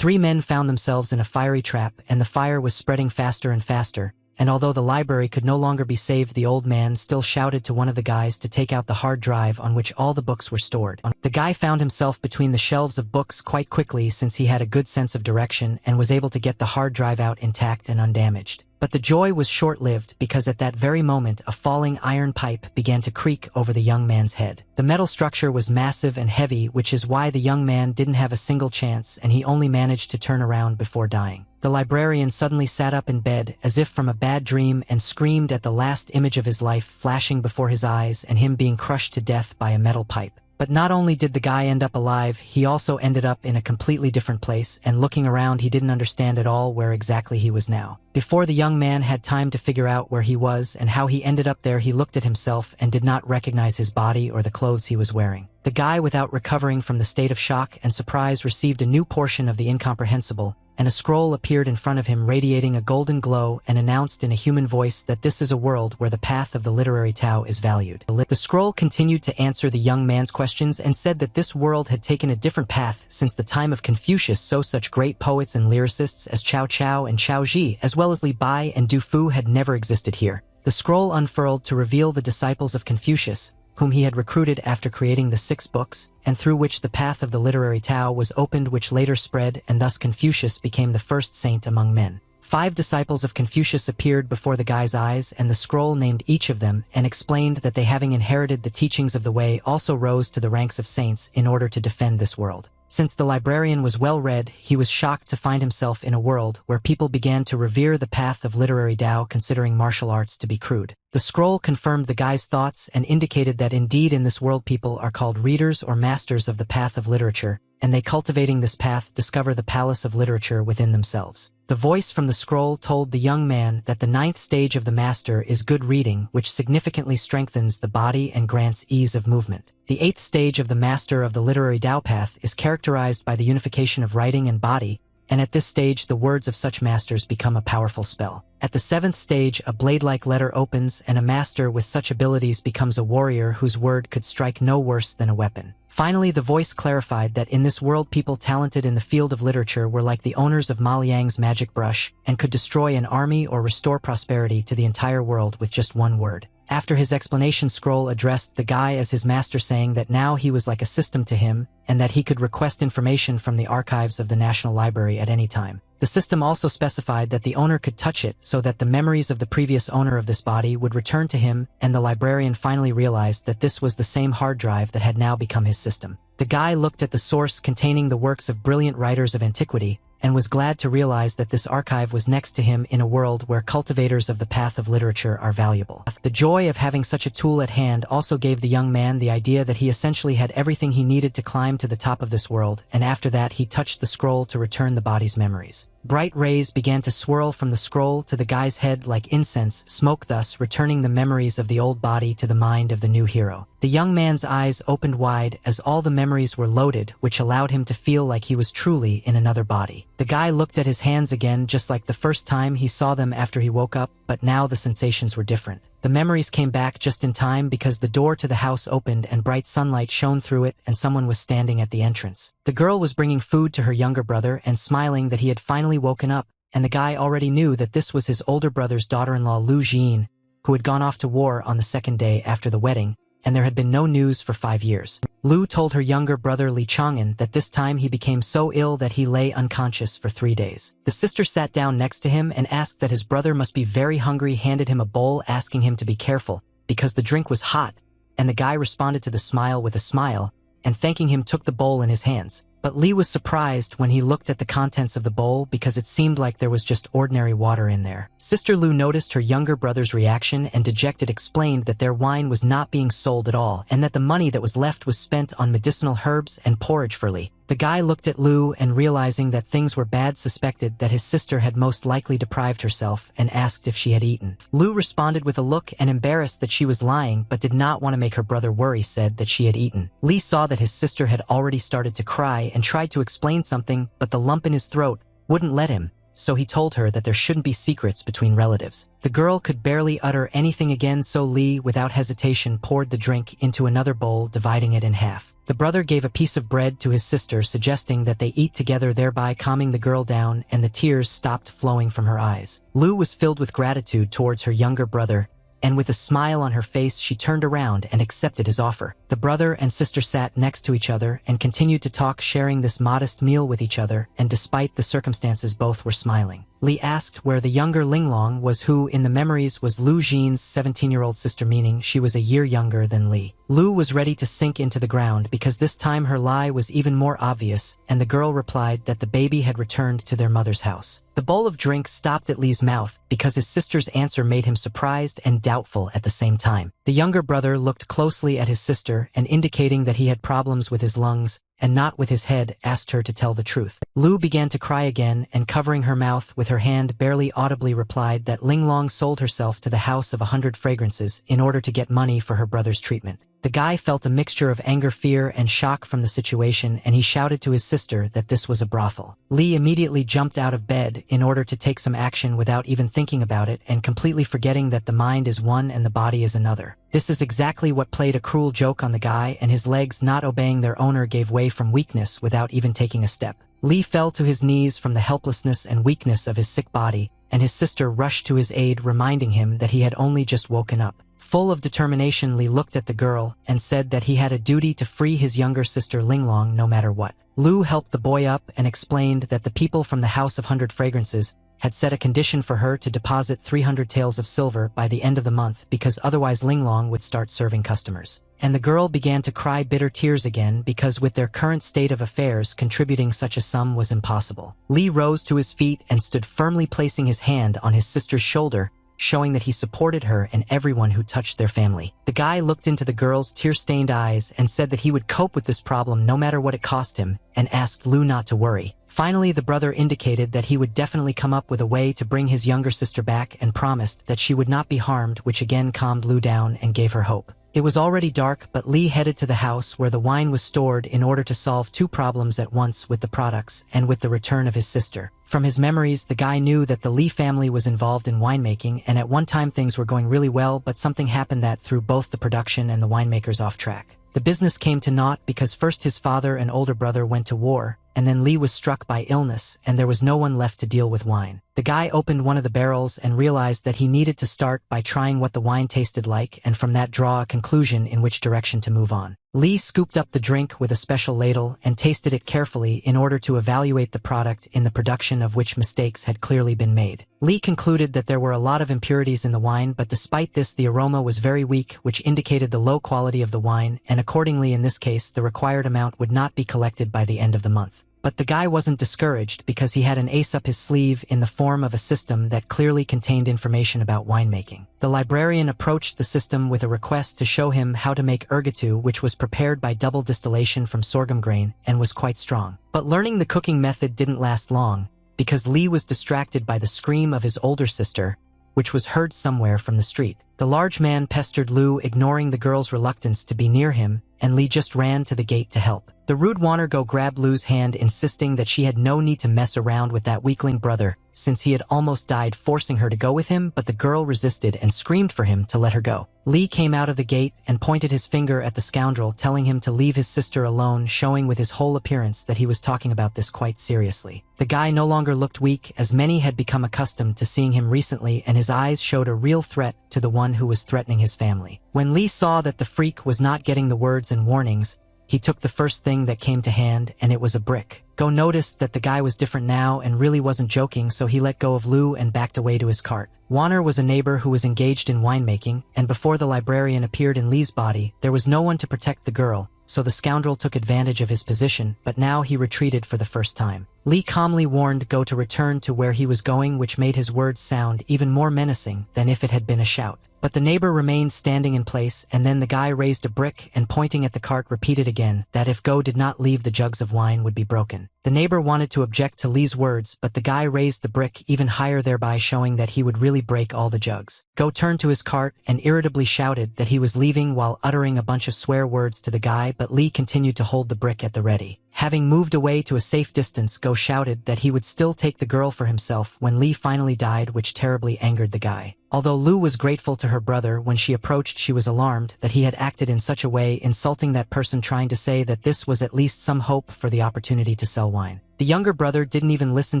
Three men found themselves in a fiery trap, and the fire was spreading faster and faster. And although the library could no longer be saved, the old man still shouted to one of the guys to take out the hard drive on which all the books were stored. The guy found himself between the shelves of books quite quickly, since he had a good sense of direction and was able to get the hard drive out intact and undamaged. But the joy was short-lived, because at that very moment a falling iron pipe began to creak over the young man's head. The metal structure was massive and heavy, which is why the young man didn't have a single chance, and he only managed to turn around before dying. The librarian suddenly sat up in bed, as if from a bad dream, and screamed at the last image of his life flashing before his eyes and him being crushed to death by a metal pipe. But not only did the guy end up alive, he also ended up in a completely different place, and looking around he didn't understand at all where exactly he was now. Before the young man had time to figure out where he was and how he ended up there, he looked at himself and did not recognize his body or the clothes he was wearing. The guy, without recovering from the state of shock and surprise, received a new portion of the incomprehensible, and a scroll appeared in front of him radiating a golden glow and announced in a human voice that this is a world where the path of the literary Tao is valued. The scroll continued to answer the young man's questions and said that this world had taken a different path since the time of Confucius, so such great poets and lyricists as Cao Cao and Cao Ji, as well as Li Bai and Du Fu, had never existed here. The scroll unfurled to reveal the disciples of Confucius, whom he had recruited after creating the 6 books, and through which the path of the literary Tao was opened, which later spread, and thus Confucius became the first saint among men. 5 disciples of Confucius appeared before the guy's eyes, and the scroll named each of them and explained that they, having inherited the teachings of the way, also rose to the ranks of saints in order to defend this world. Since the librarian was well read, he was shocked to find himself in a world where people began to revere the path of literary Tao, considering martial arts to be crude. The scroll confirmed the guy's thoughts and indicated that indeed in this world people are called readers or masters of the path of literature, and they, cultivating this path, discover the palace of literature within themselves. The voice from the scroll told the young man that the 9th stage of the master is good reading, which significantly strengthens the body and grants ease of movement. The 8th stage of the master of the literary Tao path is characterized by the unification of writing and body, and at this stage the words of such masters become a powerful spell. At the 7th stage, a blade-like letter opens, and a master with such abilities becomes a warrior whose word could strike no worse than a weapon. Finally, the voice clarified that in this world people talented in the field of literature were like the owners of Ma Liang's magic brush, and could destroy an army or restore prosperity to the entire world with just one word. After his explanation, scroll addressed the guy as his master, saying that now he was like a system to him, and that he could request information from the archives of the National Library at any time. The system also specified that the owner could touch it so that the memories of the previous owner of this body would return to him, and the librarian finally realized that this was the same hard drive that had now become his system. The guy looked at the source containing the works of brilliant writers of antiquity, and was glad to realize that this archive was next to him in a world where cultivators of the path of literature are valuable. The joy of having such a tool at hand also gave the young man the idea that he essentially had everything he needed to climb to the top of this world, and after that he touched the scroll to return the body's memories. Bright rays began to swirl from the scroll to the guy's head like incense smoke, thus returning the memories of the old body to the mind of the new hero. The young man's eyes opened wide as all the memories were loaded, which allowed him to feel like he was truly in another body. The guy looked at his hands again, just like the first time he saw them after he woke up, but now the sensations were different. The memories came back just in time, because the door to the house opened and bright sunlight shone through it, and someone was standing at the entrance. The girl was bringing food to her younger brother and smiling that he had finally woken up, and the guy already knew that this was his older brother's daughter-in-law Lu Jin, who had gone off to war on the 2nd day after the wedding, and there had been no news for 5 years. Lu told her younger brother Li Chang'an that this time he became so ill that he lay unconscious for 3 days. The sister sat down next to him and asked that his brother must be very hungry, handed him a bowl asking him to be careful, because the drink was hot, and the guy responded to the smile with a smile, and thanking him took the bowl in his hands. But Li was surprised when he looked at the contents of the bowl, because it seemed like there was just ordinary water in there. Sister Lu noticed her younger brother's reaction and, dejected, explained that their wine was not being sold at all, and that the money that was left was spent on medicinal herbs and porridge for Li. The guy looked at Lu and, realizing that things were bad, suspected that his sister had most likely deprived herself and asked if she had eaten. Lu responded with a look and, embarrassed that she was lying but did not want to make her brother worry, said that she had eaten. Li saw that his sister had already started to cry and tried to explain something, but the lump in his throat wouldn't let him, so he told her that there shouldn't be secrets between relatives. The girl could barely utter anything again, so Li, without hesitation, poured the drink into another bowl, dividing it in half. The brother gave a piece of bread to his sister, suggesting that they eat together, thereby calming the girl down, and the tears stopped flowing from her eyes. Lu was filled with gratitude towards her younger brother, and with a smile on her face she turned around and accepted his offer. The brother and sister sat next to each other and continued to talk, sharing this modest meal with each other, and despite the circumstances both were smiling. Li asked where the younger Linglong was, who in the memories was Lu Jin's 17-year-old sister, meaning she was a year younger than Li. Lu was ready to sink into the ground because this time her lie was even more obvious, and the girl replied that the baby had returned to their mother's house. The bowl of drink stopped at Li's mouth because his sister's answer made him surprised and doubtful at the same time. The younger brother looked closely at his sister and, indicating that he had problems with his lungs and not with his head, asked her to tell the truth. Lu began to cry again and, covering her mouth with her hand, barely audibly replied that Linglong sold herself to the House of 100 Fragrances in order to get money for her brother's treatment. The guy felt a mixture of anger, fear, and shock from the situation, and he shouted to his sister that this was a brothel. Li immediately jumped out of bed in order to take some action without even thinking about it and completely forgetting that the mind is one and the body is another. This is exactly what played a cruel joke on the guy, and his legs not obeying their owner gave way from weakness without even taking a step. Li fell to his knees from the helplessness and weakness of his sick body, and his sister rushed to his aid, reminding him that he had only just woken up. Full of determination, Li looked at the girl and said that he had a duty to free his younger sister Linglong no matter what. Lu helped the boy up and explained that the people from the House of 100 Fragrances had set a condition for her to deposit 300 taels of silver by the end of the month because otherwise Linglong would start serving customers. And the girl began to cry bitter tears again because with their current state of affairs, contributing such a sum was impossible. Li rose to his feet and stood firmly, placing his hand on his sister's shoulder, showing that he supported her and everyone who touched their family. The guy looked into the girl's tear-stained eyes and said that he would cope with this problem no matter what it cost him, and asked Lu not to worry. Finally, the brother indicated that he would definitely come up with a way to bring his younger sister back and promised that she would not be harmed, which again calmed Lu down and gave her hope. It was already dark, but Li headed to the house where the wine was stored in order to solve two problems at once, with the products and with the return of his sister. From his memories, the guy knew that the Li family was involved in winemaking, and at one time things were going really well, but something happened that threw both the production and the winemakers off track. The business came to naught because first his father and older brother went to war, and then Li was struck by illness and there was no one left to deal with wine. The guy opened one of the barrels and realized that he needed to start by trying what the wine tasted like, and from that draw a conclusion in which direction to move on. Li scooped up the drink with a special ladle and tasted it carefully in order to evaluate the product, in the production of which mistakes had clearly been made. Li concluded that there were a lot of impurities in the wine, but despite this the aroma was very weak, which indicated the low quality of the wine, and accordingly in this case the required amount would not be collected by the end of the month. But the guy wasn't discouraged because he had an ace up his sleeve in the form of a system that clearly contained information about winemaking. The librarian approached the system with a request to show him how to make ergotu, which was prepared by double distillation from sorghum grain and was quite strong. But learning the cooking method didn't last long because Li was distracted by the scream of his older sister, which was heard somewhere from the street. The large man pestered Lu, ignoring the girl's reluctance to be near him, and Li just ran to the gate to help. The rude Wanner grabbed Lu's hand, insisting that she had no need to mess around with that weakling brother, since he had almost died, forcing her to go with him, but the girl resisted and screamed for him to let her go. Li came out of the gate and pointed his finger at the scoundrel, telling him to leave his sister alone, showing with his whole appearance that he was talking about this quite seriously. The guy no longer looked weak, as many had become accustomed to seeing him recently, and his eyes showed a real threat to the one who was threatening his family. When Li saw that the freak was not getting the words and warnings, he took the first thing that came to hand, and it was a brick. Go noticed that the guy was different now and really wasn't joking, so he let go of Lu and backed away to his cart. Wanner was a neighbor who was engaged in winemaking, and before the librarian appeared in Li's body, there was no one to protect the girl, so the scoundrel took advantage of his position, but now he retreated for the first time. Li calmly warned Go to return to where he was going, which made his words sound even more menacing than if it had been a shout. But the neighbor remained standing in place, and then the guy raised a brick and, pointing at the cart, repeated again that if Go did not leave, the jugs of wine would be broken. The neighbor wanted to object to Li's words, but the guy raised the brick even higher, thereby showing that he would really break all the jugs. Go turned to his cart and irritably shouted that he was leaving while uttering a bunch of swear words to the guy, but Li continued to hold the brick at the ready. Having moved away to a safe distance, Go shouted that he would still take the girl for himself when Li finally died, which terribly angered the guy. Although Lu was grateful to her brother, when she approached she was alarmed that he had acted in such a way, insulting that person, trying to say that this was at least some hope for the opportunity to sell wine. The younger brother didn't even listen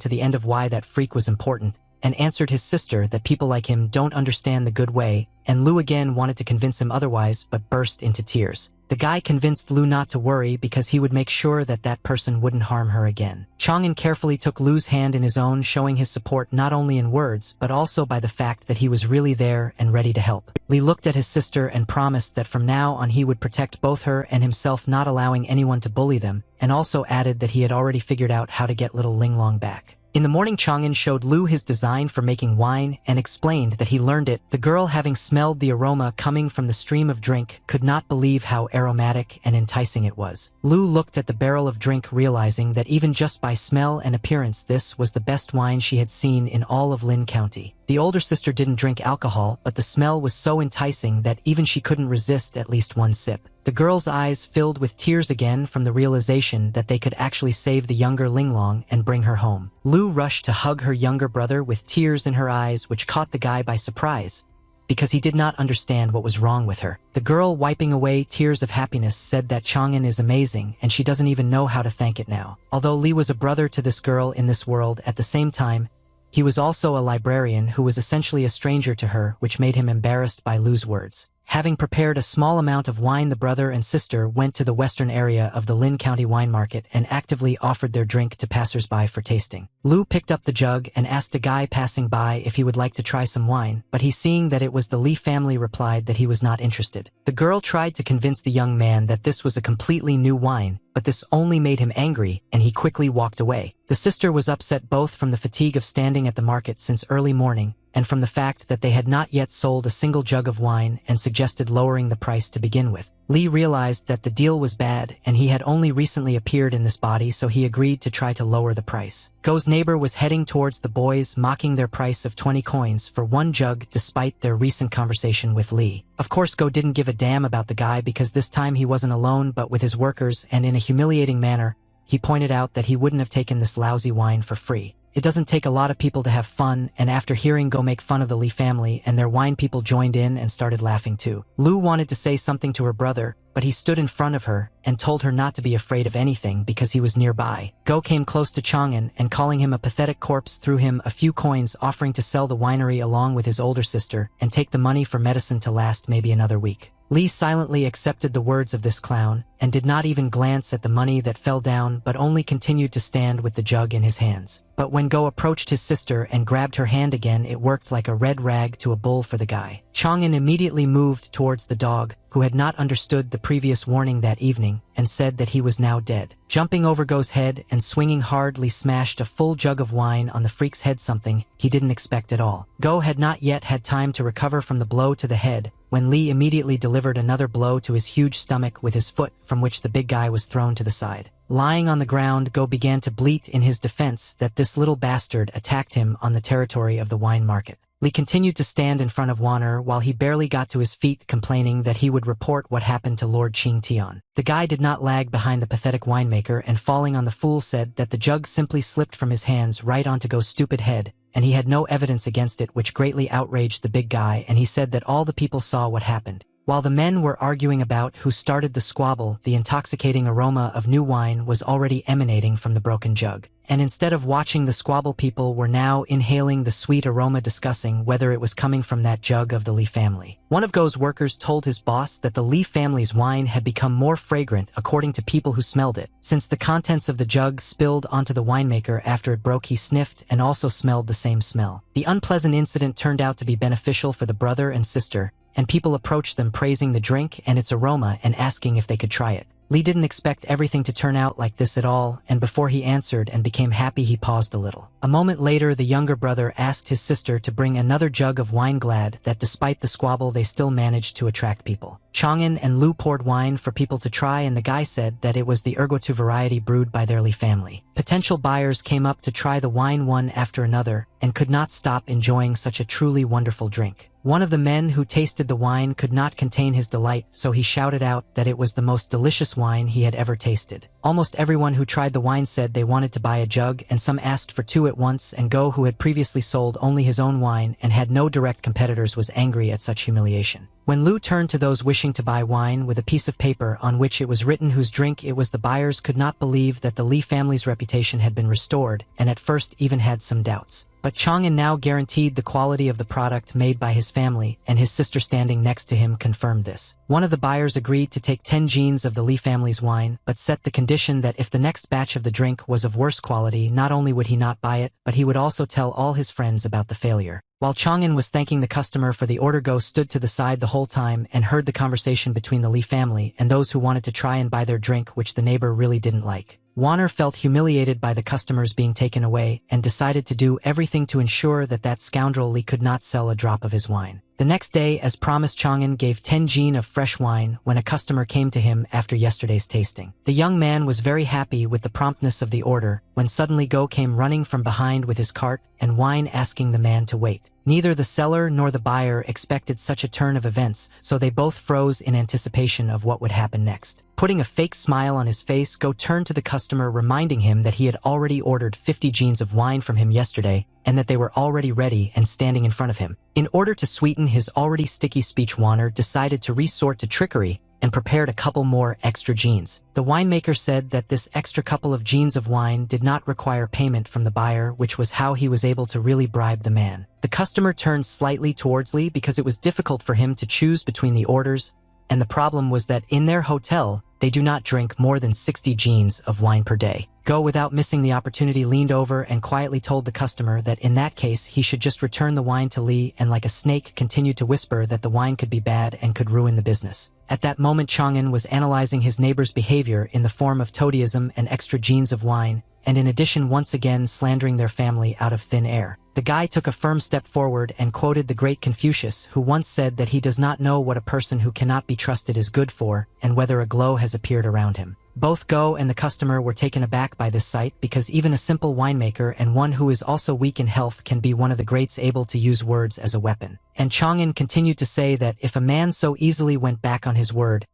to the end of why that freak was important, and answered his sister that people like him don't understand the good way, and Lu again wanted to convince him otherwise but burst into tears. The guy convinced Lu not to worry because he would make sure that that person wouldn't harm her again. Chang'an carefully took Lu's hand in his own, showing his support not only in words but also by the fact that he was really there and ready to help. Li looked at his sister and promised that from now on he would protect both her and himself, not allowing anyone to bully them, and also added that he had already figured out how to get little Linglong back. In the morning, Chang'an showed Lu his design for making wine and explained that he learned it. The girl, having smelled the aroma coming from the stream of drink, could not believe how aromatic and enticing it was. Lu looked at the barrel of drink, realizing that even just by smell and appearance this was the best wine she had seen in all of Lin County. The older sister didn't drink alcohol, but the smell was so enticing that even she couldn't resist at least one sip. The girl's eyes filled with tears again from the realization that they could actually save the younger Linglong and bring her home. Lu rushed to hug her younger brother with tears in her eyes, which caught the guy by surprise, because he did not understand what was wrong with her. The girl, wiping away tears of happiness, said that Chang'an is amazing and she doesn't even know how to thank it now. Although Li was a brother to this girl in this world, at the same time, he was also a librarian who was essentially a stranger to her, which made him embarrassed by Lu's words. Having prepared a small amount of wine, the brother and sister went to the western area of the Lin County wine market and actively offered their drink to passers-by for tasting. Lu picked up the jug and asked a guy passing by if he would like to try some wine, but he, seeing that it was the Li family, replied that he was not interested. The girl tried to convince the young man that this was a completely new wine, but this only made him angry and he quickly walked away. The sister was upset both from the fatigue of standing at the market since early morning and from the fact that they had not yet sold a single jug of wine, and suggested lowering the price to begin with. Li realized that the deal was bad and he had only recently appeared in this body, so he agreed to try to lower the price. Go's neighbor was heading towards the boys, mocking their price of 20 coins for one jug despite their recent conversation with Li. Of course, Go didn't give a damn about the guy because this time he wasn't alone but with his workers, and in a humiliating manner, he pointed out that he wouldn't have taken this lousy wine for free. It doesn't take a lot of people to have fun, and after hearing Go make fun of the Li family and their wine, people joined in and started laughing too. Lu wanted to say something to her brother, but he stood in front of her and told her not to be afraid of anything because he was nearby. Go came close to Chang'an and, calling him a pathetic corpse, threw him a few coins, offering to sell the winery along with his older sister and take the money for medicine to last maybe another week. Li silently accepted the words of this clown and did not even glance at the money that fell down, but only continued to stand with the jug in his hands. But when Go approached his sister and grabbed her hand again, it worked like a red rag to a bull for the guy. Chang'an immediately moved towards the dog, who had not understood the previous warning that evening, and said that he was now dead. Jumping over Go's head and swinging hard, Li smashed a full jug of wine on the freak's head, something he didn't expect at all. Go had not yet had time to recover from the blow to the head when Li immediately delivered another blow to his huge stomach with his foot, from which the big guy was thrown to the side. Lying on the ground, Go began to bleat in his defense that this little bastard attacked him on the territory of the wine market. Li continued to stand in front of Wanner while he barely got to his feet, complaining that he would report what happened to Lord Qing Tian. The guy did not lag behind the pathetic winemaker and, falling on the fool, said that the jug simply slipped from his hands right onto Go's stupid head, and he had no evidence against it, which greatly outraged the big guy, and he said that all the people saw what happened. While the men were arguing about who started the squabble, the intoxicating aroma of new wine was already emanating from the broken jug. And instead of watching the squabble, people were now inhaling the sweet aroma, discussing whether it was coming from that jug of the Li family. One of Go's workers told his boss that the Li family's wine had become more fragrant according to people who smelled it. Since the contents of the jug spilled onto the winemaker after it broke, he sniffed and also smelled the same smell. The unpleasant incident turned out to be beneficial for the brother and sister, and people approached them praising the drink and its aroma and asking if they could try it. Li didn't expect everything to turn out like this at all, and before he answered and became happy, he paused a little. A moment later, the younger brother asked his sister to bring another jug of wine, glad that despite the squabble they still managed to attract people. Chang'an and Lu poured wine for people to try, and the guy said that it was the Ergotu variety brewed by their Li family. Potential buyers came up to try the wine one after another, and could not stop enjoying such a truly wonderful drink. One of the men who tasted the wine could not contain his delight, so he shouted out that it was the most delicious wine he had ever tasted. Almost everyone who tried the wine said they wanted to buy a jug, and some asked for two at once, and Go, who had previously sold only his own wine and had no direct competitors, was angry at such humiliation. When Lu turned to those wishing to buy wine with a piece of paper on which it was written whose drink it was, the buyers could not believe that the Li family's reputation had been restored, and at first even had some doubts. But Chang'an now guaranteed the quality of the product made by his family, and his sister standing next to him confirmed this. One of the buyers agreed to take 10 jeans of the Li family's wine, but set the condition that if the next batch of the drink was of worse quality, not only would he not buy it, but he would also tell all his friends about the failure. While Chang'an was thanking the customer for the order, Go stood to the side the whole time and heard the conversation between the Li family and those who wanted to try and buy their drink, which the neighbor really didn't like. Warner felt humiliated by the customers being taken away and decided to do everything to ensure that that scoundrel Li could not sell a drop of his wine. The next day, as promised, Chang'an gave 10 jean of fresh wine when a customer came to him after yesterday's tasting. The young man was very happy with the promptness of the order when suddenly Go came running from behind with his cart and wine, asking the man to wait. Neither the seller nor the buyer expected such a turn of events, so they both froze in anticipation of what would happen next. Putting a fake smile on his face, Go turned to the customer, reminding him that he had already ordered 50 jeans of wine from him yesterday and that they were already ready and standing in front of him. In order to sweeten his already sticky speech, Warner decided to resort to trickery and prepared a couple more extra jeans. The winemaker said that this extra couple of jeans of wine did not require payment from the buyer, which was how he was able to really bribe the man. The customer turned slightly towards Li because it was difficult for him to choose between the orders, and the problem was that in their hotel, they do not drink more than 60 jeans of wine per day. Go, without missing the opportunity, leaned over and quietly told the customer that in that case he should just return the wine to Li, and like a snake continued to whisper that the wine could be bad and could ruin the business. At that moment, Chang'an was analyzing his neighbor's behavior in the form of toadyism and extra jeans of wine, and in addition once again slandering their family out of thin air. The guy took a firm step forward and quoted the great Confucius, who once said that he does not know what a person who cannot be trusted is good for, and whether a glow has appeared around him. Both Go and the customer were taken aback by this sight, because even a simple winemaker and one who is also weak in health can be one of the greats able to use words as a weapon. And Chang'an continued to say that if a man so easily went back on his word,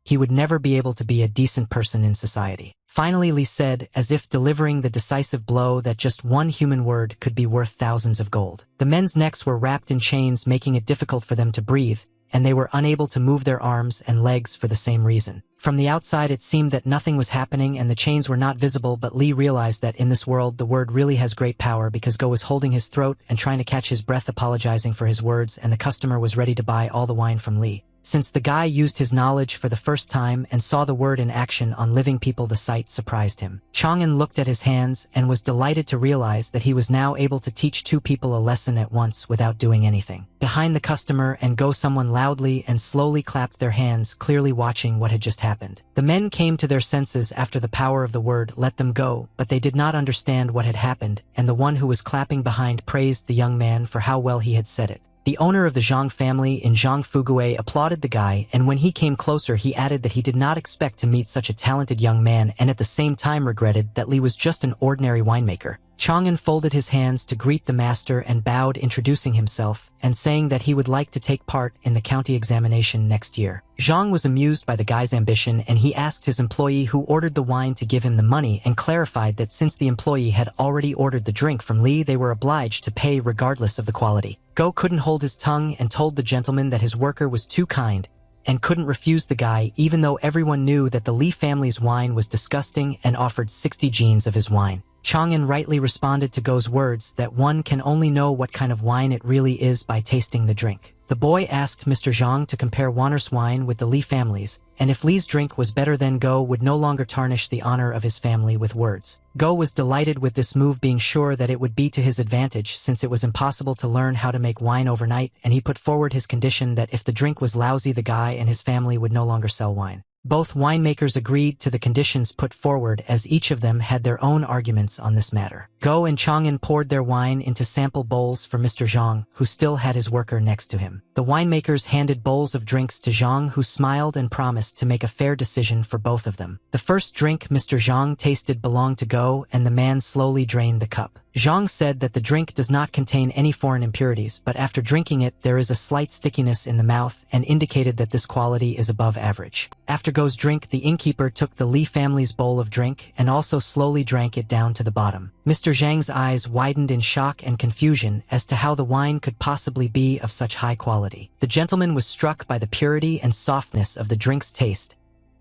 he would never be able to be a decent person in society. Finally, Li said, as if delivering the decisive blow, that just one human word could be worth thousands of gold. The men's necks were wrapped in chains, making it difficult for them to breathe, and they were unable to move their arms and legs for the same reason. From the outside, it seemed that nothing was happening and the chains were not visible, but Li realized that in this world the word really has great power, because Go was holding his throat and trying to catch his breath, apologizing for his words, and the customer was ready to buy all the wine from Li. Since the guy used his knowledge for the first time and saw the word in action on living people, the sight surprised him. Chang'an looked at his hands and was delighted to realize that he was now able to teach two people a lesson at once without doing anything. Behind the customer and Go, someone loudly and slowly clapped their hands, clearly watching what had just happened. The men came to their senses after the power of the word let them go, but they did not understand what had happened, and the one who was clapping behind praised the young man for how well he had said it. The owner of the Zhang family in Zhang Fugue applauded the guy, and when he came closer he added that he did not expect to meet such a talented young man, and at the same time regretted that Li was just an ordinary winemaker. Chang'an folded his hands to greet the master and bowed, introducing himself and saying that he would like to take part in the county examination next year. Zhang was amused by the guy's ambition, and he asked his employee who ordered the wine to give him the money, and clarified that since the employee had already ordered the drink from Li, they were obliged to pay regardless of the quality. Go couldn't hold his tongue and told the gentleman that his worker was too kind and couldn't refuse the guy, even though everyone knew that the Li family's wine was disgusting, and offered 60 jeans of his wine. Chang'an rightly responded to Go's words that one can only know what kind of wine it really is by tasting the drink. The boy asked Mr. Zhang to compare Warner's wine with the Li family's, and if Li's drink was better, then Go would no longer tarnish the honor of his family with words. Go was delighted with this move, being sure that it would be to his advantage, since it was impossible to learn how to make wine overnight, and he put forward his condition that if the drink was lousy, the guy and his family would no longer sell wine. Both winemakers agreed to the conditions put forward, as each of them had their own arguments on this matter. Go and Chang'an poured their wine into sample bowls for Mr. Zhang, who still had his worker next to him. The winemakers handed bowls of drinks to Zhang, who smiled and promised to make a fair decision for both of them. The first drink Mr. Zhang tasted belonged to Go, and the man slowly drained the cup. Zhang said that the drink does not contain any foreign impurities, but after drinking it there is a slight stickiness in the mouth and indicated that this quality is above average. After Go's drink, the innkeeper took the Li family's bowl of drink and also slowly drank it down to the bottom. Mr. Zhang's eyes widened in shock and confusion as to how the wine could possibly be of such high quality. The gentleman was struck by the purity and softness of the drink's taste,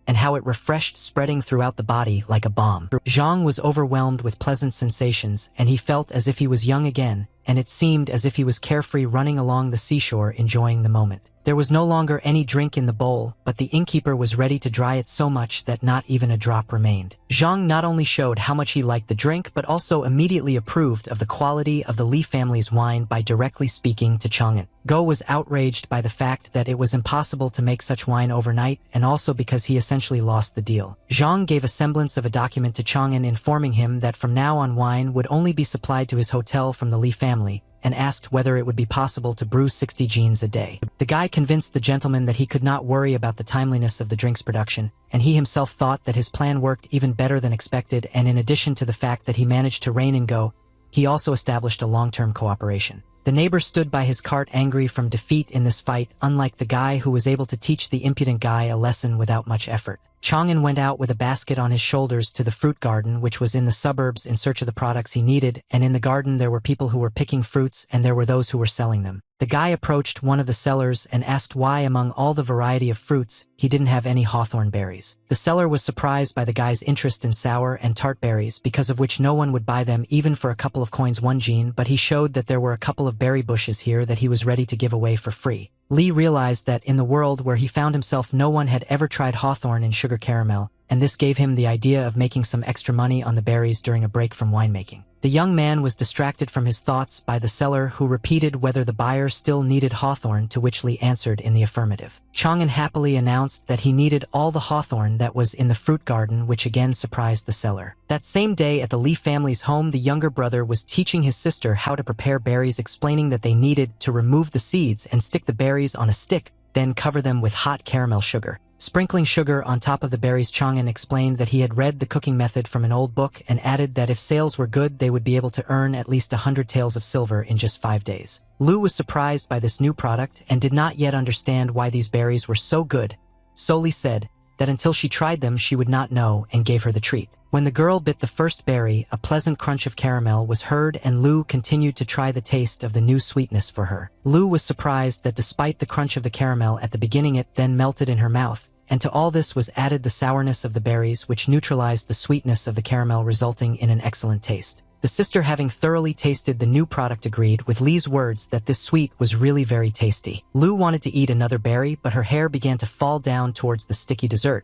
and how it refreshed, spreading throughout the body like a balm. Zhang was overwhelmed with pleasant sensations, and he felt as if he was young again, and it seemed as if he was carefree running along the seashore enjoying the moment. There was no longer any drink in the bowl, but the innkeeper was ready to dry it so much that not even a drop remained. Zhang not only showed how much he liked the drink, but also immediately approved of the quality of the Li family's wine by directly speaking to Chang'an. Go was outraged by the fact that it was impossible to make such wine overnight, and also because he essentially lost the deal. Zhang gave a semblance of a document to Chang'an informing him that from now on wine would only be supplied to his hotel from the Li family, and asked whether it would be possible to brew 60 jeans a day. The guy convinced the gentleman that he could not worry about the timeliness of the drink's production, and he himself thought that his plan worked even better than expected, and in addition to the fact that he managed to rein in Go, he also established a long-term cooperation. The neighbor stood by his cart angry from defeat in this fight, unlike the guy who was able to teach the impudent guy a lesson without much effort. Chang'an went out with a basket on his shoulders to the fruit garden, which was in the suburbs, in search of the products he needed, and in the garden there were people who were picking fruits and there were those who were selling them. The guy approached one of the sellers and asked why among all the variety of fruits, he didn't have any hawthorn berries. The seller was surprised by the guy's interest in sour and tart berries, because of which no one would buy them even for a couple of coins one jean, but he showed that there were a couple of berry bushes here that he was ready to give away for free. Li realized that in the world where he found himself no one had ever tried hawthorn in sugar caramel, and this gave him the idea of making some extra money on the berries during a break from winemaking. The young man was distracted from his thoughts by the seller, who repeated whether the buyer still needed hawthorn, to which Li answered in the affirmative. Chang'an happily announced that he needed all the hawthorn that was in the fruit garden, which again surprised the seller. That same day at the Li family's home, the younger brother was teaching his sister how to prepare berries, explaining that they needed to remove the seeds and stick the berries on a stick, then cover them with hot caramel sugar. Sprinkling sugar on top of the berries, Chang'an explained that he had read the cooking method from an old book and added that if sales were good, they would be able to earn at least 100 taels of silver in just 5 days. Lu was surprised by this new product and did not yet understand why these berries were so good, so Li said that until she tried them she would not know, and gave her the treat. When the girl bit the first berry, a pleasant crunch of caramel was heard, and Lu continued to try the taste of the new sweetness for her. Lu was surprised that despite the crunch of the caramel at the beginning, it then melted in her mouth, and to all this was added the sourness of the berries, which neutralized the sweetness of the caramel, resulting in an excellent taste. The sister, having thoroughly tasted the new product, agreed with Li's words that this sweet was really very tasty. Lu wanted to eat another berry, but her hair began to fall down towards the sticky dessert,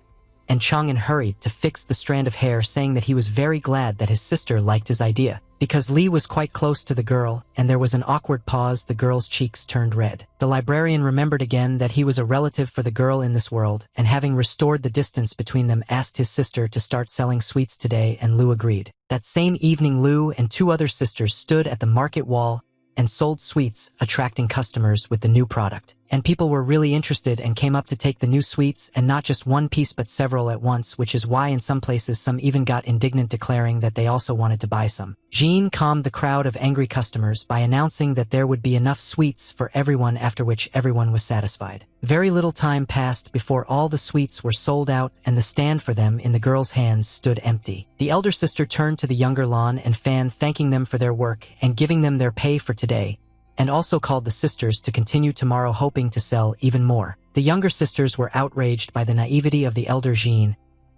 and Chang'an hurried to fix the strand of hair, saying that he was very glad that his sister liked his idea. Because Li was quite close to the girl, and there was an awkward pause, the girl's cheeks turned red. The librarian remembered again that he was a relative for the girl in this world, and having restored the distance between them, asked his sister to start selling sweets today, and Lu agreed. That same evening, Lu and 2 other sisters stood at the market wall and sold sweets, attracting customers with the new product. And people were really interested and came up to take the new sweets, and not just one piece but several at once, which is why in some places some even got indignant, declaring that they also wanted to buy some. Jean calmed the crowd of angry customers by announcing that there would be enough sweets for everyone, after which everyone was satisfied. Very little time passed before all the sweets were sold out, and the stand for them in the girl's hands stood empty. The elder sister turned to the younger Lan and Fan, thanking them for their work and giving them their pay for today, and also called the sisters to continue tomorrow, hoping to sell even more. The younger sisters were outraged by the naivety of the elder Jean,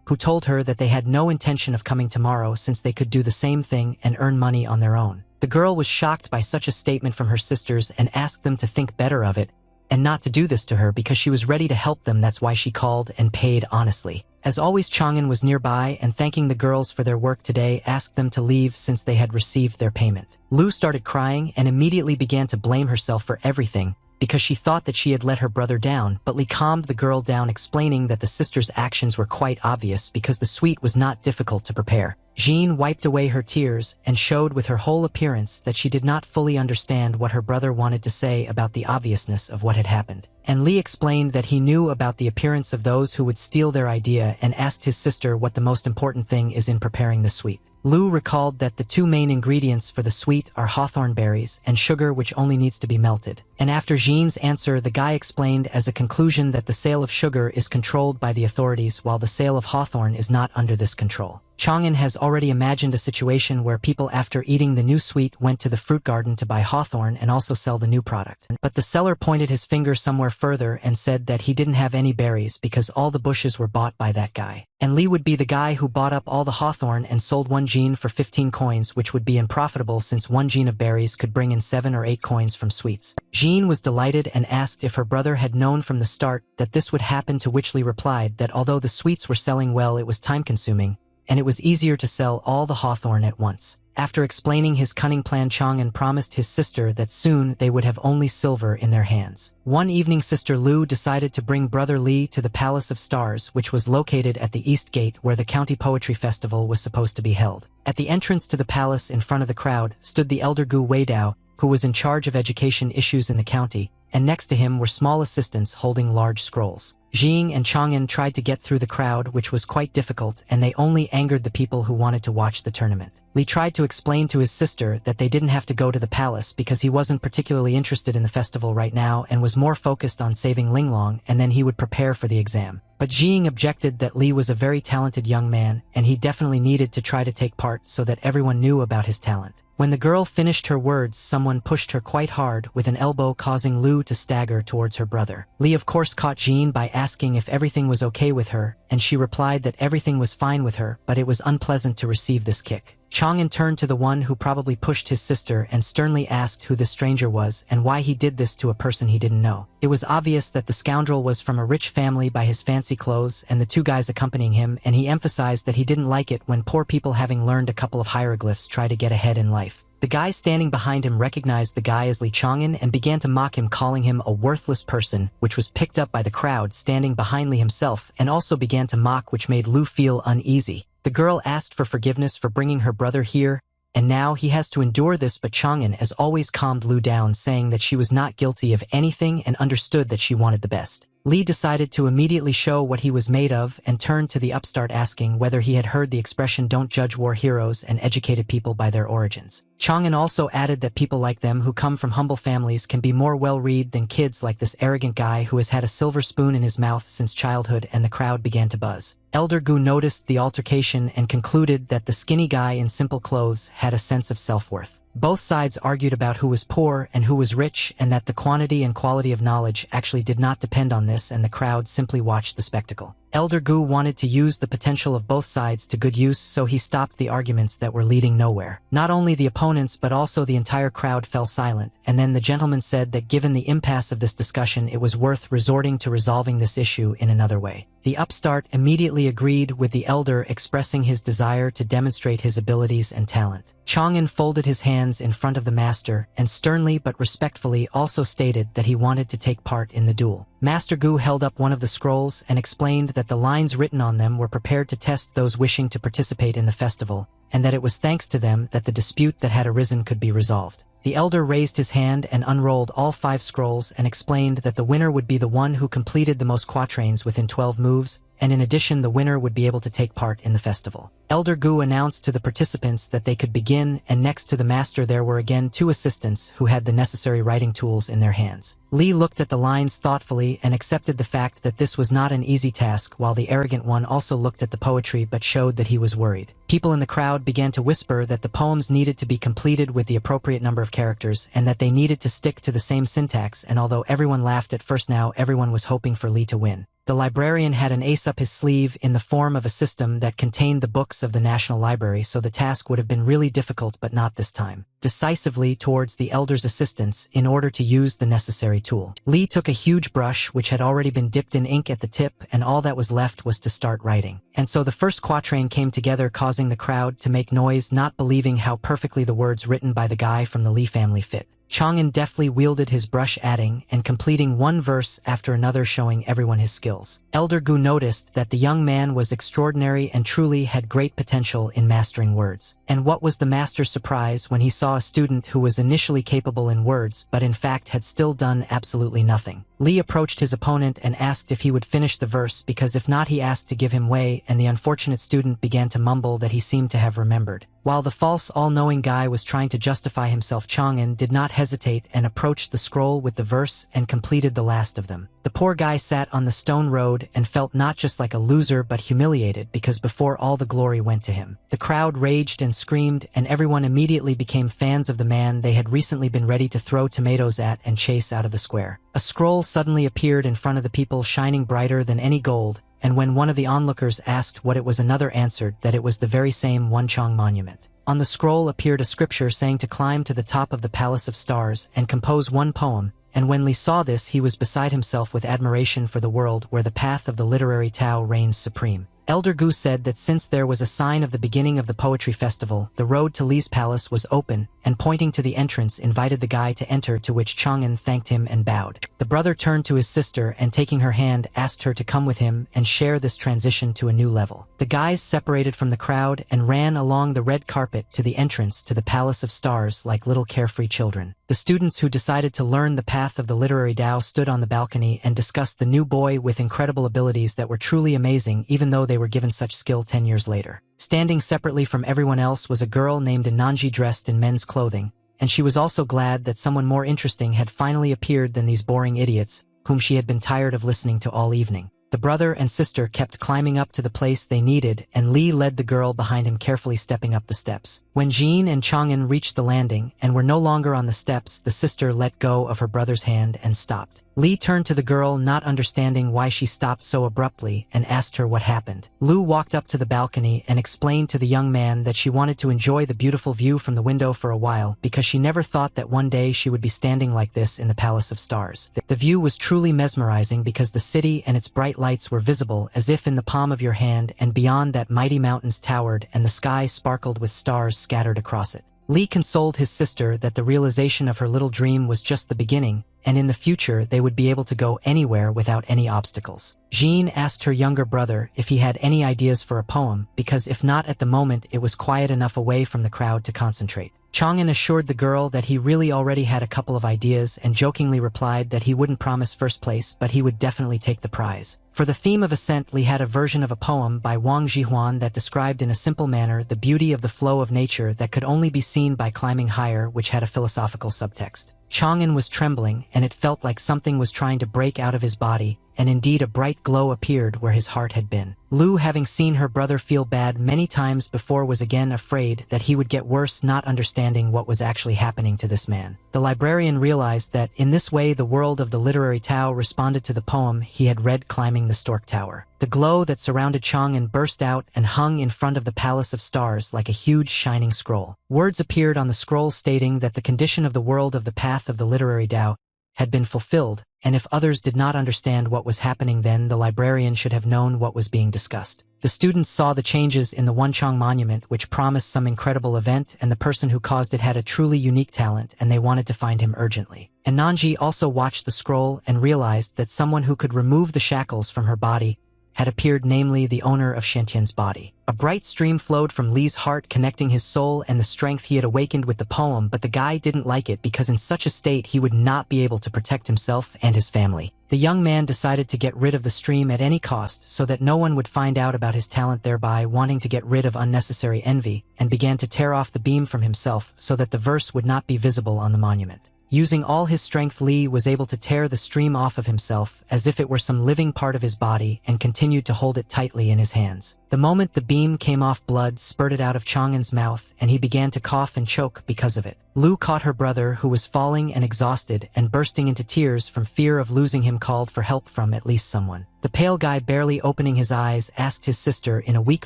who told her that they had no intention of coming tomorrow since they could do the same thing and earn money on their own. The girl was shocked by such a statement from her sisters and asked them to think better of it and not to do this to her, because she was ready to help them. That's why she called and paid honestly. As always, Chang'an was nearby and, thanking the girls for their work today, asked them to leave since they had received their payment. Lu started crying and immediately began to blame herself for everything, because she thought that she had let her brother down, but Li calmed the girl down, explaining that the sisters' actions were quite obvious because the sweet was not difficult to prepare. Jean wiped away her tears and showed with her whole appearance that she did not fully understand what her brother wanted to say about the obviousness of what had happened. And Li explained that he knew about the appearance of those who would steal their idea and asked his sister what the most important thing is in preparing the sweet. Lu recalled that the two main ingredients for the sweet are hawthorn berries and sugar, which only needs to be melted. And after Jean's answer, the guy explained as a conclusion that the sale of sugar is controlled by the authorities while the sale of hawthorn is not under this control. Chang'an has already imagined a situation where people after eating the new sweet went to the fruit garden to buy hawthorn and also sell the new product. But the seller pointed his finger somewhere further and said that he didn't have any berries because all the bushes were bought by that guy. And Li would be the guy who bought up all the hawthorn and sold one jean for 15 coins, which would be unprofitable since one jean of berries could bring in 7 or 8 coins from sweets. Jean was delighted and asked if her brother had known from the start that this would happen, to which Li replied that although the sweets were selling well, it was time-consuming, and it was easier to sell all the hawthorn at once. After explaining his cunning plan, Chang'an promised his sister that soon they would have only silver in their hands. One evening, Sister Lu decided to bring brother Li to the Palace of Stars, which was located at the East Gate where the County Poetry Festival was supposed to be held. At the entrance to the palace, in front of the crowd, stood the elder Gu Weidao, who was in charge of education issues in the county, and next to him were small assistants holding large scrolls. Jing and Chang'an tried to get through the crowd, which was quite difficult, and they only angered the people who wanted to watch the tournament. Li tried to explain to his sister that they didn't have to go to the palace because he wasn't particularly interested in the festival right now and was more focused on saving Linglong, and then he would prepare for the exam. But Jing objected that Li was a very talented young man, and he definitely needed to try to take part so that everyone knew about his talent. When the girl finished her words, someone pushed her quite hard with an elbow, causing Lu to stagger towards her brother. Li of course caught Jean by asking if everything was okay with her, and she replied that everything was fine with her, but it was unpleasant to receive this kick. Chang'an turned to the one who probably pushed his sister and sternly asked who the stranger was and why he did this to a person he didn't know. It was obvious that the scoundrel was from a rich family by his fancy clothes and the two guys accompanying him, and he emphasized that he didn't like it when poor people, having learned a couple of hieroglyphs, try to get ahead in life. The guy standing behind him recognized the guy as Li Chang'an and began to mock him, calling him a worthless person, which was picked up by the crowd standing behind Li himself, and also began to mock, which made Lu feel uneasy. The girl asked for forgiveness for bringing her brother here, and now he has to endure this, but Chang'an as always calmed Lu down, saying that she was not guilty of anything and understood that she wanted the best. Li decided to immediately show what he was made of and turned to the upstart, asking whether he had heard the expression "don't judge war heroes and educated people by their origins." Chang'an also added that people like them who come from humble families can be more well-read than kids like this arrogant guy who has had a silver spoon in his mouth since childhood, and the crowd began to buzz. Elder Gu noticed the altercation and concluded that the skinny guy in simple clothes had a sense of self-worth. Both sides argued about who was poor and who was rich, and that the quantity and quality of knowledge actually did not depend on this, and the crowd simply watched the spectacle. Elder Gu wanted to use the potential of both sides to good use, so he stopped the arguments that were leading nowhere. Not only the opponents but also the entire crowd fell silent, and then the gentleman said that given the impasse of this discussion, it was worth resorting to resolving this issue in another way. The upstart immediately agreed with the elder, expressing his desire to demonstrate his abilities and talent. Chang'an folded his hands in front of the master and sternly but respectfully also stated that he wanted to take part in the duel. Master Gu held up one of the scrolls and explained that the lines written on them were prepared to test those wishing to participate in the festival, and that it was thanks to them that the dispute that had arisen could be resolved. The elder raised his hand and unrolled all 5 scrolls and explained that the winner would be the one who completed the most quatrains within 12 moves, and in addition the winner would be able to take part in the festival. Elder Gu announced to the participants that they could begin, and next to the master there were again 2 assistants who had the necessary writing tools in their hands. Li looked at the lines thoughtfully and accepted the fact that this was not an easy task, while the arrogant one also looked at the poetry but showed that he was worried. People in the crowd began to whisper that the poems needed to be completed with the appropriate number of characters and that they needed to stick to the same syntax, and although everyone laughed at first, now everyone was hoping for Li to win. The librarian had an ace up his sleeve in the form of a system that contained the books of the National Library, so the task would have been really difficult, but not this time. Decisively towards the elder's assistance in order to use the necessary tool. Li took a huge brush which had already been dipped in ink at the tip, and all that was left was to start writing. And so the first quatrain came together, causing the crowd to make noise, not believing how perfectly the words written by the guy from the Li family fit. Chang'an deftly wielded his brush, adding and completing one verse after another, showing everyone his skills. Elder Gu noticed that the young man was extraordinary and truly had great potential in mastering words. And what was the master's surprise when he saw a student who was initially capable in words but in fact had still done absolutely nothing. Lee approached his opponent and asked if he would finish the verse because if not he asked to give him way, and the unfortunate student began to mumble that he seemed to have remembered. While the false all-knowing guy was trying to justify himself, Chang'an did not hesitate and approached the scroll with the verse and completed the last of them. The poor guy sat on the stone road and felt not just like a loser but humiliated because before all the glory went to him. The crowd raged and screamed, and everyone immediately became fans of the man they had recently been ready to throw tomatoes at and chase out of the square. A scroll suddenly appeared in front of the people, shining brighter than any gold, and when one of the onlookers asked what it was, another answered that it was the very same Wanchang monument. On the scroll appeared a scripture saying to climb to the top of the Palace of Stars and compose one poem, and when Li saw this he was beside himself with admiration for the world where the path of the literary Tao reigns supreme. Elder Gu said that since there was a sign of the beginning of the poetry festival, the road to Li's palace was open, and pointing to the entrance invited the guy to enter, to which Chang'an thanked him and bowed. The brother turned to his sister and taking her hand asked her to come with him and share this transition to a new level. The guys separated from the crowd and ran along the red carpet to the entrance to the Palace of Stars like little carefree children. The students who decided to learn the path of the literary Tao stood on the balcony and discussed the new boy with incredible abilities that were truly amazing even though they were given such skill 10 years later. Standing separately from everyone else was a girl named Ananji dressed in men's clothing, and she was also glad that someone more interesting had finally appeared than these boring idiots, whom she had been tired of listening to all evening. The brother and sister kept climbing up to the place they needed, and Li led the girl behind him, carefully stepping up the steps. When Jean and Chang'an reached the landing and were no longer on the steps, the sister let go of her brother's hand and stopped. Li turned to the girl, not understanding why she stopped so abruptly, and asked her what happened. Lu walked up to the balcony and explained to the young man that she wanted to enjoy the beautiful view from the window for a while because she never thought that one day she would be standing like this in the Palace of Stars. The view was truly mesmerizing because the city and its bright lights were visible as if in the palm of your hand, and beyond that mighty mountains towered and the sky sparkled with stars scattered across it. Li consoled his sister that the realization of her little dream was just the beginning, and in the future they would be able to go anywhere without any obstacles. Jean asked her younger brother if he had any ideas for a poem, because if not at the moment it was quiet enough away from the crowd to concentrate. Chang'an assured the girl that he really already had a couple of ideas and jokingly replied that he wouldn't promise first place but he would definitely take the prize. For the theme of ascent, Li had a version of a poem by Wang Jihuan that described in a simple manner the beauty of the flow of nature that could only be seen by climbing higher, which had a philosophical subtext. Chang'an was trembling, and it felt like something was trying to break out of his body, and indeed a bright glow appeared where his heart had been. Lu, having seen her brother feel bad many times before, was again afraid that he would get worse, not understanding what was actually happening to this man. The librarian realized that in this way the world of the literary Tao responded to the poem he had read, climbing the Stork Tower. The glow that surrounded Chang'an burst out and hung in front of the Palace of Stars like a huge shining scroll. Words appeared on the scroll stating that the condition of the world of the path of the literary Tao had been fulfilled, and if others did not understand what was happening, then the librarian should have known what was being discussed. The students saw the changes in the Wanchang monument, which promised some incredible event, and the person who caused it had a truly unique talent, and they wanted to find him urgently. And Nanji also watched the scroll and realized that someone who could remove the shackles from her body had appeared, namely the owner of Shantian's body. A bright stream flowed from Li's heart, connecting his soul and the strength he had awakened with the poem, but the guy didn't like it because in such a state he would not be able to protect himself and his family. The young man decided to get rid of the stream at any cost so that no one would find out about his talent, thereby wanting to get rid of unnecessary envy, and began to tear off the beam from himself so that the verse would not be visible on the monument. Using all his strength, Li was able to tear the stream off of himself as if it were some living part of his body and continued to hold it tightly in his hands. The moment the beam came off, blood spurted out of Chang'an's mouth and he began to cough and choke because of it. Lu caught her brother, who was falling and exhausted and bursting into tears from fear of losing him, called for help from at least someone. The pale guy, barely opening his eyes, asked his sister in a weak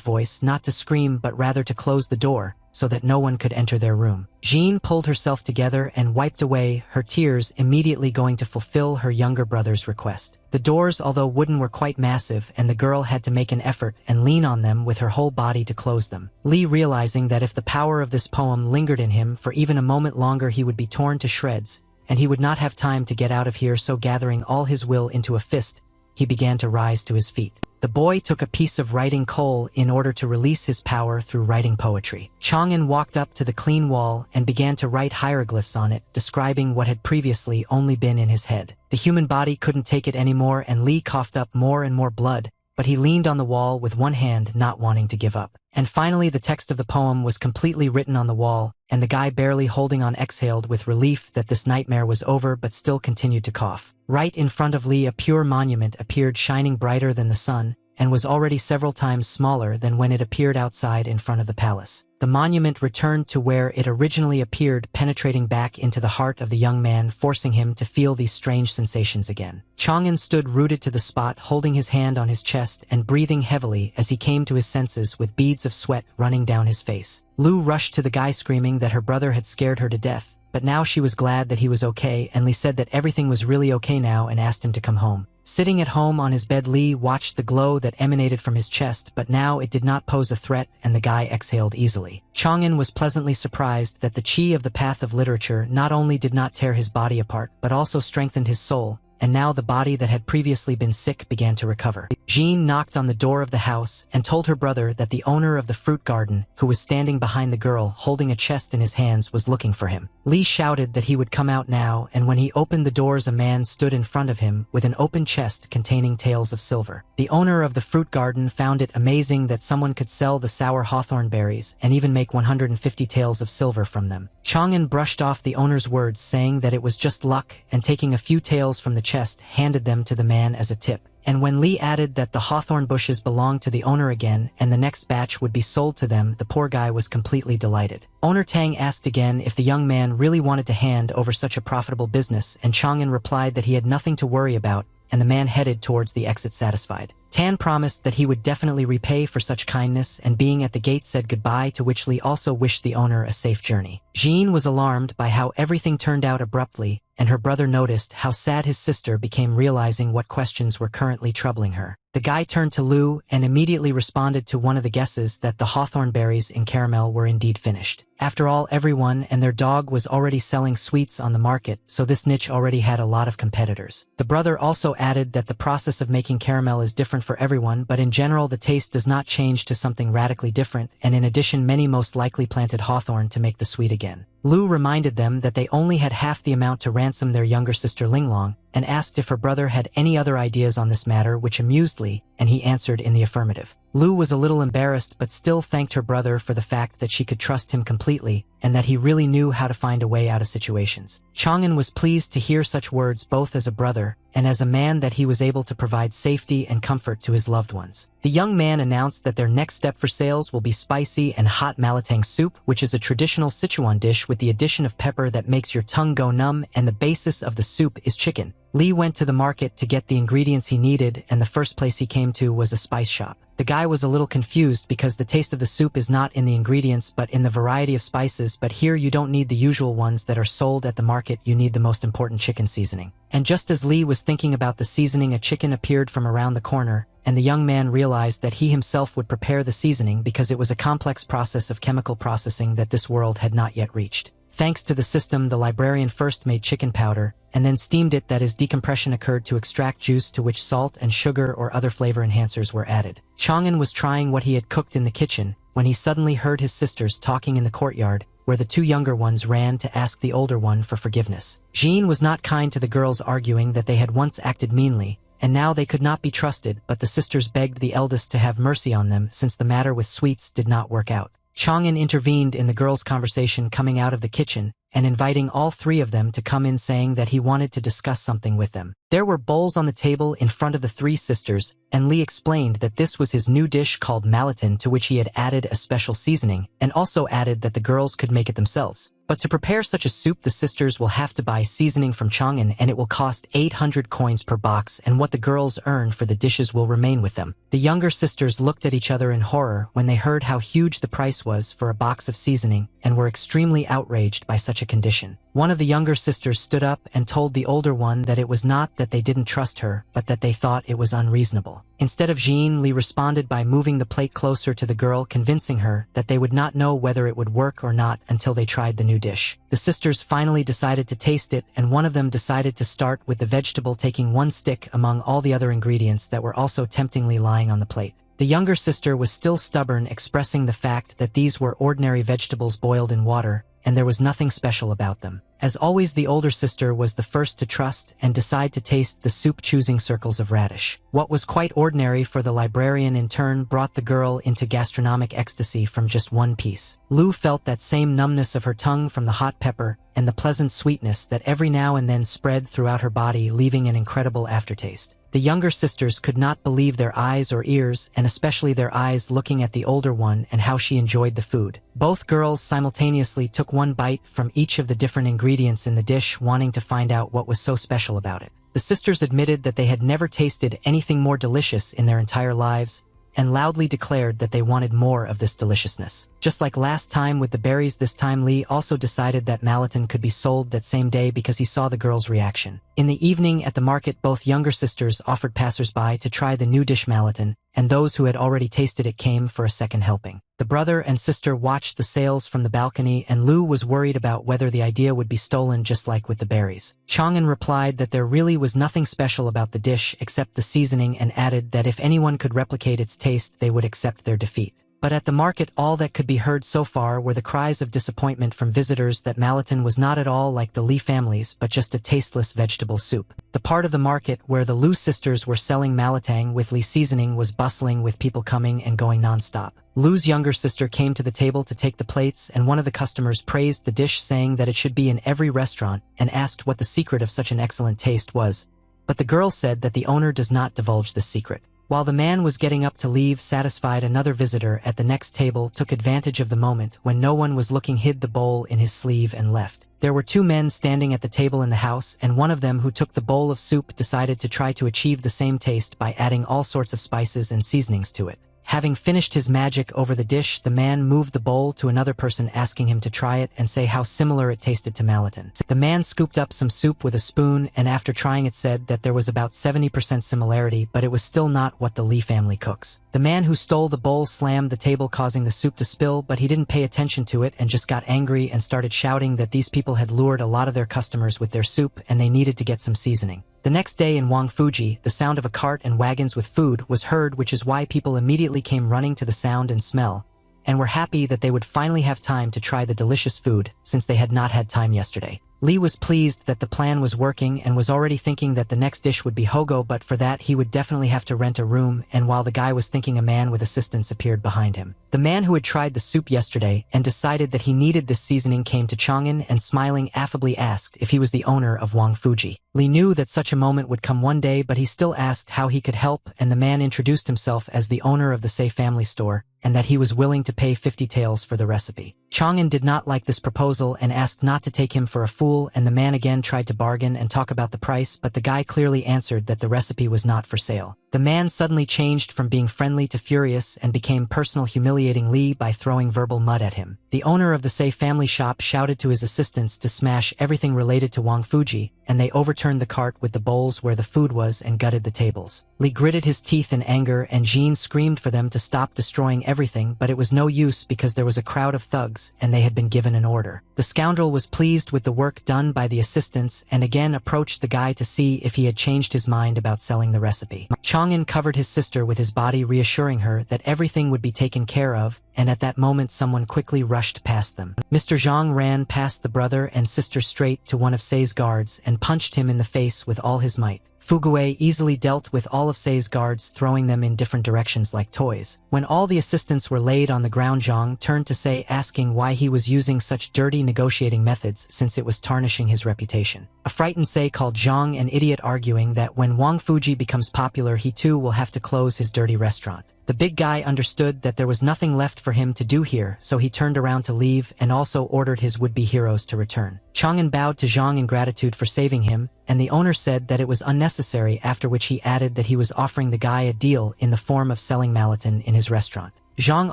voice not to scream but rather to close the door so that no one could enter their room. Jean pulled herself together and wiped away her tears, immediately going to fulfill her younger brother's request. The doors, although wooden, were quite massive, and the girl had to make an effort and lean on them with her whole body to close them. Li, realizing that if the power of this poem lingered in him for even a moment longer he would be torn to shreds, and he would not have time to get out of here, so gathering all his will into a fist, he began to rise to his feet. The boy took a piece of writing coal in order to release his power through writing poetry. Chang'an walked up to the clean wall and began to write hieroglyphs on it, describing what had previously only been in his head. The human body couldn't take it anymore, and Li coughed up more and more blood, but he leaned on the wall with one hand, not wanting to give up. And finally the text of the poem was completely written on the wall, and the guy barely holding on exhaled with relief that this nightmare was over, but still continued to cough. Right in front of Li, a pure monument appeared, shining brighter than the sun, and was already several times smaller than when it appeared outside in front of the palace. The monument returned to where it originally appeared, penetrating back into the heart of the young man, forcing him to feel these strange sensations again. Chang'an stood rooted to the spot, holding his hand on his chest and breathing heavily as he came to his senses, with beads of sweat running down his face. Lu rushed to the guy, screaming that her brother had scared her to death, but now she was glad that he was okay, and Li said that everything was really okay now and asked him to come home. Sitting at home on his bed, Li watched the glow that emanated from his chest, but now it did not pose a threat, and the guy exhaled easily. Chang'an was pleasantly surprised that the qi of the path of literature not only did not tear his body apart, but also strengthened his soul, and now the body that had previously been sick began to recover. Jean knocked on the door of the house and told her brother that the owner of the fruit garden, who was standing behind the girl holding a chest in his hands, was looking for him. Li shouted that he would come out now, and when he opened the doors, a man stood in front of him with an open chest containing taels of silver. The owner of the fruit garden found it amazing that someone could sell the sour hawthorn berries and even make 150 taels of silver from them. Chang'an brushed off the owner's words, saying that it was just luck, and taking a few taels from the chest, handed them to the man as a tip. And when Li added that the hawthorn bushes belonged to the owner again and the next batch would be sold to them, the poor guy was completely delighted. Owner Tang asked again if the young man really wanted to hand over such a profitable business, and Chang'an replied that he had nothing to worry about, and the man headed towards the exit satisfied. Tan promised that he would definitely repay for such kindness, and being at the gate said goodbye, to which Li also wished the owner a safe journey. Jean was alarmed by how everything turned out abruptly, and her brother noticed how sad his sister became, realizing what questions were currently troubling her. The guy turned to Lu and immediately responded to one of the guesses that the hawthorn berries in caramel were indeed finished. After all, everyone and their dog was already selling sweets on the market, so this niche already had a lot of competitors. The brother also added that the process of making caramel is different for everyone, but in general the taste does not change to something radically different, and in addition many most likely planted hawthorn to make the sweet again. Lu reminded them that they only had half the amount to ransom their younger sister Linglong, and asked if her brother had any other ideas on this matter, which amused Li, and he answered in the affirmative. Lu was a little embarrassed, but still thanked her brother for the fact that she could trust him completely, and that he really knew how to find a way out of situations. Chang'an was pleased to hear such words, both as a brother and as a man, that he was able to provide safety and comfort to his loved ones. The young man announced that their next step for sales will be spicy and hot malatang soup, which is a traditional Sichuan dish with the addition of pepper that makes your tongue go numb, and the basis of the soup is chicken. Li went to the market to get the ingredients he needed, and the first place he came to was a spice shop. The guy was a little confused because the taste of the soup is not in the ingredients but in the variety of spices, but here you don't need the usual ones that are sold at the market, you need the most important chicken seasoning. And just as Li was thinking about the seasoning, a chicken appeared from around the corner, and the young man realized that he himself would prepare the seasoning because it was a complex process of chemical processing that this world had not yet reached. Thanks to the system, the librarian first made chicken powder, and then steamed it, that is, decompression occurred to extract juice, to which salt and sugar or other flavor enhancers were added. Chang'an was trying what he had cooked in the kitchen, when he suddenly heard his sisters talking in the courtyard, where the two younger ones ran to ask the older one for forgiveness. Jean was not kind to the girls, arguing that they had once acted meanly, and now they could not be trusted, but the sisters begged the eldest to have mercy on them since the matter with sweets did not work out. Chang'an intervened in the girls' conversation, coming out of the kitchen and inviting all three of them to come in, saying that he wanted to discuss something with them. There were bowls on the table in front of the three sisters, and Li explained that this was his new dish called malatin, to which he had added a special seasoning, and also added that the girls could make it themselves. But to prepare such a soup, the sisters will have to buy seasoning from Chang'an, and it will cost 800 coins per box, and what the girls earn for the dishes will remain with them. The younger sisters looked at each other in horror when they heard how huge the price was for a box of seasoning, and were extremely outraged by such a condition. One of the younger sisters stood up and told the older one that it was not that they didn't trust her, but that they thought it was unreasonable. Instead of Jean, Li responded by moving the plate closer to the girl, convincing her that they would not know whether it would work or not until they tried the new dish. The sisters finally decided to taste it, and one of them decided to start with the vegetable, taking one stick among all the other ingredients that were also temptingly lying on the plate. The younger sister was still stubborn, expressing the fact that these were ordinary vegetables boiled in water, and there was nothing special about them. As always, the older sister was the first to trust and decide to taste the soup, choosing circles of radish. What was quite ordinary for the librarian in turn brought the girl into gastronomic ecstasy from just one piece. Lu felt that same numbness of her tongue from the hot pepper and the pleasant sweetness that every now and then spread throughout her body, leaving an incredible aftertaste. The younger sisters could not believe their eyes or ears, and especially their eyes, looking at the older one and how she enjoyed the food. Both girls simultaneously took one bite from each of the different ingredients in the dish, wanting to find out what was so special about it. The sisters admitted that they had never tasted anything more delicious in their entire lives, and loudly declared that they wanted more of this deliciousness. Just like last time with the berries, this time Li also decided that Malaton could be sold that same day because he saw the girl's reaction. In the evening at the market, both younger sisters offered passers-by to try the new dish Malaton, and those who had already tasted it came for a second helping. The brother and sister watched the sales from the balcony, and Lu was worried about whether the idea would be stolen just like with the berries. Chang'an replied that there really was nothing special about the dish except the seasoning, and added that if anyone could replicate its taste, they would accept their defeat. But at the market, all that could be heard so far were the cries of disappointment from visitors that Malaton was not at all like the Li families, but just a tasteless vegetable soup. The part of the market where the Lu sisters were selling Malatang with Li seasoning was bustling with people coming and going non-stop. Lu's younger sister came to the table to take the plates, and one of the customers praised the dish, saying that it should be in every restaurant, and asked what the secret of such an excellent taste was. But the girl said that the owner does not divulge the secret. While the man was getting up to leave, satisfied, another visitor at the next table took advantage of the moment when no one was looking, hid the bowl in his sleeve, and left. There were two men standing at the table in the house, and one of them, who took the bowl of soup, decided to try to achieve the same taste by adding all sorts of spices and seasonings to it. Having finished his magic over the dish, the man moved the bowl to another person, asking him to try it and say how similar it tasted to Malaton. The man scooped up some soup with a spoon, and after trying it said that there was about 70% similarity, but it was still not what the Li family cooks. The man who stole the bowl slammed the table, causing the soup to spill, but he didn't pay attention to it and just got angry and started shouting that these people had lured a lot of their customers with their soup and they needed to get some seasoning. The next day in Wangfuji, the sound of a cart and wagons with food was heard, which is why people immediately came running to the sound and smell, and were happy that they would finally have time to try the delicious food, since they had not had time yesterday. Li was pleased that the plan was working and was already thinking that the next dish would be hogo, but for that he would definitely have to rent a room, and while the guy was thinking, a man with assistants appeared behind him. The man who had tried the soup yesterday and decided that he needed this seasoning came to Chang'an and, smiling affably, asked if he was the owner of Wangfuji. Li knew that such a moment would come one day, but he still asked how he could help, and the man introduced himself as the owner of the Say family store, and that he was willing to pay 50 taels for the recipe. Chang'an did not like this proposal and asked not to take him for a fool, and the man again tried to bargain and talk about the price, but the guy clearly answered that the recipe was not for sale. The man suddenly changed from being friendly to furious and became personal, humiliating Li by throwing verbal mud at him. The owner of the Say family shop shouted to his assistants to smash everything related to Wangfuji, and they overturned the cart with the bowls where the food was and gutted the tables. Li gritted his teeth in anger, and Jean screamed for them to stop destroying everything, but it was no use because there was a crowd of thugs and they had been given an order. The scoundrel was pleased with the work done by the assistants and again approached the guy to see if he had changed his mind about selling the recipe. Chang'an covered his sister with his body, reassuring her that everything would be taken care of, and at that moment someone quickly rushed past them. Mr. Zhang ran past the brother and sister straight to one of Say's guards and punched him in the face with all his might. Fugue easily dealt with all of Say's guards, throwing them in different directions like toys. When all the assistants were laid on the ground, Zhang turned to Say, asking why he was using such dirty negotiating methods since it was tarnishing his reputation. A frightened Say called Zhang an idiot, arguing that when Wangfuji becomes popular, he too will have to close his dirty restaurant. The big guy understood that there was nothing left for him to do here, so he turned around to leave and also ordered his would-be heroes to return. Chang'an bowed to Zhang in gratitude for saving him, and the owner said that it was unnecessary, after which he added that he was offering the guy a deal in the form of selling Malaton in his restaurant. Zhang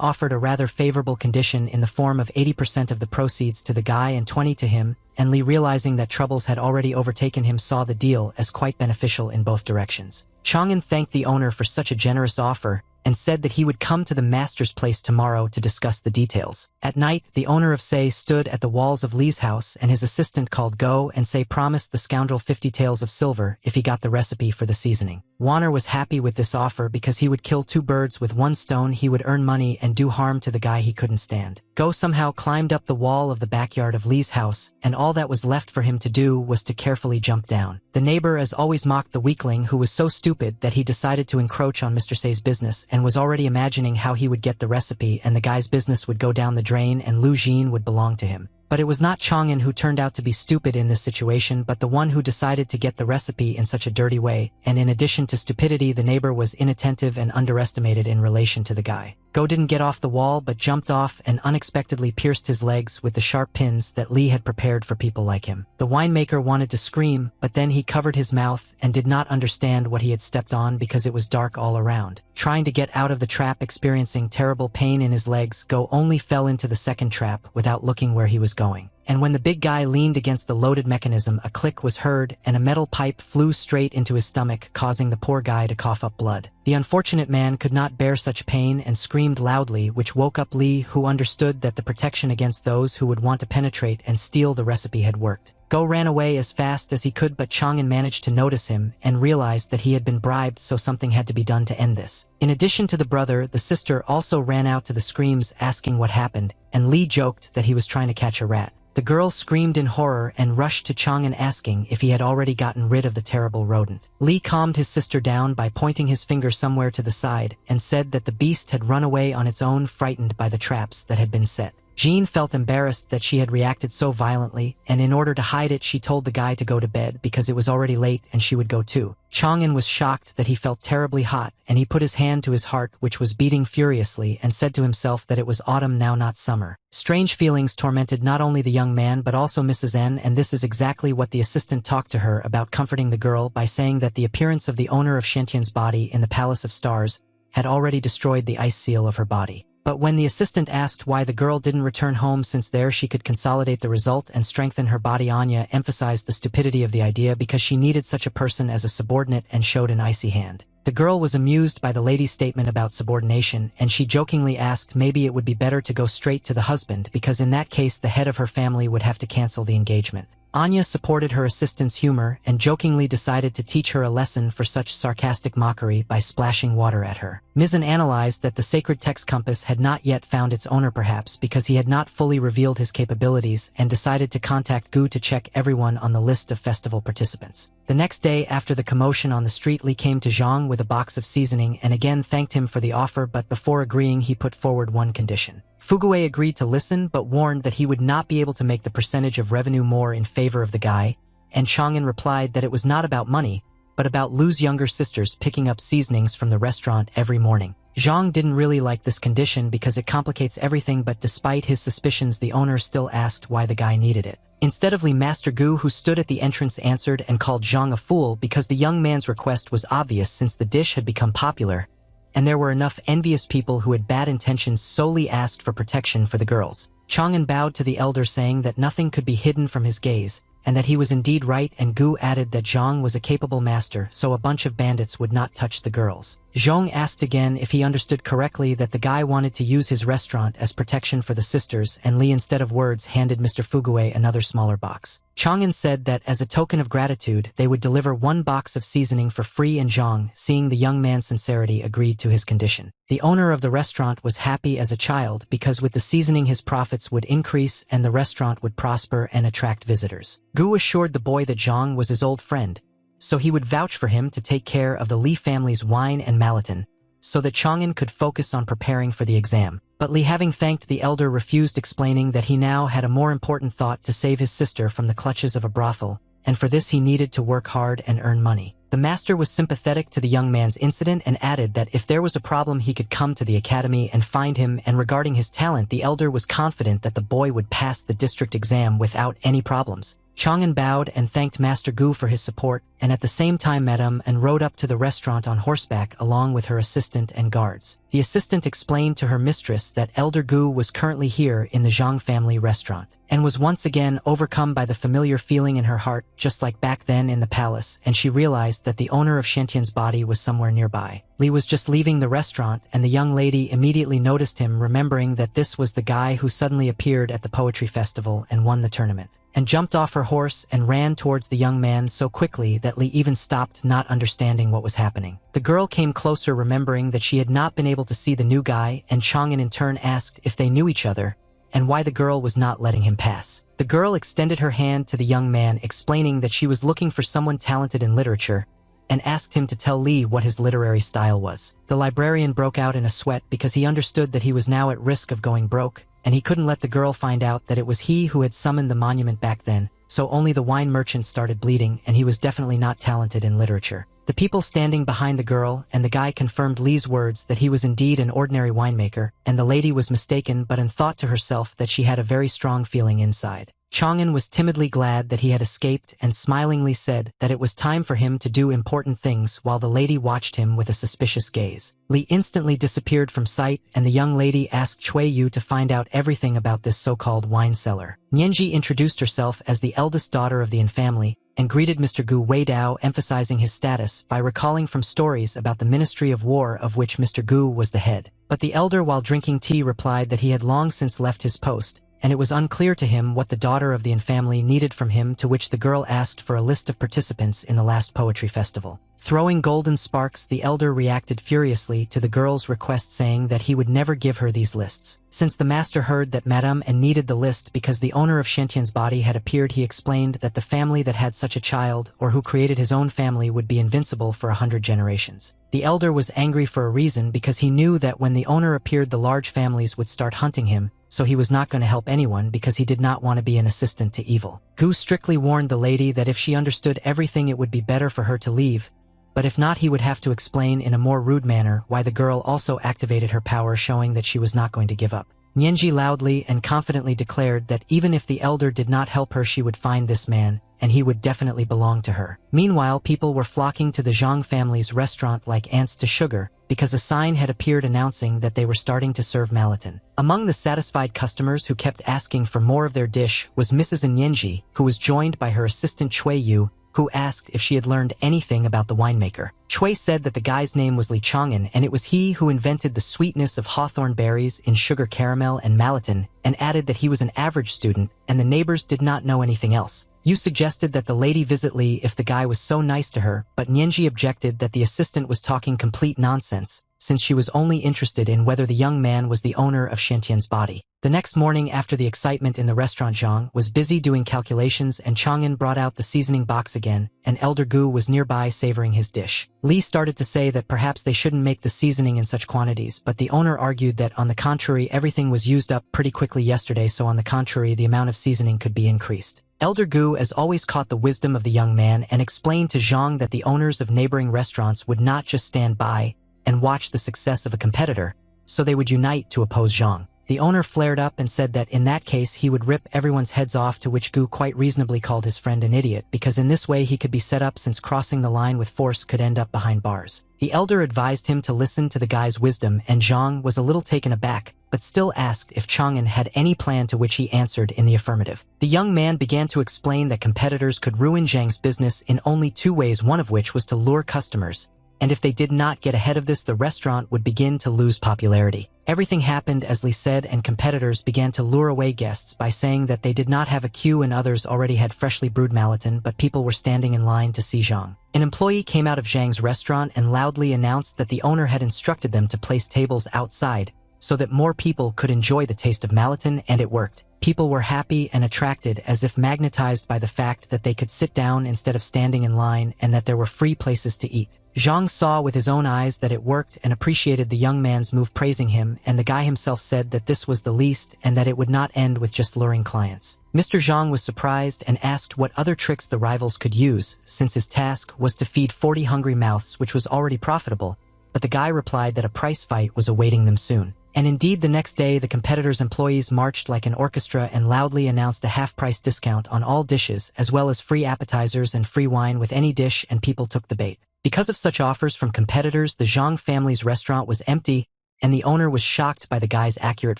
offered a rather favorable condition in the form of 80% of the proceeds to the guy and 20 to him, and Li, realizing that troubles had already overtaken him, saw the deal as quite beneficial in both directions. Chang'an thanked the owner for such a generous offer and said that he would come to the master's place tomorrow to discuss the details. At night, the owner of Sei stood at the walls of Li's house, and his assistant called Go, and Sei promised the scoundrel 50 taels of silver if he got the recipe for the seasoning. Warner was happy with this offer because he would kill 2 birds with 1 stone. He would earn money and do harm to the guy he couldn't stand. Go somehow climbed up the wall of the backyard of Li's house, and all that was left for him to do was to carefully jump down. The neighbor as always mocked the weakling, who was so stupid that he decided to encroach on Mr. Sei's business and was already imagining how he would get the recipe and the guy's business would go down the drain and Lu Jin would belong to him. But it was not Chang'an who turned out to be stupid in this situation, but the one who decided to get the recipe in such a dirty way, and in addition to stupidity, the neighbor was inattentive and underestimated in relation to the guy. Go didn't get off the wall but jumped off and unexpectedly pierced his legs with the sharp pins that Li had prepared for people like him. The winemaker wanted to scream, but then he covered his mouth and did not understand what he had stepped on because it was dark all around. Trying to get out of the trap, experiencing terrible pain in his legs, Go only fell into the second trap without looking where he was going. And when the big guy leaned against the loaded mechanism, a click was heard and a metal pipe flew straight into his stomach, causing the poor guy to cough up blood. The unfortunate man could not bear such pain and screamed loudly, which woke up Li, who understood that the protection against those who would want to penetrate and steal the recipe had worked. Go ran away as fast as he could, but Chang'an managed to notice him and realized that he had been bribed, so something had to be done to end this. In addition to the brother, the sister also ran out to the screams asking what happened, and Li joked that he was trying to catch a rat. The girl screamed in horror and rushed to Chang'an asking if he had already gotten rid of the terrible rodent. Li calmed his sister down by pointing his finger somewhere to the side and said that the beast had run away on its own, frightened by the traps that had been set. Jean felt embarrassed that she had reacted so violently, and in order to hide it she told the guy to go to bed because it was already late and she would go too. Chang'an was shocked that he felt terribly hot, and he put his hand to his heart, which was beating furiously, and said to himself that it was autumn now, not summer. Strange feelings tormented not only the young man but also Mrs. N, and this is exactly what the assistant talked to her about, comforting the girl by saying that the appearance of the owner of Shantian's body in the Palace of Stars had already destroyed the ice seal of her body. But when the assistant asked why the girl didn't return home since there she could consolidate the result and strengthen her body, Anya emphasized the stupidity of the idea because she needed such a person as a subordinate and showed an icy hand. The girl was amused by the lady's statement about subordination, and she jokingly asked maybe it would be better to go straight to the husband because in that case the head of her family would have to cancel the engagement. Anya supported her assistant's humor and jokingly decided to teach her a lesson for such sarcastic mockery by splashing water at her. Mizan analyzed that the sacred text compass had not yet found its owner, perhaps because he had not fully revealed his capabilities, and decided to contact Gu to check everyone on the list of festival participants. The next day after the commotion on the street, Li came to Zhang with a box of seasoning and again thanked him for the offer, but before agreeing he put forward one condition. Fuguei agreed to listen but warned that he would not be able to make the percentage of revenue more in favor of the guy, and Chang'an replied that it was not about money, but about Lu's younger sisters picking up seasonings from the restaurant every morning. Zhang didn't really like this condition because it complicates everything, but despite his suspicions the owner still asked why the guy needed it. Instead of Li, Master Gu, who stood at the entrance, answered and called Zhang a fool because the young man's request was obvious since the dish had become popular, and there were enough envious people who had bad intentions, solely asked for protection for the girls. Chang'an bowed to the elder, saying that nothing could be hidden from his gaze, and that he was indeed right, and Gu added that Zhang was a capable master, so a bunch of bandits would not touch the girls. Zhong asked again if he understood correctly that the guy wanted to use his restaurant as protection for the sisters, and Li, instead of words, handed Mr. Fuguei another smaller box. Chang'an said that as a token of gratitude they would deliver 1 box of seasoning for free, and Zhang, seeing the young man's sincerity, agreed to his condition. The owner of the restaurant was happy as a child because with the seasoning his profits would increase and the restaurant would prosper and attract visitors. Gu assured the boy that Zhang was his old friend, so he would vouch for him to take care of the Li family's wine and Malaton, so that Chang'an could focus on preparing for the exam. But Li, having thanked the elder, refused, explaining that he now had a more important thought: to save his sister from the clutches of a brothel, and for this he needed to work hard and earn money. The master was sympathetic to the young man's incident and added that if there was a problem he could come to the academy and find him, and regarding his talent the elder was confident that the boy would pass the district exam without any problems. Chang'an bowed and thanked Master Gu for his support, and at the same time met him and rode up to the restaurant on horseback along with her assistant and guards. The assistant explained to her mistress that Elder Gu was currently here in the Zhang family restaurant, and was once again overcome by the familiar feeling in her heart, just like back then in the palace, and she realized that the owner of Shantian's body was somewhere nearby. Li was just leaving the restaurant, and the young lady immediately noticed him, remembering that this was the guy who suddenly appeared at the poetry festival and won the tournament, and jumped off her horse and ran towards the young man so quickly that Li even stopped, not understanding what was happening. The girl came closer, remembering that she had not been able to see the new guy, and Chang'an in turn asked if they knew each other and why the girl was not letting him pass. The girl extended her hand to the young man, explaining that she was looking for someone talented in literature, and asked him to tell Li what his literary style was. The librarian broke out in a sweat because he understood that he was now at risk of going broke, and he couldn't let the girl find out that it was he who had summoned the monument back then, so only the wine merchant started bleeding, and he was definitely not talented in literature. The people standing behind the girl and the guy confirmed Li's words that he was indeed an ordinary winemaker, and the lady was mistaken but thought to herself that she had a very strong feeling inside. Chang'an was timidly glad that he had escaped and smilingly said that it was time for him to do important things, while the lady watched him with a suspicious gaze. Li instantly disappeared from sight, and the young lady asked Cui Yu to find out everything about this so-called wine cellar. Nianji introduced herself as the eldest daughter of the Yin family and greeted Mr. Gu Weidao, emphasizing his status by recalling from stories about the Ministry of War of which Mr. Gu was the head. But the elder, while drinking tea, replied that he had long since left his post, and it was unclear to him what the daughter of the Yin family needed from him, to which the girl asked for a list of participants in the last poetry festival. Throwing golden sparks, the elder reacted furiously to the girl's request, saying that he would never give her these lists. Since the master heard that Madame and needed the list because the owner of Shantian's body had appeared, he explained that the family that had such a child, or who created his own family, would be invincible for 100 generations. The elder was angry for a reason, because he knew that when the owner appeared the large families would start hunting him, so he was not going to help anyone because he did not want to be an assistant to evil. Gu strictly warned the lady that if she understood everything it would be better for her to leave, but if not he would have to explain in a more rude manner why the girl also activated her power, showing that she was not going to give up. Nianji loudly and confidently declared that even if the elder did not help her, she would find this man, and he would definitely belong to her. Meanwhile, people were flocking to the Zhang family's restaurant like ants to sugar, because a sign had appeared announcing that they were starting to serve Malatin. Among the satisfied customers who kept asking for more of their dish was Mrs. Nianji, who was joined by her assistant Cui Yu, who asked if she had learned anything about the winemaker. Cui said that the guy's name was Li Chang'an, and it was he who invented the sweetness of hawthorn berries in sugar caramel and Malatin, and added that he was an average student, and the neighbors did not know anything else. Yu suggested that the lady visit Li if the guy was so nice to her, but Nianji objected that the assistant was talking complete nonsense, since she was only interested in whether the young man was the owner of Shantian's body. The next morning, after the excitement in the restaurant, Zhang was busy doing calculations, and Chang'an brought out the seasoning box again, and Elder Gu was nearby savoring his dish. Li started to say that perhaps they shouldn't make the seasoning in such quantities, but the owner argued that on the contrary, everything was used up pretty quickly yesterday, so on the contrary, the amount of seasoning could be increased. Elder Gu, as always, caught the wisdom of the young man and explained to Zhang that the owners of neighboring restaurants would not just stand by and watch the success of a competitor, so they would unite to oppose Zhang. The owner flared up and said that in that case he would rip everyone's heads off, to which Gu quite reasonably called his friend an idiot, because in this way he could be set up, since crossing the line with force could end up behind bars. The elder advised him to listen to the guy's wisdom, and Zhang was a little taken aback, but still asked if Chang'an had any plan, to which he answered in the affirmative. The young man began to explain that competitors could ruin Zhang's business in only two ways, one of which was to lure customers, and if they did not get ahead of this, the restaurant would begin to lose popularity. Everything happened as Li said, and competitors began to lure away guests by saying that they did not have a queue and others already had freshly brewed Malatin, but people were standing in line to see Zhang. An employee came out of Zhang's restaurant and loudly announced that the owner had instructed them to place tables outside so that more people could enjoy the taste of Malatin, and it worked. People were happy and attracted, as if magnetized by the fact that they could sit down instead of standing in line and that there were free places to eat. Zhang saw with his own eyes that it worked and appreciated the young man's move, praising him, and the guy himself said that this was the least and that it would not end with just luring clients. Mr. Zhang was surprised and asked what other tricks the rivals could use, since his task was to feed 40 hungry mouths, which was already profitable, but the guy replied that a price fight was awaiting them soon. And indeed the next day the competitor's employees marched like an orchestra and loudly announced a half-price discount on all dishes as well as free appetizers and free wine with any dish, and people took the bait. Because of such offers from competitors, the Zhang family's restaurant was empty, and the owner was shocked by the guy's accurate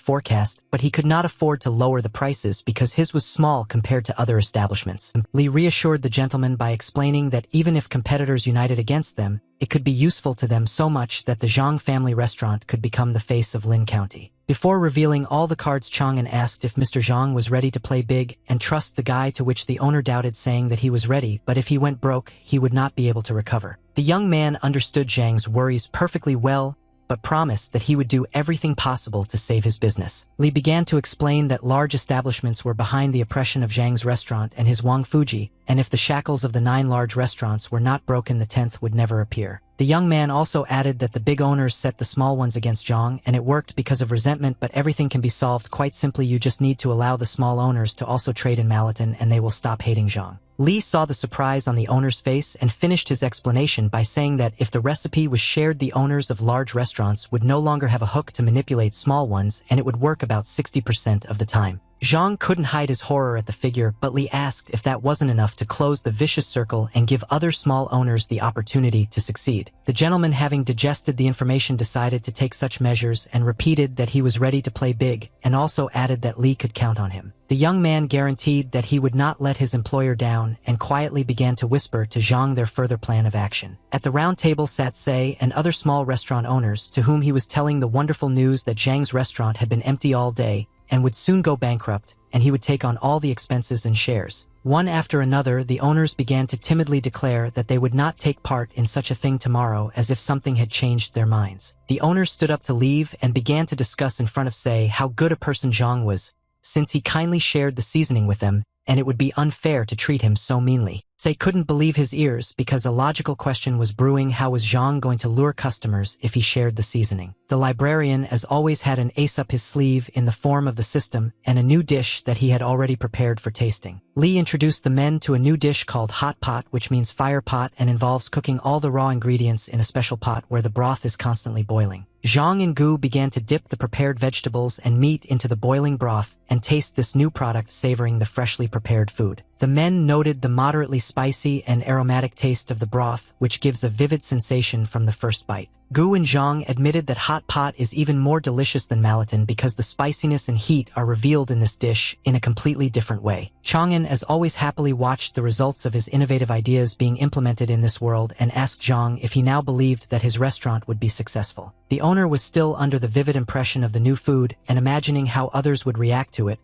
forecast, but he could not afford to lower the prices because his was small compared to other establishments. Li reassured the gentleman by explaining that even if competitors united against them, it could be useful to them so much that the Zhang family restaurant could become the face of Lin County. Before revealing all the cards, Chang'an asked if Mr. Zhang was ready to play big and trust the guy, to which the owner doubted, saying that he was ready, but if he went broke, he would not be able to recover. The young man understood Zhang's worries perfectly well, but promised that he would do everything possible to save his business. Li began to explain that large establishments were behind the oppression of Zhang's restaurant and his Wang Fuji, and if the shackles of the 9 large restaurants were not broken, the 10th would never appear. The young man also added that the big owners set the small ones against Zhang, and it worked because of resentment, but everything can be solved quite simply. You just need to allow the small owners to also trade in Malaton and they will stop hating Zhang. Li saw the surprise on the owner's face and finished his explanation by saying that if the recipe was shared, the owners of large restaurants would no longer have a hook to manipulate small ones, and it would work about 60% of the time. Zhang couldn't hide his horror at the figure, but Li asked if that wasn't enough to close the vicious circle and give other small owners the opportunity to succeed. The gentleman, having digested the information, decided to take such measures and repeated that he was ready to play big, and also added that Li could count on him. The young man guaranteed that he would not let his employer down and quietly began to whisper to Zhang their further plan of action. At the round table sat Sei and other small restaurant owners, to whom he was telling the wonderful news that Zhang's restaurant had been empty all day and would soon go bankrupt, and he would take on all the expenses and shares. One after another, the owners began to timidly declare that they would not take part in such a thing tomorrow, as if something had changed their minds. The owners stood up to leave and began to discuss in front of Sei how good a person Zhang was, since he kindly shared the seasoning with them, and it would be unfair to treat him so meanly. Sei couldn't believe his ears, because a logical question was brewing: how was Zhang going to lure customers if he shared the seasoning? The librarian, as always, had an ace up his sleeve in the form of the system and a new dish that he had already prepared for tasting. Li introduced the men to a new dish called hot pot, which means fire pot, and involves cooking all the raw ingredients in a special pot where the broth is constantly boiling. Zhang and Gu began to dip the prepared vegetables and meat into the boiling broth and taste this new product, savoring the freshly prepared food. The men noted the moderately spicy and aromatic taste of the broth, which gives a vivid sensation from the first bite. Gu and Zhang admitted that hot pot is even more delicious than Malaton because the spiciness and heat are revealed in this dish in a completely different way. Chang'an, as always, happily watched the results of his innovative ideas being implemented in this world and asked Zhang if he now believed that his restaurant would be successful. The owner was still under the vivid impression of the new food and imagining how others would react to it.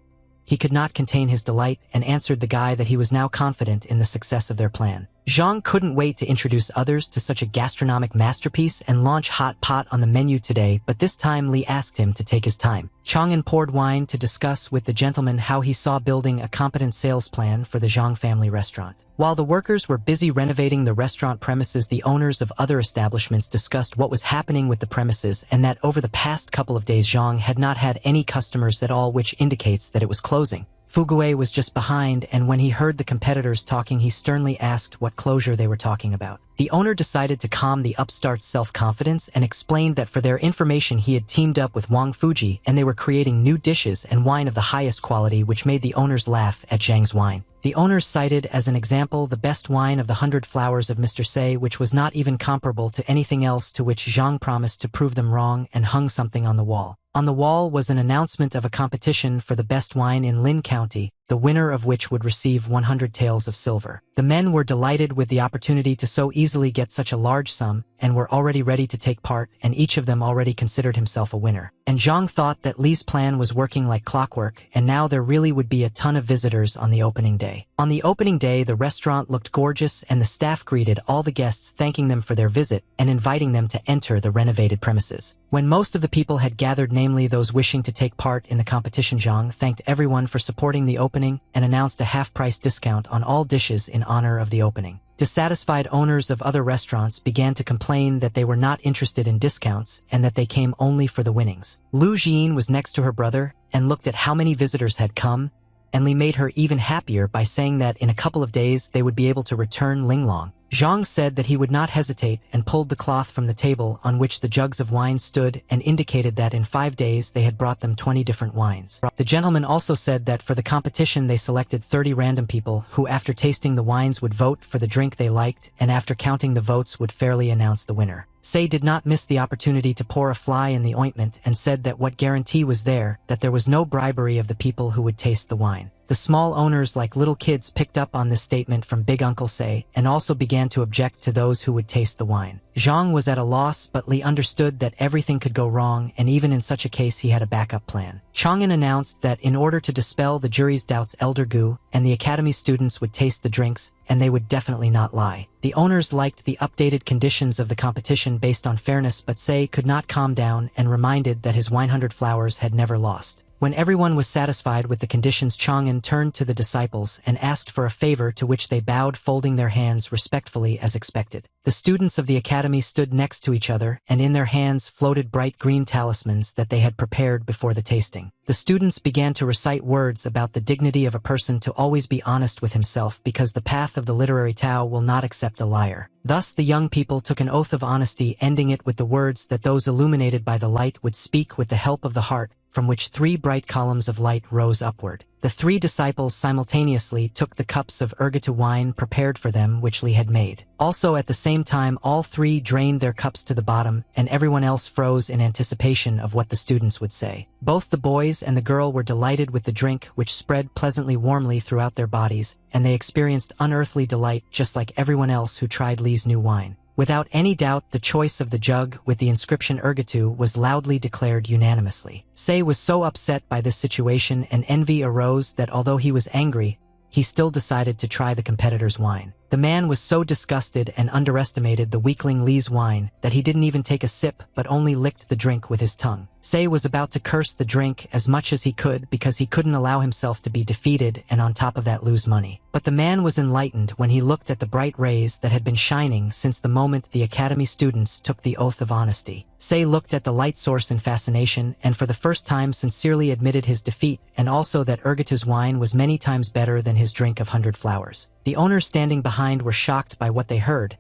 He could not contain his delight and answered the guy that he was now confident in the success of their plan. Zhang couldn't wait to introduce others to such a gastronomic masterpiece and launch hot pot on the menu today, but this time Li asked him to take his time. Chang'an poured wine to discuss with the gentleman how he saw building a competent sales plan for the Zhang family restaurant. While the workers were busy renovating the restaurant premises, the owners of other establishments discussed what was happening with the premises and that over the past couple of days Zhang had not had any customers at all, which indicates that it was closing. Fugui was just behind, and when he heard the competitors talking, he sternly asked what closure they were talking about. The owner decided to calm the upstart's self-confidence and explained that for their information he had teamed up with Wang Fuji and they were creating new dishes and wine of the highest quality, which made the owners laugh at Zhang's wine. The owners cited as an example the best wine of the 100 Flowers of Mr. Sei, which was not even comparable to anything else, to which Zhang promised to prove them wrong and hung something on the wall. On the wall was an announcement of a competition for the best wine in Lin County, the winner of which would receive 100 taels of silver. The men were delighted with the opportunity to so easily get such a large sum and were already ready to take part, and each of them already considered himself a winner. And Zhang thought that Li's plan was working like clockwork, and now there really would be a ton of visitors on the opening day. On the opening day, the restaurant looked gorgeous and the staff greeted all the guests, thanking them for their visit and inviting them to enter the renovated premises. When most of the people had gathered, namely those wishing to take part in the competition, Zhang thanked everyone for supporting the opening and announced a half-price discount on all dishes in honor of the opening. Dissatisfied owners of other restaurants began to complain that they were not interested in discounts and that they came only for the winnings. Lu Jin was next to her brother and looked at how many visitors had come and Li made her even happier by saying that in a couple of days they would be able to return Linglong. Zhang said that he would not hesitate and pulled the cloth from the table on which the jugs of wine stood and indicated that in 5 days they had brought them 20 different wines. The gentleman also said that for the competition they selected 30 random people who after tasting the wines would vote for the drink they liked and after counting the votes would fairly announce the winner. Say did not miss the opportunity to pour a fly in the ointment and said that what guarantee was there, that there was no bribery of the people who would taste the wine. The small owners like little kids picked up on this statement from Big Uncle Say and also began to object to those who would taste the wine. Zhang was at a loss, but Li understood that everything could go wrong and even in such a case he had a backup plan. Chang'an announced that in order to dispel the jury's doubts Elder Gu and the academy students would taste the drinks and they would definitely not lie. The owners liked the updated conditions of the competition based on fairness, but Say could not calm down and reminded that his 100 flowers had never lost. When everyone was satisfied with the conditions, Chang'an turned to the disciples and asked for a favor, to which they bowed, folding their hands respectfully as expected. The students of the academy stood next to each other, and in their hands floated bright green talismans that they had prepared before the tasting. The students began to recite words about the dignity of a person to always be honest with himself, because the path of the literary Tao will not accept a liar. Thus the young people took an oath of honesty, ending it with the words that those illuminated by the light would speak with the help of the heart, from which 3 bright columns of light rose upward. The 3 disciples simultaneously took the cups of ergatu wine prepared for them which Li had made. Also at the same time all 3 drained their cups to the bottom, and everyone else froze in anticipation of what the students would say. Both the boys and the girl were delighted with the drink, which spread pleasantly warmly throughout their bodies, and they experienced unearthly delight just like everyone else who tried Li's new wine. Without any doubt, the choice of the jug with the inscription Ergatu was loudly declared unanimously. Say was so upset by this situation and envy arose that although he was angry, he still decided to try the competitor's wine. The man was so disgusted and underestimated the weakling Li's wine that he didn't even take a sip but only licked the drink with his tongue. Say was about to curse the drink as much as he could because he couldn't allow himself to be defeated and on top of that lose money. But the man was enlightened when he looked at the bright rays that had been shining since the moment the academy students took the oath of honesty. Say looked at the light source in fascination and for the first time sincerely admitted his defeat and also that Ergatu's wine was many times better than his drink of 100 flowers. The owners standing behind were shocked by what they heard,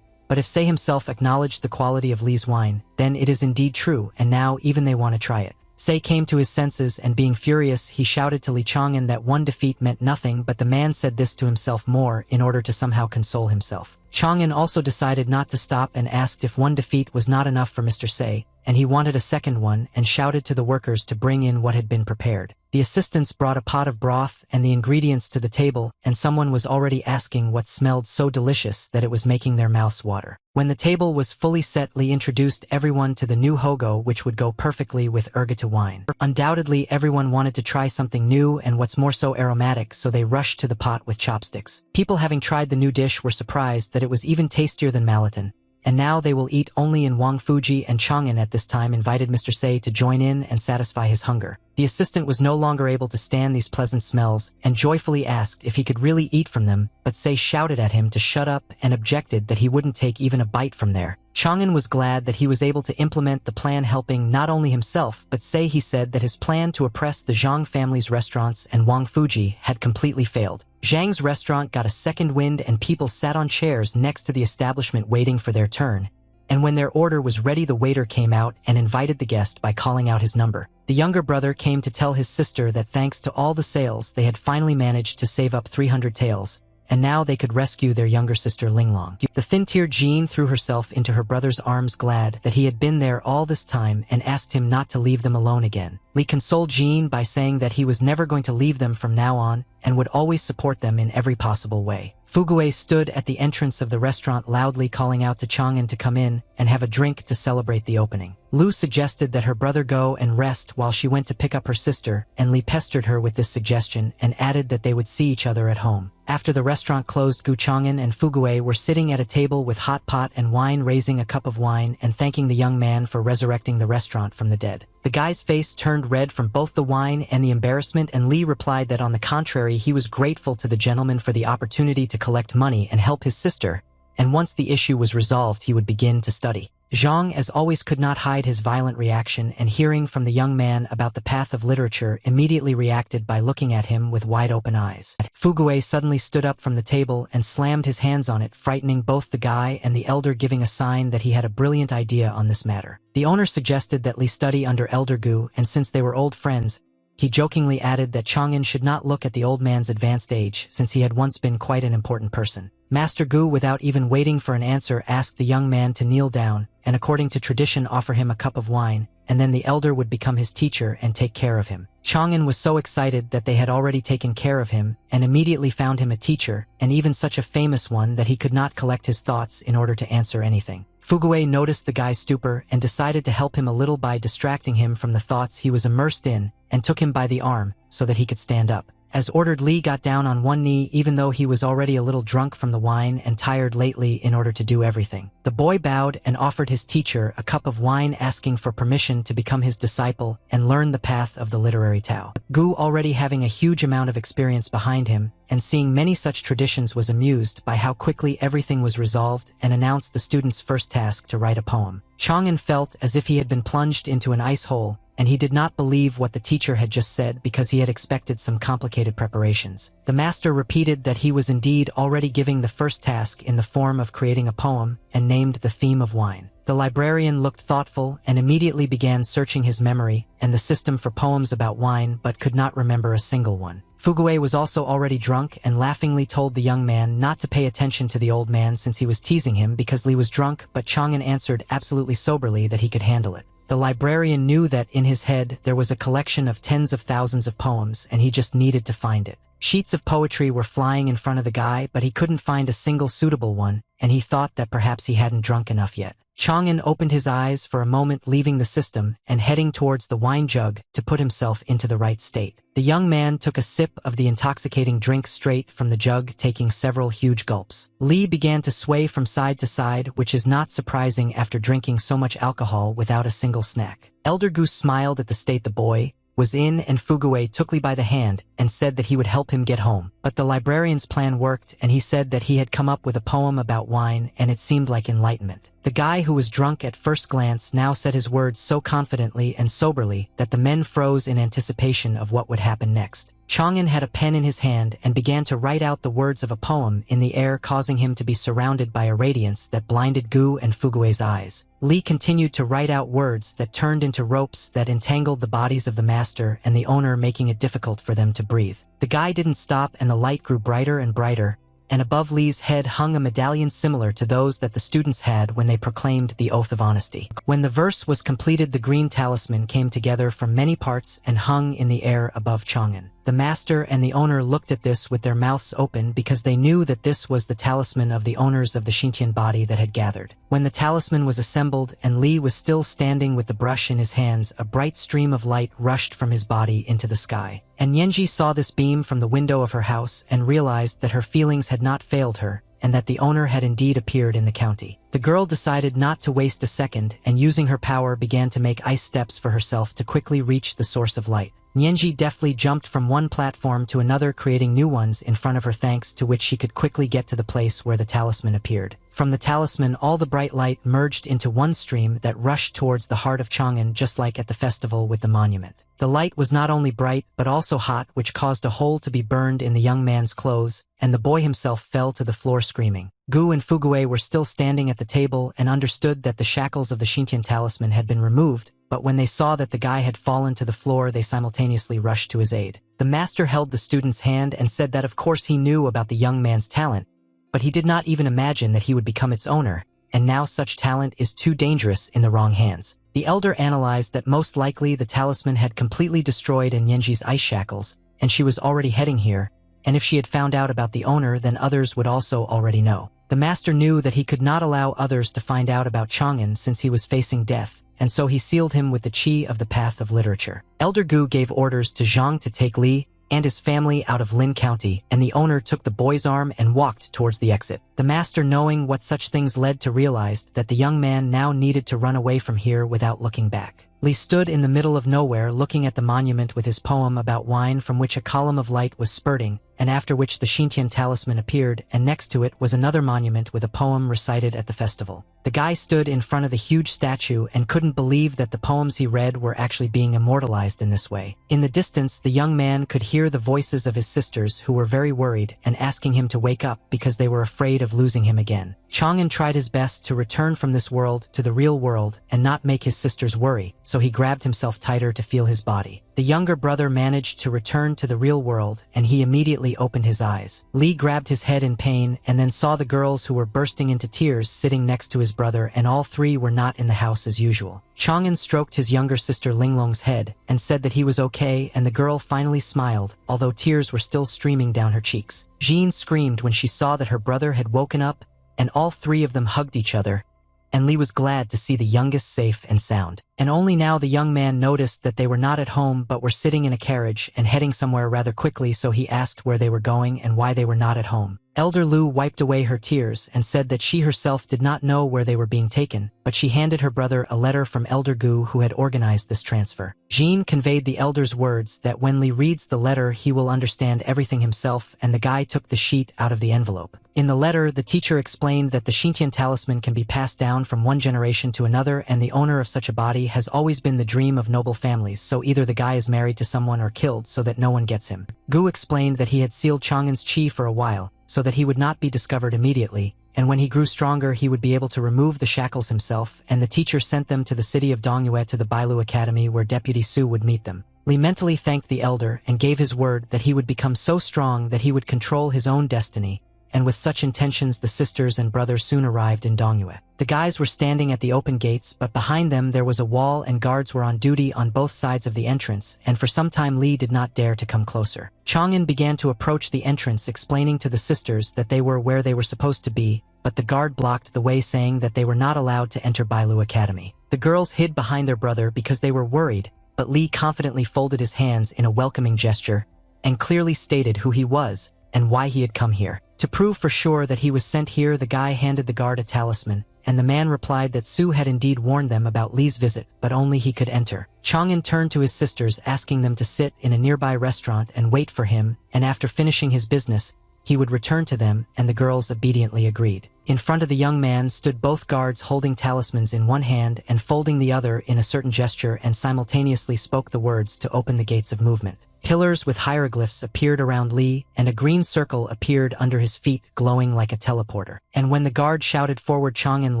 but if Say himself acknowledged the quality of Li's wine, then it is indeed true, and now even they want to try it. Say came to his senses and being furious, he shouted to Li Chang'an that one defeat meant nothing, but the man said this to himself more in order to somehow console himself. Chang'an also decided not to stop and asked if one defeat was not enough for Mr. Say, and he wanted a second one and shouted to the workers to bring in what had been prepared. The assistants brought a pot of broth and the ingredients to the table, and someone was already asking what smelled so delicious that it was making their mouths water. When the table was fully set, Li introduced everyone to the new hogo, which would go perfectly with Ergatu wine. Undoubtedly, everyone wanted to try something new and what's more so aromatic, so they rushed to the pot with chopsticks. People having tried the new dish were surprised that it was even tastier than Malaton. And now they will eat only in Wang Fuji, and Chang'an at this time invited Mr. Say to join in and satisfy his hunger. The assistant was no longer able to stand these pleasant smells and joyfully asked if he could really eat from them, but Say shouted at him to shut up and objected that he wouldn't take even a bite from there. Chang'an was glad that he was able to implement the plan, helping not only himself, but Say he said that his plan to oppress the Zhang family's restaurants and Wang Fuji had completely failed. Zhang's restaurant got a second wind and people sat on chairs next to the establishment waiting for their turn. And when their order was ready, the waiter came out and invited the guest by calling out his number. The younger brother came to tell his sister that thanks to all the sales, they had finally managed to save up 300 taels, and now they could rescue their younger sister Linglong. The thin-tiered Jean threw herself into her brother's arms, glad that he had been there all this time, and asked him not to leave them alone again. Li consoled Jean by saying that he was never going to leave them from now on and would always support them in every possible way. Fugue stood at the entrance of the restaurant loudly calling out to Chang'an to come in and have a drink to celebrate the opening. Lu suggested that her brother go and rest while she went to pick up her sister, and Li pestered her with this suggestion and added that they would see each other at home. After the restaurant closed, Gu Chang'an and Fugue were sitting at a table with hot pot and wine, raising a cup of wine and thanking the young man for resurrecting the restaurant from the dead. The guy's face turned red from both the wine and the embarrassment, and Li replied that on the contrary, he was grateful to the gentleman for the opportunity to collect money and help his sister, and once the issue was resolved he would begin to study. Zhang, as always, could not hide his violent reaction, and hearing from the young man about the path of literature, immediately reacted by looking at him with wide-open eyes. Fugue suddenly stood up from the table and slammed his hands on it, frightening both the guy and the elder, giving a sign that he had a brilliant idea on this matter. The owner suggested that Li study under Elder Gu, and since they were old friends, he jokingly added that Chang'an should not look at the old man's advanced age, since he had once been quite an important person. Master Gu, without even waiting for an answer, asked the young man to kneel down, and according to tradition offer him a cup of wine, and then the elder would become his teacher and take care of him. Chang'an was so excited that they had already taken care of him, and immediately found him a teacher, and even such a famous one that he could not collect his thoughts in order to answer anything. Fugue noticed the guy's stupor and decided to help him a little by distracting him from the thoughts he was immersed in, and took him by the arm so that he could stand up. As ordered, Li got down on one knee even though he was already a little drunk from the wine and tired lately in order to do everything. The boy bowed and offered his teacher a cup of wine, asking for permission to become his disciple and learn the path of the literary Tao. Gu, already having a huge amount of experience behind him and seeing many such traditions, was amused by how quickly everything was resolved and announced the student's first task to write a poem. Chang'an felt as if he had been plunged into an ice hole, and he did not believe what the teacher had just said because he had expected some complicated preparations. The master repeated that he was indeed already giving the first task in the form of creating a poem and named the theme of wine. The librarian looked thoughtful and immediately began searching his memory and the system for poems about wine, but could not remember a single one. Fugue was also already drunk and laughingly told the young man not to pay attention to the old man since he was teasing him because Li was drunk, but Chang'an answered absolutely soberly that he could handle it. The librarian knew that in his head there was a collection of tens of thousands of poems and he just needed to find it. Sheets of poetry were flying in front of the guy, but he couldn't find a single suitable one, and he thought that perhaps he hadn't drunk enough yet. Chang'an opened his eyes for a moment, leaving the system and heading towards the wine jug to put himself into the right state. The young man took a sip of the intoxicating drink straight from the jug, taking several huge gulps. Li began to sway from side to side, which is not surprising after drinking so much alcohol without a single snack. Elder Goose smiled at the state the boy was in, and Fugue took Li by the hand and said that he would help him get home. But the librarian's plan worked, and he said that he had come up with a poem about wine, and it seemed like enlightenment. The guy, who was drunk at first glance, now said his words so confidently and soberly that the men froze in anticipation of what would happen next. Chang'an had a pen in his hand and began to write out the words of a poem in the air, causing him to be surrounded by a radiance that blinded Gu and Fugue's eyes. Li continued to write out words that turned into ropes that entangled the bodies of the master and the owner, making it difficult for them to breathe. The guy didn't stop, and the light grew brighter and brighter, and above Li's head hung a medallion similar to those that the students had when they proclaimed the oath of honesty. When the verse was completed, the green talisman came together from many parts and hung in the air above Chang'an. The master and the owner looked at this with their mouths open because they knew that this was the talisman of the owners of the Xintian body that had gathered. When the talisman was assembled and Li was still standing with the brush in his hands, a bright stream of light rushed from his body into the sky. And Yanji saw this beam from the window of her house and realized that her feelings had not failed her, and that the owner had indeed appeared in the county. The girl decided not to waste a second, and using her power began to make ice steps for herself to quickly reach the source of light. Nianji deftly jumped from one platform to another, creating new ones in front of her, thanks to which she could quickly get to the place where the talisman appeared. From the talisman, all the bright light merged into one stream that rushed towards the heart of Chang'an, just like at the festival with the monument. The light was not only bright but also hot, which caused a hole to be burned in the young man's clothes, and the boy himself fell to the floor screaming. Gu and Fugue were still standing at the table and understood that the shackles of the Xintian talisman had been removed, but when they saw that the guy had fallen to the floor, they simultaneously rushed to his aid. The master held the student's hand and said that of course he knew about the young man's talent, but he did not even imagine that he would become its owner, and now such talent is too dangerous in the wrong hands. The elder analyzed that most likely the talisman had completely destroyed Yanji's ice shackles, and she was already heading here, and if she had found out about the owner, then others would also already know. The master knew that he could not allow others to find out about Chang'an since he was facing death, and so he sealed him with the chi of the path of literature. Elder Gu gave orders to Zhang to take Li and his family out of Lin County, and the owner took the boy's arm and walked towards the exit. The master, knowing what such things led to, realized that the young man now needed to run away from here without looking back. Li stood in the middle of nowhere looking at the monument with his poem about wine, from which a column of light was spurting, and after which the Xintian talisman appeared, and next to it was another monument with a poem recited at the festival. The guy stood in front of the huge statue and couldn't believe that the poems he read were actually being immortalized in this way. In the distance, the young man could hear the voices of his sisters who were very worried and asking him to wake up because they were afraid of losing him again. Chang'an tried his best to return from this world to the real world and not make his sisters worry, so he grabbed himself tighter to feel his body. The younger brother managed to return to the real world, and he immediately opened his eyes. Li grabbed his head in pain and then saw the girls who were bursting into tears sitting next to his brother, and all three were not in the house as usual. Chang'an stroked his younger sister Linglong's head and said that he was okay, and the girl finally smiled, although tears were still streaming down her cheeks. Jean screamed when she saw that her brother had woken up, and all three of them hugged each other, and Li was glad to see the youngest safe and sound. And only now the young man noticed that they were not at home but were sitting in a carriage and heading somewhere rather quickly, so he asked where they were going and why they were not at home. Elder Lu wiped away her tears and said that she herself did not know where they were being taken, but she handed her brother a letter from Elder Gu, who had organized this transfer. Jean conveyed the elder's words that when Li reads the letter he will understand everything himself, and the guy took the sheet out of the envelope. In the letter, the teacher explained that the Xintian talisman can be passed down from one generation to another, and the owner of such a body has always been the dream of noble families, so either the guy is married to someone or killed so that no one gets him. Gu explained that he had sealed Chang'an's chi for a while, so that he would not be discovered immediately, and when he grew stronger he would be able to remove the shackles himself, and the teacher sent them to the city of Dongyue to the Bailu Academy where Deputy Su would meet them. Li mentally thanked the elder and gave his word that he would become so strong that he would control his own destiny, and with such intentions the sisters and brother soon arrived in Dongyue. The guys were standing at the open gates, but behind them there was a wall and guards were on duty on both sides of the entrance, and for some time Li did not dare to come closer. Chang'an began to approach the entrance, explaining to the sisters that they were where they were supposed to be, but the guard blocked the way, saying that they were not allowed to enter Bailu Academy. The girls hid behind their brother because they were worried, but Li confidently folded his hands in a welcoming gesture and clearly stated who he was and why he had come here. To prove for sure that he was sent here, the guy handed the guard a talisman, and the man replied that Su had indeed warned them about Li's visit, but only he could enter. Chang'an turned to his sisters, asking them to sit in a nearby restaurant and wait for him, and after finishing his business, he would return to them, and the girls obediently agreed. In front of the young man stood both guards holding talismans in one hand and folding the other in a certain gesture, and simultaneously spoke the words to open the gates of movement. Pillars with hieroglyphs appeared around Li, and a green circle appeared under his feet, glowing like a teleporter. And when the guard shouted forward, Chang'an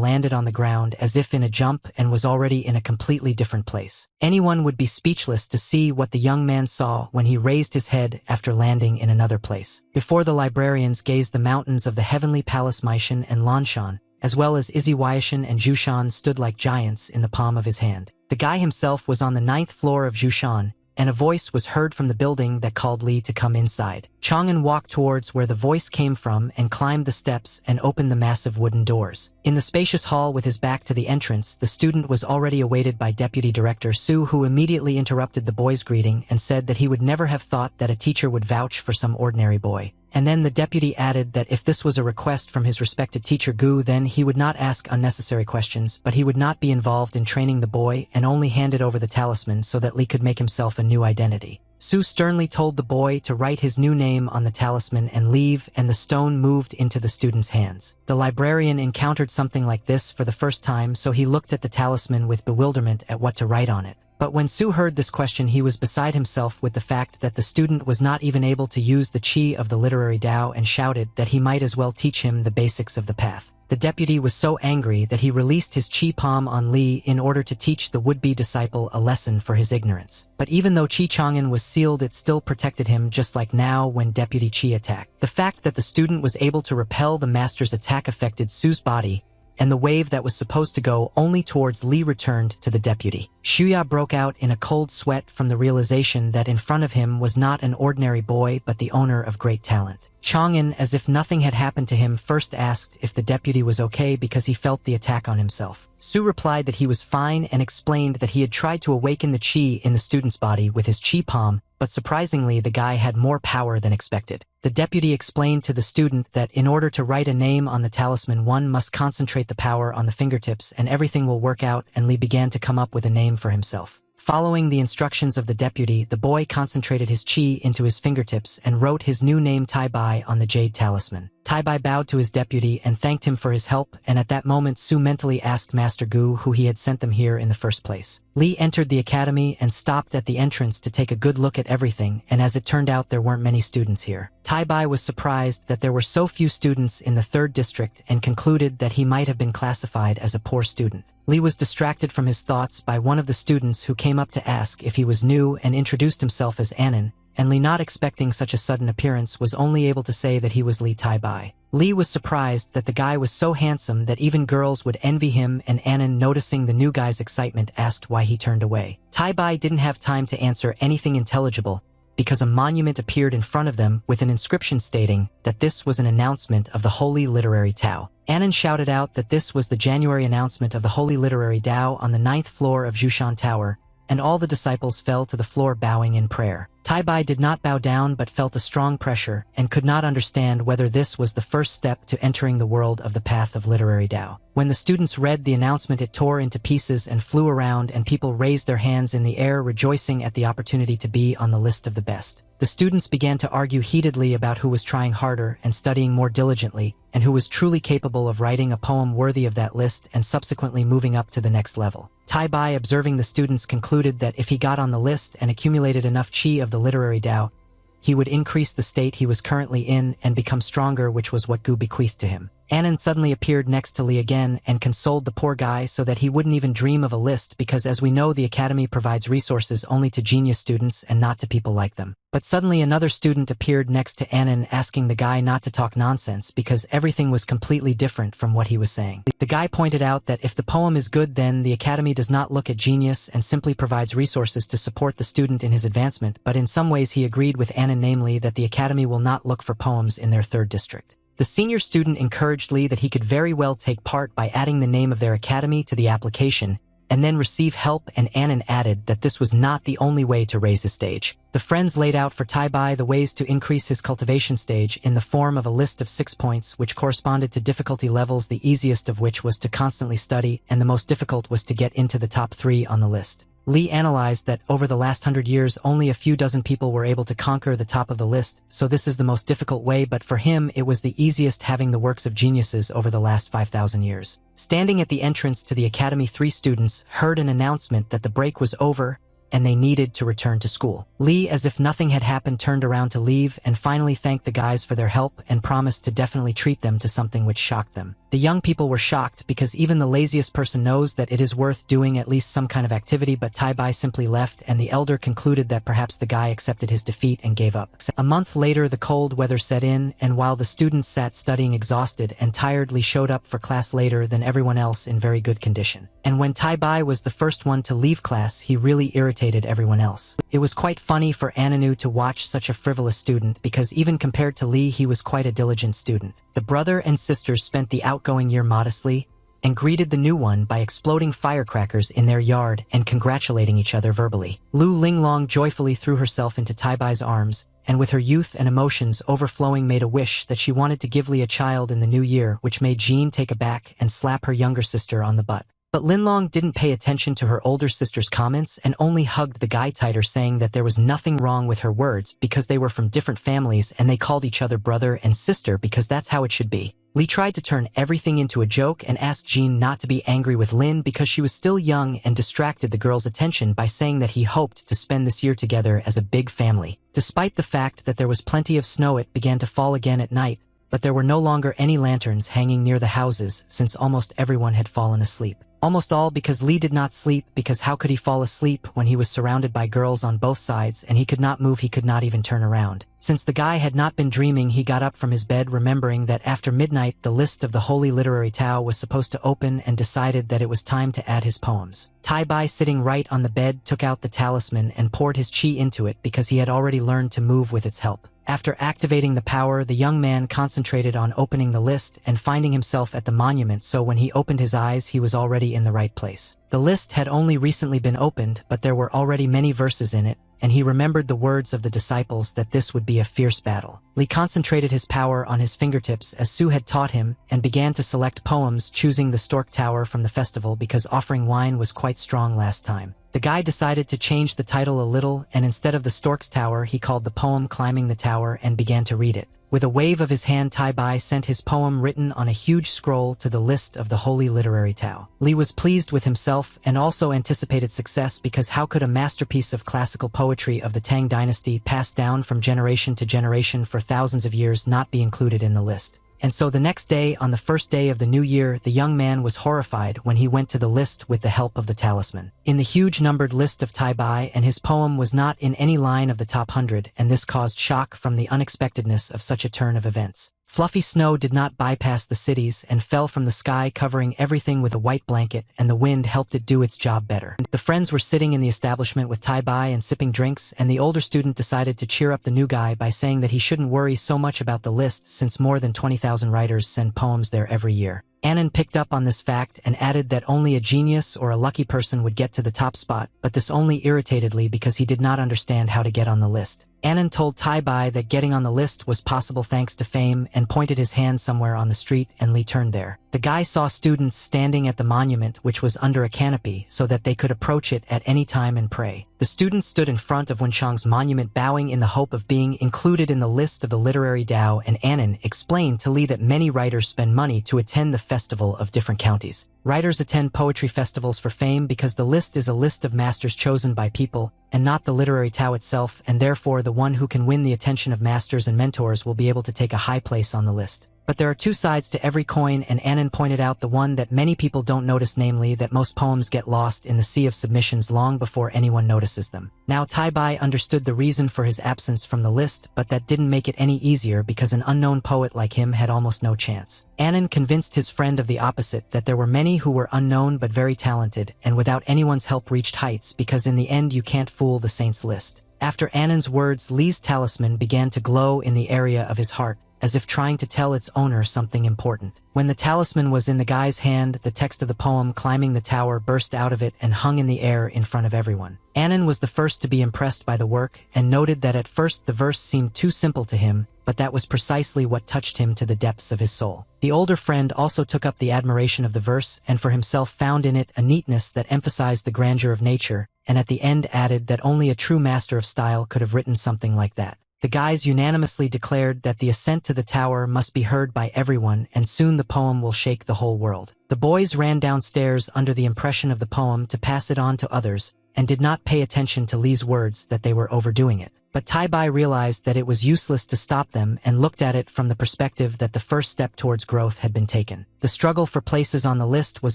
landed on the ground as if in a jump and was already in a completely different place. Anyone would be speechless to see what the young man saw when he raised his head after landing in another place. Before the librarians gazed the mountains of the heavenly palace Maishan and Lanshan, as well as Iziwaishan and Jushan, stood like giants in the palm of his hand. The guy himself was on the 9th floor of Jushan, and a voice was heard from the building that called Li to come inside. Chang'an walked towards where the voice came from and climbed the steps and opened the massive wooden doors. In the spacious hall with his back to the entrance, the student was already awaited by Deputy Director Su, who immediately interrupted the boy's greeting and said that he would never have thought that a teacher would vouch for some ordinary boy. And then the deputy added that if this was a request from his respected teacher Gu, then he would not ask unnecessary questions, but he would not be involved in training the boy and only handed over the talisman so that Li could make himself a new identity. Su sternly told the boy to write his new name on the talisman and leave, and the stone moved into the student's hands. The librarian encountered something like this for the first time, so he looked at the talisman with bewilderment at what to write on it. But when Su heard this question, he was beside himself with the fact that the student was not even able to use the chi of the literary Tao, and shouted that he might as well teach him the basics of the path. The deputy was so angry that he released his chi palm on Li in order to teach the would-be disciple a lesson for his ignorance. But even though Chi Chang'an was sealed, it still protected him, just like now when Deputy Chi attacked. The fact that the student was able to repel the master's attack affected Su's body, and the wave that was supposed to go only towards Li returned to the deputy. Shuya broke out in a cold sweat from the realization that in front of him was not an ordinary boy but the owner of great talent. Chang'an, as if nothing had happened to him, first asked if the deputy was okay because he felt the attack on himself. Su replied that he was fine and explained that he had tried to awaken the chi in the student's body with his chi palm, but surprisingly the guy had more power than expected. The deputy explained to the student that in order to write a name on the talisman, one must concentrate the power on the fingertips and everything will work out, and Li began to come up with a name for himself. Following the instructions of the deputy, the boy concentrated his chi into his fingertips and wrote his new name Tai Bai on the jade talisman. Tai Bai bowed to his deputy and thanked him for his help, and at that moment Su mentally asked Master Gu who he had sent them here in the first place. Li entered the academy and stopped at the entrance to take a good look at everything, and as it turned out there weren't many students here. Tai Bai was surprised that there were so few students in the 3rd district and concluded that he might have been classified as a poor student. Li was distracted from his thoughts by one of the students who came up to ask if he was new and introduced himself as Anan, and Li, not expecting such a sudden appearance, was only able to say that he was Li Tai Bai. Li was surprised that the guy was so handsome that even girls would envy him, and Anan, noticing the new guy's excitement, asked why he turned away. Tai Bai didn't have time to answer anything intelligible, because a monument appeared in front of them with an inscription stating that this was an announcement of the Holy Literary Tao. Anan shouted out that this was the January announcement of the Holy Literary Tao on the 9th floor of Jushan Tower, and all the disciples fell to the floor bowing in prayer. Tai Bai did not bow down but felt a strong pressure and could not understand whether this was the first step to entering the world of the path of literary Tao. When the students read the announcement, it tore into pieces and flew around, and people raised their hands in the air, rejoicing at the opportunity to be on the list of the best. The students began to argue heatedly about who was trying harder and studying more diligently, and who was truly capable of writing a poem worthy of that list and subsequently moving up to the next level. Tai Bai, observing the students, concluded that if he got on the list and accumulated enough chi of the literary Tao, he would increase the state he was currently in and become stronger, which was what Gu bequeathed to him. Anan suddenly appeared next to Li again and consoled the poor guy so that he wouldn't even dream of a list, because as we know, the academy provides resources only to genius students and not to people like them. But suddenly another student appeared next to Anan, asking the guy not to talk nonsense because everything was completely different from what he was saying. The guy pointed out that if the poem is good, then the academy does not look at genius and simply provides resources to support the student in his advancement, but in some ways he agreed with Anan, namely that the academy will not look for poems in their 3rd district. The senior student encouraged Li that he could very well take part by adding the name of their academy to the application and then receive help, and Anan added that this was not the only way to raise his stage. The friends laid out for Tai Bai the ways to increase his cultivation stage in the form of a list of 6 points which corresponded to difficulty levels, the easiest of which was to constantly study and the most difficult was to get into the top 3 on the list. Li analyzed that over the last 100 years only a few dozen people were able to conquer the top of the list, so this is the most difficult way, but for him it was the easiest, having the works of geniuses over the last 5,000 years. Standing at the entrance to the academy, 3 students heard an announcement that the break was over and they needed to return to school. Li, as if nothing had happened, turned around to leave and finally thanked the guys for their help and promised to definitely treat them to something which shocked them. The young people were shocked because even the laziest person knows that it is worth doing at least some kind of activity, but Tai Bai simply left, and the elder concluded that perhaps the guy accepted his defeat and gave up. A month later, the cold weather set in, and while the students sat studying exhausted and tired, Li showed up for class later than everyone else in very good condition. And when Tai Bai was the first one to leave class, he really irritated everyone else. It was quite funny for Ananu to watch such a frivolous student, because even compared to Li, he was quite a diligent student. The brother and sisters spent the outgoing year modestly and greeted the new one by exploding firecrackers in their yard and congratulating each other verbally. Lu Linglong joyfully threw herself into Tai Bai's arms, and with her youth and emotions overflowing made a wish that she wanted to give Li a child in the new year, which made Jean take aback and slap her younger sister on the butt. But Linlong didn't pay attention to her older sister's comments and only hugged the guy tighter, saying that there was nothing wrong with her words because they were from different families and they called each other brother and sister because that's how it should be. Li tried to turn everything into a joke and asked Jean not to be angry with Lin because she was still young, and distracted the girl's attention by saying that he hoped to spend this year together as a big family. Despite the fact that there was plenty of snow, it began to fall again at night, but there were no longer any lanterns hanging near the houses since almost everyone had fallen asleep. Almost all because Li did not sleep, because how could he fall asleep when he was surrounded by girls on both sides and he could not move, he could not even turn around. Since the guy had not been dreaming, he got up from his bed remembering that after midnight the list of the Holy Literary Tao was supposed to open, and decided that it was time to add his poems. Tai Bai, sitting right on the bed, took out the talisman and poured his chi into it because he had already learned to move with its help. After activating the power, the young man concentrated on opening the list and finding himself at the monument, so when he opened his eyes he was already in the right place. The list had only recently been opened, but there were already many verses in it, and he remembered the words of the disciples that this would be a fierce battle. Lee concentrated his power on his fingertips as Sue had taught him and began to select poems, choosing the Stork Tower from the festival because offering wine was quite strong last time. The guy decided to change the title a little, and instead of the Stork's Tower, he called the poem Climbing the Tower and began to read it. With a wave of his hand, Tai Bai sent his poem written on a huge scroll to the list of the Holy Literary Tao. Li was pleased with himself and also anticipated success because how could a masterpiece of classical poetry of the Tang dynasty passed down from generation to generation for thousands of years not be included in the list? And so the next day, on the first day of the new year, the young man was horrified when he went to the list with the help of the talisman. In the huge numbered list of Tai Bai, and his poem was not in any line of the top 100, and this caused shock from the unexpectedness of such a turn of events. Fluffy snow did not bypass the cities and fell from the sky, covering everything with a white blanket, and the wind helped it do its job better. The friends were sitting in the establishment with Tai Bai and sipping drinks, and the older student decided to cheer up the new guy by saying that he shouldn't worry so much about the list since more than 20,000 writers send poems there every year. Annan picked up on this fact and added that only a genius or a lucky person would get to the top spot, but this only irritated Lee because he did not understand how to get on the list. Annan told Tai Bai that getting on the list was possible thanks to fame and pointed his hand somewhere on the street, and Lee turned there. The guy saw students standing at the monument, which was under a canopy, so that they could approach it at any time and pray. The students stood in front of Wenchang's monument, bowing in the hope of being included in the list of the literary Tao, and Annan explained to Lee that many writers spend money to attend the festival of different counties. Writers attend poetry festivals for fame because the list is a list of masters chosen by people, and not the literary Tao itself, and therefore the one who can win the attention of masters and mentors will be able to take a high place on the list. But there are two sides to every coin, and Annan pointed out the one that many people don't notice, namely that most poems get lost in the sea of submissions long before anyone notices them. Now Tai Bai understood the reason for his absence from the list, but that didn't make it any easier because an unknown poet like him had almost no chance. Annan convinced his friend of the opposite, that there were many who were unknown but very talented, and without anyone's help reached heights, because in the end you can't fool the saints list. After Annan's words, Lee's talisman began to glow in the area of his heart, as if trying to tell its owner something important. When the talisman was in the guy's hand, the text of the poem Climbing the Tower burst out of it and hung in the air in front of everyone. Annan was the first to be impressed by the work, and noted that at first the verse seemed too simple to him, but that was precisely what touched him to the depths of his soul. The older friend also took up the admiration of the verse, and for himself found in it a neatness that emphasized the grandeur of nature, and at the end added that only a true master of style could have written something like that. The guys unanimously declared that the ascent to the tower must be heard by everyone, and soon the poem will shake the whole world. The boys ran downstairs under the impression of the poem to pass it on to others, and did not pay attention to Lee's words that they were overdoing it. But Tai Bai realized that it was useless to stop them and looked at it from the perspective that the first step towards growth had been taken. The struggle for places on the list was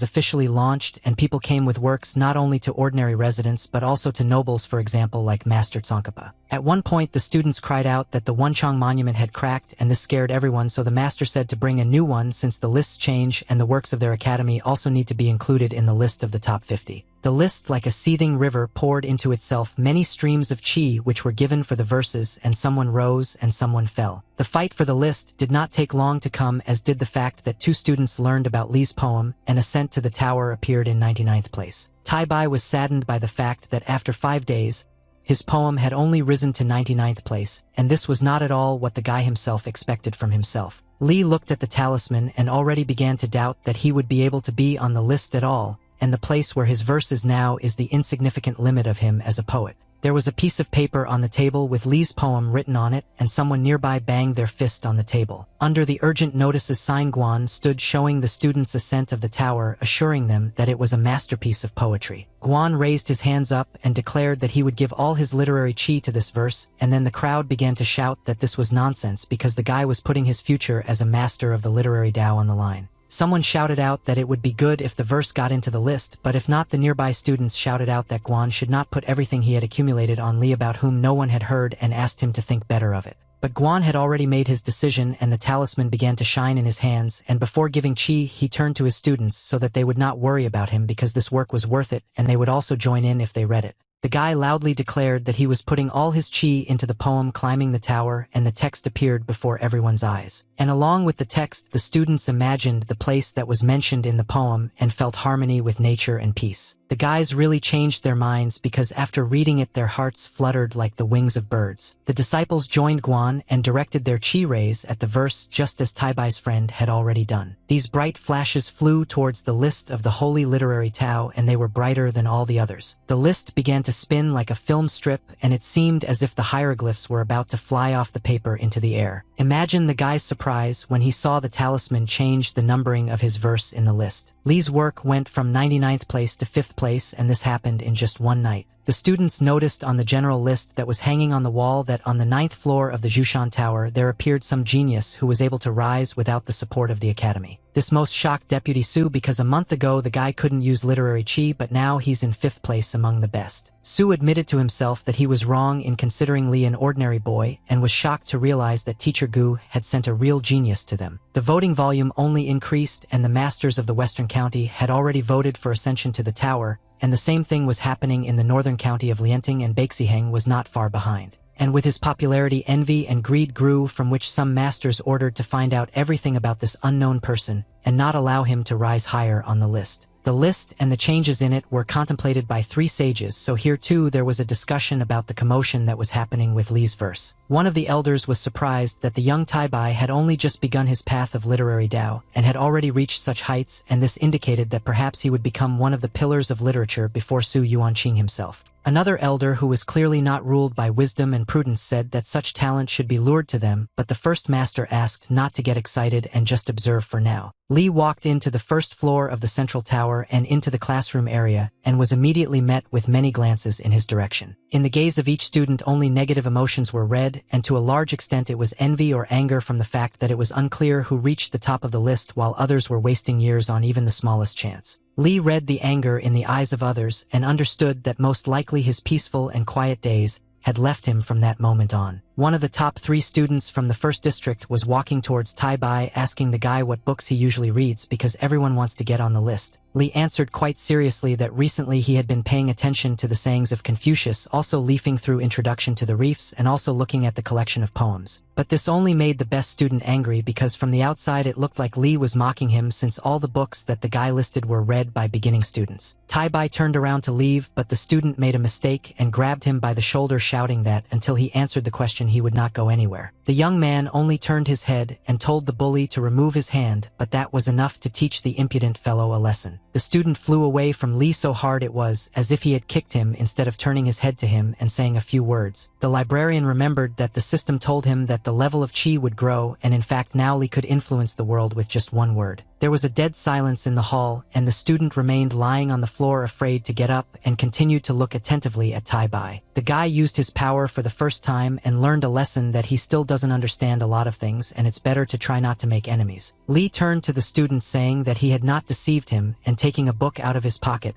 officially launched, and people came with works not only to ordinary residents but also to nobles, for example, like Master Tsongkhapa. At one point, the students cried out that the Wenchang monument had cracked, and this scared everyone, so the master said to bring a new one since the lists change and the works of their academy also need to be included in the list of the top 50. The list, like a seething river, poured into itself many streams of qi which were given for the verses, and someone rose and someone fell. The fight for the list did not take long to come, as did the fact that two students learned about Lee's poem, and Ascent to the Tower appeared in 99th place. Tai Bai was saddened by the fact that after 5 days, his poem had only risen to 99th place, and this was not at all what the guy himself expected from himself. Lee looked at the talisman and already began to doubt that he would be able to be on the list at all, and the place where his verse is now is the insignificant limit of him as a poet. There was a piece of paper on the table with Lee's poem written on it, and someone nearby banged their fist on the table. Under the urgent notices sign, Guan stood showing the students' ascent of the tower, assuring them that it was a masterpiece of poetry. Guan raised his hands up and declared that he would give all his literary qi to this verse, and then the crowd began to shout that this was nonsense because the guy was putting his future as a master of the literary Tao on the line. Someone shouted out that it would be good if the verse got into the list, but if not, the nearby students shouted out that Guan should not put everything he had accumulated on Lee, about whom no one had heard, and asked him to think better of it. But Guan had already made his decision, and the talisman began to shine in his hands, and before giving qi, he turned to his students so that they would not worry about him because this work was worth it, and they would also join in if they read it. The guy loudly declared that he was putting all his qi into the poem Climbing the Tower, and the text appeared before everyone's eyes. And along with the text, the students imagined the place that was mentioned in the poem and felt harmony with nature and peace. The guys really changed their minds because after reading it their hearts fluttered like the wings of birds. The disciples joined Guan and directed their chi rays at the verse just as Taibai's friend had already done. These bright flashes flew towards the list of the holy literary Tao, and they were brighter than all the others. The list began to spin like a film strip, and it seemed as if the hieroglyphs were about to fly off the paper into the air. Imagine the guy's surprise when he saw the talisman change the numbering of his verse in the list. Li's work went from 99th place to 5th place, and this happened in just one night. The students noticed on the general list that was hanging on the wall that on the 9th floor of the Jushan Tower there appeared some genius who was able to rise without the support of the academy. This most shocked Deputy Su because a month ago the guy couldn't use literary chi, but now he's in 5th place among the best. Su admitted to himself that he was wrong in considering Li an ordinary boy and was shocked to realize that Teacher Gu had sent a real genius to them. The voting volume only increased, and the masters of the Western County had already voted for ascension to the tower, and the same thing was happening in the northern county of Lianting, and Beixiheng was not far behind. And with his popularity, envy and greed grew, from which some masters ordered to find out everything about this unknown person and not allow him to rise higher on the list. The list and the changes in it were contemplated by 3 sages, so here too there was a discussion about the commotion that was happening with Li's verse. One of the elders was surprised that the young Taibai had only just begun his path of literary Tao and had already reached such heights, and this indicated that perhaps he would become one of the pillars of literature before Su Yuanqing himself. Another elder who was clearly not ruled by wisdom and prudence said that such talent should be lured to them, but the first master asked not to get excited and just observe for now. Li walked into the first floor of the central tower and into the classroom area, and was immediately met with many glances in his direction. In the gaze of each student only negative emotions were read, and to a large extent it was envy or anger from the fact that it was unclear who reached the top of the list while others were wasting years on even the smallest chance. Li read the anger in the eyes of others and understood that most likely his peaceful and quiet days had left him from that moment on. One of the top 3 students from the first district was walking towards Taibai, asking the guy what books he usually reads because everyone wants to get on the list. Li answered quite seriously that recently he had been paying attention to the sayings of Confucius, also leafing through Introduction to the Reefs and also looking at the collection of poems. But this only made the best student angry because from the outside it looked like Li was mocking him, since all the books that the guy listed were read by beginning students. Taibai turned around to leave, but the student made a mistake and grabbed him by the shoulder, shouting that until he answered the question he would not go anywhere. The young man only turned his head and told the bully to remove his hand, but that was enough to teach the impudent fellow a lesson. The student flew away from Li so hard it was as if he had kicked him instead of turning his head to him and saying a few words. The librarian remembered that the system told him that the level of chi would grow, and in fact now Li could influence the world with just one word. There was a dead silence in the hall, and the student remained lying on the floor afraid to get up and continued to look attentively at Taibai. The guy used his power for the first time and learned a lesson that he still doesn't understand a lot of things, and it's better to try not to make enemies. Li turned to the student saying that he had not deceived him, and taking a book out of his pocket,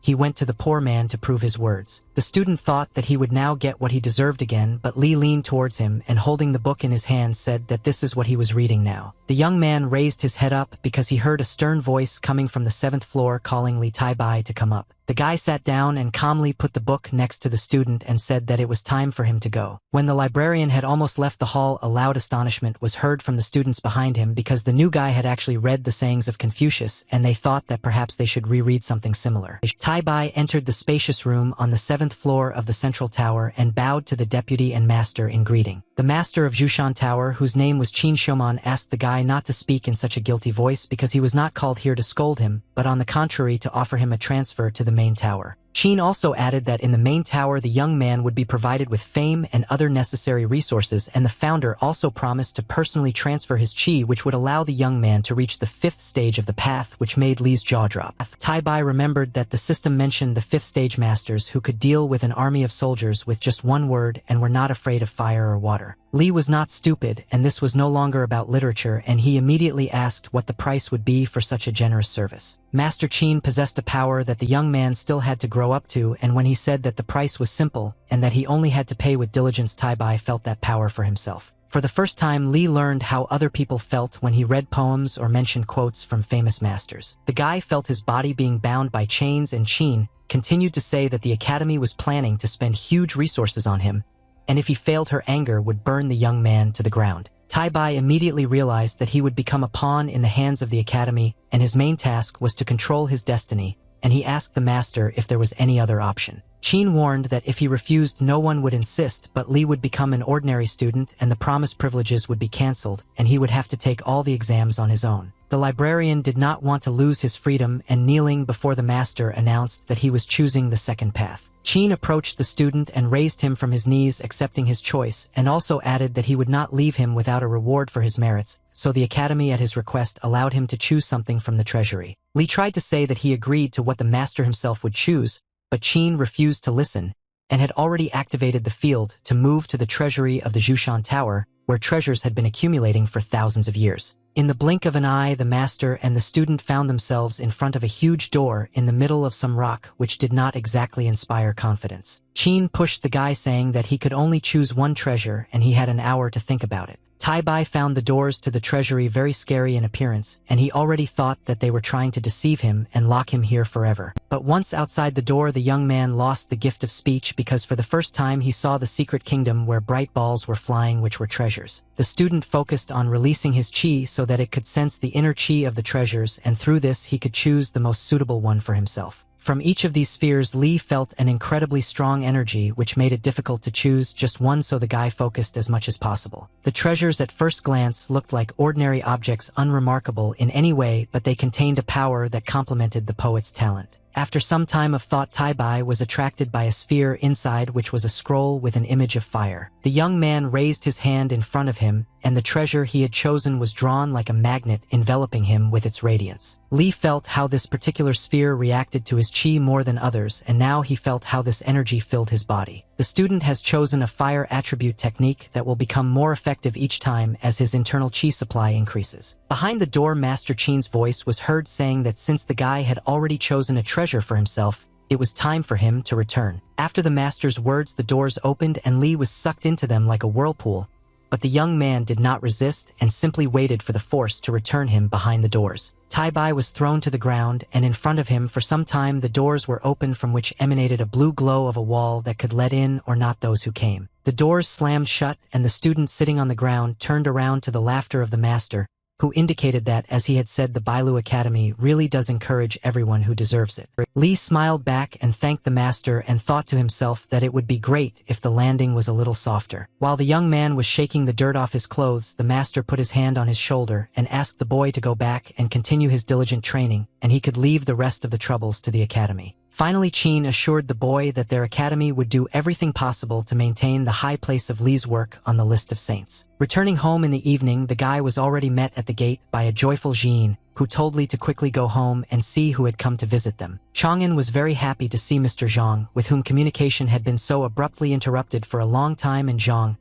he went to the poor man to prove his words. The student thought that he would now get what he deserved again, but Li leaned towards him and holding the book in his hand said that this is what he was reading now. The young man raised his head up because he heard a stern voice coming from the 7th floor calling Li Taibai to come up. The guy sat down and calmly put the book next to the student and said that it was time for him to go. When the librarian had almost left the hall, a loud astonishment was heard from the students behind him because the new guy had actually read the sayings of Confucius, and they thought that perhaps they should reread something similar. Taibai entered the spacious room on the 7th floor of the central tower and bowed to the deputy and master in greeting. The master of Jushan Tower, whose name was Qin Shouman, asked the guy not to speak in such a guilty voice because he was not called here to scold him, but on the contrary to offer him a transfer to the main tower. Qin also added that in the main tower the young man would be provided with fame and other necessary resources, and the founder also promised to personally transfer his chi, which would allow the young man to reach the 5th stage of the path, which made Li's jaw drop. Taibai remembered that the system mentioned the 5th stage masters who could deal with an army of soldiers with just one word and were not afraid of fire or water. Li was not stupid, and this was no longer about literature, and he immediately asked what the price would be for such a generous service. Master Qin possessed a power that the young man still had to grow up to, and when he said that the price was simple and that he only had to pay with diligence, Taibai felt that power for himself. For the first time, Li learned how other people felt when he read poems or mentioned quotes from famous masters. The guy felt his body being bound by chains, and Qin continued to say that the academy was planning to spend huge resources on him, and if he failed her anger would burn the young man to the ground. Taibai immediately realized that he would become a pawn in the hands of the academy, and his main task was to control his destiny, and he asked the master if there was any other option. Qin warned that if he refused, no one would insist, but Li would become an ordinary student and the promised privileges would be cancelled, and he would have to take all the exams on his own. The librarian did not want to lose his freedom and, kneeling before the master, announced that he was choosing the second path. Qin approached the student and raised him from his knees, accepting his choice, and also added that he would not leave him without a reward for his merits, so the academy at his request allowed him to choose something from the treasury. Li tried to say that he agreed to what the master himself would choose, but Qin refused to listen, and had already activated the field to move to the treasury of the Jushan Tower, where treasures had been accumulating for thousands of years. In the blink of an eye, the master and the student found themselves in front of a huge door in the middle of some rock, which did not exactly inspire confidence. Qin pushed the guy, saying that he could only choose one treasure and he had an hour to think about it. Tai Bai found the doors to the treasury very scary in appearance, and he already thought that they were trying to deceive him and lock him here forever. But once outside the door, the young man lost the gift of speech because for the first time he saw the secret kingdom where bright balls were flying, which were treasures. The student focused on releasing his qi so that it could sense the inner qi of the treasures, and through this he could choose the most suitable one for himself. From each of these spheres, Li felt an incredibly strong energy, which made it difficult to choose just one, so the guy focused as much as possible. The treasures at first glance looked like ordinary objects, unremarkable in any way, but they contained a power that complemented the poet's talent. After some time of thought, Tai Bai was attracted by a sphere inside which was a scroll with an image of fire. The young man raised his hand in front of him, and the treasure he had chosen was drawn like a magnet, enveloping him with its radiance. Li felt how this particular sphere reacted to his qi more than others, and now he felt how this energy filled his body. The student has chosen a fire attribute technique that will become more effective each time as his internal qi supply increases. Behind the door, Master Qin's voice was heard saying that since the guy had already chosen a treasure for himself, it was time for him to return. After the master's words, the doors opened and Li was sucked into them like a whirlpool, but the young man did not resist and simply waited for the force to return him behind the doors. Tai Bai was thrown to the ground, and in front of him for some time the doors were open, from which emanated a blue glow of a wall that could let in or not those who came. The doors slammed shut, and the student sitting on the ground turned around to the laughter of the master, who indicated that, as he had said, the Bailu Academy really does encourage everyone who deserves it. Li smiled back and thanked the master and thought to himself that it would be great if the landing was a little softer. While the young man was shaking the dirt off his clothes, the master put his hand on his shoulder and asked the boy to go back and continue his diligent training, and he could leave the rest of the troubles to the academy. Finally, Qin assured the boy that their academy would do everything possible to maintain the high place of Li's work on the list of saints. Returning home in the evening, the guy was already met at the gate by a joyful Jin, who told Li to quickly go home and see who had come to visit them. Chang'an was very happy to see Mr. Zhang, with whom communication had been so abruptly interrupted for a long time, and Zhang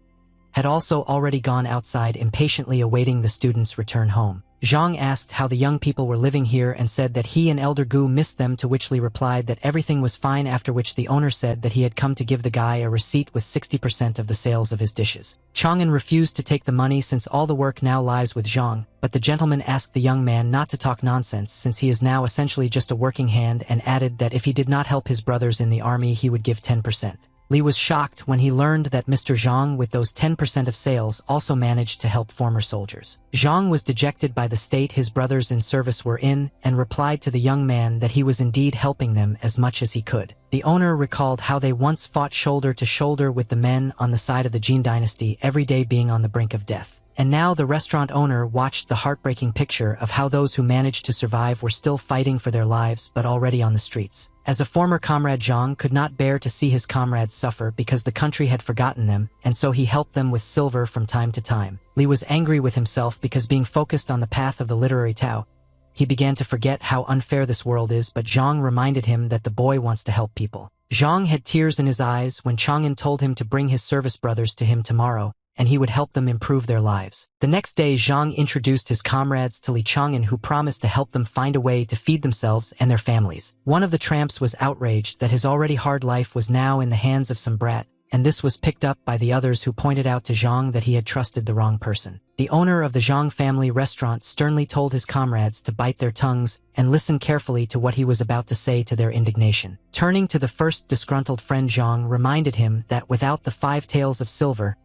had also already gone outside, impatiently awaiting the student's return home. Zhang asked how the young people were living here and said that he and Elder Gu missed them, to which Li replied that everything was fine, after which the owner said that he had come to give the guy a receipt with 60% of the sales of his dishes. Chang'an refused to take the money since all the work now lies with Zhang, but the gentleman asked the young man not to talk nonsense since he is now essentially just a working hand, and added that if he did not help his brothers in the army he would give 10%. Li was shocked when he learned that Mr. Zhang, with those 10% of sales, also managed to help former soldiers. Zhang was dejected by the state his brothers in service were in, and replied to the young man that he was indeed helping them as much as he could. The owner recalled how they once fought shoulder to shoulder with the men on the side of the Jin dynasty, every day being on the brink of death. And now the restaurant owner watched the heartbreaking picture of how those who managed to survive were still fighting for their lives but already on the streets. As a former comrade, Zhang could not bear to see his comrades suffer because the country had forgotten them, and so he helped them with silver from time to time. Li was angry with himself because, being focused on the path of the literary Tao, he began to forget how unfair this world is, but Zhang reminded him that the boy wants to help people. Zhang had tears in his eyes when Chang'an told him to bring his service brothers to him tomorrow, and he would help them improve their lives. The next day, Zhang introduced his comrades to Li Chang'an, who promised to help them find a way to feed themselves and their families. One of the tramps was outraged that his already hard life was now in the hands of some brat, and this was picked up by the others, who pointed out to Zhang that he had trusted the wrong person. The owner of the Zhang family restaurant sternly told his comrades to bite their tongues and listen carefully to what he was about to say, to their indignation. Turning to the first disgruntled friend, Zhang reminded him that without the 5 taels of silver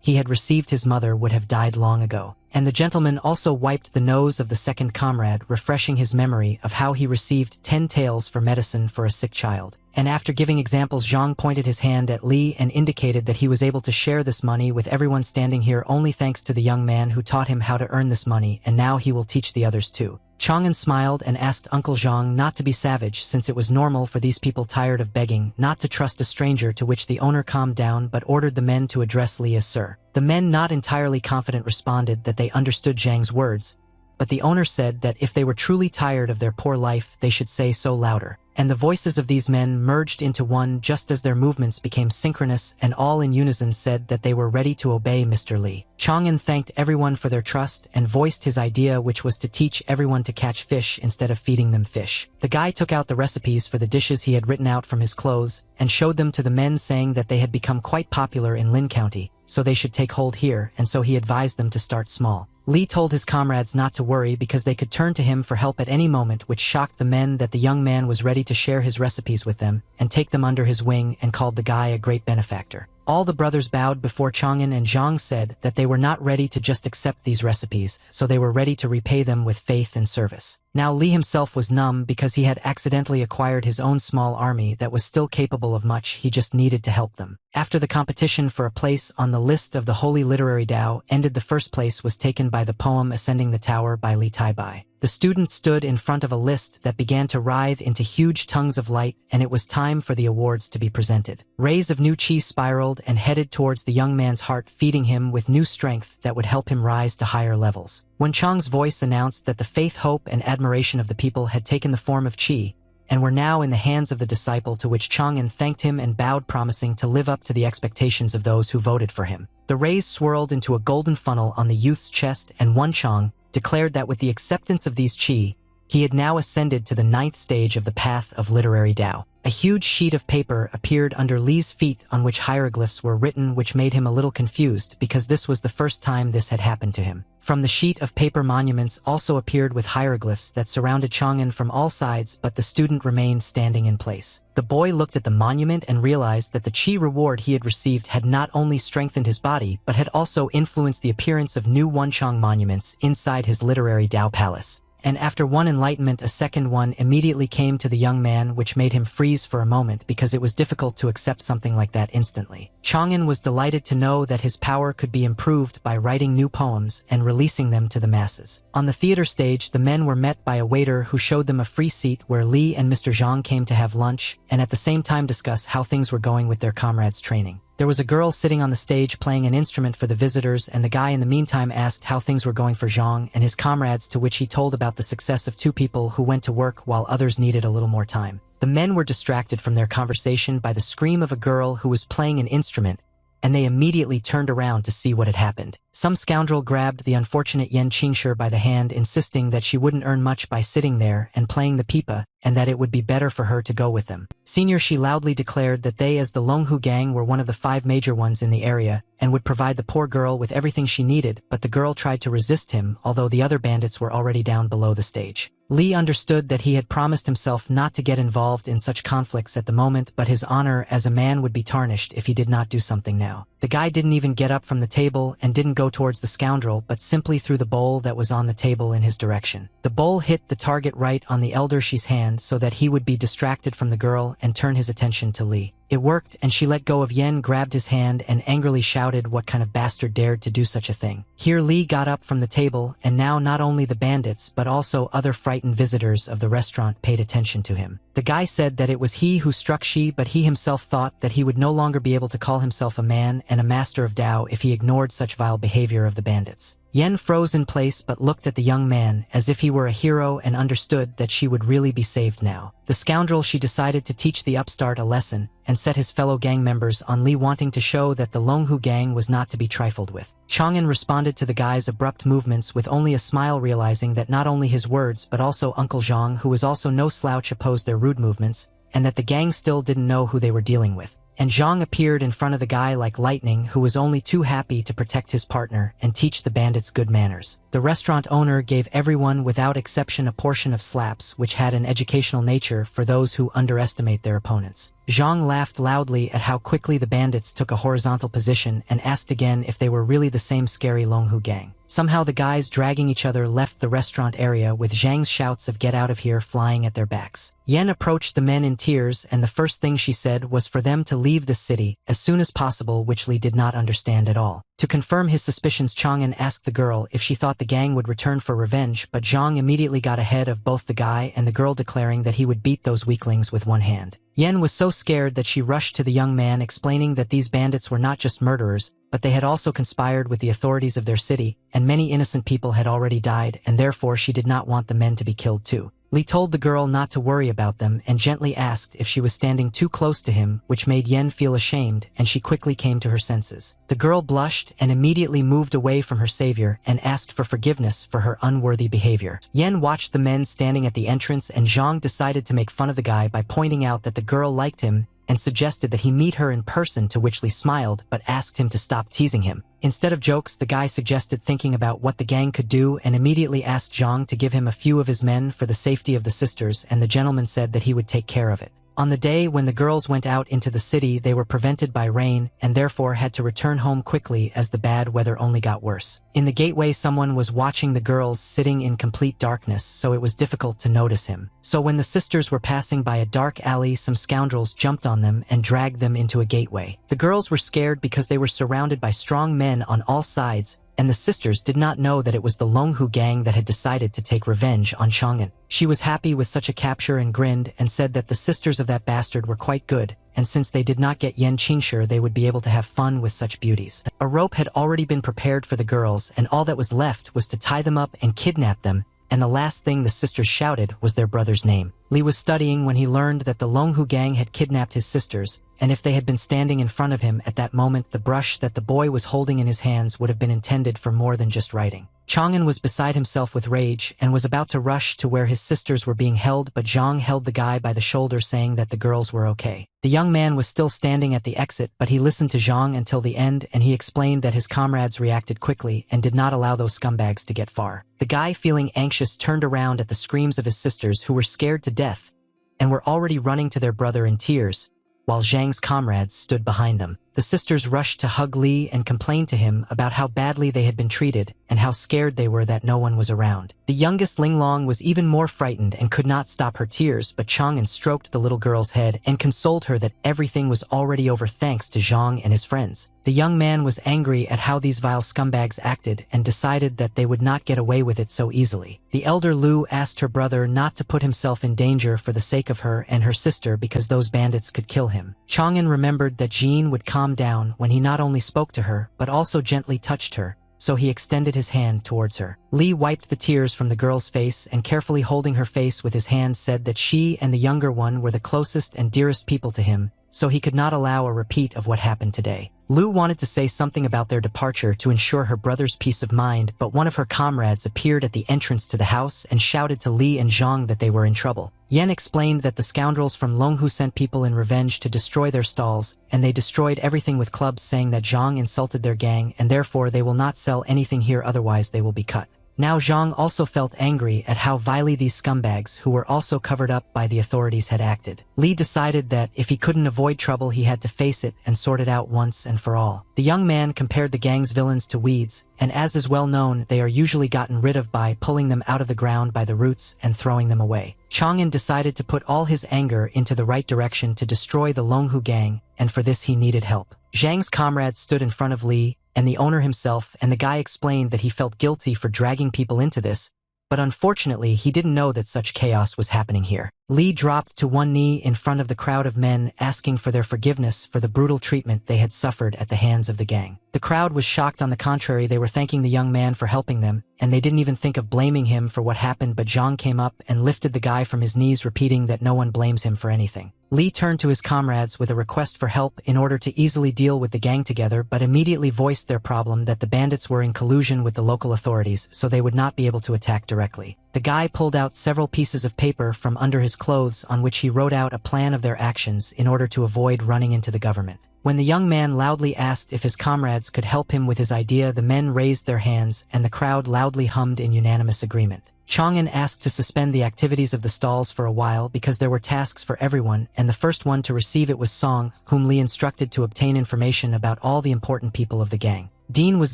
he had received, his mother would have died long ago. And the gentleman also wiped the nose of the second comrade, refreshing his memory of how he received 10 taels for medicine for a sick child. And after giving examples, Zhang pointed his hand at Li and indicated that he was able to share this money with everyone standing here only thanks to the young man who taught him how to earn this money, and now he will teach the others too. Chang'an smiled and asked Uncle Zhang not to be savage, since it was normal for these people tired of begging not to trust a stranger, to which the owner calmed down but ordered the men to address Li as sir. The men, not entirely confident, responded that they understood Zhang's words, but the owner said that if they were truly tired of their poor life, they should say so louder. And the voices of these men merged into one just as their movements became synchronous, and all in unison said that they were ready to obey Mr. Li. Chang'an thanked everyone for their trust and voiced his idea, which was to teach everyone to catch fish instead of feeding them fish. The guy took out the recipes for the dishes he had written out from his clothes and showed them to the men, saying that they had become quite popular in Lin County, so they should take hold here, and so he advised them to start small. Li told his comrades not to worry because they could turn to him for help at any moment, which shocked the men that the young man was ready to share his recipes with them and take them under his wing, and called the guy a great benefactor. All the brothers bowed before Chang'an, and Zhang said that they were not ready to just accept these recipes, so they were ready to repay them with faith and service. Now Li himself was numb because he had accidentally acquired his own small army that was still capable of much. He just needed to help them. After the competition for a place on the list of the Holy Literary Tao ended, the first place was taken by the poem Ascending the Tower by Li Taibai. The students stood in front of a list that began to writhe into huge tongues of light, and it was time for the awards to be presented. Rays of new chi spiraled and headed towards the young man's heart, feeding him with new strength that would help him rise to higher levels. When Chang's voice announced that the faith, hope, and admiration of the people had taken the form of chi, and were now in the hands of the disciple, to which Chang'an thanked him and bowed, promising to live up to the expectations of those who voted for him. The rays swirled into a golden funnel on the youth's chest, and one Chang declared that with the acceptance of these chi, he had now ascended to the 9th stage of the path of literary Tao. A huge sheet of paper appeared under Li's feet on which hieroglyphs were written, which made him a little confused because this was the first time this had happened to him. From the sheet of paper, monuments also appeared with hieroglyphs that surrounded Chang'an from all sides, but the student remained standing in place. The boy looked at the monument and realized that the chi reward he had received had not only strengthened his body, but had also influenced the appearance of new Chang monuments inside his literary Tao palace. And after one enlightenment, a second one immediately came to the young man, which made him freeze for a moment because it was difficult to accept something like that instantly. Chang'an was delighted to know that his power could be improved by writing new poems and releasing them to the masses. On the theater stage, the men were met by a waiter who showed them a free seat where Li and Mr. Zhang came to have lunch and at the same time discuss how things were going with their comrades' training. There was a girl sitting on the stage playing an instrument for the visitors, and the guy in the meantime asked how things were going for Zhang and his comrades, to which he told about the success of 2 people who went to work while others needed a little more time. The men were distracted from their conversation by the scream of a girl who was playing an instrument, and they immediately turned around to see what had happened. Some scoundrel grabbed the unfortunate Yan Qingshi by the hand, insisting that she wouldn't earn much by sitting there and playing the pipa, and that it would be better for her to go with them. Senior Shi loudly declared that they, as the Longhu gang, were one of the 5 major ones in the area, and would provide the poor girl with everything she needed, but the girl tried to resist him, although the other bandits were already down below the stage. Li understood that he had promised himself not to get involved in such conflicts at the moment, but his honor as a man would be tarnished if he did not do something now. The guy didn't even get up from the table and didn't go towards the scoundrel, but simply threw the bowl that was on the table in his direction. The bowl hit the target right on the elder Shi's hand so that he would be distracted from the girl and turn his attention to Li. It worked, and she let go of Yen, grabbed his hand, and angrily shouted what kind of bastard dared to do such a thing. Here Li got up from the table, and now not only the bandits but also other frightened visitors of the restaurant paid attention to him. The guy said that it was he who struck Shi, but he himself thought that he would no longer be able to call himself a man and a master of Tao if he ignored such vile behavior of the bandits. Yen froze in place but looked at the young man as if he were a hero and understood that she would really be saved now. The scoundrel Shi decided to teach the upstart a lesson and set his fellow gang members on Li, wanting to show that the Longhu gang was not to be trifled with. Chang'an responded to the guy's abrupt movements with only a smile, realizing that not only his words but also Uncle Zhang, who was also no slouch, opposed their rude movements, and that the gang still didn't know who they were dealing with. And Zhang appeared in front of the guy like lightning, who was only too happy to protect his partner and teach the bandits good manners. The restaurant owner gave everyone without exception a portion of slaps, which had an educational nature for those who underestimate their opponents. Zhang laughed loudly at how quickly the bandits took a horizontal position and asked again if they were really the same scary Longhu gang. Somehow the guys dragging each other left the restaurant area with Zhang's shouts of "get out of here" flying at their backs. Yan approached the men in tears, and the first thing she said was for them to leave the city as soon as possible, which Li did not understand at all. To confirm his suspicions, Chang'an asked the girl if she thought the gang would return for revenge, but Zhang immediately got ahead of both the guy and the girl, declaring that he would beat those weaklings with one hand. Yen was so scared that she rushed to the young man, explaining that these bandits were not just murderers, but they had also conspired with the authorities of their city, and many innocent people had already died, and therefore she did not want the men to be killed too. Li told the girl not to worry about them and gently asked if she was standing too close to him, which made Yen feel ashamed, and she quickly came to her senses. The girl blushed and immediately moved away from her savior and asked for forgiveness for her unworthy behavior. Yen watched the men standing at the entrance, and Zhang decided to make fun of the guy by pointing out that the girl liked him and suggested that he meet her in person, to which Li smiled but asked him to stop teasing him. Instead of jokes, the guy suggested thinking about what the gang could do and immediately asked Zhang to give him a few of his men for the safety of the sisters, and the gentleman said that he would take care of it. On the day when the girls went out into the city, they were prevented by rain and therefore had to return home quickly as the bad weather only got worse. In the gateway, someone was watching the girls sitting in complete darkness, so it was difficult to notice him. So when the sisters were passing by a dark alley, some scoundrels jumped on them and dragged them into a gateway. The girls were scared because they were surrounded by strong men on all sides, and the sisters did not know that it was the Longhu gang that had decided to take revenge on Chang'an. She was happy with such a capture and grinned and said that the sisters of that bastard were quite good, and since they did not get Yan Qingshi, they would be able to have fun with such beauties. A rope had already been prepared for the girls, and all that was left was to tie them up and kidnap them, and the last thing the sisters shouted was their brother's name. Li was studying when he learned that the Longhu gang had kidnapped his sisters, and if they had been standing in front of him at that moment, the brush that the boy was holding in his hands would have been intended for more than just writing. Chang'an was beside himself with rage and was about to rush to where his sisters were being held, but Zhang held the guy by the shoulder, saying that the girls were okay. The young man was still standing at the exit, but he listened to Zhang until the end, and he explained that his comrades reacted quickly and did not allow those scumbags to get far. The guy, feeling anxious, turned around at the screams of his sisters, who were scared to death and were already running to their brother in tears, while Zhang's comrades stood behind them. The sisters rushed to hug Li and complained to him about how badly they had been treated and how scared they were that no one was around. The youngest Linglong was even more frightened and could not stop her tears, but Chang'an stroked the little girl's head and consoled her that everything was already over thanks to Zhang and his friends. The young man was angry at how these vile scumbags acted and decided that they would not get away with it so easily. The elder Lu asked her brother not to put himself in danger for the sake of her and her sister, because those bandits could kill him. Chang'an remembered that Jean would calm down when he not only spoke to her but also gently touched her, so he extended his hand towards her. Li wiped the tears from the girl's face and, carefully holding her face with his hand, said that she and the younger one were the closest and dearest people to him, so he could not allow a repeat of what happened today. Lu wanted to say something about their departure to ensure her brother's peace of mind, but one of her comrades appeared at the entrance to the house and shouted to Li and Zhang that they were in trouble. Yan explained that the scoundrels from Longhu sent people in revenge to destroy their stalls, and they destroyed everything with clubs, saying that Zhang insulted their gang and therefore they will not sell anything here, otherwise they will be cut. Now Zhang also felt angry at how vilely these scumbags, who were also covered up by the authorities, had acted. Li decided that if he couldn't avoid trouble, he had to face it and sort it out once and for all. The young man compared the gang's villains to weeds, and as is well known, they are usually gotten rid of by pulling them out of the ground by the roots and throwing them away. Chang'an decided to put all his anger into the right direction to destroy the Longhu gang, and for this he needed help. Zhang's comrades stood in front of Li and the owner himself, and the guy explained that he felt guilty for dragging people into this, but unfortunately he didn't know that such chaos was happening here. Li dropped to one knee in front of the crowd of men, asking for their forgiveness for the brutal treatment they had suffered at the hands of the gang. The crowd was shocked. On the contrary, they were thanking the young man for helping them, and they didn't even think of blaming him for what happened, but Zhang came up and lifted the guy from his knees, repeating that no one blames him for anything. Li turned to his comrades with a request for help in order to easily deal with the gang together, but immediately voiced their problem that the bandits were in collusion with the local authorities, so they would not be able to attack directly. The guy pulled out several pieces of paper from under his clothes on which he wrote out a plan of their actions in order to avoid running into the government. When the young man loudly asked if his comrades could help him with his idea, the men raised their hands and the crowd loudly hummed in unanimous agreement. Chang'an asked to suspend the activities of the stalls for a while because there were tasks for everyone, and the first one to receive it was Song, whom Li instructed to obtain information about all the important people of the gang. Dean was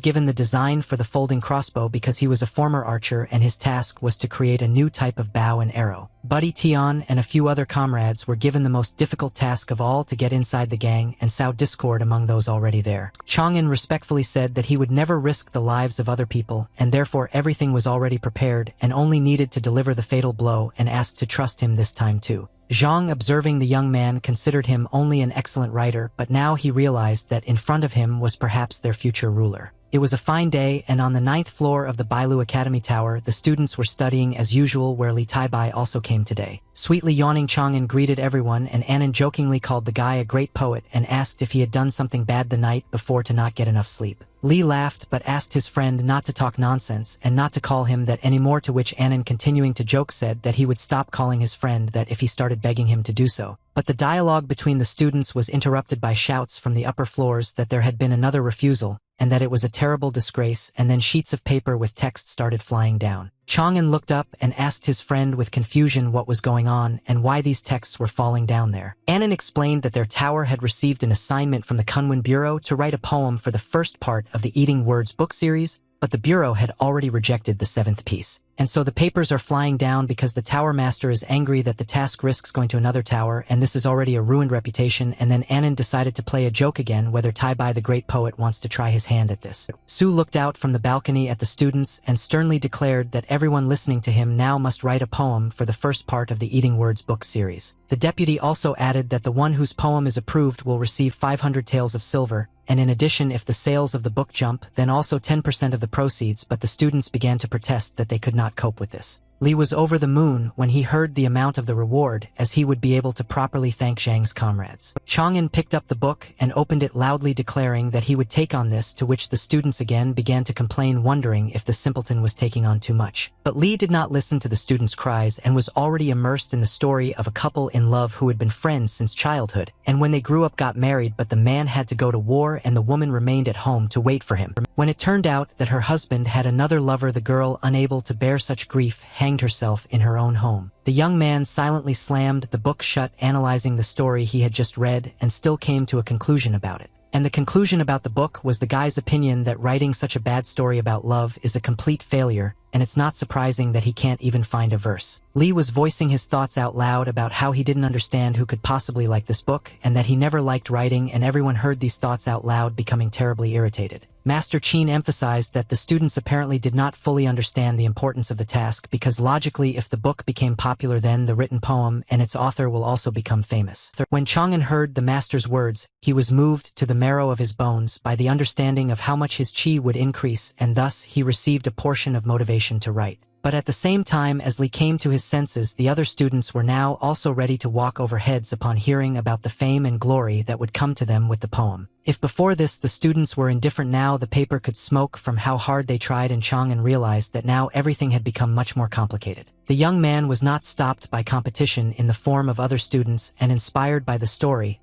given the design for the folding crossbow because he was a former archer and his task was to create a new type of bow and arrow. Buddy Tian and a few other comrades were given the most difficult task of all to get inside the gang and sow discord among those already there. Chang'an respectfully said that he would never risk the lives of other people and therefore everything was already prepared and only needed to deliver the fatal blow and asked to trust him this time too. Zhang, observing the young man, considered him only an excellent writer, but now he realized that in front of him was perhaps their future ruler. It was a fine day, and on the 9th floor of the Bailu Academy Tower, the students were studying as usual where Li Taibai also came today. Sweetly yawning, Chang'an greeted everyone, and Annan jokingly called the guy a great poet and asked if he had done something bad the night before to not get enough sleep. Li laughed but asked his friend not to talk nonsense and not to call him that anymore, to which Annan, continuing to joke, said that he would stop calling his friend that if he started begging him to do so. But the dialogue between the students was interrupted by shouts from the upper floors that there had been another refusal, and that it was a terrible disgrace, and then sheets of paper with text started flying down. Chang'an looked up and asked his friend with confusion what was going on and why these texts were falling down there. Annan explained that their tower had received an assignment from the Kunwen Bureau to write a poem for the first part of the Eating Words book series, but the Bureau had already rejected the 7th piece. And so the papers are flying down because the tower master is angry that the task risks going to another tower, and this is already a ruined reputation. And then Annan decided to play a joke again, whether Taibai the great poet wants to try his hand at this. Su looked out from the balcony at the students and sternly declared that everyone listening to him now must write a poem for the first part of the Eating Words book series. The deputy also added that the one whose poem is approved will receive 500 taels of silver, and in addition, if the sales of the book jump, then also 10% of the proceeds. But the students began to protest that they could not cope with this. Li was over the moon when he heard the amount of the reward, as he would be able to properly thank Zhang's comrades. Chang'an picked up the book and opened it, loudly declaring that he would take on this, to which the students again began to complain, wondering if the simpleton was taking on too much. But Li did not listen to the students' cries and was already immersed in the story of a couple in love who had been friends since childhood, and when they grew up got married, but the man had to go to war and the woman remained at home to wait for him. When it turned out that her husband had another lover, the girl, unable to bear such grief, hanged herself in her own home. The young man silently slammed the book shut, analyzing the story he had just read, and still came to a conclusion about it. And the conclusion about the book was the guy's opinion that writing such a bad story about love is a complete failure, and it's not surprising that he can't even find a verse. Li was voicing his thoughts out loud about how he didn't understand who could possibly like this book, and that he never liked writing, and everyone heard these thoughts out loud, becoming terribly irritated. Master Qin emphasized that the students apparently did not fully understand the importance of the task, because logically, if the book became popular, then the written poem and its author will also become famous. When Chang'an heard the master's words, he was moved to the marrow of his bones by the understanding of how much his qi would increase, and thus he received a portion of motivation to write. But at the same time as Li came to his senses, the other students were now also ready to walk over heads upon hearing about the fame and glory that would come to them with the poem. If before this the students were indifferent, now the paper could smoke from how hard they tried, and Chang'an realized that now everything had become much more complicated. The young man was not stopped by competition in the form of other students, and inspired by the story,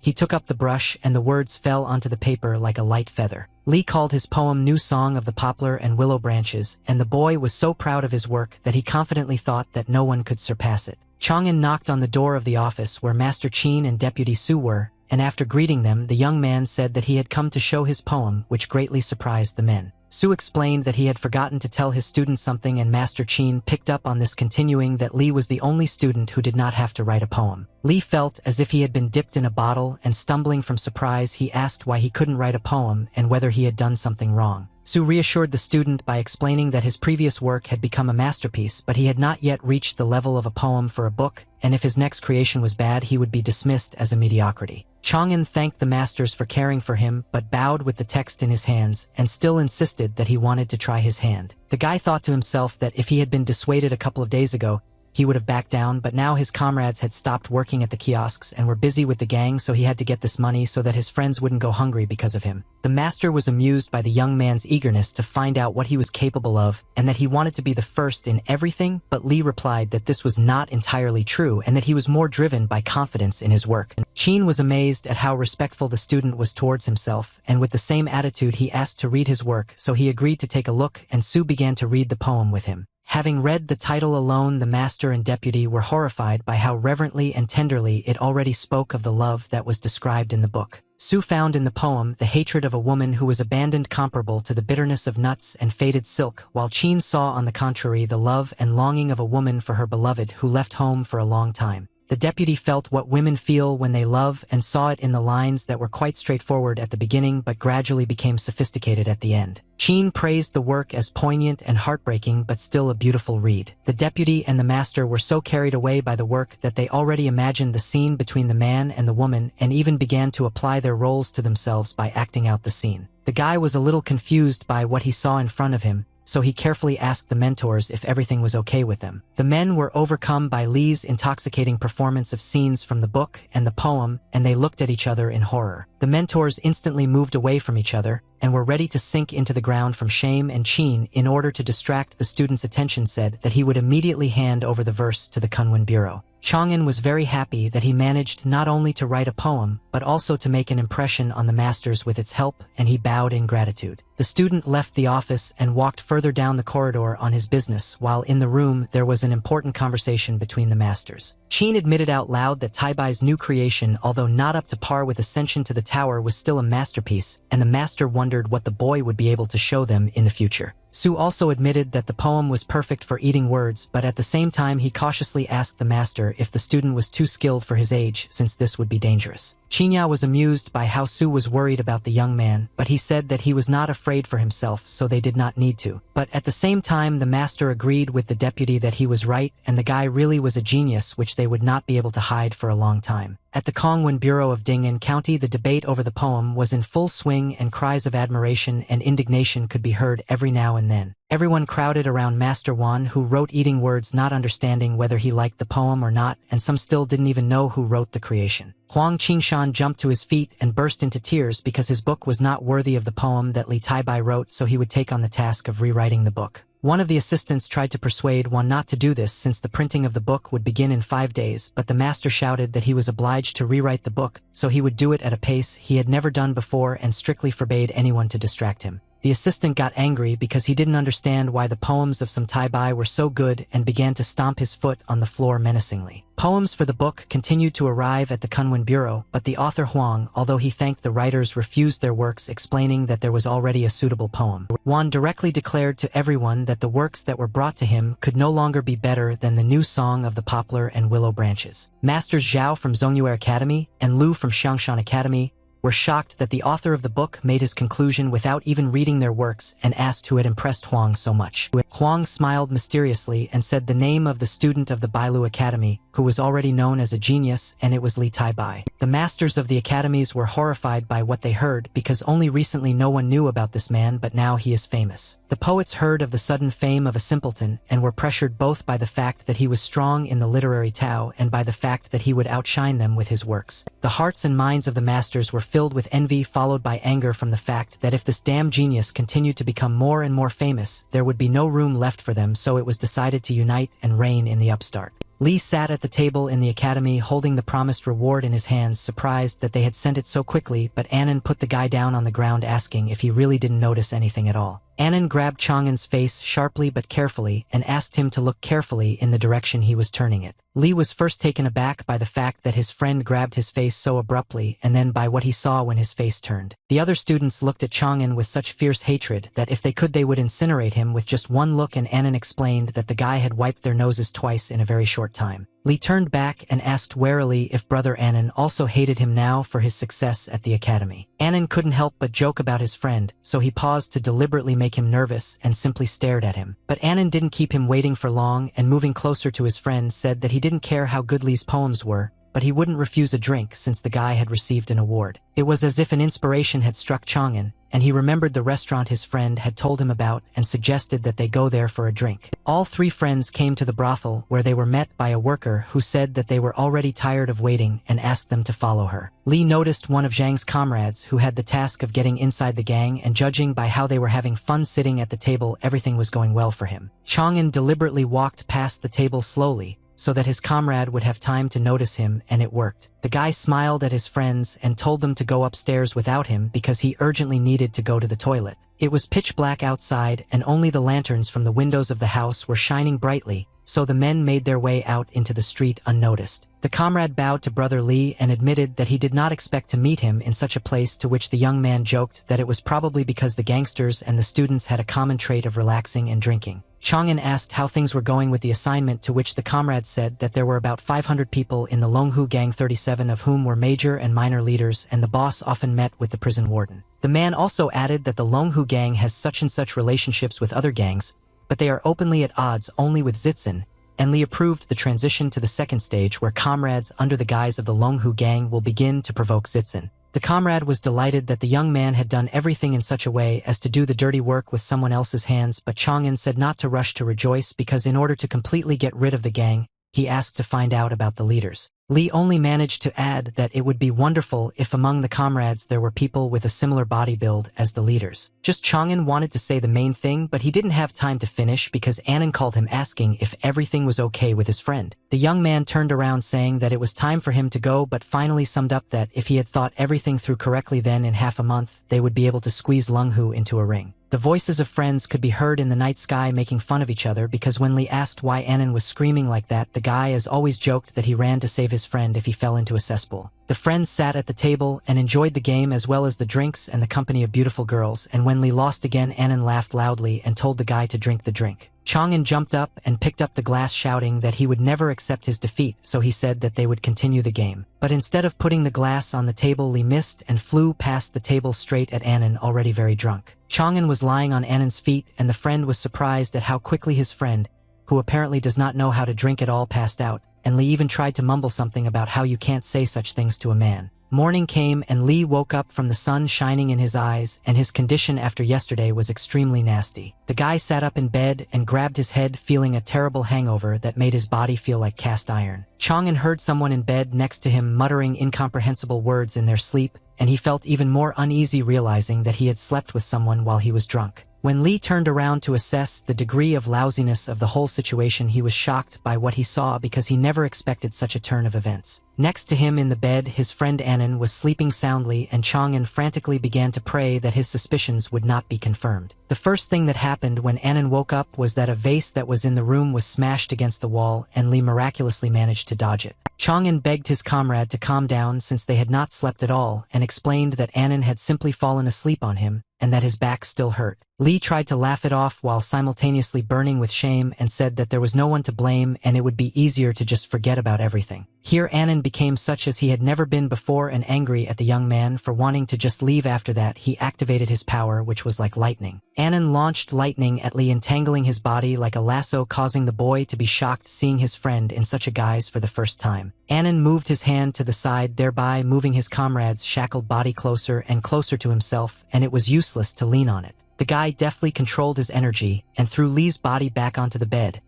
he took up the brush and the words fell onto the paper like a light feather. Li called his poem New Song of the Poplar and Willow Branches, and the boy was so proud of his work that he confidently thought that no one could surpass it. Chang'an knocked on the door of the office where Master Qin and Deputy Su were, and after greeting them, the young man said that he had come to show his poem, which greatly surprised the men. Su explained that he had forgotten to tell his students something, and Master Qin picked up on this, continuing that Li was the only student who did not have to write a poem. Li felt as if he had been dipped in a bottle, and stumbling from surprise, he asked why he couldn't write a poem and whether he had done something wrong. Su reassured the student by explaining that his previous work had become a masterpiece, but he had not yet reached the level of a poem for a book, and if his next creation was bad, he would be dismissed as a mediocrity. Chang'an thanked the masters for caring for him, but bowed with the text in his hands, and still insisted that he wanted to try his hand. The guy thought to himself that if he had been dissuaded a couple of days ago, he would have backed down, but now his comrades had stopped working at the kiosks and were busy with the gang, so he had to get this money so that his friends wouldn't go hungry because of him. The master was amused by the young man's eagerness to find out what he was capable of, and that he wanted to be the first in everything, but Li replied that this was not entirely true and that he was more driven by confidence in his work. Qin was amazed at how respectful the student was towards himself, and with the same attitude he asked to read his work, so he agreed to take a look, and Su began to read the poem with him. Having read the title alone, the master and deputy were horrified by how reverently and tenderly it already spoke of the love that was described in the book. Su found in the poem the hatred of a woman who was abandoned comparable to the bitterness of nuts and faded silk, while Qin saw on the contrary the love and longing of a woman for her beloved who left home for a long time. The deputy felt what women feel when they love and saw it in the lines that were quite straightforward at the beginning but gradually became sophisticated at the end. Qin praised the work as poignant and heartbreaking but still a beautiful read. The deputy and the master were so carried away by the work that they already imagined the scene between the man and the woman and even began to apply their roles to themselves by acting out the scene. The guy was a little confused by what he saw in front of him, so he carefully asked the mentors if everything was okay with them. The men were overcome by Li's intoxicating performance of scenes from the book and the poem, and they looked at each other in horror. The mentors instantly moved away from each other and were ready to sink into the ground from shame, and Qin, in order to distract the students' attention, said that he would immediately hand over the verse to the Kunwen Bureau. Chang'an was very happy that he managed not only to write a poem, but also to make an impression on the masters with its help, and he bowed in gratitude. The student left the office and walked further down the corridor on his business, while in the room there was an important conversation between the masters. Qin admitted out loud that Taibai's new creation, although not up to par with Ascension to the Tower, was still a masterpiece, and the master wondered what the boy would be able to show them in the future. Su also admitted that the poem was perfect for eating words, but at the same time he cautiously asked the master if the student was too skilled for his age, since this would be dangerous. Qinya was amused by how Su was worried about the young man, but he said that he was not afraid for himself, so they did not need to. But at the same time the master agreed with the deputy that he was right, and the guy really was a genius which they would not be able to hide for a long time. At the Kongwen Bureau of Ding'an County, the debate over the poem was in full swing, and cries of admiration and indignation could be heard every now and then. Everyone crowded around Master Wan, who wrote eating words, not understanding whether he liked the poem or not, and some still didn't even know who wrote the creation. Huang Qingshan jumped to his feet and burst into tears because his book was not worthy of the poem that Li Taibai wrote, so he would take on the task of rewriting the book. One of the assistants tried to persuade Wan not to do this since the printing of the book would begin in 5 days, but the master shouted that he was obliged to rewrite the book, so he would do it at a pace he had never done before and strictly forbade anyone to distract him. The assistant got angry because he didn't understand why the poems of some Taibai were so good and began to stomp his foot on the floor menacingly. Poems for the book continued to arrive at the Kunwen Bureau, but the author Huang, although he thanked the writers, refused their works, explaining that there was already a suitable poem. Huang directly declared to everyone that the works that were brought to him could no longer be better than the new song of the poplar and willow branches. Masters Zhao from Zongyue Academy and Lu from Xiangshan Academy were shocked that the author of the book made his conclusion without even reading their works, and asked who had impressed Huang so much. Huang smiled mysteriously and said the name of the student of the Bailu Academy, who was already known as a genius, and it was Li Taibai. The masters of the academies were horrified by what they heard, because only recently no one knew about this man, but now he is famous. The poets heard of the sudden fame of a simpleton and were pressured both by the fact that he was strong in the literary Tao and by the fact that he would outshine them with his works. The hearts and minds of the masters were filled with envy, followed by anger from the fact that if this damn genius continued to become more and more famous, there would be no room left for them, so it was decided to unite and reign in the upstart. Li sat at the table in the academy holding the promised reward in his hands, surprised that they had sent it so quickly, but Annan put the guy down on the ground, asking if he really didn't notice anything at all. Annan grabbed Chang'an's face sharply but carefully and asked him to look carefully in the direction he was turning it. Li was first taken aback by the fact that his friend grabbed his face so abruptly, and then by what he saw when his face turned. The other students looked at Chang'an with such fierce hatred that if they could they would incinerate him with just one look, and Annan explained that the guy had wiped their noses twice in a very short time. Li turned back and asked warily if Brother Annan also hated him now for his success at the academy. Annan couldn't help but joke about his friend, so he paused to deliberately make him nervous and simply stared at him. But Annan didn't keep him waiting for long, and moving closer to his friend said that he didn't care how good Li's poems were, but he wouldn't refuse a drink since the guy had received an award. It was as if an inspiration had struck Chang'an, and he remembered the restaurant his friend had told him about and suggested that they go there for a drink. All three friends came to the brothel, where they were met by a worker who said that they were already tired of waiting and asked them to follow her. Li noticed one of Zhang's comrades who had the task of getting inside the gang, and judging by how they were having fun sitting at the table, everything was going well for him. Chang'an deliberately walked past the table slowly, so that his comrade would have time to notice him, and it worked. The guy smiled at his friends and told them to go upstairs without him because he urgently needed to go to the toilet. It was pitch black outside and only the lanterns from the windows of the house were shining brightly, so the men made their way out into the street unnoticed. The comrade bowed to Brother Lee and admitted that he did not expect to meet him in such a place, to which the young man joked that it was probably because the gangsters and the students had a common trait of relaxing and drinking. Chang'an asked how things were going with the assignment, to which the comrade said that there were about 500 people in the Longhu gang, 37 of whom were major and minor leaders, and the boss often met with the prison warden. The man also added that the Longhu gang has such and such relationships with other gangs, but they are openly at odds only with Zitzen, and Lee approved the transition to the second stage, where comrades under the guise of the Longhu gang will begin to provoke Zitzen. The comrade was delighted that the young man had done everything in such a way as to do the dirty work with someone else's hands, but Chang'an said not to rush to rejoice because in order to completely get rid of the gang, he asked to find out about the leaders. Lee only managed to add that it would be wonderful if among the comrades there were people with a similar body build as the leaders. Just Chang'an wanted to say the main thing, but he didn't have time to finish because Annan called him asking if everything was okay with his friend. The young man turned around saying that it was time for him to go, but finally summed up that if he had thought everything through correctly, then in half a month they would be able to squeeze Lunghu into a ring. The voices of friends could be heard in the night sky making fun of each other because when Lee asked why Annan was screaming like that, the guy as always joked that he ran to save his friend if he fell into a cesspool. The friends sat at the table and enjoyed the game as well as the drinks and the company of beautiful girls, and when Lee lost again, Annan laughed loudly and told the guy to drink the drink. Chang'an jumped up and picked up the glass, shouting that he would never accept his defeat, so he said that they would continue the game. But instead of putting the glass on the table, Lee missed and flew past the table straight at Annan, already very drunk. Chang'an was lying on Annan's feet, and the friend was surprised at how quickly his friend, who apparently does not know how to drink at all, passed out, and Lee even tried to mumble something about how you can't say such things to a man. Morning came and Lee woke up from the sun shining in his eyes, and his condition after yesterday was extremely nasty. The guy sat up in bed and grabbed his head, feeling a terrible hangover that made his body feel like cast iron. Chang'an heard someone in bed next to him muttering incomprehensible words in their sleep, and he felt even more uneasy realizing that he had slept with someone while he was drunk. When Lee turned around to assess the degree of lousiness of the whole situation, he was shocked by what he saw because he never expected such a turn of events. Next to him in the bed, his friend Annan was sleeping soundly, and Chang'an frantically began to pray that his suspicions would not be confirmed. The first thing that happened when Annan woke up was that a vase that was in the room was smashed against the wall, and Lee miraculously managed to dodge it. Chang'an begged his comrade to calm down since they had not slept at all, and explained that Annan had simply fallen asleep on him, and that his back still hurt. Lee tried to laugh it off while simultaneously burning with shame, and said that there was no one to blame and it would be easier to just forget about everything. Here Annan became such as he had never been before, and angry at the young man for wanting to just leave. After that, he activated his power, which was like lightning. Annan launched lightning at Lee, entangling his body like a lasso, causing the boy to be shocked seeing his friend in such a guise for the first time. Annan moved his hand to the side, thereby moving his comrade's shackled body closer and closer to himself, and it was useless to lean on it. The guy deftly controlled his energy and threw Lee's body back onto the bed,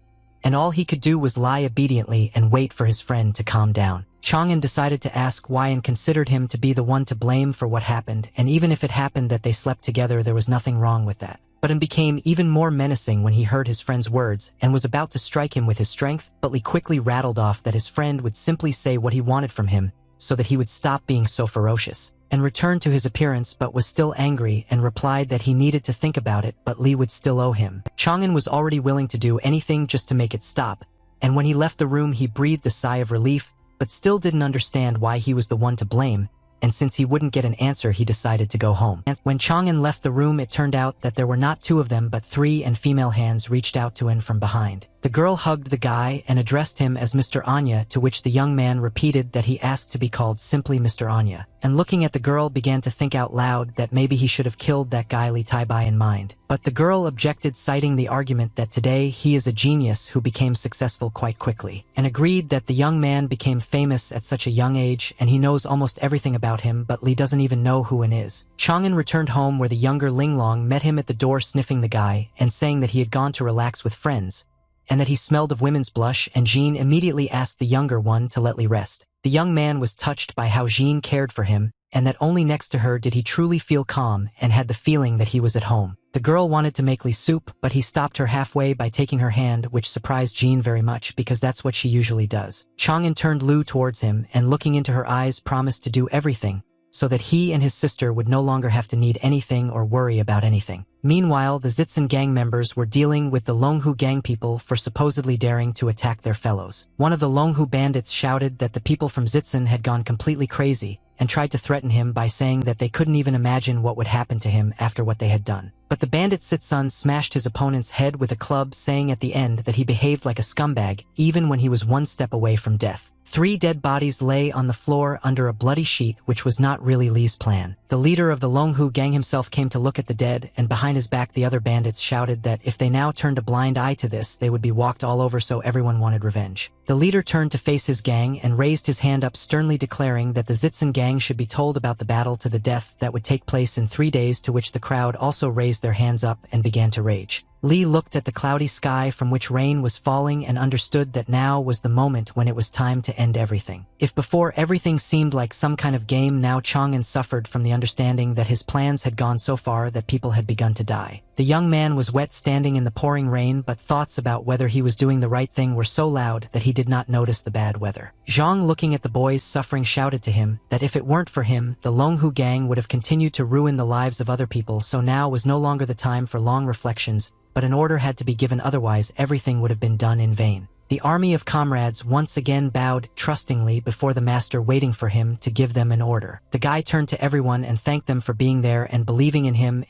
and all he could do was lie obediently and wait for his friend to calm down. Chang'an decided to ask why and considered him to be the one to blame for what happened, and even if it happened that they slept together, there was nothing wrong with that. But it became even more menacing when he heard his friend's words and was about to strike him with his strength, but Lee quickly rattled off that his friend would simply say what he wanted from him so that he would stop being so ferocious, and returned to his appearance but was still angry and replied that he needed to think about it, but Lee would still owe him. Chang'an was already willing to do anything just to make it stop, and when he left the room he breathed a sigh of relief, but still didn't understand why he was the one to blame, and since he wouldn't get an answer, he decided to go home. When Chang'an left the room, it turned out that there were not two of them but three, and female hands reached out to him from behind. The girl hugged the guy and addressed him as Mr. Anya, to which the young man repeated that he asked to be called simply Mr. Anya, and looking at the girl began to think out loud that maybe he should have killed that guy Lee Taibai in mind. But the girl objected, citing the argument that today he is a genius who became successful quite quickly, and agreed that the young man became famous at such a young age and he knows almost everything about him, but Lee doesn't even know who An is. Chang'an returned home where the younger Linglong met him at the door, sniffing the guy and saying that he had gone to relax with friends, and that he smelled of women's blush, and Jean immediately asked the younger one to let Lee rest. The young man was touched by how Jean cared for him and that only next to her did he truly feel calm and had the feeling that he was at home. The girl wanted to make Lee soup, but he stopped her halfway by taking her hand, which surprised Jean very much because that's what she usually does. Chang'an turned Lu towards him and looking into her eyes promised to do everything so that he and his sister would no longer have to need anything or worry about anything. Meanwhile, the Zitzen gang members were dealing with the Longhu gang people for supposedly daring to attack their fellows. One of the Longhu bandits shouted that the people from Zitzen had gone completely crazy and tried to threaten him by saying that they couldn't even imagine what would happen to him after what they had done. But the bandit Zitzen smashed his opponent's head with a club, saying at the end that he behaved like a scumbag even when he was one step away from death. 3 dead bodies lay on the floor under a bloody sheet, which was not really Lee's plan. The leader of the Longhu gang himself came to look at the dead, and behind his back the other bandits shouted that if they now turned a blind eye to this, they would be walked all over, so everyone wanted revenge. The leader turned to face his gang and raised his hand up, sternly declaring that the Zitzen gang should be told about the battle to the death that would take place in 3 days, to which the crowd also raised their hands up and began to rage. Lee looked at the cloudy sky from which rain was falling and understood that now was the moment when it was time to end everything. If before everything seemed like some kind of game, now Chang'an suffered from the understanding that his plans had gone so far that people had begun to die. The young man was wet, standing in the pouring rain, but thoughts about whether he was doing the right thing were so loud that he did not notice the bad weather. Zhang, looking at the boys suffering, shouted to him that if it weren't for him, the Longhu gang would have continued to ruin the lives of other people, so now was no longer the time for long reflections, but an order had to be given, otherwise everything would have been done in vain. The army of comrades once again bowed trustingly before the master, waiting for him to give them an order. The guy turned to everyone and thanked them for being there and believing in him,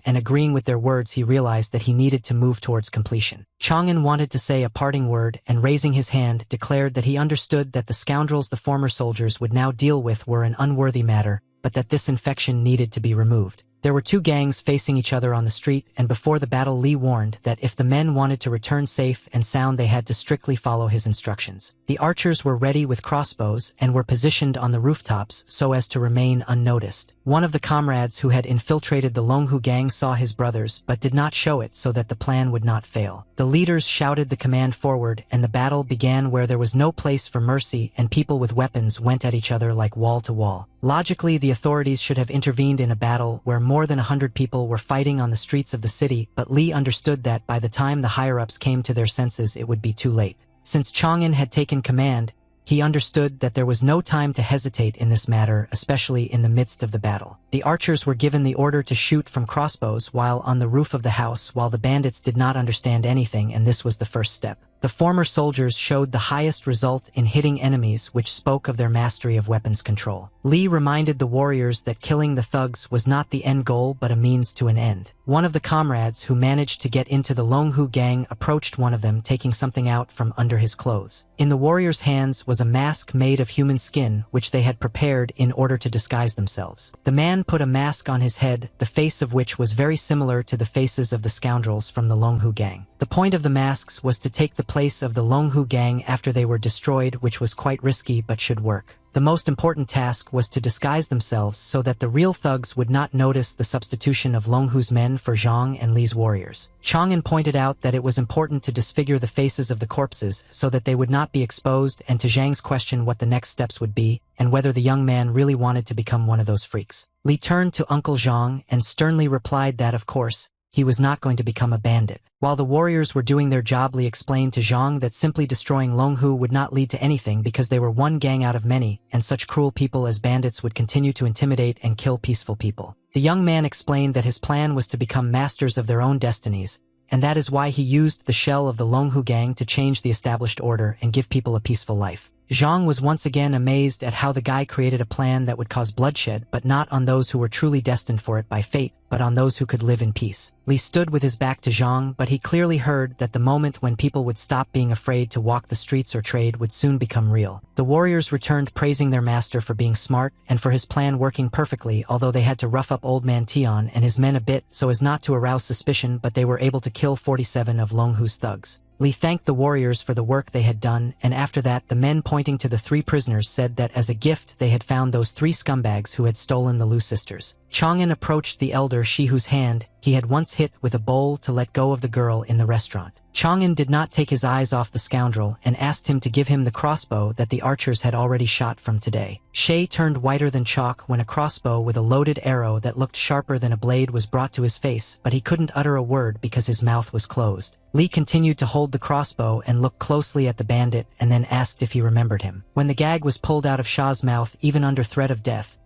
and agreeing with their words, he realized that he needed to move towards completion. Chang'an wanted to say a parting word and, raising his hand, declared that he understood that the scoundrels the former soldiers would now deal with were an unworthy matter, but that this infection needed to be removed. There were 2 gangs facing each other on the street, and before the battle Lee warned that if the men wanted to return safe and sound, they had to strictly follow his instructions. The archers were ready with crossbows and were positioned on the rooftops so as to remain unnoticed. One of the comrades who had infiltrated the Longhu gang saw his brothers but did not show it so that the plan would not fail. The leaders shouted the command forward, and the battle began where there was no place for mercy, and people with weapons went at each other like wall to wall. Logically, the authorities should have intervened in a battle where more than 100 people were fighting on the streets of the city, but Lee understood that by the time the higher-ups came to their senses, it would be too late. Since Chang'an had taken command, he understood that there was no time to hesitate in this matter, especially in the midst of the battle. The archers were given the order to shoot from crossbows while on the roof of the house, while the bandits did not understand anything, and this was the first step. The former soldiers showed the highest result in hitting enemies, which spoke of their mastery of weapons control. Lee reminded the warriors that killing the thugs was not the end goal but a means to an end. One of the comrades who managed to get into the Longhu gang approached one of them, taking something out from under his clothes. In the warriors' hands was a mask made of human skin, which they had prepared in order to disguise themselves. The man put a mask on his head, the face of which was very similar to the faces of the scoundrels from the Longhu gang. The point of the masks was to take the place of the Longhu gang after they were destroyed, which was quite risky but should work. The most important task was to disguise themselves so that the real thugs would not notice the substitution of Longhu's men for Zhang and Li's warriors. Chang'an pointed out that it was important to disfigure the faces of the corpses so that they would not be exposed, and to Zhang's question what the next steps would be, and whether the young man really wanted to become one of those freaks. Li turned to Uncle Zhang and sternly replied that, of course, he was not going to become a bandit. While the warriors were doing their job, Li explained to Zhang that simply destroying Longhu would not lead to anything because they were one gang out of many, and such cruel people as bandits would continue to intimidate and kill peaceful people. The young man explained that his plan was to become masters of their own destinies, and that is why he used the shell of the Longhu gang to change the established order and give people a peaceful life. Zhang was once again amazed at how the guy created a plan that would cause bloodshed, but not on those who were truly destined for it by fate, but on those who could live in peace. Li stood with his back to Zhang, but he clearly heard that the moment when people would stop being afraid to walk the streets or trade would soon become real. The warriors returned, praising their master for being smart and for his plan working perfectly, although they had to rough up old man Tian and his men a bit so as not to arouse suspicion, but they were able to kill 47 of Longhu's thugs. Li thanked the warriors for the work they had done, and after that the men, pointing to the 3 prisoners, said that as a gift they had found those 3 scumbags who had stolen the Lu sisters. Chang'an approached the elder Shi, whose hand he had once hit with a bowl to let go of the girl in the restaurant. Chang'an did not take his eyes off the scoundrel and asked him to give him the crossbow that the archers had already shot from today. Shay turned whiter than chalk when a crossbow with a loaded arrow that looked sharper than a blade was brought to his face, but he couldn't utter a word because his mouth was closed. Li continued to hold the crossbow and look closely at the bandit and then asked if he remembered him. When the gag was pulled out of Shah's mouth, even under threat of death,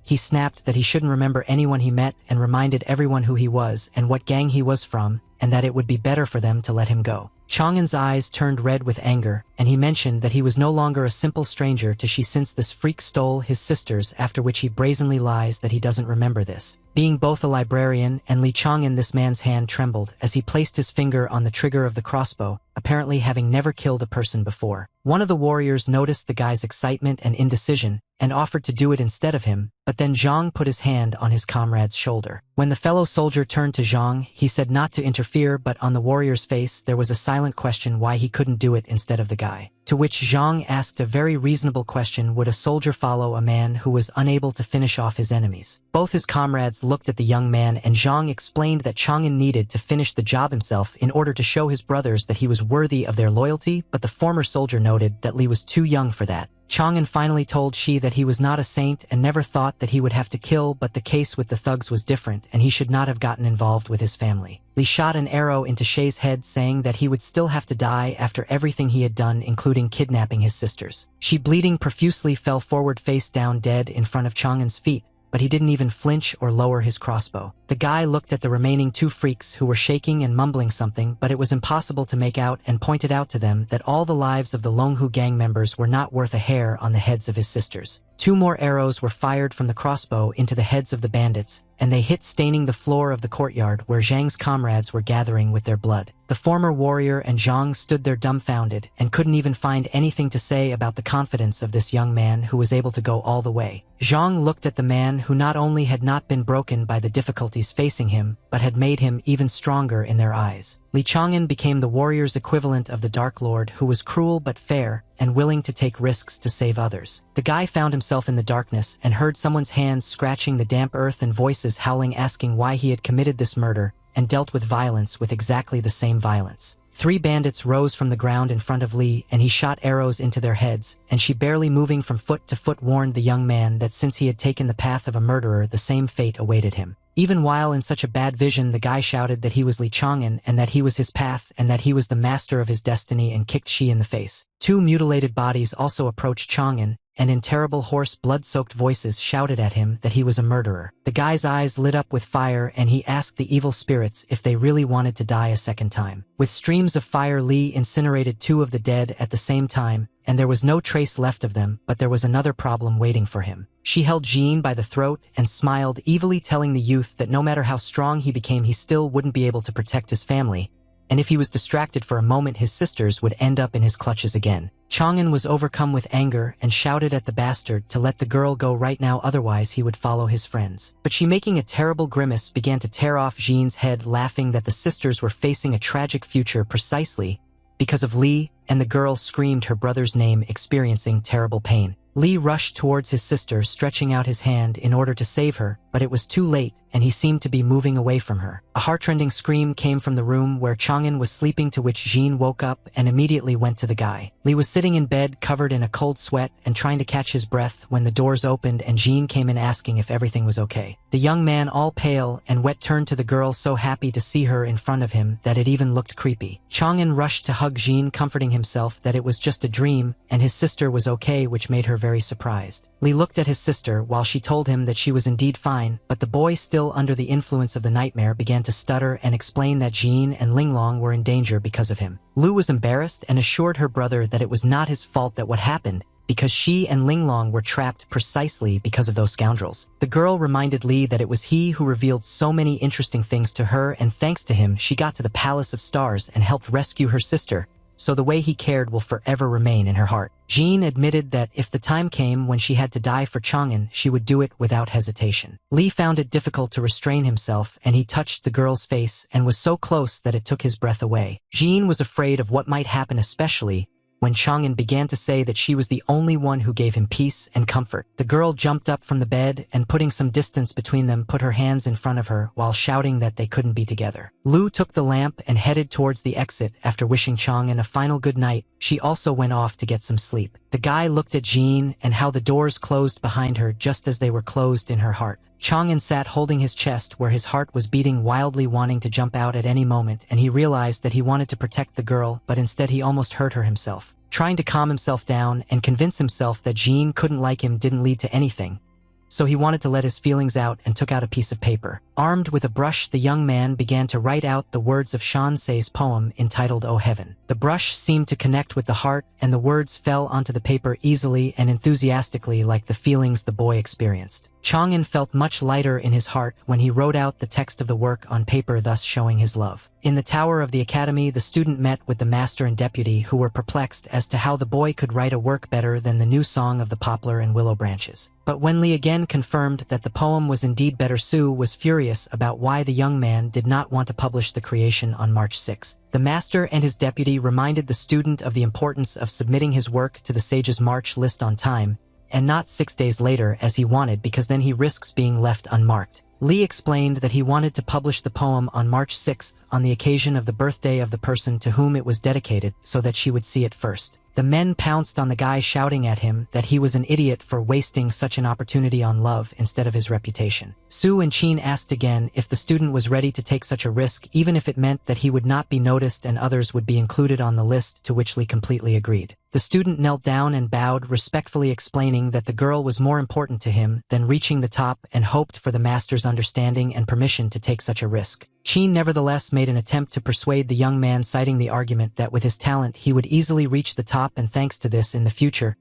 he snapped that he shouldn't remember anyone he met and reminded everyone who he was and what gang he was from, and that it would be better for them to let him go. Chang'an's eyes turned red with anger, and he mentioned that he was no longer a simple stranger to she since this freak stole his sisters, after which he brazenly lies that he doesn't remember this. Being both a librarian and Li Chang'an, this man's hand trembled as he placed his finger on the trigger of the crossbow, apparently having never killed a person before. One of the warriors noticed the guy's excitement and indecision and offered to do it instead of him, but then Zhang put his hand on his comrade's shoulder. When the fellow soldier turned to Zhang, he said not to interfere, but on the warrior's face there was a silent question why he couldn't do it instead of the guy. To which Zhang asked a very reasonable question: would a soldier follow a man who was unable to finish off his enemies? Both his comrades looked at the young man, and Zhang explained that Chang'an needed to finish the job himself in order to show his brothers that he was worthy of their loyalty, but the former soldier noted that Li was too young for that. Chang'an finally told Shi that he was not a saint and never thought that he would have to kill, but the case with the thugs was different and he should not have gotten involved with his family. Li shot an arrow into Shay's head, saying that he would still have to die after everything he had done, including kidnapping his sisters. She, bleeding profusely, fell forward face down dead in front of Chang'an's feet, but he didn't even flinch or lower his crossbow. The guy looked at the remaining two freaks who were shaking and mumbling something, but it was impossible to make out, and pointed out to them that all the lives of the Longhu gang members were not worth a hair on the heads of his sisters. 2 more arrows were fired from the crossbow into the heads of the bandits, and they hit, staining the floor of the courtyard where Zhang's comrades were gathering with their blood. The former warrior and Zhang stood there dumbfounded and couldn't even find anything to say about the confidence of this young man who was able to go all the way. Zhang looked at the man who not only had not been broken by the difficulties facing him, but had made him even stronger in their eyes. Li Chang'an became the warrior's equivalent of the Dark Lord, who was cruel but fair and willing to take risks to save others. The guy found himself in the darkness and heard someone's hands scratching the damp earth and voices howling, asking why he had committed this murder, and dealt with violence with exactly the same violence. 3 bandits rose from the ground in front of Li, and he shot arrows into their heads, and she, barely moving from foot to foot, warned the young man that since he had taken the path of a murderer, the same fate awaited him. Even while in such a bad vision, the guy shouted that he was Li Chang'an and that he was his path and that he was the master of his destiny, and kicked Shi in the face. 2 mutilated bodies also approached Chang'an, and in terrible, hoarse, blood-soaked voices shouted at him that he was a murderer. The guy's eyes lit up with fire, and he asked the evil spirits if they really wanted to die a second time. With streams of fire, Li incinerated 2 of the dead at the same time, and there was no trace left of them, but there was another problem waiting for him. She held Jean by the throat and smiled evilly, telling the youth that no matter how strong he became, he still wouldn't be able to protect his family, and if he was distracted for a moment, his sisters would end up in his clutches again. Chang'an was overcome with anger and shouted at the bastard to let the girl go right now, otherwise he would follow his friends. But she, making a terrible grimace, began to tear off Jean's head, laughing that the sisters were facing a tragic future precisely because of Li, and the girl screamed her brother's name, experiencing terrible pain. Li rushed towards his sister, stretching out his hand in order to save her, but it was too late, and he seemed to be moving away from her. A heartrending scream came from the room where Chang'an was sleeping, to which Jean woke up and immediately went to the guy. Li was sitting in bed, covered in a cold sweat and trying to catch his breath, when the doors opened and Jean came in, asking if everything was okay. The young man, all pale and wet, turned to the girl, so happy to see her in front of him that it even looked creepy. Chang'an rushed to hug Jean, comforting himself that it was just a dream and his sister was okay, which made her very surprised. Li looked at his sister while she told him that she was indeed fine, but the boy, still under the influence of the nightmare, began to stutter and explain that Jean and Linglong were in danger because of him. Lu was embarrassed and assured her brother that it was not his fault that what happened, because she and Linglong were trapped precisely because of those scoundrels. The girl reminded Li that it was he who revealed so many interesting things to her, and thanks to him she got to the Palace of Stars and helped rescue her sister, so the way he cared will forever remain in her heart. Jean admitted that if the time came when she had to die for Chang'an, she would do it without hesitation. Li found it difficult to restrain himself, and he touched the girl's face and was so close that it took his breath away. Jean was afraid of what might happen, especially when Chang'an began to say that she was the only one who gave him peace and comfort. The girl jumped up from the bed and, putting some distance between them, put her hands in front of her while shouting that they couldn't be together. Lu took the lamp and headed towards the exit. After wishing Chang'an a final good night, she also went off to get some sleep. The guy looked at Jean and how the doors closed behind her just as they were closed in her heart. Chang'an sat holding his chest where his heart was beating wildly, wanting to jump out at any moment, and he realized that he wanted to protect the girl, but instead he almost hurt her himself. Trying to calm himself down and convince himself that Jean couldn't like him didn't lead to anything, so he wanted to let his feelings out and took out a piece of paper. Armed with a brush, the young man began to write out the words of Shansei's poem entitled "O Heaven." The brush seemed to connect with the heart, and the words fell onto the paper easily and enthusiastically, like the feelings the boy experienced. Chang'an felt much lighter in his heart when he wrote out the text of the work on paper, thus showing his love. In the tower of the academy, the student met with the master and deputy, who were perplexed as to how the boy could write a work better than the new song of the poplar and willow branches. But when Li again confirmed that the poem was indeed better, Su was furious about why the young man did not want to publish the creation on March 6th. The master and his deputy reminded the student of the importance of submitting his work to the sage's March list on time, and not 6 days later as he wanted, because then he risks being left unmarked. Li explained that he wanted to publish the poem on March 6th on the occasion of the birthday of the person to whom it was dedicated, so that she would see it first. The men pounced on the guy, shouting at him that he was an idiot for wasting such an opportunity on love instead of his reputation. Su and Qin asked again if the student was ready to take such a risk, even if it meant that he would not be noticed and others would be included on the list, to which Li completely agreed. The student knelt down and bowed, respectfully explaining that the girl was more important to him than reaching the top, and hoped for the master's understanding and permission to take such a risk. Qin nevertheless made an attempt to persuade the young man, citing the argument that with his talent he would easily reach the top, and thanks to this, in the future,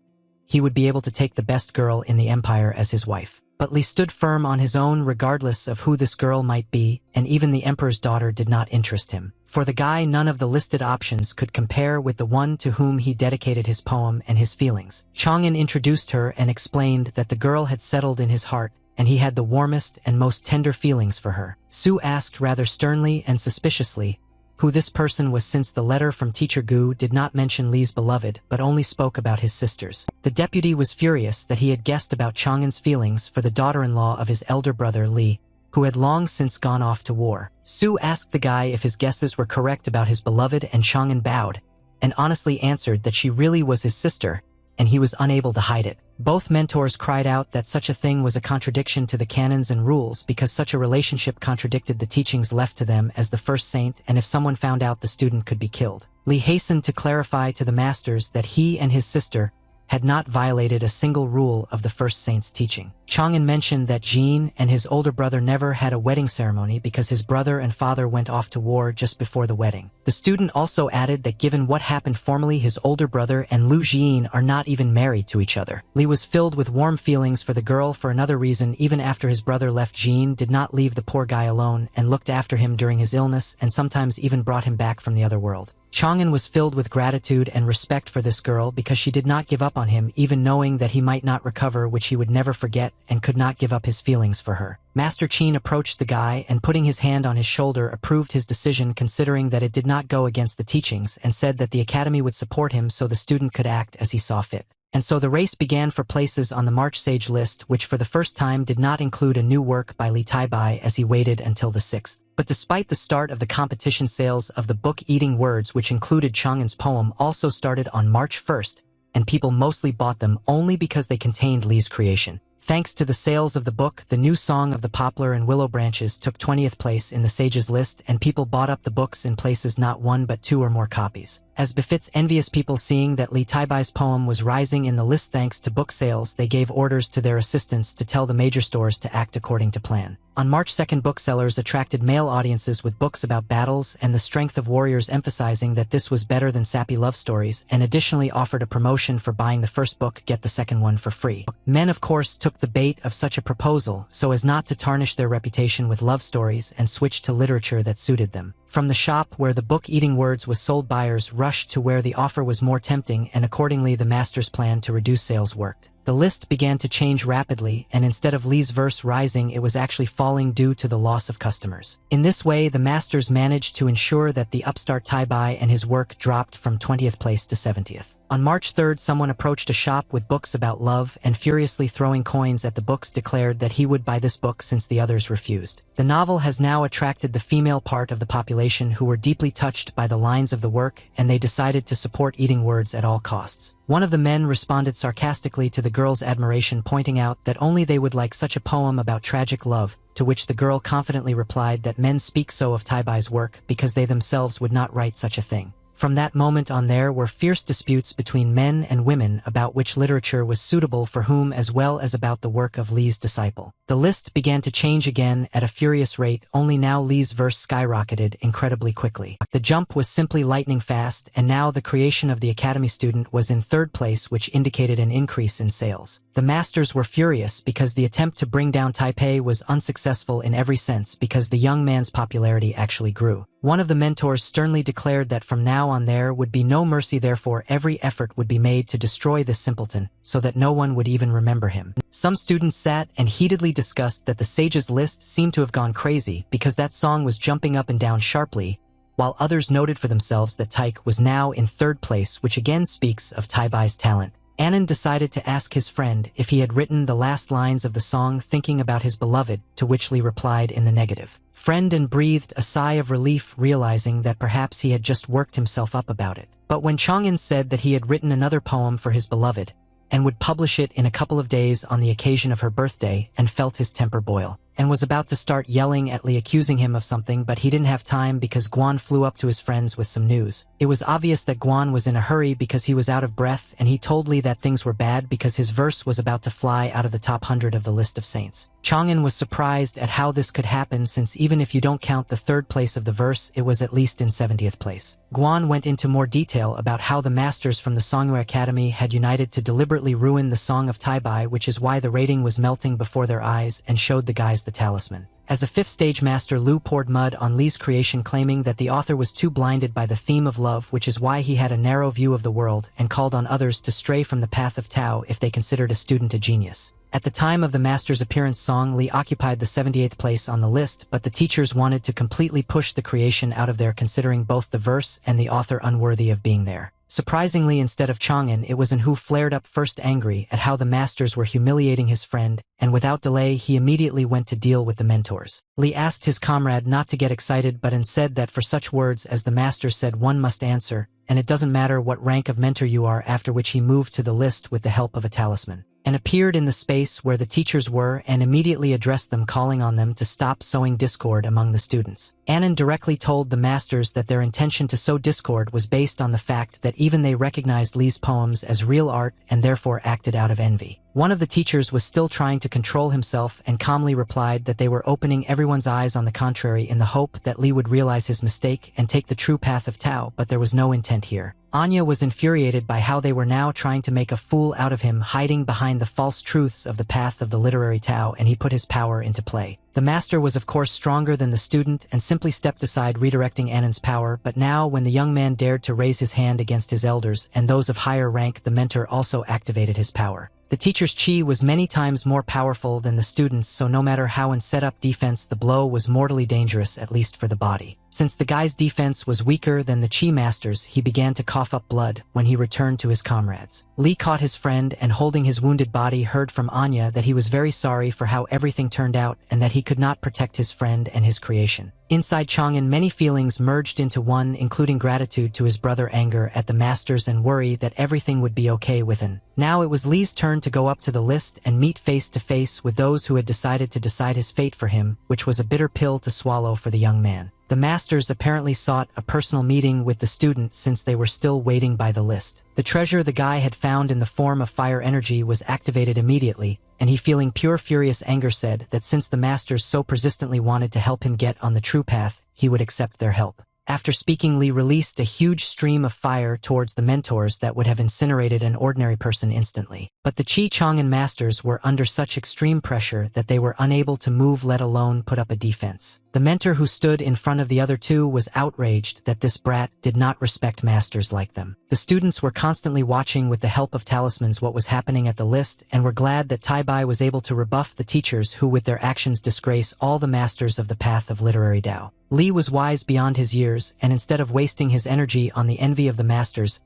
he would be able to take the best girl in the empire as his wife. But Li stood firm on his own regardless of who this girl might be, and even the emperor's daughter did not interest him. For the guy, none of the listed options could compare with the one to whom he dedicated his poem and his feelings. Chang'an introduced her and explained that the girl had settled in his heart, and he had the warmest and most tender feelings for her. Su asked rather sternly and suspiciously who this person was, since the letter from Teacher Gu did not mention Li's beloved but only spoke about his sisters. The deputy was furious that he had guessed about Chang'an's feelings for the daughter-in-law of his elder brother Li, who had long since gone off to war. Su asked the guy if his guesses were correct about his beloved, and Chang'an bowed and honestly answered that she really was his sister, and he was unable to hide it. Both mentors cried out that such a thing was a contradiction to the canons and rules, because such a relationship contradicted the teachings left to them as the first saint, and if someone found out, the student could be killed. Li hastened to clarify to the masters that he and his sister had not violated a single rule of the first saint's teaching. Chang'an mentioned that Jean and his older brother never had a wedding ceremony because his brother and father went off to war just before the wedding. The student also added that given what happened formerly, his older brother and Lu Jin are not even married to each other. Li was filled with warm feelings for the girl for another reason. Even after his brother left, Jean did not leave the poor guy alone and looked after him during his illness, and sometimes even brought him back from the other world. Chang'an was filled with gratitude and respect for this girl because she did not give up on him, even knowing that he might not recover, which he would never forget, and could not give up his feelings for her. Master Qin approached the guy and, putting his hand on his shoulder, approved his decision, considering that it did not go against the teachings, and said that the academy would support him so the student could act as he saw fit. And so the race began for places on the March Sage list, which for the first time did not include a new work by Li Taibai, as he waited until the 6th. But despite the start of the competition, sales of the book Eating Words, which included Chang'an's poem, also started on March 1st, and people mostly bought them only because they contained Li's creation. Thanks to the sales of the book, the new song of the poplar and willow branches took 20th place in the sage's list, and people bought up the books in places not one but two or more copies. As befits envious people, seeing that Li Taibai's poem was rising in the list thanks to book sales, they gave orders to their assistants to tell the major stores to act according to plan. On March 2nd, booksellers attracted male audiences with books about battles and the strength of warriors, emphasizing that this was better than sappy love stories, and additionally offered a promotion for buying the first book, get the second one for free. Men, of course, took the bait of such a proposal so as not to tarnish their reputation with love stories, and switched to literature that suited them. From the shop where the book Eating Words was sold, buyers rushed to where the offer was more tempting, and accordingly the master's plan to reduce sales worked. The list began to change rapidly, and instead of Li's verse rising, it was actually falling due to the loss of customers. In this way, the masters managed to ensure that the upstart Taibai and his work dropped from 20th place to 70th. On March 3rd, someone approached a shop with books about love and furiously throwing coins at the books declared that he would buy this book since the others refused. The novel has now attracted the female part of the population who were deeply touched by the lines of the work, and they decided to support eating words at all costs. One of the men responded sarcastically to the girl's admiration, pointing out that only they would like such a poem about tragic love, to which the girl confidently replied that men speak so of Taibai's work because they themselves would not write such a thing. From that moment on there were fierce disputes between men and women about which literature was suitable for whom as well as about the work of Li's disciple. The list began to change again at a furious rate, only now Li's verse skyrocketed incredibly quickly. The jump was simply lightning fast, and now the creation of the Academy student was in third place, which indicated an increase in sales. The masters were furious because the attempt to bring down Taipei was unsuccessful in every sense because the young man's popularity actually grew. One of the mentors sternly declared that from now on there would be no mercy, therefore every effort would be made to destroy this simpleton, so that no one would even remember him. Some students sat and heatedly discussed that the sage's list seemed to have gone crazy because that song was jumping up and down sharply, while others noted for themselves that Taik was now in third place, which again speaks of Taibai's talent. Anand decided to ask his friend if he had written the last lines of the song thinking about his beloved, to which Li replied in the negative. Friend and breathed a sigh of relief, realizing that perhaps he had just worked himself up about it. But when Chang'an said that he had written another poem for his beloved, and would publish it in a couple of days on the occasion of her birthday, and felt his temper boil, and was about to start yelling at Li, accusing him of something, but he didn't have time because Guan flew up to his friends with some news. It was obvious that Guan was in a hurry because he was out of breath, and he told Li that things were bad because his verse was about to fly out of the top 100 of the list of saints. Chang'an was surprised at how this could happen, since even if you don't count the third place of the verse, it was at least in 70th place. Guan went into more detail about how the masters from the Songhua Academy had united to deliberately ruin the Song of Taibai, which is why the rating was melting before their eyes, and showed the guys the talisman. As a fifth stage master, Lu poured mud on Li's creation, claiming that the author was too blinded by the theme of love, which is why he had a narrow view of the world, and called on others to stray from the path of Tao if they considered a student a genius. At the time of the master's appearance, Song Li occupied the 78th place on the list, but the teachers wanted to completely push the creation out of there, considering both the verse and the author unworthy of being there. Surprisingly, instead of Chang'an, it was An who flared up first, angry at how the masters were humiliating his friend, and without delay he immediately went to deal with the mentors. Li asked his comrade not to get excited, but said that for such words as the master said, one must answer, and it doesn't matter what rank of mentor you are, after which he moved to the list with the help of a talisman, and appeared in the space where the teachers were and immediately addressed them, calling on them to stop sowing discord among the students. Anand directly told the masters that their intention to sow discord was based on the fact that even they recognized Li's poems as real art and therefore acted out of envy. One of the teachers was still trying to control himself and calmly replied that they were opening everyone's eyes on the contrary, in the hope that Li would realize his mistake and take the true path of Tao, but there was no intent here. Anya was infuriated by how they were now trying to make a fool out of him, hiding behind the false truths of the path of the literary Tao, and he put his power into play. The master was of course stronger than the student and simply stepped aside, redirecting Anand's power, but now when the young man dared to raise his hand against his elders and those of higher rank, the mentor also activated his power. The teacher's chi was many times more powerful than the student's, so no matter how in set up defense, the blow was mortally dangerous, at least for the body. Since the guy's defense was weaker than the chi master's, he began to cough up blood when he returned to his comrades. Li caught his friend and, holding his wounded body, heard from Anya that he was very sorry for how everything turned out and that he could not protect his friend and his creation. Inside Chang'an, many feelings merged into one, including gratitude to his brother, anger at the masters, and worry that everything would be okay with him. Now it was Li's turn to go up to the list and meet face to face with those who had decided to decide his fate for him, which was a bitter pill to swallow for the young man. The masters apparently sought a personal meeting with the student since they were still waiting by the list. The treasure the guy had found in the form of fire energy was activated immediately, and he, feeling pure furious anger, said that since the masters so persistently wanted to help him get on the true path, he would accept their help. After speaking, Li released a huge stream of fire towards the mentors that would have incinerated an ordinary person instantly. But the Chi Chang'an masters were under such extreme pressure that they were unable to move, let alone put up a defense. The mentor who stood in front of the other two was outraged that this brat did not respect masters like them. The students were constantly watching with the help of talismans what was happening at the list, and were glad that Taibai was able to rebuff the teachers who with their actions disgrace all the masters of the path of literary Tao. Li was wise beyond his years, and instead of wasting his energy on the envy of the masters,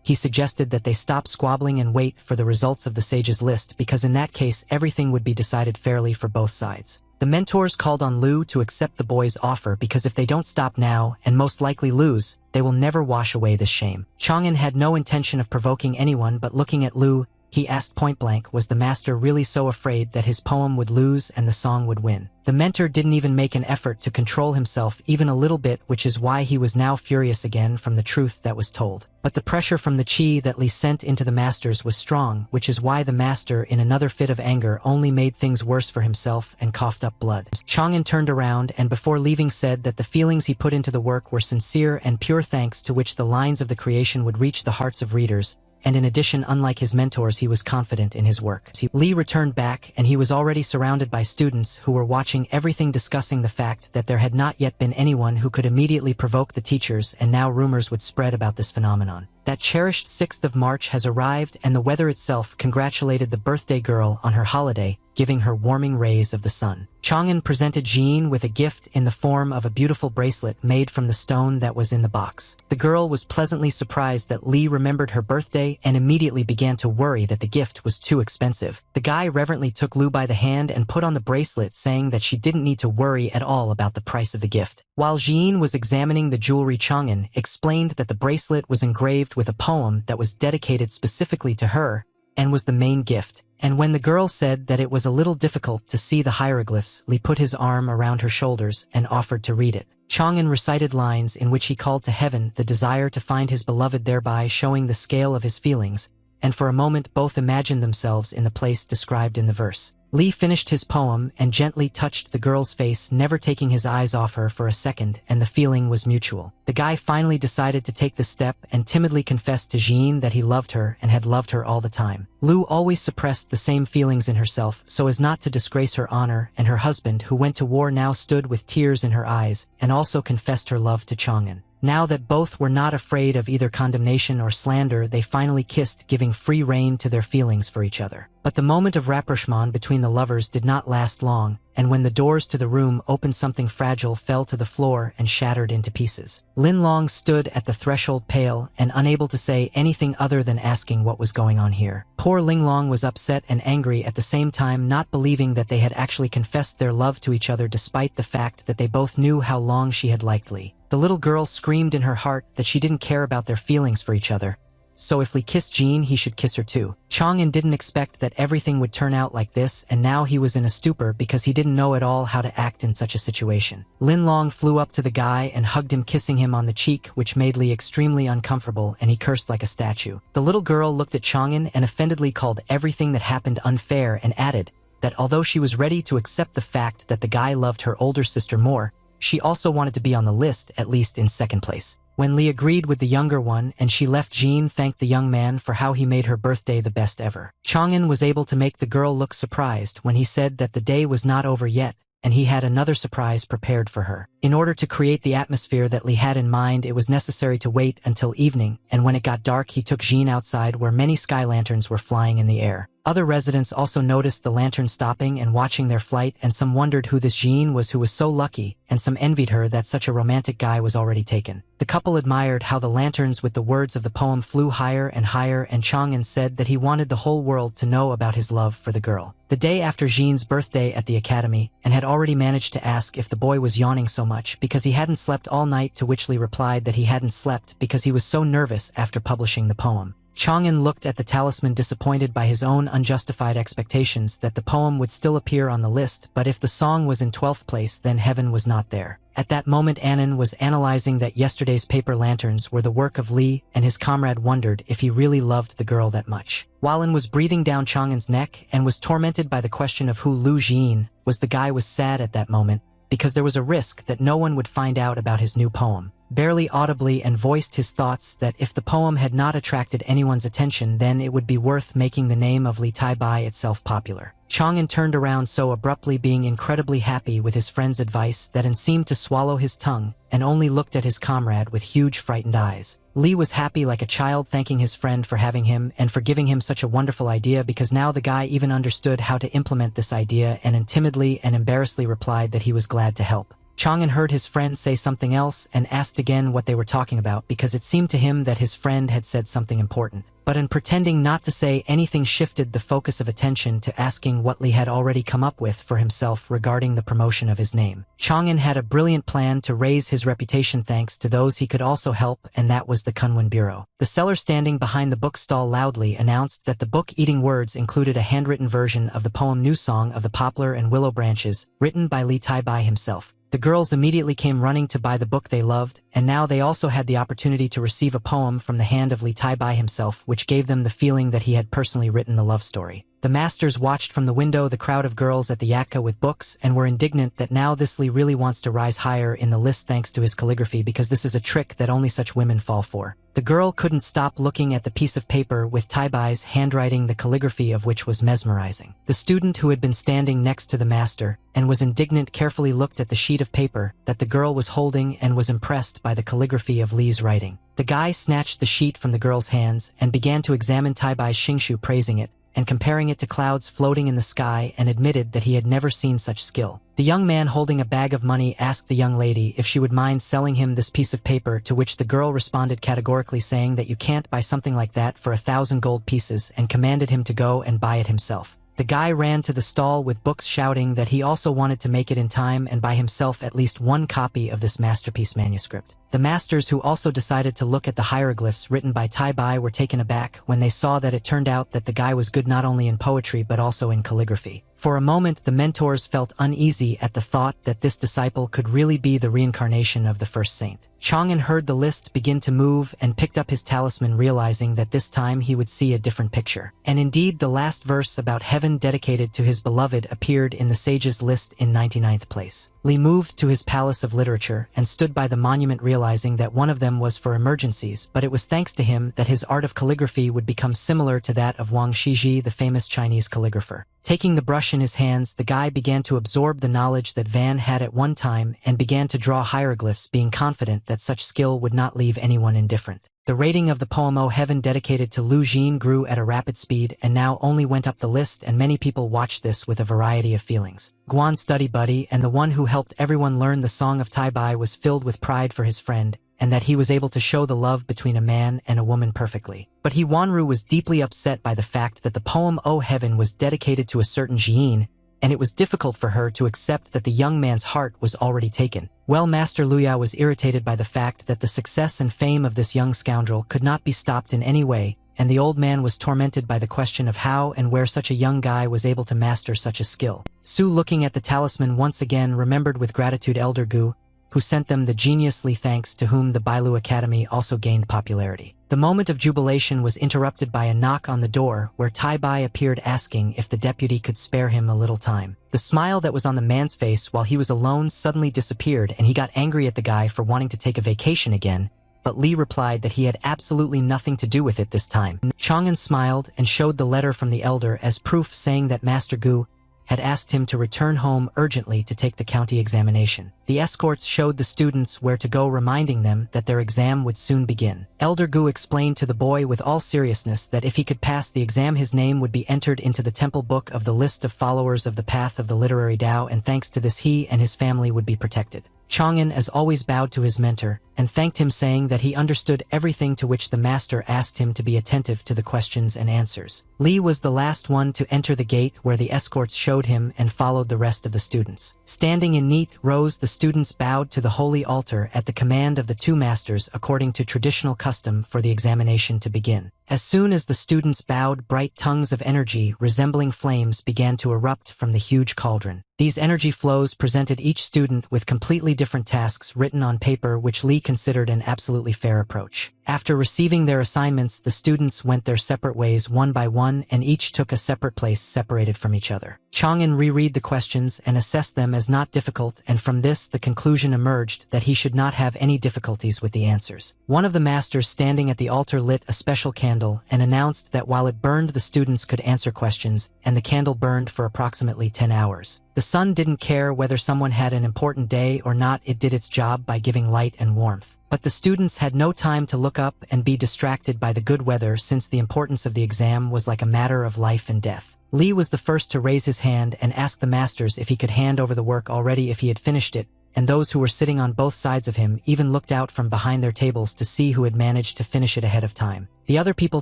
he suggested that they stop squabbling and wait for the results of the sage's list because in that case everything would be decided fairly for both sides. The mentors called on Lu to accept the boys' offer because if they don't stop now and most likely lose, they will never wash away this shame. Chang'an had no intention of provoking anyone, but looking at Lu, he asked point-blank, was the master really so afraid that his poem would lose and the song would win? The mentor didn't even make an effort to control himself even a little bit, which is why he was now furious again from the truth that was told. But the pressure from the chi that Li sent into the masters was strong, which is why the master, in another fit of anger, only made things worse for himself and coughed up blood. Chang'an turned around and before leaving said that the feelings he put into the work were sincere and pure, thanks to which the lines of the creation would reach the hearts of readers. And in addition, unlike his mentors, he was confident in his work. Li returned back, and he was already surrounded by students who were watching everything, discussing the fact that there had not yet been anyone who could immediately provoke the teachers, and now rumors would spread about this phenomenon. That cherished 6th of March has arrived, and the weather itself congratulated the birthday girl on her holiday, giving her warming rays of the sun. Chang'an presented Jean with a gift in the form of a beautiful bracelet made from the stone that was in the box. The girl was pleasantly surprised that Li remembered her birthday and immediately began to worry that the gift was too expensive. The guy reverently took Lu by the hand and put on the bracelet, saying that she didn't need to worry at all about the price of the gift. While Jean was examining the jewelry, Chang'an explained that the bracelet was engraved with a poem that was dedicated specifically to her and was the main gift. And when the girl said that it was a little difficult to see the hieroglyphs, Li put his arm around her shoulders and offered to read it. Chang'an recited lines in which he called to heaven the desire to find his beloved, thereby showing the scale of his feelings, and for a moment both imagined themselves in the place described in the verse. Li finished his poem and gently touched the girl's face, never taking his eyes off her for a second, and the feeling was mutual. The guy finally decided to take the step and timidly confessed to Jean that he loved her and had loved her all the time. Lu always suppressed the same feelings in herself so as not to disgrace her honor, and her husband, who went to war, now stood with tears in her eyes and also confessed her love to Chang'an. Now that both were not afraid of either condemnation or slander, they finally kissed, giving free rein to their feelings for each other. But the moment of rapprochement between the lovers did not last long, and when the doors to the room opened, something fragile fell to the floor and shattered into pieces. Lin Long stood at the threshold, pale and unable to say anything other than asking what was going on here. Poor Ling Long was upset and angry at the same time, not believing that they had actually confessed their love to each other, despite the fact that they both knew how long she had liked Li. The little girl screamed in her heart that she didn't care about their feelings for each other. So if Li kissed Jean, he should kiss her too. Chang'an didn't expect that everything would turn out like this, and now he was in a stupor because he didn't know at all how to act in such a situation. Lin Long flew up to the guy and hugged him, kissing him on the cheek, which made Li extremely uncomfortable, and he cursed like a statue. The little girl looked at Chang'an and offendedly called everything that happened unfair and added that although she was ready to accept the fact that the guy loved her older sister more, she also wanted to be on the list, at least in second place. When Li agreed with the younger one and she left, Jean thanked the young man for how he made her birthday the best ever. Chang'an was able to make the girl look surprised when he said that the day was not over yet, and he had another surprise prepared for her. In order to create the atmosphere that Li had in mind, it was necessary to wait until evening, and when it got dark, he took Jean outside where many sky lanterns were flying in the air. Other residents also noticed the lanterns stopping and watching their flight, and some wondered who this Jean was who was so lucky, and some envied her that such a romantic guy was already taken. The couple admired how the lanterns with the words of the poem flew higher, and Chang'an said that he wanted the whole world to know about his love for the girl. The day after Jean's birthday at the academy, and had already managed to ask if the boy was yawning so much because he hadn't slept all night, to which Li replied that he hadn't slept because he was so nervous after publishing the poem. Chang'an looked at the talisman, disappointed by his own unjustified expectations that the poem would still appear on the list, but if the song was in 12th place, then heaven was not there. At that moment, Annan was analyzing that yesterday's paper lanterns were the work of Li, and his comrade wondered if he really loved the girl that much. Wallen was breathing down Chang'an's neck and was tormented by the question of who Lu Jin was. The guy was sad at that moment because there was a risk that no one would find out about his new poem. Barely audibly, and voiced his thoughts that if the poem had not attracted anyone's attention, then it would be worth making the name of Li Tai Bai itself popular. Chang'an turned around so abruptly, being incredibly happy with his friend's advice, that and seemed to swallow his tongue, and only looked at his comrade with huge frightened eyes. Li was happy like a child, thanking his friend for having him and for giving him such a wonderful idea, because now the guy even understood how to implement this idea, and timidly and embarrassedly replied that he was glad to help. Chang'an heard his friend say something else and asked again what they were talking about because it seemed to him that his friend had said something important. But in pretending not to say anything shifted the focus of attention to asking what Li had already come up with for himself regarding the promotion of his name. Chang'an had a brilliant plan to raise his reputation thanks to those he could also help, and that was the Kunwen Bureau. The seller standing behind the bookstall loudly announced that the book Eating Words included a handwritten version of the poem New Song of the Poplar and Willow Branches, written by Li Taibai himself. The girls immediately came running to buy the book they loved, and now they also had the opportunity to receive a poem from the hand of Li Taibai himself, which gave them the feeling that he had personally written the love story. The masters watched from the window the crowd of girls at the Yatka with books and were indignant that now this Li really wants to rise higher in the list thanks to his calligraphy, because this is a trick that only such women fall for. The girl couldn't stop looking at the piece of paper with Taibai's handwriting, the calligraphy of which was mesmerizing. The student who had been standing next to the master and was indignant carefully looked at the sheet of paper that the girl was holding and was impressed by the calligraphy of Li's writing. The guy snatched the sheet from the girl's hands and began to examine Taibai's xingshu, praising it and comparing it to clouds floating in the sky, and admitted that he had never seen such skill. The young man holding a bag of money asked the young lady if she would mind selling him this piece of paper, to which the girl responded categorically, saying that you can't buy something like that for 1,000 gold pieces, and commanded him to go and buy it himself. The guy ran to the stall with books, shouting that he also wanted to make it in time and buy himself at least one copy of this masterpiece manuscript. The masters, who also decided to look at the hieroglyphs written by Taibai, were taken aback when they saw that it turned out that the guy was good not only in poetry but also in calligraphy. For a moment, the mentors felt uneasy at the thought that this disciple could really be the reincarnation of the first saint. Chang'an heard the list begin to move and picked up his talisman, realizing that this time he would see a different picture. And indeed, the last verse about heaven dedicated to his beloved appeared in the sage's list in 99th place. Li moved to his palace of literature and stood by the monument, realizing that one of them was for emergencies, but it was thanks to him that his art of calligraphy would become similar to that of Wang Shiji, the famous Chinese calligrapher. Taking the brush in his hands, the guy began to absorb the knowledge that Van had at one time and began to draw hieroglyphs, being confident that such skill would not leave anyone indifferent. The rating of the poem O Heaven dedicated to Lu Jin grew at a rapid speed and now only went up the list, and many people watched this with a variety of feelings. Guan's study buddy and the one who helped everyone learn the song of Taibai was filled with pride for his friend, and that he was able to show the love between a man and a woman perfectly. But He Wanru was deeply upset by the fact that the poem O Heaven was dedicated to a certain Jin, and it was difficult for her to accept that the young man's heart was already taken. Well, Master Luya was irritated by the fact that the success and fame of this young scoundrel could not be stopped in any way, and the old man was tormented by the question of how and where such a young guy was able to master such a skill. Su, looking at the talisman once again, remembered with gratitude Elder Gu, who sent them the genius Li, thanks to whom the Bailu Academy also gained popularity. The moment of jubilation was interrupted by a knock on the door, where Taibai appeared, asking if the deputy could spare him a little time. The smile that was on the man's face while he was alone suddenly disappeared, and he got angry at the guy for wanting to take a vacation again, but Li replied that he had absolutely nothing to do with it this time. Chang'an smiled and showed the letter from the elder as proof, saying that Master Gu had asked him to return home urgently to take the county examination. The escorts showed the students where to go, reminding them that their exam would soon begin. Elder Gu explained to the boy with all seriousness that if he could pass the exam, his name would be entered into the temple book of the list of followers of the path of the literary Tao, and thanks to this he and his family would be protected. Chang'an, as always, bowed to his mentor and thanked him, saying that he understood everything, to which the master asked him to be attentive to the questions and answers. Li was the last one to enter the gate, where the escorts showed him, and followed the rest of the students. Standing in neat rows, the students bowed to the holy altar at the command of the two masters, according to traditional custom, for the examination to begin. As soon as the students bowed, bright tongues of energy resembling flames began to erupt from the huge cauldron. These energy flows presented each student with completely different tasks written on paper, which Li considered an absolutely fair approach. After receiving their assignments, the students went their separate ways one by one, and each took a separate place separated from each other. Chang'an reread the questions and assessed them as not difficult, and from this the conclusion emerged that he should not have any difficulties with the answers. One of the masters standing at the altar lit a special candle and announced that while it burned, the students could answer questions, and the candle burned for approximately 10 hours. The sun didn't care whether someone had an important day or not, it did its job by giving light and warmth. But the students had no time to look up and be distracted by the good weather, since the importance of the exam was like a matter of life and death. Li was the first to raise his hand and ask the masters if he could hand over the work already if he had finished it, and those who were sitting on both sides of him even looked out from behind their tables to see who had managed to finish it ahead of time. The other people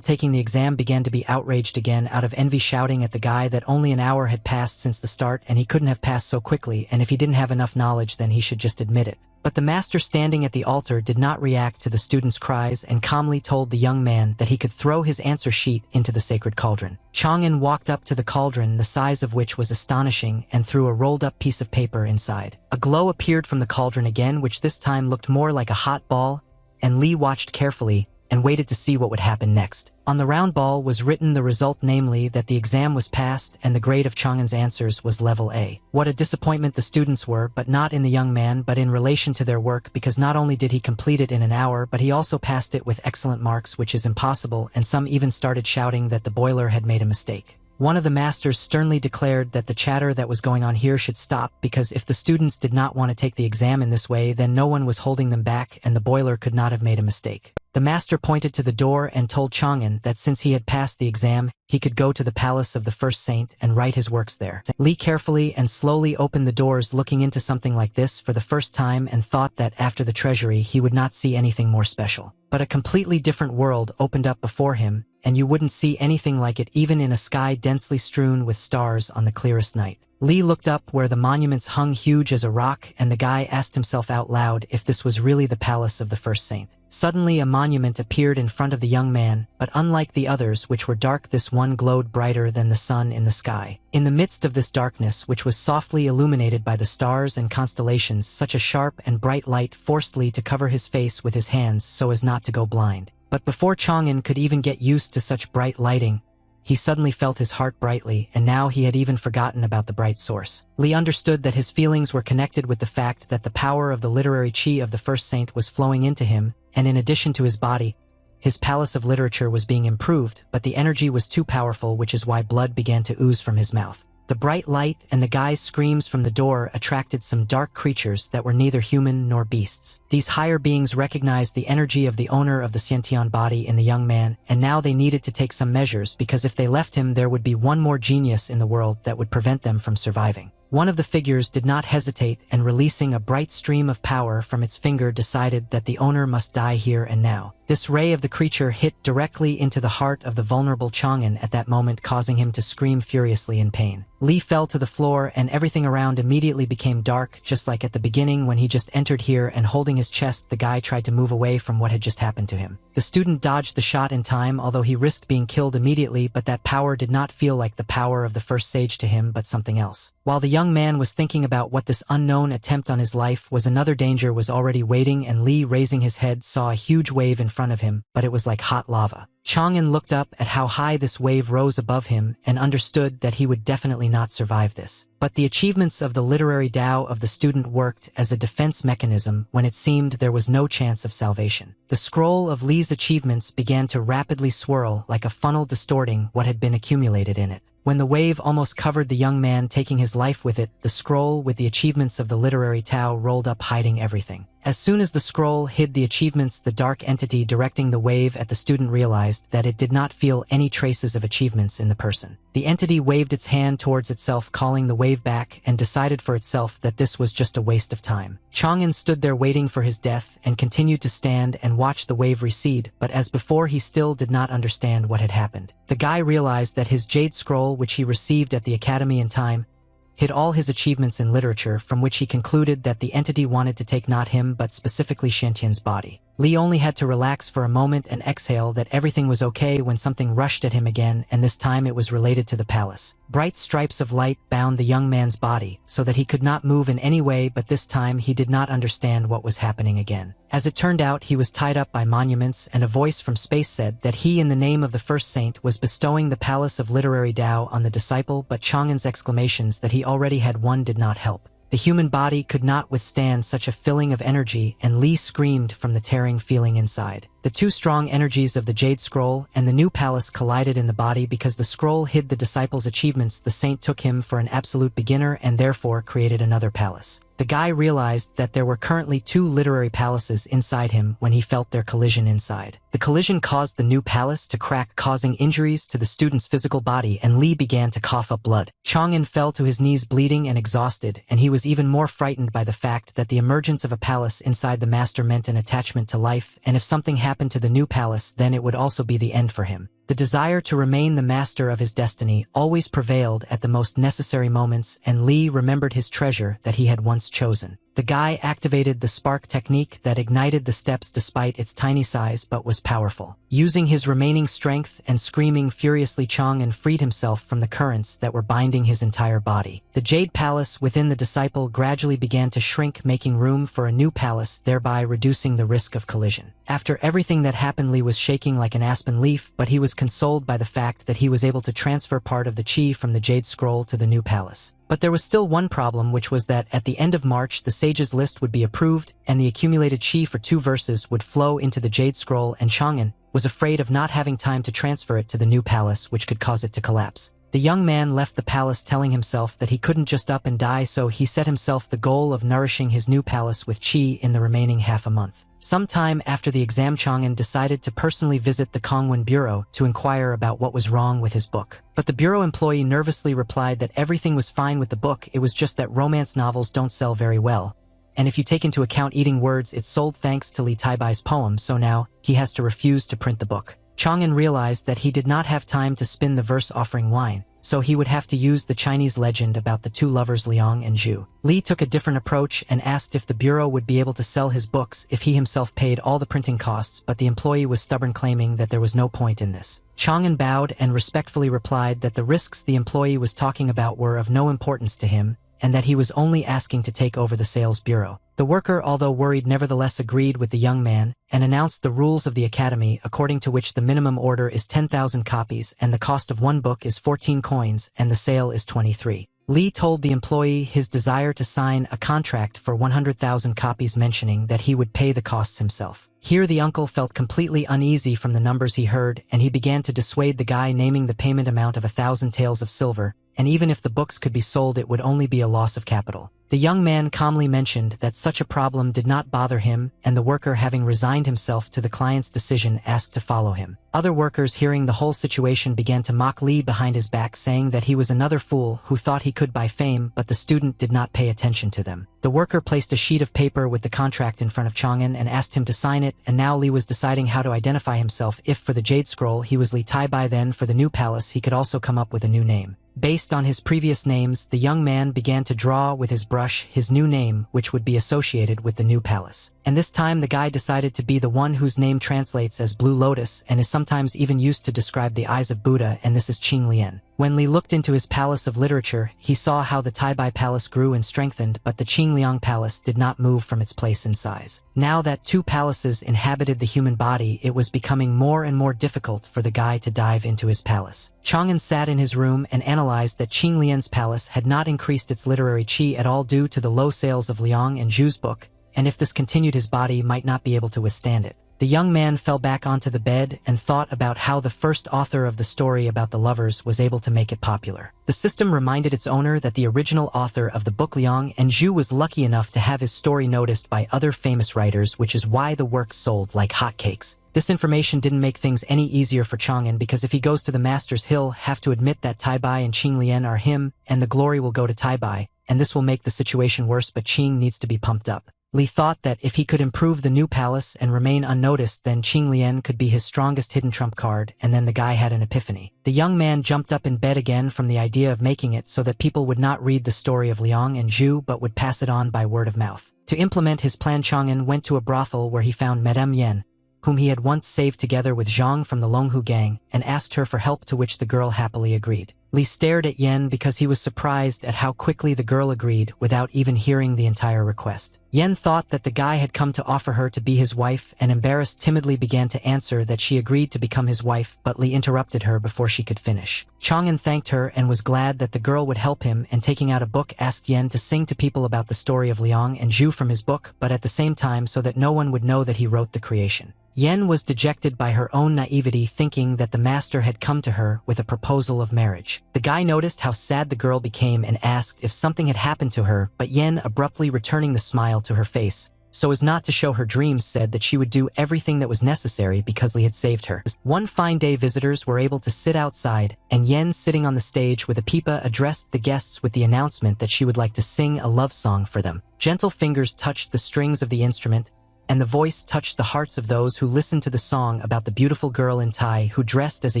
taking the exam began to be outraged again out of envy, shouting at the guy that only an hour had passed since the start and he couldn't have passed so quickly, and if he didn't have enough knowledge then he should just admit it. But the master standing at the altar did not react to the students' cries and calmly told the young man that he could throw his answer sheet into the sacred cauldron. Chang'an walked up to the cauldron, the size of which was astonishing, and threw a rolled-up piece of paper inside. A glow appeared from the cauldron again, which this time looked more like a hot ball, and Li watched carefully and waited to see what would happen next. On the round ball was written the result, namely that the exam was passed and the grade of Chang'an's answers was level A. What a disappointment the students were, but not in the young man but in relation to their work, because not only did he complete it in an hour but he also passed it with excellent marks, which is impossible, and some even started shouting that the boiler had made a mistake. One of the masters sternly declared that the chatter that was going on here should stop, because if the students did not want to take the exam in this way then no one was holding them back and the boiler could not have made a mistake. The master pointed to the door and told Chang'an that since he had passed the exam, he could go to the palace of the first saint and write his works there. Li carefully and slowly opened the doors, looking into something like this for the first time, and thought that after the treasury he would not see anything more special. But a completely different world opened up before him, and you wouldn't see anything like it even in a sky densely strewn with stars on the clearest night. Li looked up where the monuments hung huge as a rock, and the guy asked himself out loud if this was really the palace of the first saint. Suddenly a monument appeared in front of the young man, but unlike the others, which were dark, this one glowed brighter than the sun in the sky. In the midst of this darkness, which was softly illuminated by the stars and constellations, such a sharp and bright light forced Li to cover his face with his hands so as not to go blind. But before Chang'an could even get used to such bright lighting, he suddenly felt his heart brightly, and now he had even forgotten about the bright source. Li understood that his feelings were connected with the fact that the power of the literary chi of the first saint was flowing into him, and in addition to his body, his palace of literature was being improved, but the energy was too powerful, which is why blood began to ooze from his mouth. The bright light and the guy's screams from the door attracted some dark creatures that were neither human nor beasts. These higher beings recognized the energy of the owner of the Xiantian body in the young man, and now they needed to take some measures, because if they left him there would be one more genius in the world that would prevent them from surviving. One of the figures did not hesitate, and releasing a bright stream of power from its finger decided that the owner must die here and now. This ray of the creature hit directly into the heart of the vulnerable Chang'an at that moment, causing him to scream furiously in pain. Li fell to the floor and everything around immediately became dark, just like at the beginning when he just entered here, and holding his chest the guy tried to move away from what had just happened to him. The student dodged the shot in time, although he risked being killed immediately, but that power did not feel like the power of the first sage to him but something else. While the young man was thinking about what this unknown attempt on his life was, another danger was already waiting, and Li, raising his head, saw a huge wave in front of him, but it was like hot lava. Chang'an looked up at how high this wave rose above him and understood that he would definitely not survive this. But the achievements of the literary Tao of the student worked as a defense mechanism when it seemed there was no chance of salvation. The scroll of Li's achievements began to rapidly swirl like a funnel, distorting what had been accumulated in it. When the wave almost covered the young man, taking his life with it, the scroll with the achievements of the literary Tao rolled up, hiding everything. As soon as the scroll hid the achievements, the dark entity directing the wave at the student realized that it did not feel any traces of achievements in the person. The entity waved its hand towards itself, calling the wave back, and decided for itself that this was just a waste of time. Chang'an stood there waiting for his death and continued to stand and watch the wave recede, but as before he still did not understand what had happened. The guy realized that his jade scroll, which he received at the academy in time, hid all his achievements in literature, from which he concluded that the entity wanted to take not him but specifically Xiantian's body. Li only had to relax for a moment and exhale that everything was okay when something rushed at him again, and this time it was related to the palace. Bright stripes of light bound the young man's body so that he could not move in any way, but this time he did not understand what was happening again. As it turned out, he was tied up by monuments, and a voice from space said that he, in the name of the first saint, was bestowing the palace of literary Tao on the disciple, but Chang'an's exclamations that he already had one did not help. The human body could not withstand such a filling of energy, and Li screamed from the tearing feeling inside. The two strong energies of the Jade Scroll and the new palace collided in the body because the scroll hid the disciple's achievements. The saint took him for an absolute beginner and therefore created another palace. The guy realized that there were currently two literary palaces inside him when he felt their collision inside. The collision caused the new palace to crack, causing injuries to the student's physical body, and Lee began to cough up blood. Chang'an fell to his knees bleeding and exhausted, and he was even more frightened by the fact that the emergence of a palace inside the master meant an attachment to life, and if something happened to the new palace, then it would also be the end for him. The desire to remain the master of his destiny always prevailed at the most necessary moments, and Lee remembered his treasure that he had once chosen. The guy activated the spark technique that ignited the steps despite its tiny size but was powerful. Using his remaining strength and screaming furiously, Chang'an freed himself from the currents that were binding his entire body. The Jade Palace within the disciple gradually began to shrink, making room for a new palace, thereby reducing the risk of collision. After everything that happened, Lee was shaking like an aspen leaf, but he was consoled by the fact that he was able to transfer part of the chi from the Jade Scroll to the new palace. But there was still one problem, which was that at the end of March the sages list would be approved and the accumulated chi for 2 verses would flow into the Jade Scroll, and Chang'an was afraid of not having time to transfer it to the new palace, which could cause it to collapse. The young man left the palace telling himself that he couldn't just up and die, so he set himself the goal of nourishing his new palace with chi in the remaining half a month. Sometime after the exam, Chang'an decided to personally visit the Kongwen Bureau to inquire about what was wrong with his book. But the bureau employee nervously replied that everything was fine with the book, it was just that romance novels don't sell very well. And if you take into account eating words, it sold thanks to Li Taibai's poem, so now he has to refuse to print the book. Chang'an realized that he did not have time to spin the verse offering wine, so he would have to use the Chinese legend about the two lovers Liang and Zhu. Li took a different approach and asked if the bureau would be able to sell his books if he himself paid all the printing costs, but the employee was stubborn, claiming that there was no point in this. Chang'an bowed and respectfully replied that the risks the employee was talking about were of no importance to him, and that he was only asking to take over the sales bureau. The worker, although worried, nevertheless agreed with the young man and announced the rules of the academy, according to which the minimum order is 10,000 copies and the cost of one book is 14 coins and the sale is 23. Li told the employee his desire to sign a contract for 100,000 copies, mentioning that he would pay the costs himself. Here the uncle felt completely uneasy from the numbers he heard, and he began to dissuade the guy, naming the payment amount of 1,000 taels of silver, and even if the books could be sold it would only be a loss of capital. The young man calmly mentioned that such a problem did not bother him, and the worker, having resigned himself to the client's decision, asked to follow him. Other workers, hearing the whole situation, began to mock Li behind his back, saying that he was another fool who thought he could buy fame, but the student did not pay attention to them. The worker placed a sheet of paper with the contract in front of Chang'an and asked him to sign it, and now Li was deciding how to identify himself. If for the Jade Scroll he was Li Taibai, then for the new palace he could also come up with a new name. Based on his previous names, the young man began to draw with his brush his new name, which would be associated with the new palace. And this time the guy decided to be the one whose name translates as Blue Lotus and is sometimes even used to describe the eyes of Buddha, and this is Qing Lian. When Li looked into his palace of literature, he saw how the Taibai Palace grew and strengthened, but the Qingliang Palace did not move from its place in size. Now that 2 palaces inhabited the human body, it was becoming more and more difficult for the guy to dive into his palace. Chang'an sat in his room and analyzed that Qinglian's palace had not increased its literary chi at all due to the low sales of Liang and Zhu's book, and if this continued his body might not be able to withstand it. The young man fell back onto the bed and thought about how the first author of the story about the lovers was able to make it popular. The system reminded its owner that the original author of the book Liang and Zhu was lucky enough to have his story noticed by other famous writers, which is why the work sold like hotcakes. This information didn't make things any easier for Chang'an, because if he goes to the masters he'll have to admit that Taibai and Qing Lian are him, and the glory will go to Taibai, and this will make the situation worse, but Qing needs to be pumped up. Li thought that if he could improve the new palace and remain unnoticed, then Qing Lian could be his strongest hidden trump card, and then the guy had an epiphany. The young man jumped up in bed again from the idea of making it so that people would not read the story of Liang and Zhu but would pass it on by word of mouth. To implement his plan, Chang'an went to a brothel where he found Madame Yen, whom he had once saved together with Zhang from the Longhu gang, and asked her for help, to which the girl happily agreed. Lee stared at Yen because he was surprised at how quickly the girl agreed without even hearing the entire request. Yen thought that the guy had come to offer her to be his wife and embarrassed timidly began to answer that she agreed to become his wife, but Lee interrupted her before she could finish. Chang'an thanked her and was glad that the girl would help him, and taking out a book asked Yen to sing to people about the story of Liang and Zhu from his book, but at the same time so that no one would know that he wrote the creation. Yen was dejected by her own naivety, thinking that the master had come to her with a proposal of marriage. The guy noticed how sad the girl became and asked if something had happened to her, but Yen, abruptly returning the smile to her face, so as not to show her dreams, said that she would do everything that was necessary because Lee had saved her. One fine day, visitors were able to sit outside, and Yen, sitting on the stage with a pipa, addressed the guests with the announcement that she would like to sing a love song for them. Gentle fingers touched the strings of the instrument, and the voice touched the hearts of those who listened to the song about the beautiful girl in Tai who, dressed as a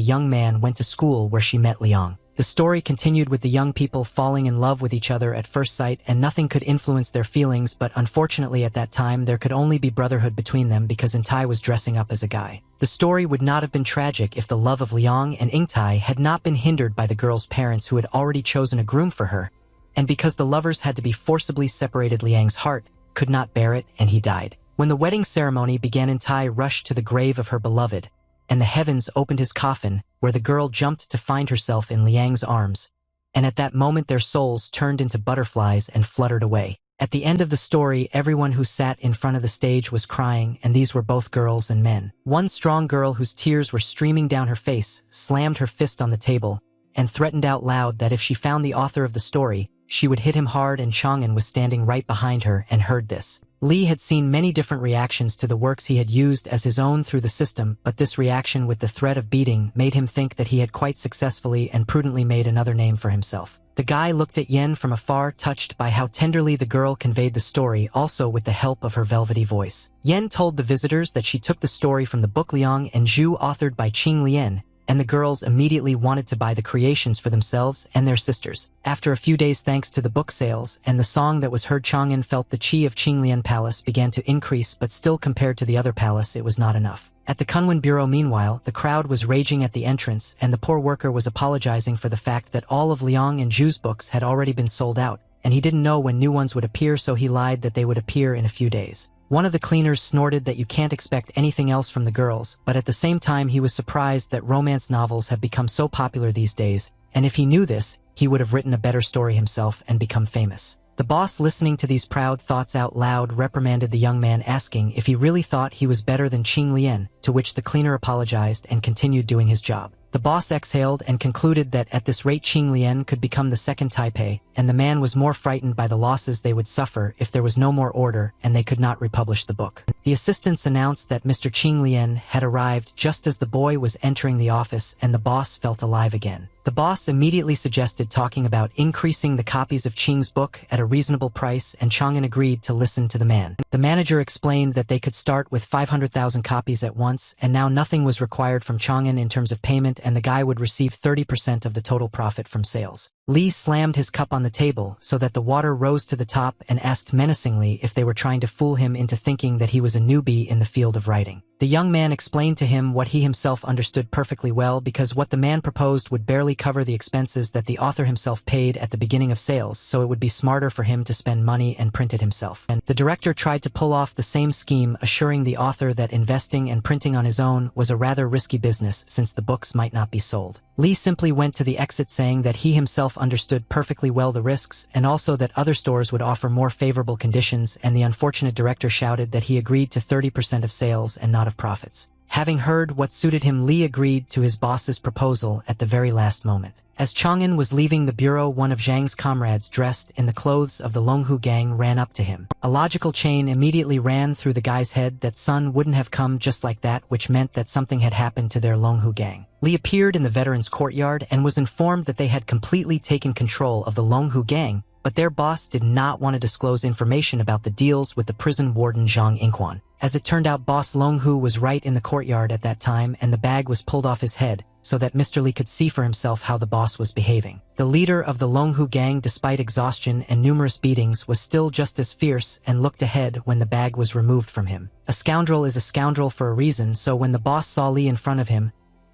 young man, went to school where she met Liang. The story continued with the young people falling in love with each other at first sight, and nothing could influence their feelings, but unfortunately at that time there could only be brotherhood between them because Intai was dressing up as a guy. The story would not have been tragic if the love of Liang and Ingtai had not been hindered by the girl's parents, who had already chosen a groom for her, and because the lovers had to be forcibly separated, Liang's heart could not bear it and he died. When the wedding ceremony began, Intai rushed to the grave of her beloved, and the heavens opened his coffin, where the girl jumped to find herself in Liang's arms, and at that moment their souls turned into butterflies and fluttered away. At the end of the story, everyone who sat in front of the stage was crying, and these were both girls and men. One strong girl, whose tears were streaming down her face, slammed her fist on the table and threatened out loud that if she found the author of the story, she would hit him hard, and Chang'an was standing right behind her and heard this. Lee had seen many different reactions to the works he had used as his own through the system, but this reaction with the threat of beating made him think that he had quite successfully and prudently made another name for himself. The guy looked at Yen from afar, touched by how tenderly the girl conveyed the story, also with the help of her velvety voice. Yen told the visitors that she took the story from the book Liang and Zhu, authored by Qing Lian, and the girls immediately wanted to buy the creations for themselves and their sisters. After a few days, thanks to the book sales and the song that was heard, Chang'an felt the qi of Qinglian Palace began to increase, but still compared to the other palace it was not enough. At the Kunwen Bureau, meanwhile, the crowd was raging at the entrance, and the poor worker was apologizing for the fact that all of Liang and Zhu's books had already been sold out, and he didn't know when new ones would appear, so he lied that they would appear in a few days. One of the cleaners snorted that you can't expect anything else from the girls, but at the same time he was surprised that romance novels have become so popular these days, and if he knew this, he would have written a better story himself and become famous. The boss, listening to these proud thoughts out loud, reprimanded the young man, asking if he really thought he was better than Qing Lian, to which the cleaner apologized and continued doing his job. The boss exhaled and concluded that at this rate Qing Lian could become the second Taipei, and the man was more frightened by the losses they would suffer if there was no more order and they could not republish the book. The assistants announced that Mr. Qing Lian had arrived just as the boy was entering the office, and the boss felt alive again. The boss immediately suggested talking about increasing the copies of Qing's book at a reasonable price, and Chang'an agreed to listen to the man. The manager explained that they could start with 500,000 copies at once, and now nothing was required from Chang'an in terms of payment, and the guy would receive 30% of the total profit from sales. Lee slammed his cup on the table so that the water rose to the top and asked menacingly if they were trying to fool him into thinking that he was a newbie in the field of writing. The young man explained to him what he himself understood perfectly well, because what the man proposed would barely cover the expenses that the author himself paid at the beginning of sales, so it would be smarter for him to spend money and print it himself. And the director tried to pull off the same scheme, assuring the author that investing and printing on his own was a rather risky business since the books might not be sold. Lee simply went to the exit, saying that he himself understood perfectly well the risks, and also that other stores would offer more favorable conditions, and the unfortunate director shouted that he agreed to 30% of sales and not of profits. Having heard what suited him, Lee agreed to his boss's proposal at the very last moment. As Chang'an was leaving the bureau, one of Zhang's comrades, dressed in the clothes of the Longhu gang, ran up to him. A logical chain immediately ran through the guy's head that Sun wouldn't have come just like that, which meant that something had happened to their Longhu gang. Lee appeared in the veterans' courtyard and was informed that they had completely taken control of the Longhu gang, but their boss did not want to disclose information about the deals with the prison warden Zhang Inquan. As it turned out, Boss Longhu was right in the courtyard at that time, and the bag was pulled off his head so that Mr. Lee could see for himself how the boss was behaving. The leader of the Longhu gang, despite exhaustion and numerous beatings, was still just as fierce and looked ahead when the bag was removed from him. A scoundrel is a scoundrel for a reason, so when the boss saw Lee in front of him,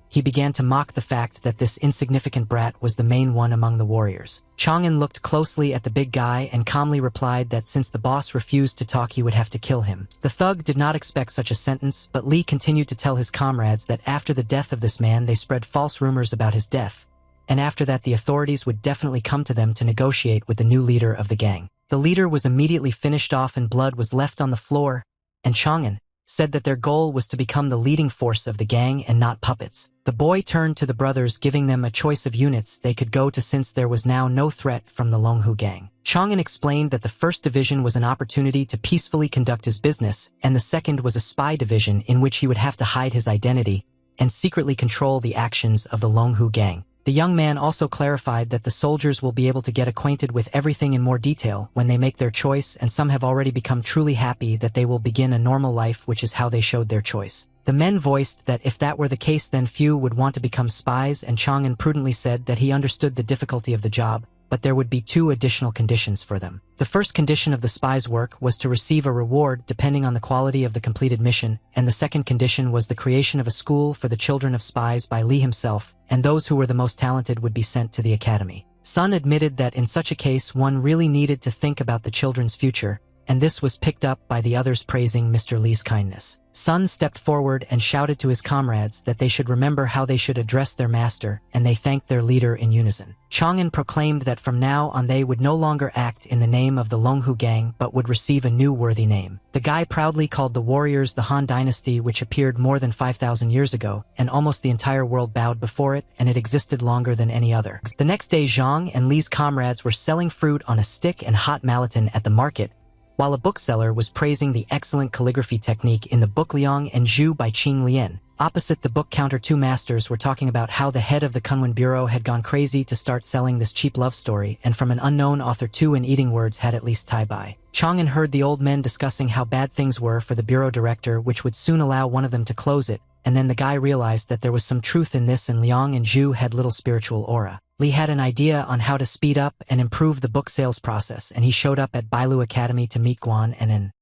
he began to mock the fact that this insignificant brat was the main one among the warriors. Chang'an looked closely at the big guy and calmly replied that since the boss refused to talk, he would have to kill him. The thug did not expect such a sentence, but Li continued to tell his comrades that after the death of this man, they spread false rumors about his death, and after that the authorities would definitely come to them to negotiate with the new leader of the gang. The leader was immediately finished off and blood was left on the floor, and Chang'an said that their goal was to become the leading force of the gang and not puppets. The boy turned to the brothers, giving them a choice of units they could go to since there was now no threat from the Longhu gang. Chang'an explained that the first division was an opportunity to peacefully conduct his business, and the second was a spy division in which he would have to hide his identity and secretly control the actions of the Longhu gang. The young man also clarified that the soldiers will be able to get acquainted with everything in more detail when they make their choice, and some have already become truly happy that they will begin a normal life, which is how they showed their choice. The men voiced that if that were the case, then few would want to become spies, and Chang'an prudently said that he understood the difficulty of the job, but there would be 2 additional conditions for them. The first condition of the spies' work was to receive a reward depending on the quality of the completed mission, and the second condition was the creation of a school for the children of spies by Li himself, and those who were the most talented would be sent to the academy. Sun admitted that in such a case one really needed to think about the children's future, and this was picked up by the others praising Mr. Li's kindness. Sun stepped forward and shouted to his comrades that they should remember how they should address their master, and they thanked their leader in unison. Chang'an proclaimed that from now on they would no longer act in the name of the Longhu gang but would receive a new worthy name. The guy proudly called the warriors the Han dynasty, which appeared more than 5,000 years ago, and almost the entire world bowed before it, and it existed longer than any other. The next day, Zhang and Li's comrades were selling fruit on a stick and hot malaton at the market, while a bookseller was praising the excellent calligraphy technique in the book Liang and Zhu by Qing Lian. Opposite the book counter, 2 masters were talking about how the head of the Kunwen Bureau had gone crazy to start selling this cheap love story, and from an unknown author too, in eating words had at least Tai Bai. Chang'an heard the old men discussing how bad things were for the bureau director, which would soon allow one of them to close it, and then the guy realized that there was some truth in this, and Liang and Zhu had little spiritual aura. Li had an idea on how to speed up and improve the book sales process, and he showed up at Bailu Academy to meet Guan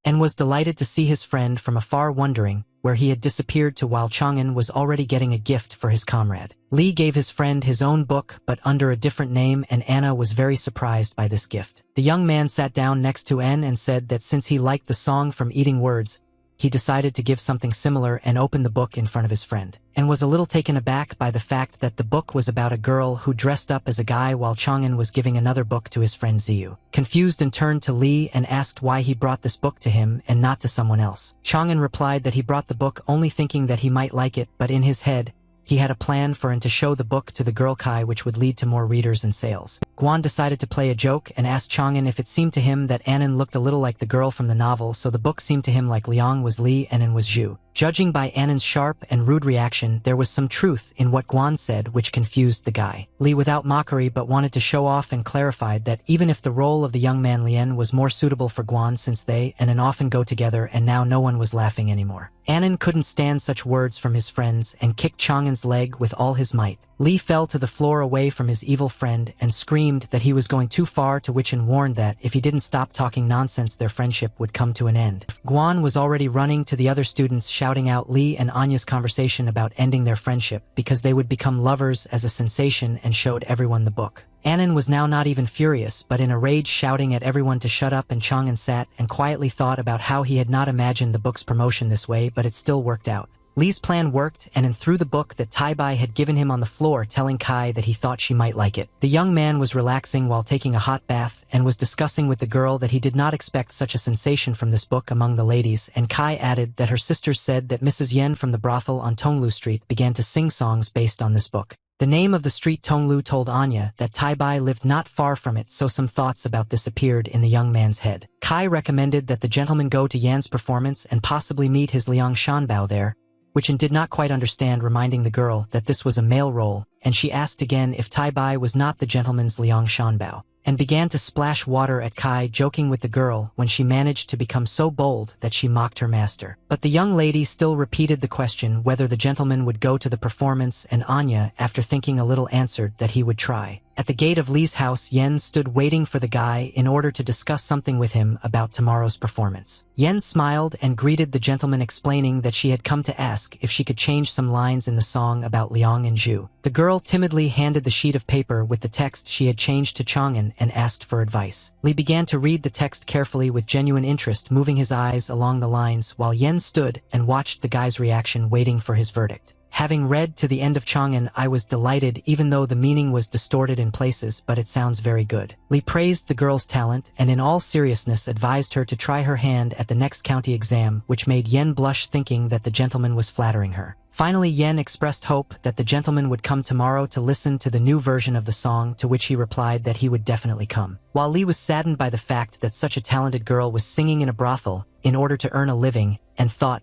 and was delighted to see his friend from afar, wondering where he had disappeared to, while Chang'an was already getting a gift for his comrade. Li gave his friend his own book, but under a different name, and Anna was very surprised by this gift. The young man sat down next to N and said that since he liked the song from Eating Words, he decided to give something similar and opened the book in front of his friend, and was a little taken aback by the fact that the book was about a girl who dressed up as a guy, while Chang'an was giving another book to his friend Ziyu. Confused, and turned to Li and asked why he brought this book to him and not to someone else. Chang'an replied that he brought the book only thinking that he might like it, but in his head, he had a plan for and to show the book to the girl Kai, which would lead to more readers and sales. Guan decided to play a joke and asked Chang'an if it seemed to him that Annan looked a little like the girl from the novel, so the book seemed to him like Liang was Li and Annan was Zhu. Judging by Annan's sharp and rude reaction, there was some truth in what Guan said, which confused the guy. Li, without mockery but wanted to show off, and clarified that even if the role of the young man Lien was more suitable for Guan, since they and Annan often go together, and now no one was laughing anymore. Annan couldn't stand such words from his friends and kicked Chang'an's leg with all his might. Li fell to the floor away from his evil friend and screamed that he was going too far, to which An warned that if he didn't stop talking nonsense their friendship would come to an end. Guan was already running to the other students, shouting out Li and Anya's conversation about ending their friendship because they would become lovers as a sensation, and showed everyone the book. Annan was now not even furious but in a rage, shouting at everyone to shut up, and Chang'an sat and quietly thought about how he had not imagined the book's promotion this way, but it still worked out. Li's plan worked, and An threw the book that Tai Bai had given him on the floor, telling Kai that he thought she might like it. The young man was relaxing while taking a hot bath and was discussing with the girl that he did not expect such a sensation from this book among the ladies, and Kai added that her sisters said that Mrs. Yen from the brothel on Tonglu Street began to sing songs based on this book. The name of the street Tonglu told Anya that Tai Bai lived not far from it, so some thoughts about this appeared in the young man's head. Kai recommended that the gentleman go to Yan's performance and possibly meet his Liang Shanbao there, which An did not quite understand, reminding the girl that this was a male role, and she asked again if Tai Bai was not the gentleman's Liang Shanbao, and began to splash water at Kai, joking with the girl, when she managed to become so bold that she mocked her master. But the young lady still repeated the question whether the gentleman would go to the performance, and Anya, after thinking a little, answered that he would try. At the gate of Li's house, Yen stood waiting for the guy in order to discuss something with him about tomorrow's performance. Yen smiled and greeted the gentleman, explaining that she had come to ask if she could change some lines in the song about Liang and Zhu. The girl timidly handed the sheet of paper with the text she had changed to Chang'an and asked for advice. Li began to read the text carefully with genuine interest, moving his eyes along the lines while Yen stood and watched the guy's reaction, waiting for his verdict. Having read to the end of Chang'an, I was delighted, even though the meaning was distorted in places, but it sounds very good. Li praised the girl's talent and in all seriousness advised her to try her hand at the next county exam, which made Yen blush, thinking that the gentleman was flattering her. Finally, Yen expressed hope that the gentleman would come tomorrow to listen to the new version of the song, to which he replied that he would definitely come. While Li was saddened by the fact that such a talented girl was singing in a brothel in order to earn a living, and thought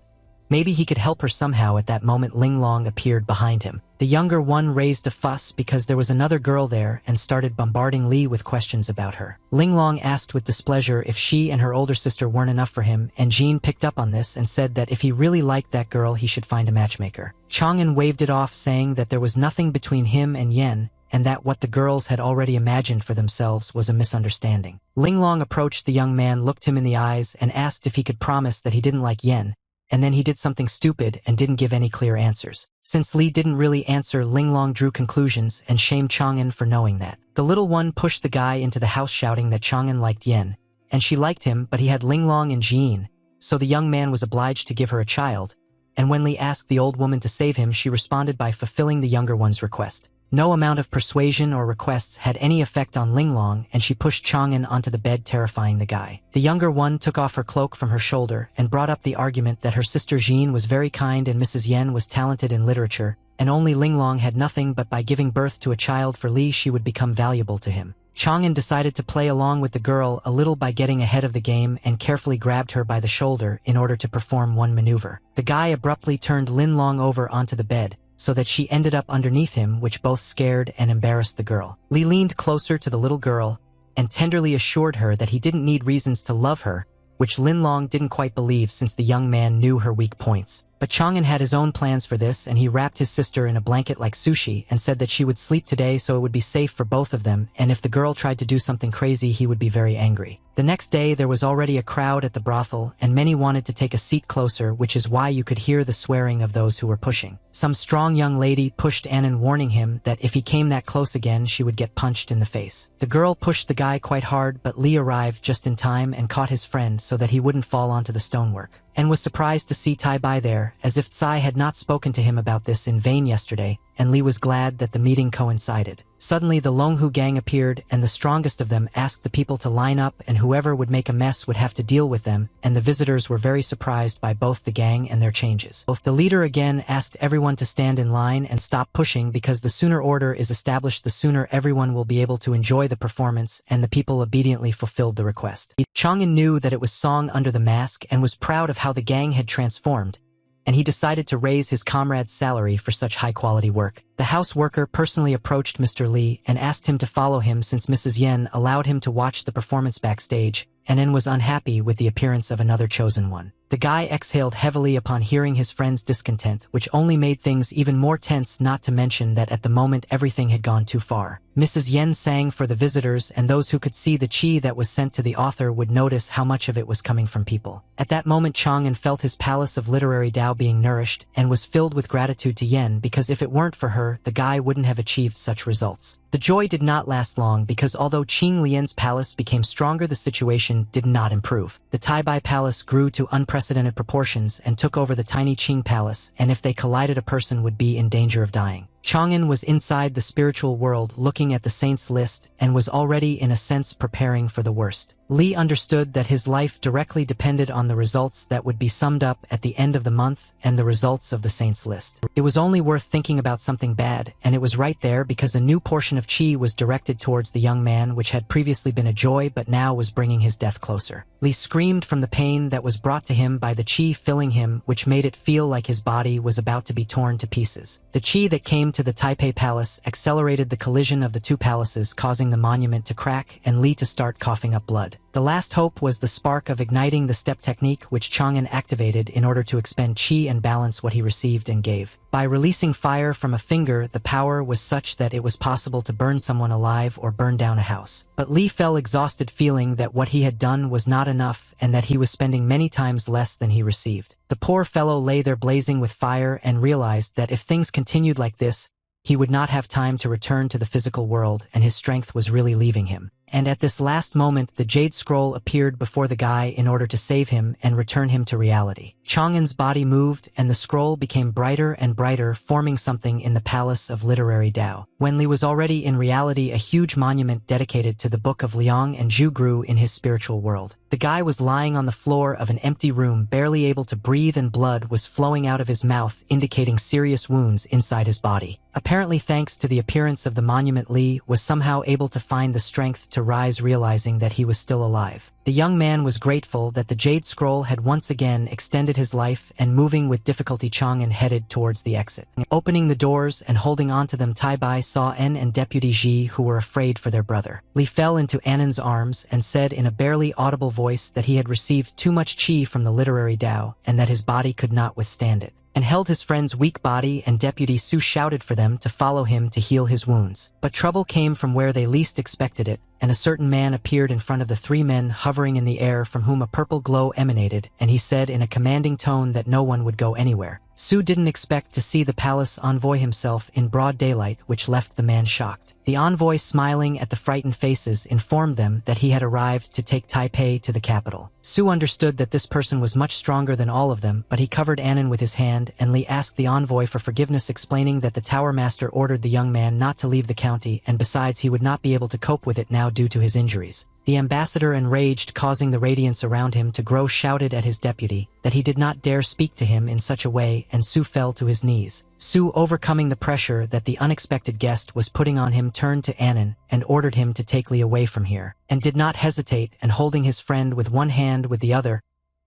maybe he could help her somehow, at that moment Linglong appeared behind him. The younger one raised a fuss because there was another girl there and started bombarding Li with questions about her. Linglong asked with displeasure if she and her older sister weren't enough for him, and Jean picked up on this and said that if he really liked that girl he should find a matchmaker. Chang'an waved it off, saying that there was nothing between him and Yen, and that what the girls had already imagined for themselves was a misunderstanding. Linglong approached the young man, looked him in the eyes, and asked if he could promise that he didn't like Yen, and then he did something stupid and didn't give any clear answers. Since Li didn't really answer, Linglong drew conclusions and shamed Chang'an for knowing that. The little one pushed the guy into the house, shouting that Chang'an liked Yen, and she liked him, but he had Linglong and Jean, so the young man was obliged to give her a child, and when Li asked the old woman to save him, she responded by fulfilling the younger one's request. No amount of persuasion or requests had any effect on Linglong, and she pushed Chang'an onto the bed, terrifying the guy. The younger one took off her cloak from her shoulder and brought up the argument that her sister Jean was very kind and Mrs. Yen was talented in literature, and only Linglong had nothing, but by giving birth to a child for Li she would become valuable to him. Chang'an decided to play along with the girl a little by getting ahead of the game and carefully grabbed her by the shoulder in order to perform one maneuver. The guy abruptly turned Linglong over onto the bed, so that she ended up underneath him, which both scared and embarrassed the girl. Li leaned closer to the little girl and tenderly assured her that he didn't need reasons to love her, which Linglong didn't quite believe since the young man knew her weak points. But Chang'an had his own plans for this, and he wrapped his sister in a blanket like sushi and said that she would sleep today so it would be safe for both of them, and if the girl tried to do something crazy he would be very angry. The next day there was already a crowd at the brothel, and many wanted to take a seat closer, which is why you could hear the swearing of those who were pushing. Some strong young lady pushed Annan, warning him that if he came that close again she would get punched in the face. The girl pushed the guy quite hard, but Li arrived just in time and caught his friend so that he wouldn't fall onto the stonework, and was surprised to see Tai Bai there, as if Tsai had not spoken to him about this in vain yesterday, and Li was glad that the meeting coincided. Suddenly the Longhu gang appeared, and the strongest of them asked the people to line up, and whoever would make a mess would have to deal with them, and the visitors were very surprised by both the gang and their changes. The leader again asked everyone to stand in line and stop pushing, because the sooner order is established the sooner everyone will be able to enjoy the performance, and the people obediently fulfilled the request. Chang'an knew that it was Song under the mask and was proud of how the gang had transformed, and he decided to raise his comrade's salary for such high-quality work. The house worker personally approached Mr. Li and asked him to follow him since Mrs. Yen allowed him to watch the performance backstage, and then was unhappy with the appearance of another chosen one. The guy exhaled heavily upon hearing his friend's discontent, which only made things even more tense, not to mention that at the moment everything had gone too far. Mrs. Yen sang for the visitors, and those who could see the chi that was sent to the author would notice how much of it was coming from people. At that moment Chang'an felt his palace of literary Tao being nourished, and was filled with gratitude to Yen, because if it weren't for her, the guy wouldn't have achieved such results. The joy did not last long, because although Qing Lian's palace became stronger, the situation did not improve. The Taibai palace grew to unprecedented proportions and took over the tiny Qing palace, and if they collided a person would be in danger of dying. Chang'an was inside the spiritual world looking at the saints list and was already in a sense preparing for the worst. Li understood that his life directly depended on the results that would be summed up at the end of the month and the results of the saints list. It was only worth thinking about something bad, and it was right there, because a new portion of chi was directed towards the young man, which had previously been a joy but now was bringing his death closer. Li screamed from the pain that was brought to him by the chi filling him, which made it feel like his body was about to be torn to pieces. The chi that came to the Taipei Palace accelerated the collision of the two palaces, causing the monument to crack and Li to start coughing up blood. The last hope was the spark of igniting the step technique which Chang'an activated in order to expend chi and balance what he received and gave. By releasing fire from a finger, the power was such that it was possible to burn someone alive or burn down a house. But Li fell exhausted, feeling that what he had done was not enough and that he was spending many times less than he received. The poor fellow lay there blazing with fire and realized that if things continued like this, he would not have time to return to the physical world and his strength was really leaving him. And at this last moment, the Jade Scroll appeared before the guy in order to save him and return him to reality. Chang'an's body moved and the scroll became brighter and brighter, forming something in the Palace of Literary Tao. When Li was already in reality, a huge monument dedicated to the Book of Liang and Zhu grew in his spiritual world. The guy was lying on the floor of an empty room, barely able to breathe, and blood was flowing out of his mouth, indicating serious wounds inside his body. Apparently, thanks to the appearance of the monument, Li was somehow able to find the strength to rise, realizing that he was still alive. The young man was grateful that the Jade Scroll had once again extended his life, and moving with difficulty, Chang'an headed towards the exit. Opening the doors and holding onto them, Tai Bai saw En and Deputy Ji, who were afraid for their brother. Li fell into Annan's arms and said in a barely audible voice that he had received too much chi from the literary Tao and that his body could not withstand it, and held his friend's weak body, and Deputy Su shouted for them to follow him to heal his wounds. But trouble came from where they least expected it, and a certain man appeared in front of the three men hovering in the air, from whom a purple glow emanated, and he said in a commanding tone that no one would go anywhere. Su didn't expect to see the palace envoy himself in broad daylight, which left the man shocked. The envoy, smiling at the frightened faces, informed them that he had arrived to take Taipei to the capital. Su understood that this person was much stronger than all of them, but he covered Annan with his hand, and Li asked the envoy for forgiveness, explaining that the tower master ordered the young man not to leave the county, and besides he would not be able to cope with it now due to his injuries. The ambassador, enraged, causing the radiance around him to grow, shouted at his deputy that he did not dare speak to him in such a way, and Su fell to his knees. Su, overcoming the pressure that the unexpected guest was putting on him, turned to Annan and ordered him to take Li away from here, and did not hesitate, and holding his friend with one hand with the other,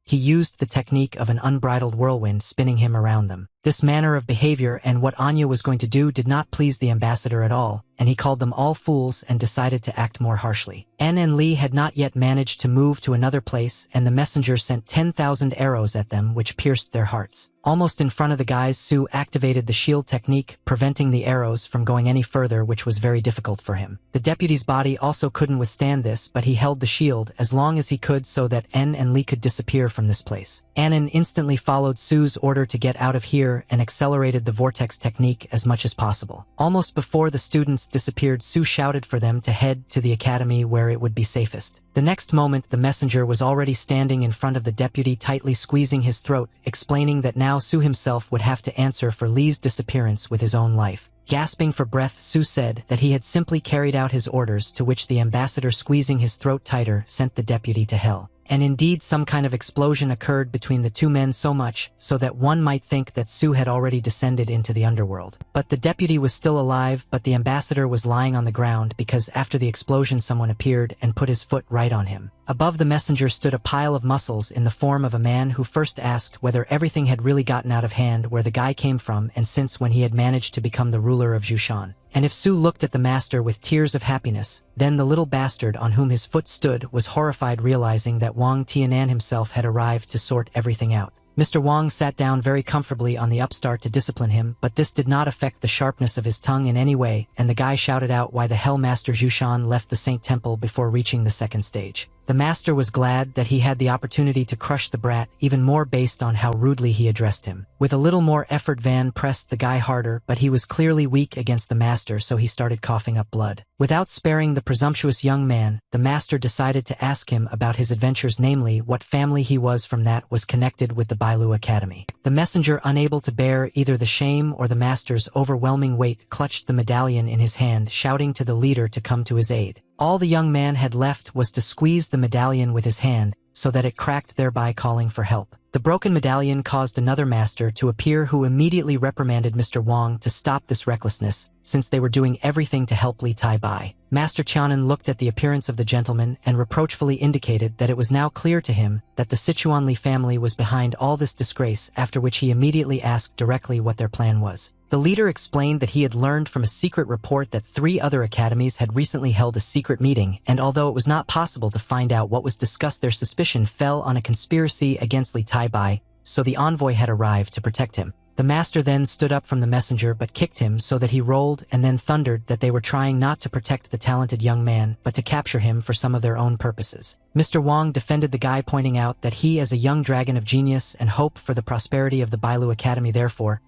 he used the technique of an unbridled whirlwind, spinning him around them. This manner of behavior and what Anya was going to do did not please the ambassador at all, and he called them all fools and decided to act more harshly. En and Li had not yet managed to move to another place, and the messenger sent 10,000 arrows at them, which pierced their hearts. Almost in front of the guys, Su activated the shield technique, preventing the arrows from going any further, which was very difficult for him. The deputy's body also couldn't withstand this, but he held the shield as long as he could so that En and Li could disappear from this place. Annan instantly followed Su's order to get out of here and accelerated the vortex technique as much as possible. Almost before the students disappeared, Su shouted for them to head to the academy where it would be safest. The next moment, the messenger was already standing in front of the deputy, tightly squeezing his throat, explaining that now Su himself would have to answer for Li's disappearance with his own life. Gasping for breath, Su said that he had simply carried out his orders, to which the ambassador, squeezing his throat tighter, sent the deputy to hell. And indeed, some kind of explosion occurred between the two men, so much so that one might think that Su had already descended into the underworld. But the deputy was still alive, but the ambassador was lying on the ground because after the explosion someone appeared and put his foot right on him. Above the messenger stood a pile of muscles in the form of a man who first asked whether everything had really gotten out of hand, where the guy came from, and since when he had managed to become the ruler of Jushan. And if Su looked at the master with tears of happiness, then the little bastard on whom his foot stood was horrified, realizing that Wang Tianan himself had arrived to sort everything out. Mr. Wang sat down very comfortably on the upstart to discipline him, but this did not affect the sharpness of his tongue in any way, and the guy shouted out why the Hell Master Jushan left the Saint Temple before reaching the second stage. The master was glad that he had the opportunity to crush the brat even more based on how rudely he addressed him. With a little more effort, Van pressed the guy harder, but he was clearly weak against the master, so he started coughing up blood. Without sparing the presumptuous young man, the master decided to ask him about his adventures, namely what family he was from that was connected with the Bailu Academy. The messenger, unable to bear either the shame or the master's overwhelming weight, clutched the medallion in his hand, shouting to the leader to come to his aid. All the young man had left was to squeeze the medallion with his hand so that it cracked, thereby calling for help. The broken medallion caused another master to appear, who immediately reprimanded Mr. Wang to stop this recklessness, since they were doing everything to help Li Tai Bai. Master Tianan looked at the appearance of the gentleman and reproachfully indicated that it was now clear to him that the Sichuan Li family was behind all this disgrace, after which he immediately asked directly what their plan was. The leader explained that he had learned from a secret report that 3 other academies had recently held a secret meeting, and although it was not possible to find out what was discussed, their suspicion fell on a conspiracy against Li Taibai, so the envoy had arrived to protect him. The master then stood up from the messenger but kicked him so that he rolled and then thundered that they were trying not to protect the talented young man but to capture him for some of their own purposes. Mr. Wang defended the guy, pointing out that he, as a young dragon of genius and hope for the prosperity of the Bailu Academy, therefore,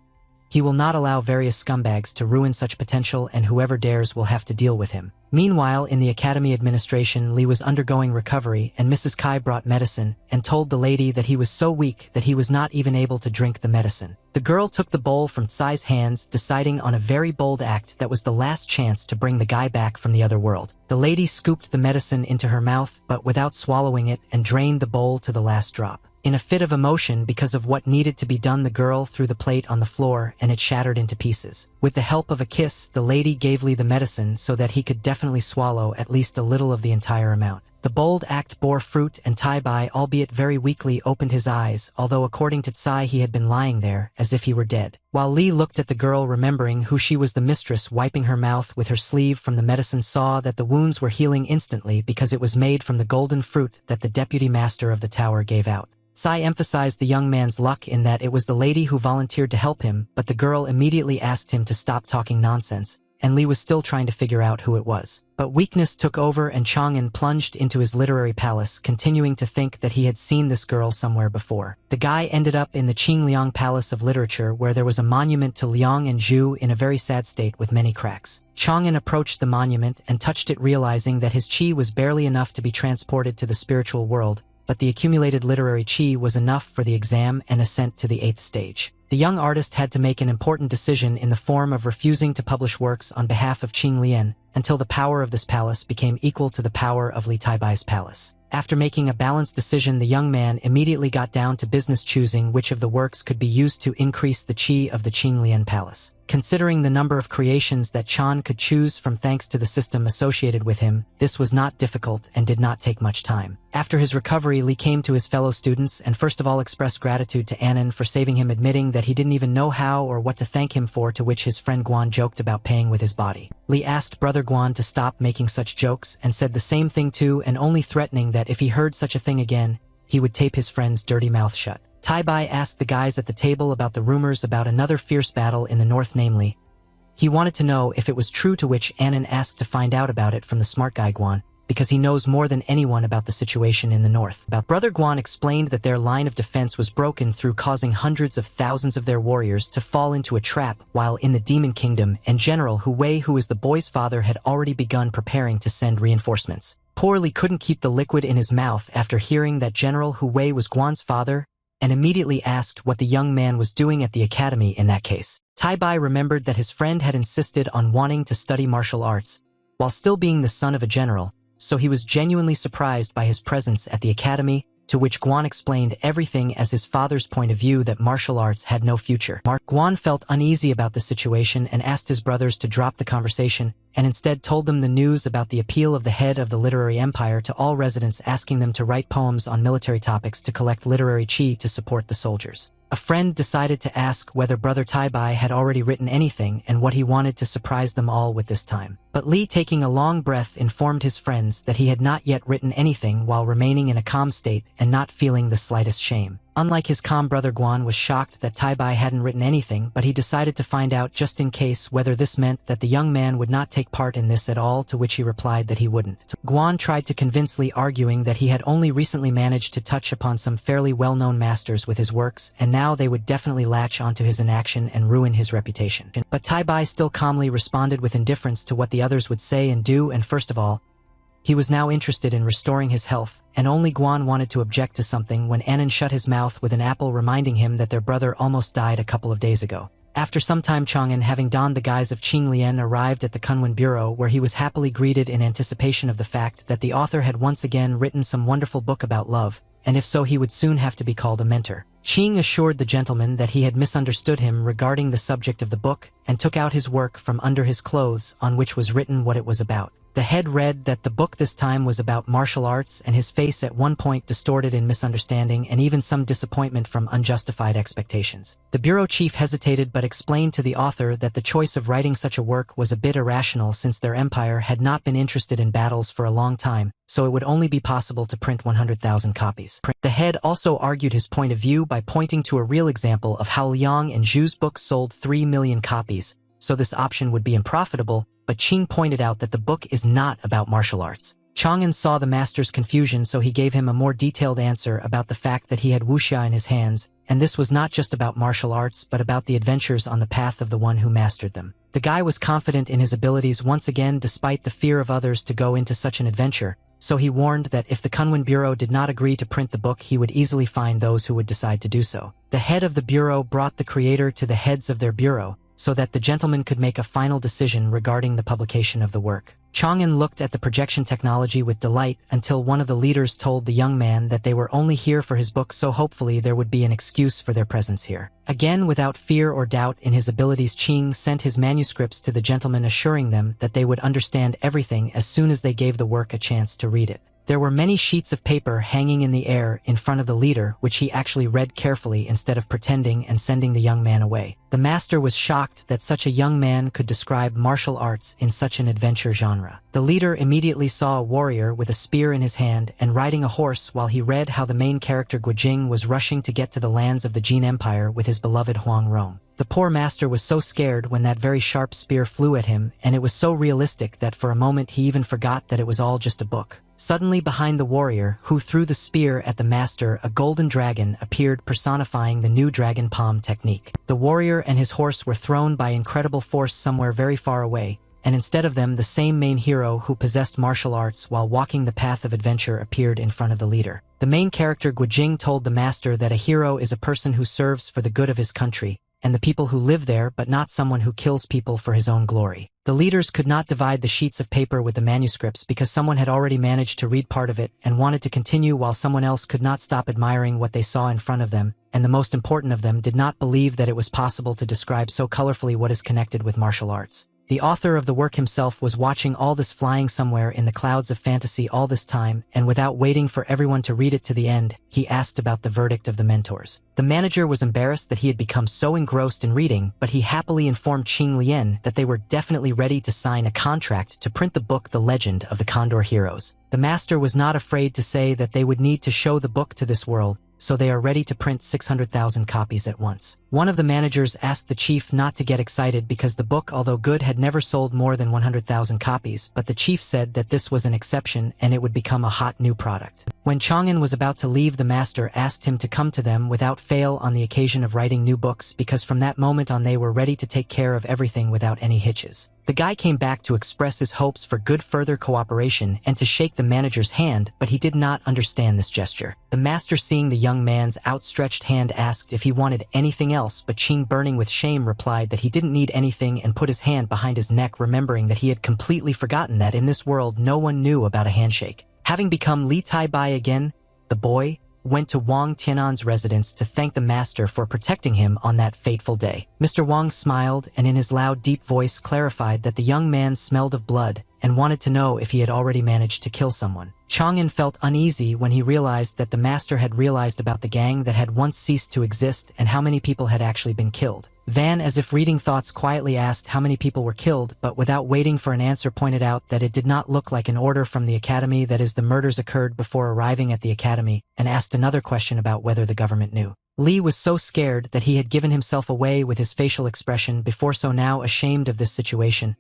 he will not allow various scumbags to ruin such potential, and whoever dares will have to deal with him. Meanwhile, in the academy administration, Li was undergoing recovery, and Mrs. Kai brought medicine and told the lady that he was so weak that he was not even able to drink the medicine. The girl took the bowl from Tsai's hands, deciding on a very bold act that was the last chance to bring the guy back from the other world. The lady scooped the medicine into her mouth, but without swallowing it, and drained the bowl to the last drop. In a fit of emotion because of what needed to be done, the girl threw the plate on the floor and it shattered into pieces. With the help of a kiss, the lady gave Li the medicine so that he could definitely swallow at least a little of the entire amount. The bold act bore fruit, and Taibai, albeit very weakly, opened his eyes, although according to Tsai he had been lying there as if he were dead. While Li looked at the girl, remembering who she was, the mistress, wiping her mouth with her sleeve from the medicine, saw that the wounds were healing instantly because it was made from the golden fruit that the deputy master of the tower gave out. Tsai emphasized the young man's luck in that it was the lady who volunteered to help him, but the girl immediately asked him to stop talking nonsense, and Li was still trying to figure out who it was. But weakness took over and Chang'an plunged into his literary palace, continuing to think that he had seen this girl somewhere before. The guy ended up in the Qingliang Palace of Literature, where there was a monument to Liang and Zhu in a very sad state with many cracks. Chang'an approached the monument and touched it, realizing that his qi was barely enough to be transported to the spiritual world, but the accumulated literary qi was enough for the exam and ascent to the 8th stage. The young artist had to make an important decision in the form of refusing to publish works on behalf of Qing Lian until the power of this palace became equal to the power of Li Taibai's palace. After making a balanced decision, the young man immediately got down to business, choosing which of the works could be used to increase the qi of the Qing Lian palace. Considering the number of creations that Chan could choose from thanks to the system associated with him, this was not difficult and did not take much time. After his recovery, Li came to his fellow students and first of all expressed gratitude to Annan for saving him, admitting that he didn't even know how or what to thank him for, to which his friend Guan joked about paying with his body. Li asked brother Guan to stop making such jokes and said the same thing too, and only threatening that if he heard such a thing again, he would tape his friend's dirty mouth shut. Taibai asked the guys at the table about the rumors about another fierce battle in the north, namely, he wanted to know if it was true, to which Annan asked to find out about it from the smart guy Guan, because he knows more than anyone about the situation in the north. Brother Guan explained that their line of defense was broken through causing hundreds of thousands of their warriors to fall into a trap while in the Demon Kingdom, and General Hu Wei, who is the boy's father, had already begun preparing to send reinforcements. Poor Li couldn't keep the liquid in his mouth after hearing that General Hu Wei was Guan's father, and immediately asked what the young man was doing at the academy in that case. Taibai remembered that his friend had insisted on wanting to study martial arts, while still being the son of a general, so he was genuinely surprised by his presence at the academy, to which Guan explained everything as his father's point of view, that martial arts had no future. Guan felt uneasy about the situation and asked his brothers to drop the conversation, and instead told them the news about the appeal of the head of the literary empire to all residents, asking them to write poems on military topics to collect literary qi to support the soldiers. A friend decided to ask whether brother Taibai had already written anything and what he wanted to surprise them all with this time. But Li, taking a long breath, informed his friends that he had not yet written anything, while remaining in a calm state and not feeling the slightest shame. Unlike his calm brother, Guan was shocked that Taibai hadn't written anything, but he decided to find out just in case whether this meant that the young man would not take part in this at all, to which he replied that he wouldn't. Guan tried to convince Li, arguing that he had only recently managed to touch upon some fairly well-known masters with his works, and now they would definitely latch onto his inaction and ruin his reputation. But Taibai still calmly responded with indifference to what the others would say and do, and first of all, he was now interested in restoring his health, and only Guan wanted to object to something when Annan shut his mouth with an apple, reminding him that their brother almost died a couple of days ago. After some time, Chang'an, having donned the guise of Qing Lian, arrived at the Kunwen Bureau, where he was happily greeted in anticipation of the fact that the author had once again written some wonderful book about love, and if so, he would soon have to be called a mentor. Qing assured the gentleman that he had misunderstood him regarding the subject of the book, and took out his work from under his clothes, on which was written what it was about. The head read that the book this time was about martial arts, and his face at one point distorted in misunderstanding and even some disappointment from unjustified expectations. The bureau chief hesitated but explained to the author that the choice of writing such a work was a bit irrational since their empire had not been interested in battles for a long time, so it would only be possible to print 100,000 copies. The head also argued his point of view by pointing to a real example of how Liang and Zhu's book sold 3 million copies, so this option would be unprofitable, but Qing pointed out that the book is not about martial arts. Chang'an saw the master's confusion, so he gave him a more detailed answer about the fact that he had wuxia in his hands, and this was not just about martial arts but about the adventures on the path of the one who mastered them. The guy was confident in his abilities once again despite the fear of others to go into such an adventure, so he warned that if the Kunlun Bureau did not agree to print the book, he would easily find those who would decide to do so. The head of the bureau brought the creator to the heads of their bureau, so that the gentleman could make a final decision regarding the publication of the work. Chang'an looked at the projection technology with delight until one of the leaders told the young man that they were only here for his book, so hopefully there would be an excuse for their presence here. Again, without fear or doubt in his abilities, Qing sent his manuscripts to the gentleman, assuring them that they would understand everything as soon as they gave the work a chance to read it. There were many sheets of paper hanging in the air in front of the leader, which he actually read carefully instead of pretending and sending the young man away. The master was shocked that such a young man could describe martial arts in such an adventure genre. The leader immediately saw a warrior with a spear in his hand and riding a horse, while he read how the main character Guojing was rushing to get to the lands of the Jin Empire with his beloved Huang Rong. The poor master was so scared when that very sharp spear flew at him, and it was so realistic that for a moment he even forgot that it was all just a book. Suddenly behind the warrior, who threw the spear at the master, a golden dragon appeared, personifying the new dragon palm technique. The warrior and his horse were thrown by incredible force somewhere very far away, and instead of them the same main hero who possessed martial arts while walking the path of adventure appeared in front of the leader. The main character Guojing told the master that a hero is a person who serves for the good of his country, and the people who live there, but not someone who kills people for his own glory. The leaders could not divide the sheets of paper with the manuscripts because someone had already managed to read part of it and wanted to continue, while someone else could not stop admiring what they saw in front of them, and the most important of them did not believe that it was possible to describe so colorfully what is connected with martial arts. The author of the work himself was watching all this flying somewhere in the clouds of fantasy all this time, and without waiting for everyone to read it to the end, he asked about the verdict of the mentors. The manager was embarrassed that he had become so engrossed in reading, but he happily informed Qing Lian that they were definitely ready to sign a contract to print the book The Legend of the Condor Heroes. The master was not afraid to say that they would need to show the book to this world, so they are ready to print 600,000 copies at once. One of the managers asked the chief not to get excited because the book, although good, had never sold more than 100,000 copies, but the chief said that this was an exception and it would become a hot new product. When Chang'an was about to leave, the master asked him to come to them without fail on the occasion of writing new books, because from that moment on they were ready to take care of everything without any hitches. The guy came back to express his hopes for good further cooperation and to shake the manager's hand, but he did not understand this gesture. The master, seeing the young man's outstretched hand, asked if he wanted anything else, but Qing, burning with shame, replied that he didn't need anything and put his hand behind his neck, remembering that he had completely forgotten that in this world no one knew about a handshake. Having become Li Tai Bai again, the boy went to Wang Tianan's residence to thank the master for protecting him on that fateful day. Mr. Wang smiled and in his loud, deep voice clarified that the young man smelled of blood and wanted to know if he had already managed to kill someone. Chang'an felt uneasy when he realized that the master had realized about the gang that had once ceased to exist and how many people had actually been killed. Van, as if reading thoughts, quietly asked how many people were killed, but without waiting for an answer pointed out that it did not look like an order from the academy, that is, the murders occurred before arriving at the academy, and asked another question about whether the government knew. Li was so scared that he had given himself away with his facial expression before, so now ashamed of this situation,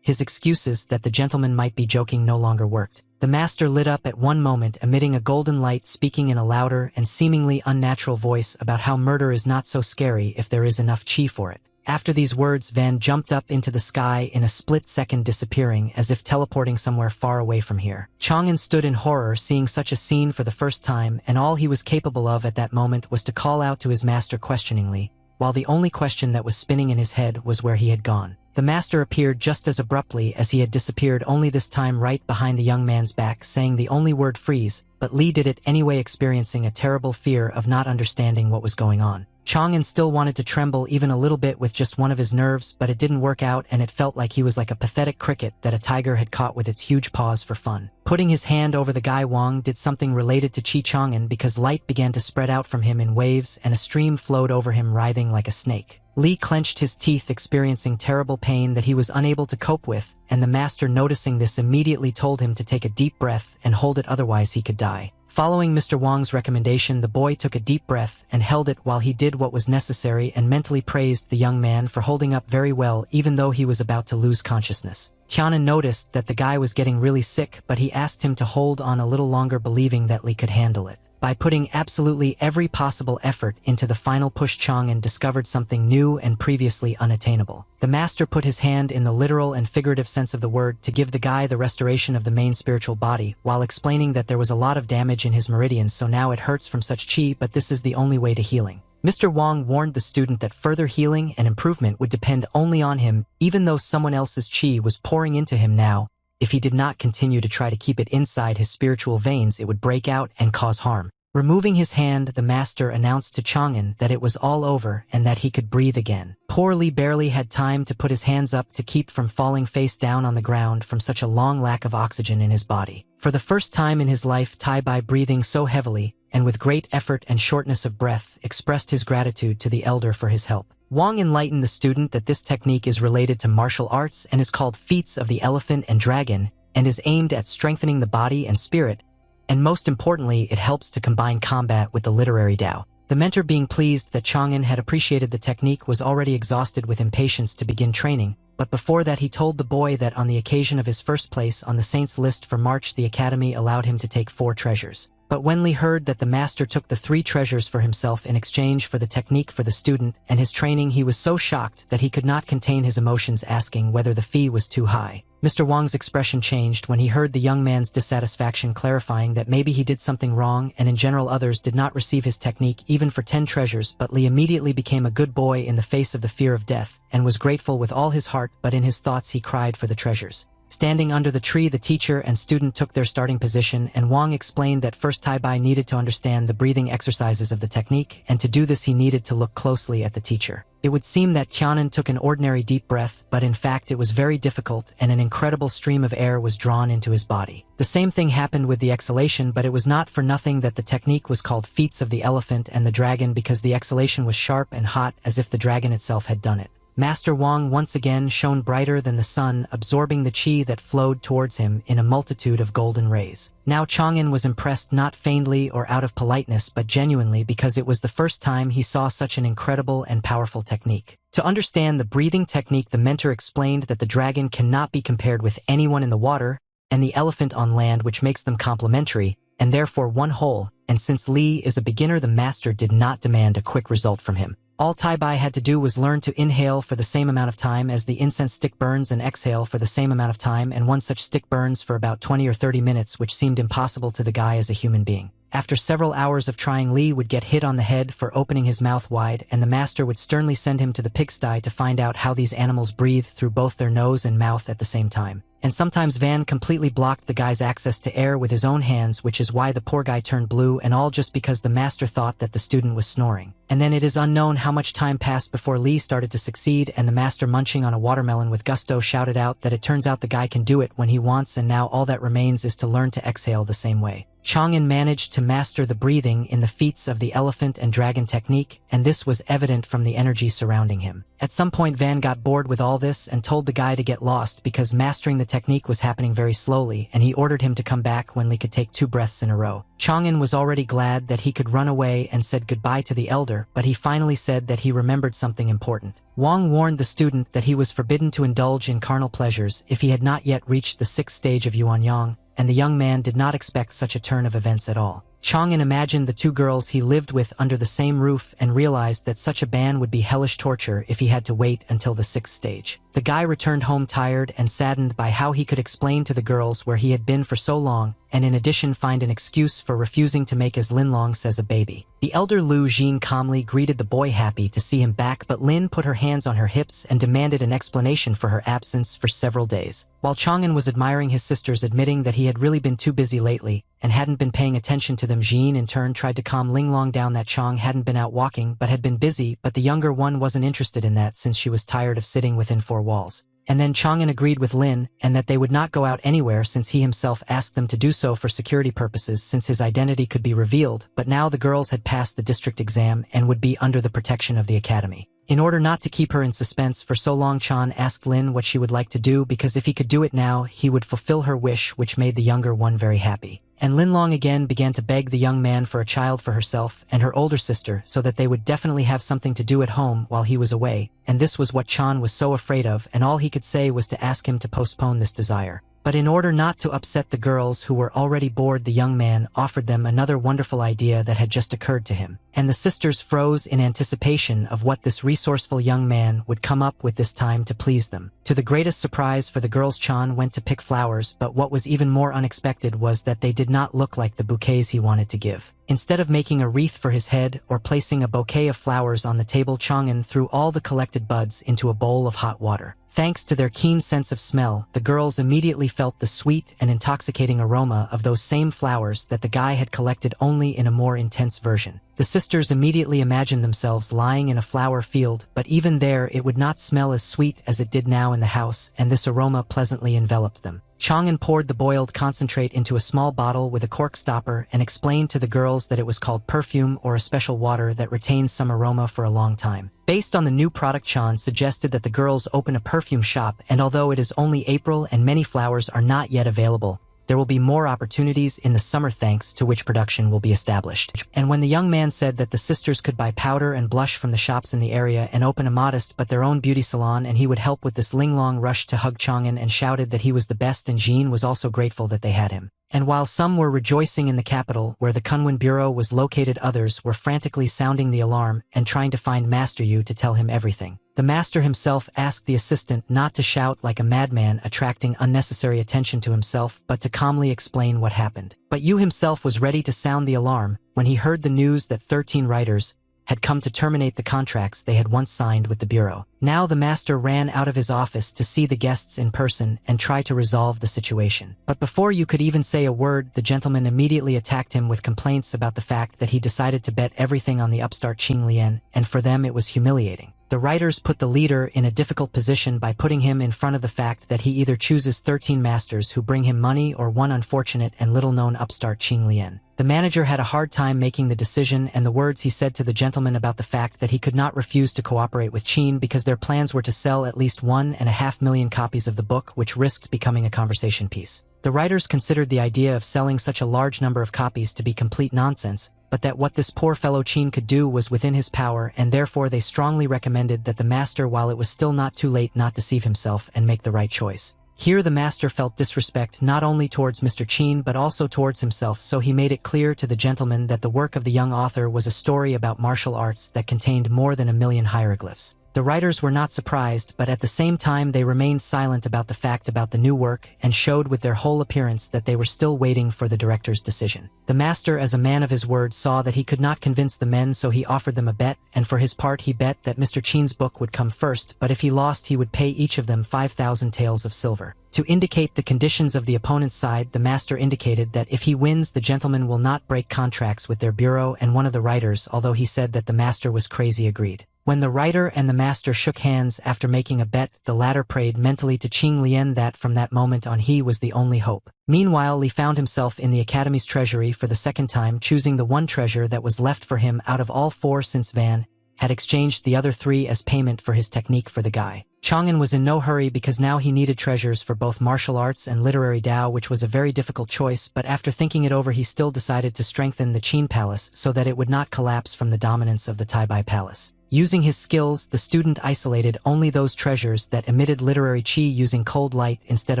his excuses that the gentleman might be joking no longer worked. The master lit up at one moment, emitting a golden light, speaking in a louder and seemingly unnatural voice about how murder is not so scary if there is enough chi for it. After these words, Van jumped up into the sky in a split second, disappearing as if teleporting somewhere far away from here. Chang'an stood in horror, seeing such a scene for the first time, and all he was capable of at that moment was to call out to his master questioningly, while the only question that was spinning in his head was where he had gone. The master appeared just as abruptly as he had disappeared, only this time right behind the young man's back, saying the only word freeze, but Lee did it anyway, experiencing a terrible fear of not understanding what was going on. Chang'an still wanted to tremble even a little bit with just one of his nerves, but it didn't work out, and it felt like he was like a pathetic cricket that a tiger had caught with its huge paws for fun. Putting his hand over the guy, Wang did something related to Chi Chang'an because light began to spread out from him in waves and a stream flowed over him, writhing like a snake. Lee clenched his teeth, experiencing terrible pain that he was unable to cope with, and the master, noticing this, immediately told him to take a deep breath and hold it, otherwise he could die. Following Mr. Wang's recommendation, the boy took a deep breath and held it while he did what was necessary and mentally praised the young man for holding up very well even though he was about to lose consciousness. Tiana noticed that the guy was getting really sick, but he asked him to hold on a little longer, believing that Lee could handle it. By putting absolutely every possible effort into the final push, Chang'an discovered something new and previously unattainable. The master put his hand in the literal and figurative sense of the word to give the guy the restoration of the main spiritual body, while explaining that there was a lot of damage in his meridians, so now it hurts from such chi, but this is the only way to healing. Mr. Wang warned the student that further healing and improvement would depend only on him, even though someone else's chi was pouring into him now. If he did not continue to try to keep it inside his spiritual veins, it would break out and cause harm. Removing his hand, the master announced to Chang'an that it was all over and that he could breathe again. Poor Lee barely had time to put his hands up to keep from falling face down on the ground from such a long lack of oxygen in his body. For the first time in his life, Tai Bai, breathing so heavily and with great effort and shortness of breath, expressed his gratitude to the elder for his help. Wang enlightened the student that this technique is related to martial arts and is called Feats of the Elephant and Dragon and is aimed at strengthening the body and spirit, and most importantly, it helps to combine combat with the literary Tao. The mentor, being pleased that Chang'an had appreciated the technique, was already exhausted with impatience to begin training, but before that he told the boy that on the occasion of his first place on the saints list for March, the academy allowed him to take 4 treasures. But when Lee heard that the master took the 3 treasures for himself in exchange for the technique for the student and his training, he was so shocked that he could not contain his emotions, asking whether the fee was too high. Mr. Wang's expression changed when he heard the young man's dissatisfaction, clarifying that maybe he did something wrong and in general others did not receive his technique even for 10 treasures, but Lee immediately became a good boy in the face of the fear of death and was grateful with all his heart, but in his thoughts he cried for the treasures. Standing under the tree, the teacher and student took their starting position, and Wang explained that first Tai Bai needed to understand the breathing exercises of the technique, and to do this he needed to look closely at the teacher. It would seem that Tianan took an ordinary deep breath, but in fact it was very difficult and an incredible stream of air was drawn into his body. The same thing happened with the exhalation, but it was not for nothing that the technique was called Feats of the Elephant and the Dragon, because the exhalation was sharp and hot as if the dragon itself had done it. Master Wang once again shone brighter than the sun, absorbing the chi that flowed towards him in a multitude of golden rays. Now Chang'an was impressed, not feignedly or out of politeness, but genuinely, because it was the first time he saw such an incredible and powerful technique. To understand the breathing technique, the mentor explained that the dragon cannot be compared with anyone in the water, and the elephant on land, which makes them complementary, and therefore one whole, and since Li is a beginner, the master did not demand a quick result from him. All Tai Bai had to do was learn to inhale for the same amount of time as the incense stick burns and exhale for the same amount of time, and one such stick burns for about 20 or 30 minutes, which seemed impossible to the guy as a human being. After several hours of trying, Li would get hit on the head for opening his mouth wide, and the master would sternly send him to the pigsty to find out how these animals breathe through both their nose and mouth at the same time. And sometimes Van completely blocked the guy's access to air with his own hands, which is why the poor guy turned blue, and all just because the master thought that the student was snoring. And then it is unknown how much time passed before Lee started to succeed, and the master, munching on a watermelon with gusto, shouted out that it turns out the guy can do it when he wants, and now all that remains is to learn to exhale the same way. Chang'an managed to master the breathing in the Feats of the Elephant and Dragon technique, and this was evident from the energy surrounding him. At some point Van got bored with all this and told the guy to get lost because mastering the technique was happening very slowly, and he ordered him to come back when Lee could take 2 breaths in a row. Chang'an was already glad that he could run away and said goodbye to the elder, but he finally said that he remembered something important. Wang warned the student that he was forbidden to indulge in carnal pleasures if he had not yet reached the 6th stage of Yuanyang, and the young man did not expect such a turn of events at all. Chang'an imagined the two girls he lived with under the same roof and realized that such a ban would be hellish torture if he had to wait until the 6th stage. The guy returned home tired and saddened by how he could explain to the girls where he had been for so long, and in addition find an excuse for refusing to make as Linlong says a baby. The elder Lu Jin calmly greeted the boy happy to see him back, but Lin put her hands on her hips and demanded an explanation for her absence for several days. While Chang'an was admiring his sisters admitting that he had really been too busy lately and hadn't been paying attention to them, Jin in turn tried to calm Linlong down that Chang hadn't been out walking but had been busy, but the younger one wasn't interested in that since she was tired of sitting within 4 walls. And then Chang'an agreed with Lin and that they would not go out anywhere since he himself asked them to do so for security purposes since his identity could be revealed, but now the girls had passed the district exam and would be under the protection of the academy. In order not to keep her in suspense for so long, Chan asked Lin what she would like to do because if he could do it now, he would fulfill her wish, which made the younger one very happy. And Linlong again began to beg the young man for a child for herself and her older sister so that they would definitely have something to do at home while he was away, and this was what Chan was so afraid of, and all he could say was to ask him to postpone this desire. But in order not to upset the girls who were already bored, the young man offered them another wonderful idea that had just occurred to him, and the sisters froze in anticipation of what this resourceful young man would come up with this time to please them. To the greatest surprise for the girls, Chan went to pick flowers, but what was even more unexpected was that they did not look like the bouquets he wanted to give. Instead of making a wreath for his head or placing a bouquet of flowers on the table, Chang'an threw all the collected buds into a bowl of hot water. Thanks to their keen sense of smell, the girls immediately felt the sweet and intoxicating aroma of those same flowers that the guy had collected, only in a more intense version. The sisters immediately imagined themselves lying in a flower field, but even there it would not smell as sweet as it did now in the house, and this aroma pleasantly enveloped them. Chang'an poured the boiled concentrate into a small bottle with a cork stopper and explained to the girls that it was called perfume, or a special water that retains some aroma for a long time. Based on the new product, Chan suggested that the girls open a perfume shop, and although it is only April and many flowers are not yet available, there will be more opportunities in the summer thanks to which production will be established. And when the young man said that the sisters could buy powder and blush from the shops in the area and open a modest but their own beauty salon and he would help with this, Linlong rushed to hug Chang'an and shouted that he was the best, and Jin was also grateful that they had him. And while some were rejoicing in the capital where the Kunwen Bureau was located, others were frantically sounding the alarm and trying to find Master Yu to tell him everything. The master himself asked the assistant not to shout like a madman, attracting unnecessary attention to himself, but to calmly explain what happened. But Yu himself was ready to sound the alarm when he heard the news that 13 writers had come to terminate the contracts they had once signed with the Bureau. Now the master ran out of his office to see the guests in person and try to resolve the situation. But before you could even say a word, the gentleman immediately attacked him with complaints about the fact that he decided to bet everything on the upstart Qing Lian, and for them it was humiliating. The writers put the leader in a difficult position by putting him in front of the fact that he either chooses 13 masters who bring him money or one unfortunate and little-known upstart Qing Lian. The manager had a hard time making the decision, and the words he said to the gentleman about the fact that he could not refuse to cooperate with Qin because their plans were to sell at least 1.5 million copies of the book, which risked becoming a conversation piece. The writers considered the idea of selling such a large number of copies to be complete nonsense, but that what this poor fellow Qin could do was within his power, and therefore they strongly recommended that the master, while it was still not too late, not deceive himself and make the right choice. Here the master felt disrespect not only towards Mr. Qin but also towards himself, so he made it clear to the gentleman that the work of the young author was a story about martial arts that contained more than 1 million hieroglyphs. The writers were not surprised, but at the same time they remained silent about the fact about the new work and showed with their whole appearance that they were still waiting for the director's decision. The master, as a man of his word, saw that he could not convince the men, so he offered them a bet, and for his part he bet that Mr. Qin's book would come first, but if he lost he would pay each of them 5,000 taels of silver. To indicate the conditions of the opponent's side, the master indicated that if he wins, the gentleman will not break contracts with their bureau, and one of the writers, although he said that the master was crazy, agreed. When the writer and the master shook hands after making a bet, the latter prayed mentally to Qing Lian that from that moment on he was the only hope. Meanwhile, Li found himself in the academy's treasury for the second time, choosing the one treasure that was left for him out of all 4 since Van had exchanged the other 3 as payment for his technique for the guy. Chang'an was in no hurry because now he needed treasures for both martial arts and literary Tao, which was a very difficult choice, but after thinking it over he still decided to strengthen the Qin Palace so that it would not collapse from the dominance of the Taibai Palace. Using his skills, the student isolated only those treasures that emitted literary chi using cold light instead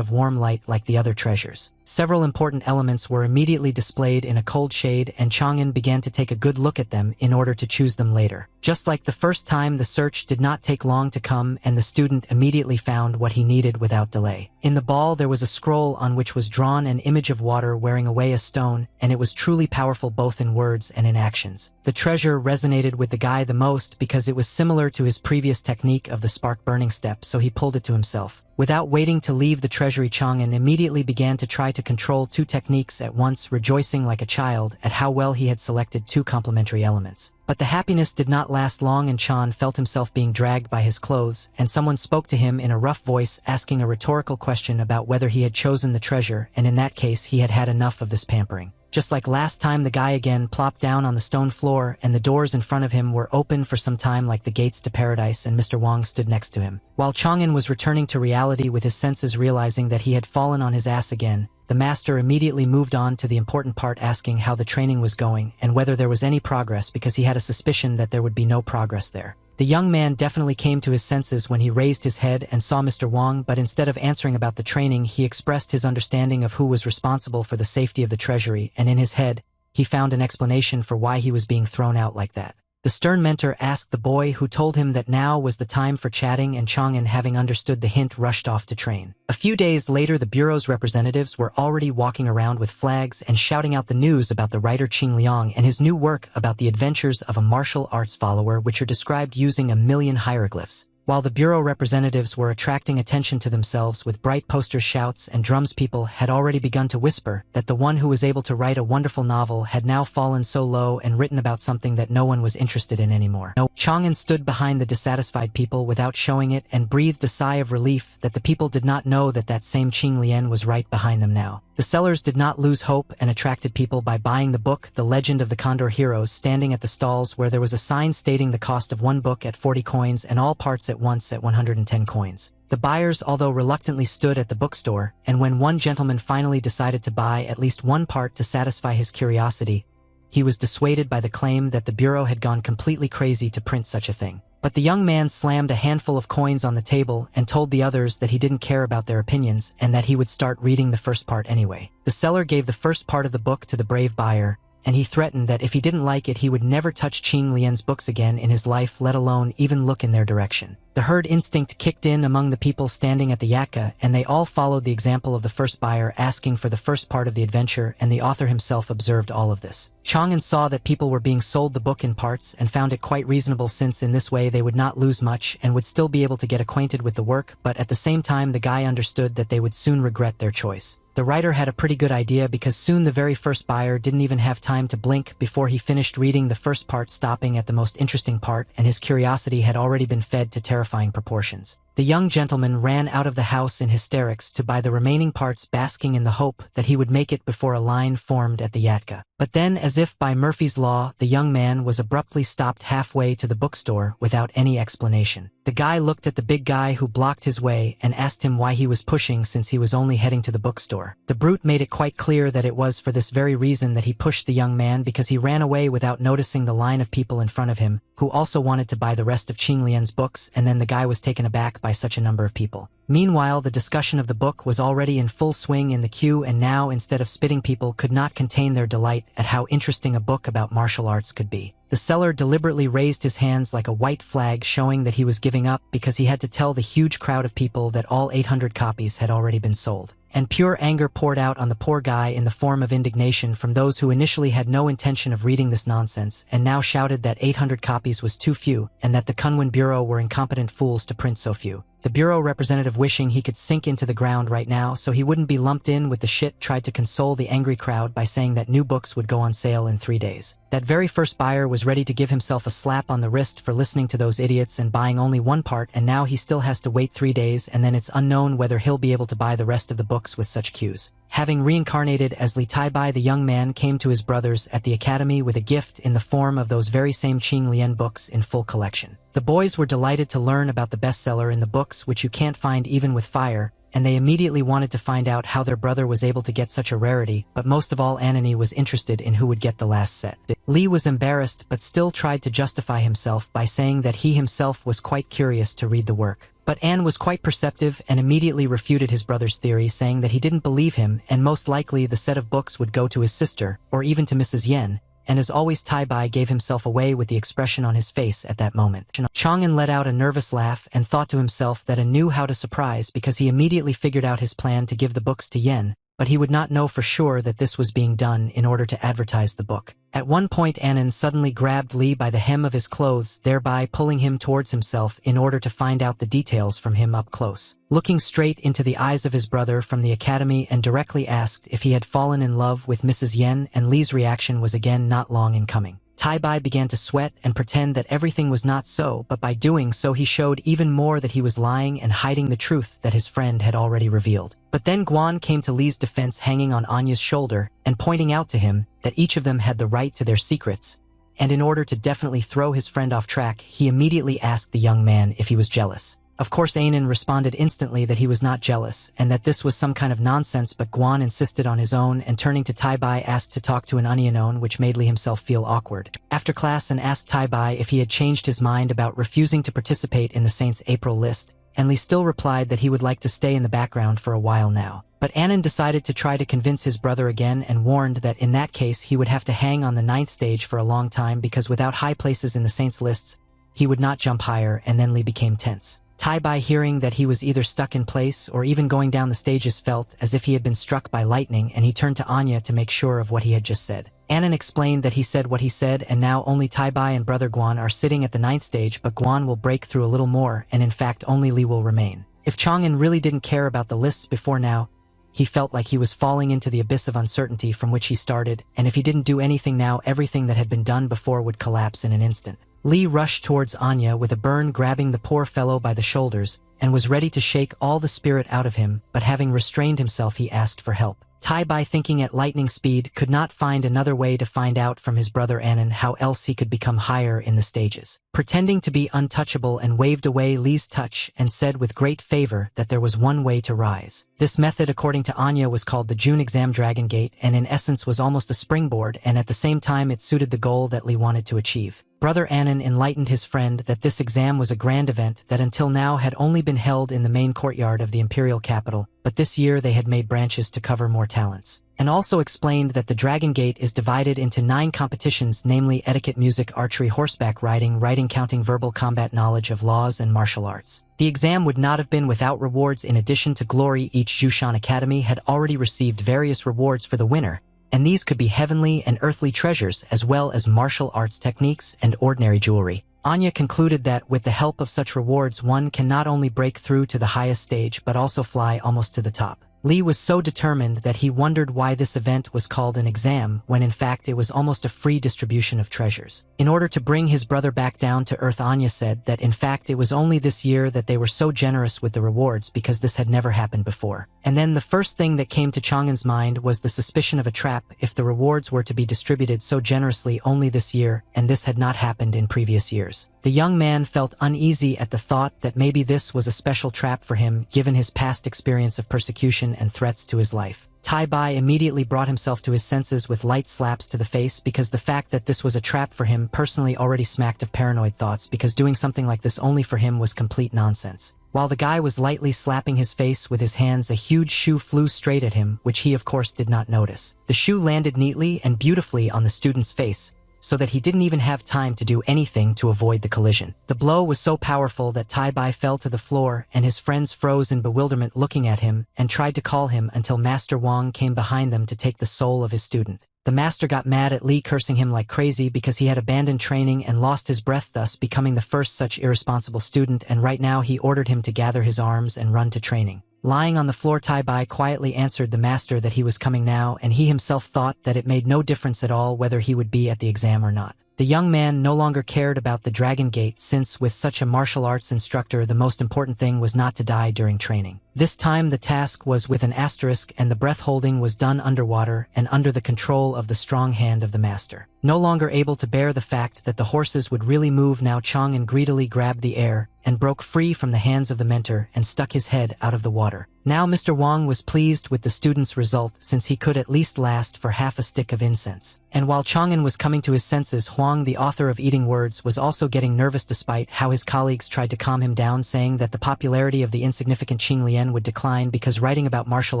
of warm light like the other treasures. Several important elements were immediately displayed in a cold shade, and Chang'an began to take a good look at them in order to choose them later. Just like the first time, the search did not take long to come, and the student immediately found what he needed without delay. In the ball there was a scroll on which was drawn an image of water wearing away a stone, and it was truly powerful both in words and in actions. The treasure resonated with the guy the most because it was similar to his previous technique of the spark burning step, so he pulled it to himself. Without waiting to leave the treasury, Chang'an immediately began to try to control two techniques at once, rejoicing like a child at how well he had selected two complementary elements. But the happiness did not last long, and Chan felt himself being dragged by his clothes, and someone spoke to him in a rough voice asking a rhetorical question about whether he had chosen the treasure, and in that case he had had enough of this pampering. Just like last time, the guy again plopped down on the stone floor, and the doors in front of him were open for some time like the gates to paradise, and Mr. Wang stood next to him. While Chang'an was returning to reality with his senses, realizing that he had fallen on his ass again, the master immediately moved on to the important part, asking how the training was going and whether there was any progress, because he had a suspicion that there would be no progress there. The young man definitely came to his senses when he raised his head and saw Mr. Wang, but instead of answering about the training, he expressed his understanding of who was responsible for the safety of the treasury, and in his head, he found an explanation for why he was being thrown out like that. The stern mentor asked the boy, who told him that now was the time for chatting, and Chang'an, having understood the hint, rushed off to train. A few days later, the bureau's representatives were already walking around with flags and shouting out the news about the writer Qing Liang and his new work about the adventures of a martial arts follower, which are described using 1,000,000 hieroglyphs. While the bureau representatives were attracting attention to themselves with bright posters, shouts, and drums, people had already begun to whisper that the one who was able to write a wonderful novel had now fallen so low and written about something that no one was interested in anymore. Chang'an stood behind the dissatisfied people without showing it and breathed a sigh of relief that the people did not know that that same Qing Lian was right behind them now. The sellers did not lose hope and attracted people by buying the book The Legend of the Condor Heroes, standing at the stalls where there was a sign stating the cost of one book at 40 coins and all parts at once at 110 coins. The buyers, although reluctantly, stood at the bookstore, and when one gentleman finally decided to buy at least one part to satisfy his curiosity, he was dissuaded by the claim that the bureau had gone completely crazy to print such a thing. But the young man slammed a handful of coins on the table and told the others that he didn't care about their opinions and that he would start reading the first part anyway. The seller gave the first part of the book to the brave buyer, and he threatened that if he didn't like it, he would never touch Qing Lian's books again in his life, let alone even look in their direction. The herd instinct kicked in among the people standing at the yakka, and they all followed the example of the first buyer, asking for the first part of the adventure, and the author himself observed all of this. Chang'an saw that people were being sold the book in parts and found it quite reasonable, since in this way they would not lose much and would still be able to get acquainted with the work, but at the same time the guy understood that they would soon regret their choice. The writer had a pretty good idea, because soon the very first buyer didn't even have time to blink before he finished reading the first part, stopping at the most interesting part, and his curiosity had already been fed to terrifying proportions. The young gentleman ran out of the house in hysterics to buy the remaining parts, basking in the hope that he would make it before a line formed at the yatka. But then, as if by Murphy's Law, the young man was abruptly stopped halfway to the bookstore without any explanation. The guy looked at the big guy who blocked his way and asked him why he was pushing, since he was only heading to the bookstore. The brute made it quite clear that it was for this very reason that he pushed the young man, because he ran away without noticing the line of people in front of him, who also wanted to buy the rest of Qing Lian's books, and then the guy was taken aback by such a number of people. Meanwhile, the discussion of the book was already in full swing in the queue, and now, instead of spitting, people could not contain their delight at how interesting a book about martial arts could be. The seller deliberately raised his hands like a white flag, showing that he was giving up, because he had to tell the huge crowd of people that all 800 copies had already been sold. And pure anger poured out on the poor guy in the form of indignation from those who initially had no intention of reading this nonsense, and now shouted that 800 copies was too few, and that the Kunwen Bureau were incompetent fools to print so few. The bureau representative, wishing he could sink into the ground right now so he wouldn't be lumped in with the shit, tried to console the angry crowd by saying that new books would go on sale in 3 days. That very first buyer was ready to give himself a slap on the wrist for listening to those idiots and buying only one part, and now he still has to wait 3 days, and then it's unknown whether he'll be able to buy the rest of the books with such queues. Having reincarnated as Li Taibai, the young man came to his brothers at the academy with a gift in the form of those very same Qing Lian books in full collection. The boys were delighted to learn about the bestseller in the books, which you can't find even with fire, and they immediately wanted to find out how their brother was able to get such a rarity, but most of all Anani was interested in who would get the last set. Lee was embarrassed but still tried to justify himself by saying that he himself was quite curious to read the work. But Anne was quite perceptive and immediately refuted his brother's theory, saying that he didn't believe him and most likely the set of books would go to his sister, or even to Mrs. Yen, and as always Tai-bai gave himself away with the expression on his face at that moment. Chang'an let out a nervous laugh and thought to himself that An knew how to surprise because he immediately figured out his plan to give the books to Yen, but he would not know for sure that this was being done in order to advertise the book. At one point Annan suddenly grabbed Lee by the hem of his clothes, thereby pulling him towards himself in order to find out the details from him up close. Looking straight into the eyes of his brother from the academy and directly asked if he had fallen in love with Mrs. Yen, and Lee's reaction was again not long in coming. Tai-bai began to sweat and pretend that everything was not so, but by doing so he showed even more that he was lying and hiding the truth that his friend had already revealed. But then Guan came to Lee's defense, hanging on Anya's shoulder and pointing out to him that each of them had the right to their secrets, and in order to definitely throw his friend off track, he immediately asked the young man if he was jealous. Of course Anan responded instantly that he was not jealous and that this was some kind of nonsense, but Guan insisted on his own and turning to Tai-bai asked to talk to an unknown, which made Lee himself feel awkward. After class An asked Tai-bai if he had changed his mind about refusing to participate in the Saints' April list, and Lee still replied that he would like to stay in the background for a while now. But Annan decided to try to convince his brother again and warned that in that case he would have to hang on the 9th stage for a long time because without high places in the Saints' lists, he would not jump higher, and then Lee became tense. Tai-bai, hearing that he was either stuck in place or even going down the stages, felt as if he had been struck by lightning, and he turned to Anya to make sure of what he had just said. Annan explained that he said what he said, and now only Tai-bai and brother Guan are sitting at the 9th stage, but Guan will break through a little more, and in fact only Lee will remain. If Chang'an really didn't care about the lists before now, he felt like he was falling into the abyss of uncertainty from which he started, and if he didn't do anything now, everything that had been done before would collapse in an instant. Lee rushed towards Anya with a burn, grabbing the poor fellow by the shoulders, and was ready to shake all the spirit out of him, but having restrained himself he asked for help. Tai-bai, thinking at lightning speed, could not find another way to find out from his brother Annan how else he could become higher in the stages. Pretending to be untouchable and waved away Lee's touch and said with great favor that there was one way to rise. This method, according to Anya, was called the June Exam Dragon Gate, and in essence was almost a springboard, and at the same time it suited the goal that Lee wanted to achieve. Brother Annan enlightened his friend that this exam was a grand event that until now had only been held in the main courtyard of the imperial capital, but this year they had made branches to cover more talents. And also explained that the Dragon Gate is divided into 9 competitions, namely etiquette, music, archery, horseback riding, writing, counting, verbal combat, knowledge of laws, and martial arts. The exam would not have been without rewards. In addition to glory, each Jushan Academy had already received various rewards for the winner, and these could be heavenly and earthly treasures as well as martial arts techniques and ordinary jewelry. Anya concluded that with the help of such rewards one can not only break through to the highest stage but also fly almost to the top. Lee was so determined that he wondered why this event was called an exam when in fact it was almost a free distribution of treasures. In order to bring his brother back down to earth, Anya said that in fact it was only this year that they were so generous with the rewards because this had never happened before. And then the first thing that came to Chang'an's mind was the suspicion of a trap if the rewards were to be distributed so generously only this year, and this had not happened in previous years. The young man felt uneasy at the thought that maybe this was a special trap for him given his past experience of persecution and threats to his life. Tai-bai immediately brought himself to his senses with light slaps to the face because the fact that this was a trap for him personally already smacked of paranoid thoughts, because doing something like this only for him was complete nonsense. While the guy was lightly slapping his face with his hands, a huge shoe flew straight at him, which he of course did not notice. The shoe landed neatly and beautifully on the student's face, so that he didn't even have time to do anything to avoid the collision. The blow was so powerful that Tai-bai fell to the floor, and his friends froze in bewilderment looking at him and tried to call him until Master Wang came behind them to take the soul of his student. The master got mad at Lee, cursing him like crazy because he had abandoned training and lost his breath, thus becoming the first such irresponsible student, and right now he ordered him to gather his arms and run to training. Lying on the floor, Tai-bai quietly answered the master that he was coming now, and he himself thought that it made no difference at all whether he would be at the exam or not. The young man no longer cared about the Dragon Gate, since with such a martial arts instructor the most important thing was not to die during training. This time the task was with an asterisk, and the breath holding was done underwater and under the control of the strong hand of the master. No longer able to bear the fact that the horses would really move now, Chang'an greedily grabbed the air and broke free from the hands of the mentor and stuck his head out of the water. Now Mr. Wang was pleased with the student's result since he could at least last for half a stick of incense. And while Chang'an was coming to his senses, Huang, the author of Eating Words, was also getting nervous despite how his colleagues tried to calm him down, saying that the popularity of the insignificant Qing Lian would decline because writing about martial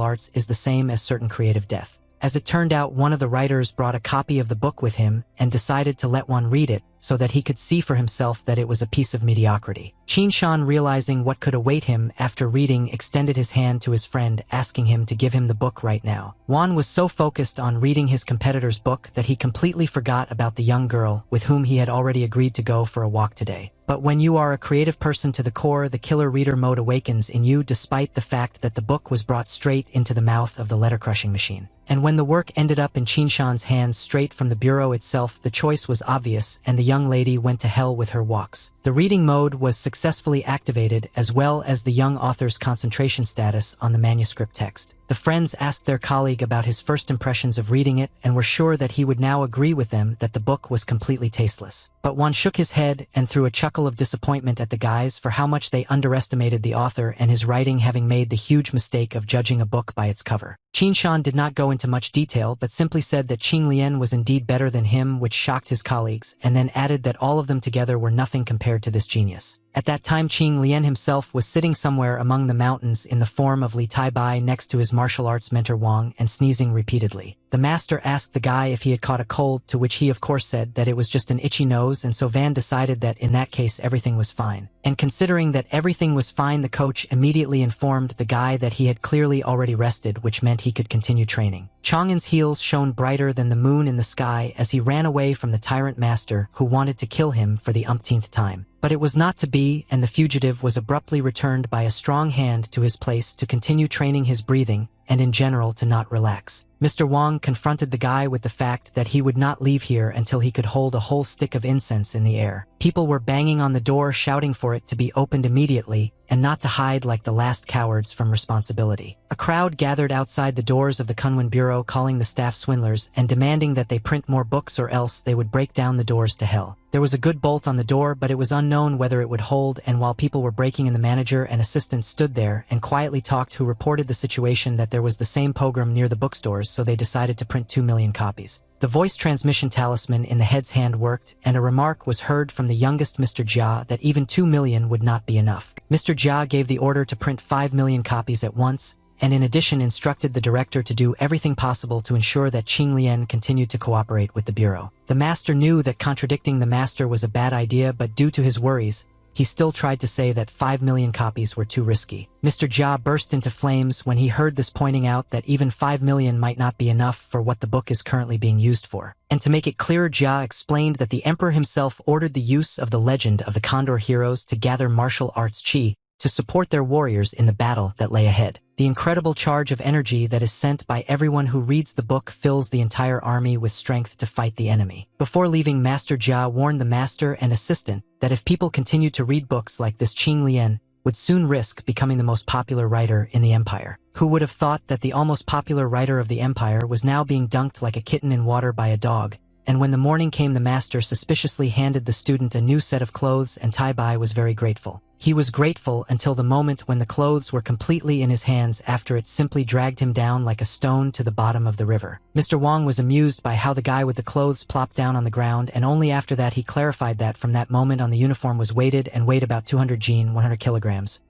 arts is the same as certain creative death. As it turned out, one of the writers brought a copy of the book with him and decided to let one read it so that he could see for himself that it was a piece of mediocrity. Qin Shan, realizing what could await him after reading, extended his hand to his friend, asking him to give him the book right now. Wan was so focused on reading his competitor's book that he completely forgot about the young girl with whom he had already agreed to go for a walk today. But when you are a creative person to the core, the killer reader mode awakens in you despite the fact that the book was brought straight into the mouth of the letter-crushing machine. And when the work ended up in Qin Shan's hands straight from the bureau itself, the choice was obvious, and the young lady went to hell with her walks. The reading mode was successfully activated, as well as the young author's concentration status on the manuscript text. The friends asked their colleague about his first impressions of reading it and were sure that he would now agree with them that the book was completely tasteless. But Wan shook his head and threw a chuckle of disappointment at the guys for how much they underestimated the author and his writing, having made the huge mistake of judging a book by its cover. Qin Shan did not go into much detail but simply said that Qing Lian was indeed better than him, which shocked his colleagues, and then added that all of them together were nothing compared to this genius. At that time, Qing Lian himself was sitting somewhere among the mountains in the form of Li Tai-bai next to his martial arts mentor Wang and sneezing repeatedly. The master asked the guy if he had caught a cold, to which he of course said that it was just an itchy nose, and so Van decided that in that case everything was fine. And considering that everything was fine, the coach immediately informed the guy that he had clearly already rested, which meant he could continue training. Chang'an's heels shone brighter than the moon in the sky as he ran away from the tyrant master who wanted to kill him for the umpteenth time. But it was not to be, and the fugitive was abruptly returned by a strong hand to his place to continue training his breathing and in general to not relax. Mr. Wang confronted the guy with the fact that he would not leave here until he could hold a whole stick of incense in the air. People were banging on the door, shouting for it to be opened immediately and not to hide like the last cowards from responsibility. A crowd gathered outside the doors of the Kunwen Bureau, calling the staff swindlers and demanding that they print more books or else they would break down the doors to hell. There was a good bolt on the door, but it was unknown whether it would hold, and while people were breaking in, the manager and assistant stood there and quietly talked, who reported the situation that there was the same pogrom near the bookstores, so they decided to print 2 million copies. The voice transmission talisman in the head's hand worked, and a remark was heard from the youngest Mr. Jia that even 2 million would not be enough. Mr. Jia gave the order to print 5 million copies at once, and in addition instructed the director to do everything possible to ensure that Qing Lian continued to cooperate with the bureau. The master knew that contradicting the master was a bad idea, but due to his worries, he still tried to say that 5 million copies were too risky. Mr. Jia burst into flames when he heard this, pointing out that even 5 million might not be enough for what the book is currently being used for. And to make it clearer, Jia explained that the emperor himself ordered the use of the legend of the Condor heroes to gather martial arts chi to support their warriors in the battle that lay ahead. The incredible charge of energy that is sent by everyone who reads the book fills the entire army with strength to fight the enemy. Before leaving, Master Jia warned the master and assistant that if people continued to read books like this, Qing Lian would soon risk becoming the most popular writer in the empire. Who would have thought that the almost popular writer of the empire was now being dunked like a kitten in water by a dog? And when the morning came, the master suspiciously handed the student a new set of clothes, and Tai-bai was very grateful. He was grateful until the moment when the clothes were completely in his hands, after it simply dragged him down like a stone to the bottom of the river. Mr. Wang was amused by how the guy with the clothes plopped down on the ground, and only after that he clarified that from that moment on the uniform was weighted and weighed about 200 jin, 100 kilograms.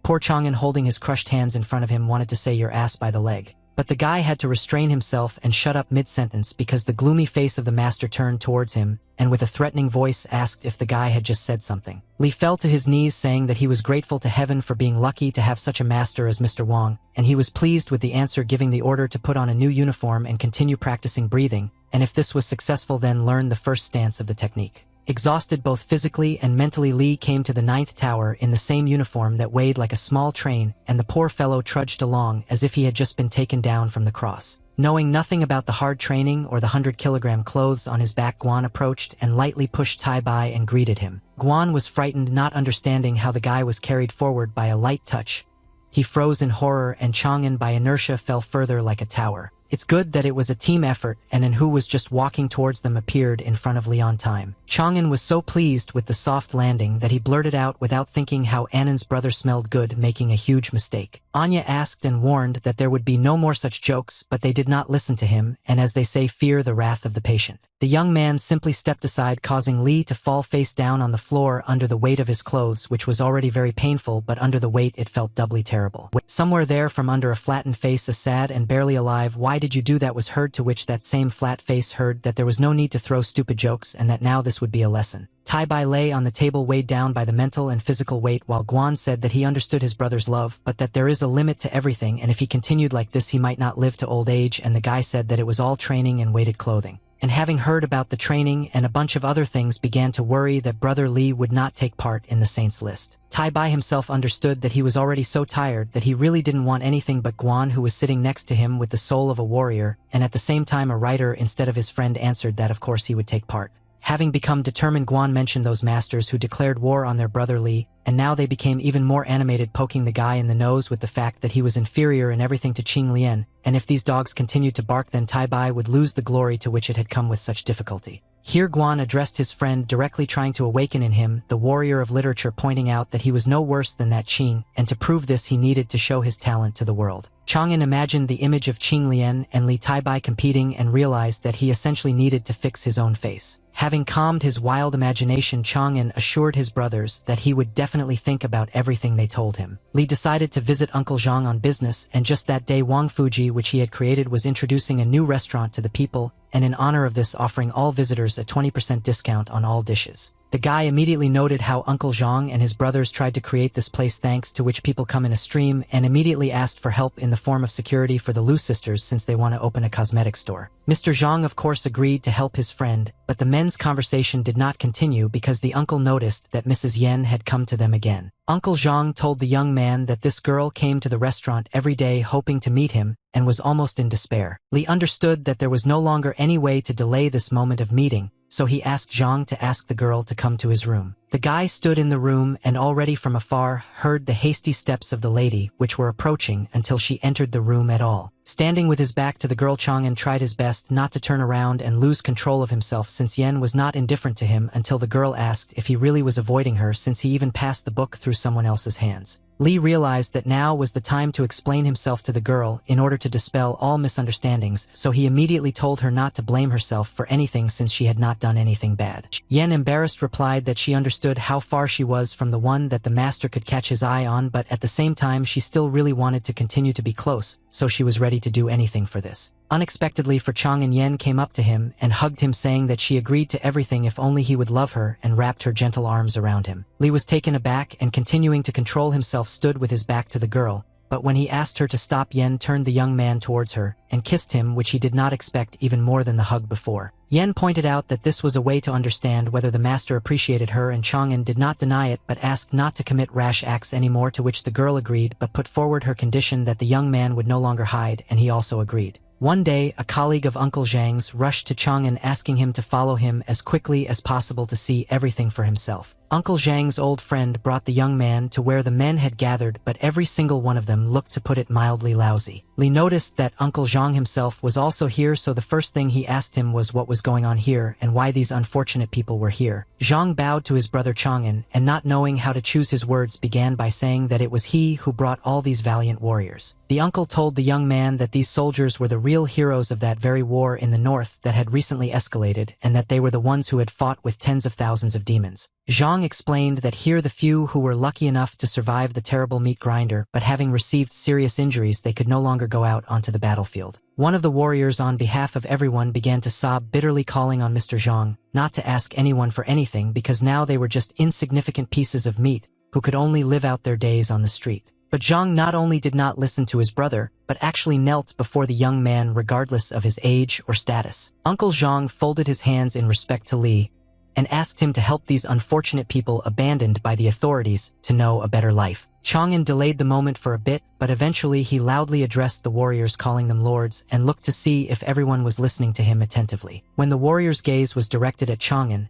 Poor Chang'an, holding his crushed hands in front of him, wanted to say "your ass by the leg." But the guy had to restrain himself and shut up mid-sentence because the gloomy face of the master turned towards him and with a threatening voice asked if the guy had just said something. Li fell to his knees, saying that he was grateful to heaven for being lucky to have such a master as Mr. Wang, and he was pleased with the answer, giving the order to put on a new uniform and continue practicing breathing, and if this was successful then learn the first stance of the technique. Exhausted both physically and mentally, Li came to the 9th tower in the same uniform that weighed like a small train, and the poor fellow trudged along as if he had just been taken down from the cross. Knowing nothing about the hard training or the 100-kilogram clothes on his back, Guan approached and lightly pushed Tai-bai and greeted him. Guan was frightened, not understanding how the guy was carried forward by a light touch. He froze in horror, and Chang'an by inertia fell further like a tower. It's good that it was a team effort, and An, who was just walking towards them, appeared in front of Lee on time. Chang'an was so pleased with the soft landing that he blurted out without thinking how Annan's brother smelled good, making a huge mistake. Anya asked and warned that there would be no more such jokes, but they did not listen to him, and as they say, fear the wrath of the patient. The young man simply stepped aside, causing Lee to fall face down on the floor under the weight of his clothes, which was already very painful, but under the weight it felt doubly terrible. Somewhere there, from under a flattened face, a sad and barely alive "Why did you do that?" was heard, to which that same flat face heard that there was no need to throw stupid jokes and that now this would be a lesson. Tai-bai lay on the table, weighed down by the mental and physical weight, while Guan said that he understood his brother's love, but that there is a limit to everything, and if he continued like this he might not live to old age, and the guy said that it was all training and weighted clothing. And having heard about the training and a bunch of other things, began to worry that brother Lee would not take part in the saints list. Tai-bai himself understood that he was already so tired that he really didn't want anything but Guan, who was sitting next to him with the soul of a warrior, and at the same time a writer instead of his friend, answered that of course he would take part. Having become determined, Guan mentioned those masters who declared war on their brother Lee, and now they became even more animated, poking the guy in the nose with the fact that he was inferior in everything to Qing Lian, and if these dogs continued to bark then Tai-bai would lose the glory to which it had come with such difficulty. Here Guan addressed his friend directly, trying to awaken in him the warrior of literature, pointing out that he was no worse than that Qing, and to prove this he needed to show his talent to the world. Chang'an imagined the image of Qing Lian and Li Tai-bai competing and realized that he essentially needed to fix his own face. Having calmed his wild imagination, Chang'an assured his brothers that he would definitely think about everything they told him. Li decided to visit Uncle Zhang on business, and just that day Wang Fuji, which he had created, was introducing a new restaurant to the people, and in honor of this offering all visitors a 20% discount on all dishes. The guy immediately noted how Uncle Zhang and his brothers tried to create this place, thanks to which people come in a stream, and immediately asked for help in the form of security for the Lu sisters since they want to open a cosmetic store. Mr. Zhang of course agreed to help his friend, but the men's conversation did not continue because the uncle noticed that Mrs. Yen had come to them again. Uncle Zhang told the young man that this girl came to the restaurant every day hoping to meet him, and was almost in despair. Li understood that there was no longer any way to delay this moment of meeting, so he asked Zhang to ask the girl to come to his room. The guy stood in the room and already from afar heard the hasty steps of the lady, which were approaching until she entered the room at all. Standing with his back to the girl, Chang'an tried his best not to turn around and lose control of himself, since Yen was not indifferent to him, until the girl asked if he really was avoiding her, since he even passed the book through someone else's hands. Li realized that now was the time to explain himself to the girl in order to dispel all misunderstandings, so he immediately told her not to blame herself for anything since she had not done anything bad. Yen, embarrassed, replied that she understood how far she was from the one that the master could catch his eye on, but at the same time she still really wanted to continue to be close, so she was ready to do anything for this. Unexpectedly for Chang'an, Yen came up to him and hugged him, saying that she agreed to everything if only he would love her, and wrapped her gentle arms around him. Li was taken aback and, continuing to control himself, stood with his back to the girl, but when he asked her to stop, Yen turned the young man towards her and kissed him, which he did not expect even more than the hug before. Yen pointed out that this was a way to understand whether the master appreciated her, and Chang'an did not deny it but asked not to commit rash acts anymore, to which the girl agreed but put forward her condition that the young man would no longer hide, and he also agreed. One day, a colleague of Uncle Zhang's rushed to Chang'an asking him to follow him as quickly as possible to see everything for himself. Uncle Zhang's old friend brought the young man to where the men had gathered, but every single one of them looked, to put it mildly, lousy. Li noticed that Uncle Zhang himself was also here, so the first thing he asked him was what was going on here and why these unfortunate people were here. Zhang bowed to his brother Chang'an, and not knowing how to choose his words, began by saying that it was he who brought all these valiant warriors. The uncle told the young man that these soldiers were the real heroes of that very war in the north that had recently escalated, and that they were the ones who had fought with tens of thousands of demons. Zhang explained that here the few who were lucky enough to survive the terrible meat grinder, but having received serious injuries, they could no longer go out onto the battlefield. One of the warriors, on behalf of everyone, began to sob bitterly, calling on Mr. Zhang not to ask anyone for anything, because now they were just insignificant pieces of meat who could only live out their days on the street. But Zhang not only did not listen to his brother, but actually knelt before the young man regardless of his age or status. Uncle Zhang folded his hands in respect to Li and asked him to help these unfortunate people abandoned by the authorities to know a better life. Chang'an delayed the moment for a bit, but eventually he loudly addressed the warriors, calling them lords, and looked to see if everyone was listening to him attentively. When the warrior's gaze was directed at Chang'an,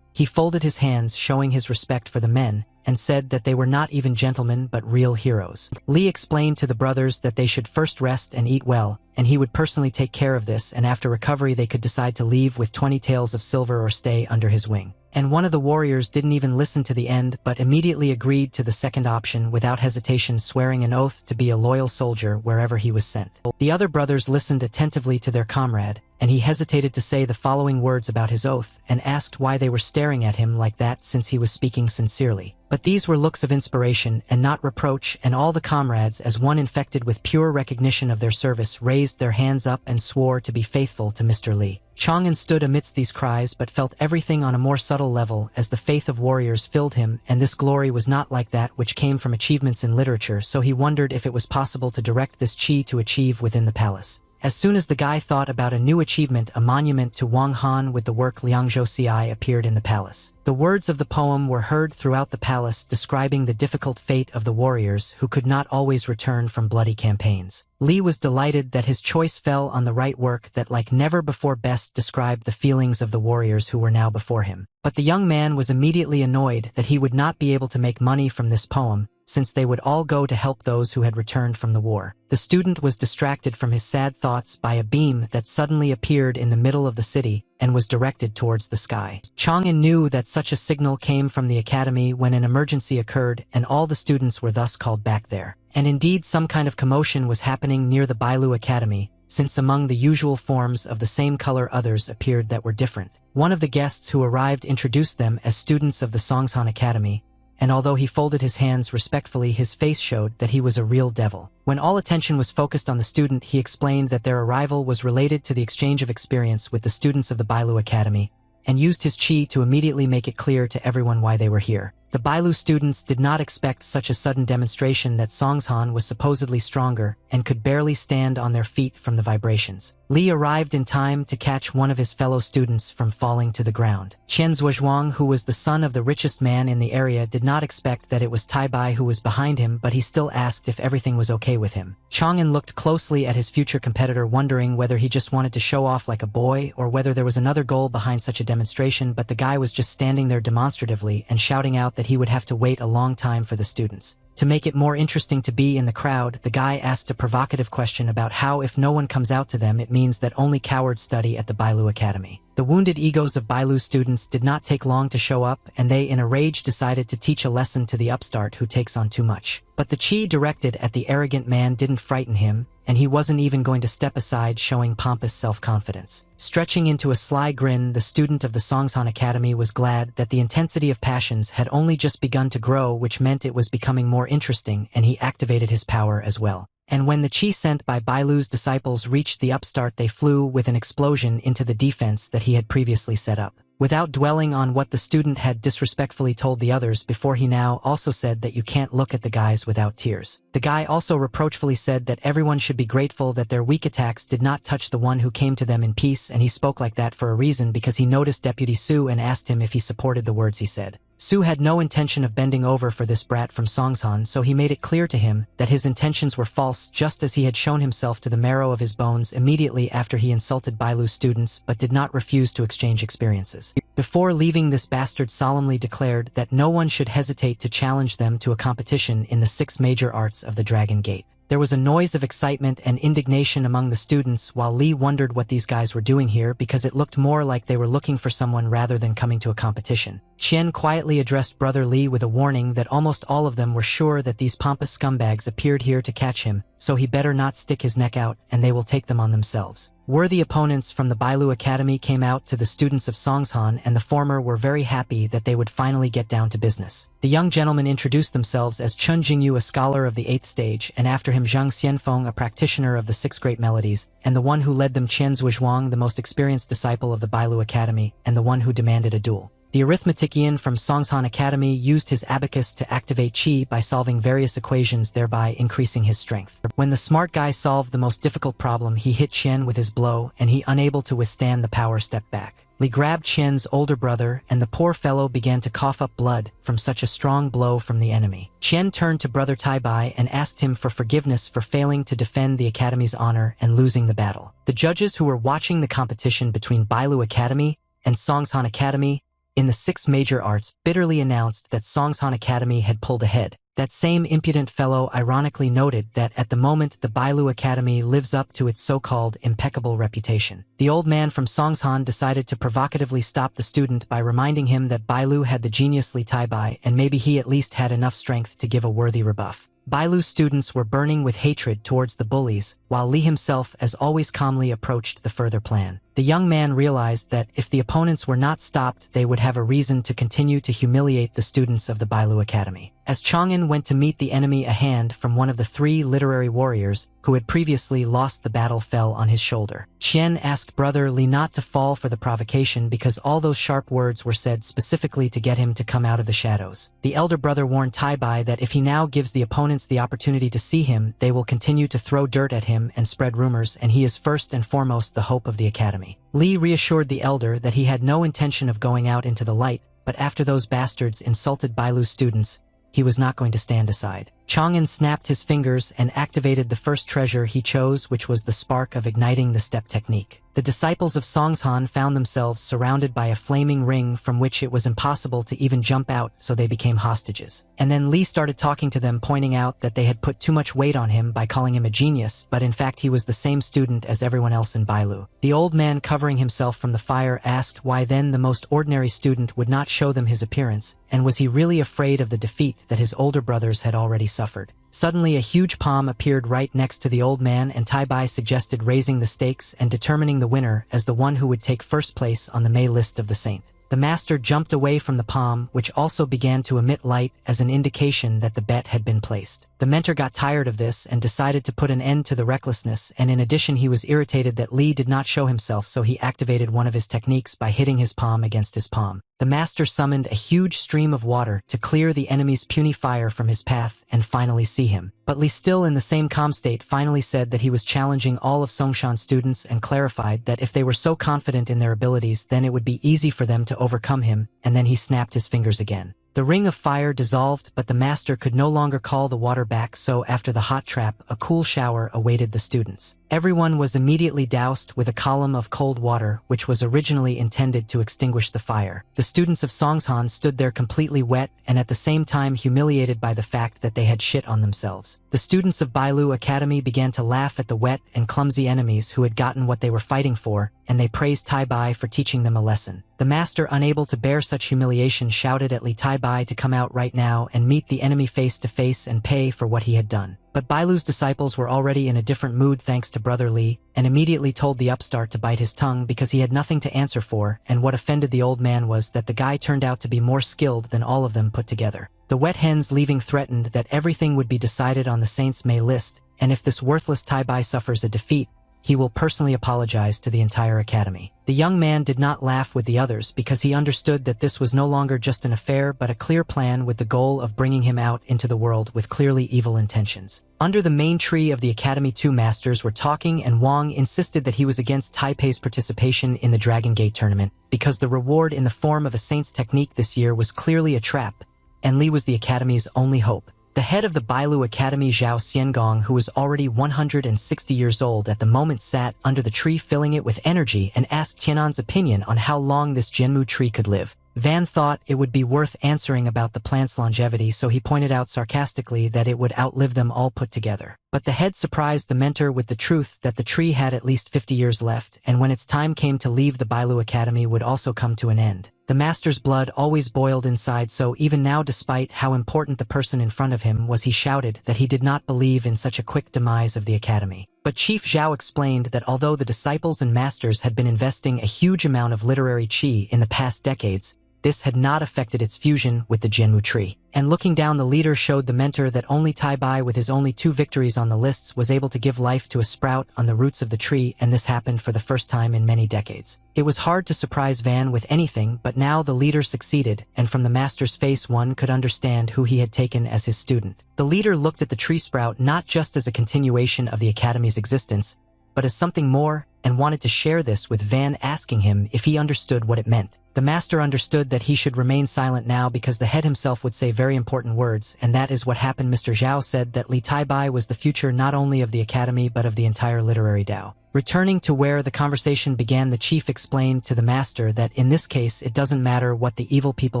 he folded his hands, showing his respect for the men, and said that they were not even gentlemen but real heroes. Li explained to the brothers that they should first rest and eat well, and he would personally take care of this, and after recovery they could decide to leave with 20 taels of silver or stay under his wing. And one of the warriors didn't even listen to the end but immediately agreed to the second option without hesitation, swearing an oath to be a loyal soldier wherever he was sent. The other brothers listened attentively to their comrade, and he hesitated to say the following words about his oath and asked why they were staring at him like that since he was speaking sincerely. But these were looks of inspiration and not reproach, and all the comrades, as one infected with pure recognition of their service, raised their hands up and swore to be faithful to Mr. Li. Chang'an stood amidst these cries but felt everything on a more subtle level as the faith of warriors filled him, and this glory was not like that which came from achievements in literature, so he wondered if it was possible to direct this qi to achieve within the palace. As soon as the guy thought about a new achievement, a monument to Wang Han with the work Liangzhou Ci appeared in the palace. The words of the poem were heard throughout the palace describing the difficult fate of the warriors who could not always return from bloody campaigns. Li was delighted that his choice fell on the right work that like never before best described the feelings of the warriors who were now before him. But the young man was immediately annoyed that he would not be able to make money from this poem, since they would all go to help those who had returned from the war. The student was distracted from his sad thoughts by a beam that suddenly appeared in the middle of the city and was directed towards the sky. Chang'an knew that such a signal came from the academy when an emergency occurred, and all the students were thus called back there. And indeed some kind of commotion was happening near the Bailu Academy, since among the usual forms of the same color others appeared that were different. One of the guests who arrived introduced them as students of the Songshan Academy, and although he folded his hands respectfully, his face showed that he was a real devil. When all attention was focused on the student, he explained that their arrival was related to the exchange of experience with the students of the Bailu Academy, and used his qi to immediately make it clear to everyone why they were here. The Bailu students did not expect such a sudden demonstration that Songshan was supposedly stronger and could barely stand on their feet from the vibrations. Li arrived in time to catch one of his fellow students from falling to the ground. Qian Zhuozhuang, who was the son of the richest man in the area, did not expect that it was Tai Bai who was behind him, but he still asked if everything was okay with him. Chang'an looked closely at his future competitor, wondering whether he just wanted to show off like a boy or whether there was another goal behind such a demonstration, but the guy was just standing there demonstratively and shouting out that he would have to wait a long time for the students. To make it more interesting to be in the crowd, the guy asked a provocative question about how if no one comes out to them, it means that only cowards study at the Bailu Academy. The wounded egos of Bailu students did not take long to show up, and they in a rage decided to teach a lesson to the upstart who takes on too much. But the qi directed at the arrogant man didn't frighten him, and he wasn't even going to step aside, showing pompous self-confidence. Stretching into a sly grin, the student of the Songshan Academy was glad that the intensity of passions had only just begun to grow, which meant it was becoming more interesting, and he activated his power as well. And when the qi sent by Bailu's disciples reached the upstart, they flew with an explosion into the defense that he had previously set up. Without dwelling on what the student had disrespectfully told the others before, he now also said that you can't look at the guys without tears. The guy also reproachfully said that everyone should be grateful that their weak attacks did not touch the one who came to them in peace, and he spoke like that for a reason because he noticed Deputy Su and asked him if he supported the words he said. Su had no intention of bending over for this brat from Songshan, so he made it clear to him that his intentions were false, just as he had shown himself to the marrow of his bones immediately after he insulted Bailu's students, but did not refuse to exchange experiences. Before leaving, this bastard solemnly declared that no one should hesitate to challenge them to a competition in the 6 major arts of the Dragon Gate. There was a noise of excitement and indignation among the students, while Li wondered what these guys were doing here because it looked more like they were looking for someone rather than coming to a competition. Qian quietly addressed Brother Li with a warning that almost all of them were sure that these pompous scumbags appeared here to catch him, so he better not stick his neck out, and they will take them on themselves. Worthy opponents from the Bailu Academy came out to the students of Songshan, and the former were very happy that they would finally get down to business. The young gentlemen introduced themselves as Chun Jingyu, a scholar of the 8th stage, and after him Zhang Xianfeng, a practitioner of the 6 great melodies, and the one who led them Qian Zhuozhuang, the most experienced disciple of the Bailu Academy, and the one who demanded a duel. The arithmetician from Songshan Academy used his abacus to activate qi by solving various equations, thereby increasing his strength. When the smart guy solved the most difficult problem, he hit Qian with his blow, and he, unable to withstand the power, stepped back. Li grabbed Qian's older brother, and the poor fellow began to cough up blood from such a strong blow from the enemy. Qian turned to Brother Tai Bai and asked him for forgiveness for failing to defend the Academy's honor and losing the battle. The judges who were watching the competition between Bailu Academy and Songshan Academy in the 6 major arts, bitterly announced that Songshan Academy had pulled ahead. That same impudent fellow ironically noted that at the moment the Bailu Academy lives up to its so-called impeccable reputation. The old man from Songshan decided to provocatively stop the student by reminding him that Bailu had the genius Li Taibai and maybe he at least had enough strength to give a worthy rebuff. Bailu's students were burning with hatred towards the bullies, while Li himself as always calmly approached the further plan. The young man realized that if the opponents were not stopped, they would have a reason to continue to humiliate the students of the Bailu Academy. As Chang'an went to meet the enemy, a hand from one of the 3 literary warriors who had previously lost the battle fell on his shoulder. Qian asked brother Li not to fall for the provocation because all those sharp words were said specifically to get him to come out of the shadows. The elder brother warned Taibai that if he now gives the opponents the opportunity to see him, they will continue to throw dirt at him and spread rumors, and he is first and foremost the hope of the academy. Li reassured the elder that he had no intention of going out into the light, but after those bastards insulted Bailu's students, he was not going to stand aside. Chang'an snapped his fingers and activated the first treasure he chose, which was the spark of igniting the step technique. The disciples of Songshan found themselves surrounded by a flaming ring from which it was impossible to even jump out, so they became hostages. And then Li started talking to them, pointing out that they had put too much weight on him by calling him a genius, but in fact he was the same student as everyone else in Bailu. The old man, covering himself from the fire, asked why then the most ordinary student would not show them his appearance, and was he really afraid of the defeat that his older brothers had already suffered. Suddenly a huge palm appeared right next to the old man, and Taibai suggested raising the stakes and determining the winner as the one who would take first place on the May list of the saint. The master jumped away from the palm, which also began to emit light as an indication that the bet had been placed. The mentor got tired of this and decided to put an end to the recklessness, and in addition he was irritated that Li did not show himself, so he activated one of his techniques by hitting his palm against his palm. The master summoned a huge stream of water to clear the enemy's puny fire from his path and finally see him. But Li, still in the same calm state, finally said that he was challenging all of Songshan's students and clarified that if they were so confident in their abilities, then it would be easy for them to overcome him, and then he snapped his fingers again. The ring of fire dissolved, but the master could no longer call the water back, so after the hot trap, a cool shower awaited the students. Everyone was immediately doused with a column of cold water, which was originally intended to extinguish the fire. The students of Songshan stood there completely wet and at the same time humiliated by the fact that they had shit on themselves. The students of Bailu Academy began to laugh at the wet and clumsy enemies who had gotten what they were fighting for, and they praised Taibai for teaching them a lesson. The master, unable to bear such humiliation, shouted at Li Taibai to come out right now and meet the enemy face to face and pay for what he had done. But Bailu's disciples were already in a different mood thanks to brother Li, and immediately told the upstart to bite his tongue because he had nothing to answer for, and what offended the old man was that the guy turned out to be more skilled than all of them put together. The wet hens leaving threatened that everything would be decided on the Saints' May list, and if this worthless Taibai suffers a defeat, he will personally apologize to the entire academy. The young man did not laugh with the others because he understood that this was no longer just an affair but a clear plan with the goal of bringing him out into the world with clearly evil intentions. Under the main tree of the academy, 2 masters were talking, and Wang insisted that he was against Taipei's participation in the Dragon Gate tournament because the reward in the form of a saint's technique this year was clearly a trap, and Li was the academy's only hope. The head of the Bailu Academy, Zhao Xiangong, who was already 160 years old at the moment, sat under the tree filling it with energy and asked Tianan's opinion on how long this Jianmu tree could live. Van thought it would be worth answering about the plant's longevity, so he pointed out sarcastically that it would outlive them all put together. But the head surprised the mentor with the truth that the tree had at least 50 years left, and when its time came to leave, the Bailu Academy would also come to an end. The master's blood always boiled inside, so even now, despite how important the person in front of him was, he shouted that he did not believe in such a quick demise of the academy. But Chief Zhao explained that although the disciples and masters had been investing a huge amount of literary qi in the past decades, this had not affected its fusion with the Jianmu tree. And looking down, the leader showed the mentor that only Taibai, with his only 2 victories on the lists, was able to give life to a sprout on the roots of the tree, and this happened for the first time in many decades. It was hard to surprise Van with anything, but now the leader succeeded, and from the master's face one could understand who he had taken as his student. The leader looked at the tree sprout not just as a continuation of the academy's existence, but as something more, and wanted to share this with Van, asking him if he understood what it meant. The master understood that he should remain silent now because the head himself would say very important words, and that is what happened. Mr. Zhao said that Li Taibai was the future not only of the academy but of the entire literary Dao. Returning to where the conversation began, the chief explained to the master that in this case it doesn't matter what the evil people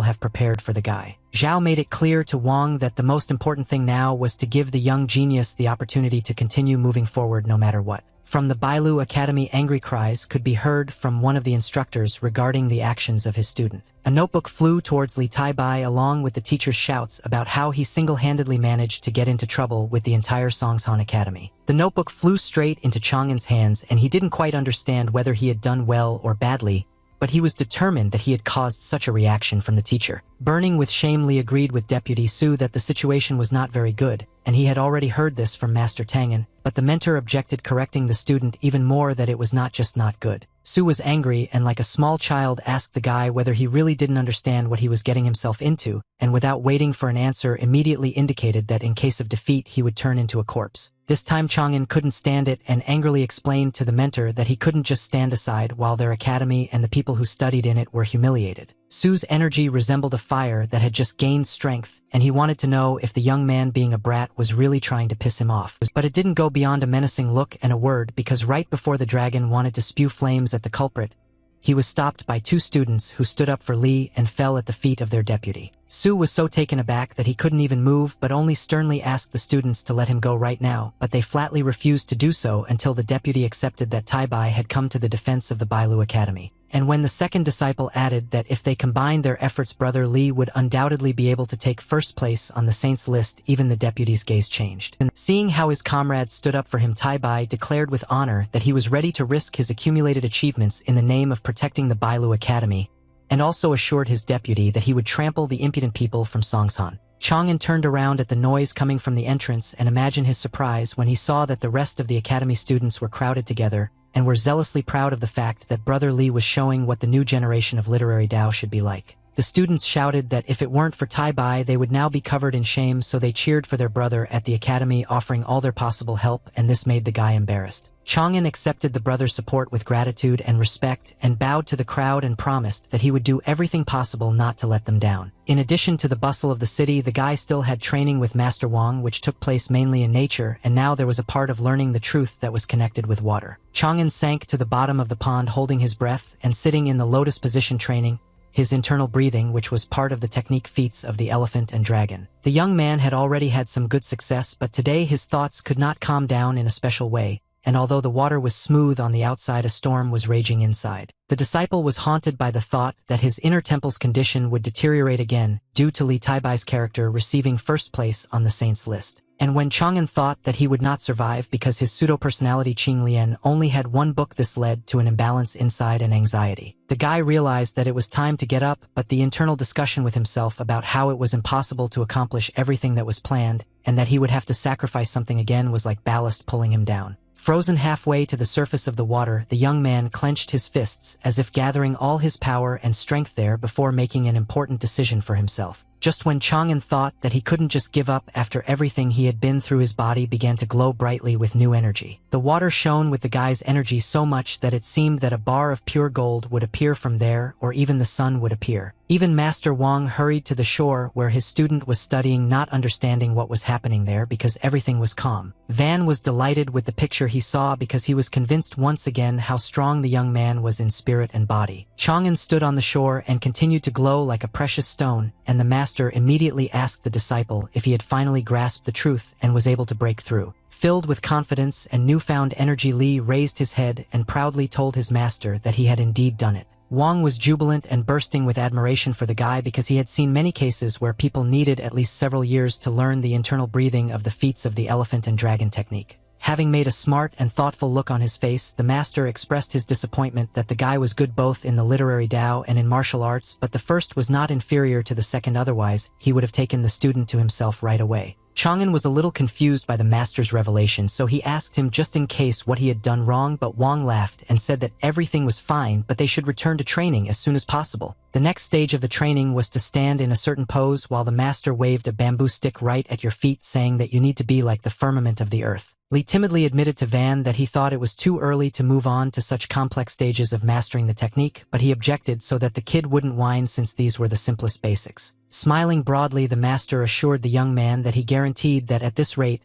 have prepared for the guy. Zhao made it clear to Wang that the most important thing now was to give the young genius the opportunity to continue moving forward no matter what. From the Bailu Academy, angry cries could be heard from one of the instructors regarding the actions of his student. A notebook flew towards Li Taibai along with the teacher's shouts about how he single-handedly managed to get into trouble with the entire Songshan Academy. The notebook flew straight into Chang'an's hands, and he didn't quite understand whether he had done well or badly, but he was determined that he had caused such a reaction from the teacher. Burning with shame, Li agreed with Deputy Su that the situation was not very good, and he had already heard this from Master Tangan, but the mentor objected, correcting the student even more that it was not just not good. Su was angry and like a small child asked the guy whether he really didn't understand what he was getting himself into, and without waiting for an answer immediately indicated that in case of defeat he would turn into a corpse. This time Chang'an couldn't stand it and angrily explained to the mentor that he couldn't just stand aside while their academy and the people who studied in it were humiliated. Su's energy resembled a fire that had just gained strength, and he wanted to know if the young man being a brat was really trying to piss him off. But it didn't go beyond a menacing look and a word, because right before the dragon wanted to spew flames at the culprit, he was stopped by two students who stood up for Li and fell at the feet of their deputy. Su was so taken aback that he couldn't even move, but only sternly asked the students to let him go right now, but they flatly refused to do so until the deputy accepted that Taibai had come to the defense of the Bailu Academy. And when the second disciple added that if they combined their efforts, brother Li would undoubtedly be able to take first place on the saints list, even the deputy's gaze changed. And seeing how his comrades stood up for him, Taibai declared with honor that he was ready to risk his accumulated achievements in the name of protecting the Bailu Academy, and also assured his deputy that he would trample the impudent people from Songshan. Chang'an turned around at the noise coming from the entrance and imagined his surprise when he saw that the rest of the academy students were crowded together and were zealously proud of the fact that Brother Li was showing what the new generation of literary Dao should be like. The students shouted that if it weren't for Taibai, they would now be covered in shame, so they cheered for their brother at the academy, offering all their possible help, and this made the guy embarrassed. Chang'an accepted the brother's support with gratitude and respect and bowed to the crowd and promised that he would do everything possible not to let them down. In addition to the bustle of the city, the guy still had training with Master Wang, which took place mainly in nature, and now there was a part of learning the truth that was connected with water. Chang'an sank to the bottom of the pond holding his breath and sitting in the lotus position, training his internal breathing, which was part of the technique feats of the elephant and dragon. The young man had already had some good success, but today his thoughts could not calm down in a special way, and although the water was smooth on the outside, a storm was raging inside. The disciple was haunted by the thought that his inner temple's condition would deteriorate again due to Li Taibai's character receiving first place on the saints list. And when Chang'an thought that he would not survive because his pseudo-personality Qing Lian only had one book, this led to an imbalance inside and anxiety. The guy realized that it was time to get up, but the internal discussion with himself about how it was impossible to accomplish everything that was planned and that he would have to sacrifice something again was like ballast pulling him down. Frozen halfway to the surface of the water, the young man clenched his fists as if gathering all his power and strength there before making an important decision for himself. Just when Chang'an thought that he couldn't just give up after everything he had been through, his body began to glow brightly with new energy. The water shone with the guy's energy so much that it seemed that a bar of pure gold would appear from there, or even the sun would appear. Even Master Wang hurried to the shore where his student was studying, not understanding what was happening there because everything was calm. Van was delighted with the picture he saw because he was convinced once again how strong the young man was in spirit and body. Chang'an stood on the shore and continued to glow like a precious stone, and the master immediately asked the disciple if he had finally grasped the truth and was able to break through. Filled with confidence and newfound energy, Li raised his head and proudly told his master that he had indeed done it. Wang was jubilant and bursting with admiration for the guy because he had seen many cases where people needed at least several years to learn the internal breathing of the feats of the elephant and dragon technique. Having made a smart and thoughtful look on his face, the master expressed his disappointment that the guy was good both in the literary Tao and in martial arts, but the first was not inferior to the second, otherwise he would have taken the student to himself right away. Chang'an was a little confused by the master's revelation, so he asked him just in case what he had done wrong, but Wang laughed and said that everything was fine, but they should return to training as soon as possible. The next stage of the training was to stand in a certain pose while the master waved a bamboo stick right at your feet, saying that you need to be like the firmament of the earth. Li timidly admitted to Van that he thought it was too early to move on to such complex stages of mastering the technique, but he objected so that the kid wouldn't whine since these were the simplest basics. Smiling broadly, the master assured the young man that he guaranteed that at this rate,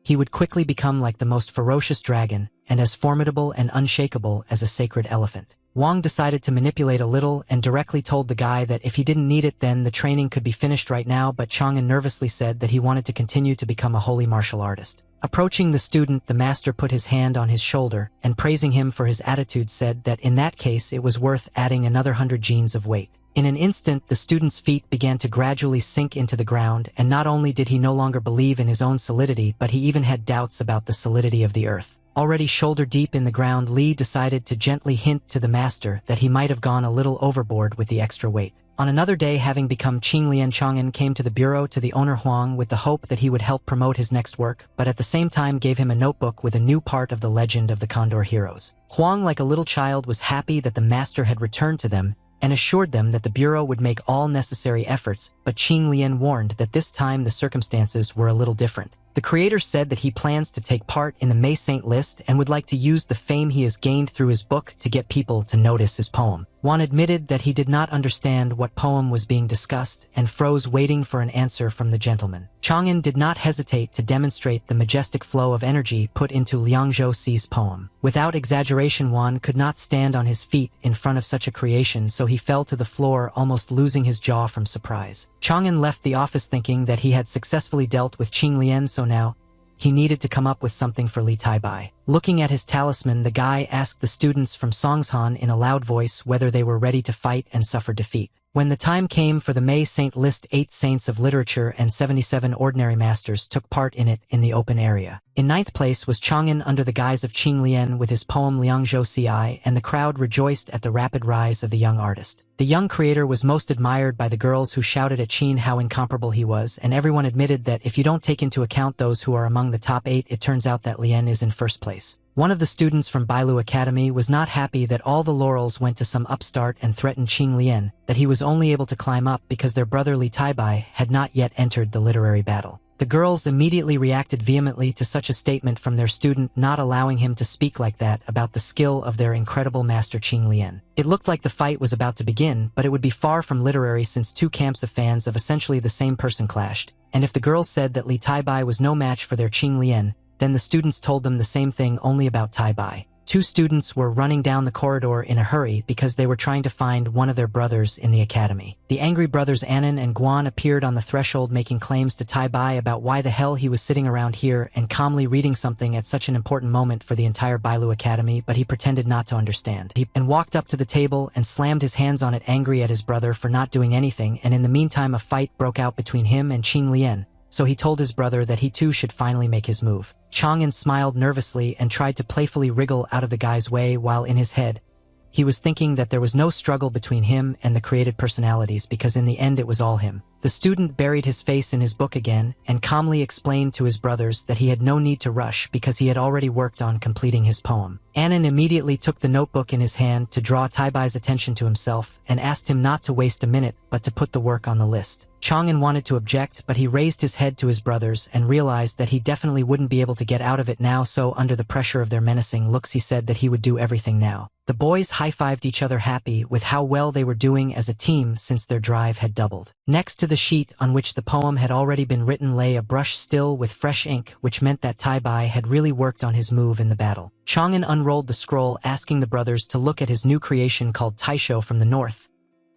he would quickly become like the most ferocious dragon and as formidable and unshakable as a sacred elephant. Wang decided to manipulate a little and directly told the guy that if he didn't need it then the training could be finished right now, but Chang'an nervously said that he wanted to continue to become a holy martial artist. Approaching the student, the master put his hand on his shoulder and praising him for his attitude said that in that case it was worth adding another 100 genes of weight. In an instant, the student's feet began to gradually sink into the ground, and not only did he no longer believe in his own solidity, but he even had doubts about the solidity of the earth. Already shoulder deep in the ground, Li decided to gently hint to the master that he might have gone a little overboard with the extra weight. On another day, having become Qinglian, Chang'an came to the bureau to the owner Huang with the hope that he would help promote his next work, but at the same time gave him a notebook with a new part of the legend of the Condor heroes. Huang, like a little child, was happy that the master had returned to them and assured them that the bureau would make all necessary efforts, but Qin Lian warned that this time the circumstances were a little different. The creator said that he plans to take part in the May Saint list and would like to use the fame he has gained through his book to get people to notice his poem. Wan admitted that he did not understand what poem was being discussed and froze waiting for an answer from the gentleman. Chang'an did not hesitate to demonstrate the majestic flow of energy put into Liang Zhouxi's poem. Without exaggeration, Wan could not stand on his feet in front of such a creation, so he fell to the floor, almost losing his jaw from surprise. Chang'an left the office thinking that he had successfully dealt with Qin Lian, so now he needed to come up with something for Li Taibai. Looking at his talisman, the guy asked the students from Songshan in a loud voice whether they were ready to fight and suffer defeat. When the time came for the May Saint list, 8 saints of literature and 77 ordinary masters took part in it in the open area. In 9th place was Chang'an under the guise of Qin Lian with his poem Liang Zhouxi, and the crowd rejoiced at the rapid rise of the young artist. The young creator was most admired by the girls who shouted at Qin how incomparable he was, and everyone admitted that if you don't take into account those who are among the top 8, it turns out that Lian is in first place. One of the students from Bailu Academy was not happy that all the laurels went to some upstart and threatened Qin Lian that he was only able to climb up because their brother Li Taibai had not yet entered the literary battle. The girls immediately reacted vehemently to such a statement from their student, not allowing him to speak like that about the skill of their incredible master Qin Lian. It looked like the fight was about to begin, but it would be far from literary since two camps of fans of essentially the same person clashed, and if the girls said that Li Taibai was no match for their Qin Lian, then the students told them the same thing only about Taibai. Two students were running down the corridor in a hurry because they were trying to find one of their brothers in the academy. The angry brothers Anan and Guan appeared on the threshold making claims to Taibai about why the hell he was sitting around here and calmly reading something at such an important moment for the entire Bailu Academy, but he pretended not to understand. He walked up to the table and slammed his hands on it, angry at his brother for not doing anything, and in the meantime a fight broke out between him and Qin Lian. So he told his brother that he too should finally make his move. Chang'an smiled nervously and tried to playfully wriggle out of the guy's way, while in his head he was thinking that there was no struggle between him and the created personalities because in the end it was all him. The student buried his face in his book again and calmly explained to his brothers that he had no need to rush because he had already worked on completing his poem. Anan immediately took the notebook in his hand to draw Taibai's attention to himself and asked him not to waste a minute but to put the work on the list. Chang'an wanted to object, but he raised his head to his brothers and realized that he definitely wouldn't be able to get out of it now, so under the pressure of their menacing looks he said that he would do everything now. The boys high-fived each other, happy with how well they were doing as a team since their drive had doubled. Next to the sheet on which the poem had already been written lay a brush still with fresh ink, which meant that Taibai had really worked on his move in the battle. Chang'an unrolled the scroll, asking the brothers to look at his new creation called Taisho from the north.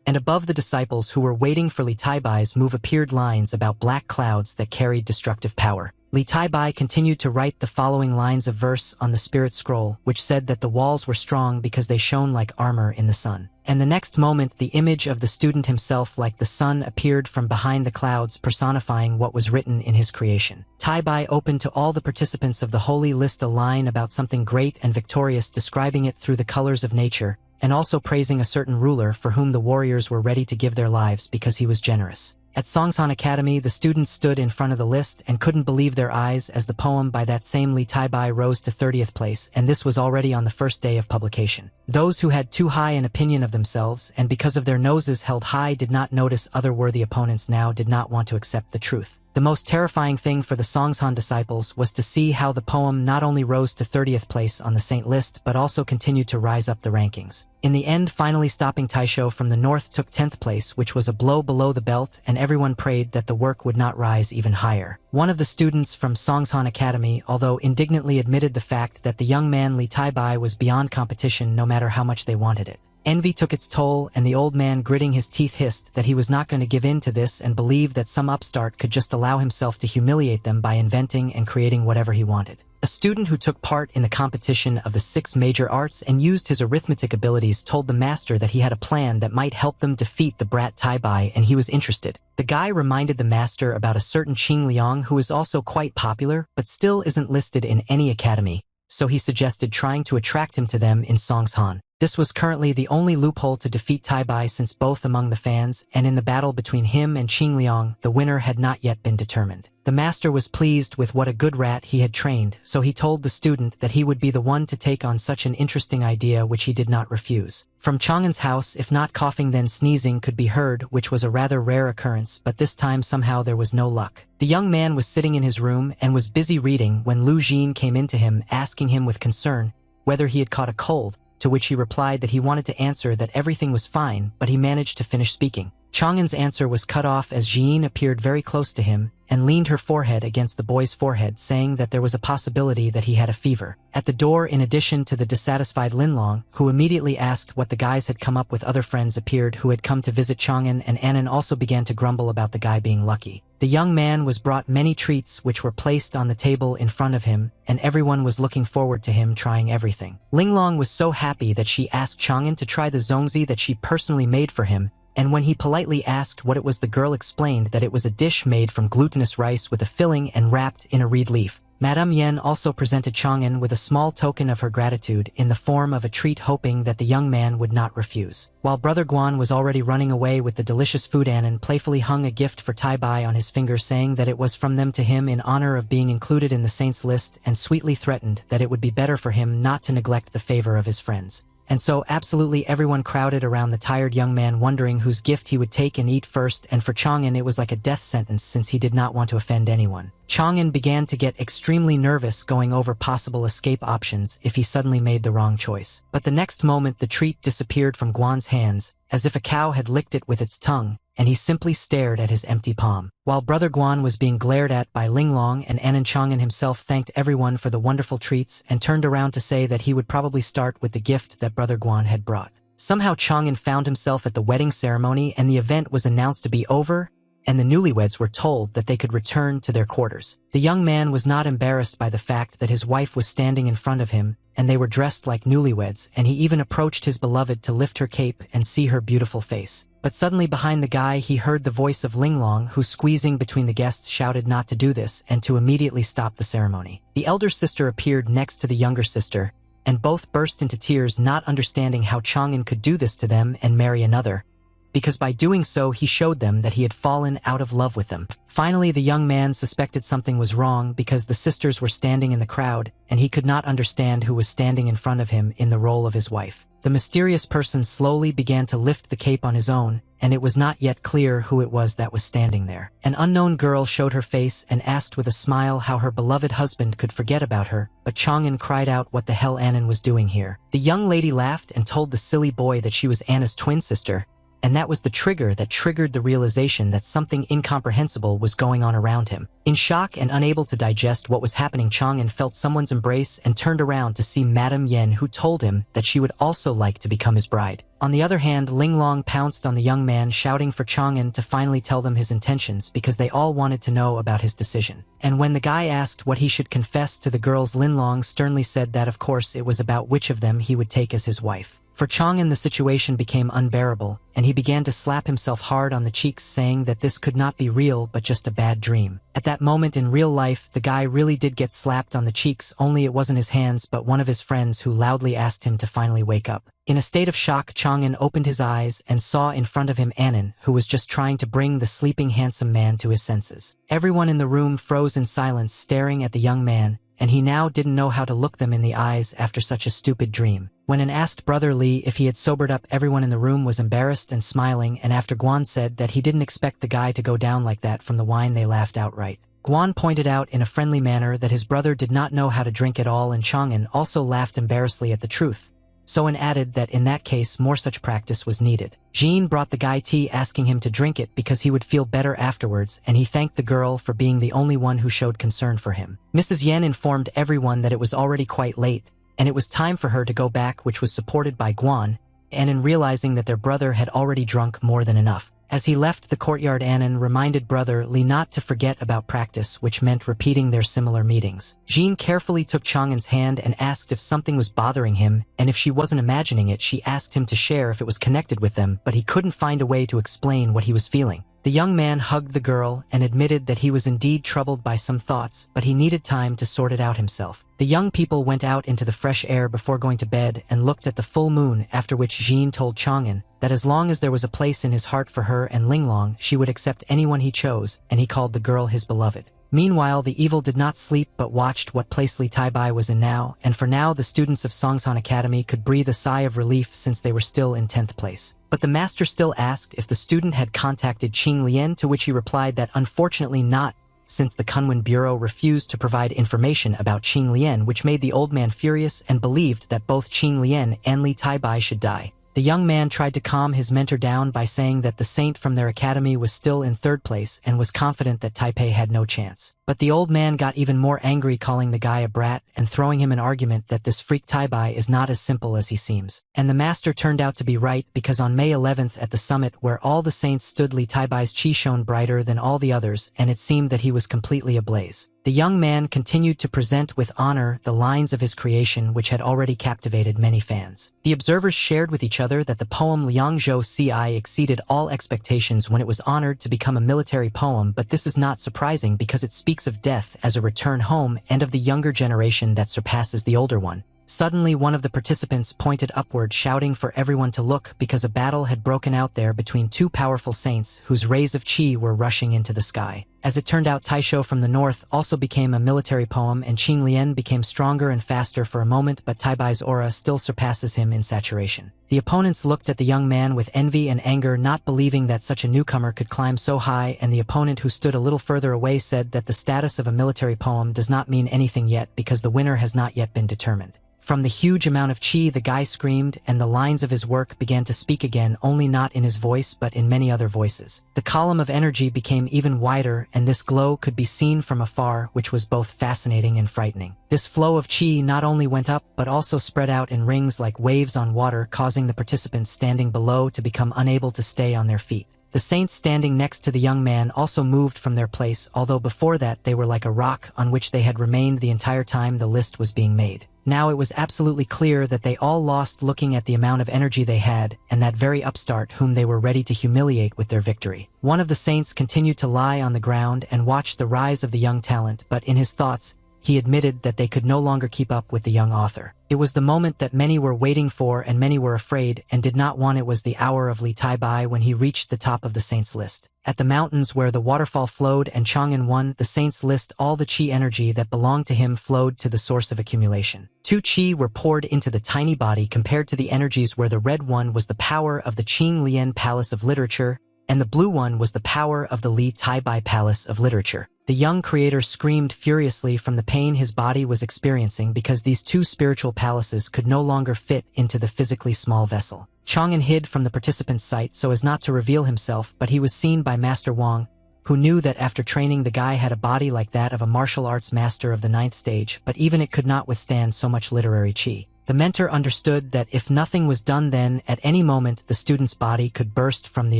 And above the disciples who were waiting for Li Taibai's move appeared lines about black clouds that carried destructive power. Li Taibai continued to write the following lines of verse on the spirit scroll, which said that the walls were strong because they shone like armor in the sun. And the next moment the image of the student himself like the sun appeared from behind the clouds, personifying what was written in his creation. Taibai opened to all the participants of the holy list a line about something great and victorious, describing it through the colors of nature, and also praising a certain ruler for whom the warriors were ready to give their lives because he was generous. At Songshan Academy, the students stood in front of the list and couldn't believe their eyes as the poem by that same Li Taibai rose to 30th place, and this was already on the first day of publication. Those who had too high an opinion of themselves and because of their noses held high did not notice other worthy opponents now did not want to accept the truth. The most terrifying thing for the Songshan disciples was to see how the poem not only rose to 30th place on the saint list but also continued to rise up the rankings. In the end, finally stopping Taisho from the north took 10th place, which was a blow below the belt, and everyone prayed that the work would not rise even higher. One of the students from Songshan Academy, although indignantly admitted the fact that the young man Li Taibai was beyond competition no matter how much they wanted it. Envy took its toll, and the old man, gritting his teeth, hissed that he was not going to give in to this and believed that some upstart could just allow himself to humiliate them by inventing and creating whatever he wanted. A student who took part in the competition of the 6 major arts and used his arithmetic abilities told the master that he had a plan that might help them defeat the brat Taibai, and he was interested. The guy reminded the master about a certain Qing Liang who is also quite popular but still isn't listed in any academy, so he suggested trying to attract him to them in Songshan. This was currently the only loophole to defeat Taibai, since both among the fans and in the battle between him and Qing Liang, the winner had not yet been determined. The master was pleased with what a good rat he had trained, so he told the student that he would be the one to take on such an interesting idea, which he did not refuse. From Chang'an's house, if not coughing then sneezing could be heard, which was a rather rare occurrence, but this time somehow there was no luck. The young man was sitting in his room and was busy reading when Lu Jin came in to him, asking him with concern whether he had caught a cold, to which he replied that he wanted to answer that everything was fine, but he managed to finish speaking. Chang'an's answer was cut off as Jin appeared very close to him and leaned her forehead against the boy's forehead, saying that there was a possibility that he had a fever. At the door, in addition to the dissatisfied Linlong, who immediately asked what the guys had come up with, other friends appeared who had come to visit Chang'an, and Annan also began to grumble about the guy being lucky. The young man was brought many treats which were placed on the table in front of him, and everyone was looking forward to him trying everything. Linlong was so happy that she asked Chang'an to try the zongzi that she personally made for him, and when he politely asked what it was, the girl explained that it was a dish made from glutinous rice with a filling and wrapped in a reed leaf. Madame Yen also presented Chang'an with a small token of her gratitude in the form of a treat, hoping that the young man would not refuse. While Brother Guan was already running away with the delicious food, Annan playfully hung a gift for Taibai on his finger, saying that it was from them to him in honor of being included in the saints list, and sweetly threatened that it would be better for him not to neglect the favor of his friends. And so absolutely everyone crowded around the tired young man, wondering whose gift he would take and eat first, and for Chang'an it was like a death sentence, since he did not want to offend anyone. Chang'an began to get extremely nervous, going over possible escape options if he suddenly made the wrong choice. But the next moment the treat disappeared from Guan's hands, as if a cow had licked it with its tongue, and he simply stared at his empty palm. While Brother Guan was being glared at by Linglong and Annan, Chang'an himself thanked everyone for the wonderful treats and turned around to say that he would probably start with the gift that Brother Guan had brought. Somehow Chang'an found himself at the wedding ceremony, and the event was announced to be over, and the newlyweds were told that they could return to their quarters. The young man was not embarrassed by the fact that his wife was standing in front of him, and they were dressed like newlyweds, and he even approached his beloved to lift her cape and see her beautiful face. But suddenly behind the guy he heard the voice of Linglong, who, squeezing between the guests, shouted not to do this and to immediately stop the ceremony. The elder sister appeared next to the younger sister, and both burst into tears, not understanding how Chang'an could do this to them and marry another, because by doing so he showed them that he had fallen out of love with them. Finally, the young man suspected something was wrong because the sisters were standing in the crowd, and he could not understand who was standing in front of him in the role of his wife. The mysterious person slowly began to lift the cape on his own, and it was not yet clear who it was that was standing there. An unknown girl showed her face and asked with a smile how her beloved husband could forget about her, but Chang'an cried out what the hell Annan was doing here. The young lady laughed and told the silly boy that she was Anna's twin sister, and that was the trigger that triggered the realization that something incomprehensible was going on around him. In shock and unable to digest what was happening, Chang'an felt someone's embrace and turned around to see Madame Yen, who told him that she would also like to become his bride. On the other hand, Linglong pounced on the young man, shouting for Chang'an to finally tell them his intentions, because they all wanted to know about his decision. And when the guy asked what he should confess to the girls, Linlong sternly said that of course it was about which of them he would take as his wife. For Chang'an the situation became unbearable, and he began to slap himself hard on the cheeks, saying that this could not be real but just a bad dream. At that moment in real life, the guy really did get slapped on the cheeks, only it wasn't his hands but one of his friends, who loudly asked him to finally wake up. In a state of shock, Chang'an opened his eyes and saw in front of him Annan, who was just trying to bring the sleeping handsome man to his senses. Everyone in the room froze in silence, staring at the young man, and he now didn't know how to look them in the eyes after such a stupid dream. When an asked Brother Lee if he had sobered up, everyone in the room was embarrassed and smiling, and after Guan said that he didn't expect the guy to go down like that from the wine, they laughed outright. Guan pointed out in a friendly manner that his brother did not know how to drink at all, and Chang'an also laughed embarrassedly at the truth. Soen added that in that case more such practice was needed. Jean brought the guy tea, asking him to drink it because he would feel better afterwards, and he thanked the girl for being the only one who showed concern for him. Mrs. Yen informed everyone that it was already quite late, and it was time for her to go back, which was supported by Guan, and in realizing that their brother had already drunk more than enough. As he left the courtyard, Annan reminded Brother Lee not to forget about practice, which meant repeating their similar meetings. Jean carefully took Chang'an's hand and asked if something was bothering him, and if she wasn't imagining it, she asked him to share if it was connected with them, but he couldn't find a way to explain what he was feeling. The young man hugged the girl and admitted that he was indeed troubled by some thoughts, but he needed time to sort it out himself. The young people went out into the fresh air before going to bed and looked at the full moon, after which Jean told Chang'an that as long as there was a place in his heart for her and Linglong, she would accept anyone he chose, and he called the girl his beloved. Meanwhile, the evil did not sleep but watched what place Li Taibai was in now, and for now the students of Songshan Academy could breathe a sigh of relief since they were still in 10th place. But the master still asked if the student had contacted Qing Lian, to which he replied that unfortunately not, since the Kunwen Bureau refused to provide information about Qing Lian, which made the old man furious and believed that both Qing Lian and Li Taibai should die. The young man tried to calm his mentor down by saying that the saint from their academy was still in 3rd place and was confident that Taipei had no chance. But the old man got even more angry, calling the guy a brat and throwing him an argument that this freak Taibai is not as simple as he seems. And the master turned out to be right, because on May 11th at the summit where all the saints stood, Li Taibai's chi shone brighter than all the others, and it seemed that he was completely ablaze. The young man continued to present with honor the lines of his creation, which had already captivated many fans. The observers shared with each other that the poem Liangzhou Ci exceeded all expectations when it was honored to become a military poem, but this is not surprising because it speaks of death as a return home and of the younger generation that surpasses the older one. Suddenly, one of the participants pointed upward, shouting for everyone to look, because a battle had broken out there between two powerful saints whose rays of qi were rushing into the sky. As it turned out, Taisho from the north also became a military poem, and Qing Lian became stronger and faster for a moment, but Taibai's aura still surpasses him in saturation. The opponents looked at the young man with envy and anger, not believing that such a newcomer could climb so high, and the opponent, who stood a little further away, said that the status of a military poem does not mean anything yet because the winner has not yet been determined. From the huge amount of qi, the guy screamed, and the lines of his work began to speak again, only not in his voice but in many other voices. The column of energy became even wider, and this glow could be seen from afar, which was both fascinating and frightening. This flow of qi not only went up but also spread out in rings like waves on water, causing the participants standing below to become unable to stay on their feet. The saints standing next to the young man also moved from their place, although before that they were like a rock on which they had remained the entire time the list was being made. Now it was absolutely clear that they all lost looking at the amount of energy they had, and that very upstart whom they were ready to humiliate with their victory. One of the saints continued to lie on the ground and watch the rise of the young talent, but in his thoughts, he admitted that they could no longer keep up with the young author. It was the moment that many were waiting for and many were afraid and did not want. It was the hour of Li Taibai when he reached the top of the saints list. At the mountains where the waterfall flowed and Chang'an won the saints list, all the qi energy that belonged to him flowed to the source of accumulation. 2 qi were poured into the tiny body compared to the energies where the red one was the power of the Qing Lian Palace of Literature and the blue one was the power of the Li Taibai Palace of Literature. The young creator screamed furiously from the pain his body was experiencing because these two spiritual palaces could no longer fit into the physically small vessel. Chang'an hid from the participant's sight so as not to reveal himself, but he was seen by Master Wang, who knew that after training the guy had a body like that of a martial arts master of the 9th stage, but even it could not withstand so much literary qi. The mentor understood that if nothing was done, then at any moment the student's body could burst from the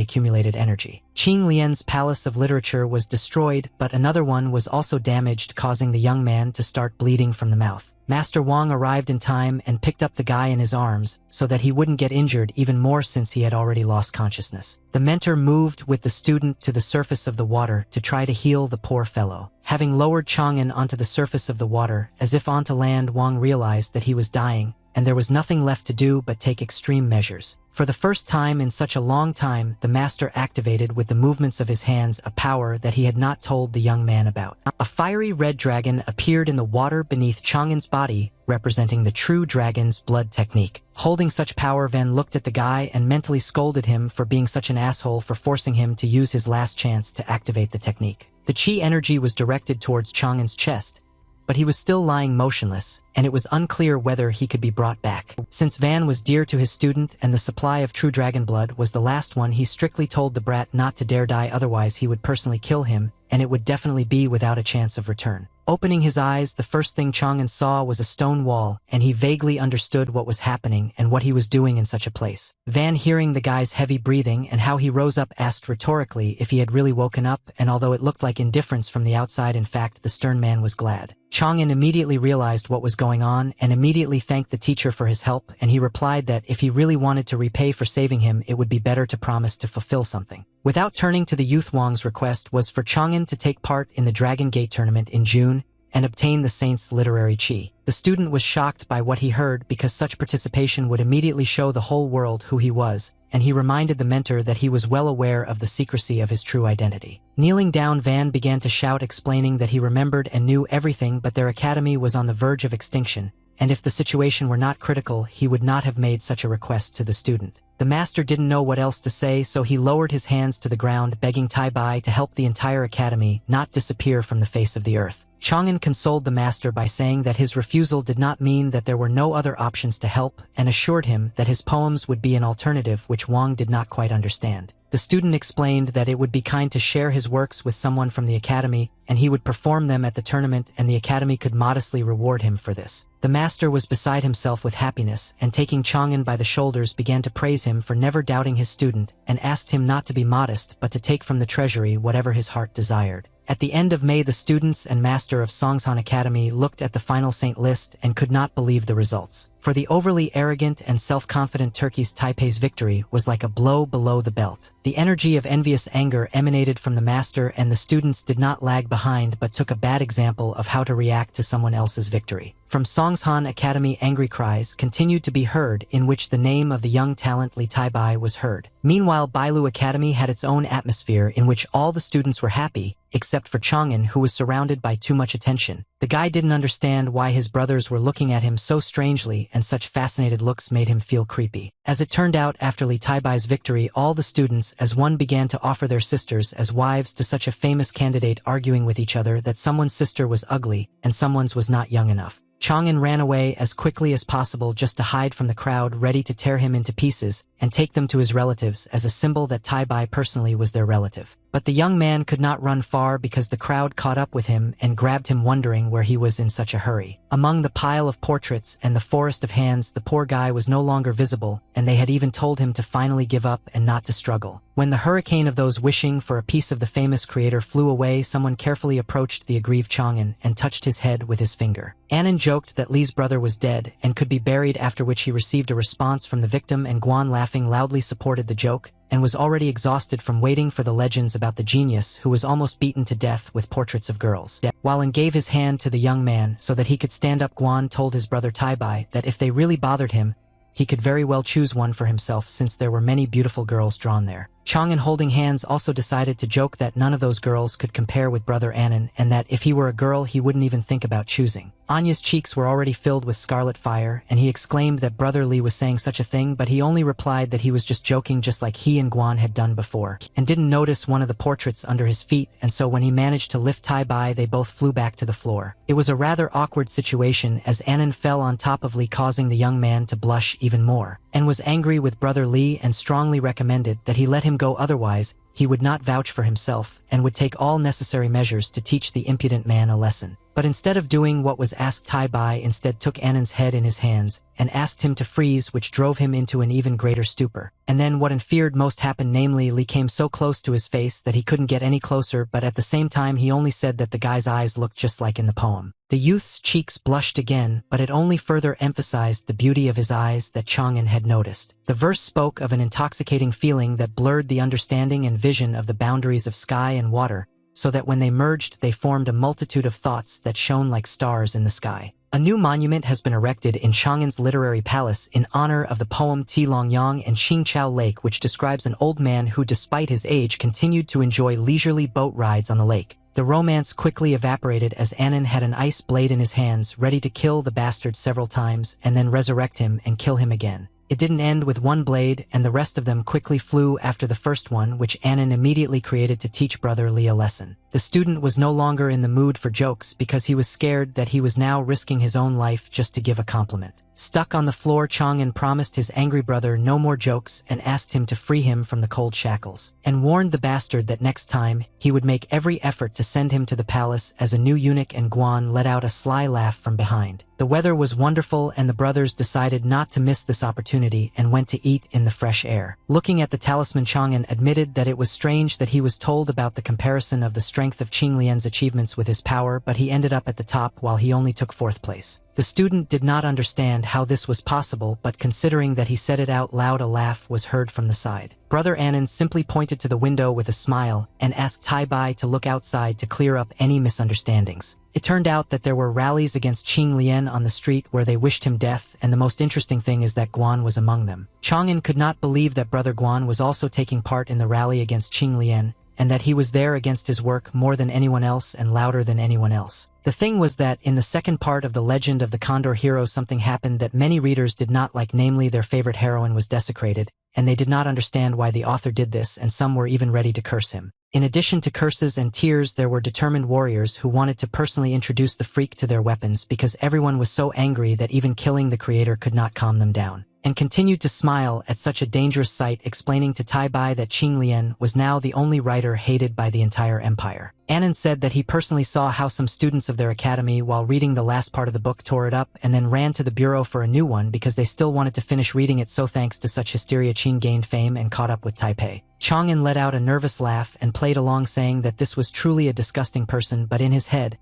accumulated energy. Qing Lian's Palace of Literature was destroyed, but another one was also damaged, causing the young man to start bleeding from the mouth. Master Wang arrived in time and picked up the guy in his arms so that he wouldn't get injured even more since he had already lost consciousness. The mentor moved with the student to the surface of the water to try to heal the poor fellow. Having lowered Chang'an onto the surface of the water, as if onto land, Wang realized that he was dying, and there was nothing left to do but take extreme measures. For the first time in such a long time, the master activated with the movements of his hands a power that he had not told the young man about. A fiery red dragon appeared in the water beneath Chang'en's body, representing the true dragon's blood technique. Holding such power, Van looked at the guy and mentally scolded him for being such an asshole for forcing him to use his last chance to activate the technique. The chi energy was directed towards Chang'en's chest, but he was still lying motionless, and it was unclear whether he could be brought back. Since Van was dear to his student and the supply of true dragon blood was the last one, he strictly told the brat not to dare die, otherwise he would personally kill him, and it would definitely be without a chance of return. Opening his eyes, the first thing Chang'en saw was a stone wall, and he vaguely understood what was happening and what he was doing in such a place. Van, hearing the guy's heavy breathing and how he rose up, asked rhetorically if he had really woken up, and although it looked like indifference from the outside, in fact the stern man was glad. Chang'en immediately realized what was going on and immediately thanked the teacher for his help, and he replied that if he really wanted to repay for saving him, it would be better to promise to fulfill something. Without turning to the youth, Wang's request was for Chang'en to take part in the Dragon Gate tournament in June and obtain the saint's literary chi. The student was shocked by what he heard because such participation would immediately show the whole world who he was, and he reminded the mentor that he was well aware of the secrecy of his true identity. Kneeling down, Van began to shout, explaining that he remembered and knew everything, but their academy was on the verge of extinction, and if the situation were not critical, he would not have made such a request to the student. The master didn't know what else to say, so he lowered his hands to the ground, begging Tai Bai to help the entire academy not disappear from the face of the earth. Chang'en consoled the master by saying that his refusal did not mean that there were no other options to help, and assured him that his poems would be an alternative, which Wang did not quite understand. The student explained that it would be kind to share his works with someone from the academy, and he would perform them at the tournament, and the academy could modestly reward him for this. The master was beside himself with happiness, and taking Chang'en by the shoulders began to praise him for never doubting his student, and asked him not to be modest but to take from the treasury whatever his heart desired. At the end of May, the students and master of Songshan Academy looked at the final saint list and could not believe the results. For the overly arrogant and self-confident Turkey's Taipei's victory was like a blow below the belt. The energy of envious anger emanated from the master, and the students did not lag behind but took a bad example of how to react to someone else's victory. From Songshan Academy, angry cries continued to be heard, in which the name of the young talent Li Taibai was heard. Meanwhile, Bailu Academy had its own atmosphere in which all the students were happy, except for Chang'en, who was surrounded by too much attention. The guy didn't understand why his brothers were looking at him so strangely, and such fascinated looks made him feel creepy. As it turned out, after Li Taibai's victory, all the students as one began to offer their sisters as wives to such a famous candidate, arguing with each other that someone's sister was ugly and someone's was not young enough. Chang'en ran away as quickly as possible just to hide from the crowd, ready to tear him into pieces and take them to his relatives as a symbol that Taibai personally was their relative. But the young man could not run far because the crowd caught up with him and grabbed him, wondering where he was in such a hurry. Among the pile of portraits and the forest of hands, the poor guy was no longer visible, and they had even told him to finally give up and not to struggle. When the hurricane of those wishing for a piece of the famous creator flew away, someone carefully approached the aggrieved Chang'en and touched his head with his finger. Anan joked that Li's brother was dead and could be buried, after which he received a response from the victim, and Guan, laughing loudly, supported the joke, and was already exhausted from waiting for the legends about the genius who was almost beaten to death with portraits of girls. While gave his hand to the young man so that he could stand up, Guan told his brother Taibai that if they really bothered him, he could very well choose one for himself, since there were many beautiful girls drawn there. Chang'en, holding hands, also decided to joke that none of those girls could compare with brother Anan, and that if he were a girl he wouldn't even think about choosing. Anya's cheeks were already filled with scarlet fire, and he exclaimed that brother Li was saying such a thing, but he only replied that he was just joking, just like he and Guan had done before, and didn't notice one of the portraits under his feet, and so when he managed to lift Taibai, they both flew back to the floor. It was a rather awkward situation, as Anan fell on top of Li, causing the young man to blush even more, and was angry with brother Li and strongly recommended that he let him go, otherwise he would not vouch for himself and would take all necessary measures to teach the impudent man a lesson. But instead of doing what was asked, Taibai instead took Anan's head in his hands and asked him to freeze, which drove him into an even greater stupor. And then what feared most happened, namely Li came so close to his face that he couldn't get any closer, but at the same time he only said that the guy's eyes looked just like in the poem. The youth's cheeks blushed again, but it only further emphasized the beauty of his eyes that Chang'en had noticed. The verse spoke of an intoxicating feeling that blurred the understanding and vision of the boundaries of sky and water, so that when they merged they formed a multitude of thoughts that shone like stars in the sky. A new monument has been erected in Chang'an's literary palace in honor of the poem Ti Long Yang and Qingqiao Lake, which describes an old man who despite his age continued to enjoy leisurely boat rides on the lake. The romance quickly evaporated as Annan had an ice blade in his hands, ready to kill the bastard several times and then resurrect him and kill him again. It didn't end with one blade, and the rest of them quickly flew after the first one, which Annan immediately created to teach brother Lee a lesson. The student was no longer in the mood for jokes because he was scared that he was now risking his own life just to give a compliment. Stuck on the floor, Chang'an promised his angry brother no more jokes and asked him to free him from the cold shackles, and warned the bastard that next time he would make every effort to send him to the palace as a new eunuch, and Guan let out a sly laugh from behind. The weather was wonderful and the brothers decided not to miss this opportunity and went to eat in the fresh air. Looking at the talisman, Chang'an admitted that it was strange that he was told about the comparison of the strength of Qing Lian's achievements with his power, but he ended up at the top while he only took 4th place. The student did not understand how this was possible, but considering that he said it out loud, a laugh was heard from the side. Brother Annan simply pointed to the window with a smile and asked Tai Bai to look outside to clear up any misunderstandings. It turned out that there were rallies against Qing Lian on the street where they wished him death, and the most interesting thing is that Guan was among them. Chang'an could not believe that brother Guan was also taking part in the rally against Qing Lian, and that he was there against his work more than anyone else and louder than anyone else. The thing was that in the second part of the Legend of the Condor Hero, something happened that many readers did not like, namely their favorite heroine was desecrated, and they did not understand why the author did this, and some were even ready to curse him. In addition to curses and tears, there were determined warriors who wanted to personally introduce the freak to their weapons because everyone was so angry that even killing the creator could not calm them down, and continued to smile at such a dangerous sight, explaining to Tai Bai that Qing Lian was now the only writer hated by the entire empire. Annan said that he personally saw how some students of their academy, while reading the last part of the book, tore it up and then ran to the bureau for a new one because they still wanted to finish reading it, so thanks to such hysteria Qing gained fame and caught up with Taipei. Chang'an let out a nervous laugh and played along, saying that this was truly a disgusting person, but in his head,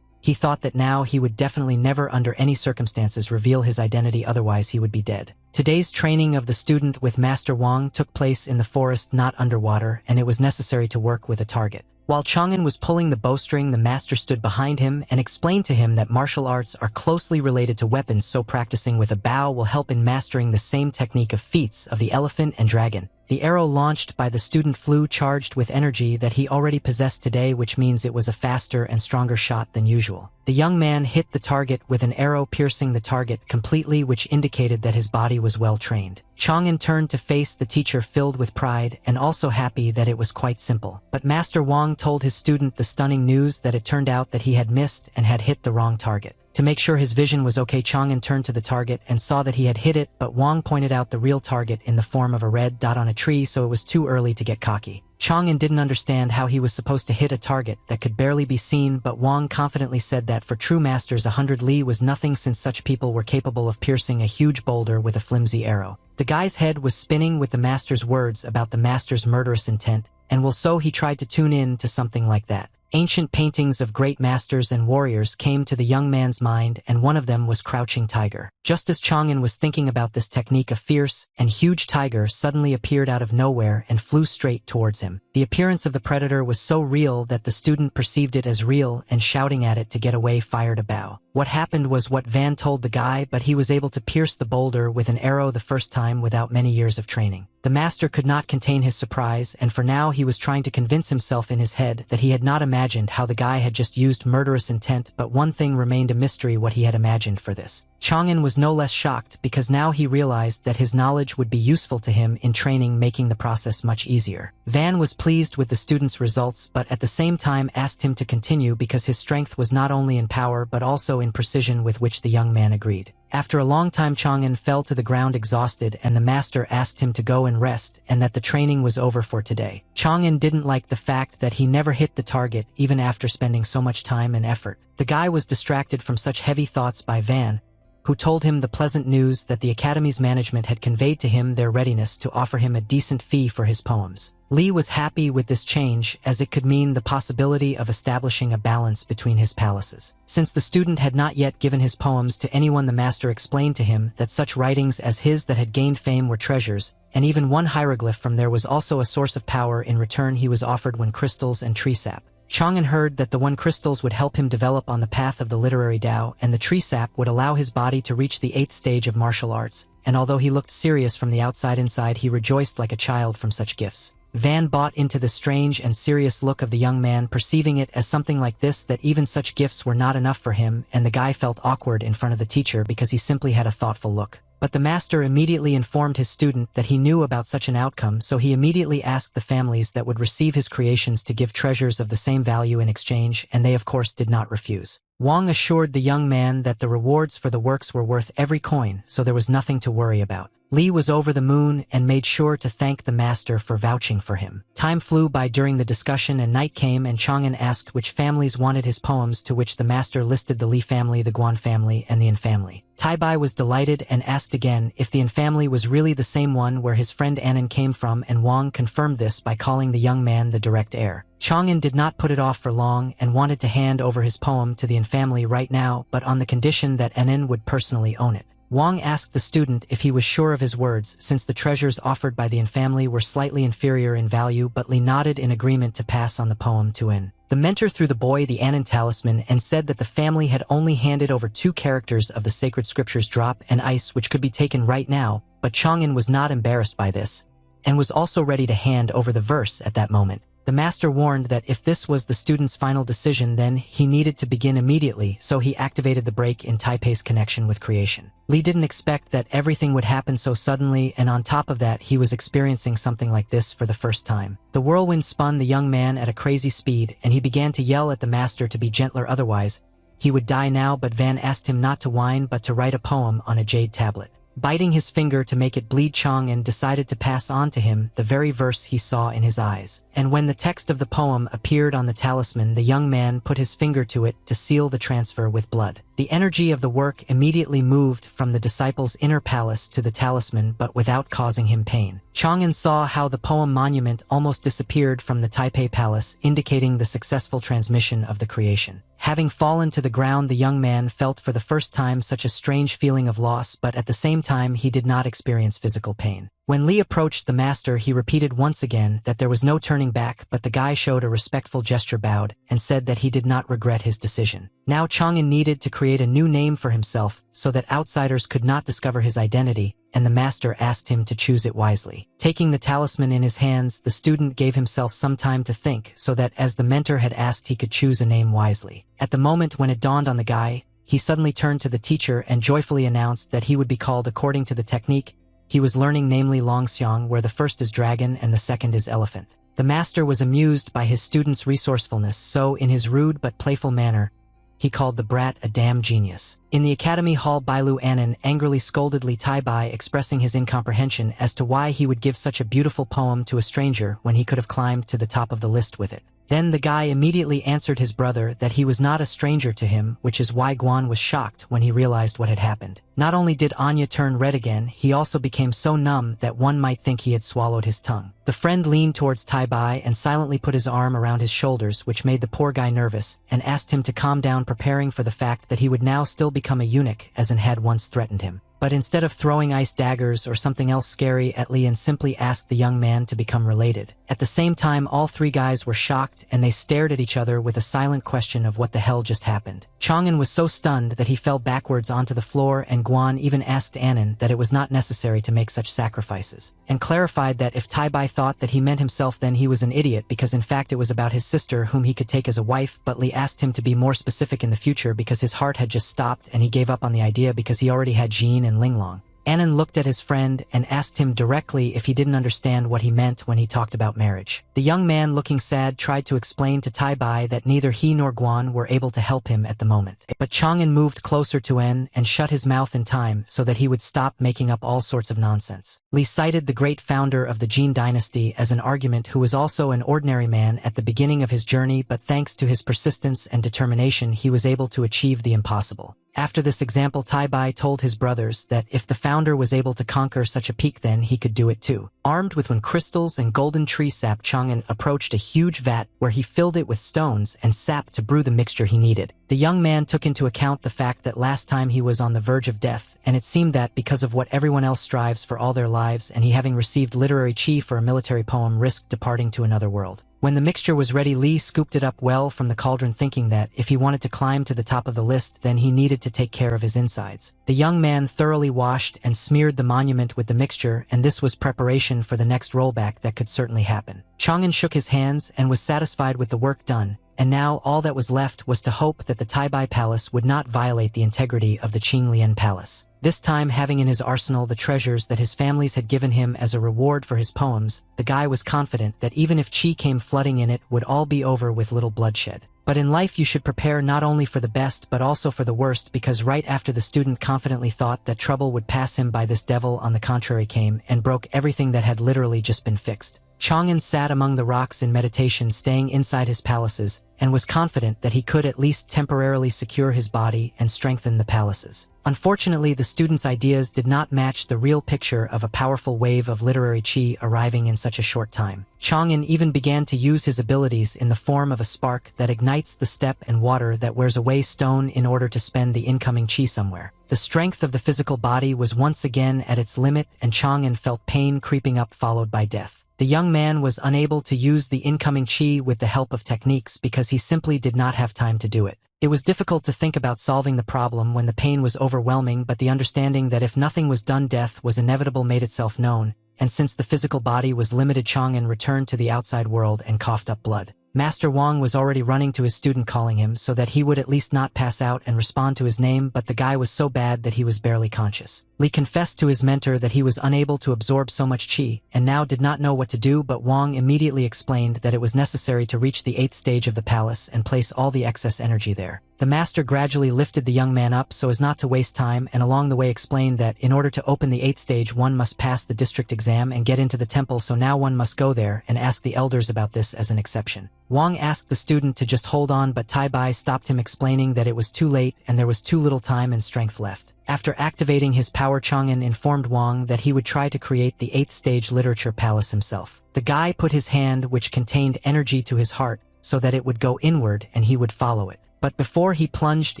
he thought that now he would definitely never under any circumstances reveal his identity, otherwise he would be dead. Today's training of the student with Master Wang took place in the forest, not underwater, and it was necessary to work with a target. While Chang'an was pulling the bowstring, the master stood behind him and explained to him that martial arts are closely related to weapons, so practicing with a bow will help in mastering the same technique of feats of the elephant and dragon. The arrow launched by the student flew charged with energy that he already possessed today, which means it was a faster and stronger shot than usual. The young man hit the target with an arrow, piercing the target completely, which indicated that his body was well trained. Chang'an turned to face the teacher, filled with pride and also happy that it was quite simple. But Master Wang told his student the stunning news that it turned out that he had missed and had hit the wrong target. To make sure his vision was okay, Chang'an turned to the target and saw that he had hit it, but Wang pointed out the real target in the form of a red dot on a tree, so it was too early to get cocky. Chang'an didn't understand how he was supposed to hit a target that could barely be seen, but Wang confidently said that for true masters 100 li was nothing, since such people were capable of piercing a huge boulder with a flimsy arrow. The guy's head was spinning with the master's words about the master's murderous intent, and so he tried to tune in to something like that. Ancient paintings of great masters and warriors came to the young man's mind, and one of them was Crouching Tiger. Just as Chang'an was thinking about this technique, a fierce and huge tiger suddenly appeared out of nowhere and flew straight towards him. The appearance of the predator was so real that the student perceived it as real, and shouting at it to get away, fired a bow. What happened was what Van told the guy, but he was able to pierce the boulder with an arrow the first time without many years of training. The master could not contain his surprise, and for now he was trying to convince himself in his head that he had not imagined how the guy had just used murderous intent, but one thing remained a mystery: what he had imagined for this. Chang'an was no less shocked because now he realized that his knowledge would be useful to him in training, making the process much easier. Van was pleased with the student's results, but at the same time asked him to continue because his strength was not only in power but also in precision, with which the young man agreed. After a long time, Chang'an fell to the ground exhausted, and the master asked him to go and rest and that the training was over for today. Chang'an didn't like the fact that he never hit the target even after spending so much time and effort. The guy was distracted from such heavy thoughts by Van, who told him the pleasant news that the Academy's management had conveyed to him their readiness to offer him a decent fee for his poems. Li was happy with this change, as it could mean the possibility of establishing a balance between his palaces. Since the student had not yet given his poems to anyone, the master explained to him that such writings as his that had gained fame were treasures, and even one hieroglyph from there was also a source of power. In return, he was offered 1 crystals and tree sap. Chang'an heard that the one crystals would help him develop on the path of the literary Tao, and the tree sap would allow his body to reach the 8th stage of martial arts, and although he looked serious from the outside, inside he rejoiced like a child from such gifts. Van bought into the strange and serious look of the young man, perceiving it as something like this, that even such gifts were not enough for him, and the guy felt awkward in front of the teacher because he simply had a thoughtful look. But the master immediately informed his student that he knew about such an outcome, so he immediately asked the families that would receive his creations to give treasures of the same value in exchange, and they of course did not refuse. Wang assured the young man that the rewards for the works were worth every coin, so there was nothing to worry about. Li was over the moon and made sure to thank the master for vouching for him. Time flew by during the discussion, and night came, and Chang'an asked which families wanted his poems, to which the master listed the Li family, the Guan family, and the Yin family. Tai Bai was delighted and asked again if the Yin family was really the same one where his friend Annan came from, and Wang confirmed this by calling the young man the direct heir. Chang'an did not put it off for long and wanted to hand over his poem to the Yin family right now, but on the condition that Annan would personally own it. Wang asked the student if he was sure of his words, since the treasures offered by the Yin family were slightly inferior in value, but Li nodded in agreement to pass on the poem to Yin. The mentor threw the boy the Annan talisman and said that the family had only handed over 2 characters of the sacred scriptures, drop and ice, which could be taken right now, but Chang'an was not embarrassed by this, and was also ready to hand over the verse at that moment. The master warned that if this was the student's final decision, then he needed to begin immediately, so he activated the break in Taipei's connection with creation. Li didn't expect that everything would happen so suddenly, and on top of that he was experiencing something like this for the first time. The whirlwind spun the young man at a crazy speed, and he began to yell at the master to be gentler, otherwise he would die now, but Van asked him not to whine but to write a poem on a jade tablet. Biting his finger to make it bleed, Chang'an decided to pass on to him the very verse he saw in his eyes. And when the text of the poem appeared on the talisman, the young man put his finger to it to seal the transfer with blood. The energy of the work immediately moved from the disciple's inner palace to the talisman, but without causing him pain. Chang'an saw how the poem monument almost disappeared from the Taipei palace, indicating the successful transmission of the creation. Having fallen to the ground, the young man felt for the first time such a strange feeling of loss, but at the same time he did not experience physical pain. When Li approached the master, he repeated once again that there was no turning back, but the guy showed a respectful gesture, bowed, and said that he did not regret his decision. Now Chang'an needed to create a new name for himself so that outsiders could not discover his identity, and the master asked him to choose it wisely. Taking the talisman in his hands, the student gave himself some time to think, so that as the mentor had asked, he could choose a name wisely. At the moment when it dawned on the guy, he suddenly turned to the teacher and joyfully announced that he would be called according to the technique he was learning, namely Longxiang, where the first is dragon and the second is elephant. The master was amused by his student's resourcefulness, so in his rude but playful manner, he called the brat a damn genius. In the academy hall, Bailu Annan angrily scolded Li Taibai, expressing his incomprehension as to why he would give such a beautiful poem to a stranger when he could have climbed to the top of the list with it. Then the guy immediately answered his brother that he was not a stranger to him, which is why Guan was shocked when he realized what had happened. Not only did Anya turn red again, he also became so numb that one might think he had swallowed his tongue. The friend leaned towards Tai Bai and silently put his arm around his shoulders, which made the poor guy nervous, and asked him to calm down, preparing for the fact that he would now still become a eunuch, as An had once threatened him. But instead of throwing ice daggers or something else scary at Li, and simply asked the young man to become related. At the same time, all 3 guys were shocked, and they stared at each other with a silent question of what the hell just happened. Chang'an was so stunned that he fell backwards onto the floor, and Guan even asked Annan that it was not necessary to make such sacrifices, and clarified that if Tai Bai thought that he meant himself, then he was an idiot, because in fact it was about his sister whom he could take as a wife. But Li asked him to be more specific in the future because his heart had just stopped, and he gave up on the idea because he already had Jean and Linglong. Annan looked at his friend and asked him directly if he didn't understand what he meant when he talked about marriage. The young man, looking sad, tried to explain to Tai Bai that neither he nor Guan were able to help him at the moment. But Chang'an moved closer to An and shut his mouth in time so that he would stop making up all sorts of nonsense. Li cited the great founder of the Jin dynasty as an argument, who was also an ordinary man at the beginning of his journey, but thanks to his persistence and determination he was able to achieve the impossible. After this example, Tai Bai told his brothers that if the founder was able to conquer such a peak, then he could do it too. Armed with crystals and golden tree sap, Chang'an approached a huge vat where he filled it with stones and sap to brew the mixture he needed. The young man took into account the fact that last time he was on the verge of death, and it seemed that because of what everyone else strives for all their lives, and he, having received literary chi for a military poem, risked departing to another world. When the mixture was ready, Lee scooped it up well from the cauldron, thinking that if he wanted to climb to the top of the list, then he needed to take care of his insides. The young man thoroughly washed and smeared the monument with the mixture, and this was preparation for the next rollback that could certainly happen. Chang'an shook his hands and was satisfied with the work done, and now all that was left was to hope that the Taibai Palace would not violate the integrity of the Qinglian Palace. This time, having in his arsenal the treasures that his families had given him as a reward for his poems, the guy was confident that even if qi came flooding in, it would all be over with little bloodshed. But in life you should prepare not only for the best but also for the worst, because right after the student confidently thought that trouble would pass him by, this devil on the contrary came and broke everything that had literally just been fixed. Chang'an sat among the rocks in meditation, staying inside his palaces, and was confident that he could at least temporarily secure his body and strengthen the palaces. Unfortunately, the student's ideas did not match the real picture of a powerful wave of literary qi arriving in such a short time. Chang'an even began to use his abilities in the form of a spark that ignites the steppe and water that wears away stone in order to spend the incoming qi somewhere. The strength of the physical body was once again at its limit, and Chang'an felt pain creeping up, followed by death. The young man was unable to use the incoming qi with the help of techniques because he simply did not have time to do it. It was difficult to think about solving the problem when the pain was overwhelming, but the understanding that if nothing was done, death was inevitable made itself known, and since the physical body was limited, Chang'an returned to the outside world and coughed up blood. Master Wang was already running to his student, calling him so that he would at least not pass out and respond to his name, but the guy was so bad that he was barely conscious. Li confessed to his mentor that he was unable to absorb so much qi, and now did not know what to do, but Wang immediately explained that it was necessary to reach the 8th stage of the palace and place all the excess energy there. The master gradually lifted the young man up so as not to waste time, and along the way explained that in order to open the 8th stage one must pass the district exam and get into the temple, so now one must go there and ask the elders about this as an exception. Wang asked the student to just hold on, but Taibai stopped him, explaining that it was too late and there was too little time and strength left. After activating his power, Chang'an informed Wang that he would try to create the 8th stage literature palace himself. The guy put his hand, which contained energy, to his heart so that it would go inward and he would follow it. But before he plunged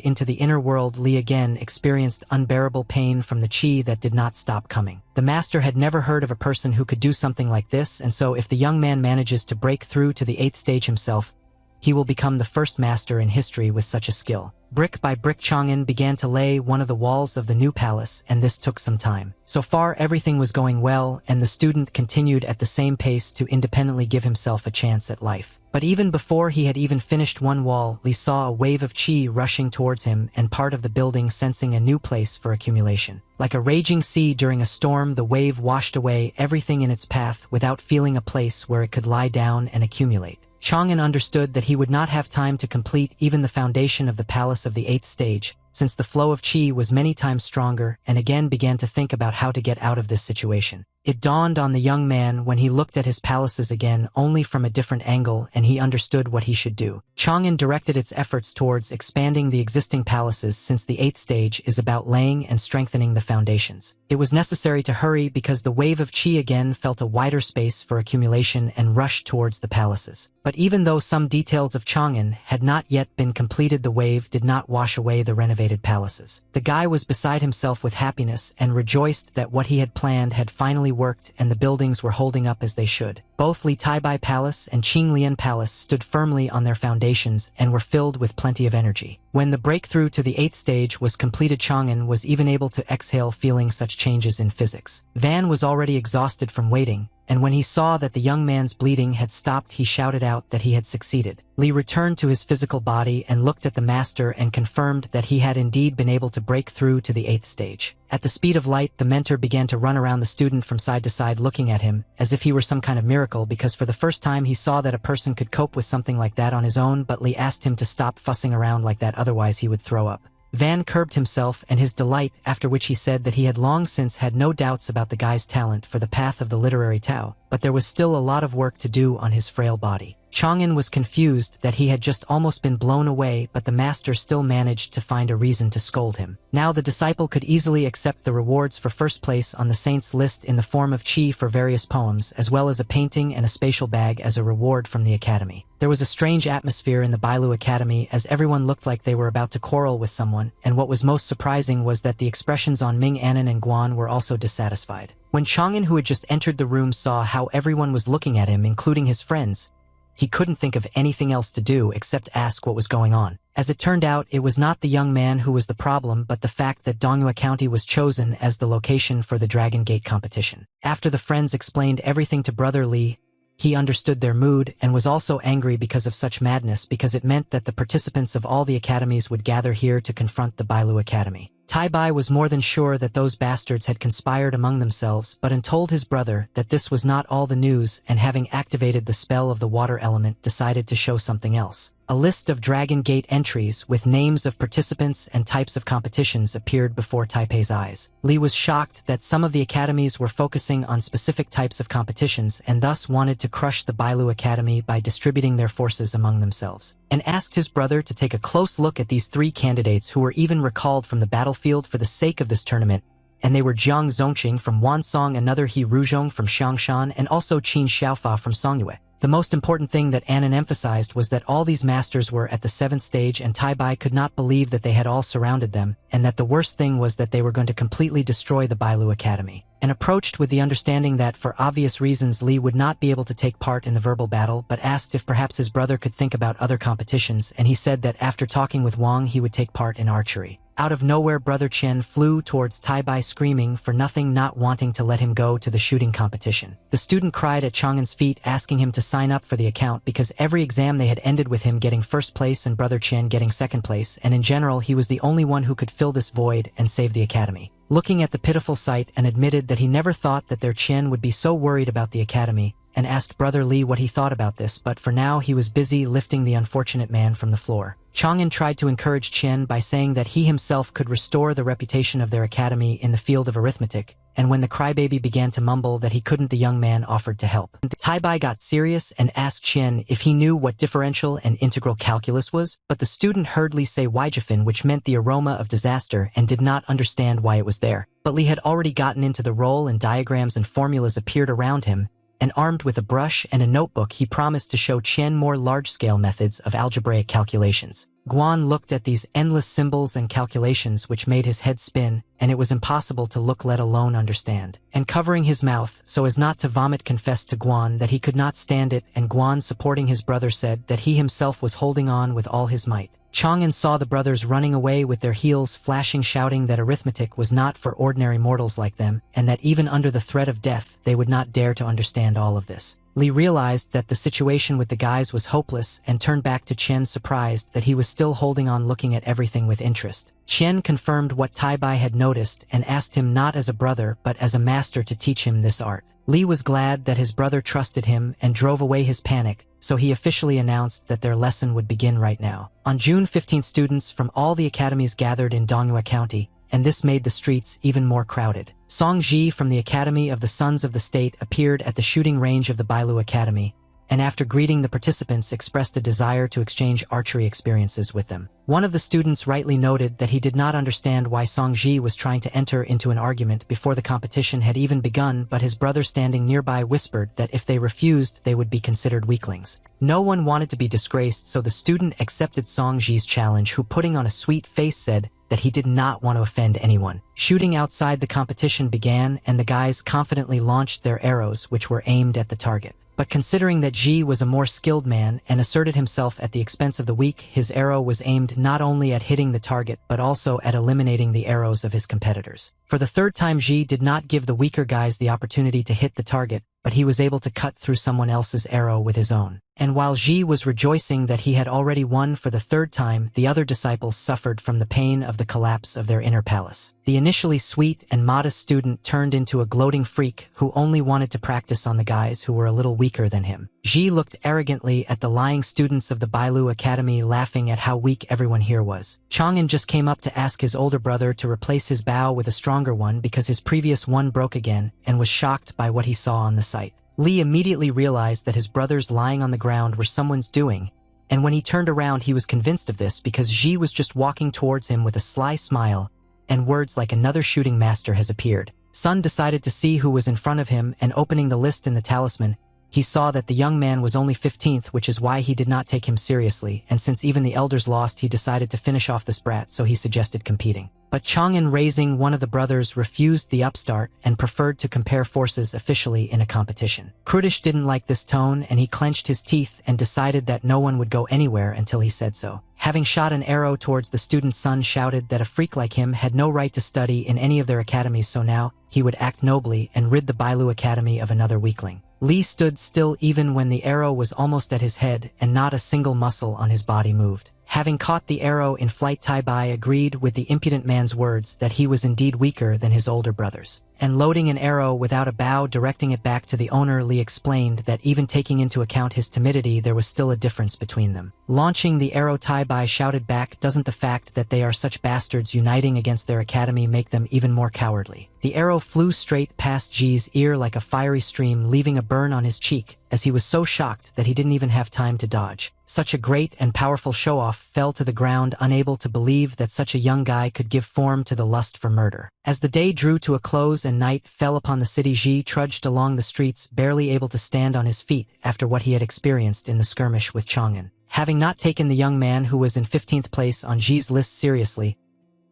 into the inner world, Li again experienced unbearable pain from the qi that did not stop coming. The master had never heard of a person who could do something like this, and so if the young man manages to break through to the 8th stage himself, he will become the first master in history with such a skill. Brick by brick, Chang'an began to lay one of the walls of the new palace, and this took some time. So far, everything was going well, and the student continued at the same pace to independently give himself a chance at life. But even before he had even finished one wall, Li saw a wave of qi rushing towards him and part of the building, sensing a new place for accumulation. Like a raging sea during a storm, the wave washed away everything in its path without feeling a place where it could lie down and accumulate. Chang'an understood that he would not have time to complete even the foundation of the palace of the 8th stage, since the flow of qi was many times stronger, and again began to think about how to get out of this situation. It dawned on the young man when he looked at his palaces again, only from a different angle, and he understood what he should do. Chang'an directed its efforts towards expanding the existing palaces, since the 8th stage is about laying and strengthening the foundations. It was necessary to hurry because the wave of qi again felt a wider space for accumulation and rushed towards the palaces. But even though some details of Chang'an had not yet been completed, the wave did not wash away the renovated palaces. The guy was beside himself with happiness and rejoiced that what he had planned had finally worked and the buildings were holding up as they should. Both Li Taibai Palace and Qinglian Palace stood firmly on their foundations and were filled with plenty of energy. When the breakthrough to the 8th stage was completed, Chang'an was even able to exhale, feeling such changes in physics. Van was already exhausted from waiting, and when he saw that the young man's bleeding had stopped, he shouted out that he had succeeded. Li returned to his physical body and looked at the master and confirmed that he had indeed been able to break through to the 8th stage. At the speed of light, the mentor began to run around the student from side to side, looking at him as if he were some kind of miracle, because for the first time he saw that a person could cope with something like that on his own, but Li asked him to stop fussing around like that, otherwise he would throw up. Van curbed himself and his delight, after which he said that he had long since had no doubts about the guy's talent for the path of the literary Tao, but there was still a lot of work to do on his frail body. Chang'an was confused that he had just almost been blown away, but the master still managed to find a reason to scold him. Now the disciple could easily accept the rewards for first place on the saints' list in the form of qi for various poems, as well as a painting and a spatial bag as a reward from the academy. There was a strange atmosphere in the Bailu Academy, as everyone looked like they were about to quarrel with someone, and what was most surprising was that the expressions on Ming, Annan, and Guan were also dissatisfied. When Chang'an, who had just entered the room, saw how everyone was looking at him, including his friends, he couldn't think of anything else to do except ask what was going on. As it turned out, it was not the young man who was the problem, but the fact that Donghua County was chosen as the location for the Dragon Gate competition. After the friends explained everything to Brother Lee, he understood their mood and was also angry because of such madness, because it meant that the participants of all the academies would gather here to confront the Bailu Academy. Tai Bai was more than sure that those bastards had conspired among themselves, but told his brother that this was not all the news, and having activated the spell of the water element, decided to show something else. A list of Dragon Gate entries with names of participants and types of competitions appeared before Taipei's eyes. Li was shocked that some of the academies were focusing on specific types of competitions and thus wanted to crush the Bailu Academy by distributing their forces among themselves, and asked his brother to take a close look at these 3 candidates who were even recalled from the battlefield for the sake of this tournament, and they were Jiang Zongqing from Wansong, another He Ruzhong from Xiangshan, and also Qin Xiaofa from Songyue. The most important thing that Annan emphasized was that all these masters were at the 7th stage, and Tai Bai could not believe that they had all surrounded them, and that the worst thing was that they were going to completely destroy the Bailu Academy. And approached with the understanding that, for obvious reasons, Li would not be able to take part in the verbal battle, but asked if perhaps his brother could think about other competitions, and he said that after talking with Wang he would take part in archery. Out of nowhere, Brother Chen flew towards Tai Bai screaming for nothing, not wanting to let him go to the shooting competition. The student cried at Chang'an's feet, asking him to sign up for the account because every exam they had ended with him getting 1st place and Brother Chen getting 2nd place, and in general he was the only one who could fill this void and save the academy. Looking at the pitiful sight, and admitted that he never thought that their Chen would be so worried about the academy, and asked Brother Li what he thought about this, but for now he was busy lifting the unfortunate man from the floor. Chang'an tried to encourage Chen by saying that he himself could restore the reputation of their academy in the field of arithmetic, and when the crybaby began to mumble that he couldn't, the young man offered to help. Tai Bai got serious and asked Chen if he knew what differential and integral calculus was, but the student heard Li say Waijifin, which meant the aroma of disaster, and did not understand why it was there. But Li had already gotten into the role, and diagrams and formulas appeared around him, and armed with a brush and a notebook he promised to show Chen more large-scale methods of algebraic calculations. Guan looked at these endless symbols and calculations which made his head spin, and it was impossible to look, let alone understand. And covering his mouth so as not to vomit, confessed to Guan that he could not stand it, and Guan, supporting his brother, said that he himself was holding on with all his might. Chang'an saw the brothers running away with their heels flashing, shouting that arithmetic was not for ordinary mortals like them, and that even under the threat of death they would not dare to understand all of this. Li realized that the situation with the guys was hopeless and turned back to Chen, surprised that he was still holding on, looking at everything with interest. Chen confirmed what Tai Bai had noticed and asked him not as a brother but as a master to teach him this art. Li was glad that his brother trusted him and drove away his panic, so he officially announced that their lesson would begin right now. On June 15th, students from all the academies gathered in Donghua County, and this made the streets even more crowded. Song Ji from the Academy of the Sons of the State appeared at the shooting range of the Bailu Academy, and after greeting the participants expressed a desire to exchange archery experiences with them. One of the students rightly noted that he did not understand why Song Ji was trying to enter into an argument before the competition had even begun, but his brother standing nearby whispered that if they refused they would be considered weaklings. No one wanted to be disgraced, so the student accepted Song Ji's challenge, who, putting on a sweet face, said that he did not want to offend anyone. Shooting outside the competition began, and the guys confidently launched their arrows, which were aimed at the target. But considering that Ji was a more skilled man and asserted himself at the expense of the weak, his arrow was aimed not only at hitting the target but also at eliminating the arrows of his competitors. For the 3rd time, Ji did not give the weaker guys the opportunity to hit the target, but he was able to cut through someone else's arrow with his own. And while Ji was rejoicing that he had already won for the 3rd time, the other disciples suffered from the pain of the collapse of their inner palace. The initially sweet and modest student turned into a gloating freak who only wanted to practice on the guys who were a little weaker than him. Ji looked arrogantly at the lying students of the Bailu Academy, laughing at how weak everyone here was. Chang'an just came up to ask his older brother to replace his bow with a stronger one because his previous one broke again, and was shocked by what he saw on the sight. Li immediately realized that his brothers lying on the ground were someone's doing, and when he turned around he was convinced of this because Ji was just walking towards him with a sly smile, and words like "another shooting master has appeared." Sun decided to see who was in front of him, and opening the list in the talisman, he saw that the young man was only 15th, which is why he did not take him seriously, and since even the elders lost, he decided to finish off this brat, so he suggested competing. But Chang'an, raising one of the brothers, refused the upstart and preferred to compare forces officially in a competition. Krudish didn't like this tone, and he clenched his teeth and decided that no one would go anywhere until he said so. Having shot an arrow towards the student's son, shouted that a freak like him had no right to study in any of their academies, so now he would act nobly and rid the Bailu Academy of another weakling. Li stood still even when the arrow was almost at his head, and not a single muscle on his body moved. Having caught the arrow in flight, Tai Bai agreed with the impudent man's words that he was indeed weaker than his older brothers. And loading an arrow without a bow, directing it back to the owner, Li explained that even taking into account his timidity, there was still a difference between them. Launching the arrow, Tai Bai shouted back, "Doesn't the fact that they are such bastards uniting against their academy make them even more cowardly?" The arrow flew straight past Ji's ear like a fiery stream, leaving a burn on his cheek, as he was so shocked that he didn't even have time to dodge. Such a great and powerful show-off fell to the ground, unable to believe that such a young guy could give form to the lust for murder. As the day drew to a close and night fell upon the city, Ji trudged along the streets, barely able to stand on his feet after what he had experienced in the skirmish with Chang'an. Having not taken the young man who was in 15th place on Ji's list seriously,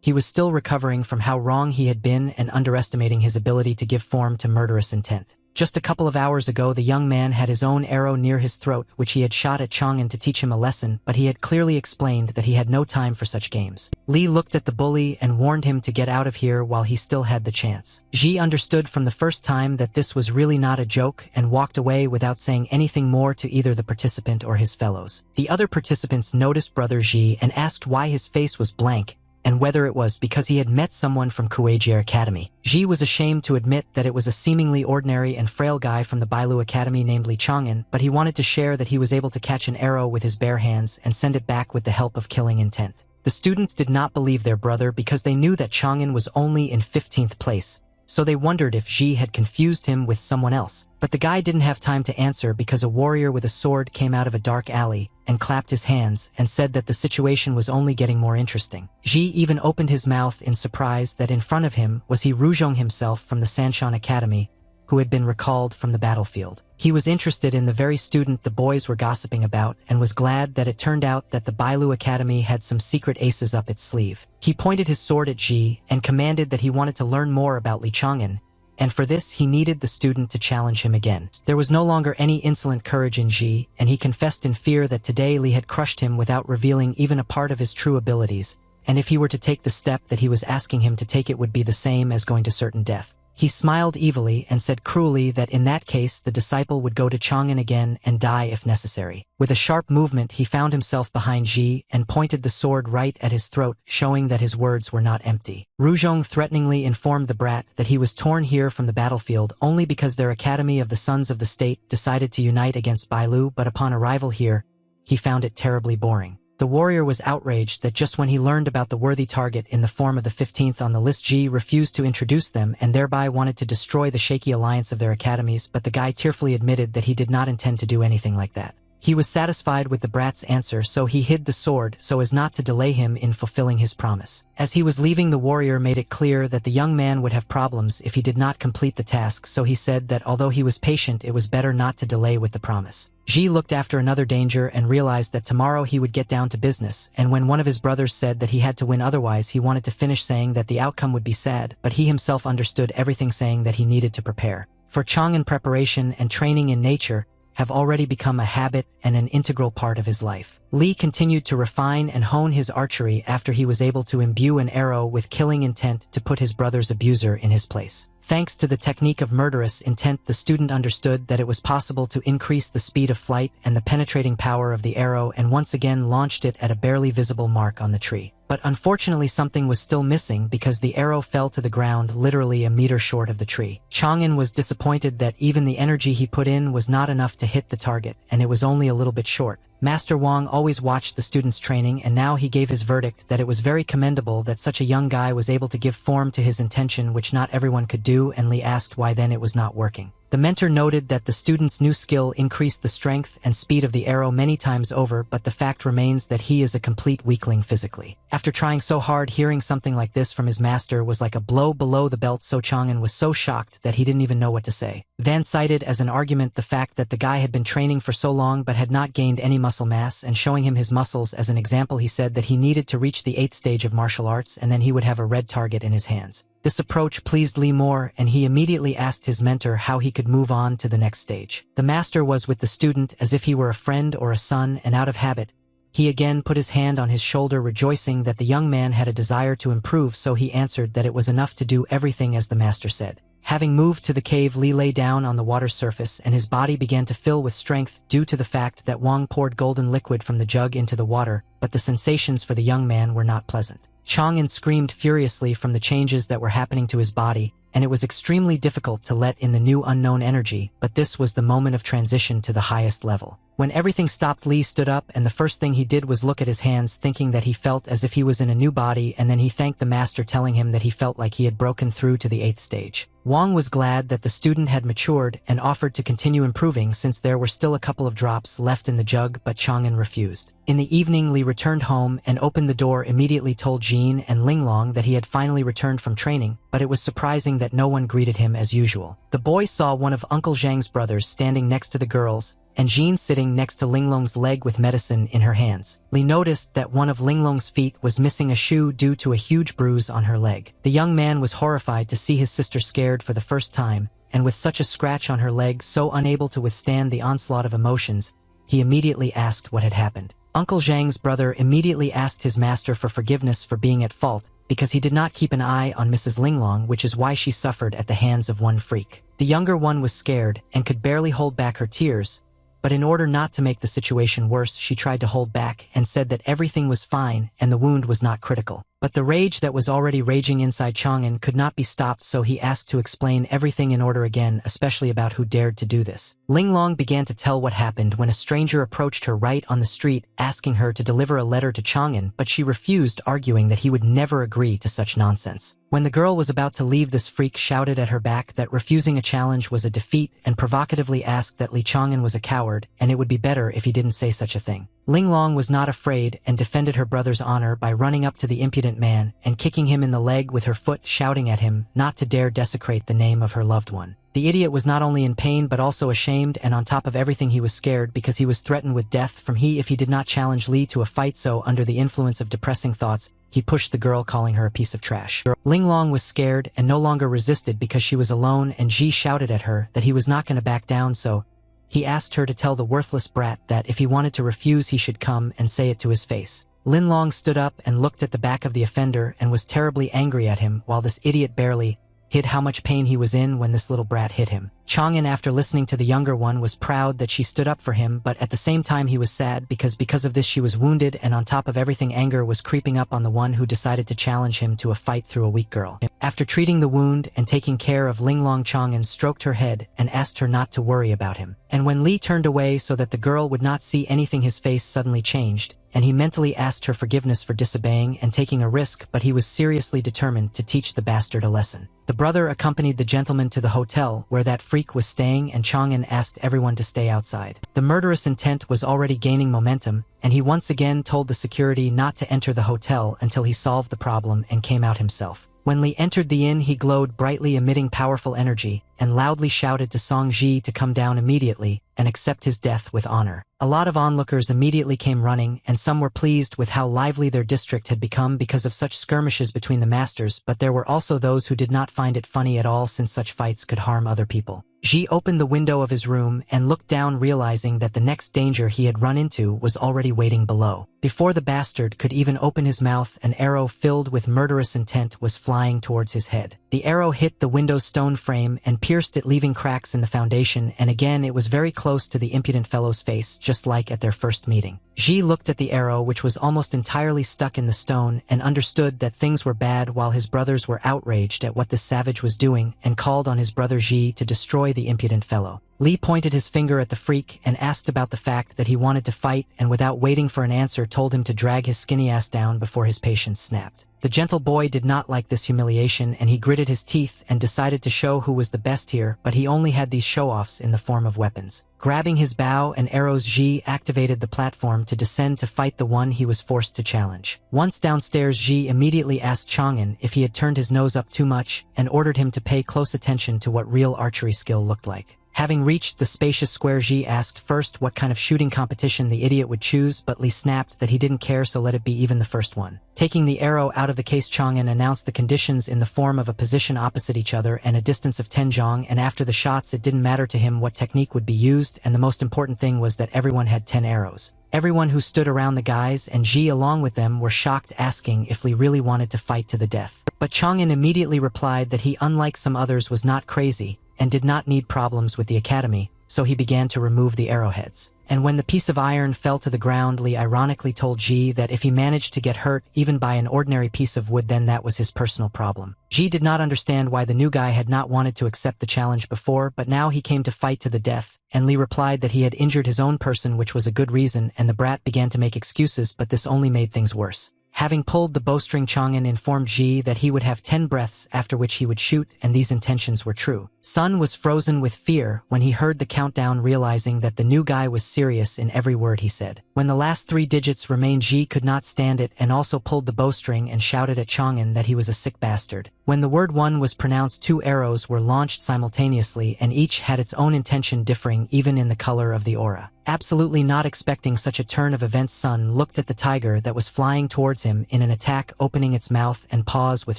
he was still recovering from how wrong he had been and underestimating his ability to give form to murderous intent. Just a couple of hours ago, the young man had his own arrow near his throat, which he had shot at Chang'an to teach him a lesson, but he had clearly explained that he had no time for such games. Li looked at the bully and warned him to get out of here while he still had the chance. Ji understood from the first time that this was really not a joke and walked away without saying anything more to either the participant or his fellows. The other participants noticed Brother Ji and asked why his face was blank, and whether it was because he had met someone from Kuwaijir Academy. Ji was ashamed to admit that it was a seemingly ordinary and frail guy from the Bailu Academy named Li Chang'an, but he wanted to share that he was able to catch an arrow with his bare hands and send it back with the help of killing intent. The students did not believe their brother because they knew that Chang'an was only in 15th place, so they wondered if Ji had confused him with someone else. But the guy didn't have time to answer because a warrior with a sword came out of a dark alley and clapped his hands and said that the situation was only getting more interesting. Ji even opened his mouth in surprise that in front of him was he Ruzhong himself from the Sanshan Academy, who had been recalled from the battlefield. He was interested in the very student the boys were gossiping about and was glad that it turned out that the Bailu Academy had some secret aces up its sleeve. He pointed his sword at Ji and commanded that he wanted to learn more about Li Chang'an, and for this he needed the student to challenge him again. There was no longer any insolent courage in Ji, and he confessed in fear that today Li had crushed him without revealing even a part of his true abilities, and if he were to take the step that he was asking him to take, it would be the same as going to certain death. He smiled evilly and said cruelly that in that case the disciple would go to Chang'an again and die if necessary. With a sharp movement he found himself behind Ji and pointed the sword right at his throat, showing that his words were not empty. Ruzhong threateningly informed the brat that he was torn here from the battlefield only because their Academy of the Sons of the State decided to unite against Bailu, but upon arrival here, he found it terribly boring. The warrior was outraged that just when he learned about the worthy target in the form of the 15th on the list, Ji refused to introduce them and thereby wanted to destroy the shaky alliance of their academies, but the guy tearfully admitted that he did not intend to do anything like that. He was satisfied with the brat's answer, so he hid the sword so as not to delay him in fulfilling his promise. As he was leaving, the warrior made it clear that the young man would have problems if he did not complete the task, so he said that although he was patient, it was better not to delay with the promise. Ji looked after another danger and realized that tomorrow he would get down to business, and when one of his brothers said that he had to win otherwise, he wanted to finish saying that the outcome would be sad, but he himself understood everything, saying that he needed to prepare. For Chang'an, preparation and training in nature have already become a habit and an integral part of his life. Li continued to refine and hone his archery after he was able to imbue an arrow with killing intent to put his brother's abuser in his place. Thanks to the technique of murderous intent, the student understood that it was possible to increase the speed of flight and the penetrating power of the arrow, and once again launched it at a barely visible mark on the tree. But unfortunately something was still missing because the arrow fell to the ground literally a meter short of the tree. Chang'an was disappointed that even the energy he put in was not enough to hit the target, and it was only a little bit short. Master Wang always watched the students' training, and now he gave his verdict that it was very commendable that such a young guy was able to give form to his intention, which not everyone could do, and Li asked why then it was not working. The mentor noted that the student's new skill increased the strength and speed of the arrow many times over, but the fact remains that he is a complete weakling physically. After trying so hard, hearing something like this from his master was like a blow below the belt, so Chang'an was so shocked that he didn't even know what to say. Van cited as an argument the fact that the guy had been training for so long but had not gained any muscle mass, and showing him his muscles as an example, he said that he needed to reach the 8th stage of martial arts and then he would have a red target in his hands. This approach pleased Li more, and he immediately asked his mentor how he could move on to the next stage. The master was with the student as if he were a friend or a son, and out of habit, he again put his hand on his shoulder, rejoicing that the young man had a desire to improve, so he answered that it was enough to do everything as the master said. Having moved to the cave, Li lay down on the water's surface, and his body began to fill with strength due to the fact that Wang poured golden liquid from the jug into the water, but the sensations for the young man were not pleasant. Chang'an screamed furiously from the changes that were happening to his body, and it was extremely difficult to let in the new unknown energy, but this was the moment of transition to the highest level. When everything stopped, Li stood up, and the first thing he did was look at his hands, thinking that he felt as if he was in a new body, and then he thanked the master, telling him that he felt like he had broken through to the 8th stage. Wang was glad that the student had matured and offered to continue improving since there were still a couple of drops left in the jug, but Chang'an refused. In the evening, Li returned home and opened the door, immediately told Jin and Linglong that he had finally returned from training, but it was surprising that no one greeted him as usual. The boy saw one of Uncle Zhang's brothers standing next to the girls, and Jean sitting next to Linglong's leg with medicine in her hands. Li noticed that one of Linglong's feet was missing a shoe due to a huge bruise on her leg. The young man was horrified to see his sister scared for the first time, and with such a scratch on her leg, so unable to withstand the onslaught of emotions, he immediately asked what had happened. Uncle Zhang's brother immediately asked his master for forgiveness for being at fault, because he did not keep an eye on Mrs. Linglong, which is why she suffered at the hands of one freak. The younger one was scared and could barely hold back her tears, but in order not to make the situation worse, she tried to hold back and said that everything was fine and the wound was not critical. But the rage that was already raging inside Chang'an could not be stopped, so he asked to explain everything in order again, especially about who dared to do this. Linglong began to tell what happened when a stranger approached her right on the street, asking her to deliver a letter to Chang'an, but she refused, arguing that he would never agree to such nonsense. When the girl was about to leave, this freak shouted at her back that refusing a challenge was a defeat and provocatively asked that Li Chang'an was a coward and it would be better if he didn't say such a thing. Linglong was not afraid and defended her brother's honor by running up to the impudent man and kicking him in the leg with her foot, shouting at him not to dare desecrate the name of her loved one. The idiot was not only in pain but also ashamed, and on top of everything he was scared because he was threatened with death from he if he did not challenge Li to a fight, so under the influence of depressing thoughts, he pushed the girl, calling her a piece of trash. Linglong was scared and no longer resisted because she was alone, and Ji shouted at her that he was not going to back down, so he asked her to tell the worthless brat that if he wanted to refuse he should come and say it to his face. Linglong stood up and looked at the back of the offender and was terribly angry at him, while this idiot barely hid how much pain he was in when this little brat hit him. Chang'an, after listening to the younger one, was proud that she stood up for him, but at the same time he was sad because of this she was wounded, and on top of everything anger was creeping up on the one who decided to challenge him to a fight through a weak girl. After treating the wound and taking care of Linglong, Chang'an stroked her head and asked her not to worry about him. And when Li turned away so that the girl would not see anything, his face suddenly changed, and he mentally asked her forgiveness for disobeying and taking a risk, but he was seriously determined to teach the bastard a lesson. The brother accompanied the gentleman to the hotel where that freak was staying, and Chang'an asked everyone to stay outside. The murderous intent was already gaining momentum, and he once again told the security not to enter the hotel until he solved the problem and came out himself. When Li entered the inn, he glowed brightly, emitting powerful energy, and loudly shouted to Song Ji to come down immediately and accept his death with honor. A lot of onlookers immediately came running, and some were pleased with how lively their district had become because of such skirmishes between the masters, but there were also those who did not find it funny at all since such fights could harm other people. Ji opened the window of his room and looked down, realizing that the next danger he had run into was already waiting below. Before the bastard could even open his mouth, an arrow filled with murderous intent was flying towards his head. The arrow hit the window's stone frame and pierced it, leaving cracks in the foundation, and again it was very close to the impudent fellow's face, just like at their first meeting. Ji looked at the arrow, which was almost entirely stuck in the stone, and understood that things were bad, while his brothers were outraged at what this savage was doing and called on his brother Ji to destroy the impudent fellow. Li pointed his finger at the freak and asked about the fact that he wanted to fight, and without waiting for an answer told him to drag his skinny ass down before his patience snapped. The gentle boy did not like this humiliation, and he gritted his teeth and decided to show who was the best here, but he only had these show-offs in the form of weapons. Grabbing his bow and arrows, Ji activated the platform to descend to fight the one he was forced to challenge. Once downstairs, Ji immediately asked Chang'an if he had turned his nose up too much and ordered him to pay close attention to what real archery skill looked like. Having reached the spacious square, Ji asked first what kind of shooting competition the idiot would choose, but Li snapped that he didn't care, so let it be even the first one. Taking the arrow out of the case, Chang'an announced the conditions in the form of a position opposite each other and a distance of 10 zhong, and after the shots it didn't matter to him what technique would be used, and the most important thing was that everyone had 10 arrows. Everyone who stood around the guys, and Ji along with them, were shocked, asking if Li really wanted to fight to the death. But Chang'an immediately replied that he, unlike some others, was not crazy and did not need problems with the academy, so he began to remove the arrowheads. And when the piece of iron fell to the ground, Li ironically told Ji that if he managed to get hurt even by an ordinary piece of wood, then that was his personal problem. Ji did not understand why the new guy had not wanted to accept the challenge before, but now he came to fight to the death, and Li replied that he had injured his own person, which was a good reason, and the brat began to make excuses, but this only made things worse. Having pulled the bowstring, Chang'an informed Ji that he would have 10 breaths after which he would shoot, and these intentions were true. Sun was frozen with fear when he heard the countdown, realizing that the new guy was serious in every word he said. When the last 3 digits remained, Ji could not stand it and also pulled the bowstring and shouted at Chang'an that he was a sick bastard. When the word 1 was pronounced, 2 arrows were launched simultaneously, and each had its own intention, differing even in the color of the aura. Absolutely not expecting such a turn of events, Sun looked at the tiger that was flying towards him in an attack, opening its mouth and paws with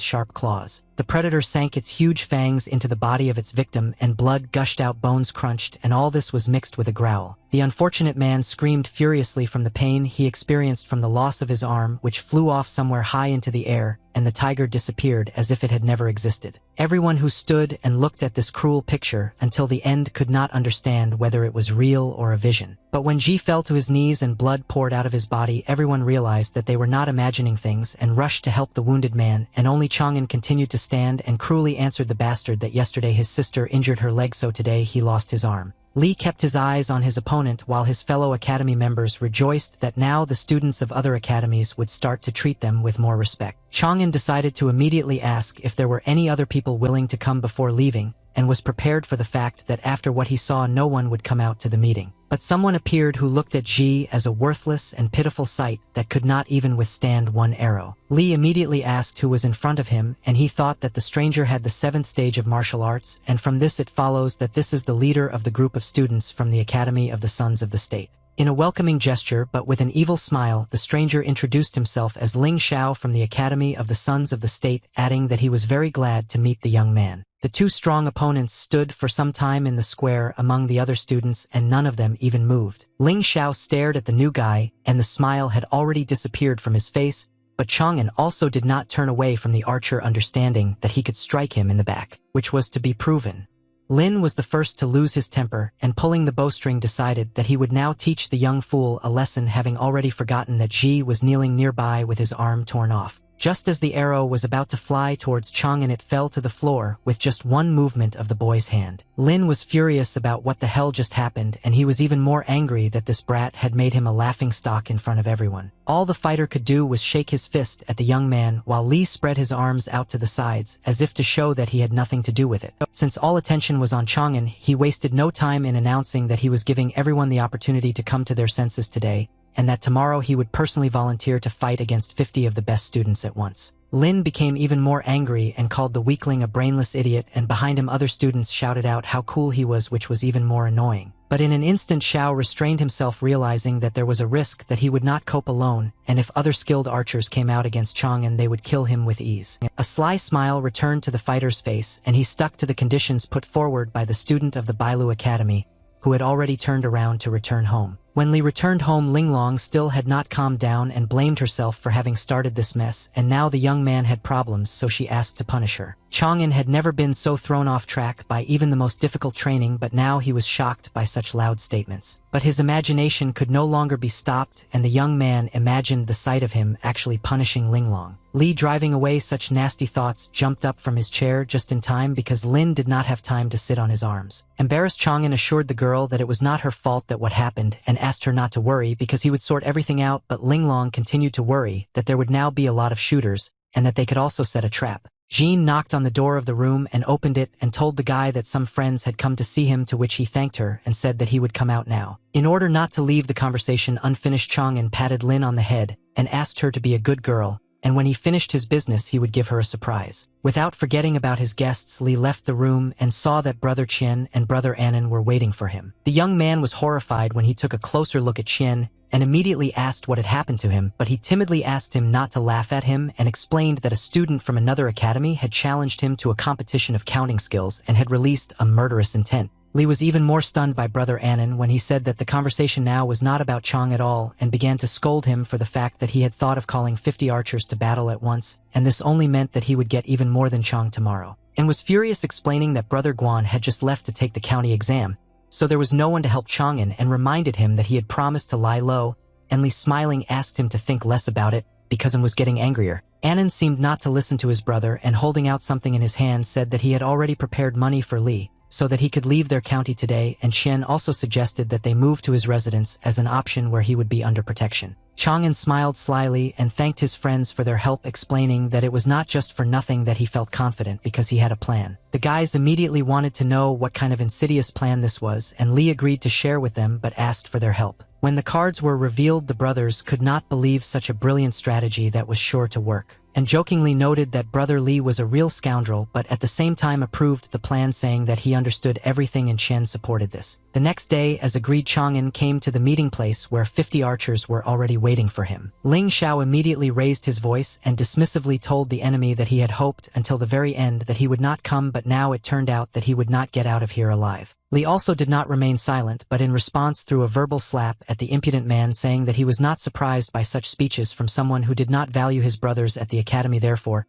sharp claws. The predator sank its huge fangs into the body of its victim, and blood gushed out, bones crunched, and all this was mixed with a growl. The unfortunate man screamed furiously from the pain he experienced from the loss of his arm, which flew off somewhere high into the air, and the tiger disappeared as if it had never existed. Everyone who stood and looked at this cruel picture until the end could not understand whether it was real or a vision. But when Ji fell to his knees and blood poured out of his body, everyone realized that they were not imagining things and rushed to help the wounded man, and only Chang'an continued to stand and cruelly answered the bastard that yesterday his sister injured her leg, so today he lost his arm. Li kept his eyes on his opponent while his fellow academy members rejoiced that now the students of other academies would start to treat them with more respect. Chang'an decided to immediately ask if there were any other people willing to come before leaving, and was prepared for the fact that after what he saw no one would come out to the meeting. But someone appeared who looked at Ji as a worthless and pitiful sight that could not even withstand 1 arrow. Li immediately asked who was in front of him, and he thought that the stranger had the 7th stage of martial arts, and from this it follows that this is the leader of the group of students from the Academy of the Sons of the State. In a welcoming gesture but with an evil smile, the stranger introduced himself as Ling Xiao from the Academy of the Sons of the State, adding that he was very glad to meet the young man. The 2 strong opponents stood for some time in the square among the other students, and none of them even moved. Ling Xiao stared at the new guy, and the smile had already disappeared from his face, but Chang'an also did not turn away from the archer, understanding that he could strike him in the back, which was to be proven. Lin was the first to lose his temper, and pulling the bowstring decided that he would now teach the young fool a lesson, having already forgotten that Ji was kneeling nearby with his arm torn off. Just as the arrow was about to fly towards Chang'an, it fell to the floor with just one movement of the boy's hand. Lin was furious about what the hell just happened, and he was even more angry that this brat had made him a laughingstock in front of everyone. All the fighter could do was shake his fist at the young man while Li spread his arms out to the sides as if to show that he had nothing to do with it. Since all attention was on Chang'an, he wasted no time in announcing that he was giving everyone the opportunity to come to their senses today, and that tomorrow he would personally volunteer to fight against 50 of the best students at once. Lin became even more angry and called the weakling a brainless idiot, and behind him other students shouted out how cool he was, which was even more annoying. But in an instant Xiao restrained himself, realizing that there was a risk that he would not cope alone, and if other skilled archers came out against Chang'an they would kill him with ease. A sly smile returned to the fighter's face, and he stuck to the conditions put forward by the student of the Bailu Academy, who had already turned around to return home. When Li returned home, Linglong still had not calmed down and blamed herself for having started this mess, and now the young man had problems, so she asked to punish her. Chang'an had never been so thrown off track by even the most difficult training, but now he was shocked by such loud statements. But his imagination could no longer be stopped, and the young man imagined the sight of him actually punishing Linglong. Li, driving away such nasty thoughts, jumped up from his chair just in time because Lin did not have time to sit on his arms. Embarrassed, Chang'an assured the girl that it was not her fault that what happened and asked her not to worry because he would sort everything out, but Linglong continued to worry that there would now be a lot of shooters and that they could also set a trap. Jean knocked on the door of the room and opened it and told the guy that some friends had come to see him, to which he thanked her and said that he would come out now. In order not to leave the conversation unfinished, Chang'an patted Lin on the head and asked her to be a good girl, and when he finished his business he would give her a surprise. Without forgetting about his guests, Li left the room and saw that Brother Qian and Brother Anan were waiting for him. The young man was horrified when he took a closer look at Qian and immediately asked what had happened to him, but he timidly asked him not to laugh at him and explained that a student from another academy had challenged him to a competition of counting skills and had released a murderous intent. Li was even more stunned by Brother Anan when he said that the conversation now was not about Chang at all and began to scold him for the fact that he had thought of calling 50 archers to battle at once, and this only meant that he would get even more than Chang tomorrow. And was furious, explaining that Brother Guan had just left to take the county exam, so there was no one to help Chang'an, and reminded him that he had promised to lie low, and Li, smiling, asked him to think less about it because he was getting angrier. Anan seemed not to listen to his brother and, holding out something in his hand, said that he had already prepared money for Li so that he could leave their county today, and Qian also suggested that they move to his residence as an option where he would be under protection. Chang'an smiled slyly and thanked his friends for their help, explaining that it was not just for nothing that he felt confident because he had a plan. The guys immediately wanted to know what kind of insidious plan this was, and Li agreed to share with them but asked for their help. When the cards were revealed, the brothers could not believe such a brilliant strategy that was sure to work, and jokingly noted that Brother Li was a real scoundrel, but at the same time approved the plan, saying that he understood everything and Qian supported this. The next day, as agreed, Chang'an came to the meeting place where 50 archers were already waiting for him. Ling Xiao immediately raised his voice and dismissively told the enemy that he had hoped until the very end that he would not come, but now it turned out that he would not get out of here alive. Li also did not remain silent, but in response threw a verbal slap at the impudent man, saying that he was not surprised by such speeches from someone who did not value his brothers at the academy. Therefore,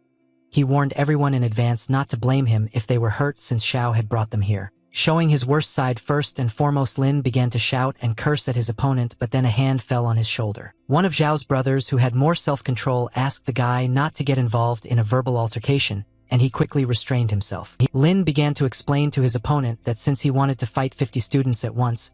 he warned everyone in advance not to blame him if they were hurt, since Xiao had brought them here. Showing his worst side, first and foremost, Lin began to shout and curse at his opponent, but then a hand fell on his shoulder. One of Zhao's brothers, who had more self-control, asked the guy not to get involved in a verbal altercation, and he quickly restrained himself. Lin began to explain to his opponent that since he wanted to fight 50 students at once,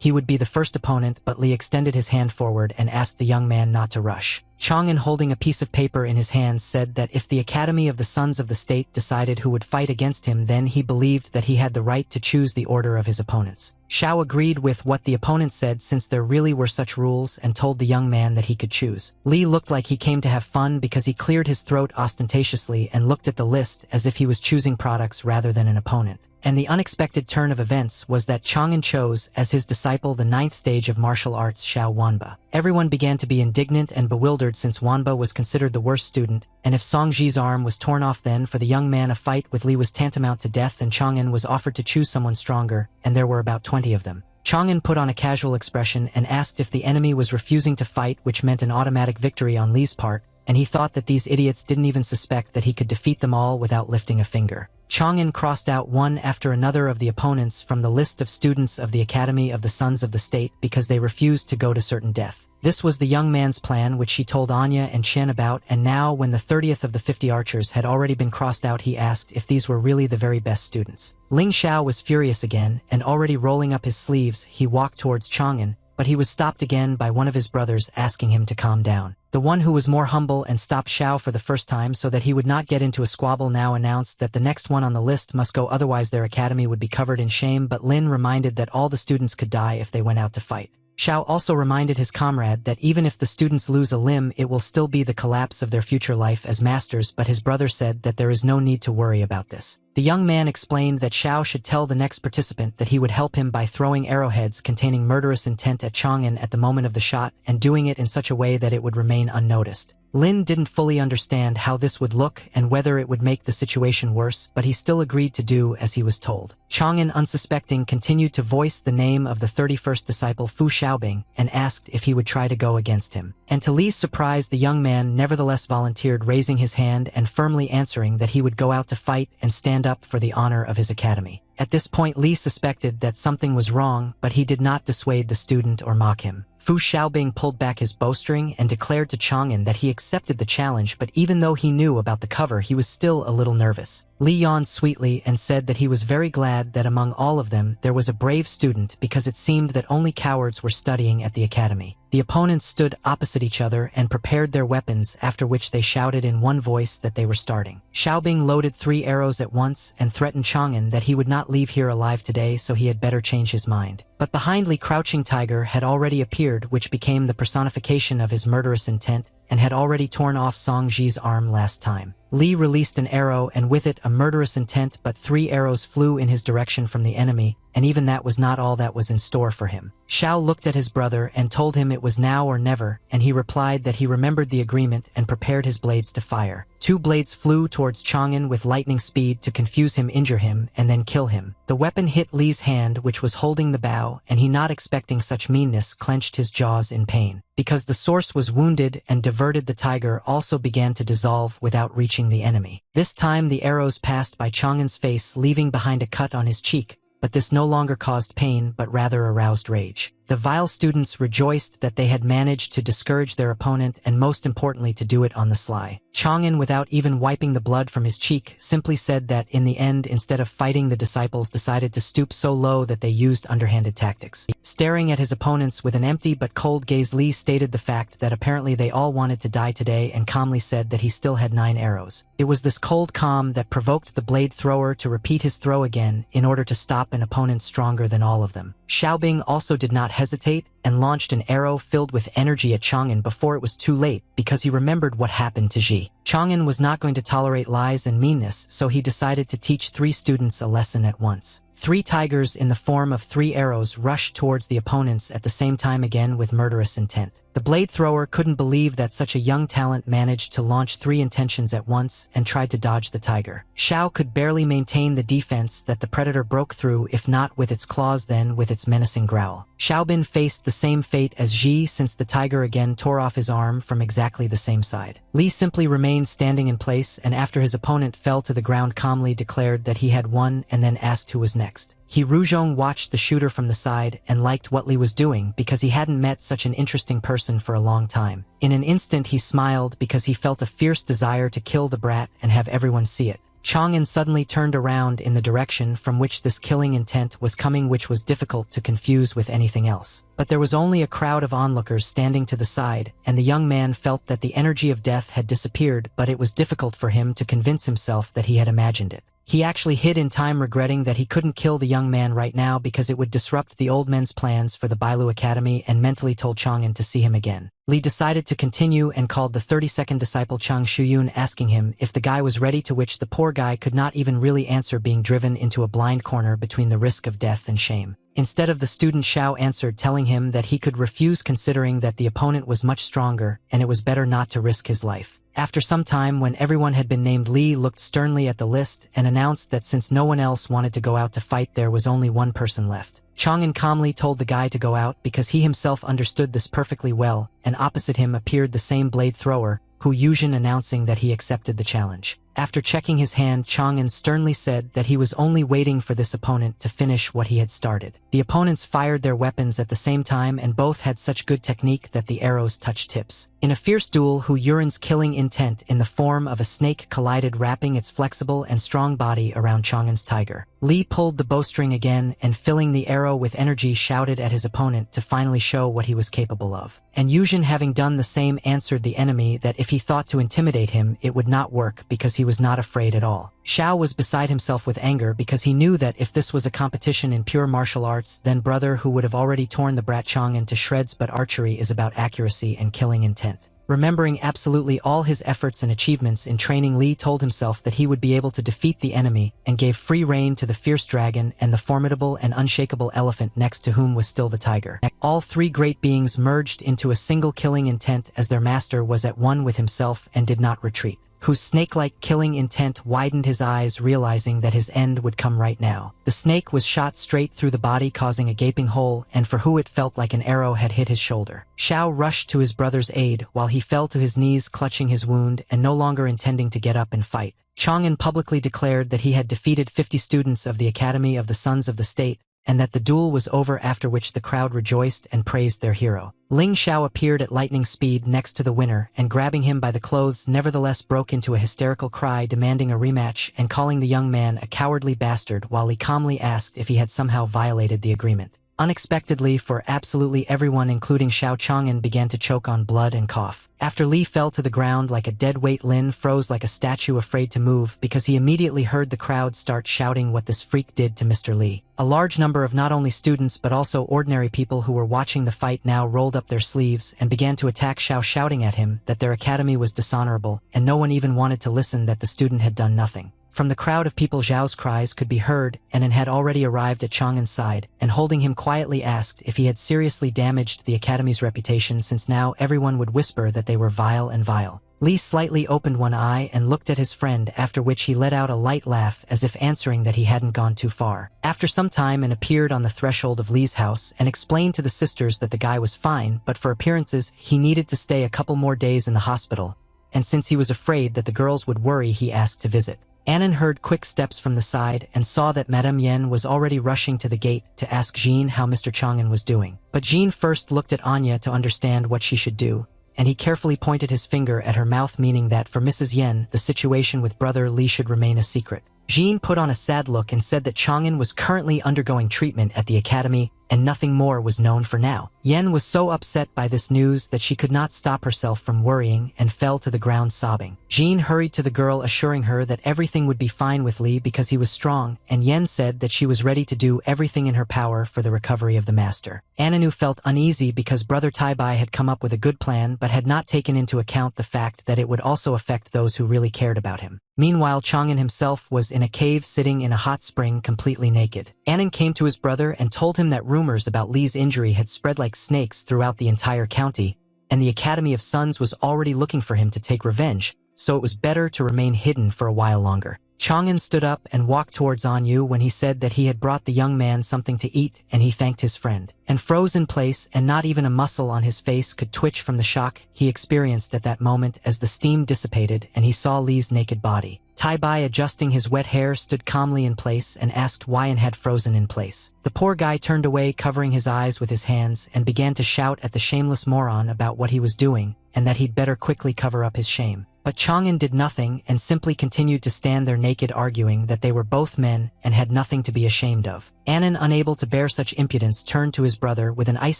he would be the first opponent, but Li extended his hand forward and asked the young man not to rush. Chang'an, holding a piece of paper in his hands, said that if the Academy of the Sons of the State decided who would fight against him, then he believed that he had the right to choose the order of his opponents. Xiao agreed with what the opponent said, since there really were such rules, and told the young man that he could choose. Li looked like he came to have fun because he cleared his throat ostentatiously and looked at the list as if he was choosing products rather than an opponent. And the unexpected turn of events was that Chang'an chose as his disciple the 9th stage of martial arts, Xiao Wanba. Everyone began to be indignant and bewildered, since Wanba was considered the worst student, and if Songji's arm was torn off, then for the young man a fight with Li was tantamount to death, and Chang'an was offered to choose someone stronger, and there were about 20 of them. Chang'an put on a casual expression and asked if the enemy was refusing to fight, which meant an automatic victory on Li's part, and he thought that these idiots didn't even suspect that he could defeat them all without lifting a finger. Chang'an crossed out one after another of the opponents from the list of students of the Academy of the Sons of the State because they refused to go to certain death. This was the young man's plan, which he told Anya and Chen about, and now when the 30th of the 50 archers had already been crossed out, he asked if these were really the very best students. Ling Xiao was furious again, and already rolling up his sleeves, he walked towards Chang'an, but he was stopped again by one of his brothers asking him to calm down. The one who was more humble and stopped Xiao for the first time so that he would not get into a squabble now announced that the next one on the list must go, otherwise their academy would be covered in shame, but Lin reminded that all the students could die if they went out to fight. Xiao also reminded his comrade that even if the students lose a limb, it will still be the collapse of their future life as masters, but his brother said that there is no need to worry about this. The young man explained that Xiao should tell the next participant that he would help him by throwing arrowheads containing murderous intent at Chang'an at the moment of the shot, and doing it in such a way that it would remain unnoticed. Lin didn't fully understand how this would look and whether it would make the situation worse, but he still agreed to do as he was told. Chang'an, unsuspecting, continued to voice the name of the 31st disciple Fu Xiaobing and asked if he would try to go against him. And to Li's surprise, the young man nevertheless volunteered, raising his hand and firmly answering that he would go out to fight and stand up for the honor of his academy. At this point, Li suspected that something was wrong, but he did not dissuade the student or mock him. Fu Xiaobing pulled back his bowstring and declared to Chang'an that he accepted the challenge, but even though he knew about the cover, he was still a little nervous. Li yawned sweetly and said that he was very glad that among all of them there was a brave student, because it seemed that only cowards were studying at the academy. The opponents stood opposite each other and prepared their weapons, after which they shouted in one voice that they were starting. Xiaobing loaded 3 arrows at once and threatened Chang'an that he would not leave here alive today, so he had better change his mind. But behind Li, Crouching Tiger had already appeared, which became the personification of his murderous intent, and had already torn off Song Ji's arm last time. Li released an arrow and with it a murderous intent, but 3 arrows flew in his direction from the enemy, and even that was not all that was in store for him. Xiao looked at his brother and told him it was now or never, and he replied that he remembered the agreement and prepared his blades to fire. 2 blades flew towards Chang'an with lightning speed to confuse him, injure him, and then kill him. The weapon hit Li's hand, which was holding the bow, and he, not expecting such meanness, clenched his jaws in pain. Because the source was wounded and diverted, the tiger also began to dissolve without reaching the enemy. This time the arrows passed by Chang'an's face, leaving behind a cut on his cheek, but this no longer caused pain but rather aroused rage. The vile students rejoiced that they had managed to discourage their opponent, and most importantly to do it on the sly. Chang'an, without even wiping the blood from his cheek, simply said that in the end, instead of fighting, the disciples decided to stoop so low that they used underhanded tactics. Staring at his opponents with an empty but cold gaze, Li stated the fact that apparently they all wanted to die today, and calmly said that he still had 9 arrows. It was this cold calm that provoked the blade thrower to repeat his throw again in order to stop an opponent stronger than all of them. Xiaobing also did not hesitate and launched an arrow filled with energy at Chang'an before it was too late, because he remembered what happened to Ji. Chang'an was not going to tolerate lies and meanness, so he decided to teach 3 students a lesson at once. 3 tigers in the form of 3 arrows rushed towards the opponents at the same time, again with murderous intent. The blade thrower couldn't believe that such a young talent managed to launch 3 intentions at once and tried to dodge the tiger. Xiao could barely maintain the defense that the predator broke through, if not with its claws then with its menacing growl. Xiaobin faced the same fate as Ji, since the tiger again tore off his arm from exactly the same side. Li simply remained standing in place, and after his opponent fell to the ground, calmly declared that he had won and then asked who was next. He Ruzhong watched the shooter from the side and liked what Li was doing, because he hadn't met such an interesting person for a long time. In an instant he smiled, because he felt a fierce desire to kill the brat and have everyone see it. Chang'an suddenly turned around in the direction from which this killing intent was coming, which was difficult to confuse with anything else. But there was only a crowd of onlookers standing to the side, and the young man felt that the energy of death had disappeared, but it was difficult for him to convince himself that he had imagined it. He actually hid in time, regretting that he couldn't kill the young man right now because it would disrupt the old men's plans for the Bailu Academy, and mentally told Chang'an to see him again. Li decided to continue and called the 32nd disciple Chang Shuyun, asking him if the guy was ready, to which the poor guy could not even really answer, being driven into a blind corner between the risk of death and shame. Instead of the student, Xiao answered, telling him that he could refuse, considering that the opponent was much stronger and it was better not to risk his life. After some time, when everyone had been named, Li looked sternly at the list and announced that since no one else wanted to go out to fight, there was only one person left. Chang'an calmly told the guy to go out, because he himself understood this perfectly well, and opposite him appeared the same blade thrower, Hu Yuzhen, announcing that he accepted the challenge. After checking his hand, Chang'an sternly said that he was only waiting for this opponent to finish what he had started. The opponents fired their weapons at the same time, and both had such good technique that the arrows touched tips. In a fierce duel, Hu Yuren's killing intent in the form of a snake collided, wrapping its flexible and strong body around Chang'an's tiger. Li pulled the bowstring again and, filling the arrow with energy, shouted at his opponent to finally show what he was capable of. And Yuzhen, having done the same, answered the enemy that if he thought to intimidate him, it would not work, because he was not afraid at all. Xiao was beside himself with anger, because he knew that if this was a competition in pure martial arts, then brother Hu would have already torn the brat Chang'an to shreds, but archery is about accuracy and killing intent. Remembering absolutely all his efforts and achievements in training, Li told himself that he would be able to defeat the enemy, and gave free rein to the fierce dragon and the formidable and unshakable elephant, next to whom was still the tiger. All 3 great beings merged into a single killing intent, as their master was at one with himself and did not retreat. Whose snake-like killing intent widened his eyes, realizing that his end would come right now. The snake was shot straight through the body, causing a gaping hole, and for Hu it felt like an arrow had hit his shoulder. Xiao rushed to his brother's aid, while he fell to his knees, clutching his wound and no longer intending to get up and fight. Chang'an publicly declared that he had defeated 50 students of the Academy of the Sons of the State, and that the duel was over, after which the crowd rejoiced and praised their hero. Ling Xiao appeared at lightning speed next to the winner and, grabbing him by the clothes, nevertheless broke into a hysterical cry demanding a rematch and calling the young man a cowardly bastard, while Li calmly asked if he had somehow violated the agreement. Unexpectedly for absolutely everyone, including Xiao Chang'an, began to choke on blood and cough. After Li fell to the ground like a dead weight, Lin froze like a statue, afraid to move, because he immediately heard the crowd start shouting what this freak did to Mr. Li. A large number of not only students but also ordinary people who were watching the fight now rolled up their sleeves and began to attack Xiao, shouting at him that their academy was dishonorable, and no one even wanted to listen, that the student had done nothing. From the crowd of people, Zhao's cries could be heard, and An had already arrived at Chang'an's side, and holding him quietly asked if he had seriously damaged the academy's reputation, since now everyone would whisper that they were vile and vile. Li slightly opened one eye and looked at his friend, after which he let out a light laugh as if answering that he hadn't gone too far. After some time, An appeared on the threshold of Li's house and explained to the sisters that the guy was fine, but for appearances he needed to stay a couple more days in the hospital, and since he was afraid that the girls would worry, he asked to visit. Annan heard quick steps from the side and saw that Madame Yen was already rushing to the gate to ask Jean how Mr. Chang'an was doing. But Jean first looked at Anya to understand what she should do, and he carefully pointed his finger at her mouth, meaning that for Mrs. Yen, the situation with brother Li should remain a secret. Jean put on a sad look and said that Chang'an was currently undergoing treatment at the academy, and nothing more was known for now. Yen was so upset by this news that she could not stop herself from worrying and fell to the ground sobbing. Jean hurried to the girl, assuring her that everything would be fine with Li because he was strong, and Yen said that she was ready to do everything in her power for the recovery of the master. Ananu felt uneasy because brother Taibai had come up with a good plan but had not taken into account the fact that it would also affect those who really cared about him. Meanwhile, Chang'an himself was in a cave sitting in a hot spring completely naked. Annan came to his brother and told him that rumors about Li's injury had spread like snakes throughout the entire county, and the Academy of Suns was already looking for him to take revenge, so it was better to remain hidden for a while longer. Chang'an stood up and walked towards Anyu when he said that he had brought the young man something to eat, and he thanked his friend. And froze in place, and not even a muscle on his face could twitch from the shock he experienced at that moment as the steam dissipated and he saw Li's naked body. Taibai, adjusting his wet hair, stood calmly in place and asked why and had frozen in place. The poor guy turned away, covering his eyes with his hands, and began to shout at the shameless moron about what he was doing and that he'd better quickly cover up his shame. But Chang'an did nothing and simply continued to stand there naked, arguing that they were both men and had nothing to be ashamed of. Annan, unable to bear such impudence, turned to his brother with an ice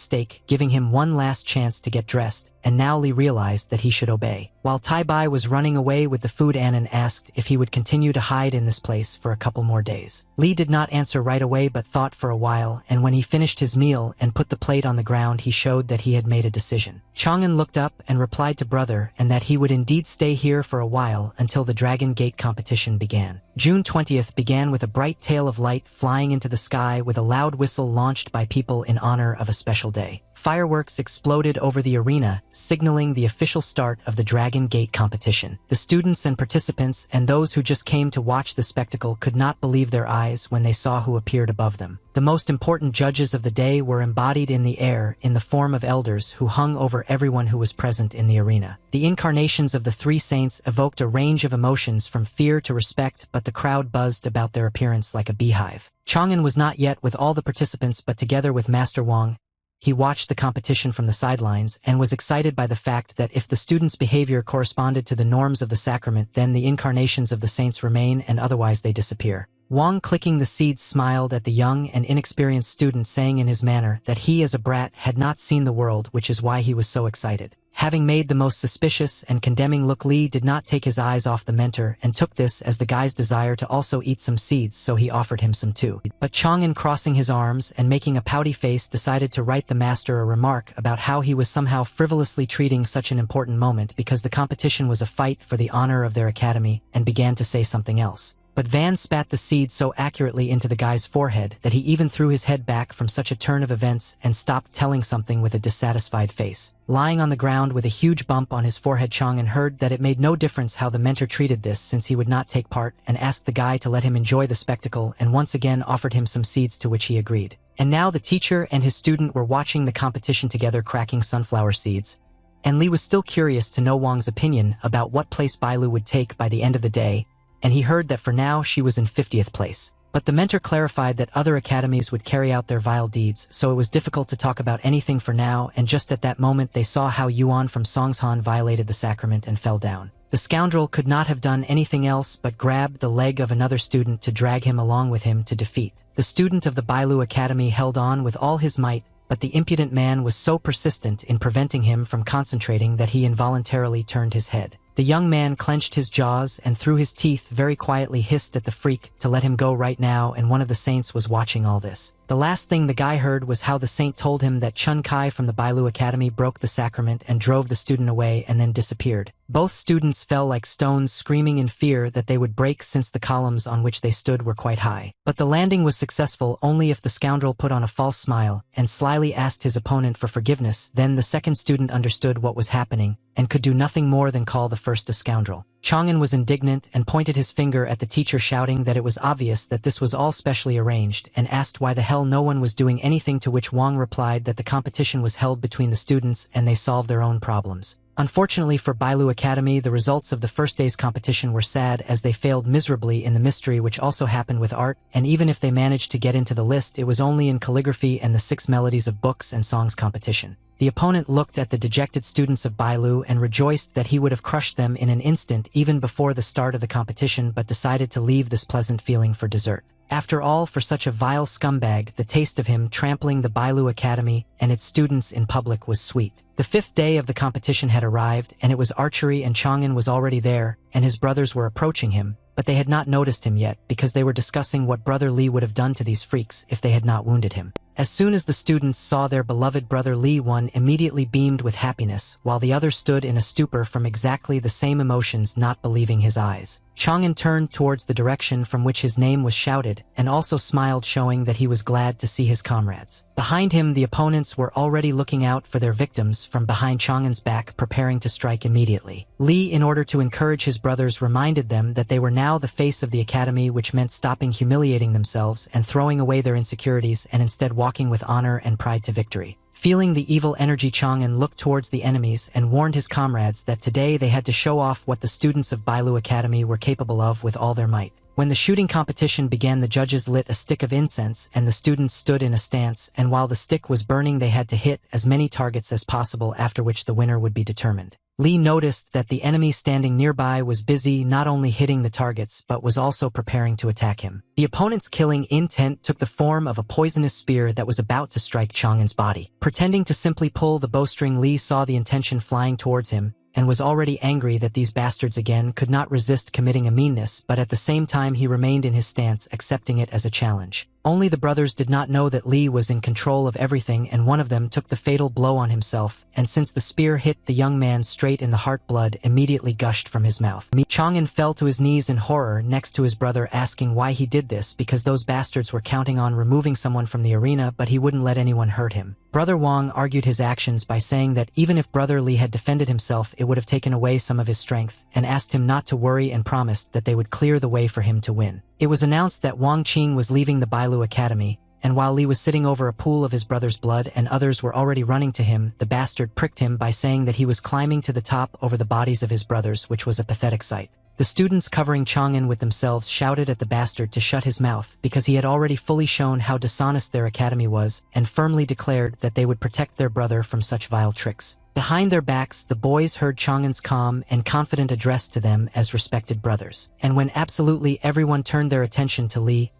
stake, giving him one last chance to get dressed, and now Li realized that he should obey. While Taibai was running away with the food, Annan asked if he would continue to hide in this place for a couple more days. Li did not answer right away but thought for a while, and when he finished his meal and put the plate on the ground, he showed that he had made a decision. Chang'an looked up and replied to brother and that he would indeed stay here for a while until the Dragon Gate competition began. June 20th began with a bright tail of light flying into the sky with a loud whistle launched by people in honor of a special day. Fireworks exploded over the arena, signaling the official start of the Dragon Gate competition. The students and participants and those who just came to watch the spectacle could not believe their eyes when they saw who appeared above them. The most important judges of the day were embodied in the air in the form of elders who hung over everyone who was present in the arena. The incarnations of the three saints evoked a range of emotions from fear to respect, but the crowd buzzed about their appearance like a beehive. Chang'an was not yet with all the participants, but together with Master Wang, he watched the competition from the sidelines and was excited by the fact that if the students' behavior corresponded to the norms of the sacrament, then the incarnations of the saints remain and otherwise they disappear. Wang, clicking the seeds, smiled at the young and inexperienced student, saying in his manner that he as a brat had not seen the world, which is why he was so excited. Having made the most suspicious and condemning look, Li did not take his eyes off the mentor and took this as the guy's desire to also eat some seeds, so he offered him some too. But Chang'an, crossing his arms and making a pouty face, decided to write the master a remark about how he was somehow frivolously treating such an important moment because the competition was a fight for the honor of their academy, and began to say something else. But Van spat the seed so accurately into the guy's forehead that he even threw his head back from such a turn of events and stopped telling something with a dissatisfied face. Lying on the ground with a huge bump on his forehead, Chang'an heard that it made no difference how the mentor treated this, since he would not take part, and asked the guy to let him enjoy the spectacle and once again offered him some seeds, to which he agreed. And now the teacher and his student were watching the competition together, cracking sunflower seeds. And Li was still curious to know Wang's opinion about what place Bailu would take by the end of the day, and he heard that for now she was in 50th place. But the mentor clarified that other academies would carry out their vile deeds, so it was difficult to talk about anything for now, and just at that moment they saw how Yuan from Songshan violated the sacrament and fell down. The scoundrel could not have done anything else but grab the leg of another student to drag him along with him to defeat. The student of the Bailu Academy held on with all his might, but the impudent man was so persistent in preventing him from concentrating that he involuntarily turned his head. The young man clenched his jaws and through his teeth very quietly hissed at the freak to let him go right now, and one of the saints was watching all this. The last thing the guy heard was how the saint told him that Chun Kai from the Bailu Academy broke the sacrament and drove the student away and then disappeared. Both students fell like stones, screaming in fear that they would break since the columns on which they stood were quite high. But the landing was successful only if the scoundrel put on a false smile and slyly asked his opponent for forgiveness. Then the second student understood what was happening and could do nothing more than call the first a scoundrel. Chang'an was indignant and pointed his finger at the teacher, shouting that it was obvious that this was all specially arranged, and asked why the hell no one was doing anything, to which Wang replied that the competition was held between the students and they solved their own problems. Unfortunately for Bailu Academy, the results of the first day's competition were sad, as they failed miserably in the mystery, which also happened with art, and even if they managed to get into the list, it was only in calligraphy and the 6 melodies of books and songs competition. The opponent looked at the dejected students of Bailu and rejoiced that he would have crushed them in an instant even before the start of the competition, but decided to leave this pleasant feeling for dessert. After all, for such a vile scumbag, the taste of him trampling the Bailu Academy and its students in public was sweet. The 5th day of the competition had arrived, and it was archery, and Chang'an was already there, and his brothers were approaching him, but they had not noticed him yet because they were discussing what Brother Li would have done to these freaks if they had not wounded him. As soon as the students saw their beloved Brother Li, one immediately beamed with happiness, while the other stood in a stupor from exactly the same emotions, not believing his eyes. Chang'an turned towards the direction from which his name was shouted, and also smiled, showing that he was glad to see his comrades. Behind him, the opponents were already looking out for their victims from behind Chang'an's back, preparing to strike immediately. Li, in order to encourage his brothers, reminded them that they were now the face of the academy, which meant stopping humiliating themselves and throwing away their insecurities, and instead walking with honor and pride to victory. Feeling the evil energy, Chang'an looked towards the enemies and warned his comrades that today they had to show off what the students of Bailu Academy were capable of with all their might. When the shooting competition began, the judges lit a stick of incense and the students stood in a stance, and while the stick was burning they had to hit as many targets as possible, after which the winner would be determined. Li noticed that the enemy standing nearby was busy not only hitting the targets but was also preparing to attack him. The opponent's killing intent took the form of a poisonous spear that was about to strike Chang'an's body. Pretending to simply pull the bowstring, Li saw the intention flying towards him and was already angry that these bastards again could not resist committing a meanness, but at the same time he remained in his stance, accepting it as a challenge. Only the brothers did not know that Li was in control of everything, and one of them took the fatal blow on himself, and since the spear hit the young man straight in the heart, blood immediately gushed from his mouth. Chang'an fell to his knees in horror next to his brother, asking why he did this, because those bastards were counting on removing someone from the arena, but he wouldn't let anyone hurt him. Brother Wang argued his actions by saying that even if Brother Li had defended himself, it would have taken away some of his strength, and asked him not to worry and promised that they would clear the way for him to win. It was announced that Wang Qing was leaving the Bailu Academy, and while Li was sitting over a pool of his brother's blood and others were already running to him, the bastard pricked him by saying that he was climbing to the top over the bodies of his brothers, which was a pathetic sight. The students covering Chang'an with themselves shouted at the bastard to shut his mouth, because he had already fully shown how dishonest their academy was, and firmly declared that they would protect their brother from such vile tricks. Behind their backs, the boys heard Chang'an's calm and confident address to them as respected brothers. And when absolutely everyone turned their attention to Li,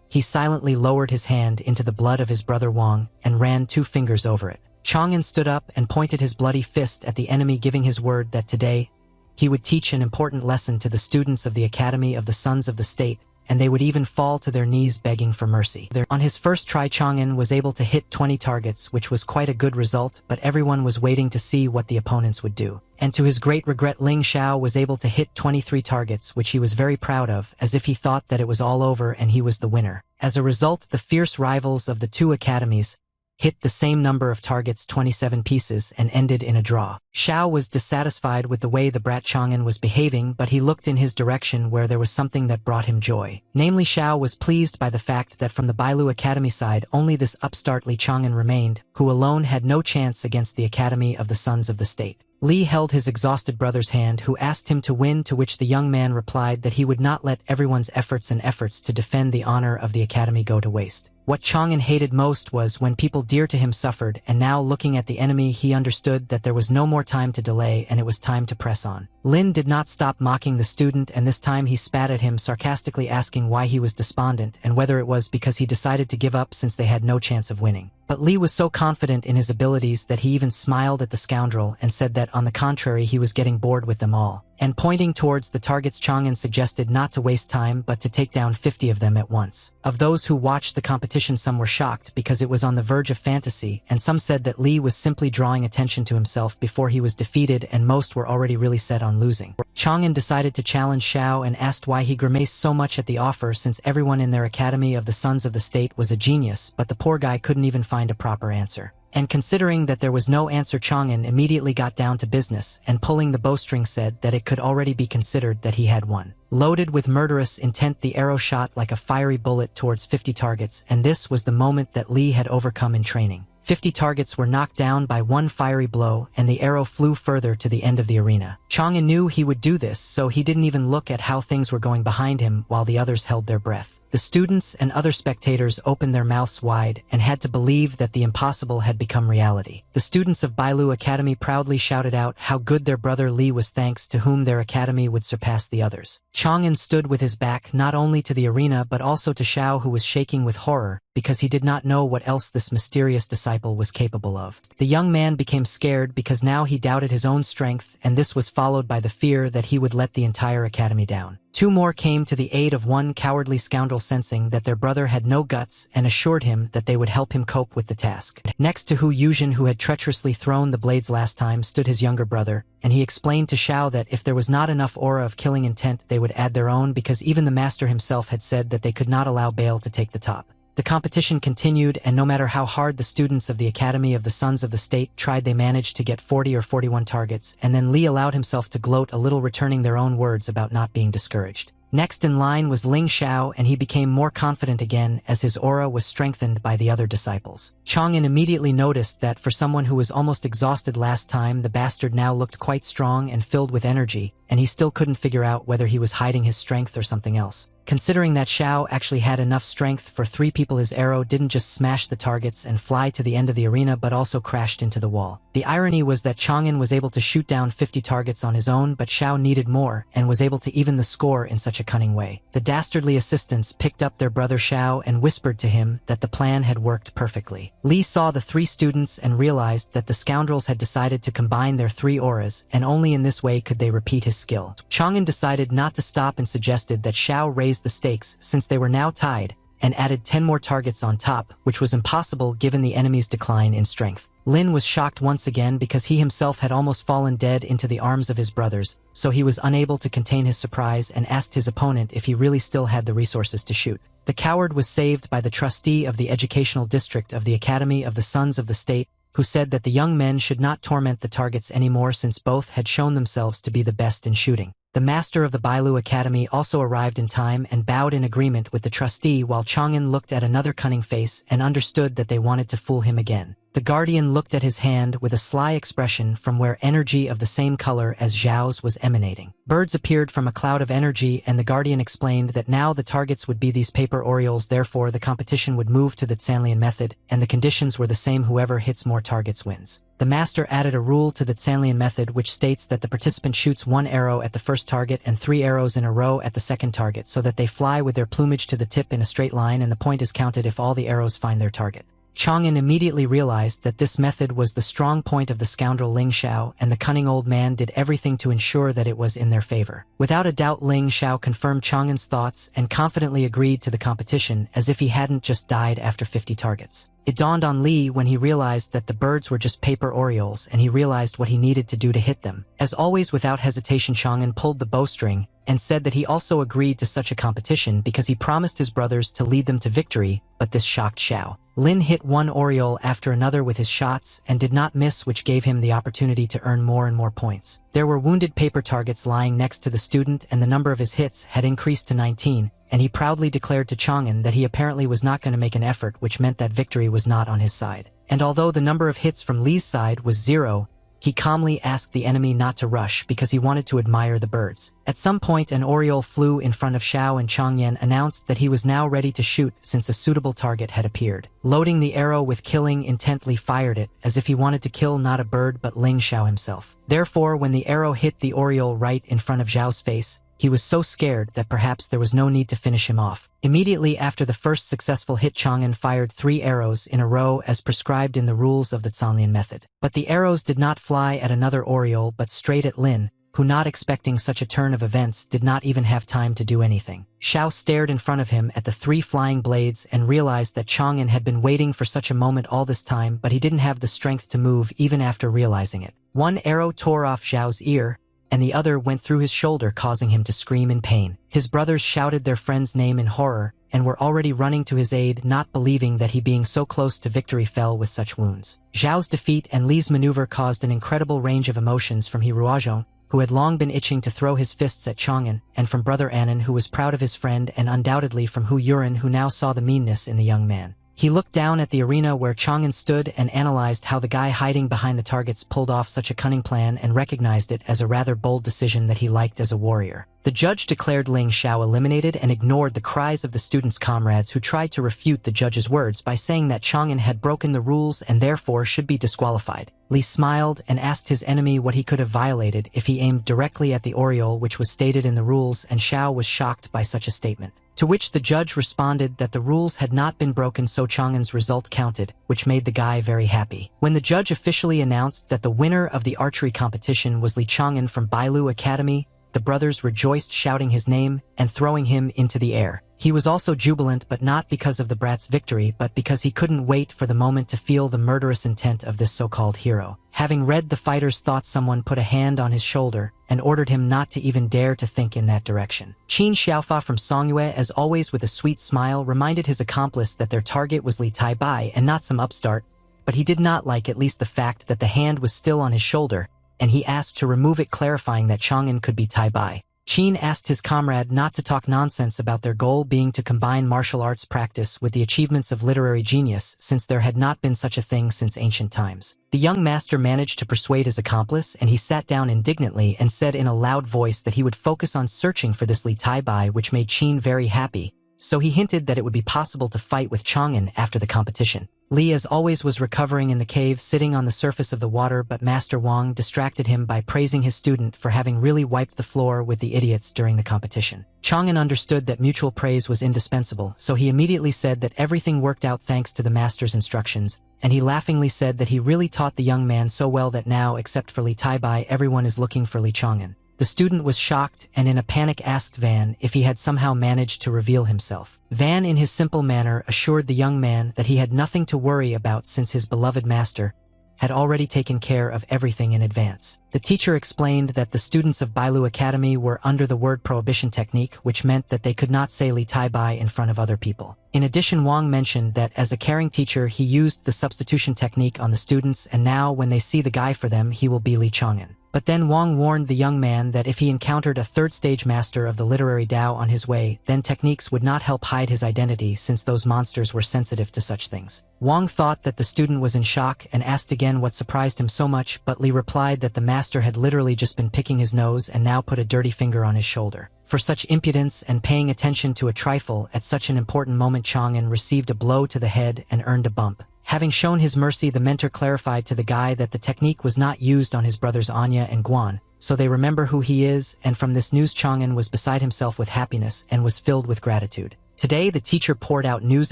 he silently lowered his hand into the blood of his brother Wang and ran 2 fingers over it. Chang'an stood up and pointed his bloody fist at the enemy, giving his word that today he would teach an important lesson to the students of the Academy of the Sons of the State, and they would even fall to their knees begging for mercy. On his first try, Chang'an was able to hit 20 targets, which was quite a good result, but everyone was waiting to see what the opponents would do. And to his great regret, Ling Xiao was able to hit 23 targets, which he was very proud of, as if he thought that it was all over and he was the winner. As a result, the fierce rivals of the 2 academies hit the same number of targets, 27 pieces, and ended in a draw. Xiao was dissatisfied with the way the brat Chang'an was behaving, but he looked in his direction where there was something that brought him joy. Namely, Xiao was pleased by the fact that from the Bailu Academy side only this upstart Li Chang'an remained, who alone had no chance against the Academy of the Sons of the State. Li held his exhausted brother's hand, who asked him to win, to which the young man replied that he would not let everyone's efforts to defend the honor of the academy go to waste. What Chang'an hated most was when people dear to him suffered, and now looking at the enemy he understood that there was no more time to delay and it was time to press on. Lin did not stop mocking the student, and this time he spat at him, sarcastically asking why he was despondent and whether it was because he decided to give up since they had no chance of winning. But Li was so confident in his abilities that he even smiled at the scoundrel and said that on the contrary he was getting bored with them all. And pointing towards the targets, Chang'an suggested not to waste time but to take down 50 of them at once. Of those who watched the competition, some were shocked because it was on the verge of fantasy, and some said that Li was simply drawing attention to himself before he was defeated, and most were already really set on losing. Chang'an decided to challenge Xiao and asked why he grimaced so much at the offer, since everyone in their academy of the Sons of the State was a genius, but the poor guy couldn't even find a proper answer. And considering that there was no answer, Chang'an immediately got down to business and, pulling the bowstring, said that it could already be considered that he had won. Loaded with murderous intent, the arrow shot like a fiery bullet towards 50 targets, and this was the moment that Li had overcome in training. 50 targets were knocked down by one fiery blow, and the arrow flew further to the end of the arena. Chang'an knew he would do this, so he didn't even look at how things were going behind him while the others held their breath. The students and other spectators opened their mouths wide and had to believe that the impossible had become reality. The students of Bailu Academy proudly shouted out how good their brother Li was, thanks to whom their academy would surpass the others. Chang'an stood with his back not only to the arena but also to Xiao, who was shaking with horror because he did not know what else this mysterious disciple was capable of. The young man became scared because now he doubted his own strength, and this was followed by the fear that he would let the entire academy down. Two more came to the aid of one cowardly scoundrel, sensing that their brother had no guts, and assured him that they would help him cope with the task. Next to Hu Yuzhen, who had treacherously thrown the blades last time, stood his younger brother, and he explained to Xiao that if there was not enough aura of killing intent, they would add their own, because even the master himself had said that they could not allow Bale to take the top. The competition continued, and no matter how hard the students of the Academy of the Sons of the State tried, they managed to get 40 or 41 targets, and then Li allowed himself to gloat a little, returning their own words about not being discouraged. Next in line was Ling Xiao, and he became more confident again as his aura was strengthened by the other disciples. Chang'an immediately noticed that for someone who was almost exhausted last time, the bastard now looked quite strong and filled with energy, and he still couldn't figure out whether he was hiding his strength or something else. Considering that Xiao actually had enough strength for 3 people, his arrow didn't just smash the targets and fly to the end of the arena but also crashed into the wall. The irony was that Chang'an was able to shoot down 50 targets on his own, but Xiao needed more and was able to even the score in such a cunning way. The dastardly assistants picked up their brother Xiao and whispered to him that the plan had worked perfectly. Li saw the 3 students and realized that the scoundrels had decided to combine their 3 auras, and only in this way could they repeat his skill. Chang'an decided not to stop and suggested that Xiao raise the stakes, since they were now tied, and added 10 more targets on top, which was impossible given the enemy's decline in strength. Lin was shocked once again because he himself had almost fallen dead into the arms of his brothers, so he was unable to contain his surprise and asked his opponent if he really still had the resources to shoot. The coward was saved by the trustee of the educational district of the Academy of the Sons of the State, who said that the young men should not torment the targets anymore since both had shown themselves to be the best in shooting. The master of the Bailu Academy also arrived in time and bowed in agreement with the trustee, while Chang'an looked at another cunning face and understood that they wanted to fool him again. The guardian looked at his hand with a sly expression from where energy of the same color as Zhao's was emanating. Birds appeared from a cloud of energy, and the guardian explained that now the targets would be these paper Orioles, therefore the competition would move to the Tsanlian method, and the conditions were the same: whoever hits more targets wins. The master added a rule to the Tsanlian method which states that the participant shoots 1 arrow at the first target and 3 arrows in a row at the second target, so that they fly with their plumage to the tip in a straight line, and the point is counted if all the arrows find their target. Chang'an immediately realized that this method was the strong point of the scoundrel Ling Xiao, and the cunning old man did everything to ensure that it was in their favor. Without a doubt, Ling Xiao confirmed Chang'an's thoughts and confidently agreed to the competition as if he hadn't just died after 50 targets. It dawned on Li when he realized that the birds were just paper Orioles, and he realized what he needed to do to hit them. As always, without hesitation, Chang'an pulled the bowstring and said that he also agreed to such a competition because he promised his brothers to lead them to victory, but this shocked Xiao. Lin hit 1 Oriole after another with his shots and did not miss, which gave him the opportunity to earn more and more points. There were wounded paper targets lying next to the student, and the number of his hits had increased to 19, and he proudly declared to Chang'an that he apparently was not going to make an effort, which meant that victory was not on his side. And although the number of hits from Li's side was 0, he calmly asked the enemy not to rush because he wanted to admire the birds. At some point, an oriole flew in front of Xiao, and Changyan announced that he was now ready to shoot since a suitable target had appeared. Loading the arrow with killing, intently fired it, as if he wanted to kill not a bird but Ling Xiao himself. Therefore, when the arrow hit the oriole right in front of Zhao's face, he was so scared that perhaps there was no need to finish him off. Immediately after the first successful hit, Chang'an fired 3 arrows in a row as prescribed in the rules of the Zhanlian method. But the arrows did not fly at another oriole but straight at Lin, who, not expecting such a turn of events, did not even have time to do anything. Xiao stared in front of him at the 3 flying blades and realized that Chang'an had been waiting for such a moment all this time, but he didn't have the strength to move even after realizing it. One arrow tore off Xiao's ear, and the other went through his shoulder, causing him to scream in pain. His brothers shouted their friend's name in horror and were already running to his aid, not believing that he, being so close to victory, fell with such wounds. Zhao's defeat and Li's maneuver caused an incredible range of emotions from He Ruozhong, who had long been itching to throw his fists at Chang'an, and from Brother Anan, who was proud of his friend, and undoubtedly from Hu Yuran, who now saw the meanness in the young man. He looked down at the arena where Chang'an stood and analyzed how the guy hiding behind the targets pulled off such a cunning plan, and recognized it as a rather bold decision that he liked as a warrior. The judge declared Ling Xiao eliminated and ignored the cries of the students' comrades, who tried to refute the judge's words by saying that Chang'an had broken the rules and therefore should be disqualified. Li smiled and asked his enemy what he could have violated if he aimed directly at the oriole, which was stated in the rules, and Xiao was shocked by such a statement. To which the judge responded that the rules had not been broken, so Chang'an's result counted, which made the guy very happy. When the judge officially announced that the winner of the archery competition was Li Chang'an from Bailu Academy, the brothers rejoiced, shouting his name and throwing him into the air. He was also jubilant, but not because of the brat's victory, but because he couldn't wait for the moment to feel the murderous intent of this so-called hero. Having read the fighter's thoughts, someone put a hand on his shoulder and ordered him not to even dare to think in that direction. Qin Xiaofa from Songyue, as always with a sweet smile, reminded his accomplice that their target was Li Taibai and not some upstart, but he did not like at least the fact that the hand was still on his shoulder, and he asked to remove it, clarifying that Chang'an could be Taibai. Qin asked his comrade not to talk nonsense about their goal being to combine martial arts practice with the achievements of literary genius, since there had not been such a thing since ancient times. The young master managed to persuade his accomplice, and he sat down indignantly and said in a loud voice that he would focus on searching for this Li Taibai, which made Qin very happy, so he hinted that it would be possible to fight with Chang'an after the competition. Li, as always, was recovering in the cave, sitting on the surface of the water, but Master Wang distracted him by praising his student for having really wiped the floor with the idiots during the competition. Chang'an understood that mutual praise was indispensable, so he immediately said that everything worked out thanks to the master's instructions, and he laughingly said that he really taught the young man so well that now, except for Li Taibai, everyone is looking for Li Chang'an. The student was shocked and in a panic asked Van if he had somehow managed to reveal himself. Van, in his simple manner, assured the young man that he had nothing to worry about since his beloved master had already taken care of everything in advance. The teacher explained that the students of Bailu Academy were under the word prohibition technique, which meant that they could not say Li Taibai in front of other people. In addition, Wang mentioned that as a caring teacher, he used the substitution technique on the students, and now when they see the guy for them, he will be Li Chang'an. But then Wang warned the young man that if he encountered a third-stage master of the literary Tao on his way, then techniques would not help hide his identity, since those monsters were sensitive to such things. Wang thought that the student was in shock and asked again what surprised him so much, but Li replied that the master had literally just been picking his nose and now put a dirty finger on his shoulder. For such impudence and paying attention to a trifle at such an important moment, Chang'an received a blow to the head and earned a bump. Having shown his mercy, the mentor clarified to the guy that the technique was not used on his brothers Anya and Guan, so they remember who he is, and from this news Chang'an was beside himself with happiness and was filled with gratitude. Today the teacher poured out news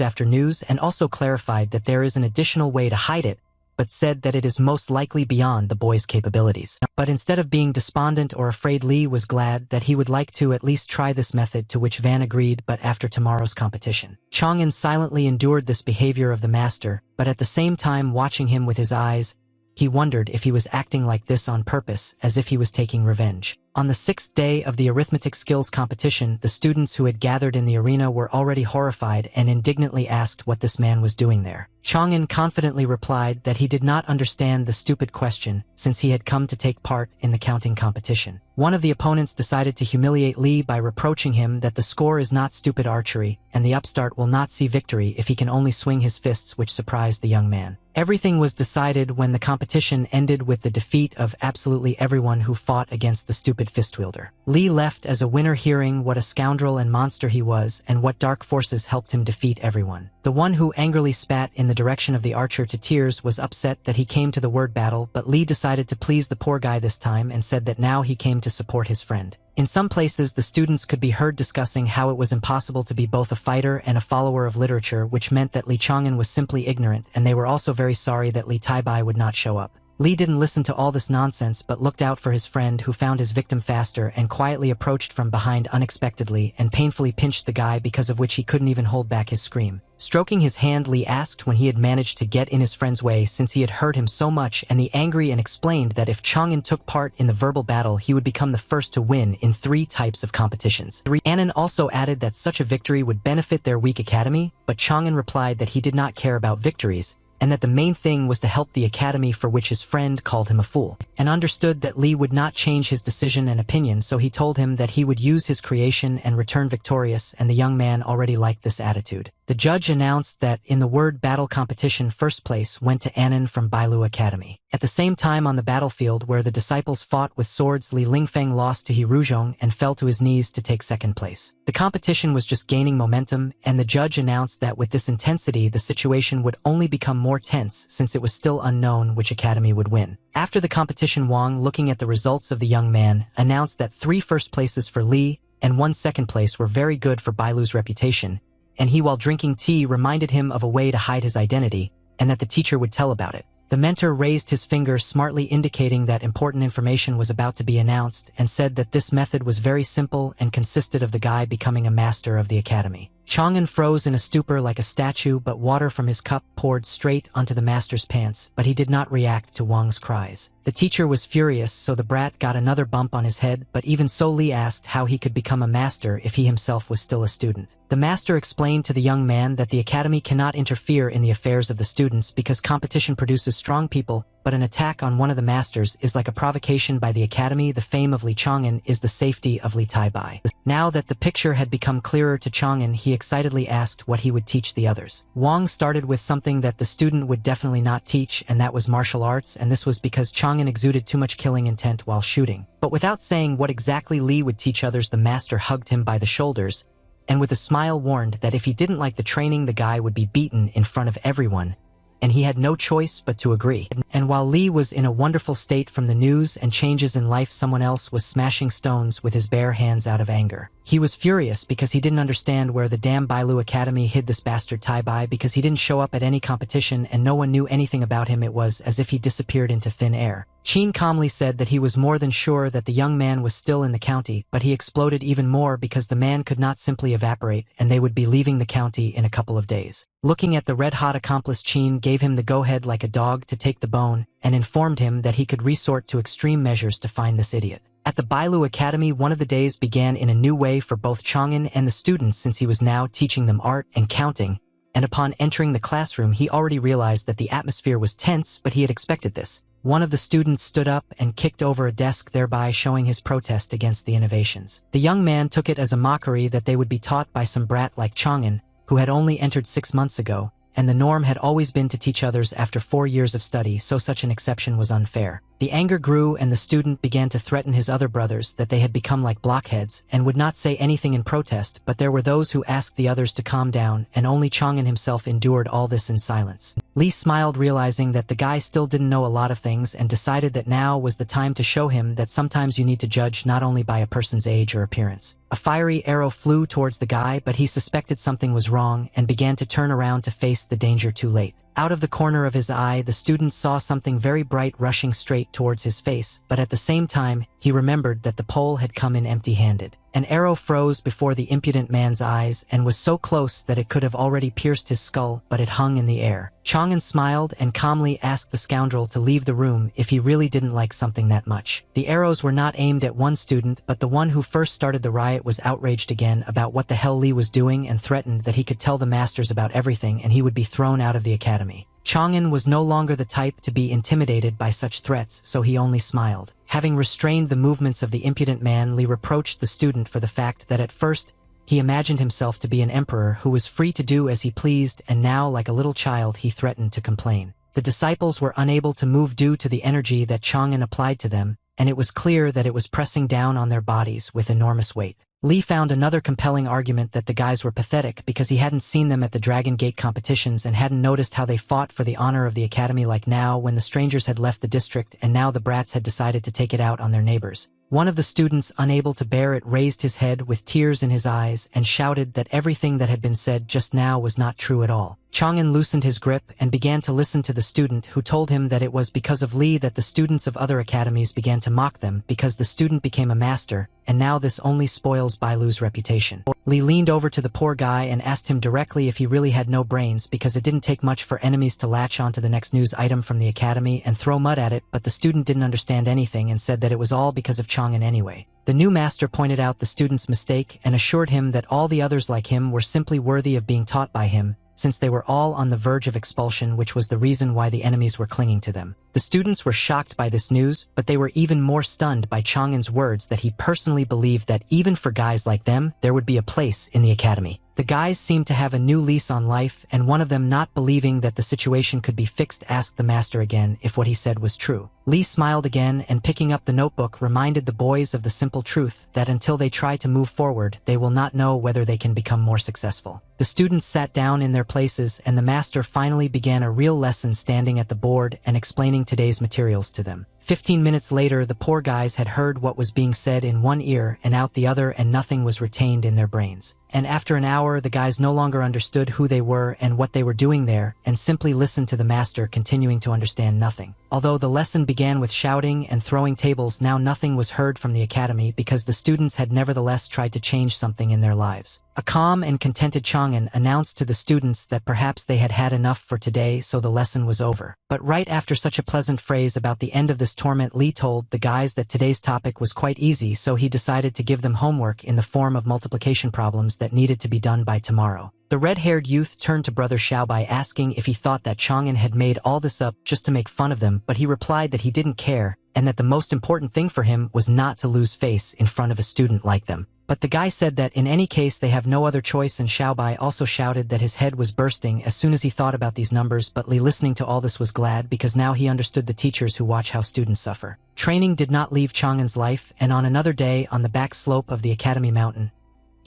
after news and also clarified that there is an additional way to hide it, but said that it is most likely beyond the boy's capabilities. But instead of being despondent or afraid, Li was glad that he would like to at least try this method, to which Van agreed, but after tomorrow's competition. Chang'an silently endured this behavior of the master, but at the same time watching him with his eyes, he wondered if he was acting like this on purpose, as if he was taking revenge. On the 6th day of the arithmetic skills competition, the students who had gathered in the arena were already horrified and indignantly asked what this man was doing there. Chang'an confidently replied that he did not understand the stupid question since he had come to take part in the counting competition. One of the opponents decided to humiliate Li by reproaching him that the score is not stupid archery and the upstart will not see victory if he can only swing his fists, which surprised the young man. Everything was decided when the competition ended with the defeat of absolutely everyone who fought against the stupid fist wielder. Li left as a winner, hearing what a scoundrel and monster he was and what dark forces helped him defeat everyone. The one who angrily spat in the direction of the archer to tears was upset that he came to the word battle, but Li decided to please the poor guy this time and said that now he came to support his friend. In some places, the students could be heard discussing how it was impossible to be both a fighter and a follower of literature, which meant that Li Chang'an was simply ignorant, and they were also very sorry that Li Taibai would not show up. Li didn't listen to all this nonsense but looked out for his friend, who found his victim faster and quietly approached from behind unexpectedly and painfully pinched the guy, because of which he couldn't even hold back his scream. Stroking his hand, Li asked when he had managed to get in his friend's way since he had hurt him so much, and the angry and explained that if Chang'an took part in the verbal battle he would become the first to win in 3 types of competitions. Annan also added that such a victory would benefit their weak academy, but Chang'an replied that he did not care about victories, and that the main thing was to help the academy, for which his friend called him a fool, and understood that Li would not change his decision and opinion, so he told him that he would use his creation and return victorious, and the young man already liked this attitude. The judge announced that in the word battle competition, first place went to Annan from Bailu Academy. At the same time, on the battlefield where the disciples fought with swords, Li Lingfeng lost to He Ruzhong and fell to his knees to take second place. The competition was just gaining momentum, and the judge announced that with this intensity the situation would only become more tense since it was still unknown which academy would win. After the competition, Wang, looking at the results of the young man, announced that 3 first places for Li and 1 second place were very good for Bailu's reputation, and he, while drinking tea, reminded him of a way to hide his identity and that the teacher would tell about it. The mentor raised his finger, smartly indicating that important information was about to be announced, and said that this method was very simple and consisted of the guy becoming a master of the academy. Chang'an froze in a stupor like a statue, but water from his cup poured straight onto the master's pants, but he did not react to Wang's cries. The teacher was furious, so the brat got another bump on his head, but even so Li asked how he could become a master if he himself was still a student. The master explained to the young man that the academy cannot interfere in the affairs of the students because competition produces strong people, but an attack on one of the masters is like a provocation by the academy. The fame of Li Chang'an is the safety of Li Taibai. Now that the picture had become clearer to Chang'an, he excitedly asked what he would teach the others. Wang started with something that the student would definitely not teach, and that was martial arts, and this was because Chang'an exuded too much killing intent while shooting. But without saying what exactly Li would teach others, the master hugged him by the shoulders, and with a smile warned that if he didn't like the training, the guy would be beaten in front of everyone, and he had no choice but to agree. And while Li was in a wonderful state from the news and changes in life, someone else was smashing stones with his bare hands out of anger. He was furious because he didn't understand where the damn Bailu Academy hid this bastard Taibai, because he didn't show up at any competition and no one knew anything about him. It was as if he disappeared into thin air. Qin calmly said that he was more than sure that the young man was still in the county, but he exploded even more because the man could not simply evaporate, and they would be leaving the county in a couple of days. Looking at the red-hot accomplice, Qin gave him the go-ahead like a dog to take the bone, and informed him that he could resort to extreme measures to find this idiot. At the Bailu Academy, one of the days began in a new way for both Chang'an and the students, since he was now teaching them art and counting, and upon entering the classroom he already realized that the atmosphere was tense, but he had expected this. One of the students stood up and kicked over a desk, thereby showing his protest against the innovations. The young man took it as a mockery that they would be taught by some brat like Chang'an, who had only entered 6 months ago, and the norm had always been to teach others after 4 years of study, so such an exception was unfair. The anger grew, and the student began to threaten his other brothers that they had become like blockheads and would not say anything in protest, but there were those who asked the others to calm down, and only Chang'an himself endured all this in silence. Li smiled, realizing that the guy still didn't know a lot of things, and decided that now was the time to show him that sometimes you need to judge not only by a person's age or appearance. A fiery arrow flew towards the guy, but he suspected something was wrong and began to turn around to face the danger too late. Out of the corner of his eye, the student saw something very bright rushing straight towards his face, but at the same time, he remembered that the pole had come in empty-handed. An arrow froze before the impudent man's eyes and was so close that it could have already pierced his skull, but it hung in the air. Chang'an smiled and calmly asked the scoundrel to leave the room if he really didn't like something that much. The arrows were not aimed at one student, but the one who first started the riot was outraged again about what the hell Li was doing and threatened that he could tell the masters about everything and he would be thrown out of the academy. Chang'an was no longer the type to be intimidated by such threats, so he only smiled. Having restrained the movements of the impudent man, Li reproached the student for the fact that at first, he imagined himself to be an emperor who was free to do as he pleased, and now, like a little child, he threatened to complain. The disciples were unable to move due to the energy that Chang'an applied to them, and it was clear that it was pressing down on their bodies with enormous weight. Li found another compelling argument that the guys were pathetic because he hadn't seen them at the Dragon Gate competitions and hadn't noticed how they fought for the honor of the academy like now when the strangers had left the district and now the brats had decided to take it out on their neighbors. One of the students, unable to bear it, raised his head with tears in his eyes and shouted that everything that had been said just now was not true at all. Chang'an loosened his grip and began to listen to the student, who told him that it was because of Li that the students of other academies began to mock them because the student became a master, and now this only spoils Bailu's reputation. Li leaned over to the poor guy and asked him directly if he really had no brains, because it didn't take much for enemies to latch onto the next news item from the academy and throw mud at it, but the student didn't understand anything and said that it was all because of Chang'an anyway. The new master pointed out the student's mistake and assured him that all the others like him were simply worthy of being taught by him, since they were all on the verge of expulsion, which was the reason why the enemies were clinging to them. The students were shocked by this news, but they were even more stunned by Chang'an's words that he personally believed that even for guys like them, there would be a place in the academy. The guys seemed to have a new lease on life, and one of them, not believing that the situation could be fixed, asked the master again if what he said was true. Li smiled again and, picking up the notebook, reminded the boys of the simple truth that until they try to move forward, they will not know whether they can become more successful. The students sat down in their places, and the master finally began a real lesson, standing at the board and explaining today's materials to them. 15 minutes later, the poor guys had heard what was being said in one ear and out the other, and nothing was retained in their brains. And after an hour, the guys no longer understood who they were and what they were doing there, and simply listened to the master, continuing to understand nothing. Although the lesson began with shouting and throwing tables, now nothing was heard from the academy because the students had nevertheless tried to change something in their lives. A calm and contented Chang'an announced to the students that perhaps they had had enough for today, so the lesson was over. But right after such a pleasant phrase about the end of this torment, Li told the guys that today's topic was quite easy, so he decided to give them homework in the form of multiplication problems that needed to be done by tomorrow. The red-haired youth turned to Brother Xiaobai, asking if he thought that Chang'an had made all this up just to make fun of them, but he replied that he didn't care, and that the most important thing for him was not to lose face in front of a student like them. But the guy said that in any case they have no other choice, and Xiaobai also shouted that his head was bursting as soon as he thought about these numbers, but Li, listening to all this, was glad because now he understood the teachers who watch how students suffer. Training did not leave Chang'an's life, and on another day on the back slope of the Academy Mountain,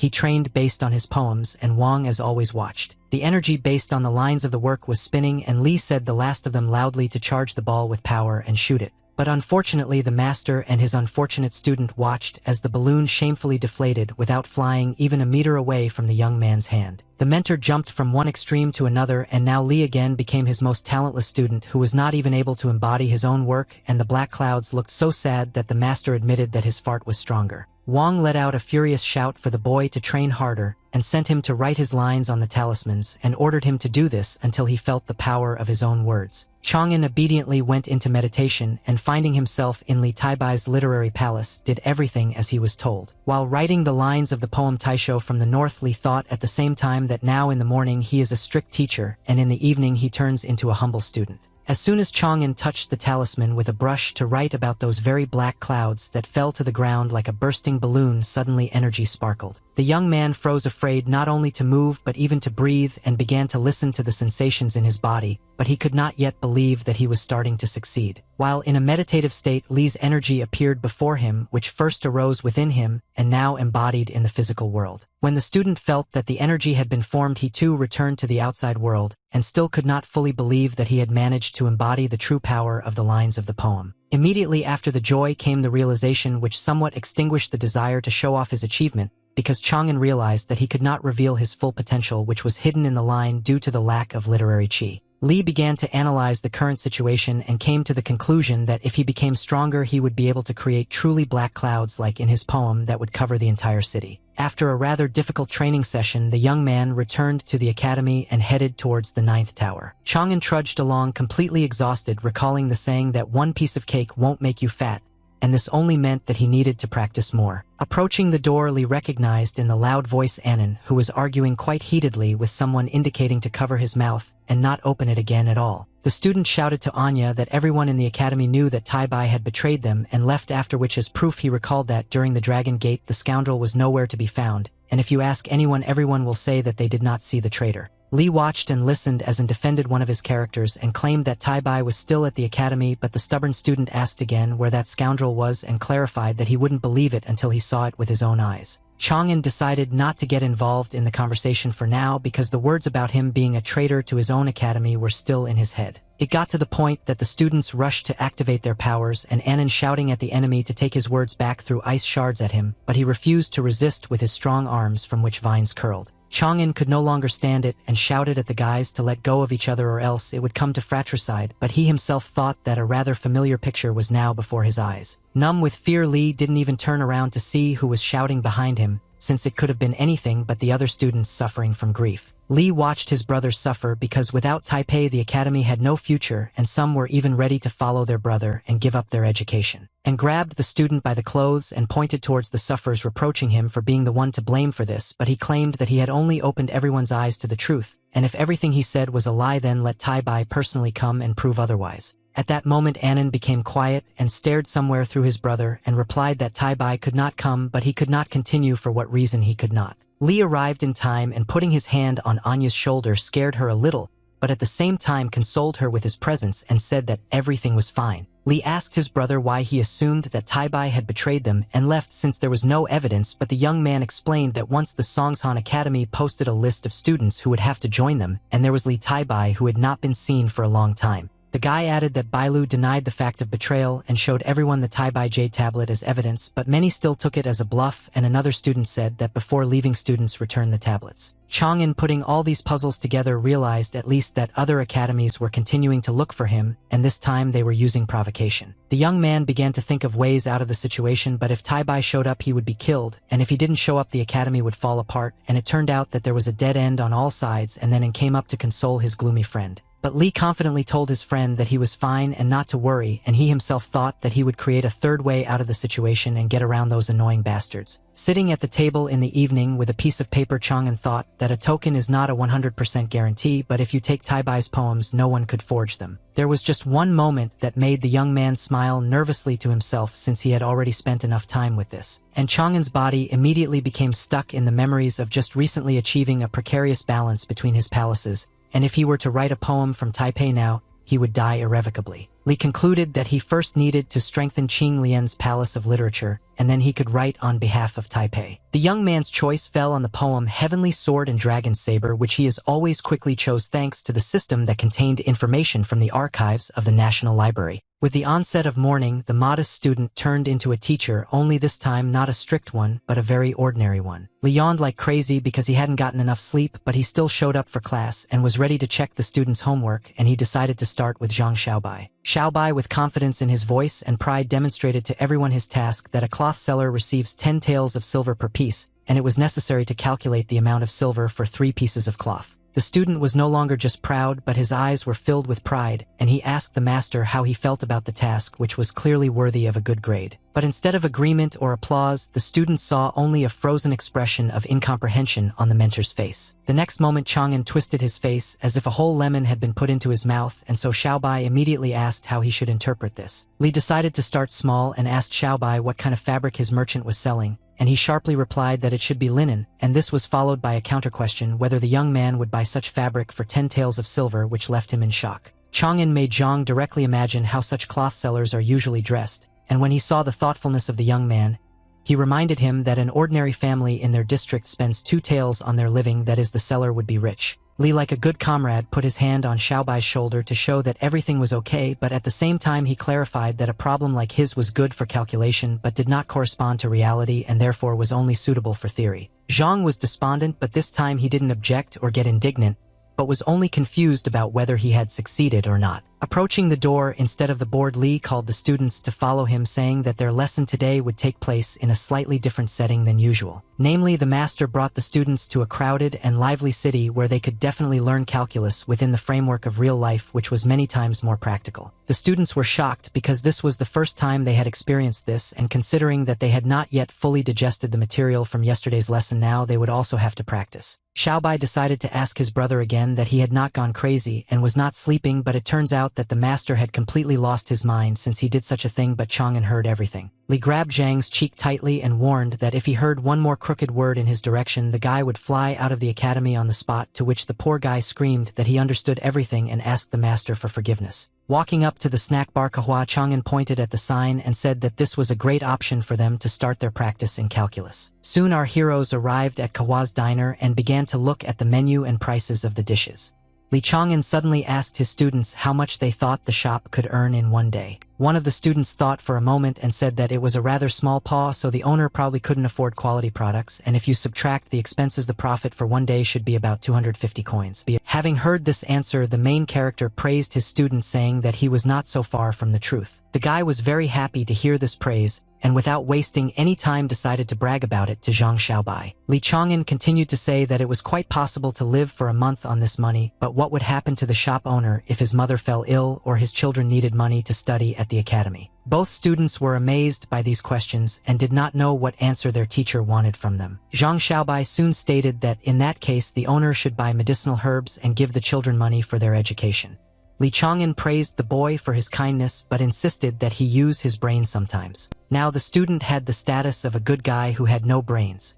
he trained based on his poems, and Wang as always watched. The energy based on the lines of the work was spinning, and Li said the last of them loudly to charge the ball with power and shoot it. But unfortunately the master and his unfortunate student watched as the balloon shamefully deflated without flying even a meter away from the young man's hand. The mentor jumped from one extreme to another, and now Li again became his most talentless student, who was not even able to embody his own work, and the black clouds looked so sad that the master admitted that his fart was stronger. Wang let out a furious shout for the boy to train harder, and sent him to write his lines on the talismans, and ordered him to do this until he felt the power of his own words. Chang'an obediently went into meditation, and finding himself in Li Taibai's literary palace, did everything as he was told. While writing the lines of the poem Taisho from the North, Li thought at the same time that now in the morning he is a strict teacher, and in the evening he turns into a humble student. As soon as Chang'an touched the talisman with a brush to write about those very black clouds that fell to the ground like a bursting balloon, suddenly energy sparkled. The young man froze, afraid not only to move but even to breathe, and began to listen to the sensations in his body, but he could not yet believe that he was starting to succeed. While in a meditative state, Li's energy appeared before him, which first arose within him and now embodied in the physical world. When the student felt that the energy had been formed, he too returned to the outside world, and still could not fully believe that he had managed to embody the true power of the lines of the poem. Immediately after the joy came the realization, which somewhat extinguished the desire to show off his achievement, because Chang'an realized that he could not reveal his full potential, which was hidden in the line due to the lack of literary qi. Li began to analyze the current situation and came to the conclusion that if he became stronger he would be able to create truly black clouds like in his poem that would cover the entire city. After a rather difficult training session, the young man returned to the academy and headed towards the 9th tower. Chang'an trudged along completely exhausted, recalling the saying that one piece of cake won't make you fat, and this only meant that he needed to practice more. Approaching the door, Li recognized in the loud voice Annan, who was arguing quite heatedly with someone, indicating to cover his mouth and not open it again at all. The student shouted to Anya that everyone in the academy knew that Tai Bai had betrayed them and left, after which as proof he recalled that during the Dragon Gate the scoundrel was nowhere to be found, and if you ask anyone, everyone will say that they did not see the traitor. Li watched and listened as An defended one of his characters and claimed that Tai Bai was still at the academy, but the stubborn student asked again where that scoundrel was and clarified that he wouldn't believe it until he saw it with his own eyes. Chang'an decided not to get involved in the conversation for now because the words about him being a traitor to his own academy were still in his head. It got to the point that the students rushed to activate their powers, and Annan shouting at the enemy to take his words back threw ice shards at him, but he refused to resist with his strong arms from which vines curled. Chang'an could no longer stand it and shouted at the guys to let go of each other or else it would come to fratricide, but he himself thought that a rather familiar picture was now before his eyes. Numb with fear, Li didn't even turn around to see who was shouting behind him, since it could have been anything but the other students suffering from grief. Li watched his brothers suffer because without Taipei the academy had no future, and some were even ready to follow their brother and give up their education. And grabbed the student by the clothes and pointed towards the sufferers, reproaching him for being the one to blame for this, but he claimed that he had only opened everyone's eyes to the truth, and if everything he said was a lie then let Tai Bai personally come and prove otherwise. At that moment Annan became quiet and stared somewhere through his brother and replied that Tai Bai could not come, but he could not continue for what reason he could not. Li arrived in time and putting his hand on Anya's shoulder scared her a little, but at the same time consoled her with his presence and said that everything was fine. Li asked his brother why he assumed that Tai Bai had betrayed them and left since there was no evidence, but the young man explained that once the Songshan Academy posted a list of students who would have to join them, and there was Li Tai Bai who had not been seen for a long time. The guy added that Bailu denied the fact of betrayal and showed everyone the Tai Bai Jade tablet as evidence, but many still took it as a bluff, and another student said that before leaving students returned the tablets. Chang'an, putting all these puzzles together, realized at least that other academies were continuing to look for him, and this time they were using provocation. The young man began to think of ways out of the situation, but if Tai Bai showed up he would be killed, and if he didn't show up the academy would fall apart, and it turned out that there was a dead end on all sides, and then An came up to console his gloomy friend. But Li confidently told his friend that he was fine and not to worry, and he himself thought that he would create a third way out of the situation and get around those annoying bastards. Sitting at the table in the evening with a piece of paper, Chang'an thought that a token is not a 100% guarantee, but if you take Tai Bai's poems no one could forge them. There was just one moment that made the young man smile nervously to himself, since he had already spent enough time with this. And Chang'an's body immediately became stuck in the memories of just recently achieving a precarious balance between his palaces, and if he were to write a poem from Taipei now, he would die irrevocably. Li concluded that he first needed to strengthen Qing Lian's Palace of Literature, and then he could write on behalf of Taipei. The young man's choice fell on the poem Heavenly Sword and Dragon Saber, which he as always quickly chose thanks to the system that contained information from the archives of the National Library. With the onset of morning, the modest student turned into a teacher, only this time not a strict one, but a very ordinary one. Li yawned like crazy because he hadn't gotten enough sleep, but he still showed up for class and was ready to check the students' homework, and he decided to start with Zhang Xiaobai. Xiaobai, with confidence in his voice and pride, demonstrated to everyone his task that a cloth seller receives 10 taels of silver per piece, and it was necessary to calculate the amount of silver for 3 pieces of cloth. The student was no longer just proud, but his eyes were filled with pride, and he asked the master how he felt about the task, which was clearly worthy of a good grade. But instead of agreement or applause, the student saw only a frozen expression of incomprehension on the mentor's face. The next moment Chang'an twisted his face as if a whole lemon had been put into his mouth, and so Xiaobai immediately asked how he should interpret this. Li decided to start small and asked Xiaobai what kind of fabric his merchant was selling, and he sharply replied that it should be linen, and this was followed by a counter-question whether the young man would buy such fabric for 10 taels of silver, which left him in shock. Chang'an made Zhang directly imagine how such cloth sellers are usually dressed, and when he saw the thoughtfulness of the young man, he reminded him that an ordinary family in their district spends 2 taels on their living, that is, the seller would be rich. Li, like a good comrade, put his hand on Xiaobai's shoulder to show that everything was okay, but at the same time he clarified that a problem like his was good for calculation but did not correspond to reality and therefore was only suitable for theory. Zhang was despondent, but this time he didn't object or get indignant, but was only confused about whether he had succeeded or not. Approaching the door instead of the board, Lee called the students to follow him, saying that their lesson today would take place in a slightly different setting than usual. Namely, the master brought the students to a crowded and lively city where they could definitely learn calculus within the framework of real life, which was many times more practical. The students were shocked because this was the first time they had experienced this, and considering that they had not yet fully digested the material from yesterday's lesson, now they would also have to practice. Xiaobai decided to ask his brother again that he had not gone crazy and was not sleeping, but it turns out that the master had completely lost his mind since he did such a thing, but Chang'an heard everything. Li grabbed Zhang's cheek tightly and warned that if he heard one more crooked word in his direction, the guy would fly out of the academy on the spot, to which the poor guy screamed that he understood everything and asked the master for forgiveness. Walking up to the snack bar, Kahua Chang'an pointed at the sign and said that this was a great option for them to start their practice in calculus. Soon our heroes arrived at Kahua's diner and began to look at the menu and prices of the dishes. Li Chang'an suddenly asked his students how much they thought the shop could earn in one day. One of the students thought for a moment and said that it was a rather small paw, so the owner probably couldn't afford quality products, and if you subtract the expenses, the profit for one day should be about 250 coins. Having heard this answer, the main character praised his student, saying that he was not so far from the truth. The guy was very happy to hear this praise, and without wasting any time decided to brag about it to Zhang Xiaobai. Li Chang'an continued to say that it was quite possible to live for a month on this money, but what would happen to the shop owner if his mother fell ill or his children needed money to study at the academy? Both students were amazed by these questions and did not know what answer their teacher wanted from them. Zhang Xiaobai soon stated that in that case the owner should buy medicinal herbs and give the children money for their education. Li Chang'an praised the boy for his kindness but insisted that he use his brain sometimes. Now the student had the status of a good guy who had no brains.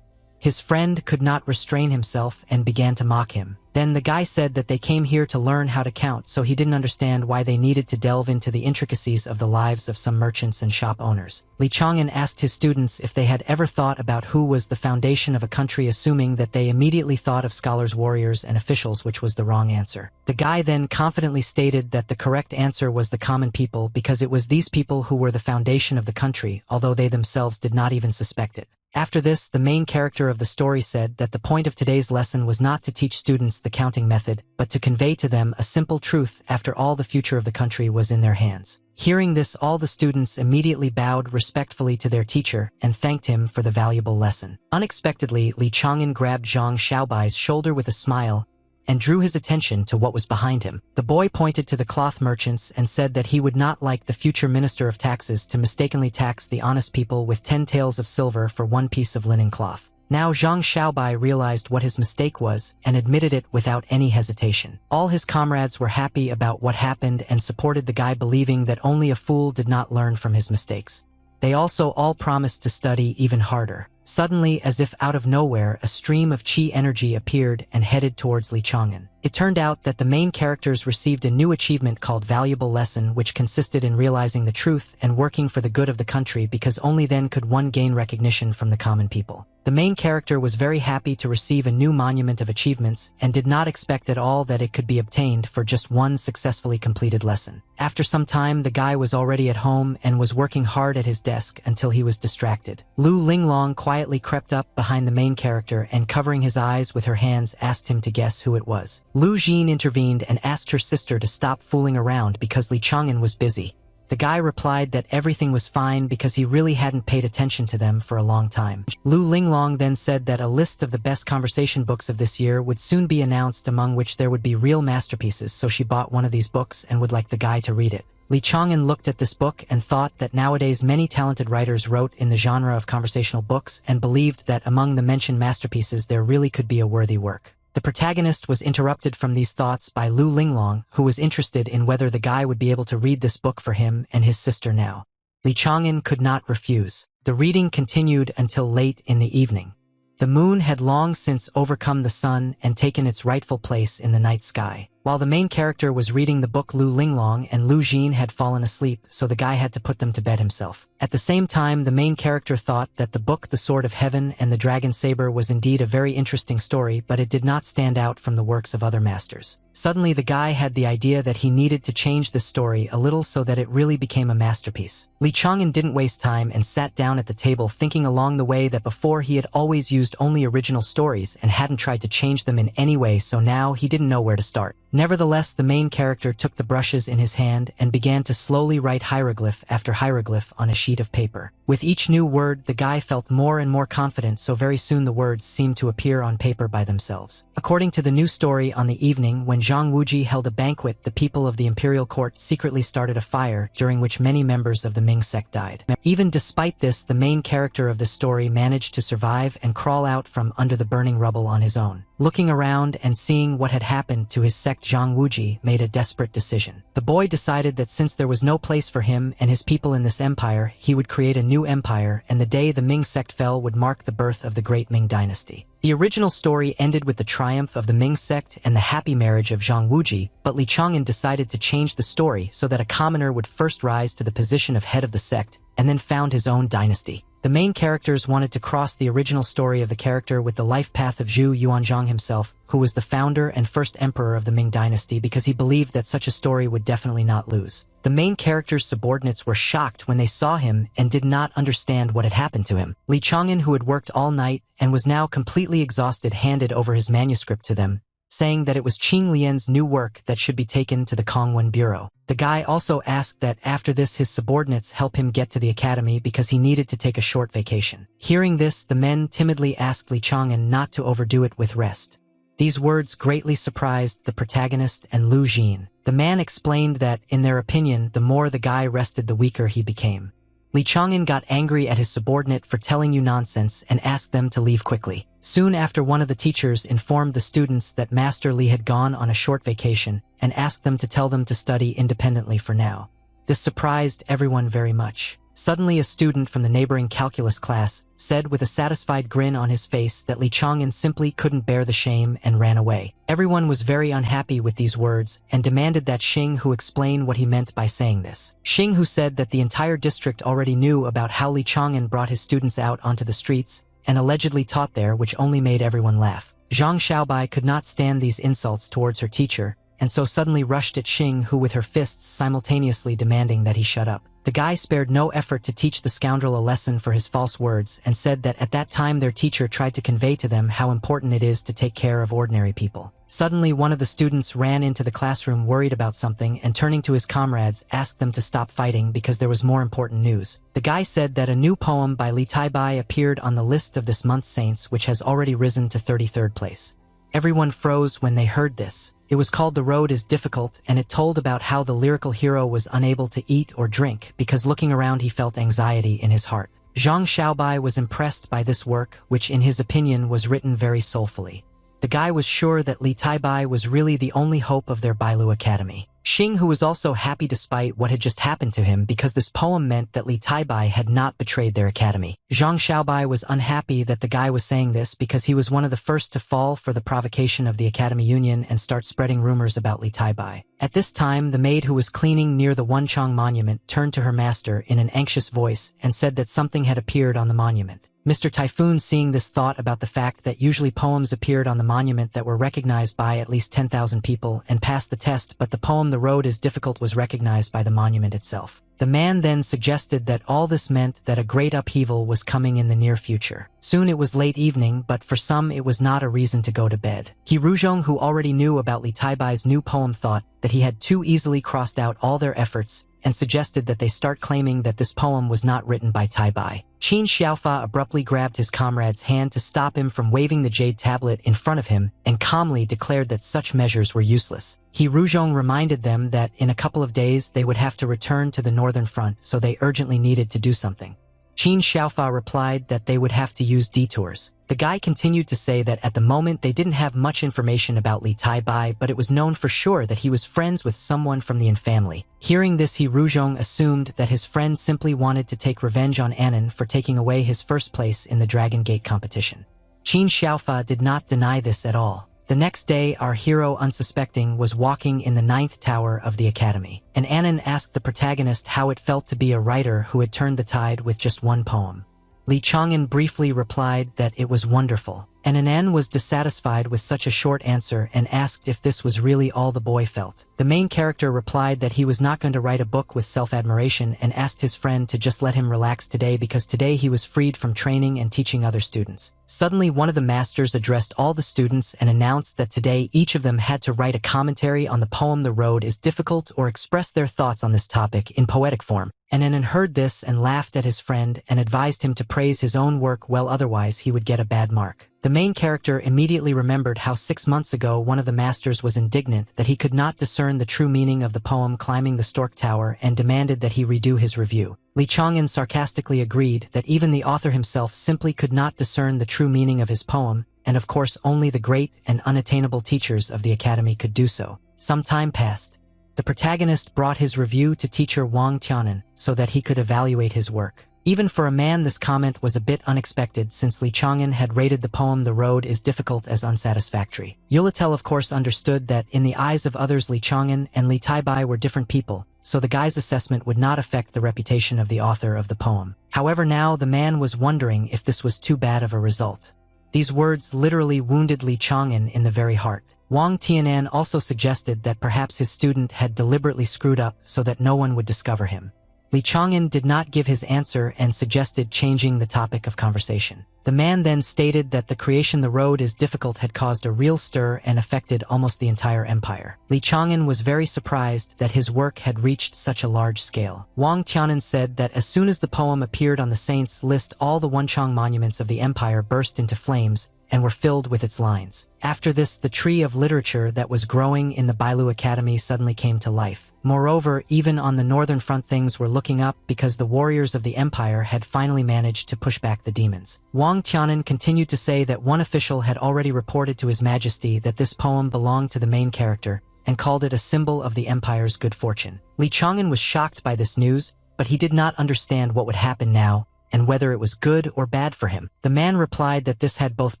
His friend could not restrain himself and began to mock him. Then the guy said that they came here to learn how to count, so he didn't understand why they needed to delve into the intricacies of the lives of some merchants and shop owners. Li Chang'an asked his students if they had ever thought about who was the foundation of a country, assuming that they immediately thought of scholars, warriors, and officials, which was the wrong answer. The guy then confidently stated that the correct answer was the common people, because it was these people who were the foundation of the country, although they themselves did not even suspect it. After this, the main character of the story said that the point of today's lesson was not to teach students the counting method, but to convey to them a simple truth. After all, the future of the country was in their hands. Hearing this, all the students immediately bowed respectfully to their teacher and thanked him for the valuable lesson. Unexpectedly, Li Chang'an grabbed Zhang Xiaobai's shoulder with a smile and drew his attention to what was behind him. The boy pointed to the cloth merchants and said that he would not like the future minister of taxes to mistakenly tax the honest people with 10 taels of silver for one piece of linen cloth. Now Zhang Xiaobai realized what his mistake was and admitted it without any hesitation. All his comrades were happy about what happened and supported the guy, believing that only a fool did not learn from his mistakes. They also all promised to study even harder. Suddenly, as if out of nowhere, a stream of chi energy appeared and headed towards Li Chang'an. It turned out that the main characters received a new achievement called Valuable Lesson, which consisted in realizing the truth and working for the good of the country, because only then could one gain recognition from the common people. The main character was very happy to receive a new monument of achievements and did not expect at all that it could be obtained for just one successfully completed lesson. After some time, the guy was already at home and was working hard at his desk until he was distracted. Lu Linglong quietly crept up behind the main character and, covering his eyes with her hands, asked him to guess who it was. Lu Jin intervened and asked her sister to stop fooling around because Li Chang'an was busy. The guy replied that everything was fine because he really hadn't paid attention to them for a long time. Lu Linglong then said that a list of the best conversation books of this year would soon be announced, among which there would be real masterpieces, so she bought one of these books and would like the guy to read it. Li Chang'an looked at this book and thought that nowadays many talented writers wrote in the genre of conversational books, and believed that among the mentioned masterpieces there really could be a worthy work. The protagonist was interrupted from these thoughts by Lu Linglong, who was interested in whether the guy would be able to read this book for him and his sister now. Li Chang'an could not refuse. The reading continued until late in the evening. The moon had long since overcome the sun and taken its rightful place in the night sky. While While the main character was reading the book, Lu Linglong and Lu Jin had fallen asleep, so the guy had to put them to bed himself. At the same time, the main character thought that the book The Sword of Heaven and the Dragon Saber was indeed a very interesting story, but it did not stand out from the works of other masters. Suddenly, the guy had the idea that he needed to change the story a little so that it really became a masterpiece. Li Chang'an didn't waste time and sat down at the table, thinking along the way that before he had always used only original stories and hadn't tried to change them in any way, so now he didn't know where to start. Nevertheless, the main character took the brushes in his hand and began to slowly write hieroglyph after hieroglyph on a sheet of paper. With each new word, the guy felt more and more confident, so very soon the words seemed to appear on paper by themselves. According to the new story, on the evening when Zhang Wuji held a banquet, the people of the imperial court secretly started a fire, during which many members of the Ming sect died. Even despite this, the main character of the story managed to survive and crawl out from under the burning rubble on his own. Looking around and seeing what had happened to his sect, Zhang Wuji made a desperate decision. The boy decided that since there was no place for him and his people in this empire, he would create a new empire, and the day the Ming sect fell would mark the birth of the great Ming dynasty. The original story ended with the triumph of the Ming sect and the happy marriage of Zhang Wuji, but Li Chang'an decided to change the story so that a commoner would first rise to the position of head of the sect and then found his own dynasty. The main characters wanted to cross the original story of the character with the life path of Zhu Yuanzhang himself, who was the founder and first emperor of the Ming dynasty, because he believed that such a story would definitely not lose. The main character's subordinates were shocked when they saw him and did not understand what had happened to him. Li Chang'an, who had worked all night and was now completely exhausted, handed over his manuscript to them, saying that it was Qing Lian's new work that should be taken to the Kongwen Bureau. The guy also asked that after this his subordinates help him get to the academy because he needed to take a short vacation. Hearing this, the men timidly asked Li Chang'an not to overdo it with rest. These words greatly surprised the protagonist and Lu Jin. The man explained that, in their opinion, the more the guy rested, the weaker he became. Li Chang'an got angry at his subordinate for telling you nonsense and asked them to leave quickly. Soon after, one of the teachers informed the students that Master Li had gone on a short vacation and asked them to tell them to study independently for now. This surprised everyone very much. Suddenly, a student from the neighboring calculus class said with a satisfied grin on his face that Li Chang'an simply couldn't bear the shame and ran away. Everyone was very unhappy with these words and demanded that Xing Hu explain what he meant by saying this. Xing Hu said that the entire district already knew about how Li Chang'an brought his students out onto the streets and allegedly taught there, which only made everyone laugh. Zhang Xiaobai could not stand these insults towards her teacher, and so suddenly rushed at Xing Hu with her fists, simultaneously demanding that he shut up. The guy spared no effort to teach the scoundrel a lesson for his false words and said that at that time their teacher tried to convey to them how important it is to take care of ordinary people. Suddenly, one of the students ran into the classroom worried about something and, turning to his comrades, asked them to stop fighting because there was more important news. The guy said that a new poem by Li Taibai appeared on the list of this month's saints, which has already risen to 33rd place. Everyone froze when they heard this. It was called The Road is Difficult, and it told about how the lyrical hero was unable to eat or drink because looking around he felt anxiety in his heart. Zhang Xiaobai was impressed by this work, which in his opinion was written very soulfully. The guy was sure that Li Taibai was really the only hope of their Bailu Academy. Xing Hu was also happy despite what had just happened to him because this poem meant that Li Taibai had not betrayed their academy. Zhang Xiaobai was unhappy that the guy was saying this because he was one of the first to fall for the provocation of the Academy Union and start spreading rumors about Li Taibai. At this time, the maid who was cleaning near the Wenchang monument turned to her master in an anxious voice and said that something had appeared on the monument. Mr. Typhoon, seeing this, thought about the fact that usually poems appeared on the monument that were recognized by at least 10,000 people and passed the test, but the poem The Road is Difficult was recognized by the monument itself. The man then suggested that all this meant that a great upheaval was coming in the near future. Soon it was late evening, but for some it was not a reason to go to bed. He Ruzhong, who already knew about Li Taibai's new poem, thought that he had too easily crossed out all their efforts and suggested that they start claiming that this poem was not written by Taibai. Qin Xiaofa abruptly grabbed his comrade's hand to stop him from waving the jade tablet in front of him and calmly declared that such measures were useless. He Ruzhong reminded them that in a couple of days they would have to return to the northern front, so they urgently needed to do something. Qin Xiaofa replied that they would have to use detours. The guy continued to say that at the moment they didn't have much information about Li Taibai, but it was known for sure that he was friends with someone from the Yin family. Hearing this, he Ruzhong assumed that his friend simply wanted to take revenge on Annan for taking away his first place in the Dragon Gate competition. Qin Xiaofa did not deny this at all. The next day, our hero, unsuspecting, was walking in the 9th tower of the academy. And Anan asked the protagonist how it felt to be a writer who had turned the tide with just one poem. Lee Chang'an briefly replied that it was wonderful. And Anan was dissatisfied with such a short answer and asked if this was really all the boy felt. The main character replied that he was not going to write a book with self-admiration and asked his friend to just let him relax today because today he was freed from training and teaching other students. Suddenly, one of the masters addressed all the students and announced that today each of them had to write a commentary on the poem The Road is Difficult or express their thoughts on this topic in poetic form. And Anan heard this and laughed at his friend and advised him to praise his own work, well, otherwise he would get a bad mark. The main character immediately remembered how 6 months ago one of the masters was indignant that he could not discern the true meaning of the poem Climbing the Stork Tower and demanded that he redo his review. Lee Chang'an sarcastically agreed that even the author himself simply could not discern the true meaning of his poem, and of course only the great and unattainable teachers of the academy could do so. Some time passed. The protagonist brought his review to teacher Wang Tianan so that he could evaluate his work. Even for a man, this comment was a bit unexpected since Lee Chang'an had rated the poem The Road is Difficult as unsatisfactory. Yulatel of course understood that in the eyes of others Lee Chang'an and Li Taibai were different people, so the guy's assessment would not affect the reputation of the author of the poem. However, now the man was wondering if this was too bad of a result. These words literally wounded Lee Chang'an in the very heart. Wang Tianan also suggested that perhaps his student had deliberately screwed up so that no one would discover him. Lee Chang'an did not give his answer and suggested changing the topic of conversation. The man then stated that the creation The Road is Difficult had caused a real stir and affected almost the entire empire. Lee Chang'an was very surprised that his work had reached such a large scale. Wang Tianan said that as soon as the poem appeared on the saints' list, all the Wenchang monuments of the empire burst into flames and were filled with its lines. After this, the tree of literature that was growing in the Bailu Academy suddenly came to life. Moreover, even on the northern front things were looking up because the warriors of the empire had finally managed to push back the demons. Wang Tianan continued to say that one official had already reported to His Majesty that this poem belonged to the main character and called it a symbol of the empire's good fortune. Lee Chang'an was shocked by this news, but he did not understand what would happen now and whether it was good or bad for him. The man replied that this had both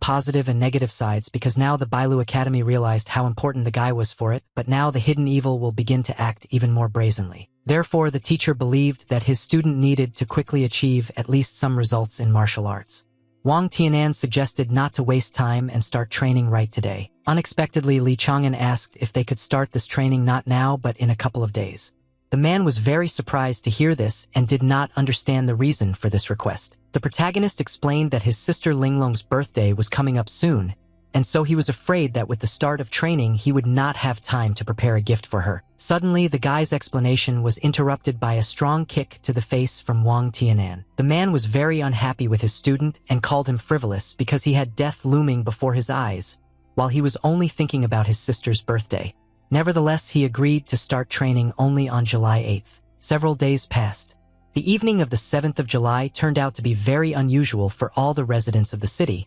positive and negative sides because now the Bailu Academy realized how important the guy was for it, but now the hidden evil will begin to act even more brazenly. Therefore, the teacher believed that his student needed to quickly achieve at least some results in martial arts. Wang Tianan suggested not to waste time and start training right today. Unexpectedly, Lee Chang'an asked if they could start this training not now but in a couple of days. The man was very surprised to hear this and did not understand the reason for this request. The protagonist explained that his sister Linglong's birthday was coming up soon, and so he was afraid that with the start of training he would not have time to prepare a gift for her. Suddenly, the guy's explanation was interrupted by a strong kick to the face from Wang Tianan. The man was very unhappy with his student and called him frivolous because he had death looming before his eyes, while he was only thinking about his sister's birthday. Nevertheless, he agreed to start training only on July 8th. Several days passed. The evening of the 7th of July turned out to be very unusual for all the residents of the city,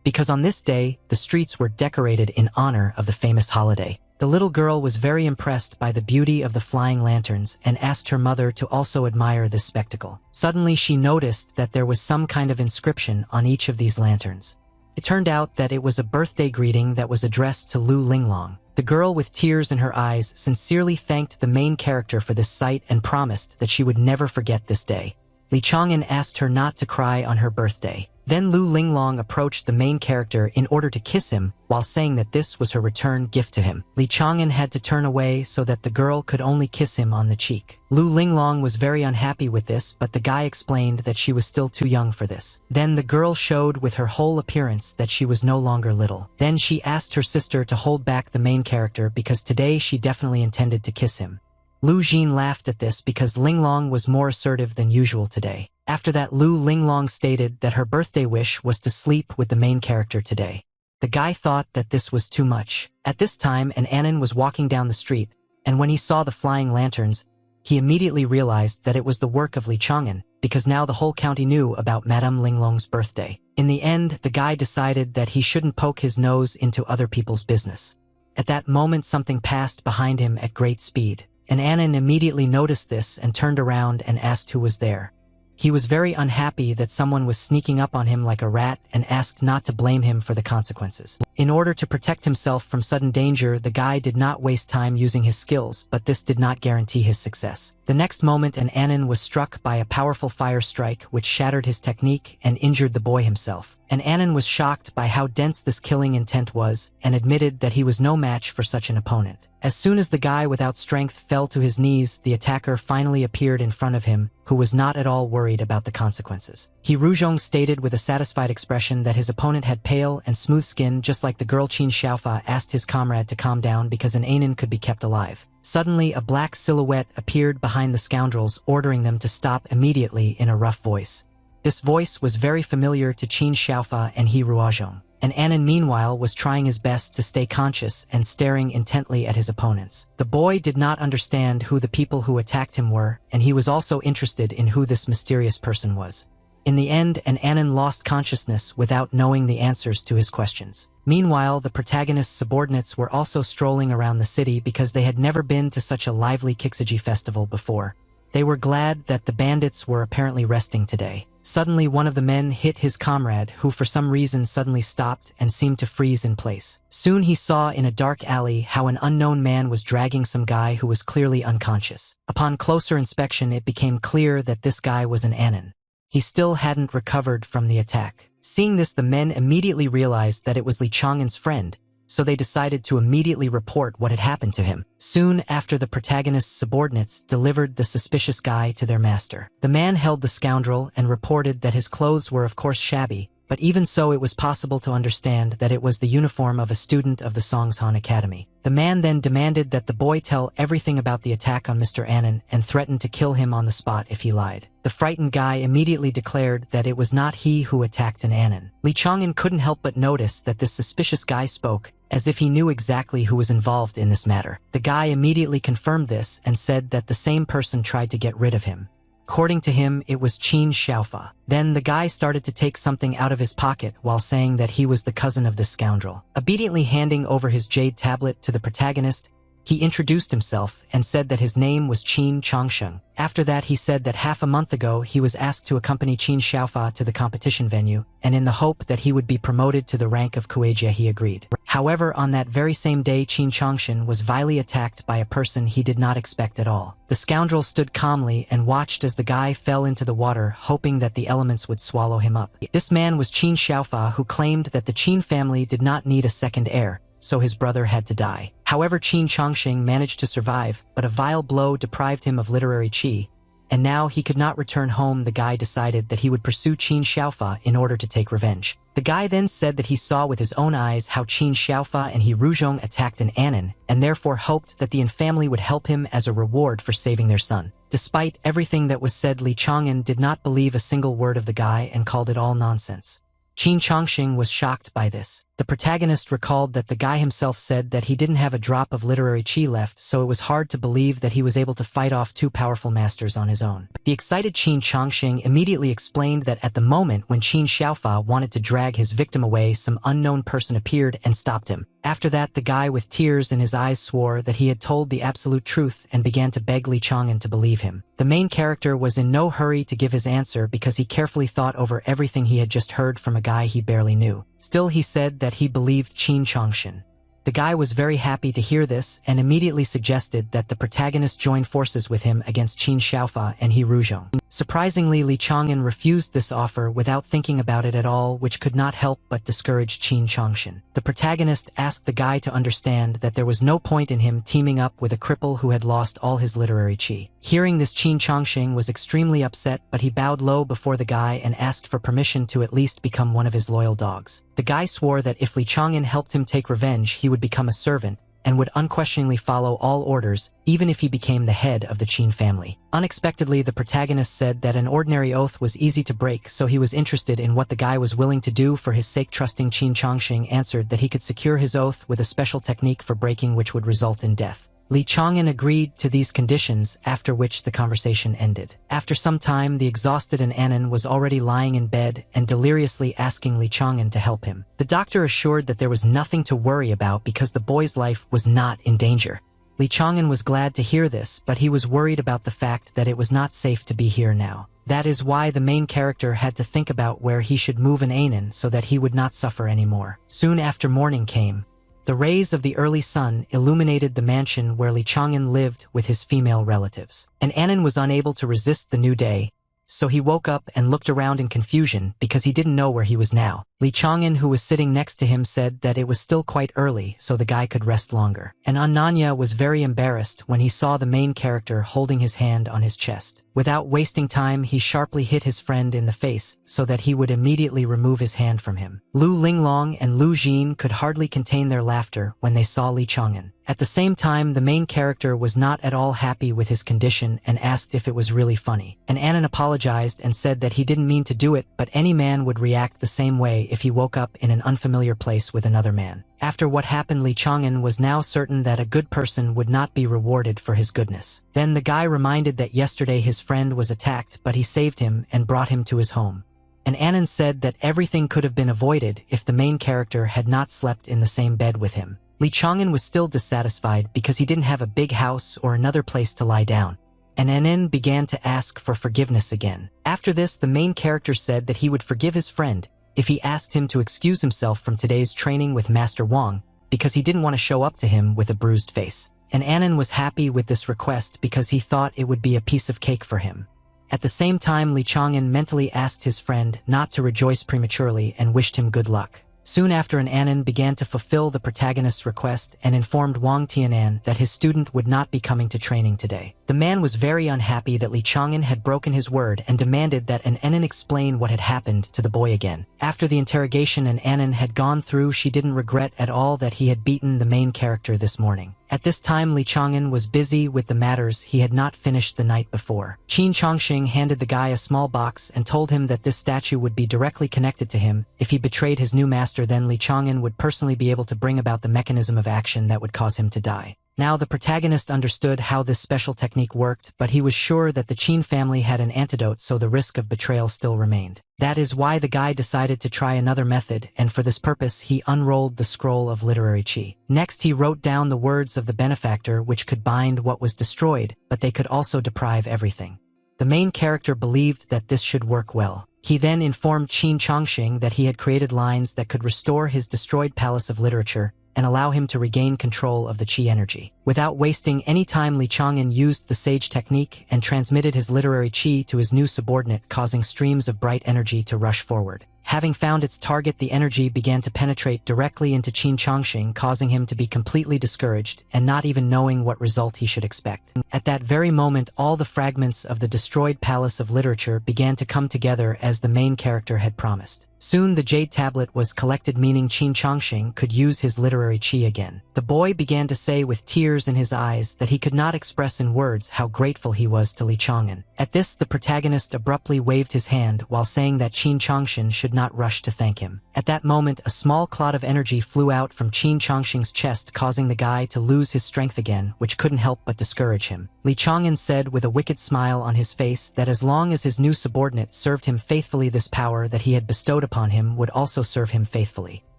because on this day, the streets were decorated in honor of the famous holiday. The little girl was very impressed by the beauty of the flying lanterns and asked her mother to also admire this spectacle. Suddenly, she noticed that there was some kind of inscription on each of these lanterns. It turned out that it was a birthday greeting that was addressed to Lu Linglong. The girl, with tears in her eyes, sincerely thanked the main character for this sight and promised that she would never forget this day. Lee Chang'an asked her not to cry on her birthday. Then Lu Linglong approached the main character in order to kiss him while saying that this was her return gift to him. Lee Chang'an had to turn away so that the girl could only kiss him on the cheek. Lu Linglong was very unhappy with this, but the guy explained that she was still too young for this. Then the girl showed with her whole appearance that she was no longer little. Then she asked her sister to hold back the main character because today she definitely intended to kiss him. Lu Jin laughed at this because Linglong was more assertive than usual today. After that, Lu Linglong stated that her birthday wish was to sleep with the main character today. The guy thought that this was too much. At this time, an Anan was walking down the street, and when he saw the flying lanterns, he immediately realized that it was the work of Lee Chang'an, because now the whole county knew about Madame Linglong's birthday. In the end, the guy decided that he shouldn't poke his nose into other people's business. At that moment, something passed behind him at great speed. An Anan immediately noticed this and turned around and asked who was there. He was very unhappy that someone was sneaking up on him like a rat and asked not to blame him for the consequences. In order to protect himself from sudden danger, the guy did not waste time using his skills, but this did not guarantee his success. The next moment, an Anon was struck by a powerful fire strike which shattered his technique and injured the boy himself. And Anon was shocked by how dense this killing intent was and admitted that he was no match for such an opponent. As soon as the guy without strength fell to his knees, the attacker finally appeared in front of him, who was not at all worried about the consequences. He Ruzhong stated with a satisfied expression that his opponent had pale and smooth skin, just like the girl. Qin Xiaofa asked his comrade to calm down because an Anon could be kept alive. Suddenly, a black silhouette appeared behind the scoundrels, ordering them to stop immediately in a rough voice. This voice was very familiar to Qin Xiaofa and He Ruozhong. And Anon meanwhile was trying his best to stay conscious and staring intently at his opponents. The boy did not understand who the people who attacked him were, and he was also interested in who this mysterious person was. In the end, an Anon lost consciousness without knowing the answers to his questions. Meanwhile, the protagonist's subordinates were also strolling around the city because they had never been to such a lively Kiksuji festival before. They were glad that the bandits were apparently resting today. Suddenly, one of the men hit his comrade, who for some reason suddenly stopped and seemed to freeze in place. Soon he saw in a dark alley how an unknown man was dragging some guy who was clearly unconscious. Upon closer inspection, it became clear that this guy was an Anon. He still hadn't recovered from the attack. Seeing this, the men immediately realized that it was Li Chang'an's friend, so they decided to immediately report what had happened to him. Soon after, the protagonist's subordinates delivered the suspicious guy to their master. The man held the scoundrel and reported that his clothes were of course shabby, but even so it was possible to understand that it was the uniform of a student of the Songshan Academy. The man then demanded that the boy tell everything about the attack on Mr. Anon and threatened to kill him on the spot if he lied. The frightened guy immediately declared that it was not he who attacked an Anon. Li Chang'an couldn't help but notice that this suspicious guy spoke as if he knew exactly who was involved in this matter. The guy immediately confirmed this and said that the same person tried to get rid of him. According to him, it was Qin Xiaofa. Then the guy started to take something out of his pocket while saying that he was the cousin of this scoundrel. Obediently handing over his jade tablet to the protagonist, he introduced himself and said that his name was Qin Changsheng. After that, he said that half a month ago he was asked to accompany Qin Xiaofa to the competition venue, and in the hope that he would be promoted to the rank of Kueijie, he agreed. However, on that very same day, Qin Changshen was vilely attacked by a person he did not expect at all. The scoundrel stood calmly and watched as the guy fell into the water, hoping that the elements would swallow him up. This man was Qin Xiaofa, who claimed that the Qin family did not need a second heir, so his brother had to die. However, Qin Changsheng managed to survive, but a vile blow deprived him of literary qi, and now he could not return home. The guy decided that he would pursue Qin Xiaofa in order to take revenge. The guy then said that he saw with his own eyes how Qin Xiaofa and He Ruzhong attacked an Anon, and therefore hoped that the family would help him as a reward for saving their son. Despite everything that was said, Li Chang'an did not believe a single word of the guy and called it all nonsense. Qin Changsheng was shocked by this. The protagonist recalled that the guy himself said that he didn't have a drop of literary qi left, so it was hard to believe that he was able to fight off two powerful masters on his own. The excited Qin Changsheng immediately explained that at the moment when Qin Xiaofa wanted to drag his victim away, some unknown person appeared and stopped him. After that, the guy with tears in his eyes swore that he had told the absolute truth and began to beg Li Chang'an to believe him. The main character was in no hurry to give his answer because he carefully thought over everything he had just heard from a guy he barely knew. Still, he said that he believed Qin Changshen. The guy was very happy to hear this and immediately suggested that the protagonist join forces with him against Qin Xiaofa and He Ruzhong. Surprisingly, Li Chang'an refused this offer without thinking about it at all, which could not help but discourage Qin Changshen. The protagonist asked the guy to understand that there was no point in him teaming up with a cripple who had lost all his literary qi. Hearing this, Qin Changsheng was extremely upset, but he bowed low before the guy and asked for permission to at least become one of his loyal dogs. The guy swore that if Li Chang'an helped him take revenge, he would become a servant and would unquestioningly follow all orders, even if he became the head of the Qin family. Unexpectedly, the protagonist said that an ordinary oath was easy to break, so he was interested in what the guy was willing to do for his sake. Trusting Qin Changsheng answered that he could secure his oath with a special technique for breaking which would result in death. Li Chang'an agreed to these conditions, after which the conversation ended. After some time, the exhausted Anon was already lying in bed and deliriously asking Li Chang'an to help him. The doctor assured that there was nothing to worry about because the boy's life was not in danger. Li Chang'an was glad to hear this, but he was worried about the fact that it was not safe to be here now. That is why the main character had to think about where he should move an Anin so that he would not suffer anymore. Soon after morning came, the rays of the early sun illuminated the mansion where Li Chang'an lived with his female relatives. And Anin was unable to resist the new day, so he woke up and looked around in confusion because he didn't know where he was now. Li Chang'an, who was sitting next to him, said that it was still quite early so the guy could rest longer. And Ananya was very embarrassed when he saw the main character holding his hand on his chest. Without wasting time, he sharply hit his friend in the face so that he would immediately remove his hand from him. Lu Linglong and Lu Jin could hardly contain their laughter when they saw Li Chang'an. At the same time, the main character was not at all happy with his condition and asked if it was really funny. And Anan apologized and said that he didn't mean to do it, but any man would react the same way if he woke up in an unfamiliar place with another man. After what happened, Li Chang'an was now certain that a good person would not be rewarded for his goodness. Then the guy reminded that yesterday his friend was attacked, but he saved him and brought him to his home. And Anan said that everything could have been avoided if the main character had not slept in the same bed with him. Li Chang'an was still dissatisfied because he didn't have a big house or another place to lie down. And Anan began to ask for forgiveness again. After this, the main character said that he would forgive his friend if he asked him to excuse himself from today's training with Master Wang because he didn't want to show up to him with a bruised face. And Anan was happy with this request because he thought it would be a piece of cake for him. At the same time, Li Chang'an mentally asked his friend not to rejoice prematurely and wished him good luck. Soon after, Anan began to fulfill the protagonist's request and informed Wang Tianan that his student would not be coming to training today. The man was very unhappy that Li Chang'an had broken his word and demanded that Anan explain what had happened to the boy again. After the interrogation Anan had gone through, she didn't regret at all that he had beaten the main character this morning. At this time, Li Chang'an was busy with the matters he had not finished the night before. Qin Chongxing handed the guy a small box and told him that this statue would be directly connected to him. If he betrayed his new master, then Li Chang'an would personally be able to bring about the mechanism of action that would cause him to die. Now the protagonist understood how this special technique worked, but he was sure that the Qin family had an antidote, so the risk of betrayal still remained. That is why the guy decided to try another method, and for this purpose he unrolled the scroll of literary qi. Next he wrote down the words of the benefactor, which could bind what was destroyed, but they could also deprive everything. The main character believed that this should work well. He then informed Qin Chongxing that he had created lines that could restore his destroyed palace of literature and allow him to regain control of the qi energy. Without wasting any time, Li Chang'an used the sage technique and transmitted his literary qi to his new subordinate, causing streams of bright energy to rush forward. Having found its target, the energy began to penetrate directly into Qin Chongxing, causing him to be completely discouraged and not even knowing what result he should expect. At that very moment, all the fragments of the destroyed palace of literature began to come together as the main character had promised. Soon the jade tablet was collected, meaning Qin Chongxing could use his literary qi again. The boy began to say with tears in his eyes that he could not express in words how grateful he was to Li Chang'an. At this, the protagonist abruptly waved his hand while saying that Qin Chongxing should not rush to thank him. At that moment, a small cloud of energy flew out from Qin Chongxing's chest, causing the guy to lose his strength again, which couldn't help but discourage him. Li Chang'an said with a wicked smile on his face that as long as his new subordinate served him faithfully, this power that he had bestowed upon him would also serve him faithfully.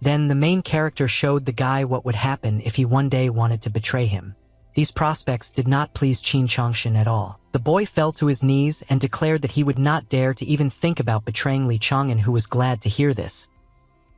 Then the main character showed the guy what would happen if he one day wanted to betray him. These prospects did not please Qin Chongxing at all. The boy fell to his knees and declared that he would not dare to even think about betraying Li Chang'an, who was glad to hear this.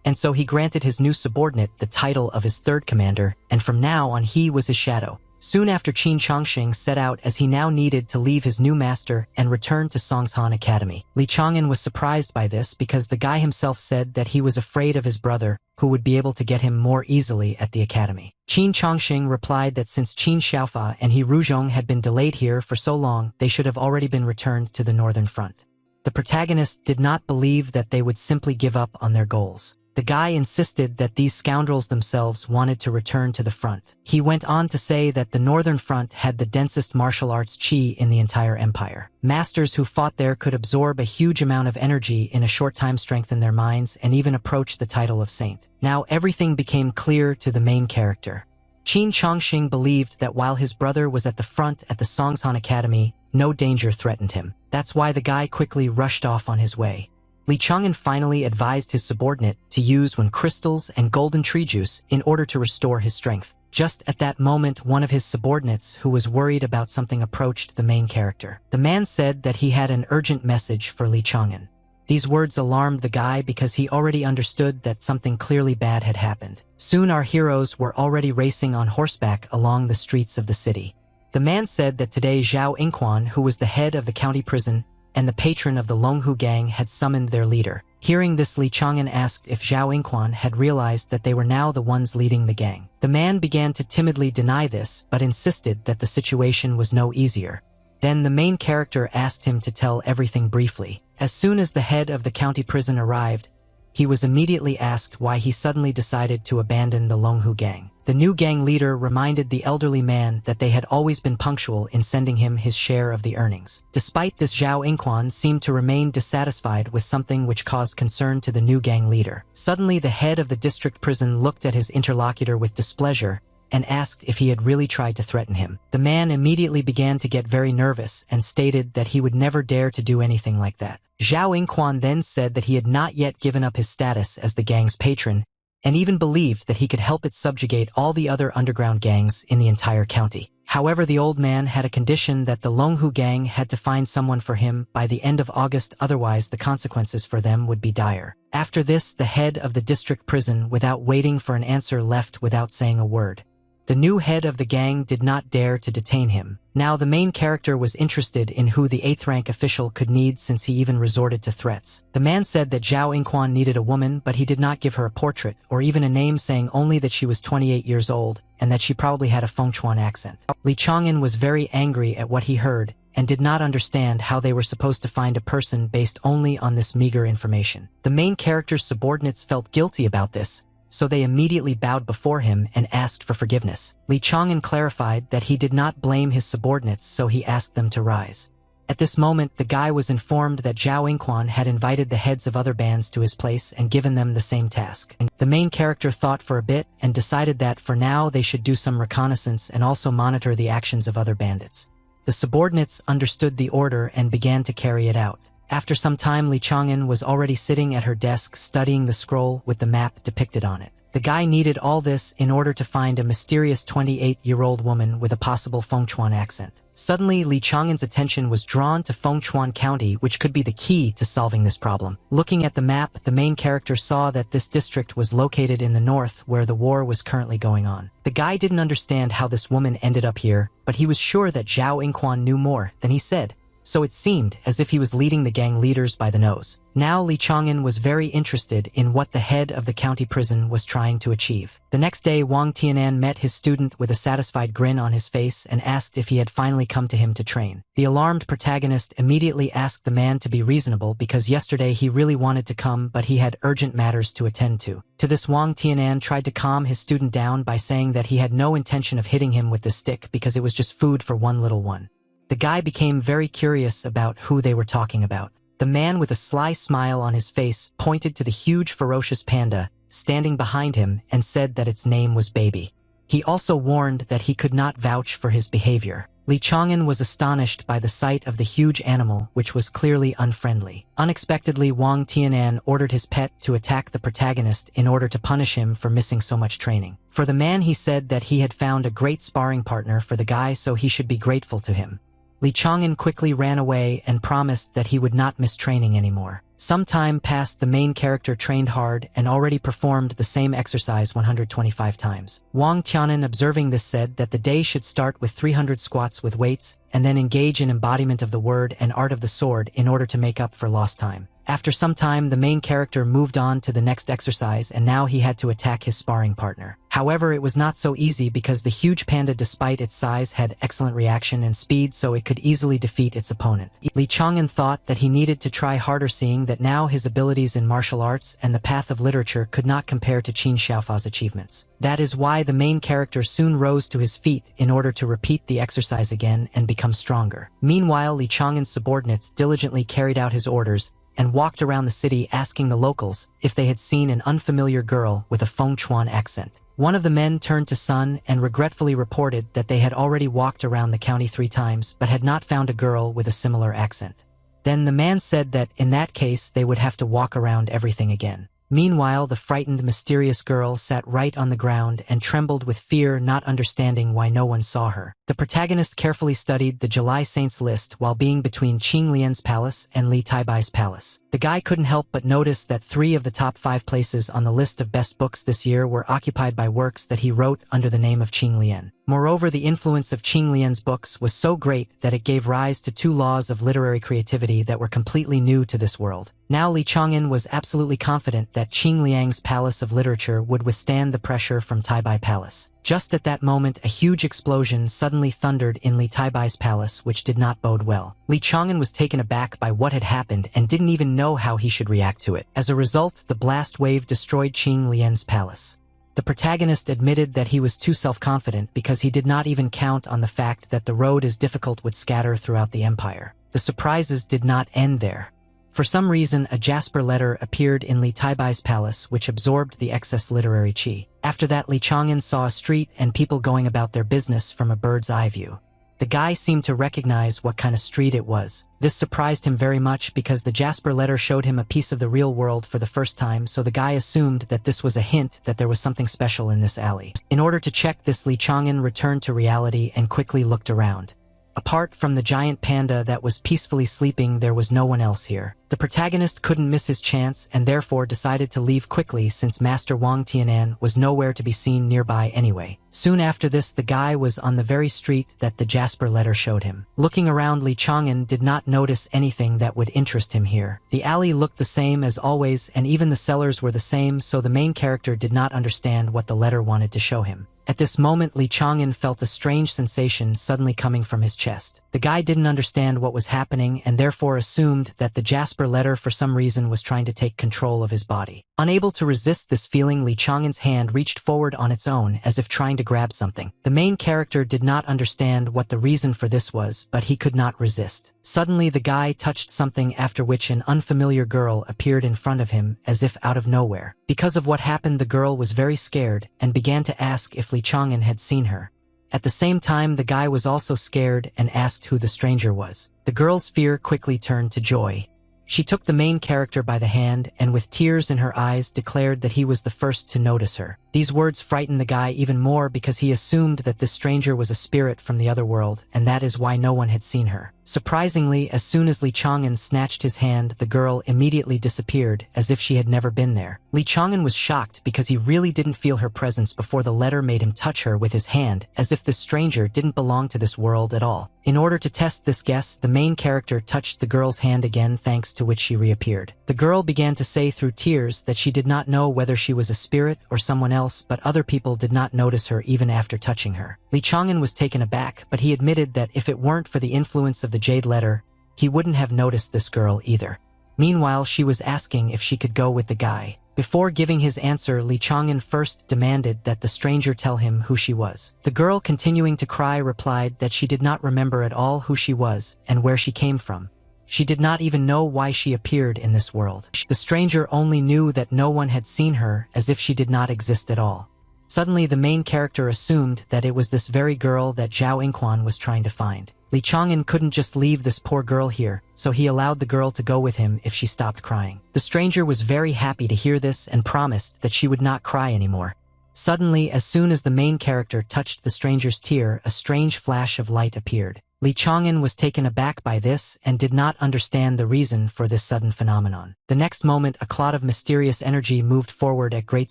And so he granted his new subordinate the title of his third commander, and from now on he was his shadow. Soon after, Qin Chongxing set out as he now needed to leave his new master and return to Songshan Academy. Li Chang'an was surprised by this because the guy himself said that he was afraid of his brother, who would be able to get him more easily at the academy. Qin Chongxing replied that since Qin Xiaofa and He Ruzhong had been delayed here for so long, they should have already been returned to the northern front. The protagonist did not believe that they would simply give up on their goals. The guy insisted that these scoundrels themselves wanted to return to the front. He went on to say that the northern front had the densest martial arts qi in the entire empire. Masters who fought there could absorb a huge amount of energy in a short time, strengthen their minds, and even approach the title of saint. Now everything became clear to the main character. Qin Chongxing believed that while his brother was at the front at the Songshan Academy, no danger threatened him. That's why the guy quickly rushed off on his way. Li Chang'an finally advised his subordinate to use one crystals and golden tree juice in order to restore his strength. Just at that moment, one of his subordinates, who was worried about something, approached the main character. The man said that he had an urgent message for Li Chang'an. These words alarmed the guy because he already understood that something clearly bad had happened. Soon our heroes were already racing on horseback along the streets of the city. The man said that today Zhao Yingquan, who was the head of the county prison and the patron of the Longhu gang, had summoned their leader. Hearing this, Li Chang'an asked if Zhao Yingquan had realized that they were now the ones leading the gang. The man began to timidly deny this, but insisted that the situation was no easier. Then the main character asked him to tell everything briefly. As soon as the head of the county prison arrived, he was immediately asked why he suddenly decided to abandon the Longhu gang. The new gang leader reminded the elderly man that they had always been punctual in sending him his share of the earnings. Despite this, Zhao Yingquan seemed to remain dissatisfied with something which caused concern to the new gang leader. Suddenly, the head of the district prison looked at his interlocutor with displeasure and asked if he had really tried to threaten him. The man immediately began to get very nervous and stated that he would never dare to do anything like that. Zhao Yingquan then said that he had not yet given up his status as the gang's patron, and even believed that he could help it subjugate all the other underground gangs in the entire county. However, the old man had a condition that the Longhu gang had to find someone for him by the end of August, otherwise the consequences for them would be dire. After this, the head of the district prison, without waiting for an answer, left without saying a word. The new head of the gang did not dare to detain him. Now the main character was interested in who the 8th rank official could need, since he even resorted to threats. The man said that Zhao Yingquan needed a woman, but he did not give her a portrait or even a name, saying only that she was 28 years old and that she probably had a Fengchuan accent. Li Chang'an was very angry at what he heard and did not understand how they were supposed to find a person based only on this meager information. The main character's subordinates felt guilty about this, so they immediately bowed before him and asked for forgiveness. Li Chang'an clarified that he did not blame his subordinates, so he asked them to rise. At this moment, the guy was informed that Zhao Yingquan had invited the heads of other bands to his place and given them the same task. The main character thought for a bit and decided that for now they should do some reconnaissance and also monitor the actions of other bandits. The subordinates understood the order and began to carry it out. After some time, Li Chang'an was already sitting at her desk studying the scroll with the map depicted on it. The guy needed all this in order to find a mysterious 28-year-old woman with a possible Fengchuan accent. Suddenly, Li Chang'an's attention was drawn to Fengchuan County, which could be the key to solving this problem. Looking at the map, the main character saw that this district was located in the north, where the war was currently going on. The guy didn't understand how this woman ended up here, but he was sure that Zhao Yingquan knew more than he said. So it seemed as if he was leading the gang leaders by the nose. Now Li Chang'an was very interested in what the head of the county prison was trying to achieve. The next day, Wang Tianan met his student with a satisfied grin on his face and asked if he had finally come to him to train. The alarmed protagonist immediately asked the man to be reasonable because yesterday he really wanted to come, but he had urgent matters to attend to. To this, Wang Tianan tried to calm his student down by saying that he had no intention of hitting him with the stick because it was just food for one little one. The guy became very curious about who they were talking about. The man, with a sly smile on his face, pointed to the huge ferocious panda standing behind him and said that its name was Baby. He also warned that he could not vouch for his behavior. Li Chang'an was astonished by the sight of the huge animal, which was clearly unfriendly. Unexpectedly, Wang Tianan ordered his pet to attack the protagonist in order to punish him for missing so much training. For the man, he said that he had found a great sparring partner for the guy, so he should be grateful to him. Li Chang'an quickly ran away and promised that he would not miss training anymore. Some time passed. The main character trained hard and already performed the same exercise 125 times. Wang Tianan, observing this, said that the day should start with 300 squats with weights and then engage in embodiment of the word and art of the sword in order to make up for lost time. After some time, the main character moved on to the next exercise, and now he had to attack his sparring partner. However, it was not so easy because the huge panda, despite its size, had excellent reaction and speed, so it could easily defeat its opponent. Li Chang'an thought that he needed to try harder, seeing that now his abilities in martial arts and the path of literature could not compare to Qin Xiaofa's achievements. That is why the main character soon rose to his feet in order to repeat the exercise again and become stronger. Meanwhile, Li Chang'an's subordinates diligently carried out his orders and walked around the city asking the locals if they had seen an unfamiliar girl with a Fengchuan accent. One of the men turned to Sun and regretfully reported that they had already walked around the county 3 times but had not found a girl with a similar accent. Then the man said that in that case they would have to walk around everything again. Meanwhile, the frightened, mysterious girl sat right on the ground and trembled with fear, not understanding why no one saw her. The protagonist carefully studied the July Saints list while being between Qing Lian's palace and Li Taibai's palace. The guy couldn't help but notice that 3 of the top 5 places on the list of best books this year were occupied by works that he wrote under the name of Qing Lian. Moreover, the influence of Qing Lian's books was so great that it gave rise to 2 laws of literary creativity that were completely new to this world. Now Li Chang'an was absolutely confident that Qing Liang's palace of literature would withstand the pressure from Taibai Palace. Just at that moment, a huge explosion suddenly thundered in Li Taibai's palace, which did not bode well. Li Chang'an was taken aback by what had happened and didn't even know how he should react to it. As a result, the blast wave destroyed Qing Lian's palace. The protagonist admitted that he was too self-confident because he did not even count on the fact that the road is difficult would scatter throughout the empire. The surprises did not end there. For some reason, a jasper letter appeared in Li Taibai's palace, which absorbed the excess literary qi. After that, Li Chang'an saw a street and people going about their business from a bird's eye view. The guy seemed to recognize what kind of street it was. This surprised him very much because the jasper letter showed him a piece of the real world for the first time, so the guy assumed that this was a hint that there was something special in this alley. In order to check this, Li Chang'an returned to reality and quickly looked around. Apart from the giant panda that was peacefully sleeping, there was no one else here. The protagonist couldn't miss his chance and therefore decided to leave quickly since Master Wang Tianan was nowhere to be seen nearby anyway. Soon after this, the guy was on the very street that the jasper letter showed him. Looking around, Li Chang'an did not notice anything that would interest him here. The alley looked the same as always, and even the cellars were the same, so the main character did not understand what the letter wanted to show him. At this moment, Li Chang'an felt a strange sensation suddenly coming from his chest. The guy didn't understand what was happening and therefore assumed that the jasper letter for some reason was trying to take control of his body. Unable to resist this feeling, Li Chang'an's hand reached forward on its own as if trying to grab something. The main character did not understand what the reason for this was, but he could not resist. Suddenly, the guy touched something, after which an unfamiliar girl appeared in front of him as if out of nowhere. Because of what happened, the girl was very scared and began to ask if Li Chang'an had seen her. At the same time, the guy was also scared and asked who the stranger was. The girl's fear quickly turned to joy. She took the main character by the hand and with tears in her eyes declared that he was the first to notice her. These words frightened the guy even more because he assumed that this stranger was a spirit from the other world, and that is why no one had seen her. Surprisingly, as soon as Li Chang'an snatched his hand, the girl immediately disappeared as if she had never been there. Li Chang'an was shocked because he really didn't feel her presence before the letter made him touch her with his hand, as if the stranger didn't belong to this world at all. In order to test this guess, the main character touched the girl's hand again, thanks to which she reappeared. The girl began to say through tears that she did not know whether she was a spirit or someone else, but other people did not notice her even after touching her. Li Chang'an was taken aback, but he admitted that if it weren't for the influence of the jade letter, he wouldn't have noticed this girl either. Meanwhile, she was asking if she could go with the guy. Before giving his answer, Li Chang'an first demanded that the stranger tell him who she was. The girl, continuing to cry, replied that she did not remember at all who she was and where she came from. She did not even know why she appeared in this world. The stranger only knew that no one had seen her, as if she did not exist at all. Suddenly, the main character assumed that it was this very girl that Zhao Yingquan was trying to find. Li Chang'an couldn't just leave this poor girl here, so he allowed the girl to go with him if she stopped crying. The stranger was very happy to hear this and promised that she would not cry anymore. Suddenly, as soon as the main character touched the stranger's tear, a strange flash of light appeared. Li Chang'an was taken aback by this and did not understand the reason for this sudden phenomenon. The next moment, a cloud of mysterious energy moved forward at great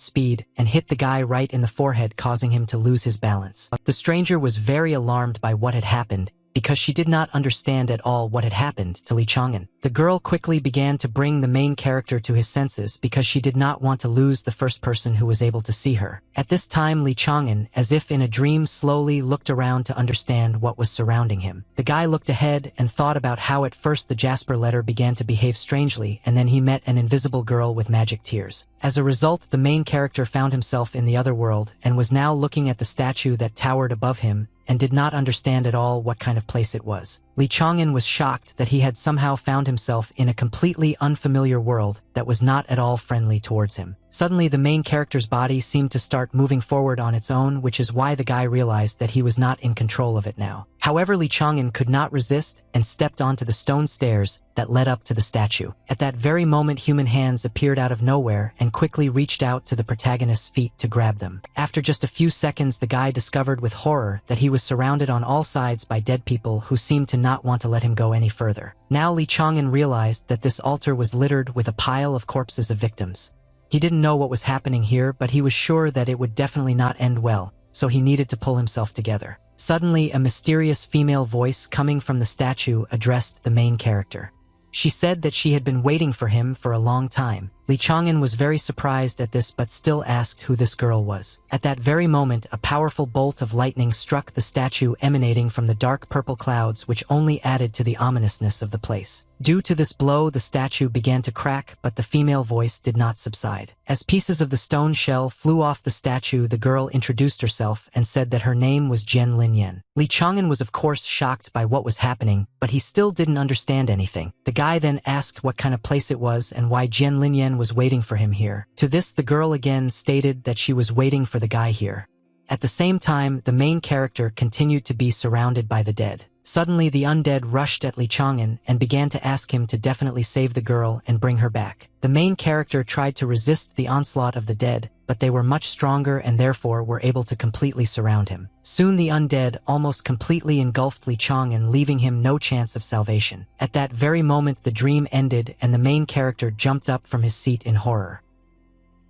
speed and hit the guy right in the forehead, causing him to lose his balance. The stranger was very alarmed by what had happened, because she did not understand at all what had happened to Li Chang'an. The girl quickly began to bring the main character to his senses because she did not want to lose the first person who was able to see her. At this time, Li Chang'an, as if in a dream, slowly looked around to understand what was surrounding him. The guy looked ahead and thought about how at first the jasper letter began to behave strangely, and then he met an invisible girl with magic tears. As a result, the main character found himself in the other world and was now looking at the statue that towered above him and did not understand at all what kind of place it was. Li Chang'an was shocked that he had somehow found himself in a completely unfamiliar world that was not at all friendly towards him. Suddenly the main character's body seemed to start moving forward on its own, which is why the guy realized that he was not in control of it now. However, Lee Chang'an could not resist and stepped onto the stone stairs that led up to the statue. At that very moment, human hands appeared out of nowhere and quickly reached out to the protagonist's feet to grab them. After just a few seconds, the guy discovered with horror that he was surrounded on all sides by dead people who seemed to not want to let him go any further. Now Lee Chang'an realized that this altar was littered with a pile of corpses of victims. He didn't know what was happening here, but he was sure that it would definitely not end well, so he needed to pull himself together. Suddenly, a mysterious female voice coming from the statue addressed the main character. She said that she had been waiting for him for a long time. Lee Chang'an was very surprised at this but still asked who this girl was. At that very moment, a powerful bolt of lightning struck the statue emanating from the dark purple clouds, which only added to the ominousness of the place. Due to this blow, the statue began to crack, but the female voice did not subside. As pieces of the stone shell flew off the statue, the girl introduced herself and said that her name was Jian Linyan. Lee Chang'an was of course shocked by what was happening, but he still didn't understand anything. The guy then asked what kind of place it was and why Jian Linyan was waiting for him here. To this, the girl again stated that she was waiting for the guy here. At the same time, the main character continued to be surrounded by the dead. Suddenly, the undead rushed at Lee Chang'an and began to ask him to definitely save the girl and bring her back. The main character tried to resist the onslaught of the dead, but they were much stronger and therefore were able to completely surround him. Soon the undead almost completely engulfed Lee Chang'an, leaving him no chance of salvation. At that very moment, the dream ended and the main character jumped up from his seat in horror.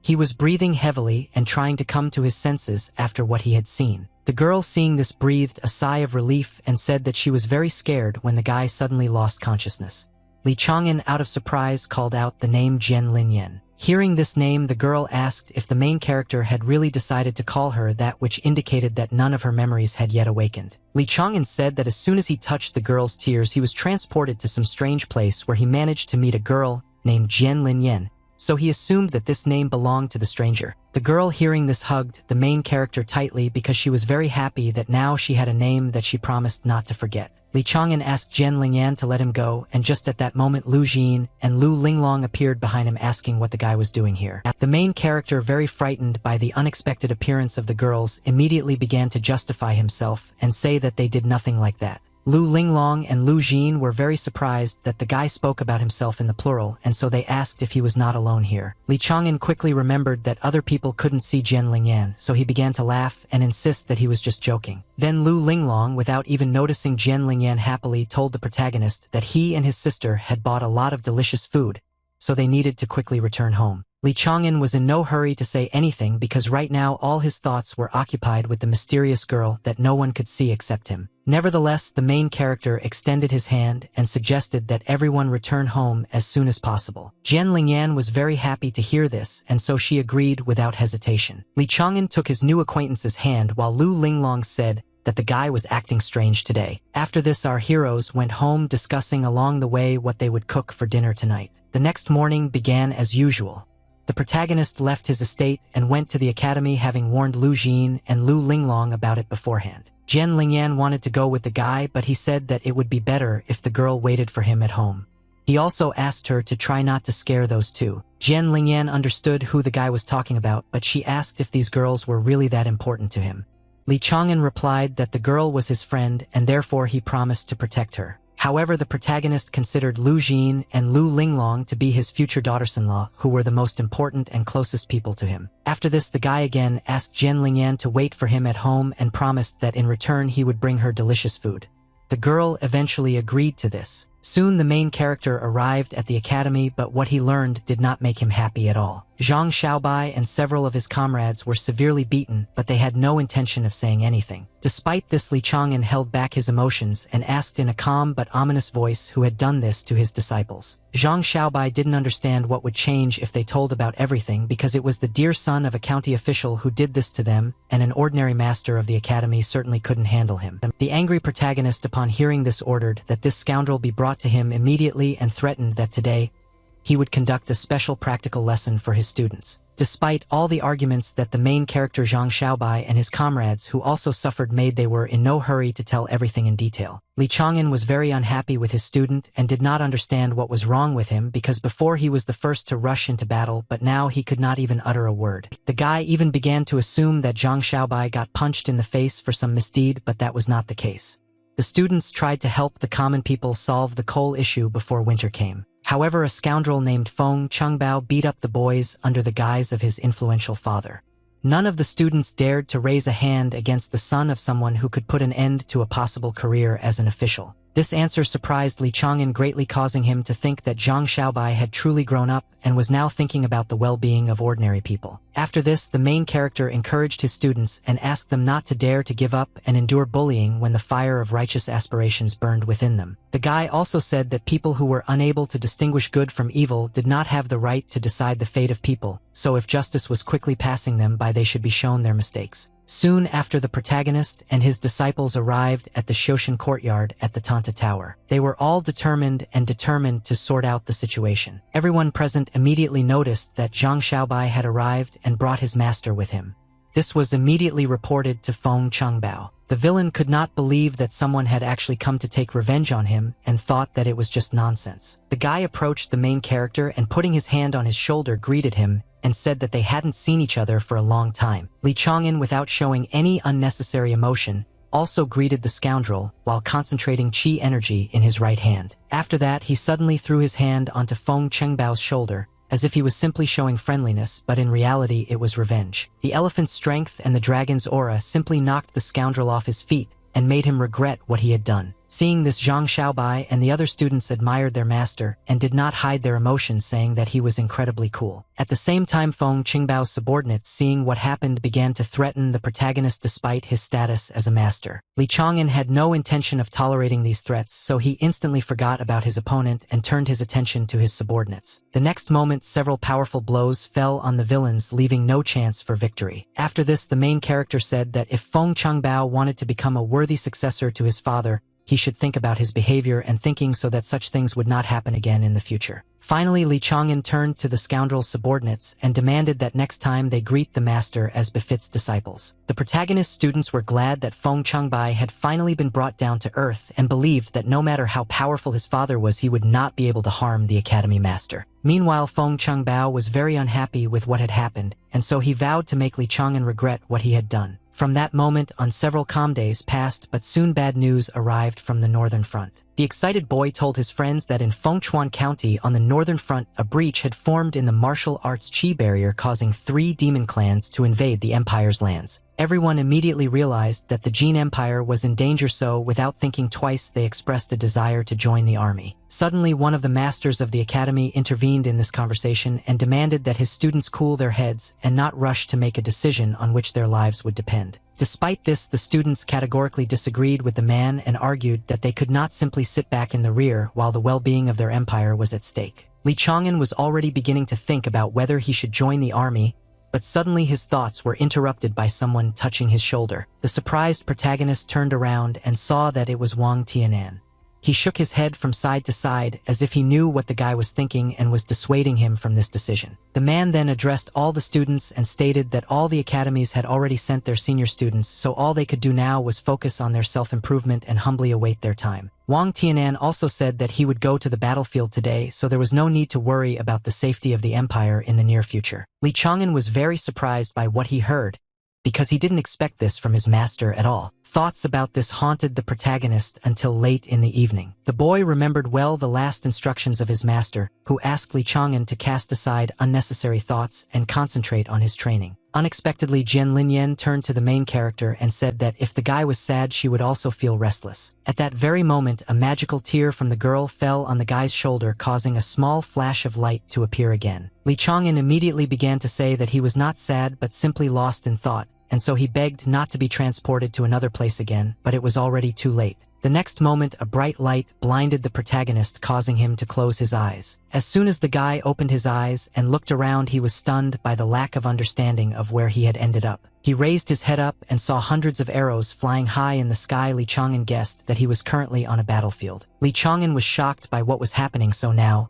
He was breathing heavily and trying to come to his senses after what he had seen. The girl, seeing this, breathed a sigh of relief and said that she was very scared when the guy suddenly lost consciousness. Lee Chang'an, out of surprise, called out the name Jian Linyan. Hearing this name, the girl asked if the main character had really decided to call her that, which indicated that none of her memories had yet awakened. Lee Chang'an said that as soon as he touched the girl's tears, he was transported to some strange place where he managed to meet a girl named Jian Linyan, so he assumed that this name belonged to the stranger. The girl, hearing this, hugged the main character tightly because she was very happy that now she had a name that she promised not to forget. Lee Chang'an asked Jian Linyan to let him go, and just at that moment Lu Jin and Lu Linglong appeared behind him asking what the guy was doing here. The main character, very frightened by the unexpected appearance of the girls, immediately began to justify himself and say that they did nothing like that. Lu Linglong and Lu Jin were very surprised that the guy spoke about himself in the plural, and so they asked if he was not alone here. Lee Chang'an quickly remembered that other people couldn't see Jian Linyan, so he began to laugh and insist that he was just joking. Then Lu Linglong, without even noticing Jian Linyan, happily told the protagonist that he and his sister had bought a lot of delicious food, so they needed to quickly return home. Lee Chang'an was in no hurry to say anything because right now all his thoughts were occupied with the mysterious girl that no one could see except him. Nevertheless, the main character extended his hand and suggested that everyone return home as soon as possible. Jian Linyan was very happy to hear this, and so she agreed without hesitation. Lee Chang'an took his new acquaintance's hand while Lu Linglong said that the guy was acting strange today. After this, our heroes went home, discussing along the way what they would cook for dinner tonight. The next morning began as usual. The protagonist left his estate and went to the academy, having warned Lu Jin and Lu Linglong about it beforehand. Jian Linyan wanted to go with the guy, but he said that it would be better if the girl waited for him at home. He also asked her to try not to scare those two. Jian Linyan understood who the guy was talking about, but she asked if these girls were really that important to him. Lee Chang'an replied that the girl was his friend and therefore he promised to protect her. However, the protagonist considered Lu Jin and Lu Linglong to be his future daughters-in-law, who were the most important and closest people to him. After this, the guy again asked Jian Linyan to wait for him at home and promised that in return he would bring her delicious food. The girl eventually agreed to this. Soon the main character arrived at the academy, but what he learned did not make him happy at all. Zhang Xiaobai and several of his comrades were severely beaten, but they had no intention of saying anything. Despite this, Lee Chang'an held back his emotions and asked in a calm but ominous voice who had done this to his disciples. Zhang Xiaobai didn't understand what would change if they told about everything, because it was the dear son of a county official who did this to them, and an ordinary master of the academy certainly couldn't handle him. The angry protagonist, upon hearing this, ordered that this scoundrel be brought to him immediately and threatened that today he would conduct a special practical lesson for his students. Despite all the arguments that the main character Zhang Xiaobai and his comrades who also suffered made, they were in no hurry to tell everything in detail. Li Chang'an was very unhappy with his student and did not understand what was wrong with him, because before he was the first to rush into battle, but now he could not even utter a word. The guy even began to assume that Zhang Xiaobai got punched in the face for some misdeed, but that was not the case. The students tried to help the common people solve the coal issue before winter came. However, a scoundrel named Feng Chengbao beat up the boys under the guise of his influential father. None of the students dared to raise a hand against the son of someone who could put an end to a possible career as an official. This answer surprised Li Chang'an greatly, causing him to think that Zhang Xiaobai had truly grown up and was now thinking about the well-being of ordinary people. After this, the main character encouraged his students and asked them not to dare to give up and endure bullying when the fire of righteous aspirations burned within them. The guy also said that people who were unable to distinguish good from evil did not have the right to decide the fate of people, so if justice was quickly passing them by, they should be shown their mistakes. Soon after, the protagonist and his disciples arrived at the Shoshin courtyard at the Tanta Tower. They were all determined to sort out the situation. Everyone present immediately noticed that Zhang Xiaobai had arrived and brought his master with him. This was immediately reported to Feng Chengbao. The villain could not believe that someone had actually come to take revenge on him and thought that it was just nonsense. The guy approached the main character and, putting his hand on his shoulder, greeted him and said that they hadn't seen each other for a long time. Li Chang'an, without showing any unnecessary emotion, also greeted the scoundrel while concentrating chi energy in his right hand. After that, he suddenly threw his hand onto Feng Chenbao's shoulder, as if he was simply showing friendliness, but in reality it was revenge. The elephant's strength and the dragon's aura simply knocked the scoundrel off his feet and made him regret what he had done. Seeing this, Zhang Xiaobai and the other students admired their master and did not hide their emotions, saying that he was incredibly cool. At the same time, Feng Qingbao's subordinates, seeing what happened, began to threaten the protagonist despite his status as a master. Li Chang'an had no intention of tolerating these threats, so he instantly forgot about his opponent and turned his attention to his subordinates. The next moment, several powerful blows fell on the villains, leaving no chance for victory. After this, the main character said that if Feng Qingbao wanted to become a worthy successor to his father, he should think about his behavior and thinking so that such things would not happen again in the future. Finally, Li Chang'an turned to the scoundrel's subordinates and demanded that next time they greet the master as befits disciples. The protagonist's students were glad that Feng Chengbao had finally been brought down to earth and believed that no matter how powerful his father was, he would not be able to harm the academy master. Meanwhile, Feng Chengbao was very unhappy with what had happened, and so he vowed to make Li Chang'an regret what he had done. From that moment on, several calm days passed, but soon bad news arrived from the northern front. The excited boy told his friends that in Fengchuan County on the northern front, a breach had formed in the martial arts chi barrier, causing 3 demon clans to invade the empire's lands. Everyone immediately realized that the Jin Empire was in danger, so without thinking twice, they expressed a desire to join the army. Suddenly, one of the masters of the academy intervened in this conversation and demanded that his students cool their heads and not rush to make a decision on which their lives would depend. Despite this, the students categorically disagreed with the man and argued that they could not simply sit back in the rear while the well-being of their empire was at stake. Li Chang'an was already beginning to think about whether he should join the army, but suddenly his thoughts were interrupted by someone touching his shoulder. The surprised protagonist turned around and saw that it was Wang Tianan. He shook his head from side to side as if he knew what the guy was thinking and was dissuading him from this decision. The man then addressed all the students and stated that all the academies had already sent their senior students, so all they could do now was focus on their self-improvement and humbly await their time. Wang Tianan also said that he would go to the battlefield today, so there was no need to worry about the safety of the empire in the near future. Li Chang'an was very surprised by what he heard, because he didn't expect this from his master at all. Thoughts about this haunted the protagonist until late in the evening. The boy remembered well the last instructions of his master, who asked Li Chang'an to cast aside unnecessary thoughts and concentrate on his training. Unexpectedly, Jian Linyan turned to the main character and said that if the guy was sad, she would also feel restless. At that very moment, a magical tear from the girl fell on the guy's shoulder, causing a small flash of light to appear again. Li Chang'an immediately began to say that he was not sad but simply lost in thought, and so he begged not to be transported to another place again, but it was already too late. The next moment, a bright light blinded the protagonist, causing him to close his eyes. As soon as the guy opened his eyes and looked around, he was stunned by the lack of understanding of where he had ended up. He raised his head up and saw hundreds of arrows flying high in the sky. Li Chang'an guessed that he was currently on a battlefield. Li Chang'an was shocked by what was happening, so now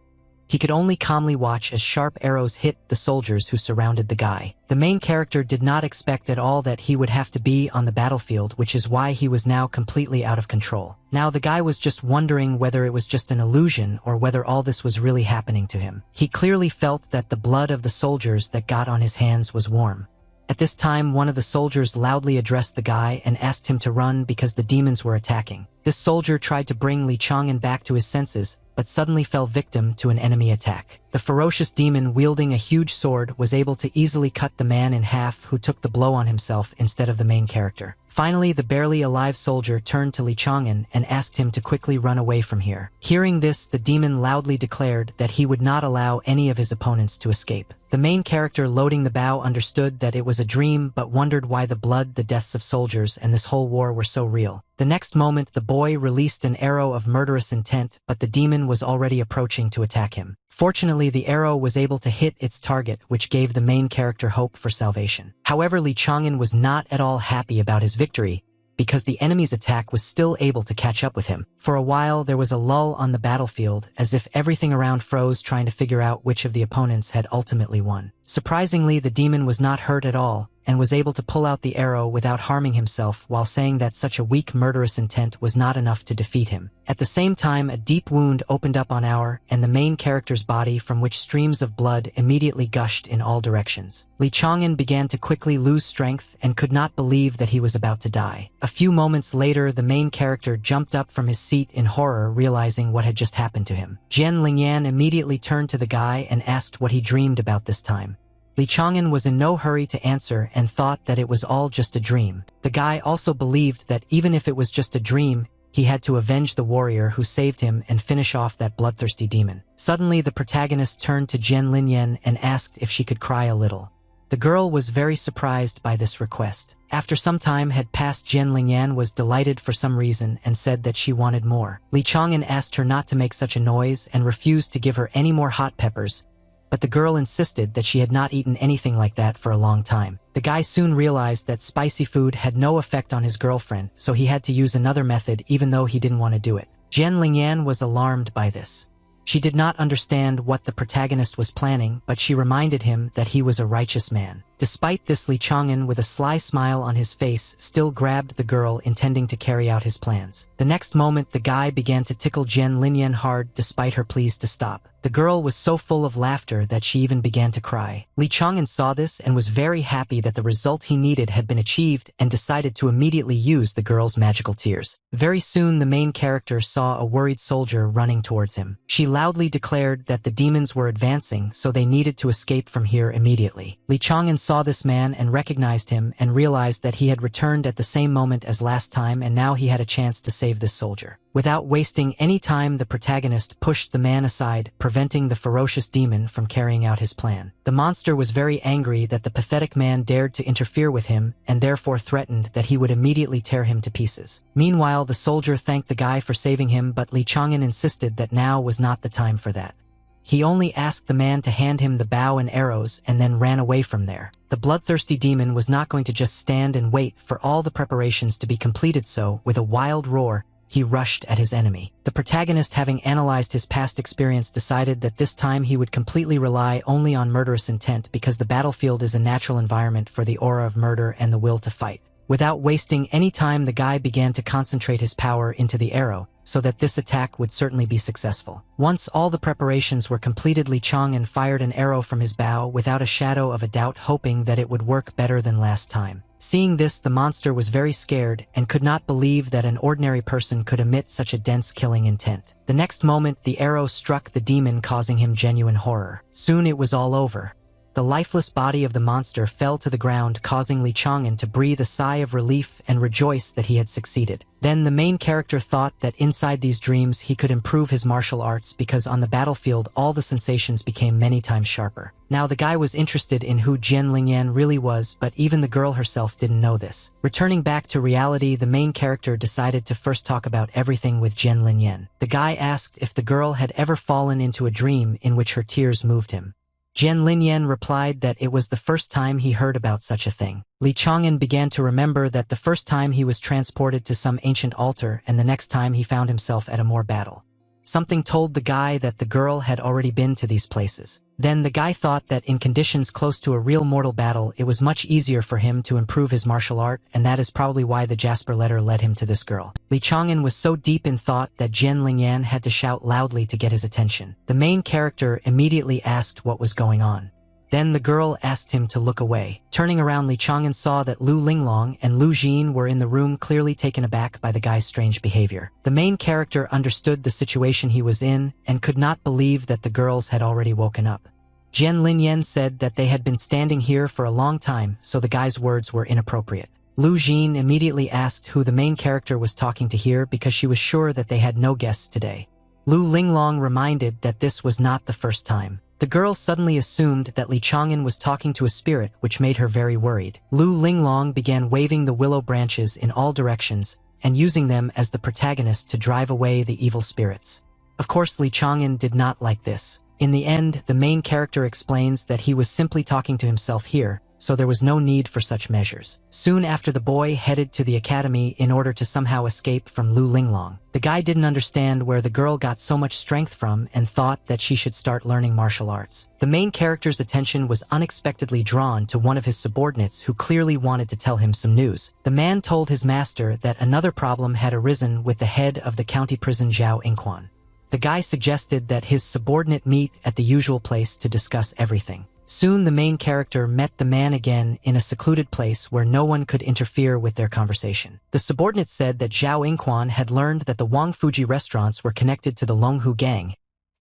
He could only calmly watch as sharp arrows hit the soldiers who surrounded the guy. The main character did not expect at all that he would have to be on the battlefield, which is why he was now completely out of control. Now the guy was just wondering whether it was just an illusion or whether all this was really happening to him. He clearly felt that the blood of the soldiers that got on his hands was warm. At this time, one of the soldiers loudly addressed the guy and asked him to run because the demons were attacking. This soldier tried to bring Li Chang'an back to his senses, but suddenly fell victim to an enemy attack. The ferocious demon wielding a huge sword was able to easily cut the man in half who took the blow on himself instead of the main character. Finally, the barely alive soldier turned to Li Chang'an and asked him to quickly run away from here. Hearing this, the demon loudly declared that he would not allow any of his opponents to escape. The main character loading the bow understood that it was a dream but wondered why the blood, the deaths of soldiers, and this whole war were so real. The next moment, the boy released an arrow of murderous intent, but the demon was already approaching to attack him. Fortunately, the arrow was able to hit its target, which gave the main character hope for salvation. However, Li Chang'an was not at all happy about his victory, because the enemy's attack was still able to catch up with him. For a while, there was a lull on the battlefield, as if everything around froze, trying to figure out which of the opponents had ultimately won. Surprisingly, the demon was not hurt at all, and was able to pull out the arrow without harming himself, while saying that such a weak murderous intent was not enough to defeat him. At the same time, a deep wound opened up on our and the main character's body, from which streams of blood immediately gushed in all directions. Li Chang'an began to quickly lose strength and could not believe that he was about to die. A few moments later, the main character jumped up from his seat in horror, realizing what had just happened to him. Jian Lingyan immediately turned to the guy and asked what he dreamed about this time. Li Chang'an was in no hurry to answer and thought that it was all just a dream. The guy also believed that even if it was just a dream, he had to avenge the warrior who saved him and finish off that bloodthirsty demon. Suddenly, the protagonist turned to Jian Linyan and asked if she could cry a little. The girl was very surprised by this request. After some time had passed, Jian Lingyan was delighted for some reason and said that she wanted more. Li Chang'an asked her not to make such a noise and refused to give her any more hot peppers, but the girl insisted that she had not eaten anything like that for a long time. The guy soon realized that spicy food had no effect on his girlfriend, so he had to use another method even though he didn't want to do it. Jian Lingyan was alarmed by this. She did not understand what the protagonist was planning, but she reminded him that he was a righteous man. Despite this, Li Chang'an, with a sly smile on his face, still grabbed the girl, intending to carry out his plans. The next moment, the guy began to tickle Jian Linyan hard despite her pleas to stop. The girl was so full of laughter that she even began to cry. Li Chang'an saw this and was very happy that the result he needed had been achieved and decided to immediately use the girl's magical tears. Very soon, the main character saw a worried soldier running towards him. She loudly declared that the demons were advancing, so they needed to escape from here immediately. Li Chang'an saw this man and recognized him and realized that he had returned at the same moment as last time, and now he had a chance to save this soldier. Without wasting any time, the protagonist pushed the man aside, preventing the ferocious demon from carrying out his plan. The monster was very angry that the pathetic man dared to interfere with him and therefore threatened that he would immediately tear him to pieces. Meanwhile, the soldier thanked the guy for saving him, but Li Chang'an insisted that now was not the time for that. He only asked the man to hand him the bow and arrows and then ran away from there. The bloodthirsty demon was not going to just stand and wait for all the preparations to be completed, so, with a wild roar, he rushed at his enemy. The protagonist, having analyzed his past experience, decided that this time he would completely rely only on murderous intent, because the battlefield is a natural environment for the aura of murder and the will to fight. Without wasting any time, the guy began to concentrate his power into the arrow, so that this attack would certainly be successful. Once all the preparations were completed, Li Chang'an fired an arrow from his bow without a shadow of a doubt, hoping that it would work better than last time. Seeing this, the monster was very scared and could not believe that an ordinary person could emit such a dense killing intent. The next moment, the arrow struck the demon, causing him genuine horror. Soon it was all over. The lifeless body of the monster fell to the ground, causing Li Chang'an to breathe a sigh of relief and rejoice that he had succeeded. Then the main character thought that inside these dreams he could improve his martial arts, because on the battlefield all the sensations became many times sharper. Now the guy was interested in who Jian Lingyan really was, but even the girl herself didn't know this. Returning back to reality, the main character decided to first talk about everything with Jian Lingyan. The guy asked if the girl had ever fallen into a dream in which her tears moved him. Jian Linyan replied that it was the first time he heard about such a thing. Li Chang'an began to remember that the first time he was transported to some ancient altar, and the next time he found himself at a more battle. Something told the guy that the girl had already been to these places. Then the guy thought that in conditions close to a real mortal battle it was much easier for him to improve his martial art, and that is probably why the Jasper letter led him to this girl. Li Chang'an was so deep in thought that Jian Lingyan had to shout loudly to get his attention. The main character immediately asked what was going on. Then the girl asked him to look away. Turning around, Li Chang'an saw that Lu Linglong and Lu Jin were in the room, clearly taken aback by the guy's strange behavior. The main character understood the situation he was in and could not believe that the girls had already woken up. Jian Linyan said that they had been standing here for a long time, so the guy's words were inappropriate. Lu Jin immediately asked who the main character was talking to here because she was sure that they had no guests today. Lu Linglong reminded that this was not the first time. The girl suddenly assumed that Li Chang'an was talking to a spirit, which made her very worried. Lu Linglong began waving the willow branches in all directions and using them as the protagonist to drive away the evil spirits. Of course, Li Chang'an did not like this. In the end, the main character explains that he was simply talking to himself here, so there was no need for such measures. Soon after, the boy headed to the academy in order to somehow escape from Lu Linglong. The guy didn't understand where the girl got so much strength from and thought that she should start learning martial arts. The main character's attention was unexpectedly drawn to one of his subordinates who clearly wanted to tell him some news. The man told his master that another problem had arisen with the head of the county prison, Zhao Inquan. The guy suggested that his subordinate meet at the usual place to discuss everything. Soon the main character met the man again in a secluded place where no one could interfere with their conversation. The subordinate said that Zhao Inquan had learned that the Wang Fuji restaurants were connected to the Longhu gang,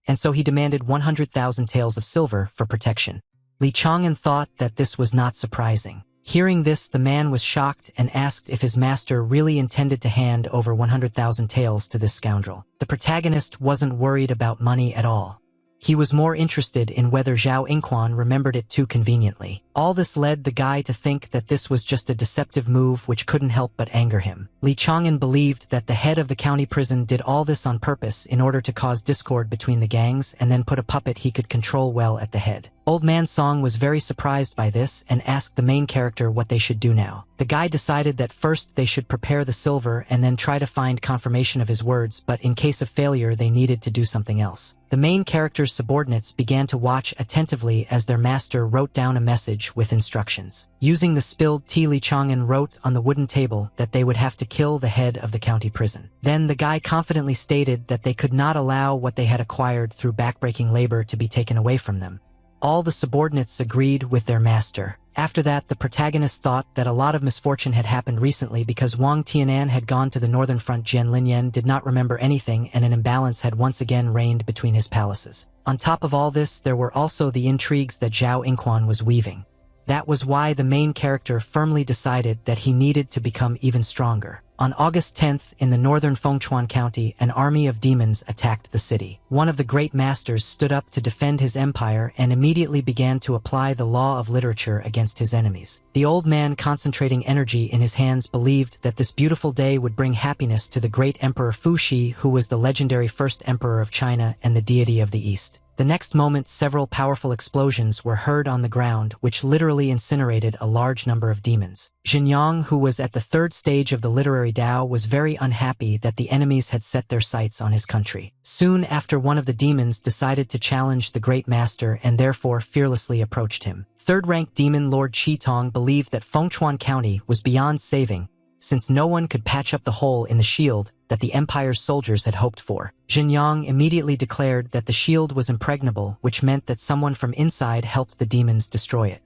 and so he demanded 100,000 taels of silver for protection. Li Chang'an thought that this was not surprising. Hearing this, the man was shocked and asked if his master really intended to hand over 100,000 taels to this scoundrel. The protagonist wasn't worried about money at all. He was more interested in whether Zhao Inquan remembered it too conveniently. All this led the guy to think that this was just a deceptive move which couldn't help but anger him. Li Chang'an believed that the head of the county prison did all this on purpose in order to cause discord between the gangs and then put a puppet he could control well at the head. Old Man Song was very surprised by this and asked the main character what they should do now. The guy decided that first they should prepare the silver and then try to find confirmation of his words, but in case of failure they needed to do something else. The main character's subordinates began to watch attentively as their master wrote down a message with instructions. Using the spilled tea, Li Chang'an wrote on the wooden table that they would have to kill the head of the county prison. Then the guy confidently stated that they could not allow what they had acquired through backbreaking labor to be taken away from them. All the subordinates agreed with their master. After that, the protagonist thought that a lot of misfortune had happened recently because Wang Tianan had gone to the northern front. Jian Linyan did not remember anything, and an imbalance had once again reigned between his palaces. On top of all this, there were also the intrigues that Zhao Inquan was weaving. That was why the main character firmly decided that he needed to become even stronger. On August 10th, in the northern Fengchuan County, an army of demons attacked the city. One of the great masters stood up to defend his empire and immediately began to apply the law of literature against his enemies. The old man, concentrating energy in his hands, believed that this beautiful day would bring happiness to the great Emperor Fuxi, who was the legendary first emperor of China and the deity of the East. The next moment, several powerful explosions were heard on the ground, which literally incinerated a large number of demons. Xinjiang, who was at the third stage of the literary Tao, was very unhappy that the enemies had set their sights on his country. Soon after, one of the demons decided to challenge the great master and therefore fearlessly approached him. Third-ranked demon Lord Qitong believed that Fengchuan County was beyond saving, since no one could patch up the hole in the shield that the Empire's soldiers had hoped for. Xinjiang immediately declared that the shield was impregnable, which meant that someone from inside helped the demons destroy it.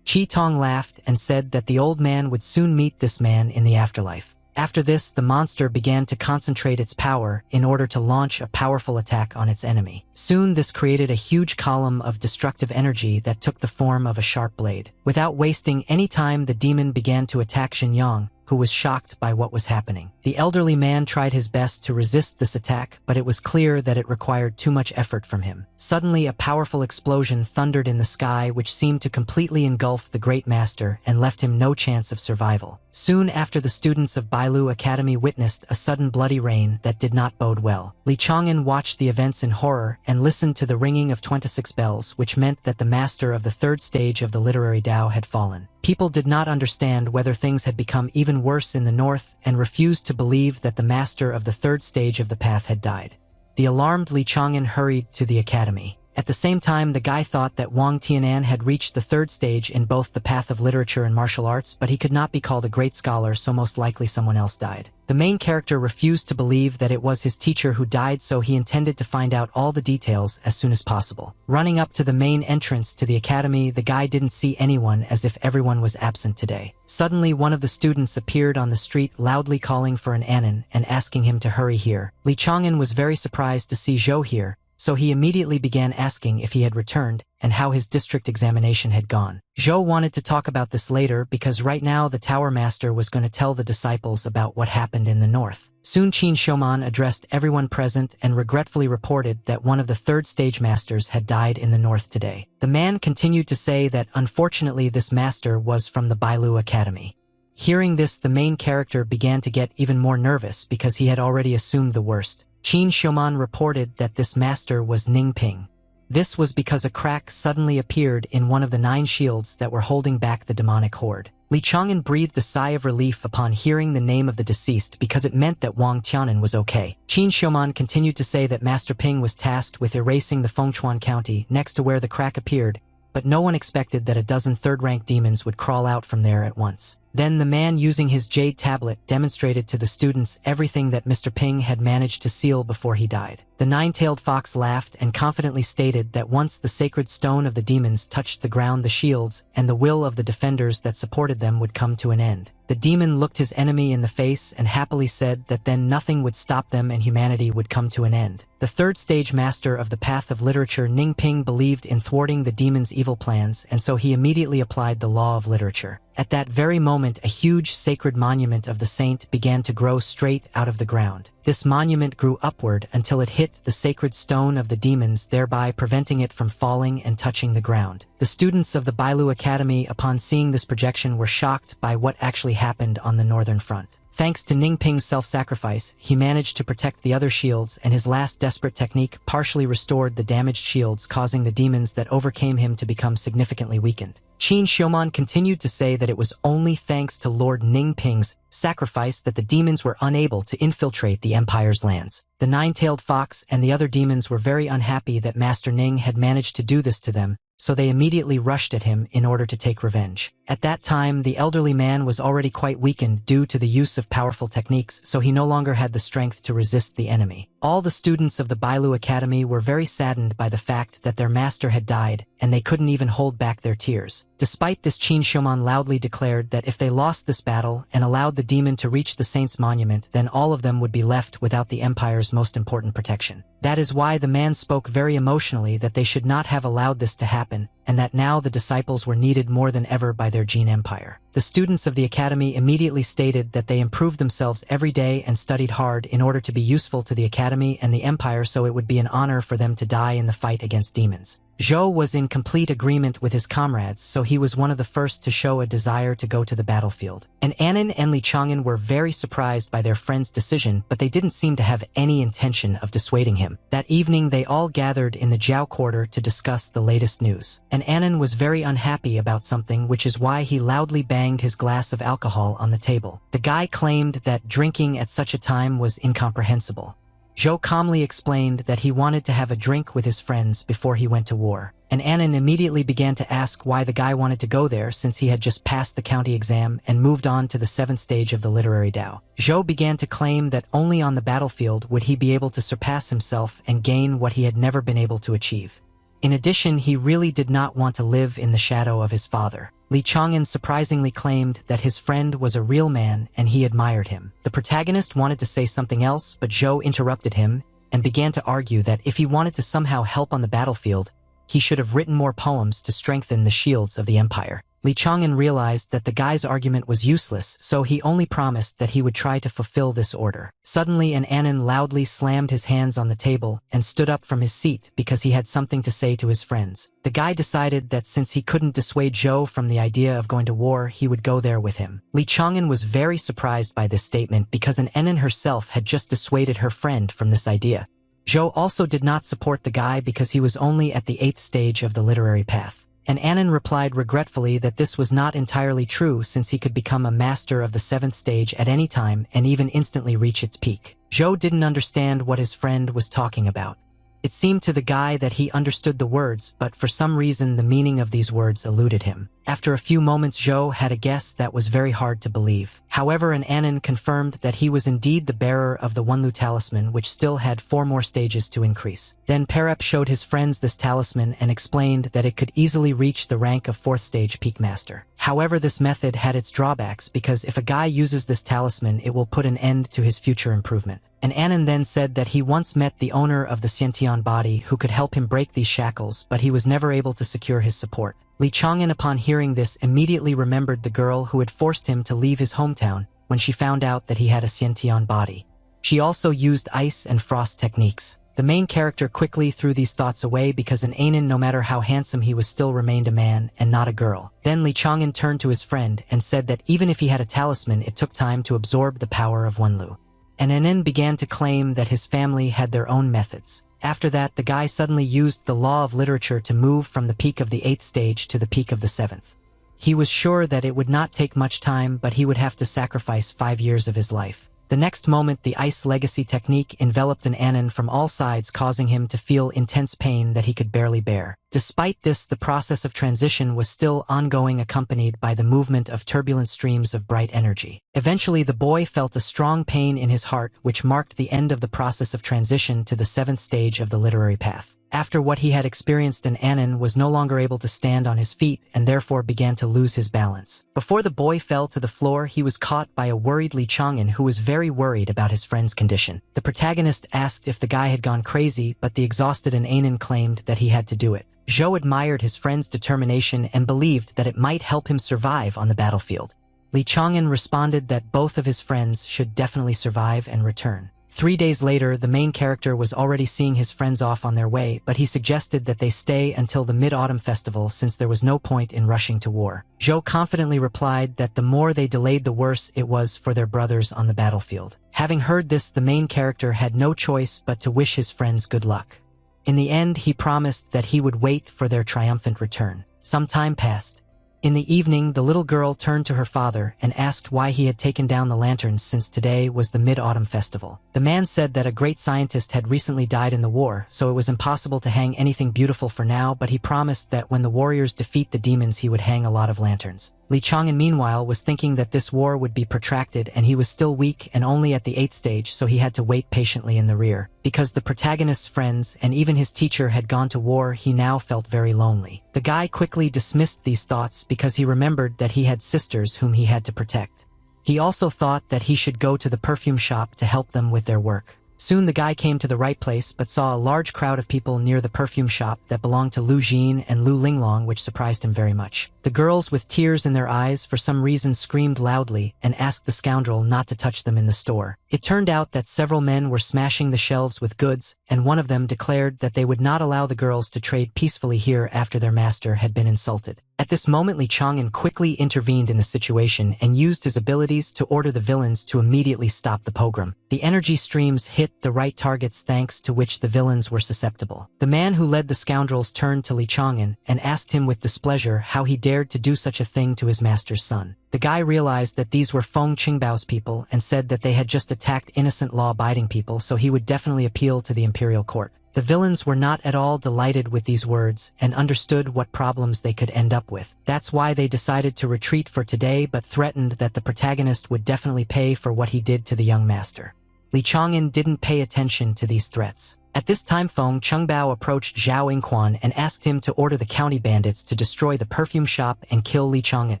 Qitong laughed and said that the old man would soon meet this man in the afterlife. After this, the monster began to concentrate its power in order to launch a powerful attack on its enemy. Soon this created a huge column of destructive energy that took the form of a sharp blade. Without wasting any time, the demon began to attack Xinjiang, who was shocked by what was happening. The elderly man tried his best to resist this attack, but it was clear that it required too much effort from him. Suddenly, a powerful explosion thundered in the sky, which seemed to completely engulf the great master and left him no chance of survival. Soon after, the students of Bailu Academy witnessed a sudden bloody rain that did not bode well. Li Chang'an watched the events in horror and listened to the ringing of 26 bells, which meant that the master of the third stage of the literary Tao had fallen. People did not understand whether things had become even worse in the north and refused to believe that the master of the third stage of the path had died. The alarmed Li Chang'an hurried to the academy. At the same time, the guy thought that Wang Tianan had reached the third stage in both the path of literature and martial arts, but he could not be called a great scholar, so most likely someone else died. The main character refused to believe that it was his teacher who died, so he intended to find out all the details as soon as possible. Running up to the main entrance to the academy, the guy didn't see anyone, as if everyone was absent today. Suddenly, one of the students appeared on the street, loudly calling for an anon and asking him to hurry here. Li Chang'an was very surprised to see Zhou here, so he immediately began asking if he had returned and how his district examination had gone. Zhou wanted to talk about this later because right now the Tower Master was going to tell the disciples about what happened in the north. Soon Qin Shouman addressed everyone present and regretfully reported that one of the third stage masters had died in the north today. The man continued to say that unfortunately this master was from the Bailu Academy. Hearing this, the main character began to get even more nervous because he had already assumed the worst. Qin Shouman reported that this master was Ning Ping. This was because a crack suddenly appeared in one of the 9 shields that were holding back the demonic horde. Li Chang'an breathed a sigh of relief upon hearing the name of the deceased because it meant that Wang Tianan was okay. Qin Shouman continued to say that Master Ping was tasked with erasing the Fengchuan County next to where the crack appeared, but no one expected that a dozen third-rank demons would crawl out from there at once. Then the man using his jade tablet demonstrated to the students everything that Mr. Ping had managed to seal before he died. The 9-tailed fox laughed and confidently stated that once the sacred stone of the demons touched the ground, the shields and the will of the defenders that supported them would come to an end. The demon looked his enemy in the face and happily said that then nothing would stop them and humanity would come to an end. The third stage master of the path of literature, Ning Ping, believed in thwarting the demon's evil plans, and so he immediately applied the law of literature. At that very moment, a huge sacred monument of the saint began to grow straight out of the ground. This monument grew upward until it hit the sacred stone of the demons, thereby preventing it from falling and touching the ground. The students of the Bailu Academy, upon seeing this projection, were shocked by what actually happened on the northern front. Thanks to Ning Ping's self-sacrifice, he managed to protect the other shields, and his last desperate technique partially restored the damaged shields, causing the demons that overcame him to become significantly weakened. Qin Shouman continued to say that it was only thanks to Lord Ning Ping's sacrifice that the demons were unable to infiltrate the Empire's lands. The 9-tailed fox and the other demons were very unhappy that Master Ning had managed to do this to them, so they immediately rushed at him in order to take revenge. At that time, the elderly man was already quite weakened due to the use of powerful techniques, so he no longer had the strength to resist the enemy. All the students of the Bailu Academy were very saddened by the fact that their master had died, and they couldn't even hold back their tears. Despite this, Qin Shouman loudly declared that if they lost this battle and allowed the demon to reach the saint's monument, then all of them would be left without the Empire's most important protection. That is why the man spoke very emotionally that they should not have allowed this to happen, and that now the disciples were needed more than ever by their Jin Empire. The students of the academy immediately stated that they improved themselves every day and studied hard in order to be useful to the academy and the empire, so it would be an honor for them to die in the fight against demons. Zhou was in complete agreement with his comrades, so he was one of the first to show a desire to go to the battlefield. And Anan and Li Chang'an were very surprised by their friend's decision, but they didn't seem to have any intention of dissuading him. That evening, they all gathered in the Jiao quarter to discuss the latest news. And Anan was very unhappy about something, which is why he loudly banged his glass of alcohol on the table. The guy claimed that drinking at such a time was incomprehensible. Zhou calmly explained that he wanted to have a drink with his friends before he went to war, and Anan immediately began to ask why the guy wanted to go there since he had just passed the county exam and moved on to the 7th stage of the literary Dao. Zhou began to claim that only on the battlefield would he be able to surpass himself and gain what he had never been able to achieve. In addition, he really did not want to live in the shadow of his father. Li Chang'an surprisingly claimed that his friend was a real man and he admired him. The protagonist wanted to say something else, but Zhou interrupted him and began to argue that if he wanted to somehow help on the battlefield, he should have written more poems to strengthen the shields of the empire. Li Chang'an realized that the guy's argument was useless, so he only promised that he would try to fulfill this order. Suddenly, Anan loudly slammed his hands on the table and stood up from his seat because he had something to say to his friends. The guy decided that since he couldn't dissuade Zhou from the idea of going to war, he would go there with him. Li Chang'an was very surprised by this statement because Anan herself had just dissuaded her friend from this idea. Zhou also did not support the guy because he was only at the 8th stage of the literary path. And Annan replied regretfully that this was not entirely true since he could become a master of the 7th stage at any time and even instantly reach its peak. Zhou didn't understand what his friend was talking about. It seemed to the guy that he understood the words, but for some reason the meaning of these words eluded him. After a few moments, Zhou had a guess that was very hard to believe. However, an Annan confirmed that he was indeed the bearer of the Wenlu talisman, which still had 4 more stages to increase. Then Perep showed his friends this talisman and explained that it could easily reach the rank of 4th stage peak master. However, this method had its drawbacks because if a guy uses this talisman, it will put an end to his future improvement. And Annan then said that he once met the owner of the Xiantian body who could help him break these shackles, but he was never able to secure his support. Li Chang'an, upon hearing this, immediately remembered the girl who had forced him to leave his hometown when she found out that he had a Xiantian body. She also used ice and frost techniques. The main character quickly threw these thoughts away because an Anan, no matter how handsome he was, still remained a man and not a girl. Then Li Chang'an turned to his friend and said that even if he had a talisman, it took time to absorb the power of Wenlu. And Anan began to claim that his family had their own methods. After that, the guy suddenly used the law of literature to move from the peak of the 8th stage to the peak of the 7th. He was sure that it would not take much time, but he would have to sacrifice 5 years of his life. The next moment, the ice legacy technique enveloped an Annan from all sides, causing him to feel intense pain that he could barely bear. Despite this, the process of transition was still ongoing, accompanied by the movement of turbulent streams of bright energy. Eventually, the boy felt a strong pain in his heart, which marked the end of the process of transition to the 7th stage of the literary path. After what he had experienced, an Annan was no longer able to stand on his feet and therefore began to lose his balance. Before the boy fell to the floor, he was caught by a worried Li Chang'an, who was very worried about his friend's condition. The protagonist asked if the guy had gone crazy, but the exhausted Annan claimed that he had to do it. Zhou admired his friend's determination and believed that it might help him survive on the battlefield. Li Chang'an responded that both of his friends should definitely survive and return. 3 days later, the main character was already seeing his friends off on their way, but he suggested that they stay until the Mid-Autumn Festival since there was no point in rushing to war. Zhou confidently replied that the more they delayed, the worse it was for their brothers on the battlefield. Having heard this, the main character had no choice but to wish his friends good luck. In the end, he promised that he would wait for their triumphant return. Some time passed. In the evening, the little girl turned to her father and asked why he had taken down the lanterns since today was the Mid-Autumn Festival. The man said that a great scientist had recently died in the war, so it was impossible to hang anything beautiful for now, but he promised that when the warriors defeat the demons, he would hang a lot of lanterns. Li Chang'an, meanwhile, was thinking that this war would be protracted and he was still weak and only at the 8th stage, so he had to wait patiently in the rear. Because the protagonist's friends and even his teacher had gone to war, he now felt very lonely. The guy quickly dismissed these thoughts because he remembered that he had sisters whom he had to protect. He also thought that he should go to the perfume shop to help them with their work. Soon the guy came to the right place but saw a large crowd of people near the perfume shop that belonged to Lu Jin and Lu Linglong, which surprised him very much. The girls, with tears in their eyes, for some reason screamed loudly and asked the scoundrel not to touch them in the store. It turned out that several men were smashing the shelves with goods, and one of them declared that they would not allow the girls to trade peacefully here after their master had been insulted. At this moment, Li Chang'an quickly intervened in the situation and used his abilities to order the villains to immediately stop the pogrom. The energy streams hit the right targets, thanks to which the villains were susceptible. The man who led the scoundrels turned to Li Chang'an and asked him with displeasure how he dared to do such a thing to his master's son. The guy realized that these were Feng Qingbao's people and said that they had just attacked innocent law-abiding people, so he would definitely appeal to the imperial court. The villains were not at all delighted with these words and understood what problems they could end up with. That's why they decided to retreat for today, but threatened that the protagonist would definitely pay for what he did to the young master. Li Chang'an didn't pay attention to these threats. At this time, Feng Qingbao approached Zhao Yingquan and asked him to order the county bandits to destroy the perfume shop and kill Li Chang'an.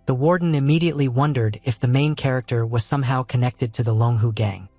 The warden immediately wondered if the main character was somehow connected to the Longhu gang.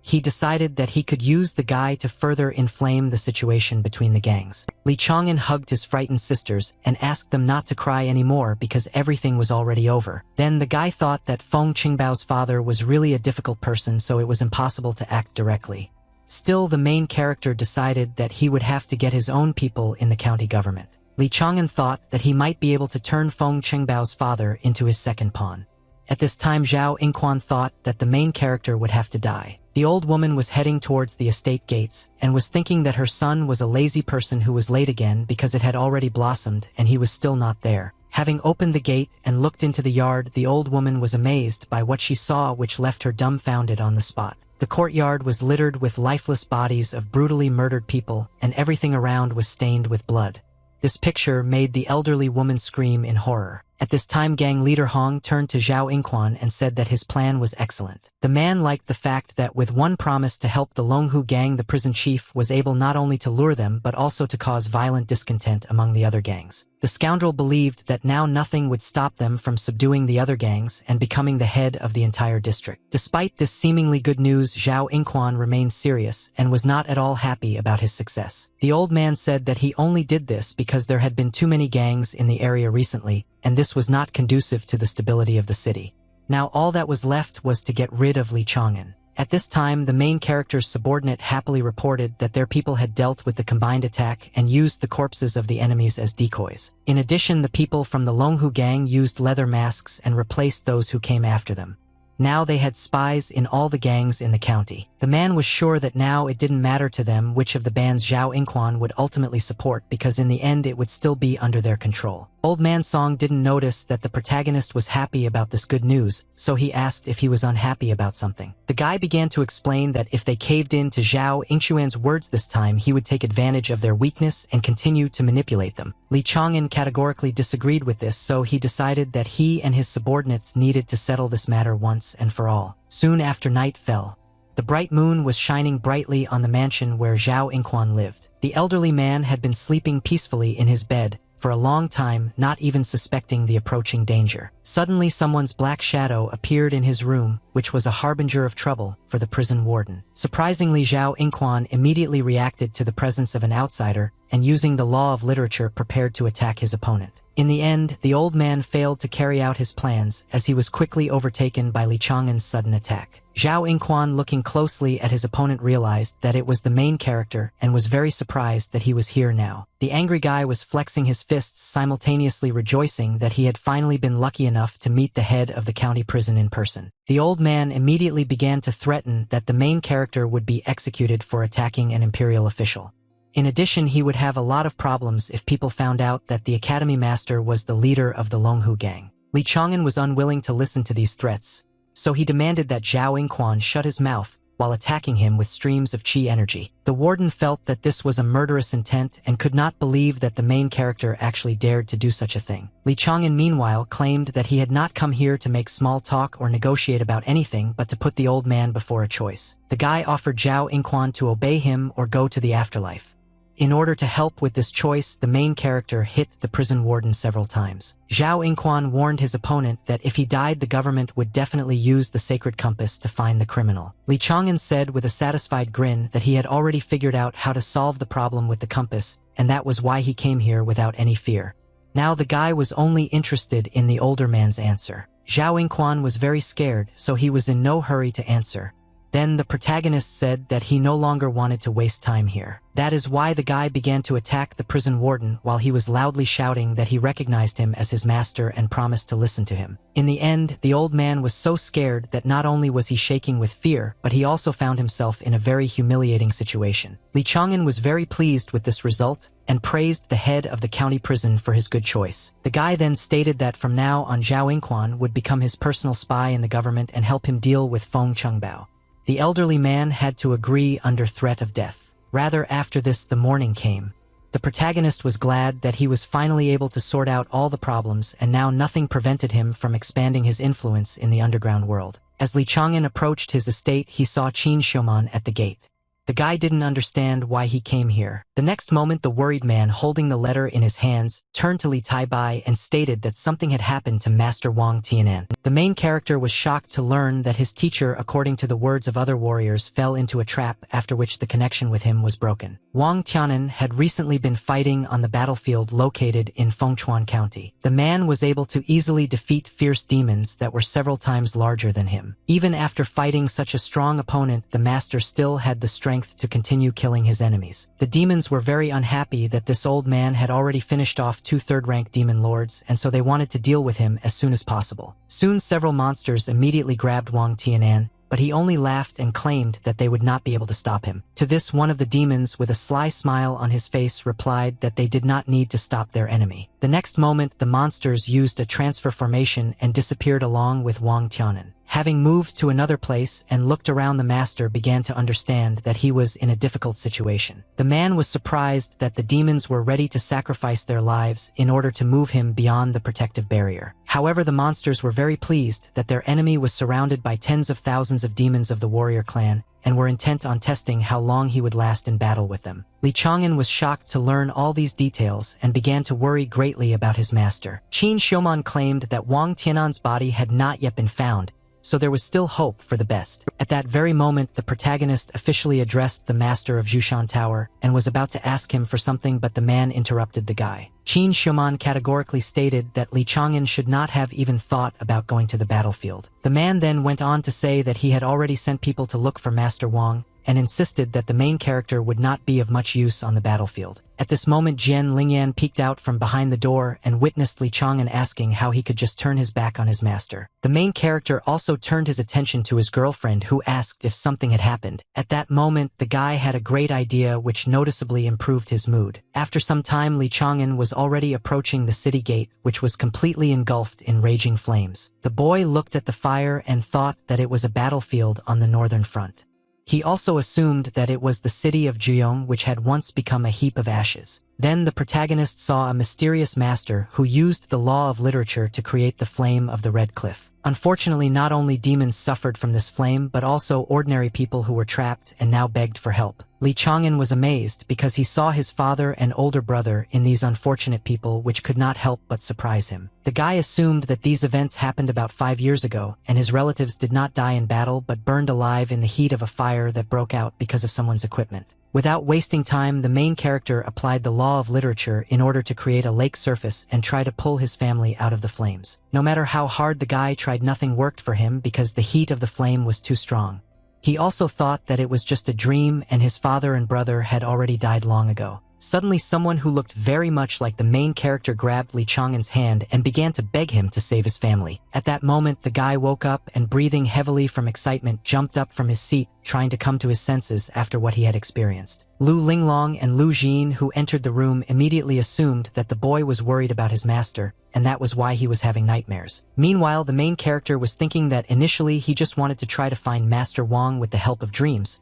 He decided that he could use the guy to further inflame the situation between the gangs. Li Chang'an hugged his frightened sisters and asked them not to cry anymore because everything was already over. Then the guy thought that Feng Qingbao's father was really a difficult person, so it was impossible to act directly. Still, the main character decided that he would have to get his own people in the county government. Li Chang'an thought that he might be able to turn Feng Qingbao's father into his second pawn. At this time Zhao Yingquan thought that the main character would have to die. The old woman was heading towards the estate gates and was thinking that her son was a lazy person who was late again because it had already blossomed and he was still not there. Having opened the gate and looked into the yard, the old woman was amazed by what she saw, which left her dumbfounded on the spot. The courtyard was littered with lifeless bodies of brutally murdered people, and everything around was stained with blood. This picture made the elderly woman scream in horror. At this time gang leader Hong turned to Zhao Yingquan and said that his plan was excellent. The man liked the fact that with one promise to help the Longhu gang, the prison chief was able not only to lure them but also to cause violent discontent among the other gangs. The scoundrel believed that now nothing would stop them from subduing the other gangs and becoming the head of the entire district. Despite this seemingly good news, Zhao Yingquan remained serious and was not at all happy about his success. The old man said that he only did this because there had been too many gangs in the area recently, and this was not conducive to the stability of the city. Now all that was left was to get rid of Li Chang'an. At this time, the main character's subordinate happily reported that their people had dealt with the combined attack and used the corpses of the enemies as decoys. In addition, the people from the Longhu gang used leather masks and replaced those who came after them. Now they had spies in all the gangs in the county. The man was sure that now it didn't matter to them which of the bands Zhao Yingquan would ultimately support, because in the end it would still be under their control. Old Man Song didn't notice that the protagonist was happy about this good news, so he asked if he was unhappy about something. The guy began to explain that if they caved in to Zhao Yingquan's words this time, he would take advantage of their weakness and continue to manipulate them. Li Chang'an categorically disagreed with this, so he decided that he and his subordinates needed to settle this matter once and for all. Soon after night fell, the bright moon was shining brightly on the mansion where Zhao Yingquan lived. The elderly man had been sleeping peacefully in his bed for a long time, not even suspecting the approaching danger. Suddenly someone's black shadow appeared in his room, which was a harbinger of trouble for the prison warden. Surprisingly, Zhao Yingquan immediately reacted to the presence of an outsider and, using the law of literature, prepared to attack his opponent. In the end, the old man failed to carry out his plans as he was quickly overtaken by Li Chang'an's sudden attack. Zhao Yingquan, looking closely at his opponent, realized that it was the main character and was very surprised that he was here now. The angry guy was flexing his fists, simultaneously rejoicing that he had finally been lucky enough to meet the head of the county prison in person. The old man immediately began to threaten that the main character would be executed for attacking an imperial official. In addition, he would have a lot of problems if people found out that the academy master was the leader of the Longhu gang. Li Chang'an was unwilling to listen to these threats, so he demanded that Zhao Yingquan shut his mouth while attacking him with streams of chi energy. The warden felt that this was a murderous intent and could not believe that the main character actually dared to do such a thing. Li Chang'an meanwhile claimed that he had not come here to make small talk or negotiate about anything but to put the old man before a choice. The guy offered Zhao Yingquan to obey him or go to the afterlife. In order to help with this choice, the main character hit the prison warden several times. Zhao Yingquan warned his opponent that if he died, the government would definitely use the sacred compass to find the criminal. Li Chang'an said with a satisfied grin that he had already figured out how to solve the problem with the compass, and that was why he came here without any fear. Now the guy was only interested in the older man's answer. Zhao Yingquan was very scared, so he was in no hurry to answer. Then the protagonist said that he no longer wanted to waste time here. That is why the guy began to attack the prison warden while he was loudly shouting that he recognized him as his master and promised to listen to him. In the end, the old man was so scared that not only was he shaking with fear, but he also found himself in a very humiliating situation. Li Chang'an was very pleased with this result and praised the head of the county prison for his good choice. The guy then stated that from now on Zhao Yingquan would become his personal spy in the government and help him deal with Feng Chengbao. The elderly man had to agree under threat of death. Rather, after this, the morning came. The protagonist was glad that he was finally able to sort out all the problems, and now nothing prevented him from expanding his influence in the underground world. As Li Chang'an approached his estate, he saw Qin Xiuman at the gate. The guy didn't understand why he came here. The next moment, the worried man holding the letter in his hands turned to Li Taibai and stated that something had happened to Master Wang Tianan. The main character was shocked to learn that his teacher, according to the words of other warriors, fell into a trap, after which the connection with him was broken. Wang Tianan had recently been fighting on the battlefield located in Fengchuan County. The man was able to easily defeat fierce demons that were several times larger than him. Even after fighting such a strong opponent, the master still had the strength strength to continue killing his enemies. The demons were very unhappy that this old man had already finished off 2 third-rank demon lords, and so they wanted to deal with him as soon as possible. Soon several monsters immediately grabbed Wang Tianan, but he only laughed and claimed that they would not be able to stop him. To this, one of the demons, with a sly smile on his face, replied that they did not need to stop their enemy. The next moment, the monsters used a transfer formation and disappeared along with Wang Tianan. Having moved to another place and looked around, the master began to understand that he was in a difficult situation. The man was surprised that the demons were ready to sacrifice their lives in order to move him beyond the protective barrier. However, the monsters were very pleased that their enemy was surrounded by tens of thousands of demons of the warrior clan, and were intent on testing how long he would last in battle with them. Li Chang'an was shocked to learn all these details and began to worry greatly about his master. Qin Xiuman claimed that Wang Tianan's body had not yet been found, so there was still hope for the best. At that very moment, the protagonist officially addressed the master of Zhushan Tower and was about to ask him for something, but the man interrupted the guy. Qin Xiuman categorically stated that Li Chang'an should not have even thought about going to the battlefield. The man then went on to say that he had already sent people to look for Master Wang, and insisted that the main character would not be of much use on the battlefield. At this moment, Jian Lingyan peeked out from behind the door and witnessed Li Chang'an asking how he could just turn his back on his master. The main character also turned his attention to his girlfriend, who asked if something had happened. At that moment, the guy had a great idea which noticeably improved his mood. After some time, Li Chang'an was already approaching the city gate, which was completely engulfed in raging flames. The boy looked at the fire and thought that it was a battlefield on the northern front. He also assumed that it was the city of Jiong, which had once become a heap of ashes. Then the protagonist saw a mysterious master who used the law of literature to create the flame of the Red Cliff. Unfortunately, not only demons suffered from this flame, but also ordinary people who were trapped and now begged for help. Li Chang'an was amazed because he saw his father and older brother in these unfortunate people, which could not help but surprise him. The guy assumed that these events happened about 5 years ago, and his relatives did not die in battle but burned alive in the heat of a fire that broke out because of someone's equipment. Without wasting time, the main character applied the law of literature in order to create a lake surface and try to pull his family out of the flames. No matter how hard the guy tried, nothing worked for him because the heat of the flame was too strong. He also thought that it was just a dream and his father and brother had already died long ago. Suddenly, someone who looked very much like the main character grabbed Li Chang'an's hand and began to beg him to save his family. At that moment, the guy woke up and, breathing heavily from excitement, jumped up from his seat, trying to come to his senses after what he had experienced. Lu Linglong and Lu Jin, who entered the room, immediately assumed that the boy was worried about his master, and that was why he was having nightmares. Meanwhile, the main character was thinking that initially he just wanted to try to find Master Wang with the help of dreams.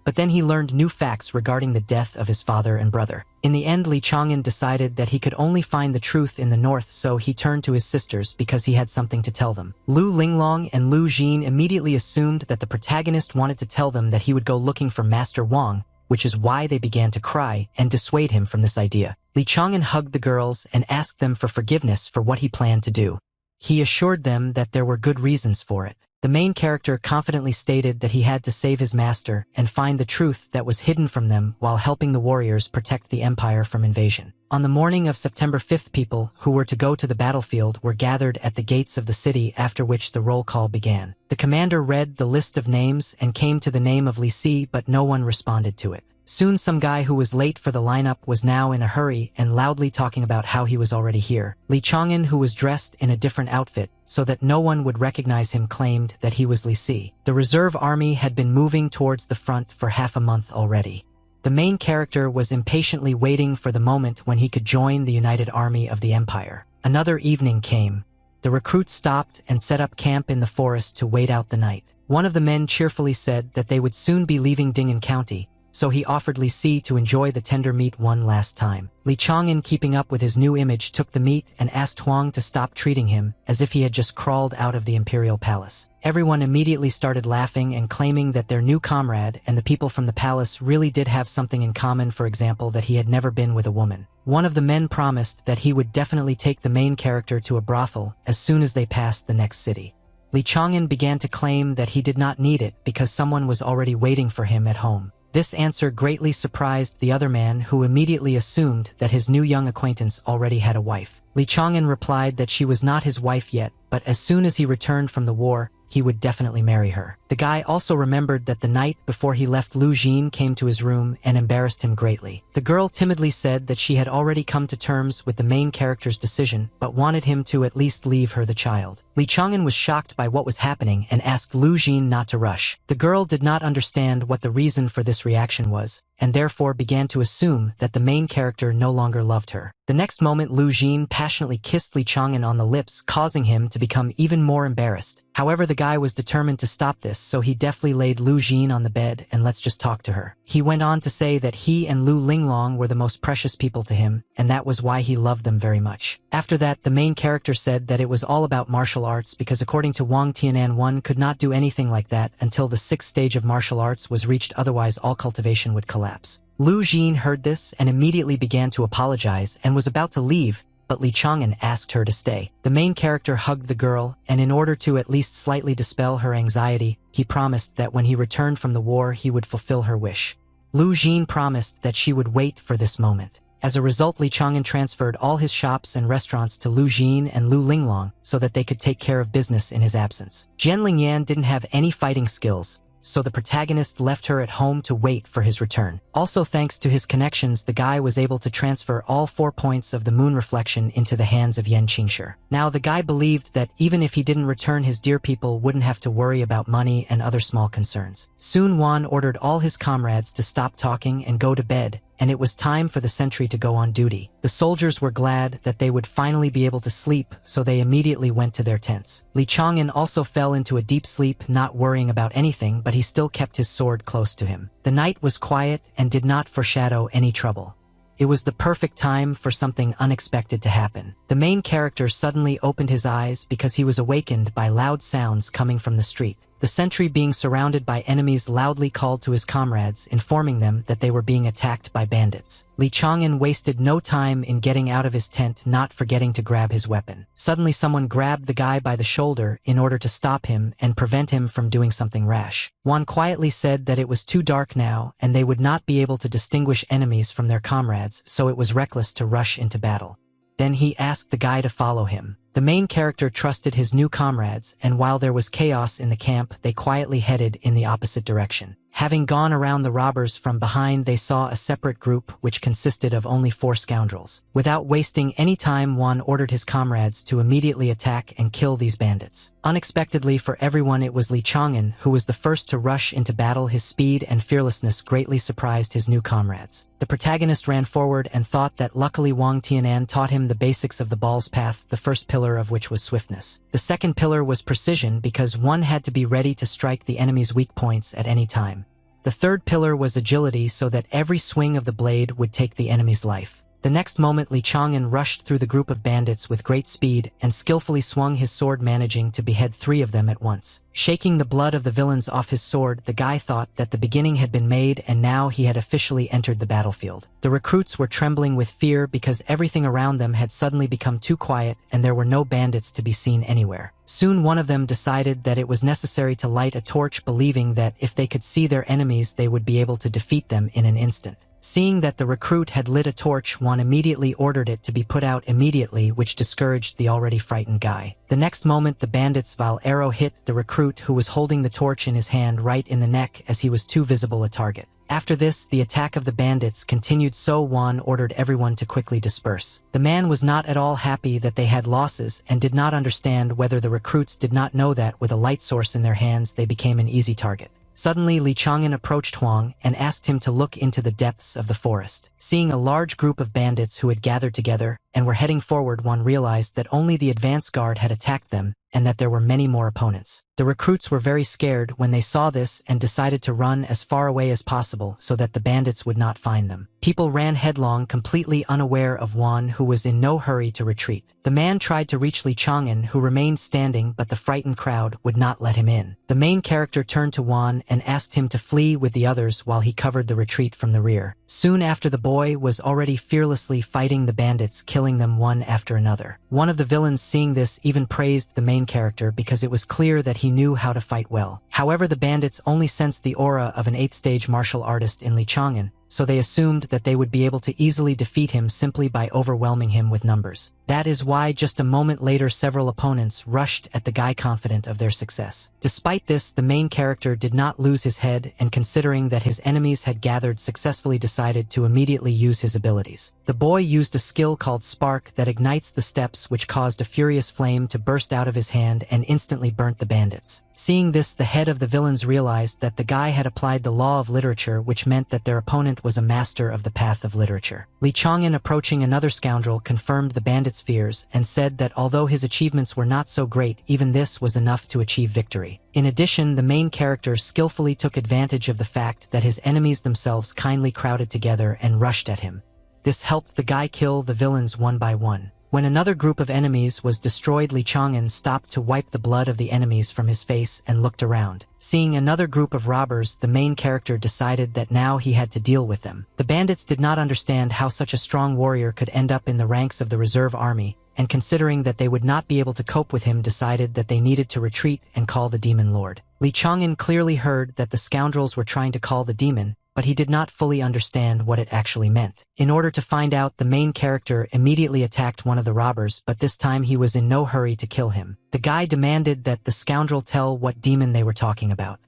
But then he learned new facts regarding the death of his father and brother. In the end, Li Chang'an decided that he could only find the truth in the north, so he turned to his sisters because he had something to tell them. Lu Linglong and Lu Jin immediately assumed that the protagonist wanted to tell them that he would go looking for Master Wang, which is why they began to cry and dissuade him from this idea. Li Chang'an hugged the girls and asked them for forgiveness for what he planned to do. He assured them that there were good reasons for it. The main character confidently stated that he had to save his master and find the truth that was hidden from them while helping the warriors protect the empire from invasion. On the morning of September 5th, people who were to go to the battlefield were gathered at the gates of the city, after which the roll call began. The commander read the list of names and came to the name of Li Si, but no one responded to it. Soon some guy who was late for the lineup was now in a hurry and loudly talking about how he was already here. Li Chang'an, who was dressed in a different outfit so that no one would recognize him, claimed that he was Li Si. The reserve army had been moving towards the front for half a month already. The main character was impatiently waiting for the moment when he could join the united army of the empire. Another evening came. The recruits stopped and set up camp in the forest to wait out the night. One of the men cheerfully said that they would soon be leaving Ding'an County, so he offered Li Si to enjoy the tender meat one last time. Li Chang'an, keeping up with his new image, took the meat and asked Huang to stop treating him as if he had just crawled out of the imperial palace. Everyone immediately started laughing and claiming that their new comrade and the people from the palace really did have something in common, for example, that he had never been with a woman. One of the men promised that he would definitely take the main character to a brothel as soon as they passed the next city. Li Chang'an began to claim that he did not need it because someone was already waiting for him at home. This answer greatly surprised the other man, who immediately assumed that his new young acquaintance already had a wife. Li Chang'an replied that she was not his wife yet, but as soon as he returned from the war, he would definitely marry her. The guy also remembered that the night before he left, Lu Jin came to his room and embarrassed him greatly. The girl timidly said that she had already come to terms with the main character's decision, but wanted him to at least leave her the child. Lee Chang'an was shocked by what was happening and asked Lu Jin not to rush. The girl did not understand what the reason for this reaction was, and therefore began to assume that the main character no longer loved her. The next moment, Lu Jin passionately kissed Lee Chang'an on the lips, causing him to become even more embarrassed. However, the guy was determined to stop this, so he deftly laid Lu Jin on the bed and let's just talk to her. He went on to say that he and Lu Linglong were the most precious people to him, and that was why he loved them very much. After that, the main character said that it was all about martial arts because according to Wang Tianan, one could not do anything like that until the 6th stage of martial arts was reached, otherwise all cultivation would collapse. Lu Jin heard this and immediately began to apologize and was about to leave, but Lee Chang'an asked her to stay. The main character hugged the girl, and in order to at least slightly dispel her anxiety, he promised that when he returned from the war he would fulfill her wish. Lu Jin promised that she would wait for this moment. As a result, Lee Chang'an transferred all his shops and restaurants to Lu Jin and Lu Linglong so that they could take care of business in his absence. Jian Lingyan didn't have any fighting skills, so the protagonist left her at home to wait for his return. Also, thanks to his connections, the guy was able to transfer all 4 points of the moon reflection into the hands of Yan Qingshi. Now, the guy believed that even if he didn't return, his dear people wouldn't have to worry about money and other small concerns. Soon, Wan ordered all his comrades to stop talking and go to bed, and it was time for the sentry to go on duty. The soldiers were glad that they would finally be able to sleep, so they immediately went to their tents. Lee Chang'an also fell into a deep sleep, not worrying about anything, but he still kept his sword close to him. The night was quiet and did not foreshadow any trouble. It was the perfect time for something unexpected to happen. The main character suddenly opened his eyes because he was awakened by loud sounds coming from the street. The sentry, being surrounded by enemies, loudly called to his comrades, informing them that they were being attacked by bandits. Lee Chang'an wasted no time in getting out of his tent, not forgetting to grab his weapon. Suddenly, someone grabbed the guy by the shoulder in order to stop him and prevent him from doing something rash. Wan quietly said that it was too dark now and they would not be able to distinguish enemies from their comrades, so it was reckless to rush into battle. Then he asked the guy to follow him. The main character trusted his new comrades, and while there was chaos in the camp, they quietly headed in the opposite direction. Having gone around the robbers from behind, they saw a separate group which consisted of only 4 scoundrels. Without wasting any time, Wan ordered his comrades to immediately attack and kill these bandits. Unexpectedly for everyone, it was Lee Chang'an who was the first to rush into battle. His speed and fearlessness greatly surprised his new comrades. The protagonist ran forward and thought that luckily Wang Tianan taught him the basics of the ball's path, the first pillar of which was swiftness. The second pillar was precision, because one had to be ready to strike the enemy's weak points at any time. The third pillar was agility, so that every swing of the blade would take the enemy's life. The next moment, Lee Chang'an rushed through the group of bandits with great speed and skillfully swung his sword, managing to behead 3 of them at once. Shaking the blood of the villains off his sword, the guy thought that the beginning had been made and now he had officially entered the battlefield. The recruits were trembling with fear because everything around them had suddenly become too quiet and there were no bandits to be seen anywhere. Soon one of them decided that it was necessary to light a torch, believing that if they could see their enemies they would be able to defeat them in an instant. Seeing that the recruit had lit a torch, Wan immediately ordered it to be put out immediately, which discouraged the already frightened guy. The next moment, the bandit's arrow hit the recruit, who was holding the torch in his hand, right in the neck, as he was too visible a target. After this, the attack of the bandits continued, so Wan ordered everyone to quickly disperse. The man was not at all happy that they had losses and did not understand whether the recruits did not know that with a light source in their hands they became an easy target. Suddenly, Lee Chang'an approached Huang and asked him to look into the depths of the forest. Seeing a large group of bandits who had gathered together and were heading forward, Wan realized that only the advance guard had attacked them and that there were many more opponents. The recruits were very scared when they saw this and decided to run as far away as possible so that the bandits would not find them. People ran headlong, completely unaware of Wan, who was in no hurry to retreat. The man tried to reach Lee Chang'an, who remained standing, but the frightened crowd would not let him in. The main character turned to Wan and asked him to flee with the others while he covered the retreat from the rear. Soon after, the boy was already fearlessly fighting the bandits, killing them one after another. One of the villains, seeing this, even praised the main character because it was clear that he knew how to fight well. However, the bandits only sensed the aura of an 8th stage martial artist in Lee Chang'an, so they assumed that they would be able to easily defeat him simply by overwhelming him with numbers. That is why just a moment later several opponents rushed at the guy confident of their success. Despite this, the main character did not lose his head, and considering that his enemies had gathered, successfully decided to immediately use his abilities. The boy used a skill called Spark that ignites the steps, which caused a furious flame to burst out of his hand and instantly burnt the bandits. Seeing this, the head of the villains realized that the guy had applied the law of literature, which meant that their opponent was a master of the path of literature. Li Chang'an, approaching another scoundrel, confirmed the bandit's fears and said that although his achievements were not so great, even this was enough to achieve victory. In addition, the main character skillfully took advantage of the fact that his enemies themselves kindly crowded together and rushed at him. This helped the guy kill the villains one by one. When another group of enemies was destroyed, Li Chang'an stopped to wipe the blood of the enemies from his face and looked around. Seeing another group of robbers, the main character decided that now he had to deal with them. The bandits did not understand how such a strong warrior could end up in the ranks of the reserve army, and considering that they would not be able to cope with him, decided that they needed to retreat and call the demon lord. Li Chang'an clearly heard that the scoundrels were trying to call the demon, but he did not fully understand what it actually meant. In order to find out, the main character immediately attacked one of the robbers, but this time he was in no hurry to kill him. The guy demanded that the scoundrel tell what demon they were talking about.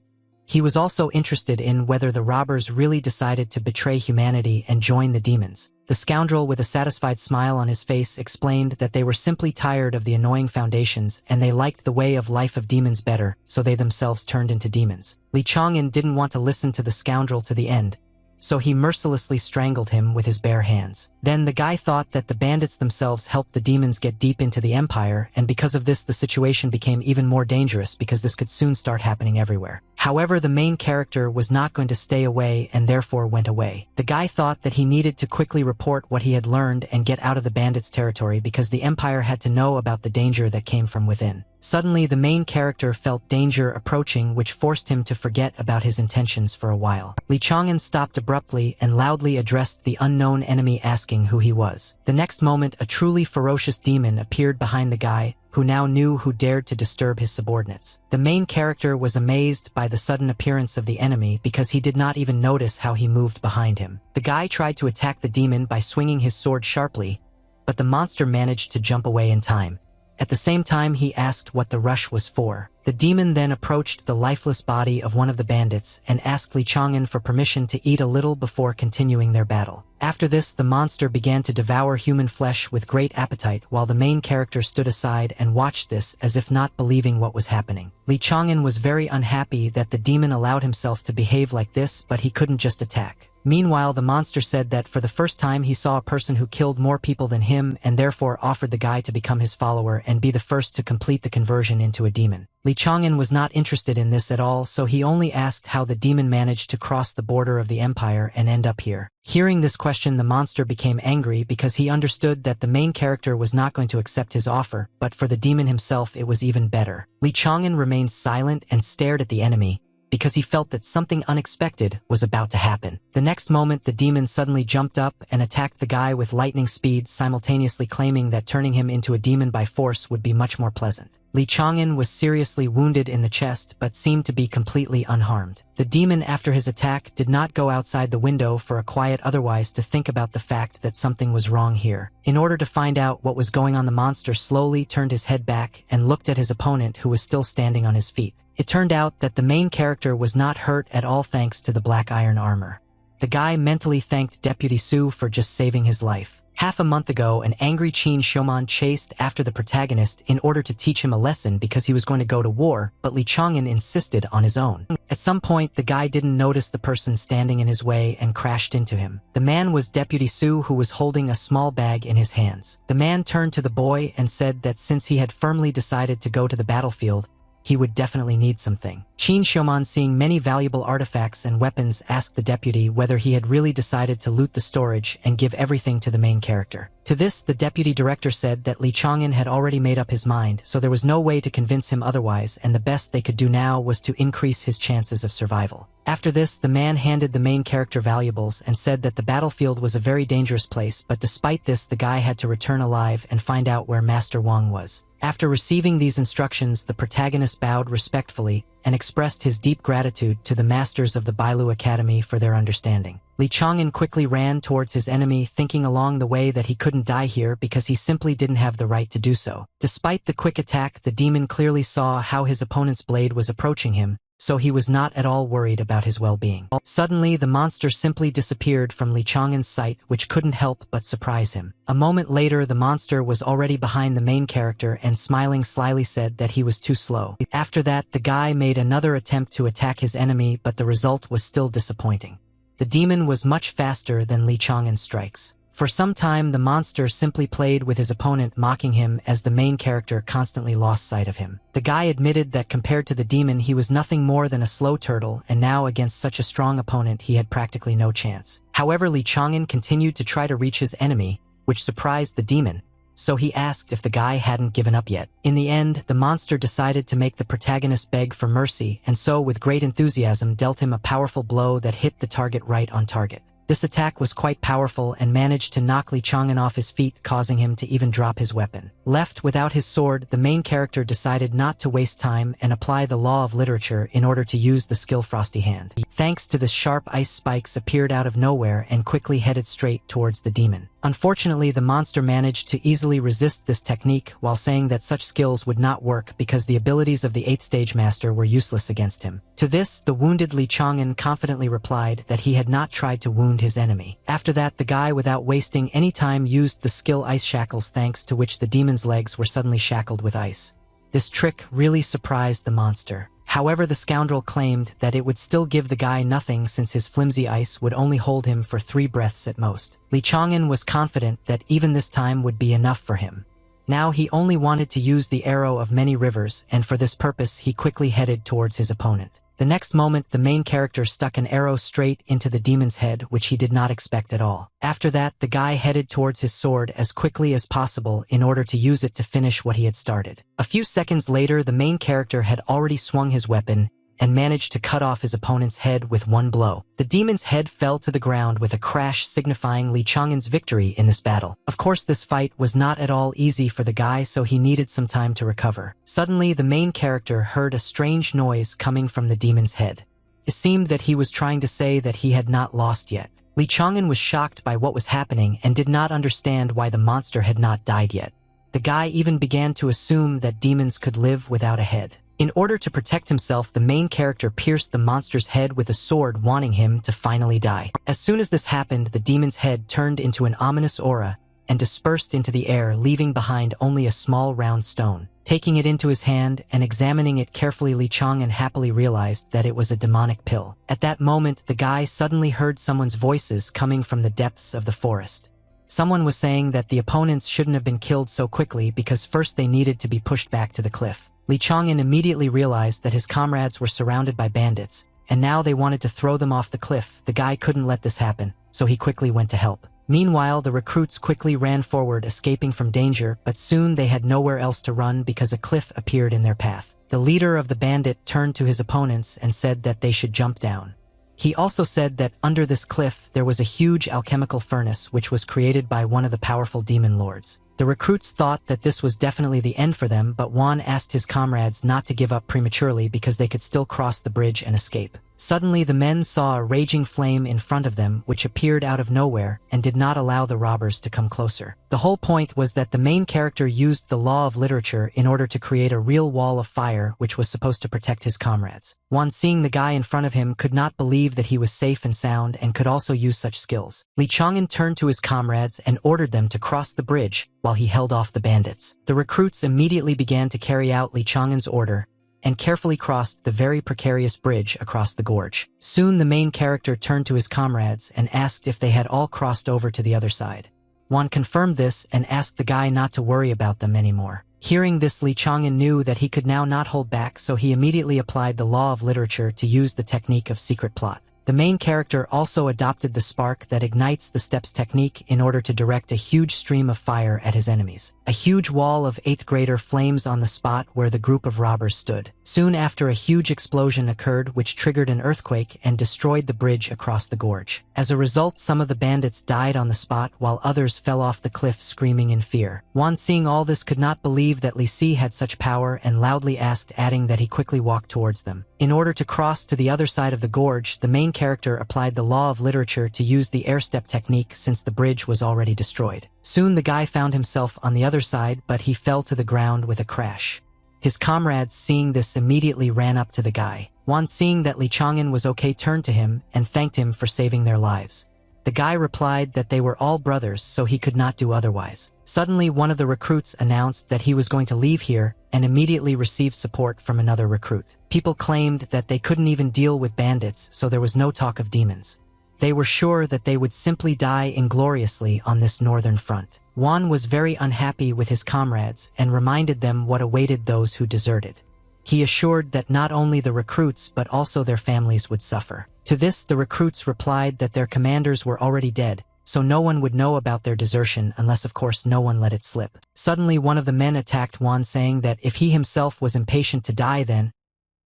He was also interested in whether the robbers really decided to betray humanity and join the demons. The scoundrel, with a satisfied smile on his face, explained that they were simply tired of the annoying foundations and they liked the way of life of demons better, so they themselves turned into demons. Li Chang'an didn't want to listen to the scoundrel to the end, so he mercilessly strangled him with his bare hands. Then the guy thought that the bandits themselves helped the demons get deep into the empire, and because of this the situation became even more dangerous because this could soon start happening everywhere. However, the main character was not going to stay away and therefore went away. The guy thought that he needed to quickly report what he had learned and get out of the bandits' territory because the empire had to know about the danger that came from within. Suddenly, the main character felt danger approaching, which forced him to forget about his intentions for a while. Li Chang'an stopped abruptly and loudly addressed the unknown enemy, asking who he was. The next moment, a truly ferocious demon appeared behind the guy, who now knew who dared to disturb his subordinates. The main character was amazed by the sudden appearance of the enemy because he did not even notice how he moved behind him. The guy tried to attack the demon by swinging his sword sharply, but the monster managed to jump away in time. At the same time, he asked what the rush was for. The demon then approached the lifeless body of one of the bandits and asked Li Chang'an for permission to eat a little before continuing their battle. After this, the monster began to devour human flesh with great appetite, while the main character stood aside and watched this as if not believing what was happening. Li Chang'an was very unhappy that the demon allowed himself to behave like this, but he couldn't just attack. Meanwhile, the monster said that for the first time he saw a person who killed more people than him and therefore offered the guy to become his follower and be the first to complete the conversion into a demon. Li Chang'an was not interested in this at all, so he only asked how the demon managed to cross the border of the empire and end up here. Hearing this question, the monster became angry because he understood that the main character was not going to accept his offer, but for the demon himself it was even better. Li Chang'an remained silent and stared at the enemy, because he felt that something unexpected was about to happen. The next moment, the demon suddenly jumped up and attacked the guy with lightning speed, simultaneously claiming that turning him into a demon by force would be much more pleasant. Li Chang'an was seriously wounded in the chest but seemed to be completely unharmed. The demon, after his attack, did not go outside the window for a quiet otherwise to think about the fact that something was wrong here. In order to find out what was going on, the monster slowly turned his head back and looked at his opponent, who was still standing on his feet. It turned out that the main character was not hurt at all thanks to the black iron armor. The guy mentally thanked Deputy Su for just saving his life. Half a month ago, an angry Qin Shouman chased after the protagonist in order to teach him a lesson because he was going to go to war, but Li Chang'an insisted on his own. At some point, the guy didn't notice the person standing in his way and crashed into him. The man was Deputy Su, who was holding a small bag in his hands. The man turned to the boy and said that since he had firmly decided to go to the battlefield, he would definitely need something. Qin Shouman, seeing many valuable artifacts and weapons, asked the deputy whether he had really decided to loot the storage and give everything to the main character. To this, the deputy director said that Li Chang'an had already made up his mind, so there was no way to convince him otherwise, and the best they could do now was to increase his chances of survival. After this, the man handed the main character valuables and said that the battlefield was a very dangerous place, but despite this, the guy had to return alive and find out where Master Wang was. After receiving these instructions, the protagonist bowed respectfully and expressed his deep gratitude to the masters of the Bailu Academy for their understanding. Li Chang'an quickly ran towards his enemy, thinking along the way that he couldn't die here because he simply didn't have the right to do so. Despite the quick attack, the demon clearly saw how his opponent's blade was approaching him, so he was not at all worried about his well-being. Suddenly, the monster simply disappeared from Li Chang'an's sight, which couldn't help but surprise him. A moment later, the monster was already behind the main character and smiling slyly said that he was too slow. After that, the guy made another attempt to attack his enemy, but the result was still disappointing. The demon was much faster than Li Chang'an's strikes. For some time, the monster simply played with his opponent, mocking him as the main character constantly lost sight of him. The guy admitted that compared to the demon, he was nothing more than a slow turtle, and now against such a strong opponent, he had practically no chance. However, Li Chang'an continued to try to reach his enemy, which surprised the demon, so he asked if the guy hadn't given up yet. In the end, the monster decided to make the protagonist beg for mercy, and so with great enthusiasm dealt him a powerful blow that hit the target right on target. This attack was quite powerful and managed to knock Li Chang'an off his feet, causing him to even drop his weapon. Left without his sword, the main character decided not to waste time and apply the law of literature in order to use the skill Frosty Hand. Thanks to this, sharp ice spikes appeared out of nowhere and quickly headed straight towards the demon. Unfortunately, the monster managed to easily resist this technique while saying that such skills would not work because the abilities of the 8th stage master were useless against him. To this, the wounded Li Chang'an confidently replied that he had not tried to wound his enemy. After that, the guy, without wasting any time, used the skill Ice Shackles, thanks to which the demon's legs were suddenly shackled with ice. This trick really surprised the monster. However, the scoundrel claimed that it would still give the guy nothing since his flimsy ice would only hold him for 3 breaths at most. Li Chang'an was confident that even this time would be enough for him. Now he only wanted to use the arrow of many rivers, and for this purpose he quickly headed towards his opponent. The next moment, the main character stuck an arrow straight into the demon's head, which he did not expect at all. After that, the guy headed towards his sword as quickly as possible in order to use it to finish what he had started. A few seconds later, the main character had already swung his weapon and managed to cut off his opponent's head with one blow. The demon's head fell to the ground with a crash, signifying Li Chang'an's victory in this battle. Of course, this fight was not at all easy for the guy, so he needed some time to recover. Suddenly, the main character heard a strange noise coming from the demon's head. It seemed that he was trying to say that he had not lost yet. Li Chang'an was shocked by what was happening and did not understand why the monster had not died yet. The guy even began to assume that demons could live without a head. In order to protect himself, the main character pierced the monster's head with a sword, wanting him to finally die. As soon as this happened, the demon's head turned into an ominous aura and dispersed into the air, leaving behind only a small round stone. Taking it into his hand and examining it carefully, Li Chang'an happily realized that it was a demonic pill. At that moment, the guy suddenly heard someone's voices coming from the depths of the forest. Someone was saying that the opponents shouldn't have been killed so quickly because first they needed to be pushed back to the cliff. Li Chang'an immediately realized that his comrades were surrounded by bandits, and now they wanted to throw them off the cliff. The guy couldn't let this happen, so he quickly went to help. Meanwhile, the recruits quickly ran forward, escaping from danger, but soon they had nowhere else to run because a cliff appeared in their path. The leader of the bandit turned to his opponents and said that they should jump down. He also said that under this cliff there was a huge alchemical furnace which was created by one of the powerful demon lords. The recruits thought that this was definitely the end for them, but Juan asked his comrades not to give up prematurely because they could still cross the bridge and escape. Suddenly, the men saw a raging flame in front of them which appeared out of nowhere and did not allow the robbers to come closer. The whole point was that the main character used the law of literature in order to create a real wall of fire which was supposed to protect his comrades. Juan, seeing the guy in front of him, could not believe that he was safe and sound and could also use such skills. Li Chang'an turned to his comrades and ordered them to cross the bridge while he held off the bandits. The recruits immediately began to carry out Li Chang'an's order and carefully crossed the very precarious bridge across the gorge. Soon the main character turned to his comrades and asked if they had all crossed over to the other side. Juan confirmed this and asked the guy not to worry about them anymore. Hearing this, Li Chang'an knew that he could now not hold back, so he immediately applied the law of literature to use the technique of secret plot. The main character also adopted the spark that ignites the steps technique in order to direct a huge stream of fire at his enemies. A huge wall of 8th grader flames on the spot where the group of robbers stood. Soon after, a huge explosion occurred which triggered an earthquake and destroyed the bridge across the gorge. As a result, some of the bandits died on the spot while others fell off the cliff screaming in fear. Wan, seeing all this, could not believe that Li Si had such power and loudly asked, adding that he quickly walked towards them. In order to cross to the other side of the gorge, the main character applied the law of literature to use the air step technique since the bridge was already destroyed. Soon the guy found himself on the other side, but he fell to the ground with a crash. His comrades, seeing this, immediately ran up to the guy. Wan, seeing that Li Chang'an was okay, turned to him and thanked him for saving their lives. The guy replied that they were all brothers, so he could not do otherwise. Suddenly, one of the recruits announced that he was going to leave here and immediately received support from another recruit. People claimed that they couldn't even deal with bandits, so there was no talk of demons. They were sure that they would simply die ingloriously on this northern front. Wan was very unhappy with his comrades and reminded them what awaited those who deserted. He assured that not only the recruits but also their families would suffer. To this, the recruits replied that their commanders were already dead, so no one would know about their desertion unless, of course, no one let it slip. Suddenly, one of the men attacked Wan, saying that if he himself was impatient to die, then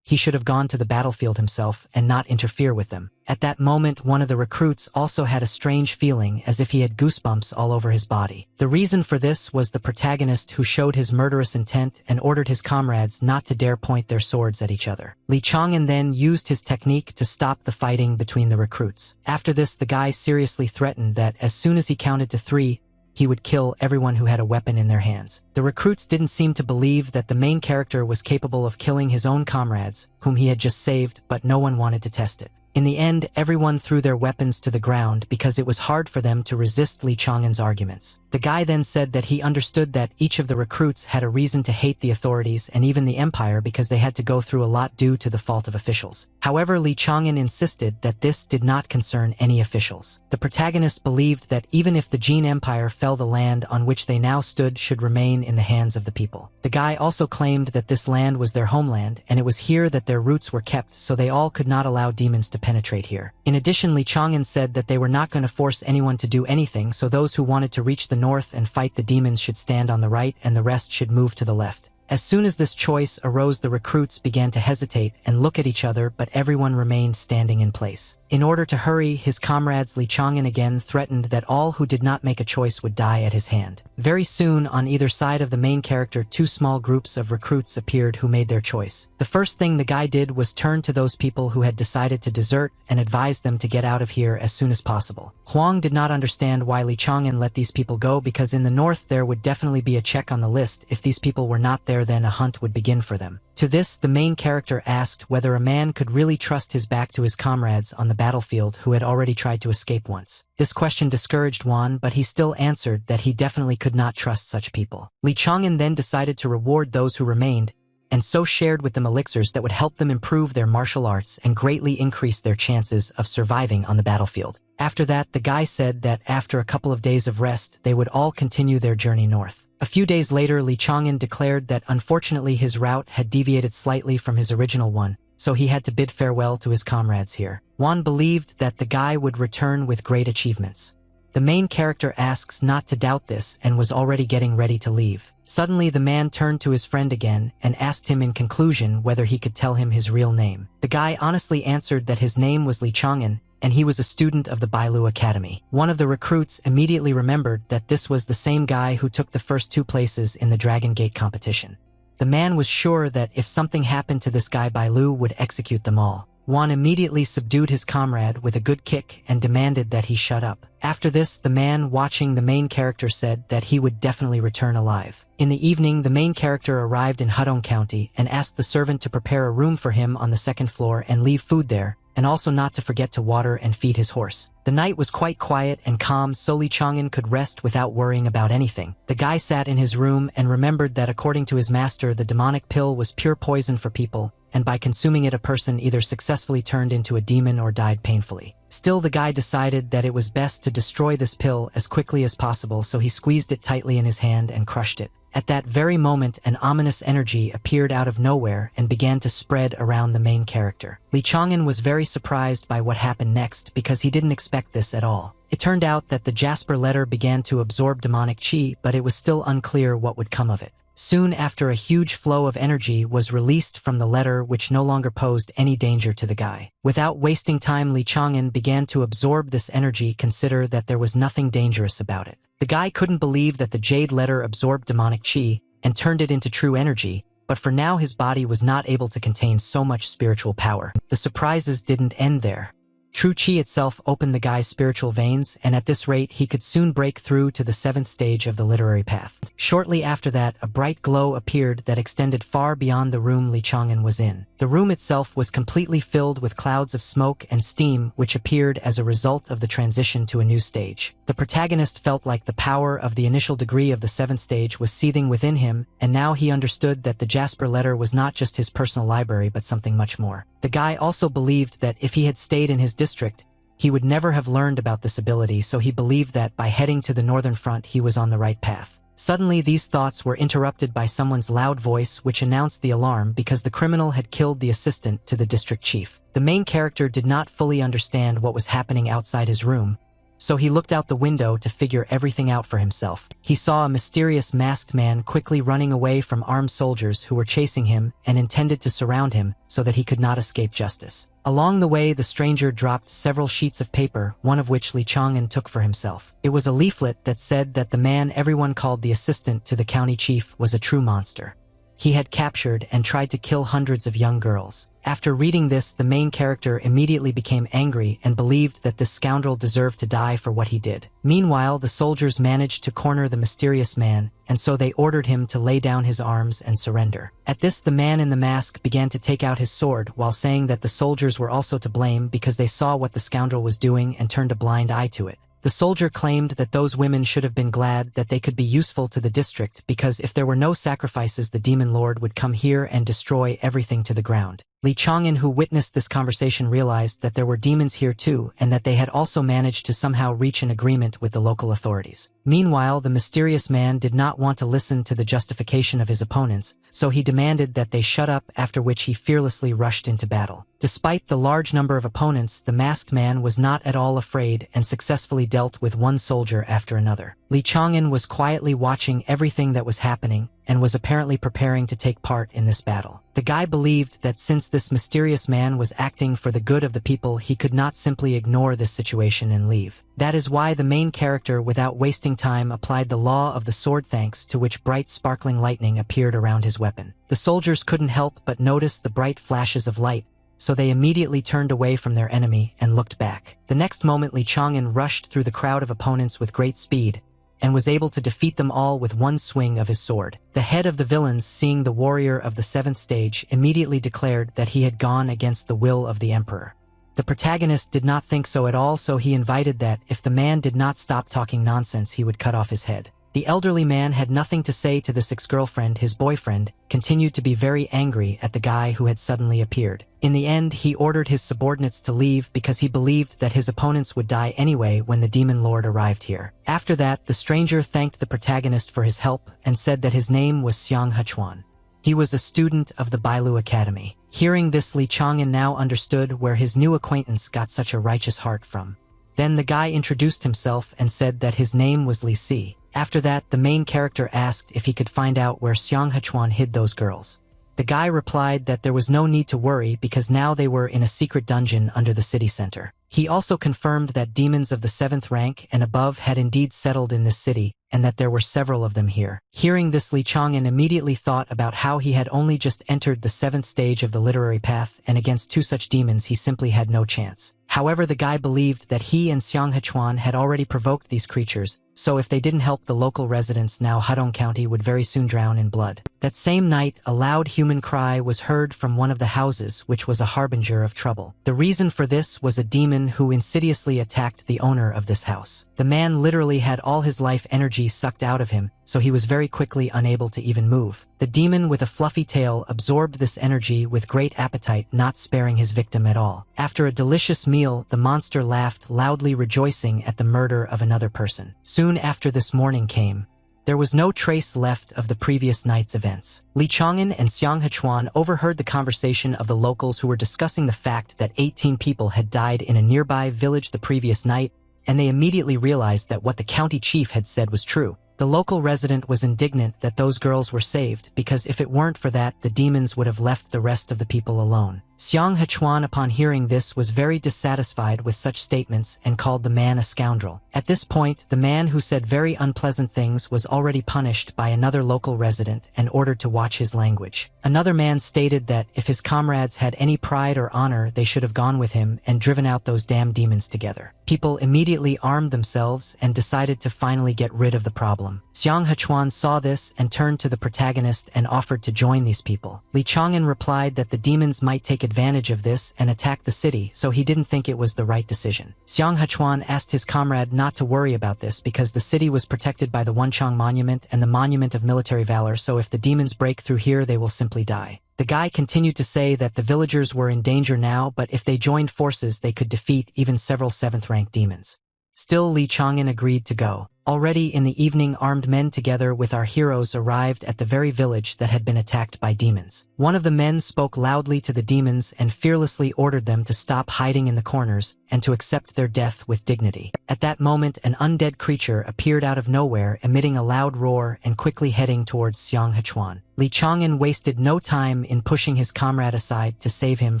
he should have gone to the battlefield himself and not interfere with them. At that moment, one of the recruits also had a strange feeling, as if he had goosebumps all over his body. The reason for this was the protagonist, who showed his murderous intent and ordered his comrades not to dare point their swords at each other. Li Chang'an then used his technique to stop the fighting between the recruits. After this, the guy seriously threatened that as soon as he counted to 3, he would kill everyone who had a weapon in their hands. The recruits didn't seem to believe that the main character was capable of killing his own comrades, whom he had just saved, but no one wanted to test it. In the end, everyone threw their weapons to the ground because it was hard for them to resist Li Chang'an's arguments. The guy then said that he understood that each of the recruits had a reason to hate the authorities and even the empire because they had to go through a lot due to the fault of officials. However, Li Chang'an insisted that this did not concern any officials. The protagonist believed that even if the Jin Empire fell, the land on which they now stood should remain in the hands of the people. The guy also claimed that this land was their homeland and it was here that their roots were kept, so they all could not allow demons to penetrate here. In addition, Li Chang'an said that they were not going to force anyone to do anything, so those who wanted to reach the north and fight the demons should stand on the right and the rest should move to the left. As soon as this choice arose, the recruits began to hesitate and look at each other, but everyone remained standing in place. In order to hurry his comrades, Li Chang'an again threatened that all who did not make a choice would die at his hand. Very soon, on either side of the main character, 2 small groups of recruits appeared who made their choice. The first thing the guy did was turn to those people who had decided to desert and advised them to get out of here as soon as possible. Huang did not understand why Li Chang'an let these people go, because in the north there would definitely be a check on the list. If these people were not there, then a hunt would begin for them. To this, the main character asked whether a man could really trust his back to his comrades on the battlefield who had already tried to escape once. This question discouraged Wan, but he still answered that he definitely could not trust such people. Li Chang'an then decided to reward those who remained, and so shared with them elixirs that would help them improve their martial arts and greatly increase their chances of surviving on the battlefield. After that, the guy said that after a couple of days of rest, they would all continue their journey north. A few days later, Li Chang'an declared that unfortunately his route had deviated slightly from his original one, so he had to bid farewell to his comrades here. Wan believed that the guy would return with great achievements. The main character asks not to doubt this and was already getting ready to leave. Suddenly, the man turned to his friend again and asked him in conclusion whether he could tell him his real name. The guy honestly answered that his name was Li Chang'an, and he was a student of the Bailu Academy. One of the recruits immediately remembered that this was the same guy who took the first 2 places in the Dragon Gate competition. The man was sure that if something happened to this guy, Bailu would execute them all. Wan immediately subdued his comrade with a good kick and demanded that he shut up. After this, the man watching the main character said that he would definitely return alive. In the evening, the main character arrived in Hudong County and asked the servant to prepare a room for him on the 2nd floor and leave food there, and also not to forget to water and feed his horse. The night was quite quiet and calm, so Li Chang'an could rest without worrying about anything. The guy sat in his room and remembered that according to his master, the demonic pill was pure poison for people, and by consuming it, a person either successfully turned into a demon or died painfully. Still, the guy decided that it was best to destroy this pill as quickly as possible, so he squeezed it tightly in his hand and crushed it. At that very moment, an ominous energy appeared out of nowhere and began to spread around the main character. Li Chang'an was very surprised by what happened next because he didn't expect this at all. It turned out that the Jasper letter began to absorb demonic chi, but it was still unclear what would come of it. Soon after, a huge flow of energy was released from the letter, which no longer posed any danger to the guy. Without wasting time, Li Chang'an began to absorb this energy, consider that there was nothing dangerous about it. The guy couldn't believe that the jade letter absorbed demonic chi and turned it into true energy, but for now his body was not able to contain so much spiritual power. The surprises didn't end there. True chi itself opened the guy's spiritual veins, and at this rate he could soon break through to the 7th stage of the literary path. Shortly after that, a bright glow appeared that extended far beyond the room Li Chang'an was in. The room itself was completely filled with clouds of smoke and steam, which appeared as a result of the transition to a new stage. The protagonist felt like the power of the initial degree of the 7th stage was seething within him, and now he understood that the Jasper letter was not just his personal library but something much more. The guy also believed that if he had stayed in his district, he would never have learned about this ability, so he believed that by heading to the northern front he was on the right path. Suddenly, these thoughts were interrupted by someone's loud voice, which announced the alarm because the criminal had killed the assistant to the district chief. The main character did not fully understand what was happening outside his room, so he looked out the window to figure everything out for himself. He saw a mysterious masked man quickly running away from armed soldiers who were chasing him and intended to surround him so that he could not escape justice. Along the way, the stranger dropped several sheets of paper, one of which Li Chang'an took for himself. It was a leaflet that said that the man everyone called the assistant to the county chief was a true monster. He had captured and tried to kill hundreds of young girls. After reading this, the main character immediately became angry and believed that this scoundrel deserved to die for what he did. Meanwhile, the soldiers managed to corner the mysterious man, and so they ordered him to lay down his arms and surrender. At this, the man in the mask began to take out his sword while saying that the soldiers were also to blame because they saw what the scoundrel was doing and turned a blind eye to it. The soldier claimed that those women should have been glad that they could be useful to the district because if there were no sacrifices, the demon lord would come here and destroy everything to the ground. Li Chang'an, who witnessed this conversation, realized that there were demons here too and that they had also managed to somehow reach an agreement with the local authorities. Meanwhile, the mysterious man did not want to listen to the justification of his opponents, so he demanded that they shut up, after which he fearlessly rushed into battle. Despite the large number of opponents, the masked man was not at all afraid and successfully dealt with one soldier after another. Li Chang'an was quietly watching everything that was happening and was apparently preparing to take part in this battle. The guy believed that since this mysterious man was acting for the good of the people, he could not simply ignore this situation and leave. That is why the main character, without wasting time, applied the law of the sword, thanks to which bright sparkling lightning appeared around his weapon. The soldiers couldn't help but notice the bright flashes of light, so they immediately turned away from their enemy and looked back. The next moment, Li Chang'an rushed through the crowd of opponents with great speed and was able to defeat them all with one swing of his sword. The head of the villains, seeing the warrior of the 7th stage, immediately declared that he had gone against the will of the emperor. The protagonist did not think so at all, so he invited that if the man did not stop talking nonsense, he would cut off his head. The elderly man had nothing to say to this ex-girlfriend. His boyfriend continued to be very angry at the guy who had suddenly appeared. In the end, he ordered his subordinates to leave because he believed that his opponents would die anyway when the demon lord arrived here. After that, the stranger thanked the protagonist for his help and said that his name was Xiang Hechuan. He was a student of the Bailu Academy. Hearing this, Li Chang'an now understood where his new acquaintance got such a righteous heart from. Then the guy introduced himself and said that his name was Li Si. After that, the main character asked if he could find out where Xiang Hechuan hid those girls. The guy replied that there was no need to worry because now they were in a secret dungeon under the city center. He also confirmed that demons of the 7th rank and above had indeed settled in this city, and that there were several of them here. Hearing this, Li Chang'an immediately thought about how he had only just entered the 7th stage of the literary path, and against two such demons he simply had no chance. However, the guy believed that he and Xiang Hechuan had already provoked these creatures, so if they didn't help the local residents, now Hudong County would very soon drown in blood. That same night, a loud human cry was heard from one of the houses, which was a harbinger of trouble. The reason for this was a demon who insidiously attacked the owner of this house. The man literally had all his life energy sucked out of him, so he was very quickly unable to even move. The demon with a fluffy tail absorbed this energy with great appetite, not sparing his victim at all. After a delicious meal, the monster laughed loudly, rejoicing at the murder of another person. Soon after this morning came, there was no trace left of the previous night's events. Li Chang'an and Xiang Hechuan overheard the conversation of the locals who were discussing the fact that 18 people had died in a nearby village the previous night, and they immediately realized that what the county chief had said was true. The local resident was indignant that those girls were saved, because if it weren't for that, the demons would have left the rest of the people alone. Xiang Hechuan, upon hearing this, was very dissatisfied with such statements and called the man a scoundrel. At this point, the man who said very unpleasant things was already punished by another local resident and ordered to watch his language. Another man stated that if his comrades had any pride or honor, they should have gone with him and driven out those damn demons together. People immediately armed themselves and decided to finally get rid of the problem. Xiang Hechuan saw this and turned to the protagonist and offered to join these people. Li Chang'an replied that the demons might take advantage of this and attack the city, so he didn't think it was the right decision. Xiang Hechuan asked his comrade not to worry about this because the city was protected by the Wenchang Monument and the Monument of Military Valor, so if the demons break through here, they will simply die. The guy continued to say that the villagers were in danger now, but if they joined forces, they could defeat even several 7th-rank demons. Still, Li Chang'an agreed to go. Already in the evening, armed men together with our heroes arrived at the very village that had been attacked by demons. One of the men spoke loudly to the demons and fearlessly ordered them to stop hiding in the corners and to accept their death with dignity. At that moment, an undead creature appeared out of nowhere, emitting a loud roar and quickly heading towards Xiang Hechuan. Li Chang'an wasted no time in pushing his comrade aside to save him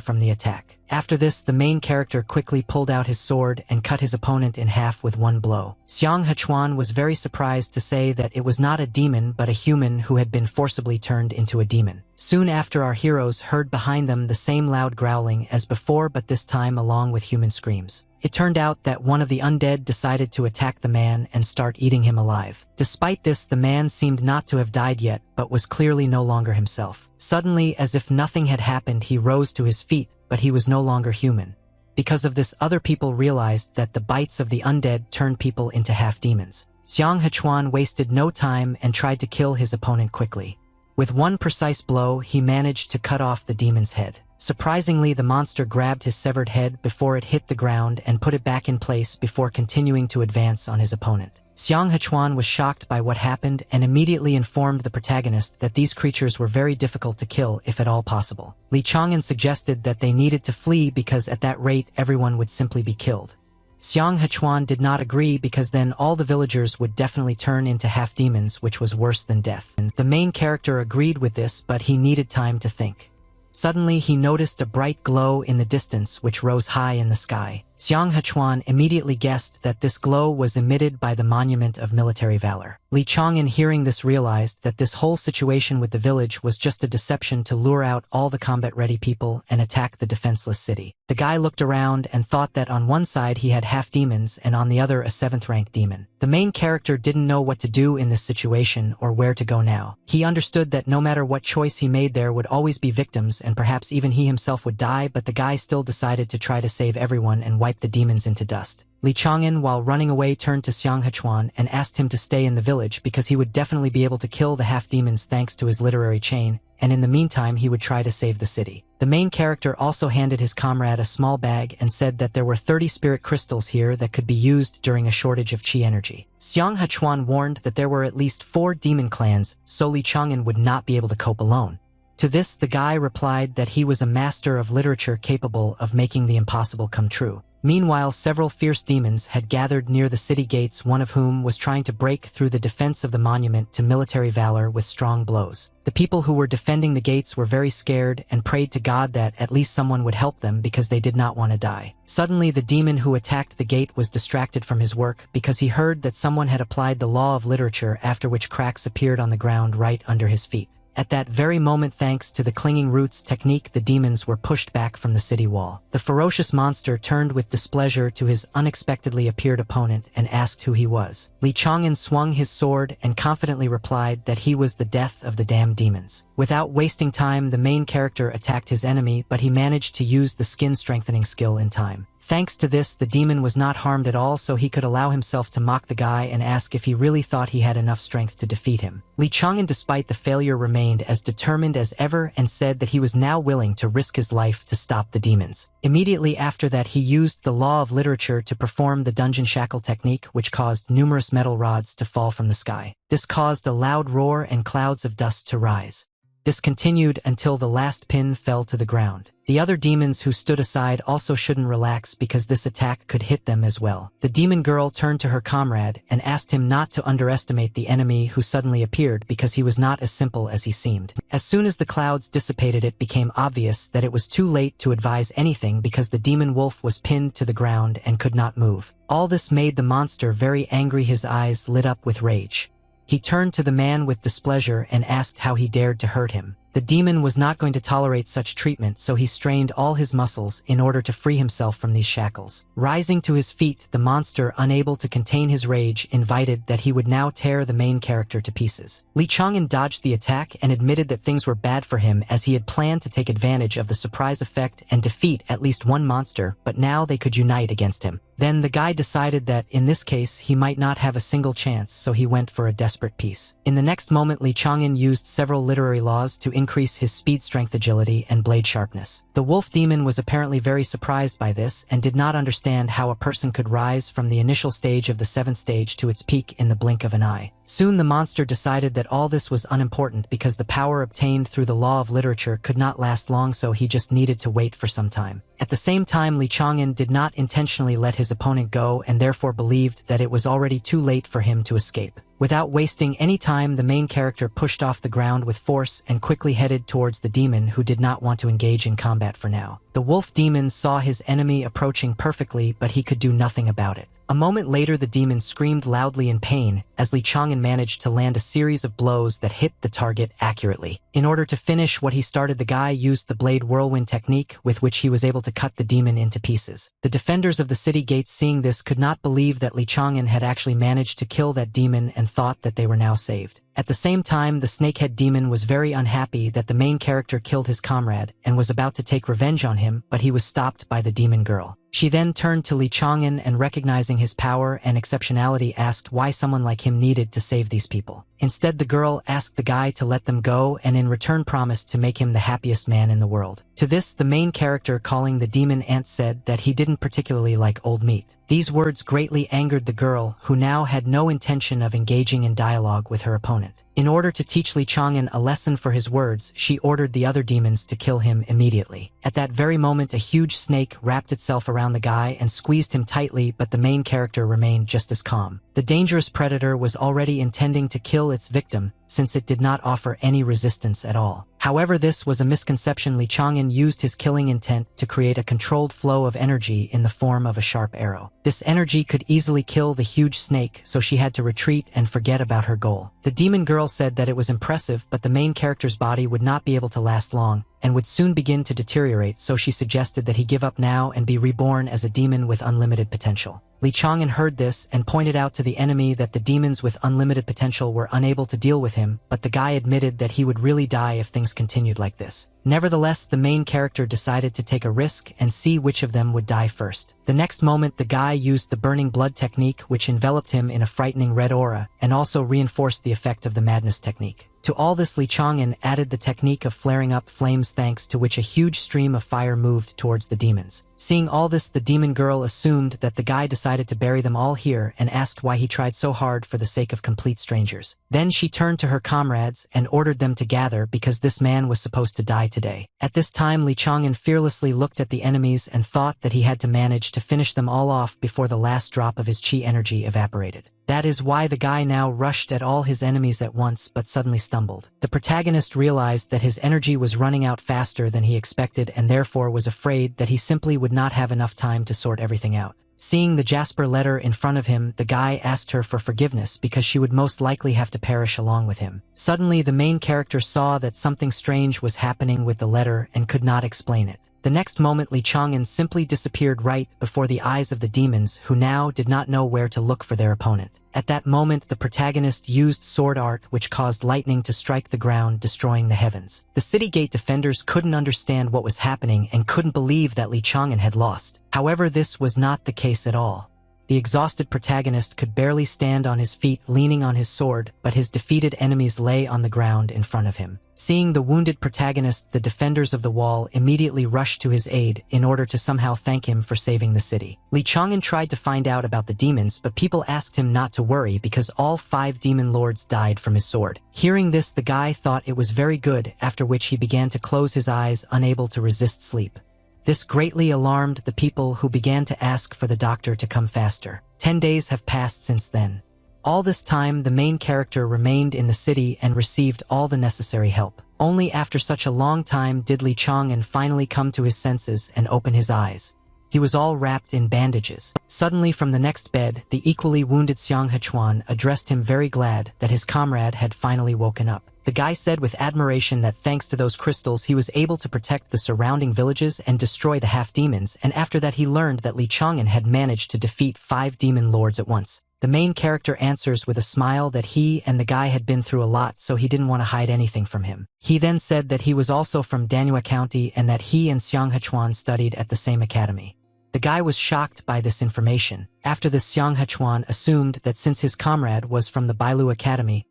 from the attack. After this, the main character quickly pulled out his sword and cut his opponent in half with one blow. Xiang Hechuan was very surprised to say that it was not a demon but a human who had been forcibly turned into a demon. Soon after, our heroes heard behind them the same loud growling as before, but this time along with human screams. It turned out that one of the undead decided to attack the man and start eating him alive. Despite this, the man seemed not to have died yet, but was clearly no longer himself. Suddenly, as if nothing had happened, he rose to his feet, but he was no longer human. Because of this, other people realized that the bites of the undead turned people into half-demons. Xiang Hechuan wasted no time and tried to kill his opponent quickly. With one precise blow, he managed to cut off the demon's head. Surprisingly, the monster grabbed his severed head before it hit the ground and put it back in place before continuing to advance on his opponent. Xiang Hechuan was shocked by what happened and immediately informed the protagonist that these creatures were very difficult to kill, if at all possible. Li Chang'an suggested that they needed to flee because at that rate everyone would simply be killed. Xiang Hechuan did not agree because then all the villagers would definitely turn into half-demons, which was worse than death. The main character agreed with this, but he needed time to think. Suddenly, he noticed a bright glow in the distance which rose high in the sky. Xiang Hechuan immediately guessed that this glow was emitted by the Monument of Military Valor. Li Chang'an, hearing this, realized that this whole situation with the village was just a deception to lure out all the combat-ready people and attack the defenseless city. The guy looked around and thought that on one side he had half-demons and on the other a 7th-rank demon. The main character didn't know what to do in this situation or where to go now. He understood that no matter what choice he made, there would always be victims and perhaps even he himself would die, but the guy still decided to try to save everyone and wipe the demons into dust. Li Chang'an, while running away, turned to Xiang Hechuan and asked him to stay in the village because he would definitely be able to kill the half-demons thanks to his literary chain, and in the meantime he would try to save the city. The main character also handed his comrade a small bag and said that there were 30 spirit crystals here that could be used during a shortage of chi energy. Xiang Hechuan warned that there were at least 4 demon clans, so Li Chang'an would not be able to cope alone. To this, the guy replied that he was a master of literature capable of making the impossible come true. Meanwhile, several fierce demons had gathered near the city gates, one of whom was trying to break through the defense of the monument to military valor with strong blows. The people who were defending the gates were very scared and prayed to God that at least someone would help them because they did not want to die. Suddenly, the demon who attacked the gate was distracted from his work because he heard that someone had applied the law of literature, after which cracks appeared on the ground right under his feet. At that very moment, thanks to the clinging roots technique, the demons were pushed back from the city wall. The ferocious monster turned with displeasure to his unexpectedly appeared opponent and asked who he was. Li Chang'an swung his sword and confidently replied that he was the death of the damned demons. Without wasting time, the main character attacked his enemy, but he managed to use the skin strengthening skill in time. Thanks to this, the demon was not harmed at all, so he could allow himself to mock the guy and ask if he really thought he had enough strength to defeat him. Li Chang'an, despite the failure, remained as determined as ever and said that he was now willing to risk his life to stop the demons. Immediately after that, he used the law of literature to perform the dungeon shackle technique, which caused numerous metal rods to fall from the sky. This caused a loud roar and clouds of dust to rise. This continued until the last pin fell to the ground. The other demons who stood aside also shouldn't relax because this attack could hit them as well. The demon girl turned to her comrade and asked him not to underestimate the enemy who suddenly appeared because he was not as simple as he seemed. As soon as the clouds dissipated, it became obvious that it was too late to advise anything because the demon wolf was pinned to the ground and could not move. All this made the monster very angry. His eyes lit up with rage. He turned to the man with displeasure and asked how he dared to hurt him. The demon was not going to tolerate such treatment, so he strained all his muscles in order to free himself from these shackles. Rising to his feet, the monster, unable to contain his rage, invited that he would now tear the main character to pieces. Li Chang'an dodged the attack and admitted that things were bad for him, as he had planned to take advantage of the surprise effect and defeat at least one monster, but now they could unite against him. Then the guy decided that, in this case, he might not have a single chance, so he went for a desperate piece. In the next moment, Li Chang'an used several literary laws to increase his speed, strength, agility, and blade sharpness. The wolf demon was apparently very surprised by this and did not understand how a person could rise from the initial stage of the 7th stage to its peak in the blink of an eye. Soon the monster decided that all this was unimportant because the power obtained through the law of literature could not last long, so he just needed to wait for some time. At the same time, Li Chang'an did not intentionally let his opponent go and therefore believed that it was already too late for him to escape. Without wasting any time, the main character pushed off the ground with force and quickly headed towards the demon, who did not want to engage in combat for now. The wolf demon saw his enemy approaching perfectly, but he could do nothing about it. A moment later, the demon screamed loudly in pain as Li Chang'an managed to land a series of blows that hit the target accurately. In order to finish what he started, the guy used the blade whirlwind technique, with which he was able to cut the demon into pieces. The defenders of the city gates, seeing this, could not believe that Li Chang'an had actually managed to kill that demon and thought that they were now saved. At the same time, the snakehead demon was very unhappy that the main character killed his comrade and was about to take revenge on him, but he was stopped by the demon girl. She then turned to Li Chang'an and, recognizing his power and exceptionality, asked why someone like him needed to save these people. Instead, the girl asked the guy to let them go and in return promised to make him the happiest man in the world. To this, the main character, calling the demon ant, said that he didn't particularly like old meat. These words greatly angered the girl, who now had no intention of engaging in dialogue with her opponent. In order to teach Li Chang'an a lesson for his words, she ordered the other demons to kill him immediately. At that very moment, a huge snake wrapped itself around the guy and squeezed him tightly, but the main character remained just as calm. The dangerous predator was already intending to kill its victim, since it did not offer any resistance at all. However, this was a misconception. Li Chang'an used his killing intent to create a controlled flow of energy in the form of a sharp arrow. This energy could easily kill the huge snake, so she had to retreat and forget about her goal. The demon girl said that it was impressive, but the main character's body would not be able to last long and would soon begin to deteriorate, so she suggested that he give up now and be reborn as a demon with unlimited potential. Li Chang'an heard this and pointed out to the enemy that the demons with unlimited potential were unable to deal with him, but the guy admitted that he would really die if things continued like this. Nevertheless, the main character decided to take a risk and see which of them would die first. The next moment, the guy used the burning blood technique, which enveloped him in a frightening red aura and also reinforced the effect of the madness technique. To all this, Li Chang'an added the technique of flaring up flames, thanks to which a huge stream of fire moved towards the demons. Seeing all this, the demon girl assumed that the guy decided to bury them all here and asked why he tried so hard for the sake of complete strangers. Then she turned to her comrades and ordered them to gather because this man was supposed to die today. At this time, Li Chang'an fearlessly looked at the enemies and thought that he had to manage to finish them all off before the last drop of his chi energy evaporated. That is why the guy now rushed at all his enemies at once, but suddenly stumbled. The protagonist realized that his energy was running out faster than he expected and therefore was afraid that he simply would not have enough time to sort everything out. Seeing the jasper letter in front of him, the guy asked her for forgiveness because she would most likely have to perish along with him. Suddenly, the main character saw that something strange was happening with the letter and could not explain it. The next moment, Li Chang'an simply disappeared right before the eyes of the demons, who now did not know where to look for their opponent. At that moment, the protagonist used sword art, which caused lightning to strike the ground, destroying the heavens. The city gate defenders couldn't understand what was happening and couldn't believe that Li Chang'an had lost. However, this was not the case at all. The exhausted protagonist could barely stand on his feet, leaning on his sword, but his defeated enemies lay on the ground in front of him. Seeing the wounded protagonist, the defenders of the wall immediately rushed to his aid in order to somehow thank him for saving the city. Li Chang'an tried to find out about the demons, but people asked him not to worry because all 5 demon lords died from his sword. Hearing this, the guy thought it was very good, after which he began to close his eyes, unable to resist sleep. This greatly alarmed the people, who began to ask for the doctor to come faster. 10 days have passed since then. All this time, the main character remained in the city and received all the necessary help. Only after such a long time did Li Chang'an finally come to his senses and open his eyes. He was all wrapped in bandages. Suddenly, from the next bed, the equally wounded Xiang Hechuan addressed him, very glad that his comrade had finally woken up. The guy said with admiration that thanks to those crystals he was able to protect the surrounding villages and destroy the half-demons, and after that he learned that Li Chang'an had managed to defeat 5 demon lords at once. The main character answers with a smile that he and the guy had been through a lot, so he didn't want to hide anything from him. He then said that he was also from Manhwa County and that he and Xiang Hechuan studied at the same academy. The guy was shocked by this information. After this, Xiang Hechuan assumed that since his comrade was from the Bailu Academy,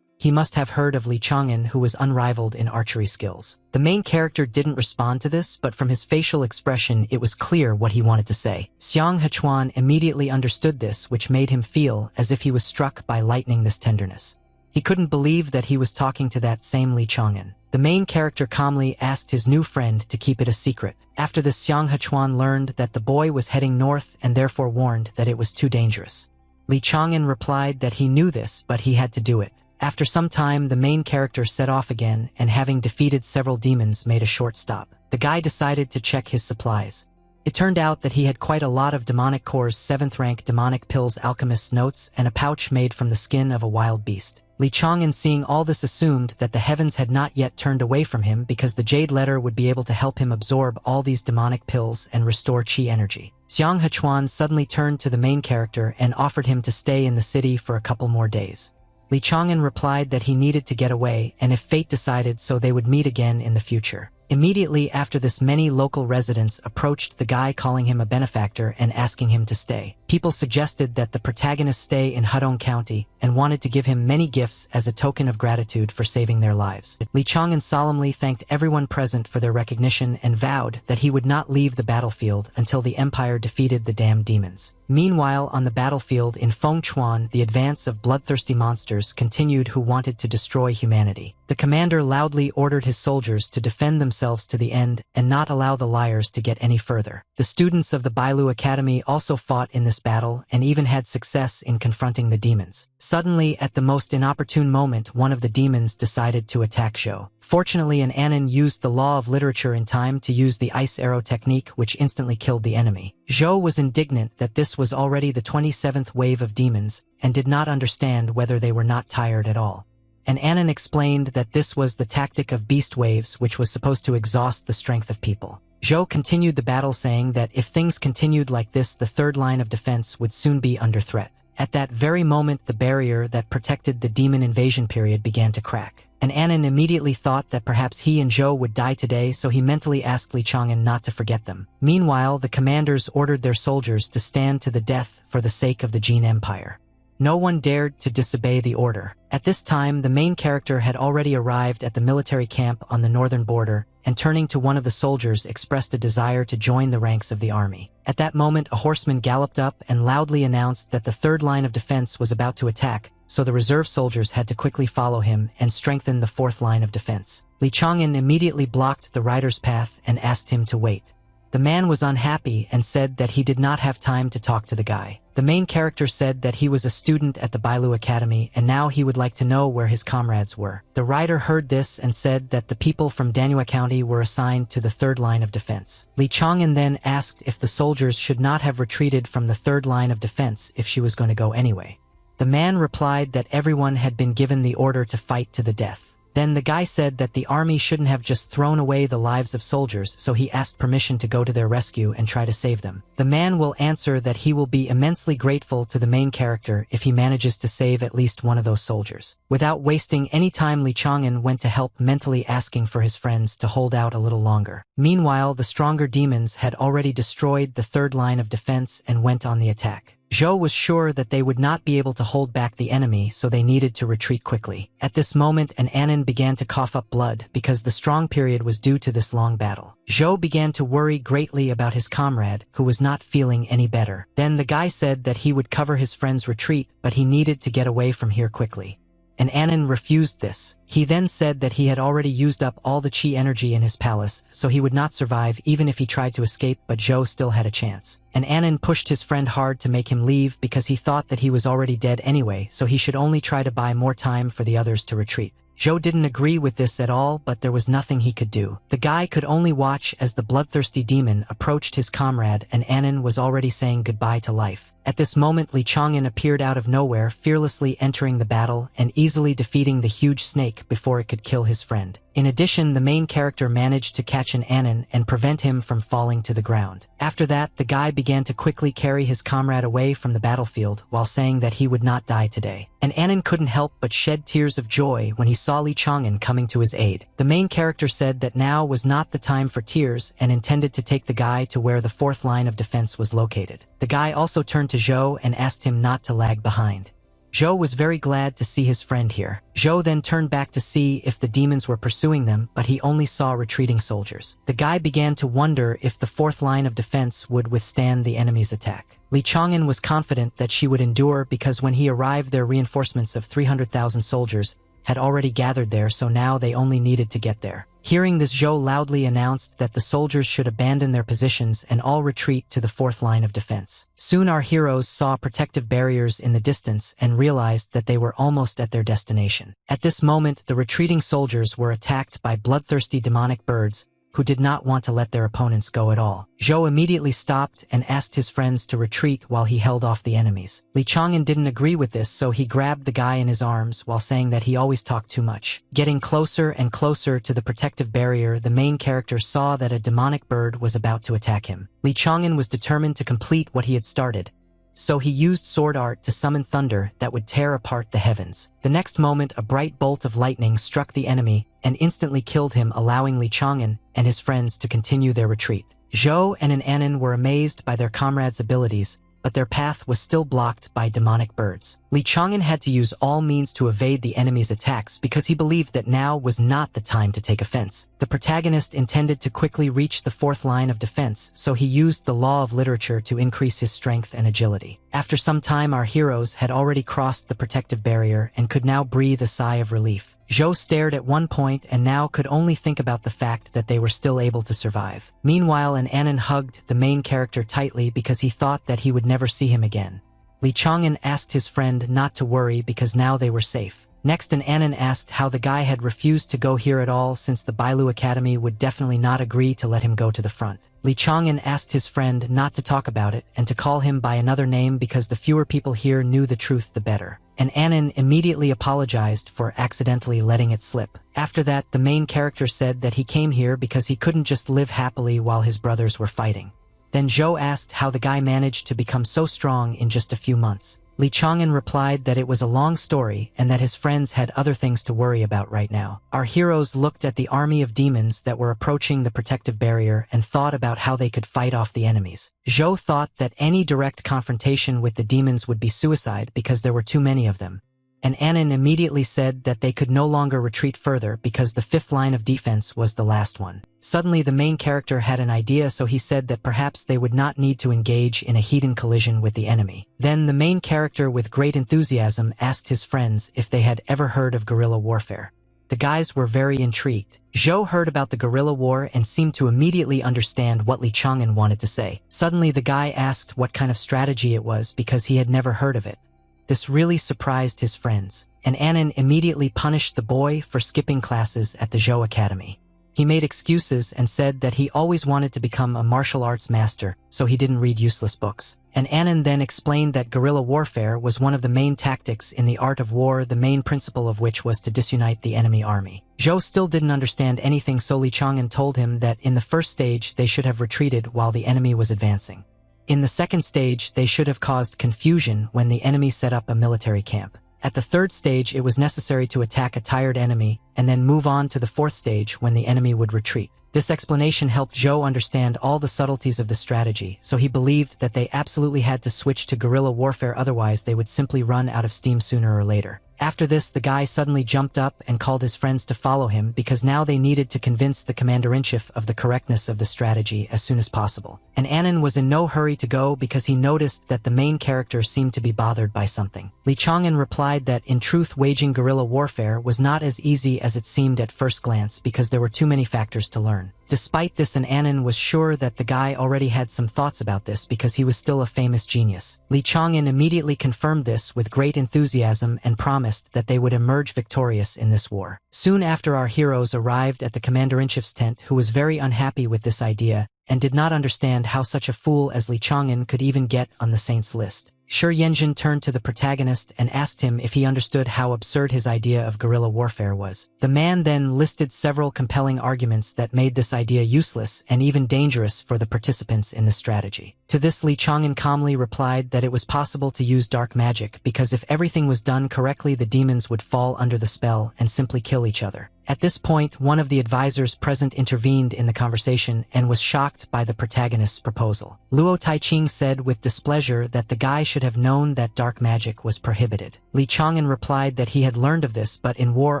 he must have heard of Li Chang'an, who was unrivaled in archery skills. The main character didn't respond to this, but from his facial expression it was clear what he wanted to say. Xiang Hechuan immediately understood this, which made him feel as if he was struck by lightning, this tenderness. He couldn't believe that he was talking to that same Li Chang'an. The main character calmly asked his new friend to keep it a secret. After this, Xiang Hechuan learned that the boy was heading north and therefore warned that it was too dangerous. Li Chang'an replied that he knew this, but he had to do it. After some time, the main character set off again and, having defeated several demons, made a short stop. The guy decided to check his supplies. It turned out that he had quite a lot of demonic cores, 7th rank demonic pills, alchemist's notes, and a pouch made from the skin of a wild beast. Li Chang'an, seeing all this, assumed that the heavens had not yet turned away from him because the jade letter would be able to help him absorb all these demonic pills and restore chi energy. Xiang Hechuan suddenly turned to the main character and offered him to stay in the city for a couple more days. Li Chang'an replied that he needed to get away, and if fate decided so, they would meet again in the future. Immediately after this, many local residents approached the guy, calling him a benefactor and asking him to stay. People suggested that the protagonist stay in Hudong County and wanted to give him many gifts as a token of gratitude for saving their lives. Li Chang'an solemnly thanked everyone present for their recognition and vowed that he would not leave the battlefield until the Empire defeated the damned demons. Meanwhile, on the battlefield in Fengchuan, the advance of bloodthirsty monsters continued who wanted to destroy humanity. The commander loudly ordered his soldiers to defend themselves to the end and not allow the liars to get any further. The students of the Bailu Academy also fought in this battle and even had success in confronting the demons. Suddenly, at the most inopportune moment, one of the demons decided to attack Zhou. Fortunately, an Anon used the law of literature in time to use the ice arrow technique, which instantly killed the enemy. Zhou was indignant that this was already the 27th wave of demons and did not understand whether they were not tired at all. And Anon explained that this was the tactic of beast waves, which was supposed to exhaust the strength of people. Zhou continued the battle, saying that if things continued like this, the 3rd line of defense would soon be under threat. At that very moment, the barrier that protected the demon invasion period began to crack. And Anon immediately thought that perhaps he and Zhou would die today, so he mentally asked Li Chang'an not to forget them. Meanwhile, the commanders ordered their soldiers to stand to the death for the sake of the Jin Empire. No one dared to disobey the order. At this time, the main character had already arrived at the military camp on the northern border, and turning to one of the soldiers, expressed a desire to join the ranks of the army. At that moment, a horseman galloped up and loudly announced that the 3rd line of defense was about to attack, so the reserve soldiers had to quickly follow him and strengthen the 4th line of defense. Li Chang'an immediately blocked the rider's path and asked him to wait. The man was unhappy and said that he did not have time to talk to the guy. The main character said that he was a student at the Bailu Academy and now he would like to know where his comrades were. The writer heard this and said that the people from Danhua County were assigned to the third line of defense. Li Chang'an then asked if the soldiers should not have retreated from the third line of defense if she was going to go anyway. The man replied that everyone had been given the order to fight to the death. Then the guy said that the army shouldn't have just thrown away the lives of soldiers, so he asked permission to go to their rescue and try to save them. The man will answer that he will be immensely grateful to the main character if he manages to save at least one of those soldiers. Without wasting any time, Li Chang'an went to help, mentally asking for his friends to hold out a little longer. Meanwhile, the stronger demons had already destroyed the third line of defense and went on the attack. Zhou was sure that they would not be able to hold back the enemy, so they needed to retreat quickly. At this moment, an Anon began to cough up blood because the strong period was due to this long battle. Zhou began to worry greatly about his comrade, who was not feeling any better. Then the guy said that he would cover his friend's retreat, but he needed to get away from here quickly. And Anon refused this. He then said that he had already used up all the chi energy in his palace, so he would not survive even if he tried to escape, but Zhou still had a chance. And Anon pushed his friend hard to make him leave because he thought that he was already dead anyway, so he should only try to buy more time for the others to retreat. Zhou didn't agree with this at all, but there was nothing he could do. The guy could only watch as the bloodthirsty demon approached his comrade, and Anon was already saying goodbye to life. At this moment, Li Chang'an appeared out of nowhere, fearlessly entering the battle and easily defeating the huge snake before it could kill his friend. In addition, the main character managed to catch an Anon and prevent him from falling to the ground. After that, the guy began to quickly carry his comrade away from the battlefield while saying that he would not die today. And Anon couldn't help but shed tears of joy when he saw Li Chang'an coming to his aid. The main character said that now was not the time for tears and intended to take the guy to where the fourth line of defense was located. The guy also turned to Zhou and asked him not to lag behind. Zhou was very glad to see his friend here. Zhou then turned back to see if the demons were pursuing them, but he only saw retreating soldiers. The guy began to wonder if the fourth line of defense would withstand the enemy's attack. Li Chang'an was confident that she would endure because when he arrived, their reinforcements of 300,000 soldiers had already gathered there, so now they only needed to get there. Hearing this, Zhou loudly announced that the soldiers should abandon their positions and all retreat to the fourth line of defense. Soon our heroes saw protective barriers in the distance and realized that they were almost at their destination. At this moment, the retreating soldiers were attacked by bloodthirsty demonic birds who did not want to let their opponents go at all. Zhou immediately stopped and asked his friends to retreat while he held off the enemies. Li Chang'an didn't agree with this, so he grabbed the guy in his arms while saying that he always talked too much. Getting closer and closer to the protective barrier, the main character saw that a demonic bird was about to attack him. Li Chang'an was determined to complete what he had started, so he used sword art to summon thunder that would tear apart the heavens. The next moment, a bright bolt of lightning struck the enemy and instantly killed him, allowing Li Chang'an and his friends to continue their retreat. Zhou and an Anon were amazed by their comrades' abilities, but their path was still blocked by demonic birds. Li Chang'an had to use all means to evade the enemy's attacks because he believed that now was not the time to take offense. The protagonist intended to quickly reach the fourth line of defense, so he used the law of literature to increase his strength and agility. After some time, our heroes had already crossed the protective barrier and could now breathe a sigh of relief. Zhou stared at one point and now could only think about the fact that they were still able to survive. Meanwhile, an Anon hugged the main character tightly because he thought that he would never see him again. Li Chang'an asked his friend not to worry because now they were safe. Next, an Anon asked how the guy had refused to go here at all since the Bailu Academy would definitely not agree to let him go to the front. Li Chang'an asked his friend not to talk about it and to call him by another name because the fewer people here knew the truth, the better. And Anon immediately apologized for accidentally letting it slip. After that, the main character said that he came here because he couldn't just live happily while his brothers were fighting. Then Zhou asked how the guy managed to become so strong in just a few months. Li Chang'an replied that it was a long story and that his friends had other things to worry about right now. Our heroes looked at the army of demons that were approaching the protective barrier and thought about how they could fight off the enemies. Zhou thought that any direct confrontation with the demons would be suicide because there were too many of them. And Anon immediately said that they could no longer retreat further because the fifth line of defense was the last one. Suddenly, the main character had an idea, so he said that perhaps they would not need to engage in a heated collision with the enemy. Then the main character, with great enthusiasm, asked his friends if they had ever heard of guerrilla warfare. The guys were very intrigued. Zhou heard about the guerrilla war and seemed to immediately understand what Li Chang'an wanted to say. Suddenly the guy asked what kind of strategy it was because he had never heard of it. This really surprised his friends, and Annan immediately punished the boy for skipping classes at the Zhou Academy. He made excuses and said that he always wanted to become a martial arts master, so he didn't read useless books. And Annan then explained that guerrilla warfare was one of the main tactics in the art of war, the main principle of which was to disunite the enemy army. Zhou still didn't understand anything, so Li Chang'an told him that in the first stage they should have retreated while the enemy was advancing. In the second stage, they should have caused confusion when the enemy set up a military camp. At the third stage, it was necessary to attack a tired enemy and then move on to the fourth stage when the enemy would retreat. This explanation helped Zhou understand all the subtleties of the strategy, so he believed that they absolutely had to switch to guerrilla warfare, otherwise they would simply run out of steam sooner or later. After this, the guy suddenly jumped up and called his friends to follow him because now they needed to convince the commander-in-chief of the correctness of the strategy as soon as possible. And Annan was in no hurry to go because he noticed that the main character seemed to be bothered by something. Li Chang'an replied that in truth waging guerrilla warfare was not as easy as it seemed at first glance because there were too many factors to learn. Despite this, Annan was sure that the guy already had some thoughts about this because he was still a famous genius. Li Chang'an immediately confirmed this with great enthusiasm and promised that they would emerge victorious in this war. Soon after, our heroes arrived at the commander-in-chief's tent, who was very unhappy with this idea and did not understand how such a fool as Li Chang'an could even get on the saints' list. Shi Yanjun turned to the protagonist and asked him if he understood how absurd his idea of guerrilla warfare was. The man then listed several compelling arguments that made this idea useless and even dangerous for the participants in the strategy. To this, Li Chang'an calmly replied that it was possible to use dark magic because if everything was done correctly, the demons would fall under the spell and simply kill each other. At this point, one of the advisors present intervened in the conversation and was shocked by the protagonist's proposal. Luo Taiqing said with displeasure that the guy should have known that dark magic was prohibited. Li Chang'an replied that he had learned of this, but in war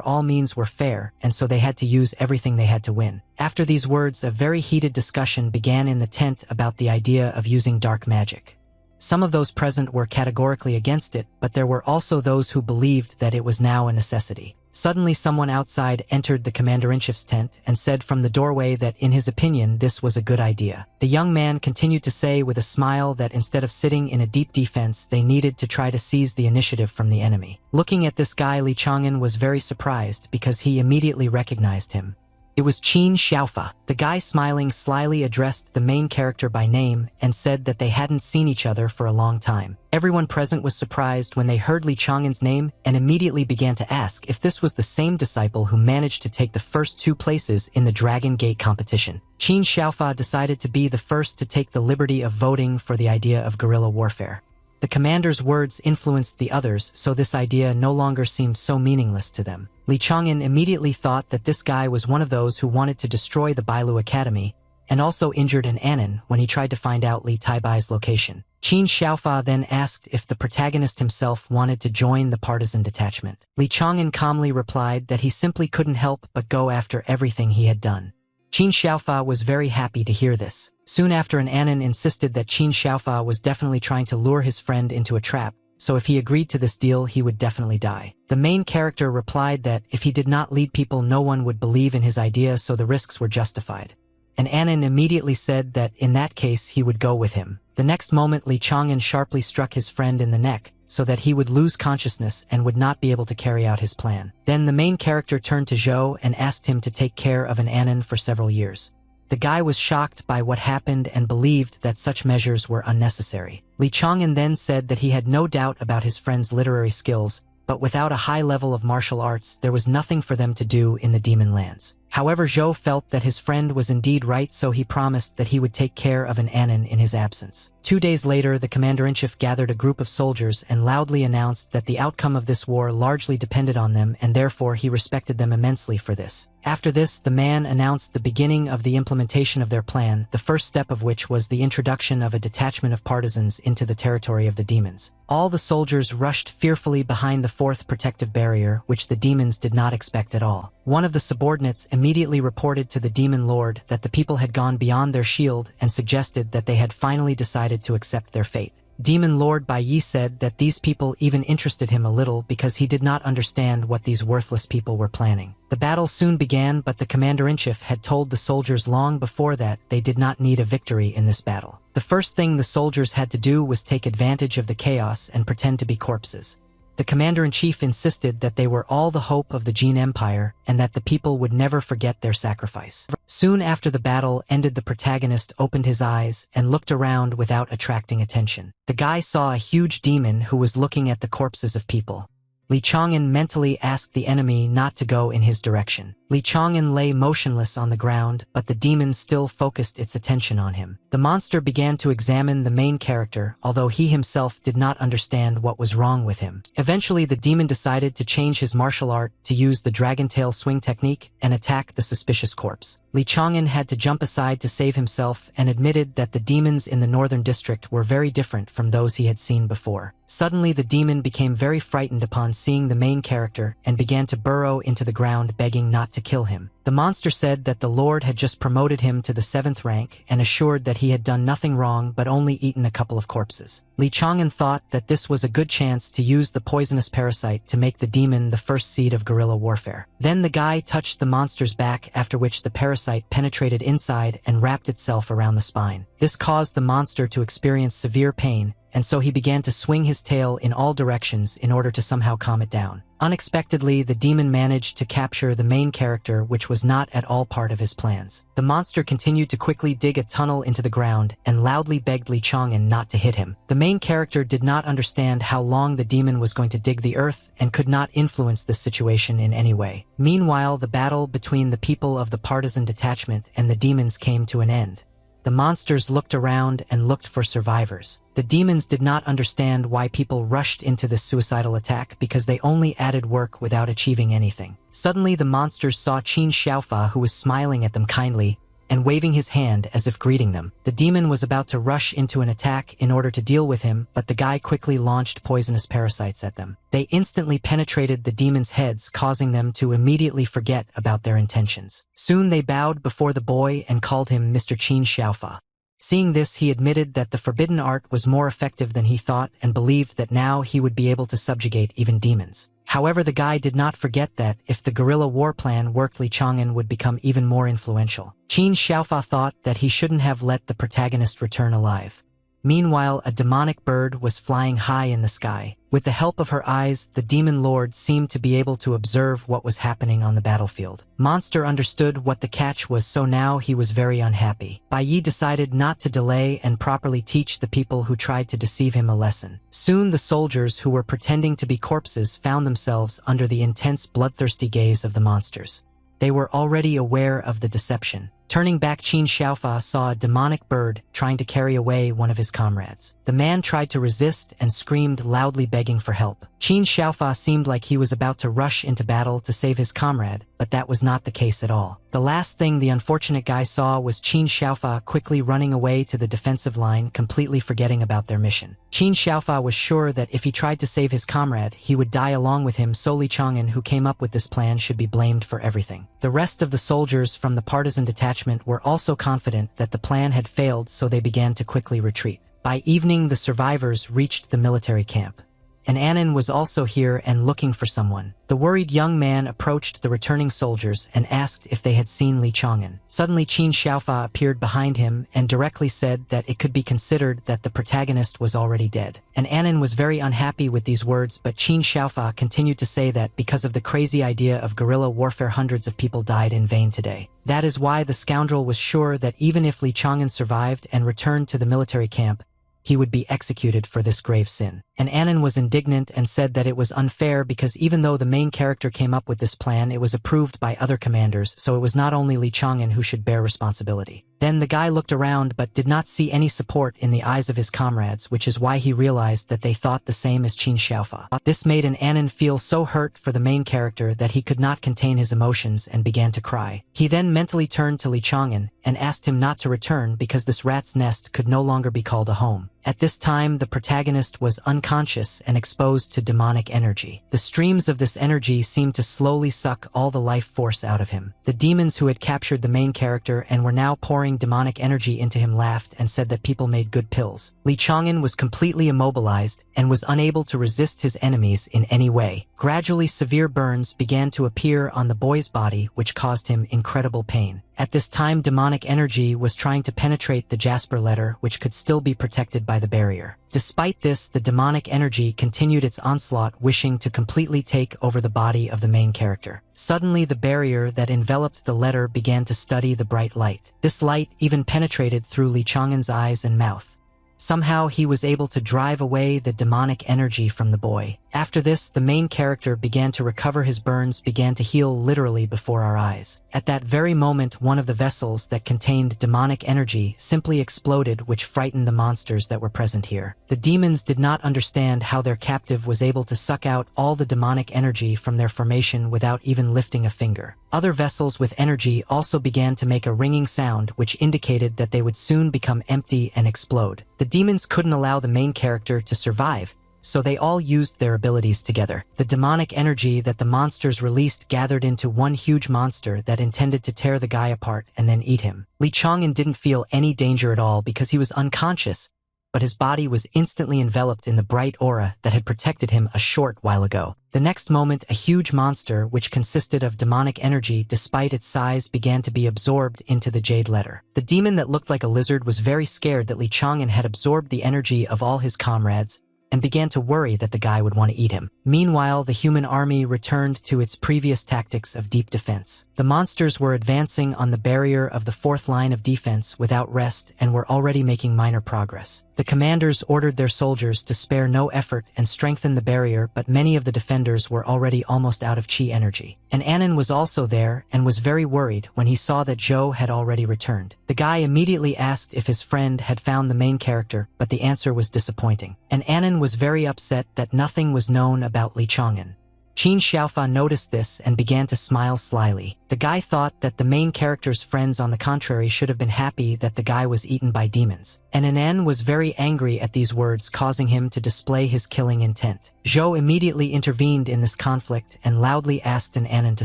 all means were fair, and so they had to use everything they had to win. After these words, a very heated discussion began in the tent about the idea of using dark magic. Some of those present were categorically against it, but there were also those who believed that it was now a necessity. Suddenly someone outside entered the commander-in-chief's tent and said from the doorway that in his opinion this was a good idea. The young man continued to say with a smile that instead of sitting in a deep defense, they needed to try to seize the initiative from the enemy. Looking at this guy, Li Chang'an was very surprised because he immediately recognized him. It was Qin Xiaofa. The guy, smiling slyly, addressed the main character by name and said that they hadn't seen each other for a long time. Everyone present was surprised when they heard Li Chang'an's name and immediately began to ask if this was the same disciple who managed to take the first 2 places in the Dragon Gate competition. Qin Xiaofa decided to be the first to take the liberty of voting for the idea of guerrilla warfare. The commander's words influenced the others, so this idea no longer seemed so meaningless to them. Li Chang'an immediately thought that this guy was one of those who wanted to destroy the Bailu Academy, and also injured an Annan when he tried to find out Li Taibai's location. Qin Xiaofa then asked if the protagonist himself wanted to join the partisan detachment. Li Chang'an calmly replied that he simply couldn't help but go after everything he had done. Qin Xiaofa was very happy to hear this. Soon after, an Annan insisted that Qin Xiaofa was definitely trying to lure his friend into a trap, so if he agreed to this deal he would definitely die. The main character replied that if he did not lead people no one would believe in his idea, so the risks were justified. And Annan immediately said that in that case he would go with him. The next moment Li Chang'an sharply struck his friend in the neck, so that he would lose consciousness and would not be able to carry out his plan. Then the main character turned to Zhou and asked him to take care of an Annan for several years. The guy was shocked by what happened and believed that such measures were unnecessary. Li Chang'an then said that he had no doubt about his friend's literary skills, but without a high level of martial arts, there was nothing for them to do in the Demon Lands. However, Zhou felt that his friend was indeed right, so he promised that he would take care of an Annan in his absence. 2 days later, the commander-in-chief gathered a group of soldiers and loudly announced that the outcome of this war largely depended on them, and therefore he respected them immensely for this. After this, the man announced the beginning of the implementation of their plan, the first step of which was the introduction of a detachment of partisans into the territory of the demons. All the soldiers rushed fearfully behind the 4th protective barrier, which the demons did not expect at all. One of the subordinates immediately reported to the demon lord that the people had gone beyond their shield and suggested that they had finally decided to accept their fate. Demon Lord Bai Yi said that these people even interested him a little because he did not understand what these worthless people were planning. The battle soon began, but the commander-in-chief had told the soldiers long before that they did not need a victory in this battle. The first thing the soldiers had to do was take advantage of the chaos and pretend to be corpses. The commander-in-chief insisted that they were all the hope of the Jin Empire and that the people would never forget their sacrifice. Soon after the battle ended, the protagonist opened his eyes and looked around without attracting attention. The guy saw a huge demon who was looking at the corpses of people. Li Chang'an mentally asked the enemy not to go in his direction. Li Chang'an lay motionless on the ground, but the demon still focused its attention on him. The monster began to examine the main character, although he himself did not understand what was wrong with him. Eventually, the demon decided to change his martial art to use the dragon tail swing technique and attack the suspicious corpse. Li Chang'an had to jump aside to save himself and admitted that the demons in the northern district were very different from those he had seen before. Suddenly, the demon became very frightened upon seeing the main character and began to burrow into the ground, begging not to kill him. The monster said that the Lord had just promoted him to the 7th rank and assured that he had done nothing wrong but only eaten a couple of corpses. Li Chang'an thought that this was a good chance to use the poisonous parasite to make the demon the first seed of guerrilla warfare. Then the guy touched the monster's back, after which the parasite penetrated inside and wrapped itself around the spine. This caused the monster to experience severe pain, and so he began to swing his tail in all directions in order to somehow calm it down. Unexpectedly, the demon managed to capture the main character, which was not at all part of his plans. The monster continued to quickly dig a tunnel into the ground and loudly begged Li Chang'an not to hit him. The main character did not understand how long the demon was going to dig the earth and could not influence this situation in any way. Meanwhile, the battle between the people of the partisan detachment and the demons came to an end. The monsters looked around and looked for survivors. The demons did not understand why people rushed into this suicidal attack because they only added work without achieving anything. Suddenly, the monsters saw Qin Xiaofa, who was smiling at them kindly and waving his hand as if greeting them. The demon was about to rush into an attack in order to deal with him, but the guy quickly launched poisonous parasites at them. They instantly penetrated the demons' heads, causing them to immediately forget about their intentions. Soon they bowed before the boy and called him Mr. Qin Xiaofa. Seeing this, he admitted that the forbidden art was more effective than he thought and believed that now he would be able to subjugate even demons. However, the guy did not forget that if the guerrilla war plan worked, Li Chang'an would become even more influential. Qin Xiaofa thought that he shouldn't have let the protagonist return alive. Meanwhile, a demonic bird was flying high in the sky. With the help of her eyes, the demon lord seemed to be able to observe what was happening on the battlefield. Monster understood what the catch was, so now he was very unhappy. Bai Yi decided not to delay and properly teach the people who tried to deceive him a lesson. Soon the soldiers who were pretending to be corpses found themselves under the intense, bloodthirsty gaze of the monsters. They were already aware of the deception. Turning back, Qin Xiaofa saw a demonic bird trying to carry away one of his comrades. The man tried to resist and screamed loudly, begging for help. Qin Xiaofa seemed like he was about to rush into battle to save his comrade, but that was not the case at all. The last thing the unfortunate guy saw was Qin Xiaofa quickly running away to the defensive line, completely forgetting about their mission. Qin Xiaofa was sure that if he tried to save his comrade, he would die along with him, so Li Chang'an, who came up with this plan, should be blamed for everything. The rest of the soldiers from the partisan detachment were also confident that the plan had failed, so they began to quickly retreat. By evening, the survivors reached the military camp. An Anon was also here and looking for someone. The worried young man approached the returning soldiers and asked if they had seen Li Chang'an. Suddenly, Qin Xiaofa appeared behind him and directly said that it could be considered that the protagonist was already dead. An Anon was very unhappy with these words, but Qin Xiaofa continued to say that because of the crazy idea of guerrilla warfare, hundreds of people died in vain today. That is why the scoundrel was sure that even if Li Chang'an survived and returned to the military camp, he would be executed for this grave sin. And Anon was indignant and said that it was unfair because even though the main character came up with this plan, it was approved by other commanders, so it was not only Li Chang'an who should bear responsibility. Then the guy looked around but did not see any support in the eyes of his comrades, which is why he realized that they thought the same as Qin Xiaofa. This made an Anon feel so hurt for the main character that he could not contain his emotions and began to cry. He then mentally turned to Li Chang'an and asked him not to return because this rat's nest could no longer be called a home. At this time, the protagonist was unconscious and exposed to demonic energy. The streams of this energy seemed to slowly suck all the life force out of him. The demons who had captured the main character and were now pouring demonic energy into him laughed and said that people made good pills. Lee Chang'an was completely immobilized and was unable to resist his enemies in any way. Gradually, severe burns began to appear on the boy's body, which caused him incredible pain. At this time, demonic energy was trying to penetrate the Jasper letter, which could still be protected by the barrier. Despite this, the demonic energy continued its onslaught, wishing to completely take over the body of the main character. Suddenly, the barrier that enveloped the letter began to study the bright light. This light even penetrated through Lee Chang'an's eyes and mouth. Somehow, he was able to drive away the demonic energy from the boy. After this, the main character began to recover. His burns began to heal literally before our eyes. At that very moment, one of the vessels that contained demonic energy simply exploded, which frightened the monsters that were present here. The demons did not understand how their captive was able to suck out all the demonic energy from their formation without even lifting a finger. Other vessels with energy also began to make a ringing sound, which indicated that they would soon become empty and explode. The demons couldn't allow the main character to survive, so they all used their abilities together. The demonic energy that the monsters released gathered into one huge monster that intended to tear the guy apart and then eat him. Lee Chang'an didn't feel any danger at all because he was unconscious, but his body was instantly enveloped in the bright aura that had protected him a short while ago. The next moment, a huge monster, which consisted of demonic energy despite its size, began to be absorbed into the jade letter. The demon that looked like a lizard was very scared that Lee Chang'an had absorbed the energy of all his comrades, and began to worry that the guy would want to eat him. Meanwhile, the human army returned to its previous tactics of deep defense. The monsters were advancing on the barrier of the fourth line of defense without rest and were already making minor progress. The commanders ordered their soldiers to spare no effort and strengthen the barrier, but many of the defenders were already almost out of chi energy. And Annan was also there and was very worried when he saw that Zhou had already returned. The guy immediately asked if his friend had found the main character, but the answer was disappointing. And Annan was very upset that nothing was known about Lee Chang'an. Qin Xiaofa noticed this and began to smile slyly. The guy thought that the main character's friends, on the contrary, should have been happy that the guy was eaten by demons. And Anan was very angry at these words, causing him to display his killing intent. Zhou immediately intervened in this conflict and loudly asked an Anan to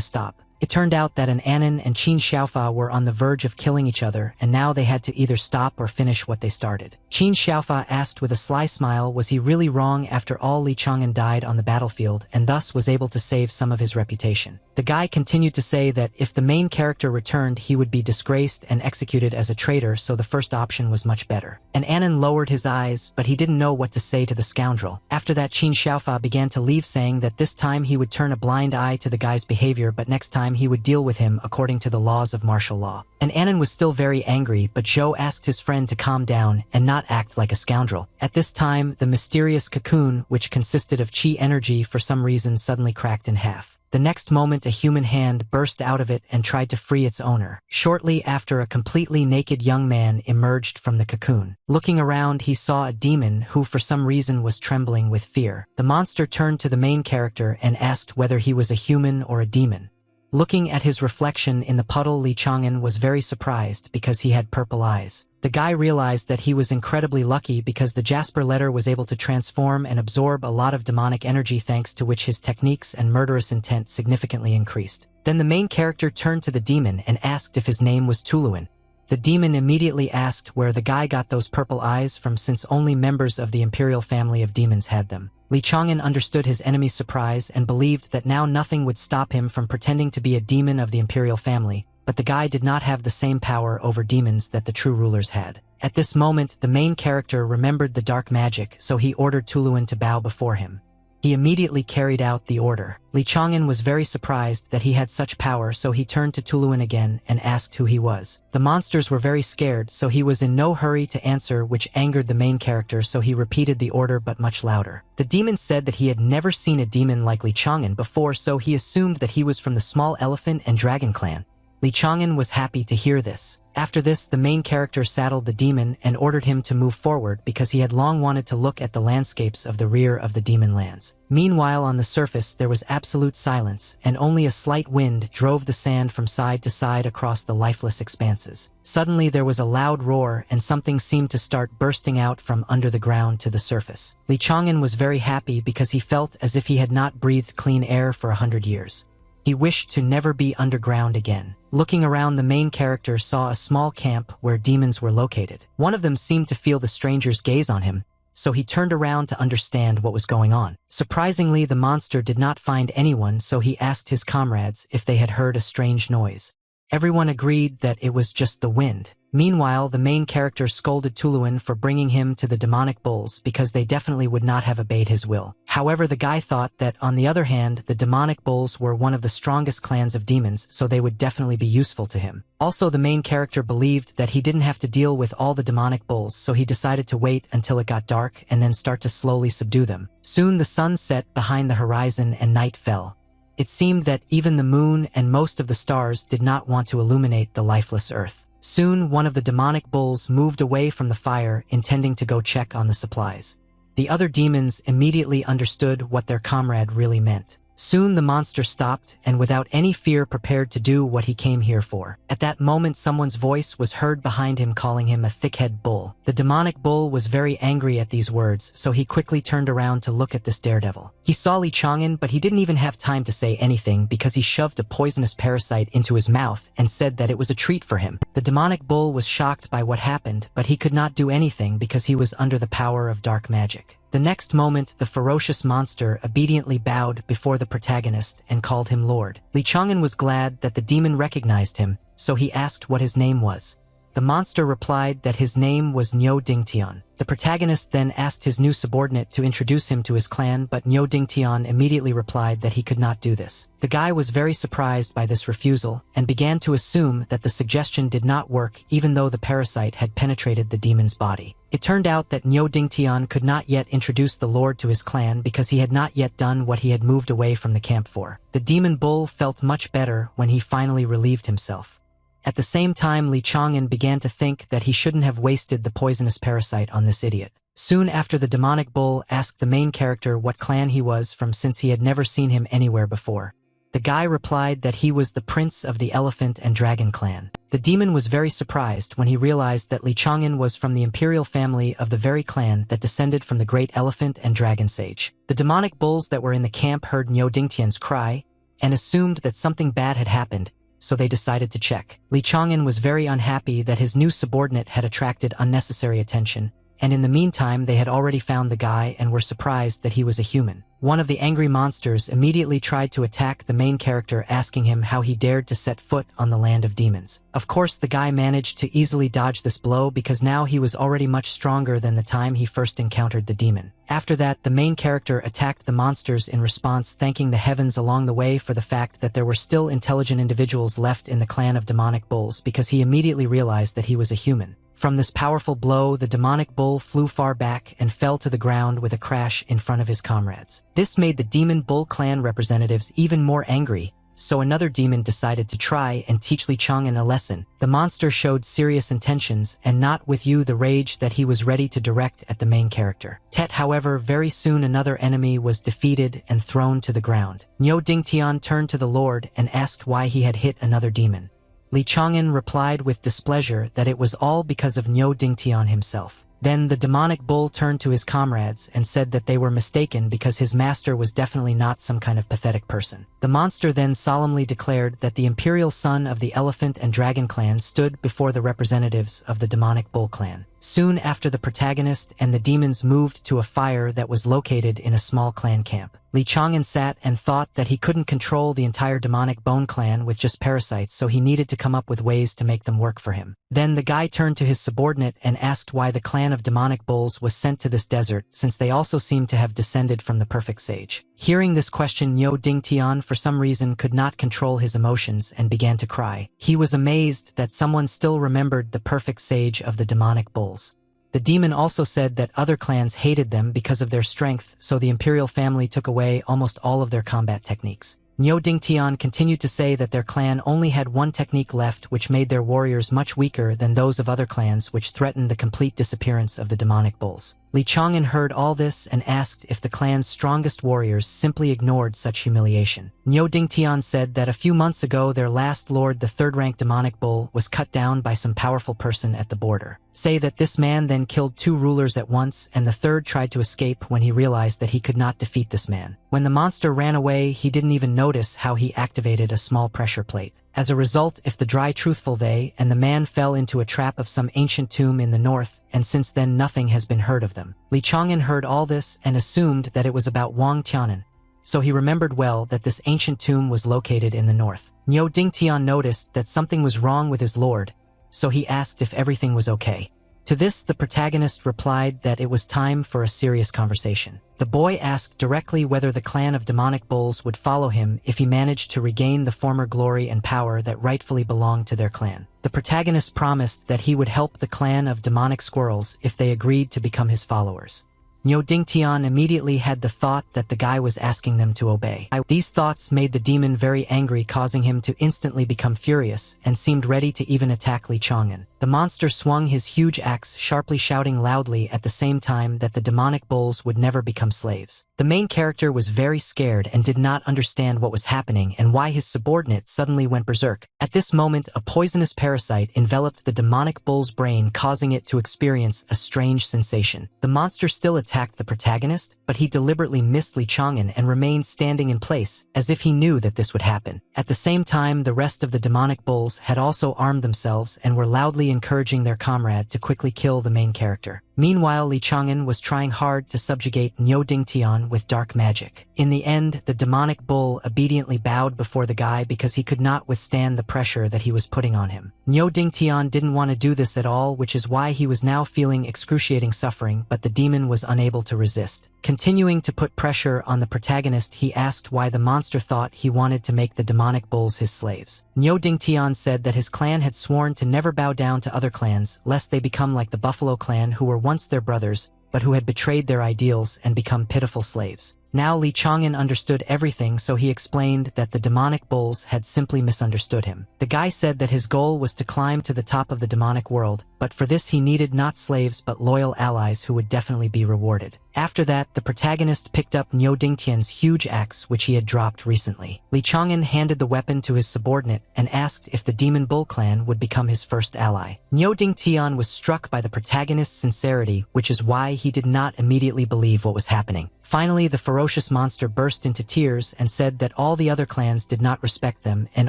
stop. It turned out that an Anan and Qin Xiaofa were on the verge of killing each other, and now they had to either stop or finish what they started. Qin Xiaofa asked with a sly smile, was he really wrong? After all, Lee Chang'an died on the battlefield and thus was able to save some of his reputation. The guy continued to say that if the main character returned, he would be disgraced and executed as a traitor, so the first option was much better. And Anan lowered his eyes, but he didn't know what to say to the scoundrel. After that, Qin Xiaofa began to leave, saying that this time he would turn a blind eye to the guy's behavior, but next time he would deal with him according to the laws of martial law. And Anan was still very angry, but Zhou asked his friend to calm down and not act like a scoundrel. At this time, the mysterious cocoon, which consisted of chi energy, for some reason suddenly cracked in half. The next moment, a human hand burst out of it and tried to free its owner. Shortly after, a completely naked young man emerged from the cocoon. Looking around, he saw a demon who for some reason was trembling with fear. The monster turned to the main character and asked whether he was a human or a demon. Looking at his reflection in the puddle, Lee Chang'an was very surprised because he had purple eyes. The guy realized that he was incredibly lucky because the Jasper letter was able to transform and absorb a lot of demonic energy, thanks to which his techniques and murderous intent significantly increased. Then the main character turned to the demon and asked if his name was Tuluan. The demon immediately asked where the guy got those purple eyes from, since only members of the imperial family of demons had them. Lee Chang'an understood his enemy's surprise and believed that now nothing would stop him from pretending to be a demon of the imperial family, but the guy did not have the same power over demons that the true rulers had. At this moment, the main character remembered the dark magic, so he ordered Tuluan to bow before him. He immediately carried out the order. Lee Chang'an was very surprised that he had such power, so he turned to Tuluan again and asked who he was. The monsters were very scared, so he was in no hurry to answer, which angered the main character, so he repeated the order but much louder. The demon said that he had never seen a demon like Lee Chang'an before, so he assumed that he was from the small elephant and dragon clan. Li Chang'an was happy to hear this. After this, the main character saddled the demon and ordered him to move forward because he had long wanted to look at the landscapes of the rear of the demon lands. Meanwhile, on the surface, there was absolute silence, and only a slight wind drove the sand from side to side across the lifeless expanses. Suddenly, there was a loud roar, and something seemed to start bursting out from under the ground to the surface. Li Chang'an was very happy because he felt as if he had not breathed clean air for 100 years. He wished to never be underground again. Looking around, the main character saw a small camp where demons were located. One of them seemed to feel the stranger's gaze on him, so he turned around to understand what was going on. Surprisingly, the monster did not find anyone, so he asked his comrades if they had heard a strange noise. Everyone agreed that it was just the wind. Meanwhile, the main character scolded Tuluan for bringing him to the demonic bulls because they definitely would not have obeyed his will. However, the guy thought that, on the other hand, the demonic bulls were one of the strongest clans of demons, so they would definitely be useful to him. Also, the main character believed that he didn't have to deal with all the demonic bulls, so he decided to wait until it got dark and then start to slowly subdue them. Soon the sun set behind the horizon and night fell. It seemed that even the moon and most of the stars did not want to illuminate the lifeless earth. Soon, one of the demonic bulls moved away from the fire, intending to go check on the supplies. The other demons immediately understood what their comrade really meant. Soon the monster stopped and without any fear prepared to do what he came here for. At that moment, someone's voice was heard behind him calling him a thickhead bull. The demonic bull was very angry at these words, so he quickly turned around to look at this daredevil. He saw Li Chang'an, but he didn't even have time to say anything because he shoved a poisonous parasite into his mouth and said that it was a treat for him. The demonic bull was shocked by what happened, but he could not do anything because he was under the power of dark magic. The next moment, the ferocious monster obediently bowed before the protagonist and called him Lord. Li Chang'an was glad that the demon recognized him, so he asked what his name was. The monster replied that his name was Nyo Dingtian. The protagonist then asked his new subordinate to introduce him to his clan, but Nyo Dingtian immediately replied that he could not do this. The guy was very surprised by this refusal and began to assume that the suggestion did not work even though the parasite had penetrated the demon's body. It turned out that Nyo Dingtian could not yet introduce the Lord to his clan because he had not yet done what he had moved away from the camp for. The demon bull felt much better when he finally relieved himself. At the same time, Li Chang'an began to think that he shouldn't have wasted the poisonous parasite on this idiot. Soon after, the demonic bull asked the main character what clan he was from since he had never seen him anywhere before. The guy replied that he was the prince of the Elephant and Dragon clan. The demon was very surprised when he realized that Li Chang'an was from the imperial family of the very clan that descended from the great Elephant and Dragon sage. The demonic bulls that were in the camp heard Nyo Dingtian's cry and assumed that something bad had happened, so they decided to check. Li Chang'an was very unhappy that his new subordinate had attracted unnecessary attention, and in the meantime they had already found the guy and were surprised that he was a human. One of the angry monsters immediately tried to attack the main character, asking him how he dared to set foot on the land of demons. Of course, the guy managed to easily dodge this blow because now he was already much stronger than the time he first encountered the demon. After that, the main character attacked the monsters in response, thanking the heavens along the way for the fact that there were still intelligent individuals left in the clan of demonic bulls because he immediately realized that he was a human. From this powerful blow, the demonic bull flew far back and fell to the ground with a crash in front of his comrades. This made the demon bull clan representatives even more angry, so another demon decided to try and teach Li Chang'an a lesson. The monster showed serious intentions and not with you the rage that he was ready to direct at the main character. However, very soon another enemy was defeated and thrown to the ground. Nyo Dingtian turned to the Lord and asked why he had hit another demon. Li Chang'an replied with displeasure that it was all because of Nyo Dingtian himself. Then the demonic bull turned to his comrades and said that they were mistaken because his master was definitely not some kind of pathetic person. The monster then solemnly declared that the imperial son of the Elephant and Dragon clan stood before the representatives of the demonic bull clan. Soon after, the protagonist and the demons moved to a fire that was located in a small clan camp. Li Chang'an sat and thought that he couldn't control the entire demonic bone clan with just parasites, so he needed to come up with ways to make them work for him. Then the guy turned to his subordinate and asked why the clan of demonic bulls was sent to this desert, since they also seemed to have descended from the perfect sage. Hearing this question, Nyo Dingtian for some reason could not control his emotions and began to cry. He was amazed that someone still remembered the perfect sage of the demonic bulls. The demon also said that other clans hated them because of their strength, so the imperial family took away almost all of their combat techniques. Niu Dingtian continued to say that their clan only had one technique left, which made their warriors much weaker than those of other clans, which threatened the complete disappearance of the demonic bulls. Li Chang'an heard all this and asked if the clan's strongest warriors simply ignored such humiliation. Niu Dingtian said that a few months ago their last lord, the third-rank demonic bull, was cut down by some powerful person at the border. Say that this man then killed 2 rulers at once, and the third tried to escape when he realized that he could not defeat this man. When the monster ran away, he didn't even notice how he activated a small pressure plate. As a result, if the dry truthful they and the man fell into a trap of some ancient tomb in the north, and since then nothing has been heard of them. Li Chang'an heard all this and assumed that it was about Wang Tianan, so he remembered well that this ancient tomb was located in the north. Niu Dingtian noticed that something was wrong with his lord, so he asked if everything was okay. To this, the protagonist replied that it was time for a serious conversation. The boy asked directly whether the clan of demonic bulls would follow him if he managed to regain the former glory and power that rightfully belonged to their clan. The protagonist promised that he would help the clan of demonic squirrels if they agreed to become his followers. Niu Dingtian immediately had the thought that the guy was asking them to obey. These thoughts made the demon very angry, causing him to instantly become furious and seemed ready to even attack Li Chang'an. The monster swung his huge axe, sharply shouting loudly at the same time that the demonic bulls would never become slaves. The main character was very scared and did not understand what was happening and why his subordinate suddenly went berserk. At this moment, a poisonous parasite enveloped the demonic bull's brain, causing it to experience a strange sensation. The monster still attacked the protagonist, but he deliberately missed Li Chang'an and remained standing in place, as if he knew that this would happen. At the same time, the rest of the demonic bulls had also armed themselves and were loudly encouraging their comrade to quickly kill the main character. Meanwhile, Li Chang'an was trying hard to subjugate Niu Dingtian with dark magic. In the end, the demonic bull obediently bowed before the guy because he could not withstand the pressure that he was putting on him. Niu Dingtian didn't want to do this at all, which is why he was now feeling excruciating suffering, but the demon was unable to resist. Continuing to put pressure on the protagonist, he asked why the monster thought he wanted to make the demonic bulls his slaves. Niu Dingtian said that his clan had sworn to never bow down to other clans, lest they become like the Buffalo clan, who were once their brothers, but who had betrayed their ideals and become pitiful slaves. Now Li Chang'an understood everything, so he explained that the demonic bulls had simply misunderstood him. The guy said that his goal was to climb to the top of the demonic world, but for this he needed not slaves but loyal allies who would definitely be rewarded. After that, the protagonist picked up Niu Dingtian's huge axe, which he had dropped recently. Li Chang'an handed the weapon to his subordinate and asked if the Demon Bull clan would become his first ally. Niu Dingtian was struck by the protagonist's sincerity, which is why he did not immediately believe what was happening. Finally, the ferocious monster burst into tears and said that all the other clans did not respect them and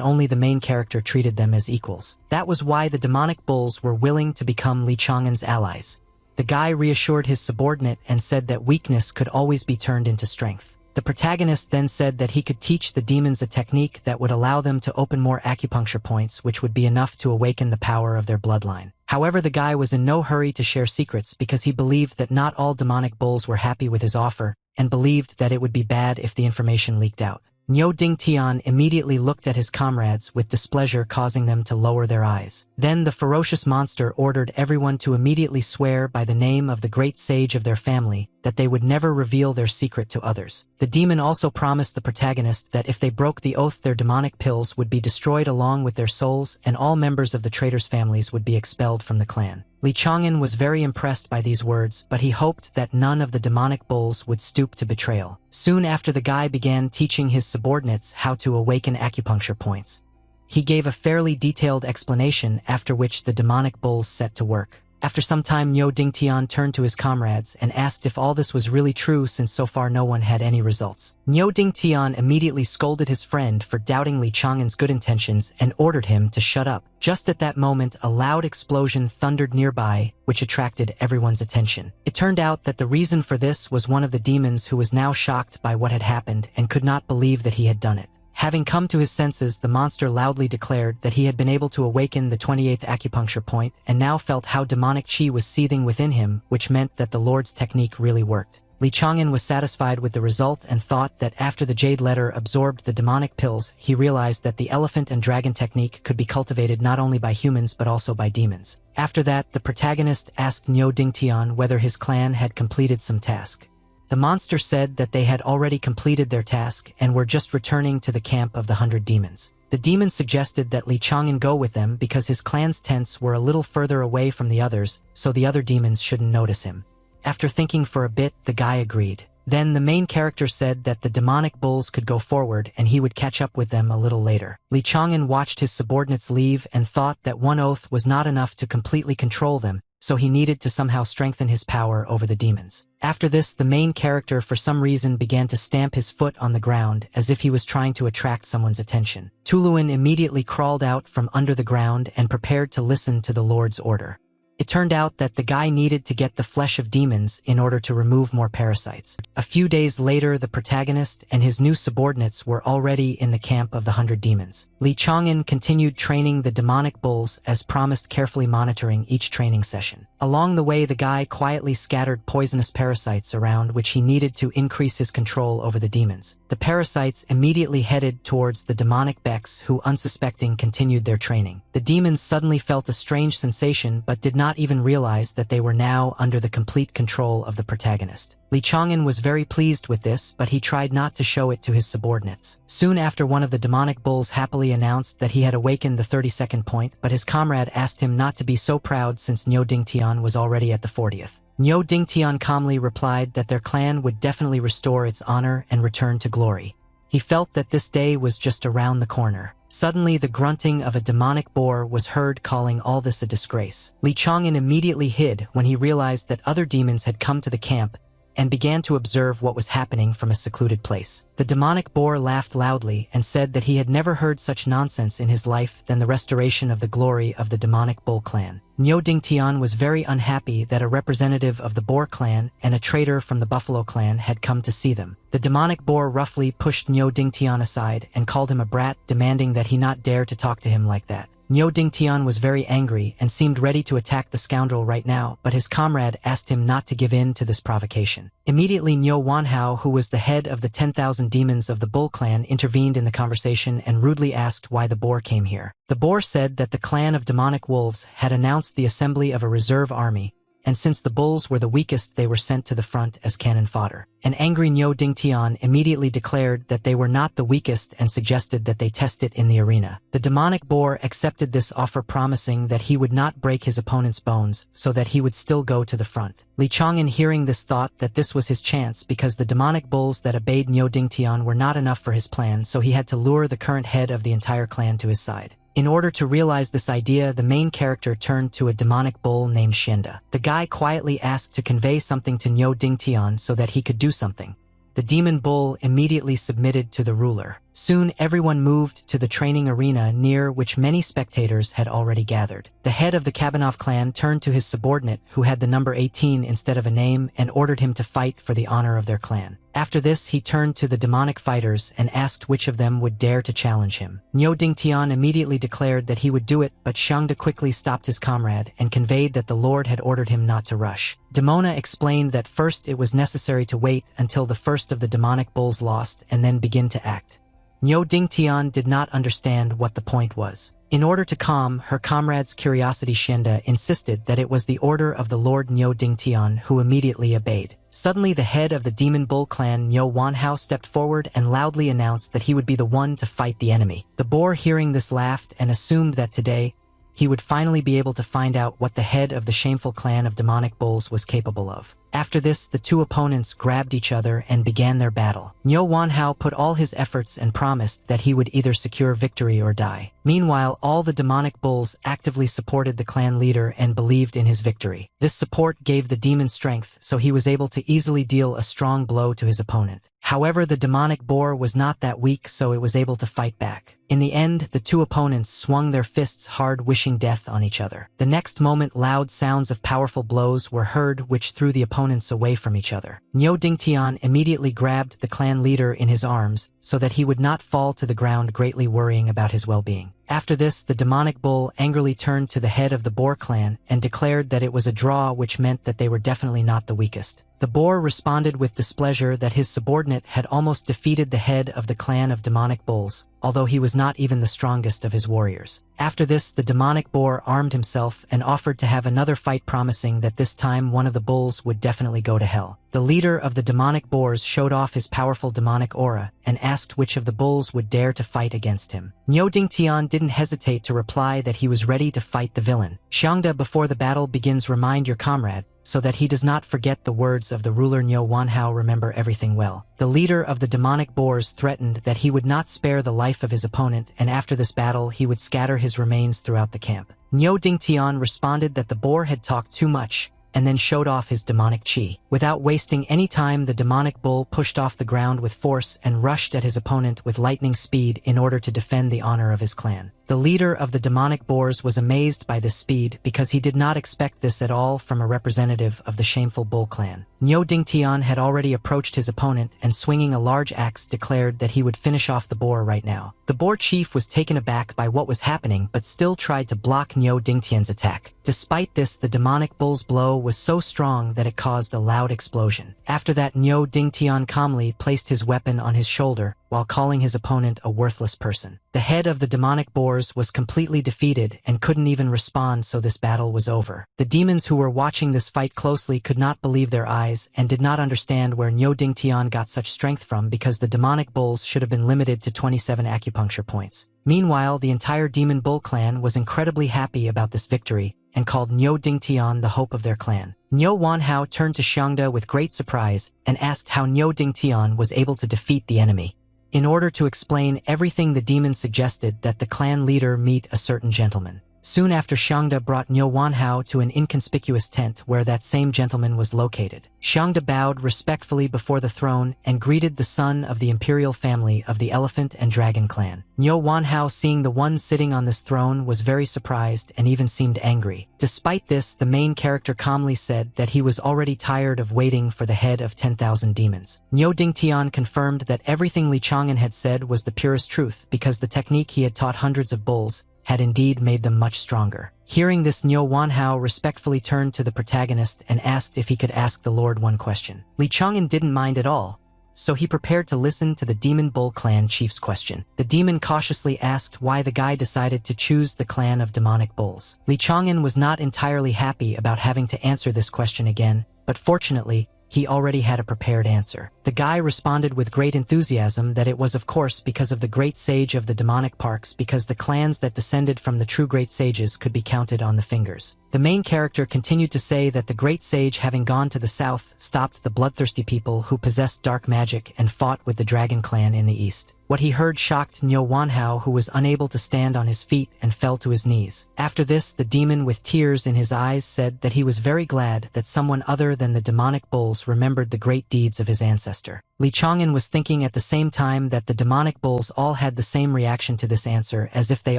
only the main character treated them as equals. That was why the demonic bulls were willing to become Li Chang'an's allies. The guy reassured his subordinate and said that weakness could always be turned into strength. The protagonist then said that he could teach the demons a technique that would allow them to open more acupuncture points, which would be enough to awaken the power of their bloodline. However, the guy was in no hurry to share secrets because he believed that not all demonic bulls were happy with his offer and believed that it would be bad if the information leaked out. Niu Dingtian immediately looked at his comrades with displeasure, causing them to lower their eyes. Then the ferocious monster ordered everyone to immediately swear by the name of the great sage of their family that they would never reveal their secret to others. The demon also promised the protagonist that if they broke the oath, their demonic pills would be destroyed along with their souls and all members of the traitors' families would be expelled from the clan. Li Chang'an was very impressed by these words, but he hoped that none of the demonic bulls would stoop to betrayal. Soon after, the guy began teaching his subordinates how to awaken acupuncture points. He gave a fairly detailed explanation, after which the demonic bulls set to work. After some time, Niu Dingtian turned to his comrades and asked if all this was really true, since so far no one had any results. Niu Dingtian immediately scolded his friend for doubting Li Chang'an's good intentions and ordered him to shut up. Just at that moment, a loud explosion thundered nearby, which attracted everyone's attention. It turned out that the reason for this was one of the demons, who was now shocked by what had happened and could not believe that he had done it. Having come to his senses, the monster loudly declared that he had been able to awaken the 28th acupuncture point and now felt how demonic chi was seething within him, which meant that the Lord's technique really worked. Li Chang'an was satisfied with the result and thought that after the jade letter absorbed the demonic pills, he realized that the elephant and dragon technique could be cultivated not only by humans but also by demons. After that, the protagonist asked Niu Dingtian whether his clan had completed some task. The monster said that they had already completed their task and were just returning to the camp of the 100 demons. The demons suggested that Li Chang'an go with them because his clan's tents were a little further away from the others, so the other demons shouldn't notice him. After thinking for a bit, the guy agreed. Then the main character said that the demonic bulls could go forward and he would catch up with them a little later. Li Chang'an watched his subordinates leave and thought that one oath was not enough to completely control them, so he needed to somehow strengthen his power over the demons. After this, the main character for some reason began to stamp his foot on the ground as if he was trying to attract someone's attention. Tuluan immediately crawled out from under the ground and prepared to listen to the Lord's order. It turned out that the guy needed to get the flesh of demons in order to remove more parasites. A few days later, the protagonist and his new subordinates were already in the camp of the 100 demons. Li Chang'an continued training the demonic bulls as promised, carefully monitoring each training session. Along the way, the guy quietly scattered poisonous parasites around which he needed to increase his control over the demons. The parasites immediately headed towards the demonic Becks, who unsuspecting continued their training. The demons suddenly felt a strange sensation but did not even realize that they were now under the complete control of the protagonist. Li Chang'an was very pleased with this, but he tried not to show it to his subordinates. Soon after, one of the demonic bulls happily announced that he had awakened the 32nd point, but his comrade asked him not to be so proud since Niu Dingtian was already at the 40th. Niu Dingtian calmly replied that their clan would definitely restore its honor and return to glory. He felt that this day was just around the corner. Suddenly, the grunting of a demonic boar was heard, calling all this a disgrace. Li Chang'an immediately hid when he realized that other demons had come to the camp and began to observe what was happening from a secluded place. The demonic boar laughed loudly and said that he had never heard such nonsense in his life than the restoration of the glory of the demonic bull clan. Niu Dingtian was very unhappy that a representative of the boar clan and a traitor from the buffalo clan had come to see them. The demonic boar roughly pushed Niu Dingtian aside and called him a brat, demanding that he not dare to talk to him like that. Niu Dingtian was very angry and seemed ready to attack the scoundrel right now, but his comrade asked him not to give in to this provocation. Immediately, Niu Wanhao, who was the head of the 10,000 demons of the bull clan, intervened in the conversation and rudely asked why the boar came here. The boar said that the clan of demonic wolves had announced the assembly of a reserve army, and since the bulls were the weakest, they were sent to the front as cannon fodder. An angry Niu Dingtian immediately declared that they were not the weakest and suggested that they test it in the arena. The demonic boar accepted this offer, promising that he would not break his opponent's bones so that he would still go to the front. Li Chang'an, hearing this, thought that this was his chance because the demonic bulls that obeyed Niu Dingtian were not enough for his plan, so he had to lure the current head of the entire clan to his side. In order to realize this idea, the main character turned to a demonic bull named Shenda. The guy quietly asked to convey something to Niu Dingtian so that he could do something. The demon bull immediately submitted to the ruler. Soon everyone moved to the training arena, near which many spectators had already gathered. The head of the Kabanov clan turned to his subordinate, who had the number 18 instead of a name, and ordered him to fight for the honor of their clan. After this, he turned to the demonic fighters and asked which of them would dare to challenge him. Niu Dingtian immediately declared that he would do it, but Shangda quickly stopped his comrade and conveyed that the Lord had ordered him not to rush. Demona explained that first it was necessary to wait until the first of the demonic bulls lost and then begin to act. Niu Dingtian did not understand what the point was. In order to calm her comrade's curiosity, Shenda insisted that it was the order of the Lord Niu Dingtian, who immediately obeyed. Suddenly, the head of the demon bull clan, Niu Wanhao, stepped forward and loudly announced that he would be the one to fight the enemy. The boar, hearing this, laughed and assumed that today he would finally be able to find out what the head of the shameful clan of demonic bulls was capable of. After this, the two opponents grabbed each other and began their battle. Niu Wanhao put all his efforts and promised that he would either secure victory or die. Meanwhile, all the demonic bulls actively supported the clan leader and believed in his victory. This support gave the demon strength, so he was able to easily deal a strong blow to his opponent. However, the demonic boar was not that weak, so it was able to fight back. In the end, the two opponents swung their fists hard, wishing death on each other. The next moment, loud sounds of powerful blows were heard, which threw the opponents away from each other. Niu Dingtian immediately grabbed the clan leader in his arms so that he would not fall to the ground, greatly worrying about his well-being. After this, the demonic bull angrily turned to the head of the boar clan and declared that it was a draw, which meant that they were definitely not the weakest. The boar responded with displeasure that his subordinate had almost defeated the head of the clan of demonic bulls, although he was not even the strongest of his warriors. After this, the demonic boar armed himself and offered to have another fight, promising that this time one of the bulls would definitely go to hell. The leader of the demonic boars showed off his powerful demonic aura and asked which of the bulls would dare to fight against him. Niu Dingtian didn't hesitate to reply that he was ready to fight the villain. Xiangda, before the battle begins, remind your comrade, so that he does not forget the words of the ruler Niu Wanhao, remember everything well. The leader of the demonic boars threatened that he would not spare the life of his opponent, and after this battle he would scatter his remains throughout the camp. Niu Dingtian responded that the boar had talked too much, and then showed off his demonic chi. Without wasting any time, the demonic bull pushed off the ground with force and rushed at his opponent with lightning speed in order to defend the honor of his clan. The leader of the demonic boars was amazed by this speed because he did not expect this at all from a representative of the shameful bull clan. Niu Dingtian had already approached his opponent and, swinging a large axe, declared that he would finish off the boar right now. The boar chief was taken aback by what was happening but still tried to block Niu Dingtian's attack. Despite this, the demonic bull's blow was so strong that it caused a loud explosion. After that, Niu Dingtian calmly placed his weapon on his shoulder while calling his opponent a worthless person. The head of the demonic boars was completely defeated and couldn't even respond, so this battle was over. The demons who were watching this fight closely could not believe their eyes and did not understand where Niu Dingtian got such strength from, because the demonic bulls should have been limited to 27 acupuncture points. Meanwhile, the entire demon bull clan was incredibly happy about this victory and called Niu Dingtian the hope of their clan. Niu Wanhao turned to Xiangda with great surprise and asked how Niu Dingtian was able to defeat the enemy. In order to explain everything, the demon suggested that the clan leader meet a certain gentleman. Soon after, Xiangda brought Niu Wanhao to an inconspicuous tent where that same gentleman was located. Xiangda bowed respectfully before the throne and greeted the son of the imperial family of the Elephant and Dragon clan. Niu Wanhao, seeing the one sitting on this throne, was very surprised and even seemed angry. Despite this, the main character calmly said that he was already tired of waiting for the head of 10,000 demons. Niu Dingtian confirmed that everything Li Chang'an had said was the purest truth, because the technique he had taught hundreds of bulls had indeed made them much stronger. Hearing this, Niu Wanhao respectfully turned to the protagonist and asked if he could ask the Lord one question. Li Chang'an didn't mind at all, so he prepared to listen to the Demon Bull clan chief's question. The demon cautiously asked why the guy decided to choose the clan of demonic bulls. Li Chang'an was not entirely happy about having to answer this question again, but fortunately, he already had a prepared answer. The guy responded with great enthusiasm that it was, of course, because of the great sage of the demonic parks, because the clans that descended from the true great sages could be counted on the fingers. The main character continued to say that the great sage, having gone to the south, stopped the bloodthirsty people who possessed dark magic and fought with the dragon clan in the east. What he heard shocked Niu Wanhao, who was unable to stand on his feet and fell to his knees. After this, the demon, with tears in his eyes, said that he was very glad that someone other than the demonic bulls remembered the great deeds of his ancestor. Li Chang'an was thinking at the same time that the demonic bulls all had the same reaction to this answer, as if they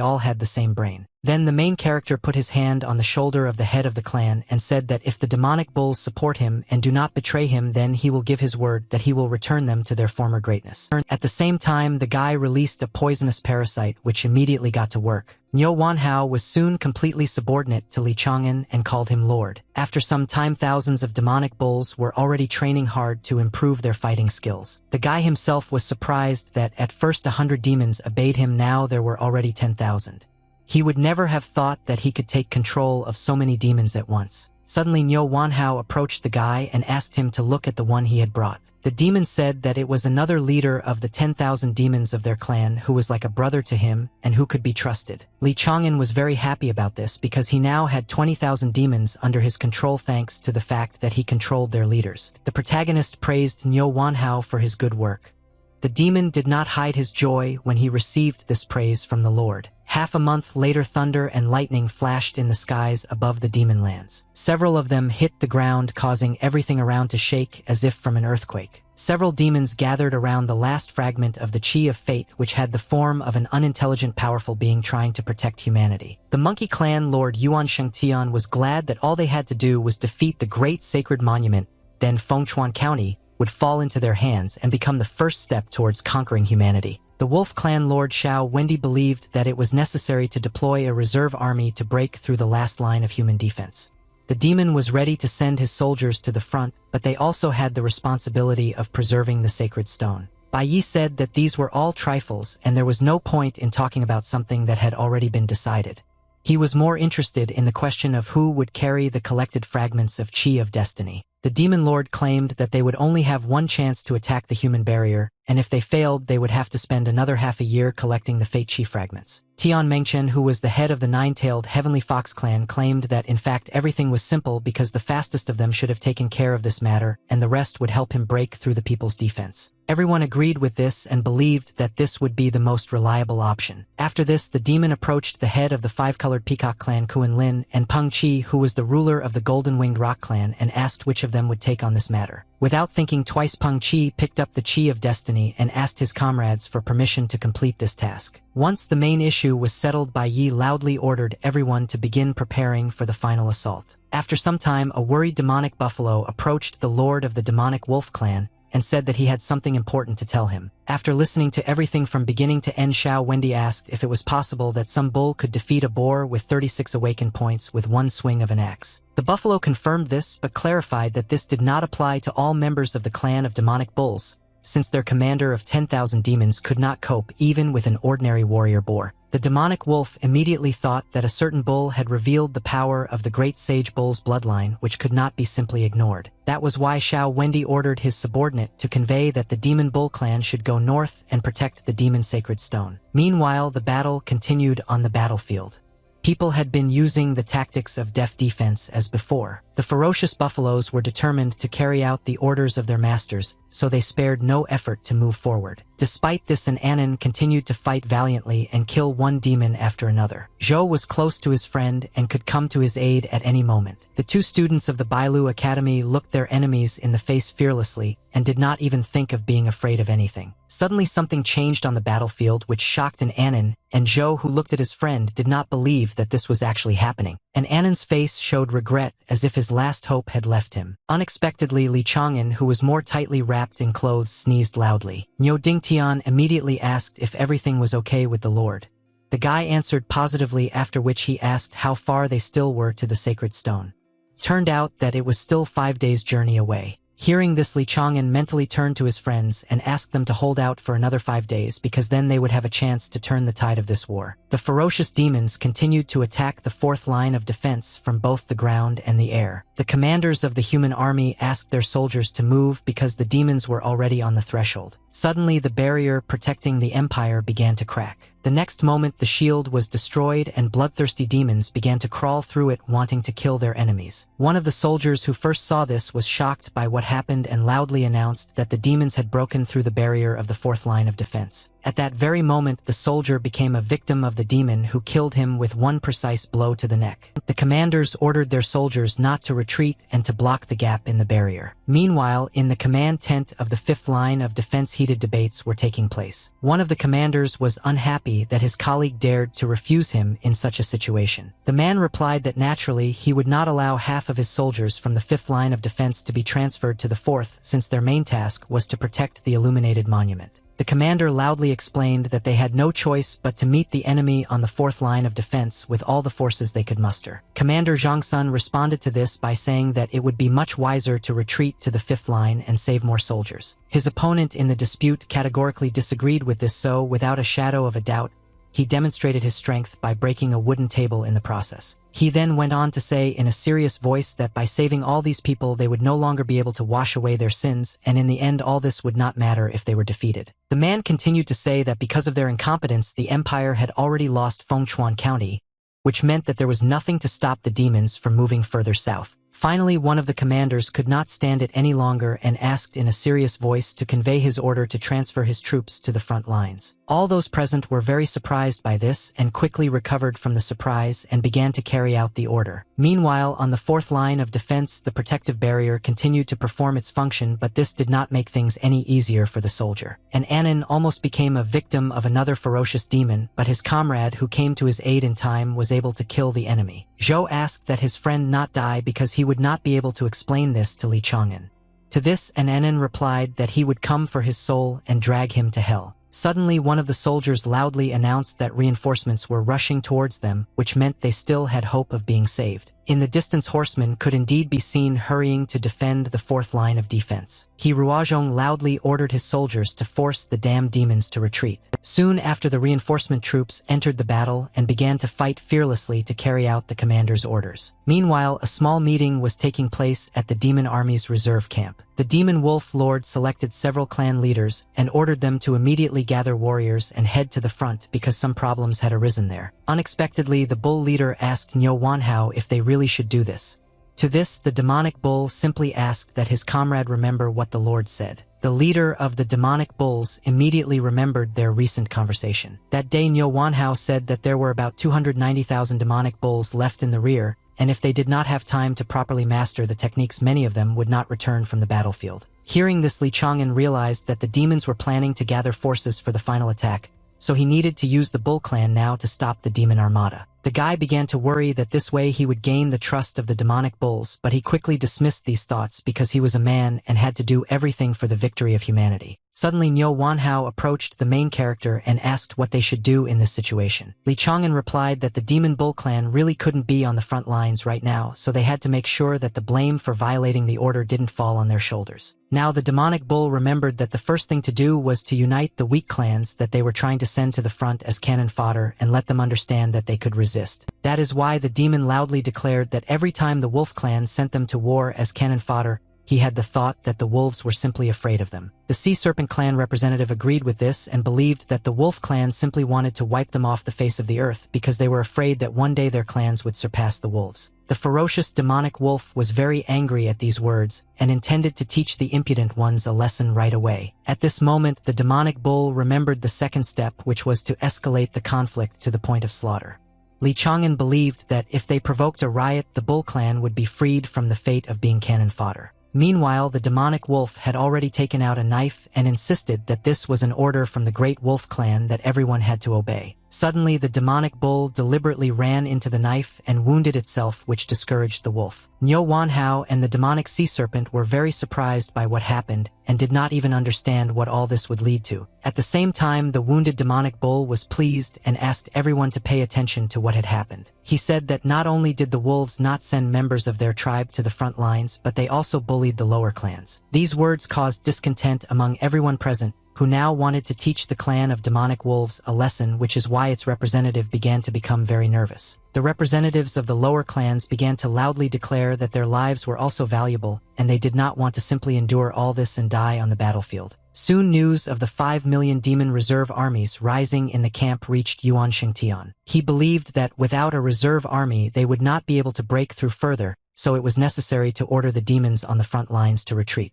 all had the same brain. Then the main character put his hand on the shoulder of the head of the clan and said that if the demonic bulls support him and do not betray him, then he will give his word that he will return them to their former greatness. At the same time, the guy released a poisonous parasite which immediately got to work. Niu Wanhao was soon completely subordinate to Li Chang'an and called him Lord. After some time, thousands of demonic bulls were already training hard to improve their fighting skills. The guy himself was surprised that at first 100 demons obeyed him, now there were already 10,000. He would never have thought that he could take control of so many demons at once. Suddenly, Niu Wanhao approached the guy and asked him to look at the one he had brought. The demon said that it was another leader of the 10,000 demons of their clan who was like a brother to him and who could be trusted. Li Chang'an was very happy about this because he now had 20,000 demons under his control thanks to the fact that he controlled their leaders. The protagonist praised Niu Wanhao for his good work. The demon did not hide his joy when he received this praise from the Lord. Half a month later, thunder and lightning flashed in the skies above the demon lands. Several of them hit the ground, causing everything around to shake as if from an earthquake. Several demons gathered around the last fragment of the Chi of Fate, which had the form of an unintelligent, powerful being trying to protect humanity. The Monkey Clan Lord Yuan Shengtian was glad that all they had to do was defeat the great sacred monument, then Fengchuan County would fall into their hands and become the first step towards conquering humanity. The The Wolf Clan Lord Xiao Wendi believed that it was necessary to deploy a reserve army to break through the last line of human defense. The demon was ready to send his soldiers to the front, but they also had the responsibility of preserving the sacred stone. Bai Yi said that these were all trifles and there was no point in talking about something that had already been decided. He was more interested in the question of who would carry the collected fragments of Qi of Destiny. The Demon Lord claimed that they would only have one chance to attack the human barrier, and if they failed, they would have to spend another half a year collecting the Fate Qi fragments. Tian Mengchen, who was the head of the nine-tailed Heavenly Fox clan, claimed that in fact everything was simple because the fastest of them should have taken care of this matter, and the rest would help him break through the people's defense. Everyone agreed with this and believed that this would be the most reliable option. After this, the demon approached the head of the five-colored peacock clan Kuan Lin and Peng Qi, who was the ruler of the golden-winged rock clan, and asked which of them would take on this matter. Without thinking twice, Peng Qi picked up the Qi of Destiny and asked his comrades for permission to complete this task. Once the main issue was settled, Bai Yi loudly ordered everyone to begin preparing for the final assault. After some time, a worried demonic buffalo approached the lord of the demonic wolf clan and said that he had something important to tell him. After listening to everything from beginning to end, Xiao Wendi asked if it was possible that some bull could defeat a boar with 36 awakened points with one swing of an axe. The buffalo confirmed this, but clarified that this did not apply to all members of the clan of demonic bulls, since their commander of 10,000 demons could not cope even with an ordinary warrior boar. The demonic wolf immediately thought that a certain bull had revealed the power of the great sage bull's bloodline, which could not be simply ignored. That was why Xiao Wendi ordered his subordinate to convey that the demon bull clan should go north and protect the demon sacred stone. Meanwhile, the battle continued on the battlefield. People had been using the tactics of deft defense as before. The ferocious buffaloes were determined to carry out the orders of their masters, so they spared no effort to move forward. Despite this, an Anon continued to fight valiantly and kill one demon after another. Zhou was close to his friend and could come to his aid at any moment. The two students of the Bailu Academy looked their enemies in the face fearlessly and did not even think of being afraid of anything. Suddenly something changed on the battlefield which shocked an Anon, and Zhou, who looked at his friend, did not believe that this was actually happening. An Anon's face showed regret, as if his last hope had left him. Unexpectedly, Li Chang'an, who was more tightly wrapped in clothes, sneezed loudly. Niu Dingtian immediately asked if everything was okay with the Lord. The guy answered positively, after which he asked how far they still were to the sacred stone. Turned out that it was still 5 days' journey away. Hearing this, Li Chang'an mentally turned to his friends and asked them to hold out for another 5 days, because then they would have a chance to turn the tide of this war. The ferocious demons continued to attack the fourth line of defense from both the ground and the air. The commanders of the human army asked their soldiers to move because the demons were already on the threshold. Suddenly, the barrier protecting the empire began to crack. The next moment, the shield was destroyed and bloodthirsty demons began to crawl through it, wanting to kill their enemies. One of the soldiers who first saw this was shocked by what happened and loudly announced that the demons had broken through the barrier of the fourth line of defense. At that very moment, the soldier became a victim of the demon, who killed him with one precise blow to the neck. The commanders ordered their soldiers not to retreat and to block the gap in the barrier. Meanwhile, in the command tent of the fifth line of defense, heated debates were taking place. One of the commanders was unhappy that his colleague dared to refuse him in such a situation. The man replied that naturally he would not allow half of his soldiers from the fifth line of defense to be transferred to the fourth, since their main task was to protect the illuminated monument. The commander loudly explained that they had no choice but to meet the enemy on the fourth line of defense with all the forces they could muster. Commander Zhang Sun responded to this by saying that it would be much wiser to retreat to the fifth line and save more soldiers. His opponent in the dispute categorically disagreed with this, so without a shadow of a doubt, he demonstrated his strength by breaking a wooden table in the process. He then went on to say in a serious voice that by saving all these people, they would no longer be able to wash away their sins, and in the end all this would not matter if they were defeated. The man continued to say that because of their incompetence, the empire had already lost Fengchuan County, which meant that there was nothing to stop the demons from moving further south. Finally, one of the commanders could not stand it any longer and asked in a serious voice to convey his order to transfer his troops to the front lines. All those present were very surprised by this and quickly recovered from the surprise and began to carry out the order. Meanwhile, on the fourth line of defense, the protective barrier continued to perform its function, but this did not make things any easier for the soldier. An Anon almost became a victim of another ferocious demon, but his comrade, who came to his aid in time, was able to kill the enemy. Zhou asked that his friend not die because he would not be able to explain this to Li Chang'an. To this, an Anon replied that he would come for his soul and drag him to hell. Suddenly one of the soldiers loudly announced that reinforcements were rushing towards them, which meant they still had hope of being saved. In the distance, horsemen could indeed be seen hurrying to defend the fourth line of defense. Ruozhong loudly ordered his soldiers to force the damned demons to retreat. Soon after, the reinforcement troops entered the battle and began to fight fearlessly to carry out the commander's orders. Meanwhile, a small meeting was taking place at the demon army's reserve camp. The demon wolf lord selected several clan leaders and ordered them to immediately gather warriors and head to the front because some problems had arisen there. Unexpectedly, the bull leader asked Niu Wanhao if they really should do this. To this, the demonic bull simply asked that his comrade remember what the Lord said. The leader of the demonic bulls immediately remembered their recent conversation. That day, Niu Wanhao said that there were about 290,000 demonic bulls left in the rear, and if they did not have time to properly master the techniques, many of them would not return from the battlefield. Hearing this, Li Chang'an realized that the demons were planning to gather forces for the final attack, so he needed to use the Bull clan now to stop the demon armada. The guy began to worry that this way he would gain the trust of the demonic bulls, but he quickly dismissed these thoughts because he was a man and had to do everything for the victory of humanity. Suddenly, Niu Wanhao approached the main character and asked what they should do in this situation. Li Chang'an replied that the Demon Bull clan really couldn't be on the front lines right now, so they had to make sure that the blame for violating the order didn't fall on their shoulders. Now the demonic bull remembered that the first thing to do was to unite the weak clans that they were trying to send to the front as cannon fodder and let them understand that they could resist. That is why the demon loudly declared that every time the wolf clan sent them to war as cannon fodder, he had the thought that the wolves were simply afraid of them. The Sea Serpent clan representative agreed with this and believed that the wolf clan simply wanted to wipe them off the face of the earth because they were afraid that one day their clans would surpass the wolves. The ferocious demonic wolf was very angry at these words and intended to teach the impudent ones a lesson right away. At this moment, the demonic bull remembered the second step, which was to escalate the conflict to the point of slaughter. Li Chang'an believed that if they provoked a riot, the Bull clan would be freed from the fate of being cannon fodder. Meanwhile, the demonic wolf had already taken out a knife and insisted that this was an order from the Great Wolf clan that everyone had to obey. Suddenly, the demonic bull deliberately ran into the knife and wounded itself, which discouraged the wolf. Niu Wanhao and the demonic sea serpent were very surprised by what happened and did not even understand what all this would lead to. At the same time, the wounded demonic bull was pleased and asked everyone to pay attention to what had happened. He said that not only did the wolves not send members of their tribe to the front lines, but they also bullied the lower clans. These words caused discontent among everyone present, who now wanted to teach the clan of demonic wolves a lesson, which is why its representative began to become very nervous. The representatives of the lower clans began to loudly declare that their lives were also valuable, and they did not want to simply endure all this and die on the battlefield. Soon news of the 5 million demon reserve armies rising in the camp reached Yuan Shengtian. He believed that without a reserve army they would not be able to break through further, so it was necessary to order the demons on the front lines to retreat.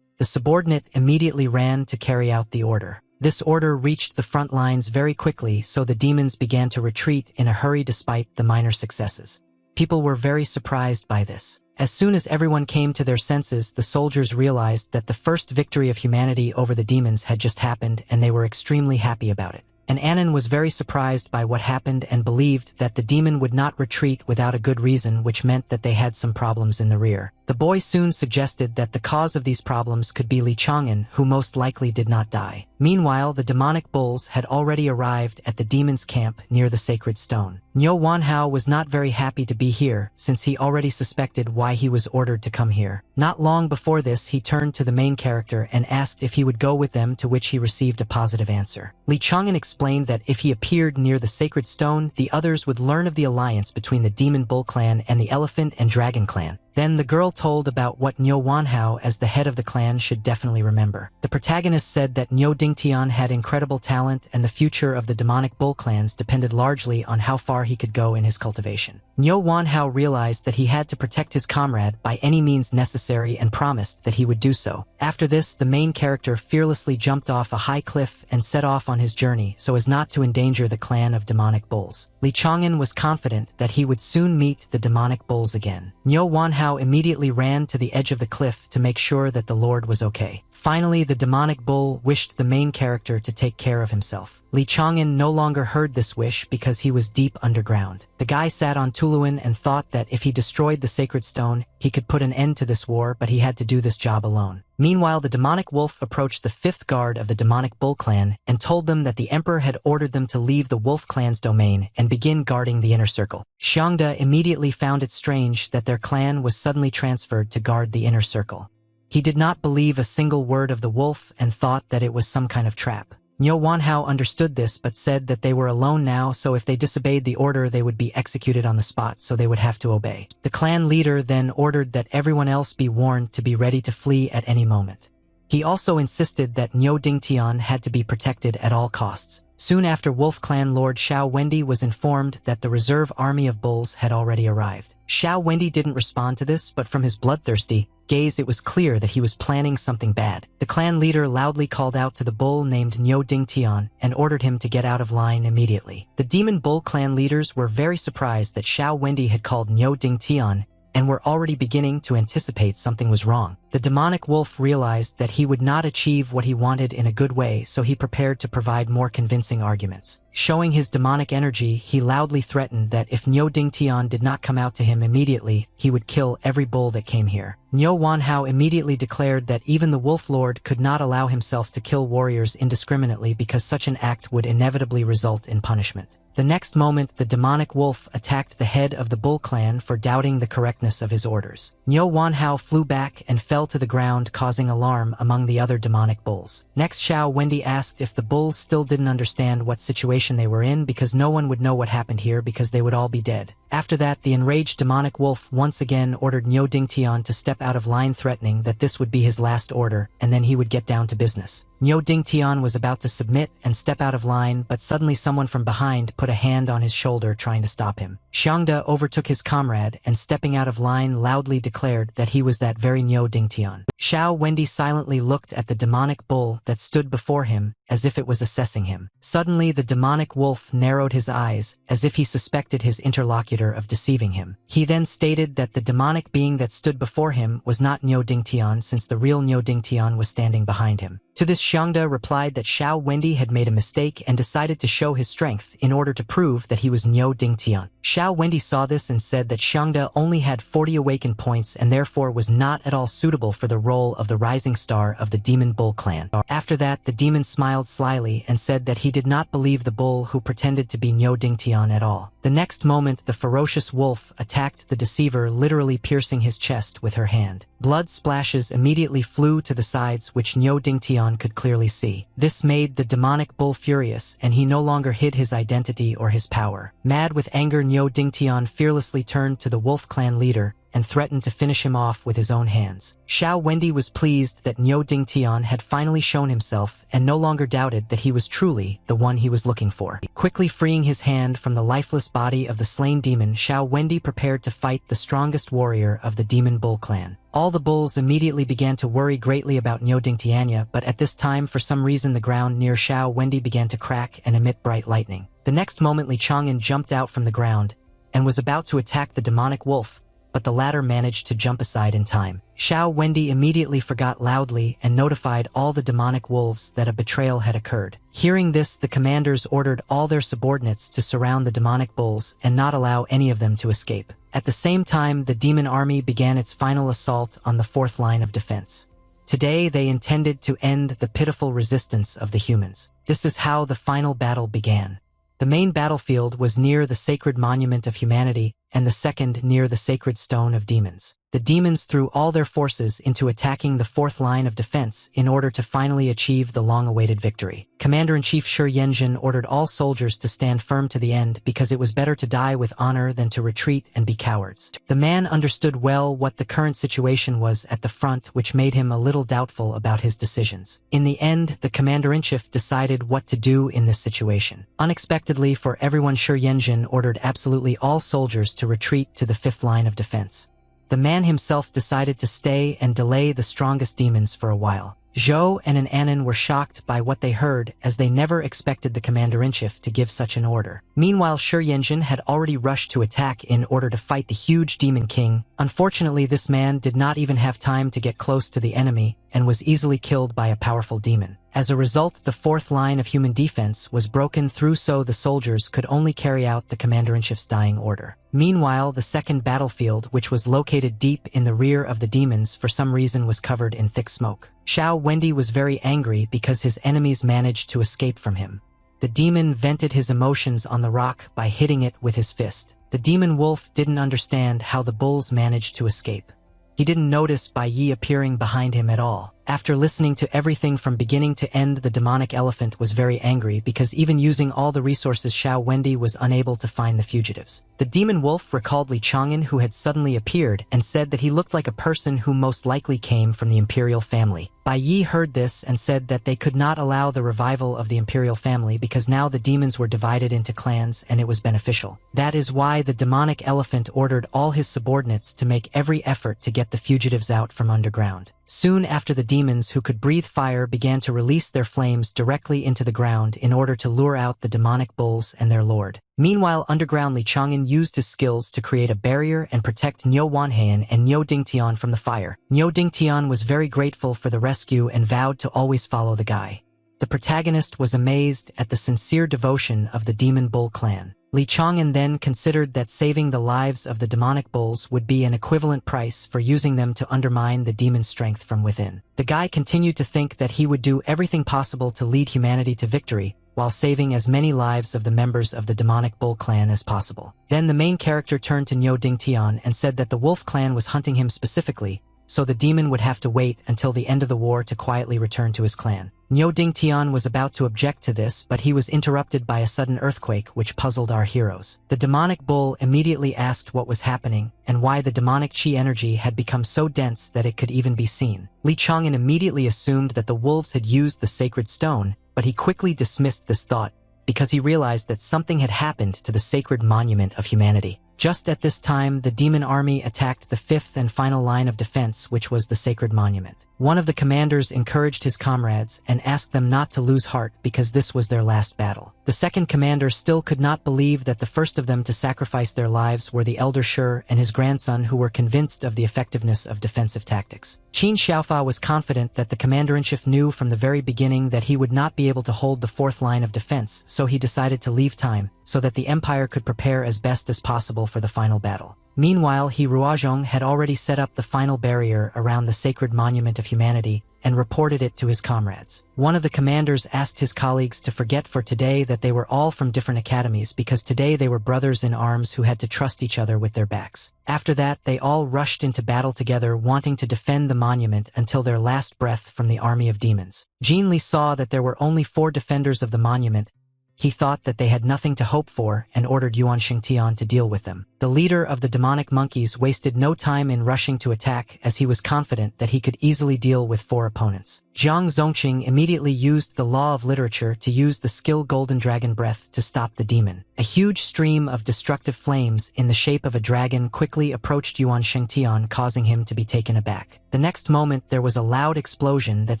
The subordinate immediately ran to carry out the order. This order reached the front lines very quickly, so the demons began to retreat in a hurry despite the minor successes. People were very surprised by this. As soon as everyone came to their senses, the soldiers realized that the first victory of humanity over the demons had just happened, and they were extremely happy about it. And Annan was very surprised by what happened and believed that the demon would not retreat without a good reason, which meant that they had some problems in the rear. The boy soon suggested that the cause of these problems could be Li Chang'an, who most likely did not die. Meanwhile, the demonic bulls had already arrived at the demon's camp near the sacred stone. Niu Wanhao was not very happy to be here, since he already suspected why he was ordered to come here. Not long before this, he turned to the main character and asked if he would go with them, to which he received a positive answer. Li Chang'an explained that if he appeared near the sacred stone, the others would learn of the alliance between the Demon Bull clan and the Elephant and Dragon clan. Then the girl told about what Niu Wanhao, as the head of the clan, should definitely remember. The protagonist said that Niu Dingtian had incredible talent, and the future of the demonic bull clans depended largely on how far he could go in his cultivation. Niu Wanhao realized that he had to protect his comrade by any means necessary and promised that he would do so. After this, the main character fearlessly jumped off a high cliff and set off on his journey so as not to endanger the clan of demonic bulls. Li Chang'an was confident that he would soon meet the demonic bulls again. Niu Wanhao immediately ran to the edge of the cliff to make sure that the Lord was okay. Finally, the demonic bull wished the main character to take care of himself. Li Chang'an no longer heard this wish because he was deep underground. The guy sat on Tuluan and thought that if he destroyed the sacred stone, he could put an end to this war, but he had to do this job alone. Meanwhile, the demonic wolf approached the fifth guard of the demonic bull clan and told them that the emperor had ordered them to leave the wolf clan's domain and begin guarding the inner circle. Xiangda immediately found it strange that their clan was suddenly transferred to guard the inner circle. He did not believe a single word of the wolf and thought that it was some kind of trap. Niu Wanhao understood this but said that they were alone now, so if they disobeyed the order they would be executed on the spot, so they would have to obey. The clan leader then ordered that everyone else be warned to be ready to flee at any moment. He also insisted that Niu Dingtian had to be protected at all costs. Soon after, Wolf Clan Lord Xiao Wendi was informed that the reserve army of bulls had already arrived. Xiao Wendi didn't respond to this, but from his bloodthirsty gaze it was clear that he was planning something bad. The clan leader loudly called out to the bull named Niu Dingtian and ordered him to get out of line immediately. The demon bull clan leaders were very surprised that Xiao Wendi had called Niu Dingtian and were already beginning to anticipate something was wrong. The demonic wolf realized that he would not achieve what he wanted in a good way, so he prepared to provide more convincing arguments. Showing his demonic energy, he loudly threatened that if Niu Dingtian did not come out to him immediately, he would kill every bull that came here. Niu Wanhao immediately declared that even the Wolf Lord could not allow himself to kill warriors indiscriminately because such an act would inevitably result in punishment. The next moment, the demonic wolf attacked the head of the bull clan for doubting the correctness of his orders. Niu Wanhao flew back and fell to the ground, causing alarm among the other demonic bulls. Next, Xiao Wendi asked if the bulls still didn't understand what situation they were in because no one would know what happened here because they would all be dead. After that, the enraged demonic wolf once again ordered Niu Dingtian to step out of line, threatening that this would be his last order and then he would get down to business. Niu Dingtian was about to submit and step out of line, but suddenly someone from behind put a hand on his shoulder trying to stop him. Xiangda overtook his comrade and, stepping out of line, loudly declared that he was that very Niu Dingtian. Xiao Wendi silently looked at the demonic bull that stood before him as if it was assessing him. Suddenly, the demonic wolf narrowed his eyes as if he suspected his interlocutor of deceiving him. He then stated that the demonic being that stood before him was not Niu Dingtian, since the real Niu Dingtian was standing behind him. To this, Xiangda replied that Xiao Wendi had made a mistake and decided to show his strength in order to prove that he was Niu Dingtian. Xiao Wendi saw this and said that Xiangda only had 40 awakened points and therefore was not at all suitable for the role of the rising star of the demon bull clan. After that, the demon smiled slyly and said that he did not believe the bull who pretended to be Niu Dingtian at all. The next moment, the ferocious wolf attacked the deceiver, literally piercing his chest with her hand. Blood splashes immediately flew to the sides, which Niu Dingtian could clearly see. This made the demonic bull furious, and he no longer hid his identity or his power. Mad with anger, Niu Dingtian fearlessly turned to the wolf clan leader and threatened to finish him off with his own hands. Xiao Wendi was pleased that Niu Dingtian had finally shown himself and no longer doubted that he was truly the one he was looking for. Quickly freeing his hand from the lifeless body of the slain demon, Xiao Wendi prepared to fight the strongest warrior of the demon bull clan. All the bulls immediately began to worry greatly about Niu Dingtian, but at this time, for some reason, the ground near Xiao Wendi began to crack and emit bright lightning. The next moment, Li Chang'an jumped out from the ground and was about to attack the demonic wolf, but the latter managed to jump aside in time. Xiao Wendi immediately forgot loudly and notified all the demonic wolves that a betrayal had occurred. Hearing this, the commanders ordered all their subordinates to surround the demonic bulls and not allow any of them to escape. At the same time, the demon army began its final assault on the fourth line of defense. Today, they intended to end the pitiful resistance of the humans. This is how the final battle began. The main battlefield was near the sacred monument of humanity, and the second near the sacred stone of demons. The demons threw all their forces into attacking the fourth line of defense in order to finally achieve the long-awaited victory. Commander-in-Chief Shi Yanjun ordered all soldiers to stand firm to the end because it was better to die with honor than to retreat and be cowards. The man understood well what the current situation was at the front, which made him a little doubtful about his decisions. In the end, the Commander-in-Chief decided what to do in this situation. Unexpectedly for everyone, Shi Yanjun ordered absolutely all soldiers to retreat to the fifth line of defense. The man himself decided to stay and delay the strongest demons for a while. Zhou and an Anon were shocked by what they heard, as they never expected the Commander-in-Chief to give such an order. Meanwhile, Shi Yanjin had already rushed to attack in order to fight the huge Demon King. Unfortunately, this man did not even have time to get close to the enemy and was easily killed by a powerful demon. As a result, the fourth line of human defense was broken through, so the soldiers could only carry out the commander-in-chief's dying order. Meanwhile, the second battlefield, which was located deep in the rear of the demons, for some reason was covered in thick smoke. Xiao Wendi was very angry because his enemies managed to escape from him. The demon vented his emotions on the rock by hitting it with his fist. The demon wolf didn't understand how the bulls managed to escape. He didn't notice Bai Yi appearing behind him at all. After listening to everything from beginning to end, the demonic elephant was very angry because even using all the resources, Xiao Wendi was unable to find the fugitives. The demon wolf recalled Li Chang'an, who had suddenly appeared, and said that he looked like a person who most likely came from the imperial family. Bai Yi heard this and said that they could not allow the revival of the imperial family because now the demons were divided into clans and it was beneficial. That is why the demonic elephant ordered all his subordinates to make every effort to get the fugitives out from underground. Soon after, the demons who could breathe fire began to release their flames directly into the ground in order to lure out the demonic bulls and their lord. Meanwhile, underground, Li Chang'an used his skills to create a barrier and protect Niu Wanheian and Niu Dingtian from the fire. Niu Dingtian was very grateful for the rescue and vowed to always follow the guy. The protagonist was amazed at the sincere devotion of the demon bull clan. Li Chang'an then considered that saving the lives of the demonic bulls would be an equivalent price for using them to undermine the demon's strength from within. The guy continued to think that he would do everything possible to lead humanity to victory, while saving as many lives of the members of the demonic bull clan as possible. Then the main character turned to Niu Dingtian and said that the wolf clan was hunting him specifically, so the demon would have to wait until the end of the war to quietly return to his clan. Niu Dingtian was about to object to this, but he was interrupted by a sudden earthquake which puzzled our heroes. The demonic bull immediately asked what was happening and why the demonic chi energy had become so dense that it could even be seen. Li Chang'an immediately assumed that the wolves had used the sacred stone, but he quickly dismissed this thought because he realized that something had happened to the sacred monument of humanity. Just at this time, the demon army attacked the fifth and final line of defense, which was the sacred monument. One of the commanders encouraged his comrades and asked them not to lose heart because this was their last battle. The second commander still could not believe that the first of them to sacrifice their lives were the elder Shi and his grandson, who were convinced of the effectiveness of defensive tactics. Qin Xiaofa was confident that the commander-in-chief knew from the very beginning that he would not be able to hold the fourth line of defense, so he decided to leave time so that the empire could prepare as best as possible for the final battle. Meanwhile, He Ruozhong had already set up the final barrier around the sacred monument of humanity and reported it to his comrades. One of the commanders asked his colleagues to forget for today that they were all from different academies, because today they were brothers in arms who had to trust each other with their backs. After that, they all rushed into battle together, wanting to defend the monument until their last breath from the army of demons. Jin Li saw that there were only 4 defenders of the monument. He thought that they had nothing to hope for and ordered Yuan Shengtian to deal with them. The leader of the demonic monkeys wasted no time in rushing to attack, as he was confident that he could easily deal with 4 opponents. Jiang Zongqing immediately used the law of literature to use the skill Golden Dragon Breath to stop the demon. A huge stream of destructive flames in the shape of a dragon quickly approached Yuan Shengtian, causing him to be taken aback. The next moment, there was a loud explosion that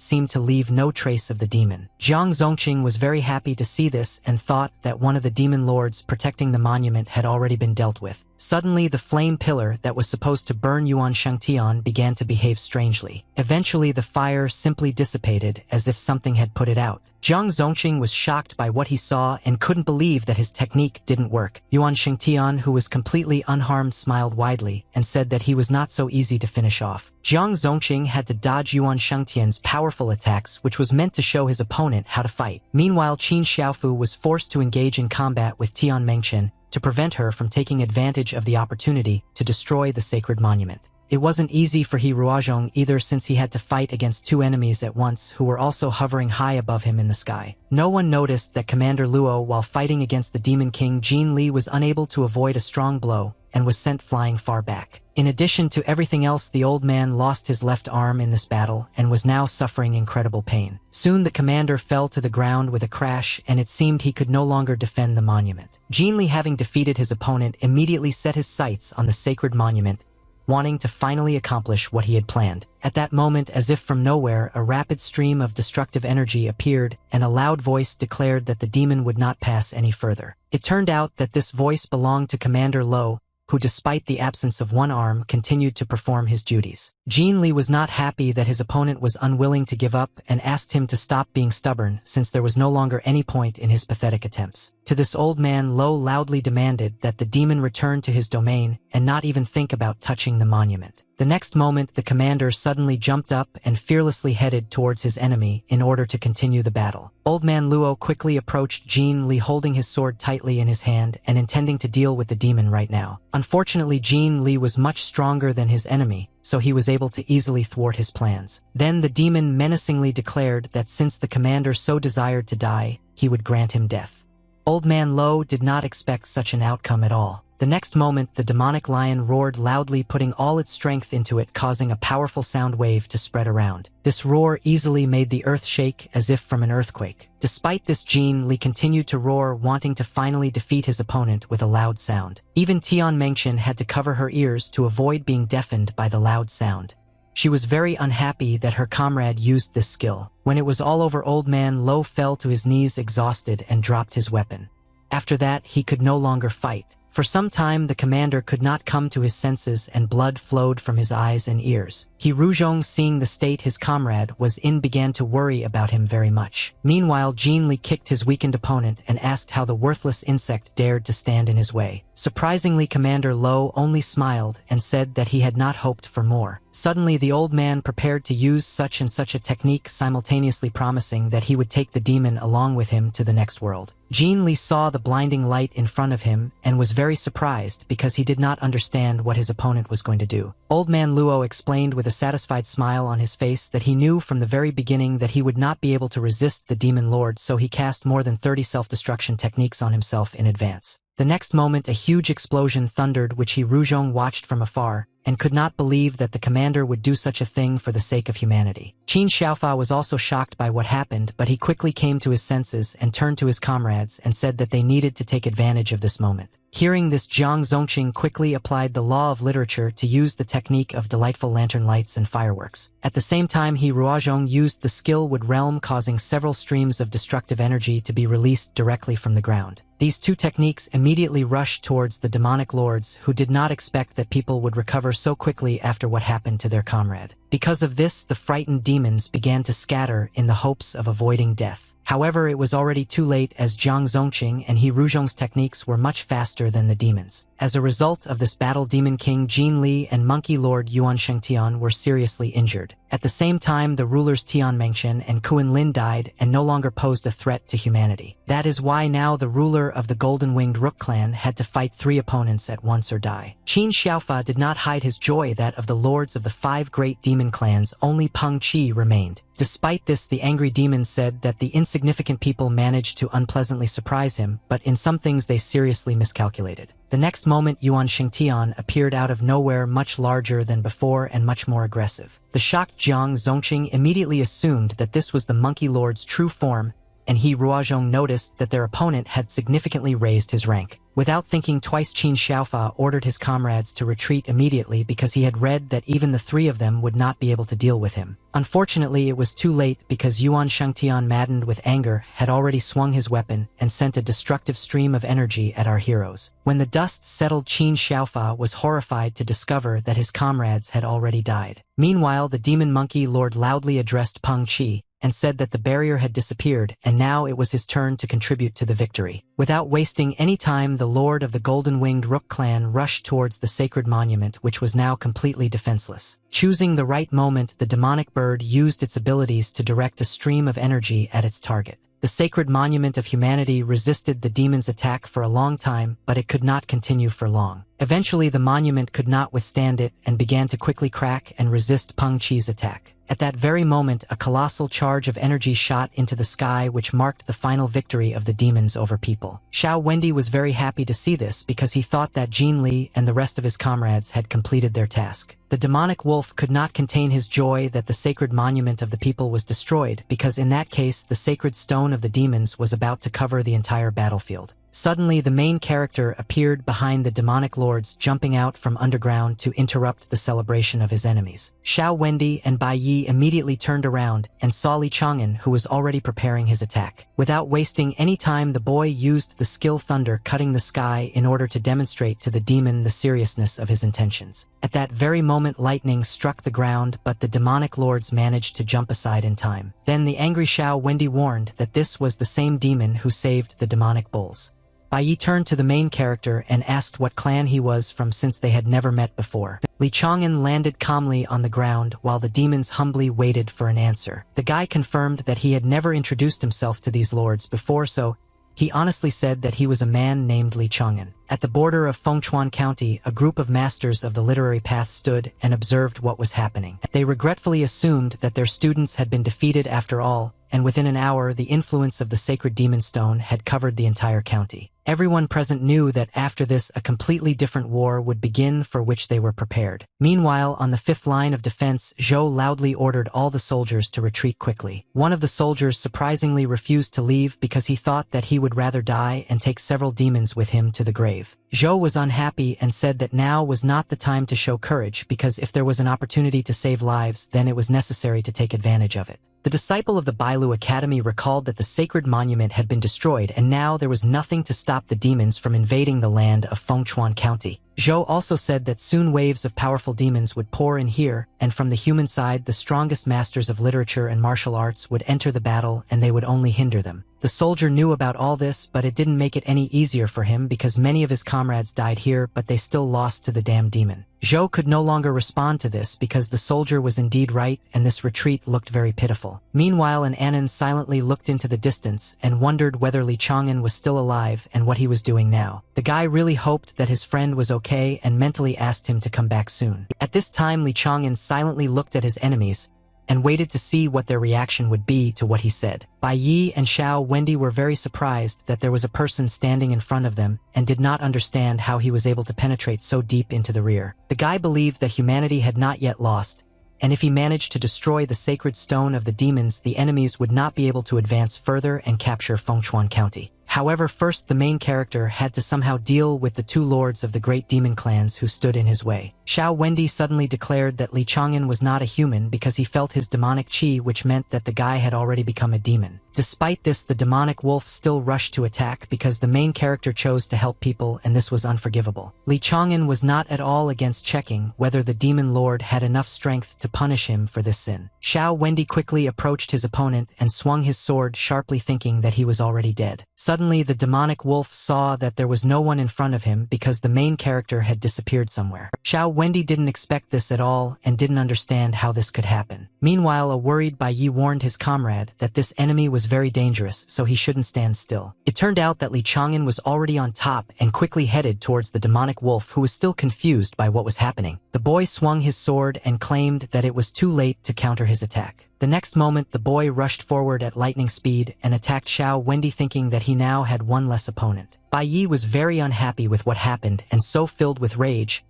seemed to leave no trace of the demon. Jiang Zongqing was very happy to see this and thought that one of the demon lords protecting the monument had already been dealt with. Suddenly, the flame pillar that was supposed to burn Yuan Shengtian began to behave strangely. Eventually, the fire simply dissipated as if something had put it out. Jiang Zongqing was shocked by what he saw and couldn't believe that his technique didn't work. Yuan Shengtian, who was completely unharmed, smiled widely and said that he was not so easy to finish off. Jiang Zongqing had to dodge Yuan Shengtian's powerful attacks, which was meant to show his opponent how to fight. Meanwhile, Qin Xiaofu was forced to engage in combat with Tian Mengchen to prevent her from taking advantage of the opportunity to destroy the sacred monument. It wasn't easy for He Ruozhong either, since he had to fight against 2 enemies at once who were also hovering high above him in the sky. No one noticed that Commander Luo, while fighting against the Demon King Jin Li, was unable to avoid a strong blow and was sent flying far back. In addition to everything else, the old man lost his left arm in this battle and was now suffering incredible pain. Soon the commander fell to the ground with a crash, and it seemed he could no longer defend the monument. Jin Li, having defeated his opponent, immediately set his sights on the sacred monument, wanting to finally accomplish what he had planned. At that moment, as if from nowhere, a rapid stream of destructive energy appeared, and a loud voice declared that the demon would not pass any further. It turned out that this voice belonged to Commander Lo, who despite the absence of one arm continued to perform his duties. Jin Lee was not happy that his opponent was unwilling to give up and asked him to stop being stubborn since there was no longer any point in his pathetic attempts. To this old man, Lo loudly demanded that the demon return to his domain and not even think about touching the monument. The next moment, the commander suddenly jumped up and fearlessly headed towards his enemy in order to continue the battle. Old man Luo quickly approached Jin Lee holding his sword tightly in his hand and intending to deal with the demon right now. Unfortunately, Jin Lee was much stronger than his enemy, so he was able to easily thwart his plans. Then the demon menacingly declared that since the commander so desired to die, he would grant him death. Old man Lo did not expect such an outcome at all. The next moment, the demonic lion roared loudly, putting all its strength into it, causing a powerful sound wave to spread around. This roar easily made the earth shake as if from an earthquake. Despite this, Jin Lee continued to roar, wanting to finally defeat his opponent with a loud sound. Even Tian Mengchen had to cover her ears to avoid being deafened by the loud sound. She was very unhappy that her comrade used this skill. When it was all over, old man Lo fell to his knees exhausted and dropped his weapon. After that, he could no longer fight. For some time, the commander could not come to his senses and blood flowed from his eyes and ears. He Ruzhong, seeing the state his comrade was in, began to worry about him very much. Meanwhile, Jin Lee kicked his weakened opponent and asked how the worthless insect dared to stand in his way. Surprisingly, Commander Lo only smiled and said that he had not hoped for more. Suddenly, the old man prepared to use such and such a technique, simultaneously promising that he would take the demon along with him to the next world. Jin Lee saw the blinding light in front of him and was very surprised because he did not understand what his opponent was going to do. Old man Luo explained with a satisfied smile on his face that he knew from the very beginning that he would not be able to resist the demon lord, so he cast more than 30 self-destruction techniques on himself in advance. The next moment, a huge explosion thundered, which he Ruzhong watched from afar and could not believe that the commander would do such a thing for the sake of humanity. Qin Xiaofa was also shocked by what happened, but he quickly came to his senses and turned to his comrades and said that they needed to take advantage of this moment. Hearing this, Jiang Zongqing quickly applied the law of literature to use the technique of delightful lantern lights and fireworks. At the same time, he Ruozhong used the skill Wood Realm, causing several streams of destructive energy to be released directly from the ground. These two techniques immediately rushed towards the demonic lords, who did not expect that people would recover so quickly after what happened to their comrade. Because of this, the frightened demons began to scatter in the hopes of avoiding death. However, it was already too late, as Jiang Zongqing and He Ruzhong's techniques were much faster than the demons. As a result of this battle, Demon King Jin Lee and Monkey Lord Yuan Shengtian were seriously injured. At the same time, the rulers Tian Mengchen and Kuan Lin died and no longer posed a threat to humanity. That is why now the ruler of the Golden-Winged Rook clan had to fight 3 opponents at once or die. Qin Xiaofa did not hide his joy that of the lords of the 5 great demon clans, only Peng Qi remained. Despite this, the angry demon said that the insignificant people managed to unpleasantly surprise him, but in some things they seriously miscalculated. The next moment, Yuan Shengtian appeared out of nowhere, much larger than before and much more aggressive. The shocked Jiang Zongqing immediately assumed that this was the Monkey Lord's true form, and He Ruozhong noticed that their opponent had significantly raised his rank. Without thinking twice, Qin Xiaofa ordered his comrades to retreat immediately because he had read that even the 3 of them would not be able to deal with him. Unfortunately, it was too late because Yuan Shengtian, maddened with anger, had already swung his weapon and sent a destructive stream of energy at our heroes. When the dust settled, Qin Xiaofa was horrified to discover that his comrades had already died. Meanwhile, the demon monkey lord loudly addressed Peng Qi and said that the barrier had disappeared, and now it was his turn to contribute to the victory. Without wasting any time, the lord of the Golden-Winged Rook clan rushed towards the sacred monument, which was now completely defenseless. Choosing the right moment, the demonic bird used its abilities to direct a stream of energy at its target. The sacred monument of humanity resisted the demon's attack for a long time, but it could not continue for long. Eventually, the monument could not withstand it and began to quickly crack and resist Peng Qi's attack. At that very moment, a colossal charge of energy shot into the sky, which marked the final victory of the demons over people. Xiao Wendi was very happy to see this because he thought that Jin Li and the rest of his comrades had completed their task. The demonic wolf could not contain his joy that the sacred monument of the people was destroyed, because in that case, the sacred stone of the demons was about to cover the entire battlefield. Suddenly, the main character appeared behind the demonic lords, jumping out from underground to interrupt the celebration of his enemies. Xiao Wendy and Bai Yi immediately turned around and saw Li Chang'an, who was already preparing his attack. Without wasting any time, the boy used the skill Thunder Cutting the Sky in order to demonstrate to the demon the seriousness of his intentions. At that very moment, lightning struck the ground, but the demonic lords managed to jump aside in time. Then the angry Xiao Wendy warned that this was the same demon who saved the demonic bulls. Bai Yi turned to the main character and asked what clan he was from, since they had never met before. Li Chang'an landed calmly on the ground while the demons humbly waited for an answer. The guy confirmed that he had never introduced himself to these lords before, so he honestly said that he was a man named Li Chang'an. At the border of Fengchuan County, a group of masters of the literary path stood and observed what was happening. They regretfully assumed that their students had been defeated after all, and within an hour the influence of the sacred demon stone had covered the entire county. Everyone present knew that after this a completely different war would begin, for which they were prepared. Meanwhile, on the fifth line of defense, Zhou loudly ordered all the soldiers to retreat quickly. One of the soldiers surprisingly refused to leave because he thought that he would rather die and take several demons with him to the grave. Zhou was unhappy and said that now was not the time to show courage, because if there was an opportunity to save lives, then it was necessary to take advantage of it. The disciple of the Bailu Academy recalled that the sacred monument had been destroyed, and now there was nothing to stop the demons from invading the land of Fengchuan County. Zhou also said that soon waves of powerful demons would pour in here, and from the human side the strongest masters of literature and martial arts would enter the battle, and they would only hinder them. The soldier knew about all this, but it didn't make it any easier for him, because many of his comrades died here, but they still lost to the damned demon. Zhou could no longer respond to this because the soldier was indeed right, and this retreat looked very pitiful. Meanwhile, an Anon silently looked into the distance and wondered whether Li Chang'an was still alive and what he was doing now. The guy really hoped that his friend was okay and mentally asked him to come back soon. At this time, Li Chang'an silently looked at his enemies and waited to see what their reaction would be to what he said. Bai Yi and Xiao Wendy were very surprised that there was a person standing in front of them and did not understand how he was able to penetrate so deep into the rear. The guy believed that humanity had not yet lost, and if he managed to destroy the sacred stone of the demons, the enemies would not be able to advance further and capture Fengchuan County. However, first the main character had to somehow deal with the two lords of the great demon clans who stood in his way. Xiao Wendy suddenly declared that Li Chang'an was not a human because he felt his demonic qi, which meant that the guy had already become a demon. Despite this, the demonic wolf still rushed to attack because the main character chose to help people, and this was unforgivable. Li Chang'an was not at all against checking whether the demon lord had enough strength to punish him for this sin. Xiao Wendy quickly approached his opponent and swung his sword sharply, thinking that he was already dead. Suddenly, the demonic wolf saw that there was no one in front of him because the main character had disappeared somewhere. Xiao Wendy didn't expect this at all and didn't understand how this could happen. Meanwhile, a worried Bai Yi warned his comrade that this enemy was very dangerous, so he shouldn't stand still. It turned out that Li Chang'an was already on top and quickly headed towards the demonic wolf, who was still confused by what was happening. The boy swung his sword and claimed that it was too late to counter his attack. The next moment, the boy rushed forward at lightning speed and attacked Xiao Wendy, thinking that he now had one less opponent. Bai Yi was very unhappy with what happened, and so filled with rage,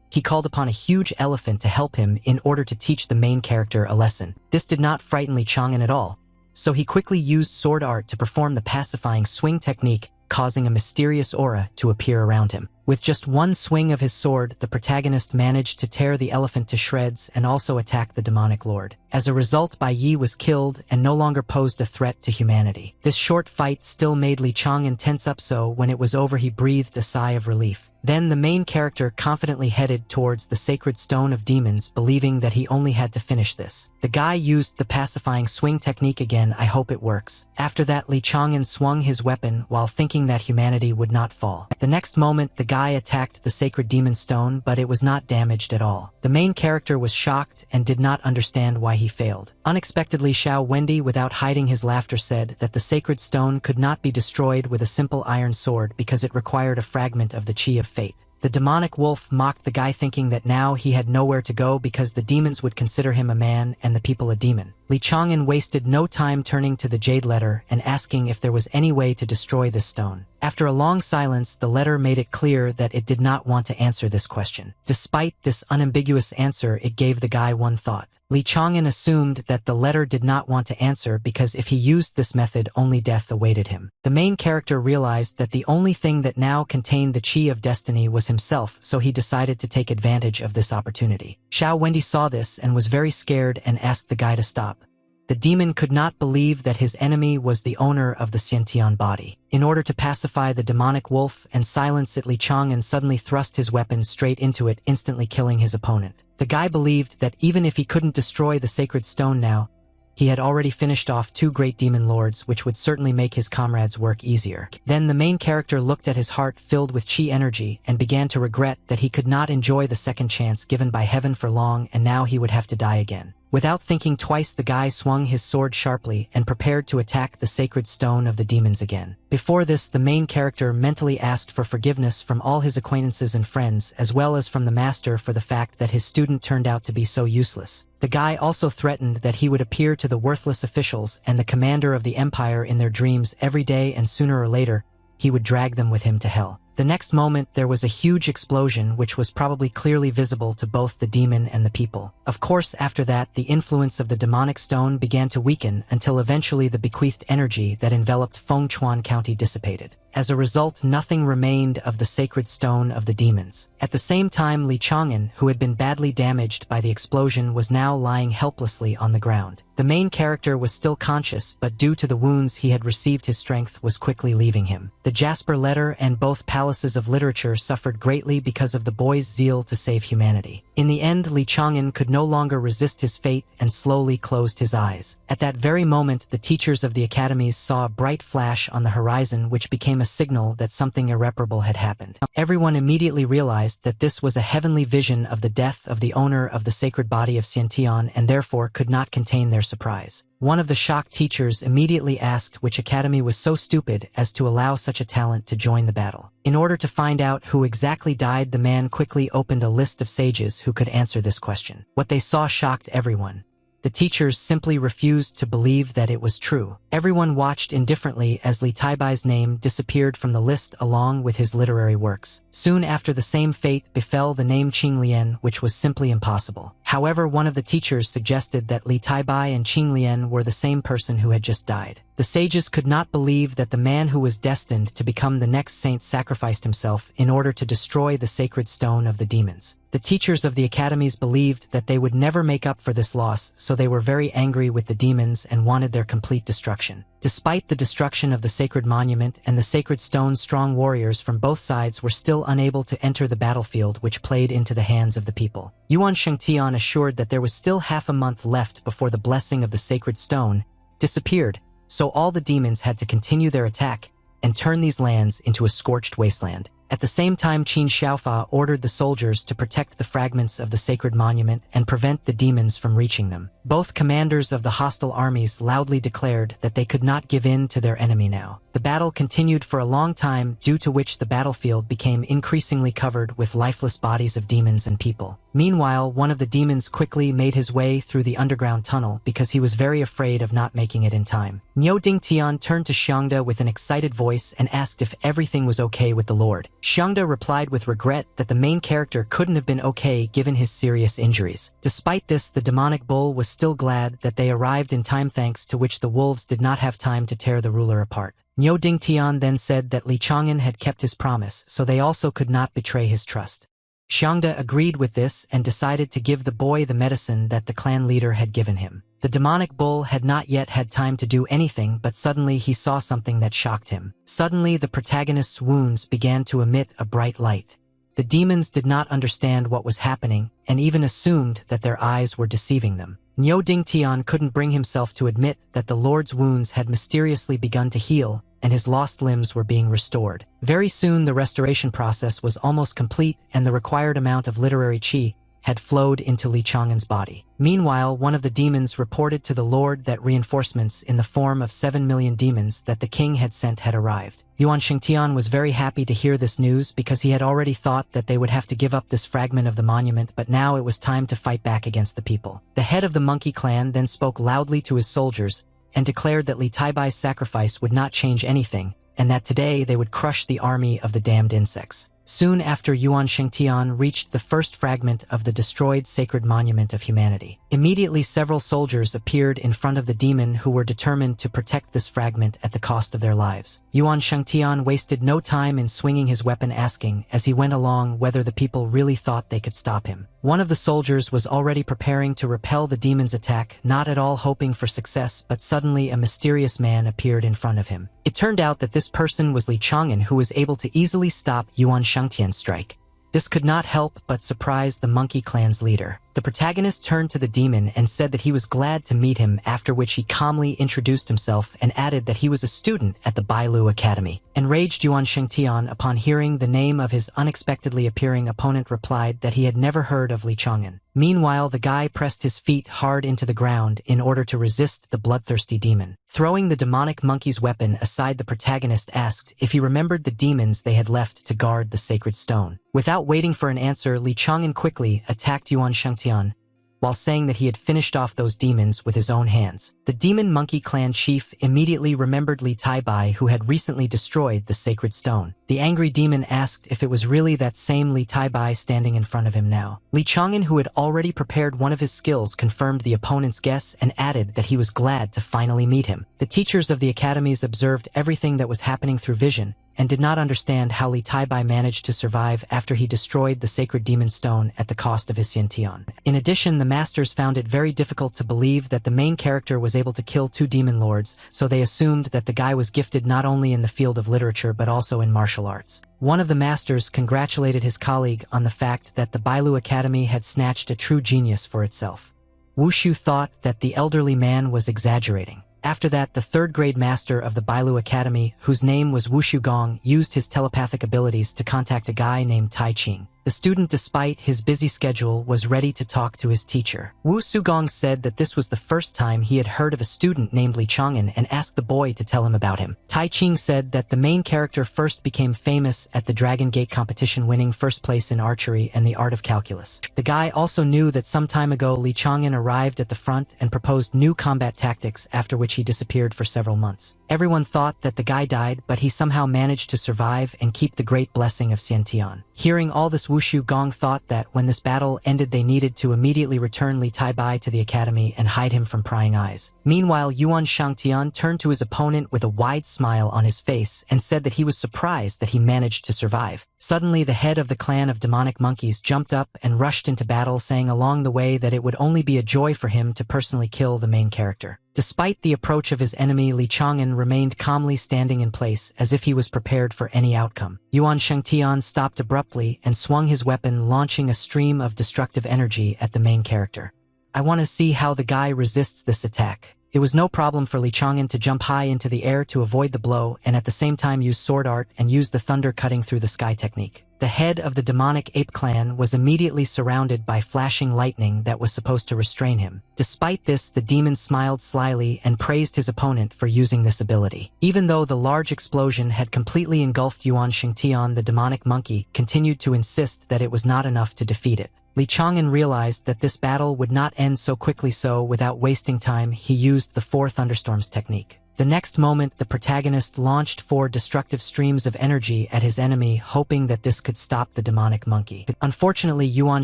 he called upon a huge elephant to help him in order to teach the main character a lesson. This did not frighten Li Chang'an at all, so he quickly used sword art to perform the pacifying swing technique, causing a mysterious aura to appear around him. With just one swing of his sword, the protagonist managed to tear the elephant to shreds and also attack the demonic lord. As a result, Bai Yi was killed and no longer posed a threat to humanity. This short fight still made Li Chang'an tense up, so when it was over he breathed a sigh of relief. Then the main character confidently headed towards the sacred stone of demons, believing that he only had to finish this. The guy used the pacifying swing technique again. I hope it works. After that, Li Chang'an swung his weapon while thinking that humanity would not fall. The next moment, the guy attacked the sacred demon stone, but it was not damaged at all. The main character was shocked and did not understand why he failed. Unexpectedly, Xiao Wendy, without hiding his laughter, said that the sacred stone could not be destroyed with a simple iron sword because it required a fragment of the qi of fate. The demonic wolf mocked the guy, thinking that now he had nowhere to go because the demons would consider him a man and the people a demon. Li Chang'an wasted no time turning to the jade letter and asking if there was any way to destroy this stone. After a long silence, the letter made it clear that it did not want to answer this question. Despite this unambiguous answer, it gave the guy one thought. Li Chang'an assumed that the letter did not want to answer because if he used this method, only death awaited him. The main character realized that the only thing that now contained the chi of destiny was himself, so he decided to take advantage of this opportunity. Xiao Wendy saw this and was very scared and asked the guy to stop. The demon could not believe that his enemy was the owner of the Xiantian body. In order to pacify the demonic wolf and silence it, Li Chang'an suddenly thrust his weapon straight into it, instantly killing his opponent. The guy believed that even if he couldn't destroy the sacred stone now, he had already finished off 2 great demon lords, which would certainly make his comrades' work easier. Then the main character looked at his heart filled with chi energy and began to regret that he could not enjoy the second chance given by heaven for long, and now he would have to die again. Without thinking twice, the guy swung his sword sharply and prepared to attack the sacred stone of the demons again. Before this, the main character mentally asked for forgiveness from all his acquaintances and friends, as well as from the master for the fact that his student turned out to be so useless. The guy also threatened that he would appear to the worthless officials and the commander of the empire in their dreams every day, and sooner or later, he would drag them with him to hell. The next moment, there was a huge explosion which was probably clearly visible to both the demon and the people. Of course, after that, the influence of the demonic stone began to weaken until eventually the bequeathed energy that enveloped Fengchuan County dissipated. As a result, nothing remained of the sacred stone of the demons. At the same time, Li Chang'an, who had been badly damaged by the explosion, was now lying helplessly on the ground. The main character was still conscious, but due to the wounds he had received, his strength was quickly leaving him. The Jasper letter and both palaces of literature suffered greatly because of the boy's zeal to save humanity. In the end, Li Chang'an could no longer resist his fate and slowly closed his eyes. At that very moment, the teachers of the academies saw a bright flash on the horizon which became a signal that something irreparable had happened. Everyone immediately realized that this was a heavenly vision of the death of the owner of the sacred body of Xiantian, and therefore could not contain their surprise. One of the shocked teachers immediately asked which academy was so stupid as to allow such a talent to join the battle. In order to find out who exactly died, the man quickly opened a list of sages who could answer this question. What they saw shocked everyone. The teachers simply refused to believe that it was true. Everyone watched indifferently as Li Taibai's name disappeared from the list along with his literary works. Soon after, the same fate befell the name Qing Lian, which was simply impossible. However, one of the teachers suggested that Li Taibai and Qing Lian were the same person who had just died. The sages could not believe that the man who was destined to become the next saint sacrificed himself in order to destroy the sacred stone of the demons. The teachers of the academies believed that they would never make up for this loss, so they were very angry with the demons and wanted their complete destruction. Despite the destruction of the sacred monument and the sacred stone, strong warriors from both sides were still unable to enter the battlefield, which played into the hands of the people. Yuan Shengtian, assured that there was still half a month left before the blessing of the sacred stone, disappeared, so all the demons had to continue their attack and turn these lands into a scorched wasteland. At the same time, Qin Xiaofa ordered the soldiers to protect the fragments of the sacred monument and prevent the demons from reaching them. Both commanders of the hostile armies loudly declared that they could not give in to their enemy now. The battle continued for a long time, due to which the battlefield became increasingly covered with lifeless bodies of demons and people. Meanwhile, one of the demons quickly made his way through the underground tunnel because he was very afraid of not making it in time. Niu Dingtian turned to Xiangda with an excited voice and asked if everything was okay with the Lord. Xiangda replied with regret that the main character couldn't have been okay given his serious injuries. Despite this, the demonic bull was still glad that they arrived in time, thanks to which the wolves did not have time to tear the ruler apart. Niu Dingtian then said that Li Chang'an had kept his promise, so they also could not betray his trust. Xiangda agreed with this and decided to give the boy the medicine that the clan leader had given him. The demonic bull had not yet had time to do anything, but suddenly he saw something that shocked him. Suddenly, the protagonist's wounds began to emit a bright light. The demons did not understand what was happening and even assumed that their eyes were deceiving them. Niu Dingtian couldn't bring himself to admit that the Lord's wounds had mysteriously begun to heal and his lost limbs were being restored. Very soon, the restoration process was almost complete and the required amount of literary qi, had flowed into Li Chang'an's body. Meanwhile, one of the demons reported to the Lord that reinforcements in the form of 7 million demons that the king had sent had arrived. Yuan Shengtian was very happy to hear this news because he had already thought that they would have to give up this fragment of the monument, but now it was time to fight back against the people. The head of the monkey clan then spoke loudly to his soldiers and declared that Li Taibai's sacrifice would not change anything, and that today they would crush the army of the damned insects. Soon after, Yuan Shengtian reached the first fragment of the destroyed sacred monument of humanity. Immediately, several soldiers appeared in front of the demon who were determined to protect this fragment at the cost of their lives. Yuan Shengtian wasted no time in swinging his weapon, asking as he went along whether the people really thought they could stop him. One of the soldiers was already preparing to repel the demon's attack, not at all hoping for success, but suddenly a mysterious man appeared in front of him. It turned out that this person was Li Chang'an, who was able to easily stop Yuan Shengtian's strike. This could not help but surprise the monkey clan's leader. The protagonist turned to the demon and said that he was glad to meet him, after which he calmly introduced himself and added that he was a student at the Bailu Academy. Enraged, Yuan Shengtian, upon hearing the name of his unexpectedly appearing opponent, replied that he had never heard of Li Chang'an. Meanwhile, the guy pressed his feet hard into the ground in order to resist the bloodthirsty demon. Throwing the demonic monkey's weapon aside, the protagonist asked if he remembered the demons they had left to guard the sacred stone. Without waiting for an answer, Li Chang'an quickly attacked Yuan Shengtian, while saying that he had finished off those demons with his own hands. The demon monkey clan chief immediately remembered Li Taibai, who had recently destroyed the sacred stone. The angry demon asked if it was really that same Li Taibai standing in front of him now. Li Chang'an, who had already prepared one of his skills, confirmed the opponent's guess and added that he was glad to finally meet him. The teachers of the academies observed everything that was happening through vision, and did not understand how Li Taibai managed to survive after he destroyed the sacred demon stone at the cost of his Xiantian. In addition, the masters found it very difficult to believe that the main character was able to kill 2 demon lords, so they assumed that the guy was gifted not only in the field of literature but also in martial arts. One of the masters congratulated his colleague on the fact that the Bailu Academy had snatched a true genius for itself. Wushu thought that the elderly man was exaggerating. After that, the 3rd grade master of the Bailu Academy, whose name was Wushu Gong, used his telepathic abilities to contact a guy named Tai Ching. The student, despite his busy schedule, was ready to talk to his teacher. Wu Sugong said that this was the first time he had heard of a student named Li Chang'an and asked the boy to tell him about him. Tai Ching said that the main character first became famous at the Dragon Gate competition, winning first place in archery and the art of calculus. The guy also knew that some time ago Li Chang'an arrived at the front and proposed new combat tactics, after which he disappeared for several months. Everyone thought that the guy died, but he somehow managed to survive and keep the great blessing of Xiantian. Hearing all this, Wushu Gong thought that when this battle ended they needed to immediately return Li Taibai to the academy and hide him from prying eyes. Meanwhile, Yuan Shangtian turned to his opponent with a wide smile on his face and said that he was surprised that he managed to survive. Suddenly, the head of the clan of demonic monkeys jumped up and rushed into battle, saying along the way that it would only be a joy for him to personally kill the main character. Despite the approach of his enemy, Li Chang'an remained calmly standing in place as if he was prepared for any outcome. Yuan Shengtian stopped abruptly and swung his weapon, launching a stream of destructive energy at the main character. I want to see how the guy resists this attack. It was no problem for Li Chang'an to jump high into the air to avoid the blow and at the same time use sword art and use the thunder cutting through the sky technique. The head of the demonic ape clan was immediately surrounded by flashing lightning that was supposed to restrain him. Despite this, the demon smiled slyly and praised his opponent for using this ability. Even though the large explosion had completely engulfed Yuan Shengtian, the demonic monkey continued to insist that it was not enough to defeat it. Li Chang'an realized that this battle would not end so quickly, so without wasting time, he used the 4 thunderstorms technique. The next moment, the protagonist launched 4 destructive streams of energy at his enemy, hoping that this could stop the demonic monkey. Unfortunately, Yuan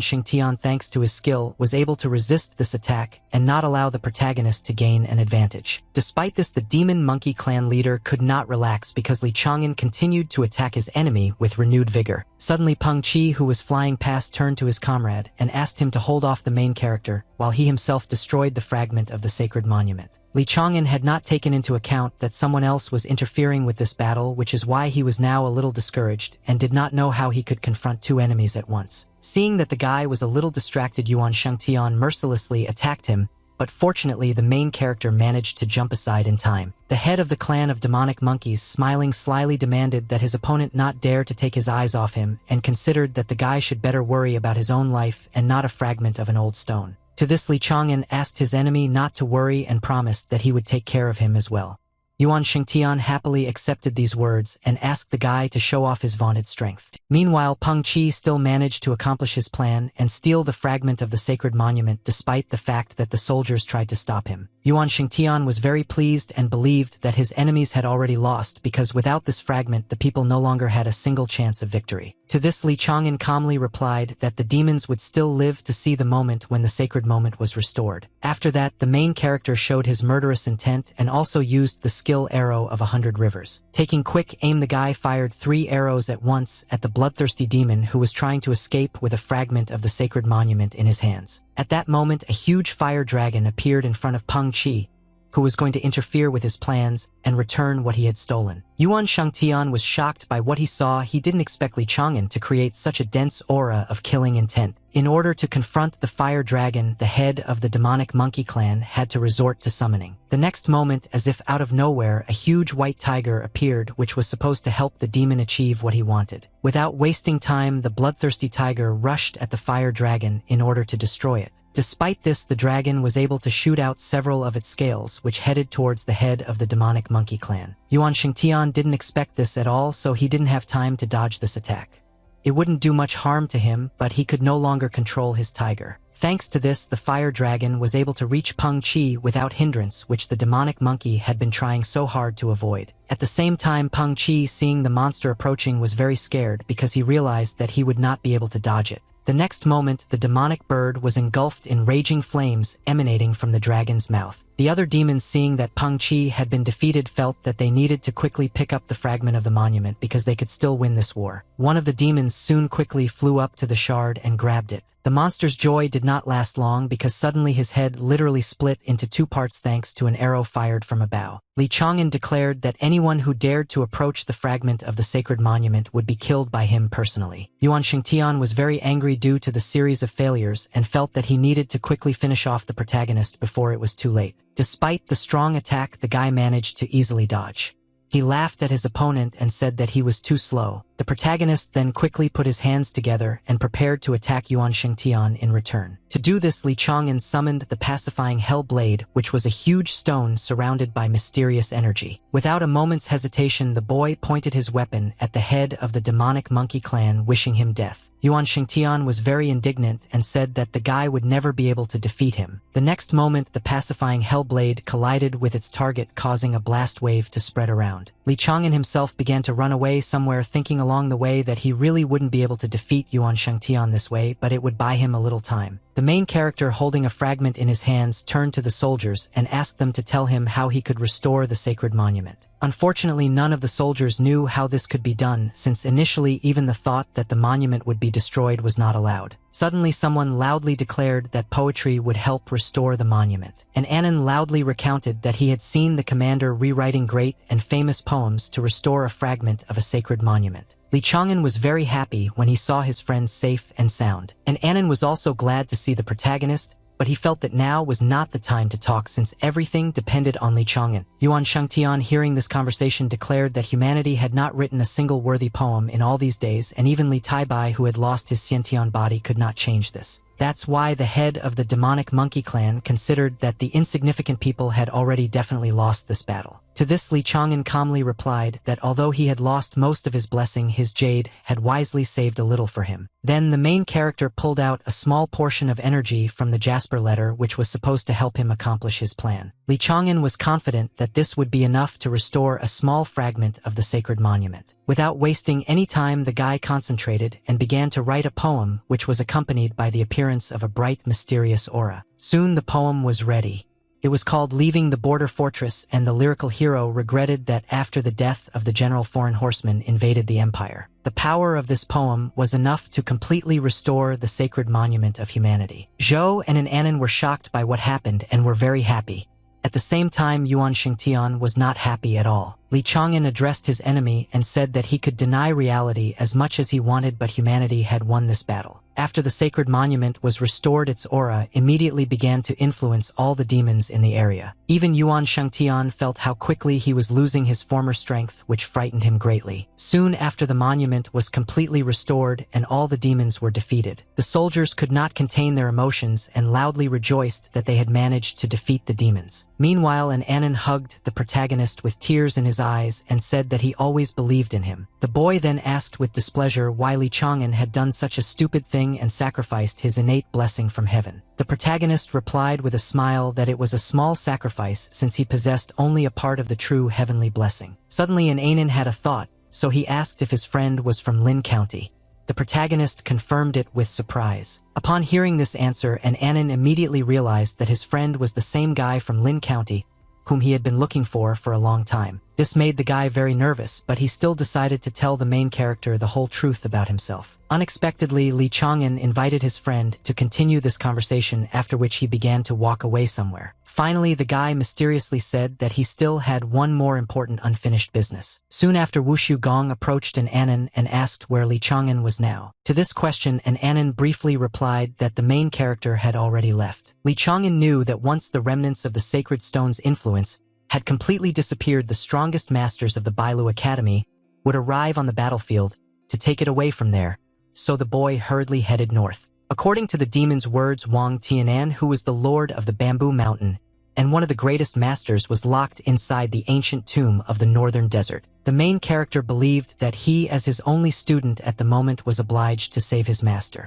Shengtian, thanks to his skill, was able to resist this attack and not allow the protagonist to gain an advantage. Despite this, the demon monkey clan leader could not relax because Li Chang'an continued to attack his enemy with renewed vigor. Suddenly, Peng Qi, who was flying past, turned to his comrade and asked him to hold off the main character, while he himself destroyed the fragment of the sacred monument. Li Chang'an had not taken into account that someone else was interfering with this battle, which is why he was now a little discouraged and did not know how he could confront 2 enemies at once. Seeing that the guy was a little distracted, Yuan Shengtian mercilessly attacked him, but fortunately the main character managed to jump aside in time. The head of the clan of demonic monkeys, smiling slyly, demanded that his opponent not dare to take his eyes off him and considered that the guy should better worry about his own life and not a fragment of an old stone. To this, Li Chang'an asked his enemy not to worry and promised that he would take care of him as well. Yuan Shengtian happily accepted these words and asked the guy to show off his vaunted strength. Meanwhile, Peng Qi still managed to accomplish his plan and steal the fragment of the sacred monument despite the fact that the soldiers tried to stop him. Yuan Shengtian was very pleased and believed that his enemies had already lost because without this fragment the people no longer had a single chance of victory. To this, Li Chang'an calmly replied that the demons would still live to see the moment when the sacred moment was restored. After that, the main character showed his murderous intent and also used the skill arrow of 100 rivers. Taking quick aim, the guy fired 3 arrows at once at the bloodthirsty demon who was trying to escape with a fragment of the sacred monument in his hands. At that moment, a huge fire dragon appeared in front of Peng Qi, who was going to interfere with his plans and return what he had stolen. Yuan Shangtian was shocked by what he saw. He didn't expect Li Chang'an to create such a dense aura of killing intent. In order to confront the fire dragon, the head of the demonic monkey clan had to resort to summoning. The next moment, as if out of nowhere, a huge white tiger appeared which was supposed to help the demon achieve what he wanted. Without wasting time, the bloodthirsty tiger rushed at the fire dragon in order to destroy it. Despite this, the dragon was able to shoot out several of its scales, which headed towards the head of the demonic monkey clan. Yuan Shengtian didn't expect this at all, so he didn't have time to dodge this attack. It wouldn't do much harm to him, but he could no longer control his tiger. Thanks to this, the fire dragon was able to reach Peng Qi without hindrance, which the demonic monkey had been trying so hard to avoid. At the same time, Peng Qi, seeing the monster approaching, was very scared because he realized that he would not be able to dodge it. The next moment, the demonic bird was engulfed in raging flames emanating from the dragon's mouth. The other demons, seeing that Peng Qi had been defeated, felt that they needed to quickly pick up the fragment of the monument because they could still win this war. One of the demons soon quickly flew up to the shard and grabbed it. The monster's joy did not last long because suddenly his head literally split into 2 parts thanks to an arrow fired from a bow. Li Chang'an declared that anyone who dared to approach the fragment of the sacred monument would be killed by him personally. Yuan Shengtian was very angry due to the series of failures and felt that he needed to quickly finish off the protagonist before it was too late. Despite the strong attack, the guy managed to easily dodge. He laughed at his opponent and said that he was too slow. The protagonist then quickly put his hands together and prepared to attack Yuan Shengtian in return. To do this, Li Chang'an summoned the pacifying Hell Blade, which was a huge stone surrounded by mysterious energy. Without a moment's hesitation, the boy pointed his weapon at the head of the demonic monkey clan, wishing him death. Yuan Shengtian was very indignant and said that the guy would never be able to defeat him. The next moment, the pacifying Hellblade collided with its target, causing a blast wave to spread around. Li Chang'an himself began to run away somewhere, thinking along the way that he really wouldn't be able to defeat Yuan Shengtian this way, but it would buy him a little time. The main character, holding a fragment in his hands, turned to the soldiers and asked them to tell him how he could restore the sacred monument. Unfortunately, none of the soldiers knew how this could be done, since initially even the thought that the monument would be destroyed was not allowed. Suddenly, someone loudly declared that poetry would help restore the monument. And Annan loudly recounted that he had seen the commander rewriting great and famous poems to restore a fragment of a sacred monument. Li Chang'an was very happy when he saw his friends safe and sound. And Annan was also glad to see the protagonist, but he felt that now was not the time to talk since everything depended on Li Chang'an. Yuan Shengtian, hearing this conversation, declared that humanity had not written a single worthy poem in all these days, and even Li Taibai, who had lost his Xiantian body, could not change this. That's why the head of the demonic monkey clan considered that the insignificant people had already definitely lost this battle. To this, Li Chang'an calmly replied that although he had lost most of his blessing, his jade had wisely saved a little for him. Then the main character pulled out a small portion of energy from the Jasper letter, which was supposed to help him accomplish his plan. Li Chang'an was confident that this would be enough to restore a small fragment of the sacred monument. Without wasting any time, the guy concentrated and began to write a poem, which was accompanied by the appearance of a bright, mysterious aura. Soon the poem was ready. It was called Leaving the Border Fortress, and the lyrical hero regretted that after the death of the general foreign horsemen invaded the empire. The power of this poem was enough to completely restore the sacred monument of humanity. Zhou and Annan were shocked by what happened and were very happy. At the same time, Yuan Shengtian was not happy at all. Li Chang'an addressed his enemy and said that he could deny reality as much as he wanted, but humanity had won this battle. After the sacred monument was restored, its aura immediately began to influence all the demons in the area. Even Yuan Shangtian felt how quickly he was losing his former strength, which frightened him greatly. Soon after the monument was completely restored and all the demons were defeated, the soldiers could not contain their emotions and loudly rejoiced that they had managed to defeat the demons. Meanwhile, an Anon hugged the protagonist with tears in his eyes and said that he always believed in him. The boy then asked with displeasure why Li Chang'an had done such a stupid thing and sacrificed his innate blessing from heaven. The protagonist replied with a smile that it was a small sacrifice since he possessed only a part of the true heavenly blessing. Suddenly an Anon had a thought, so he asked if his friend was from Lin County. The protagonist confirmed it with surprise. Upon hearing this answer, an Anon immediately realized that his friend was the same guy from Lin County, whom he had been looking for a long time. This made the guy very nervous, but he still decided to tell the main character the whole truth about himself. Unexpectedly, Li Chang'an invited his friend to continue this conversation, after which he began to walk away somewhere. Finally, the guy mysteriously said that he still had one more important unfinished business. Soon after, Wushu Gong approached an Anon and asked where Li Chang'an was now. To this question, an Anon briefly replied that the main character had already left. Li Chang'an knew that once the remnants of the Sacred Stone's influence had completely disappeared, the strongest masters of the Bailu Academy would arrive on the battlefield to take it away from there, so the boy hurriedly headed north. According to the demon's words, Wang Tianan, who was the lord of the Bamboo Mountain and one of the greatest masters, was locked inside the ancient tomb of the northern desert. The main character believed that he, as his only student at the moment, was obliged to save his master.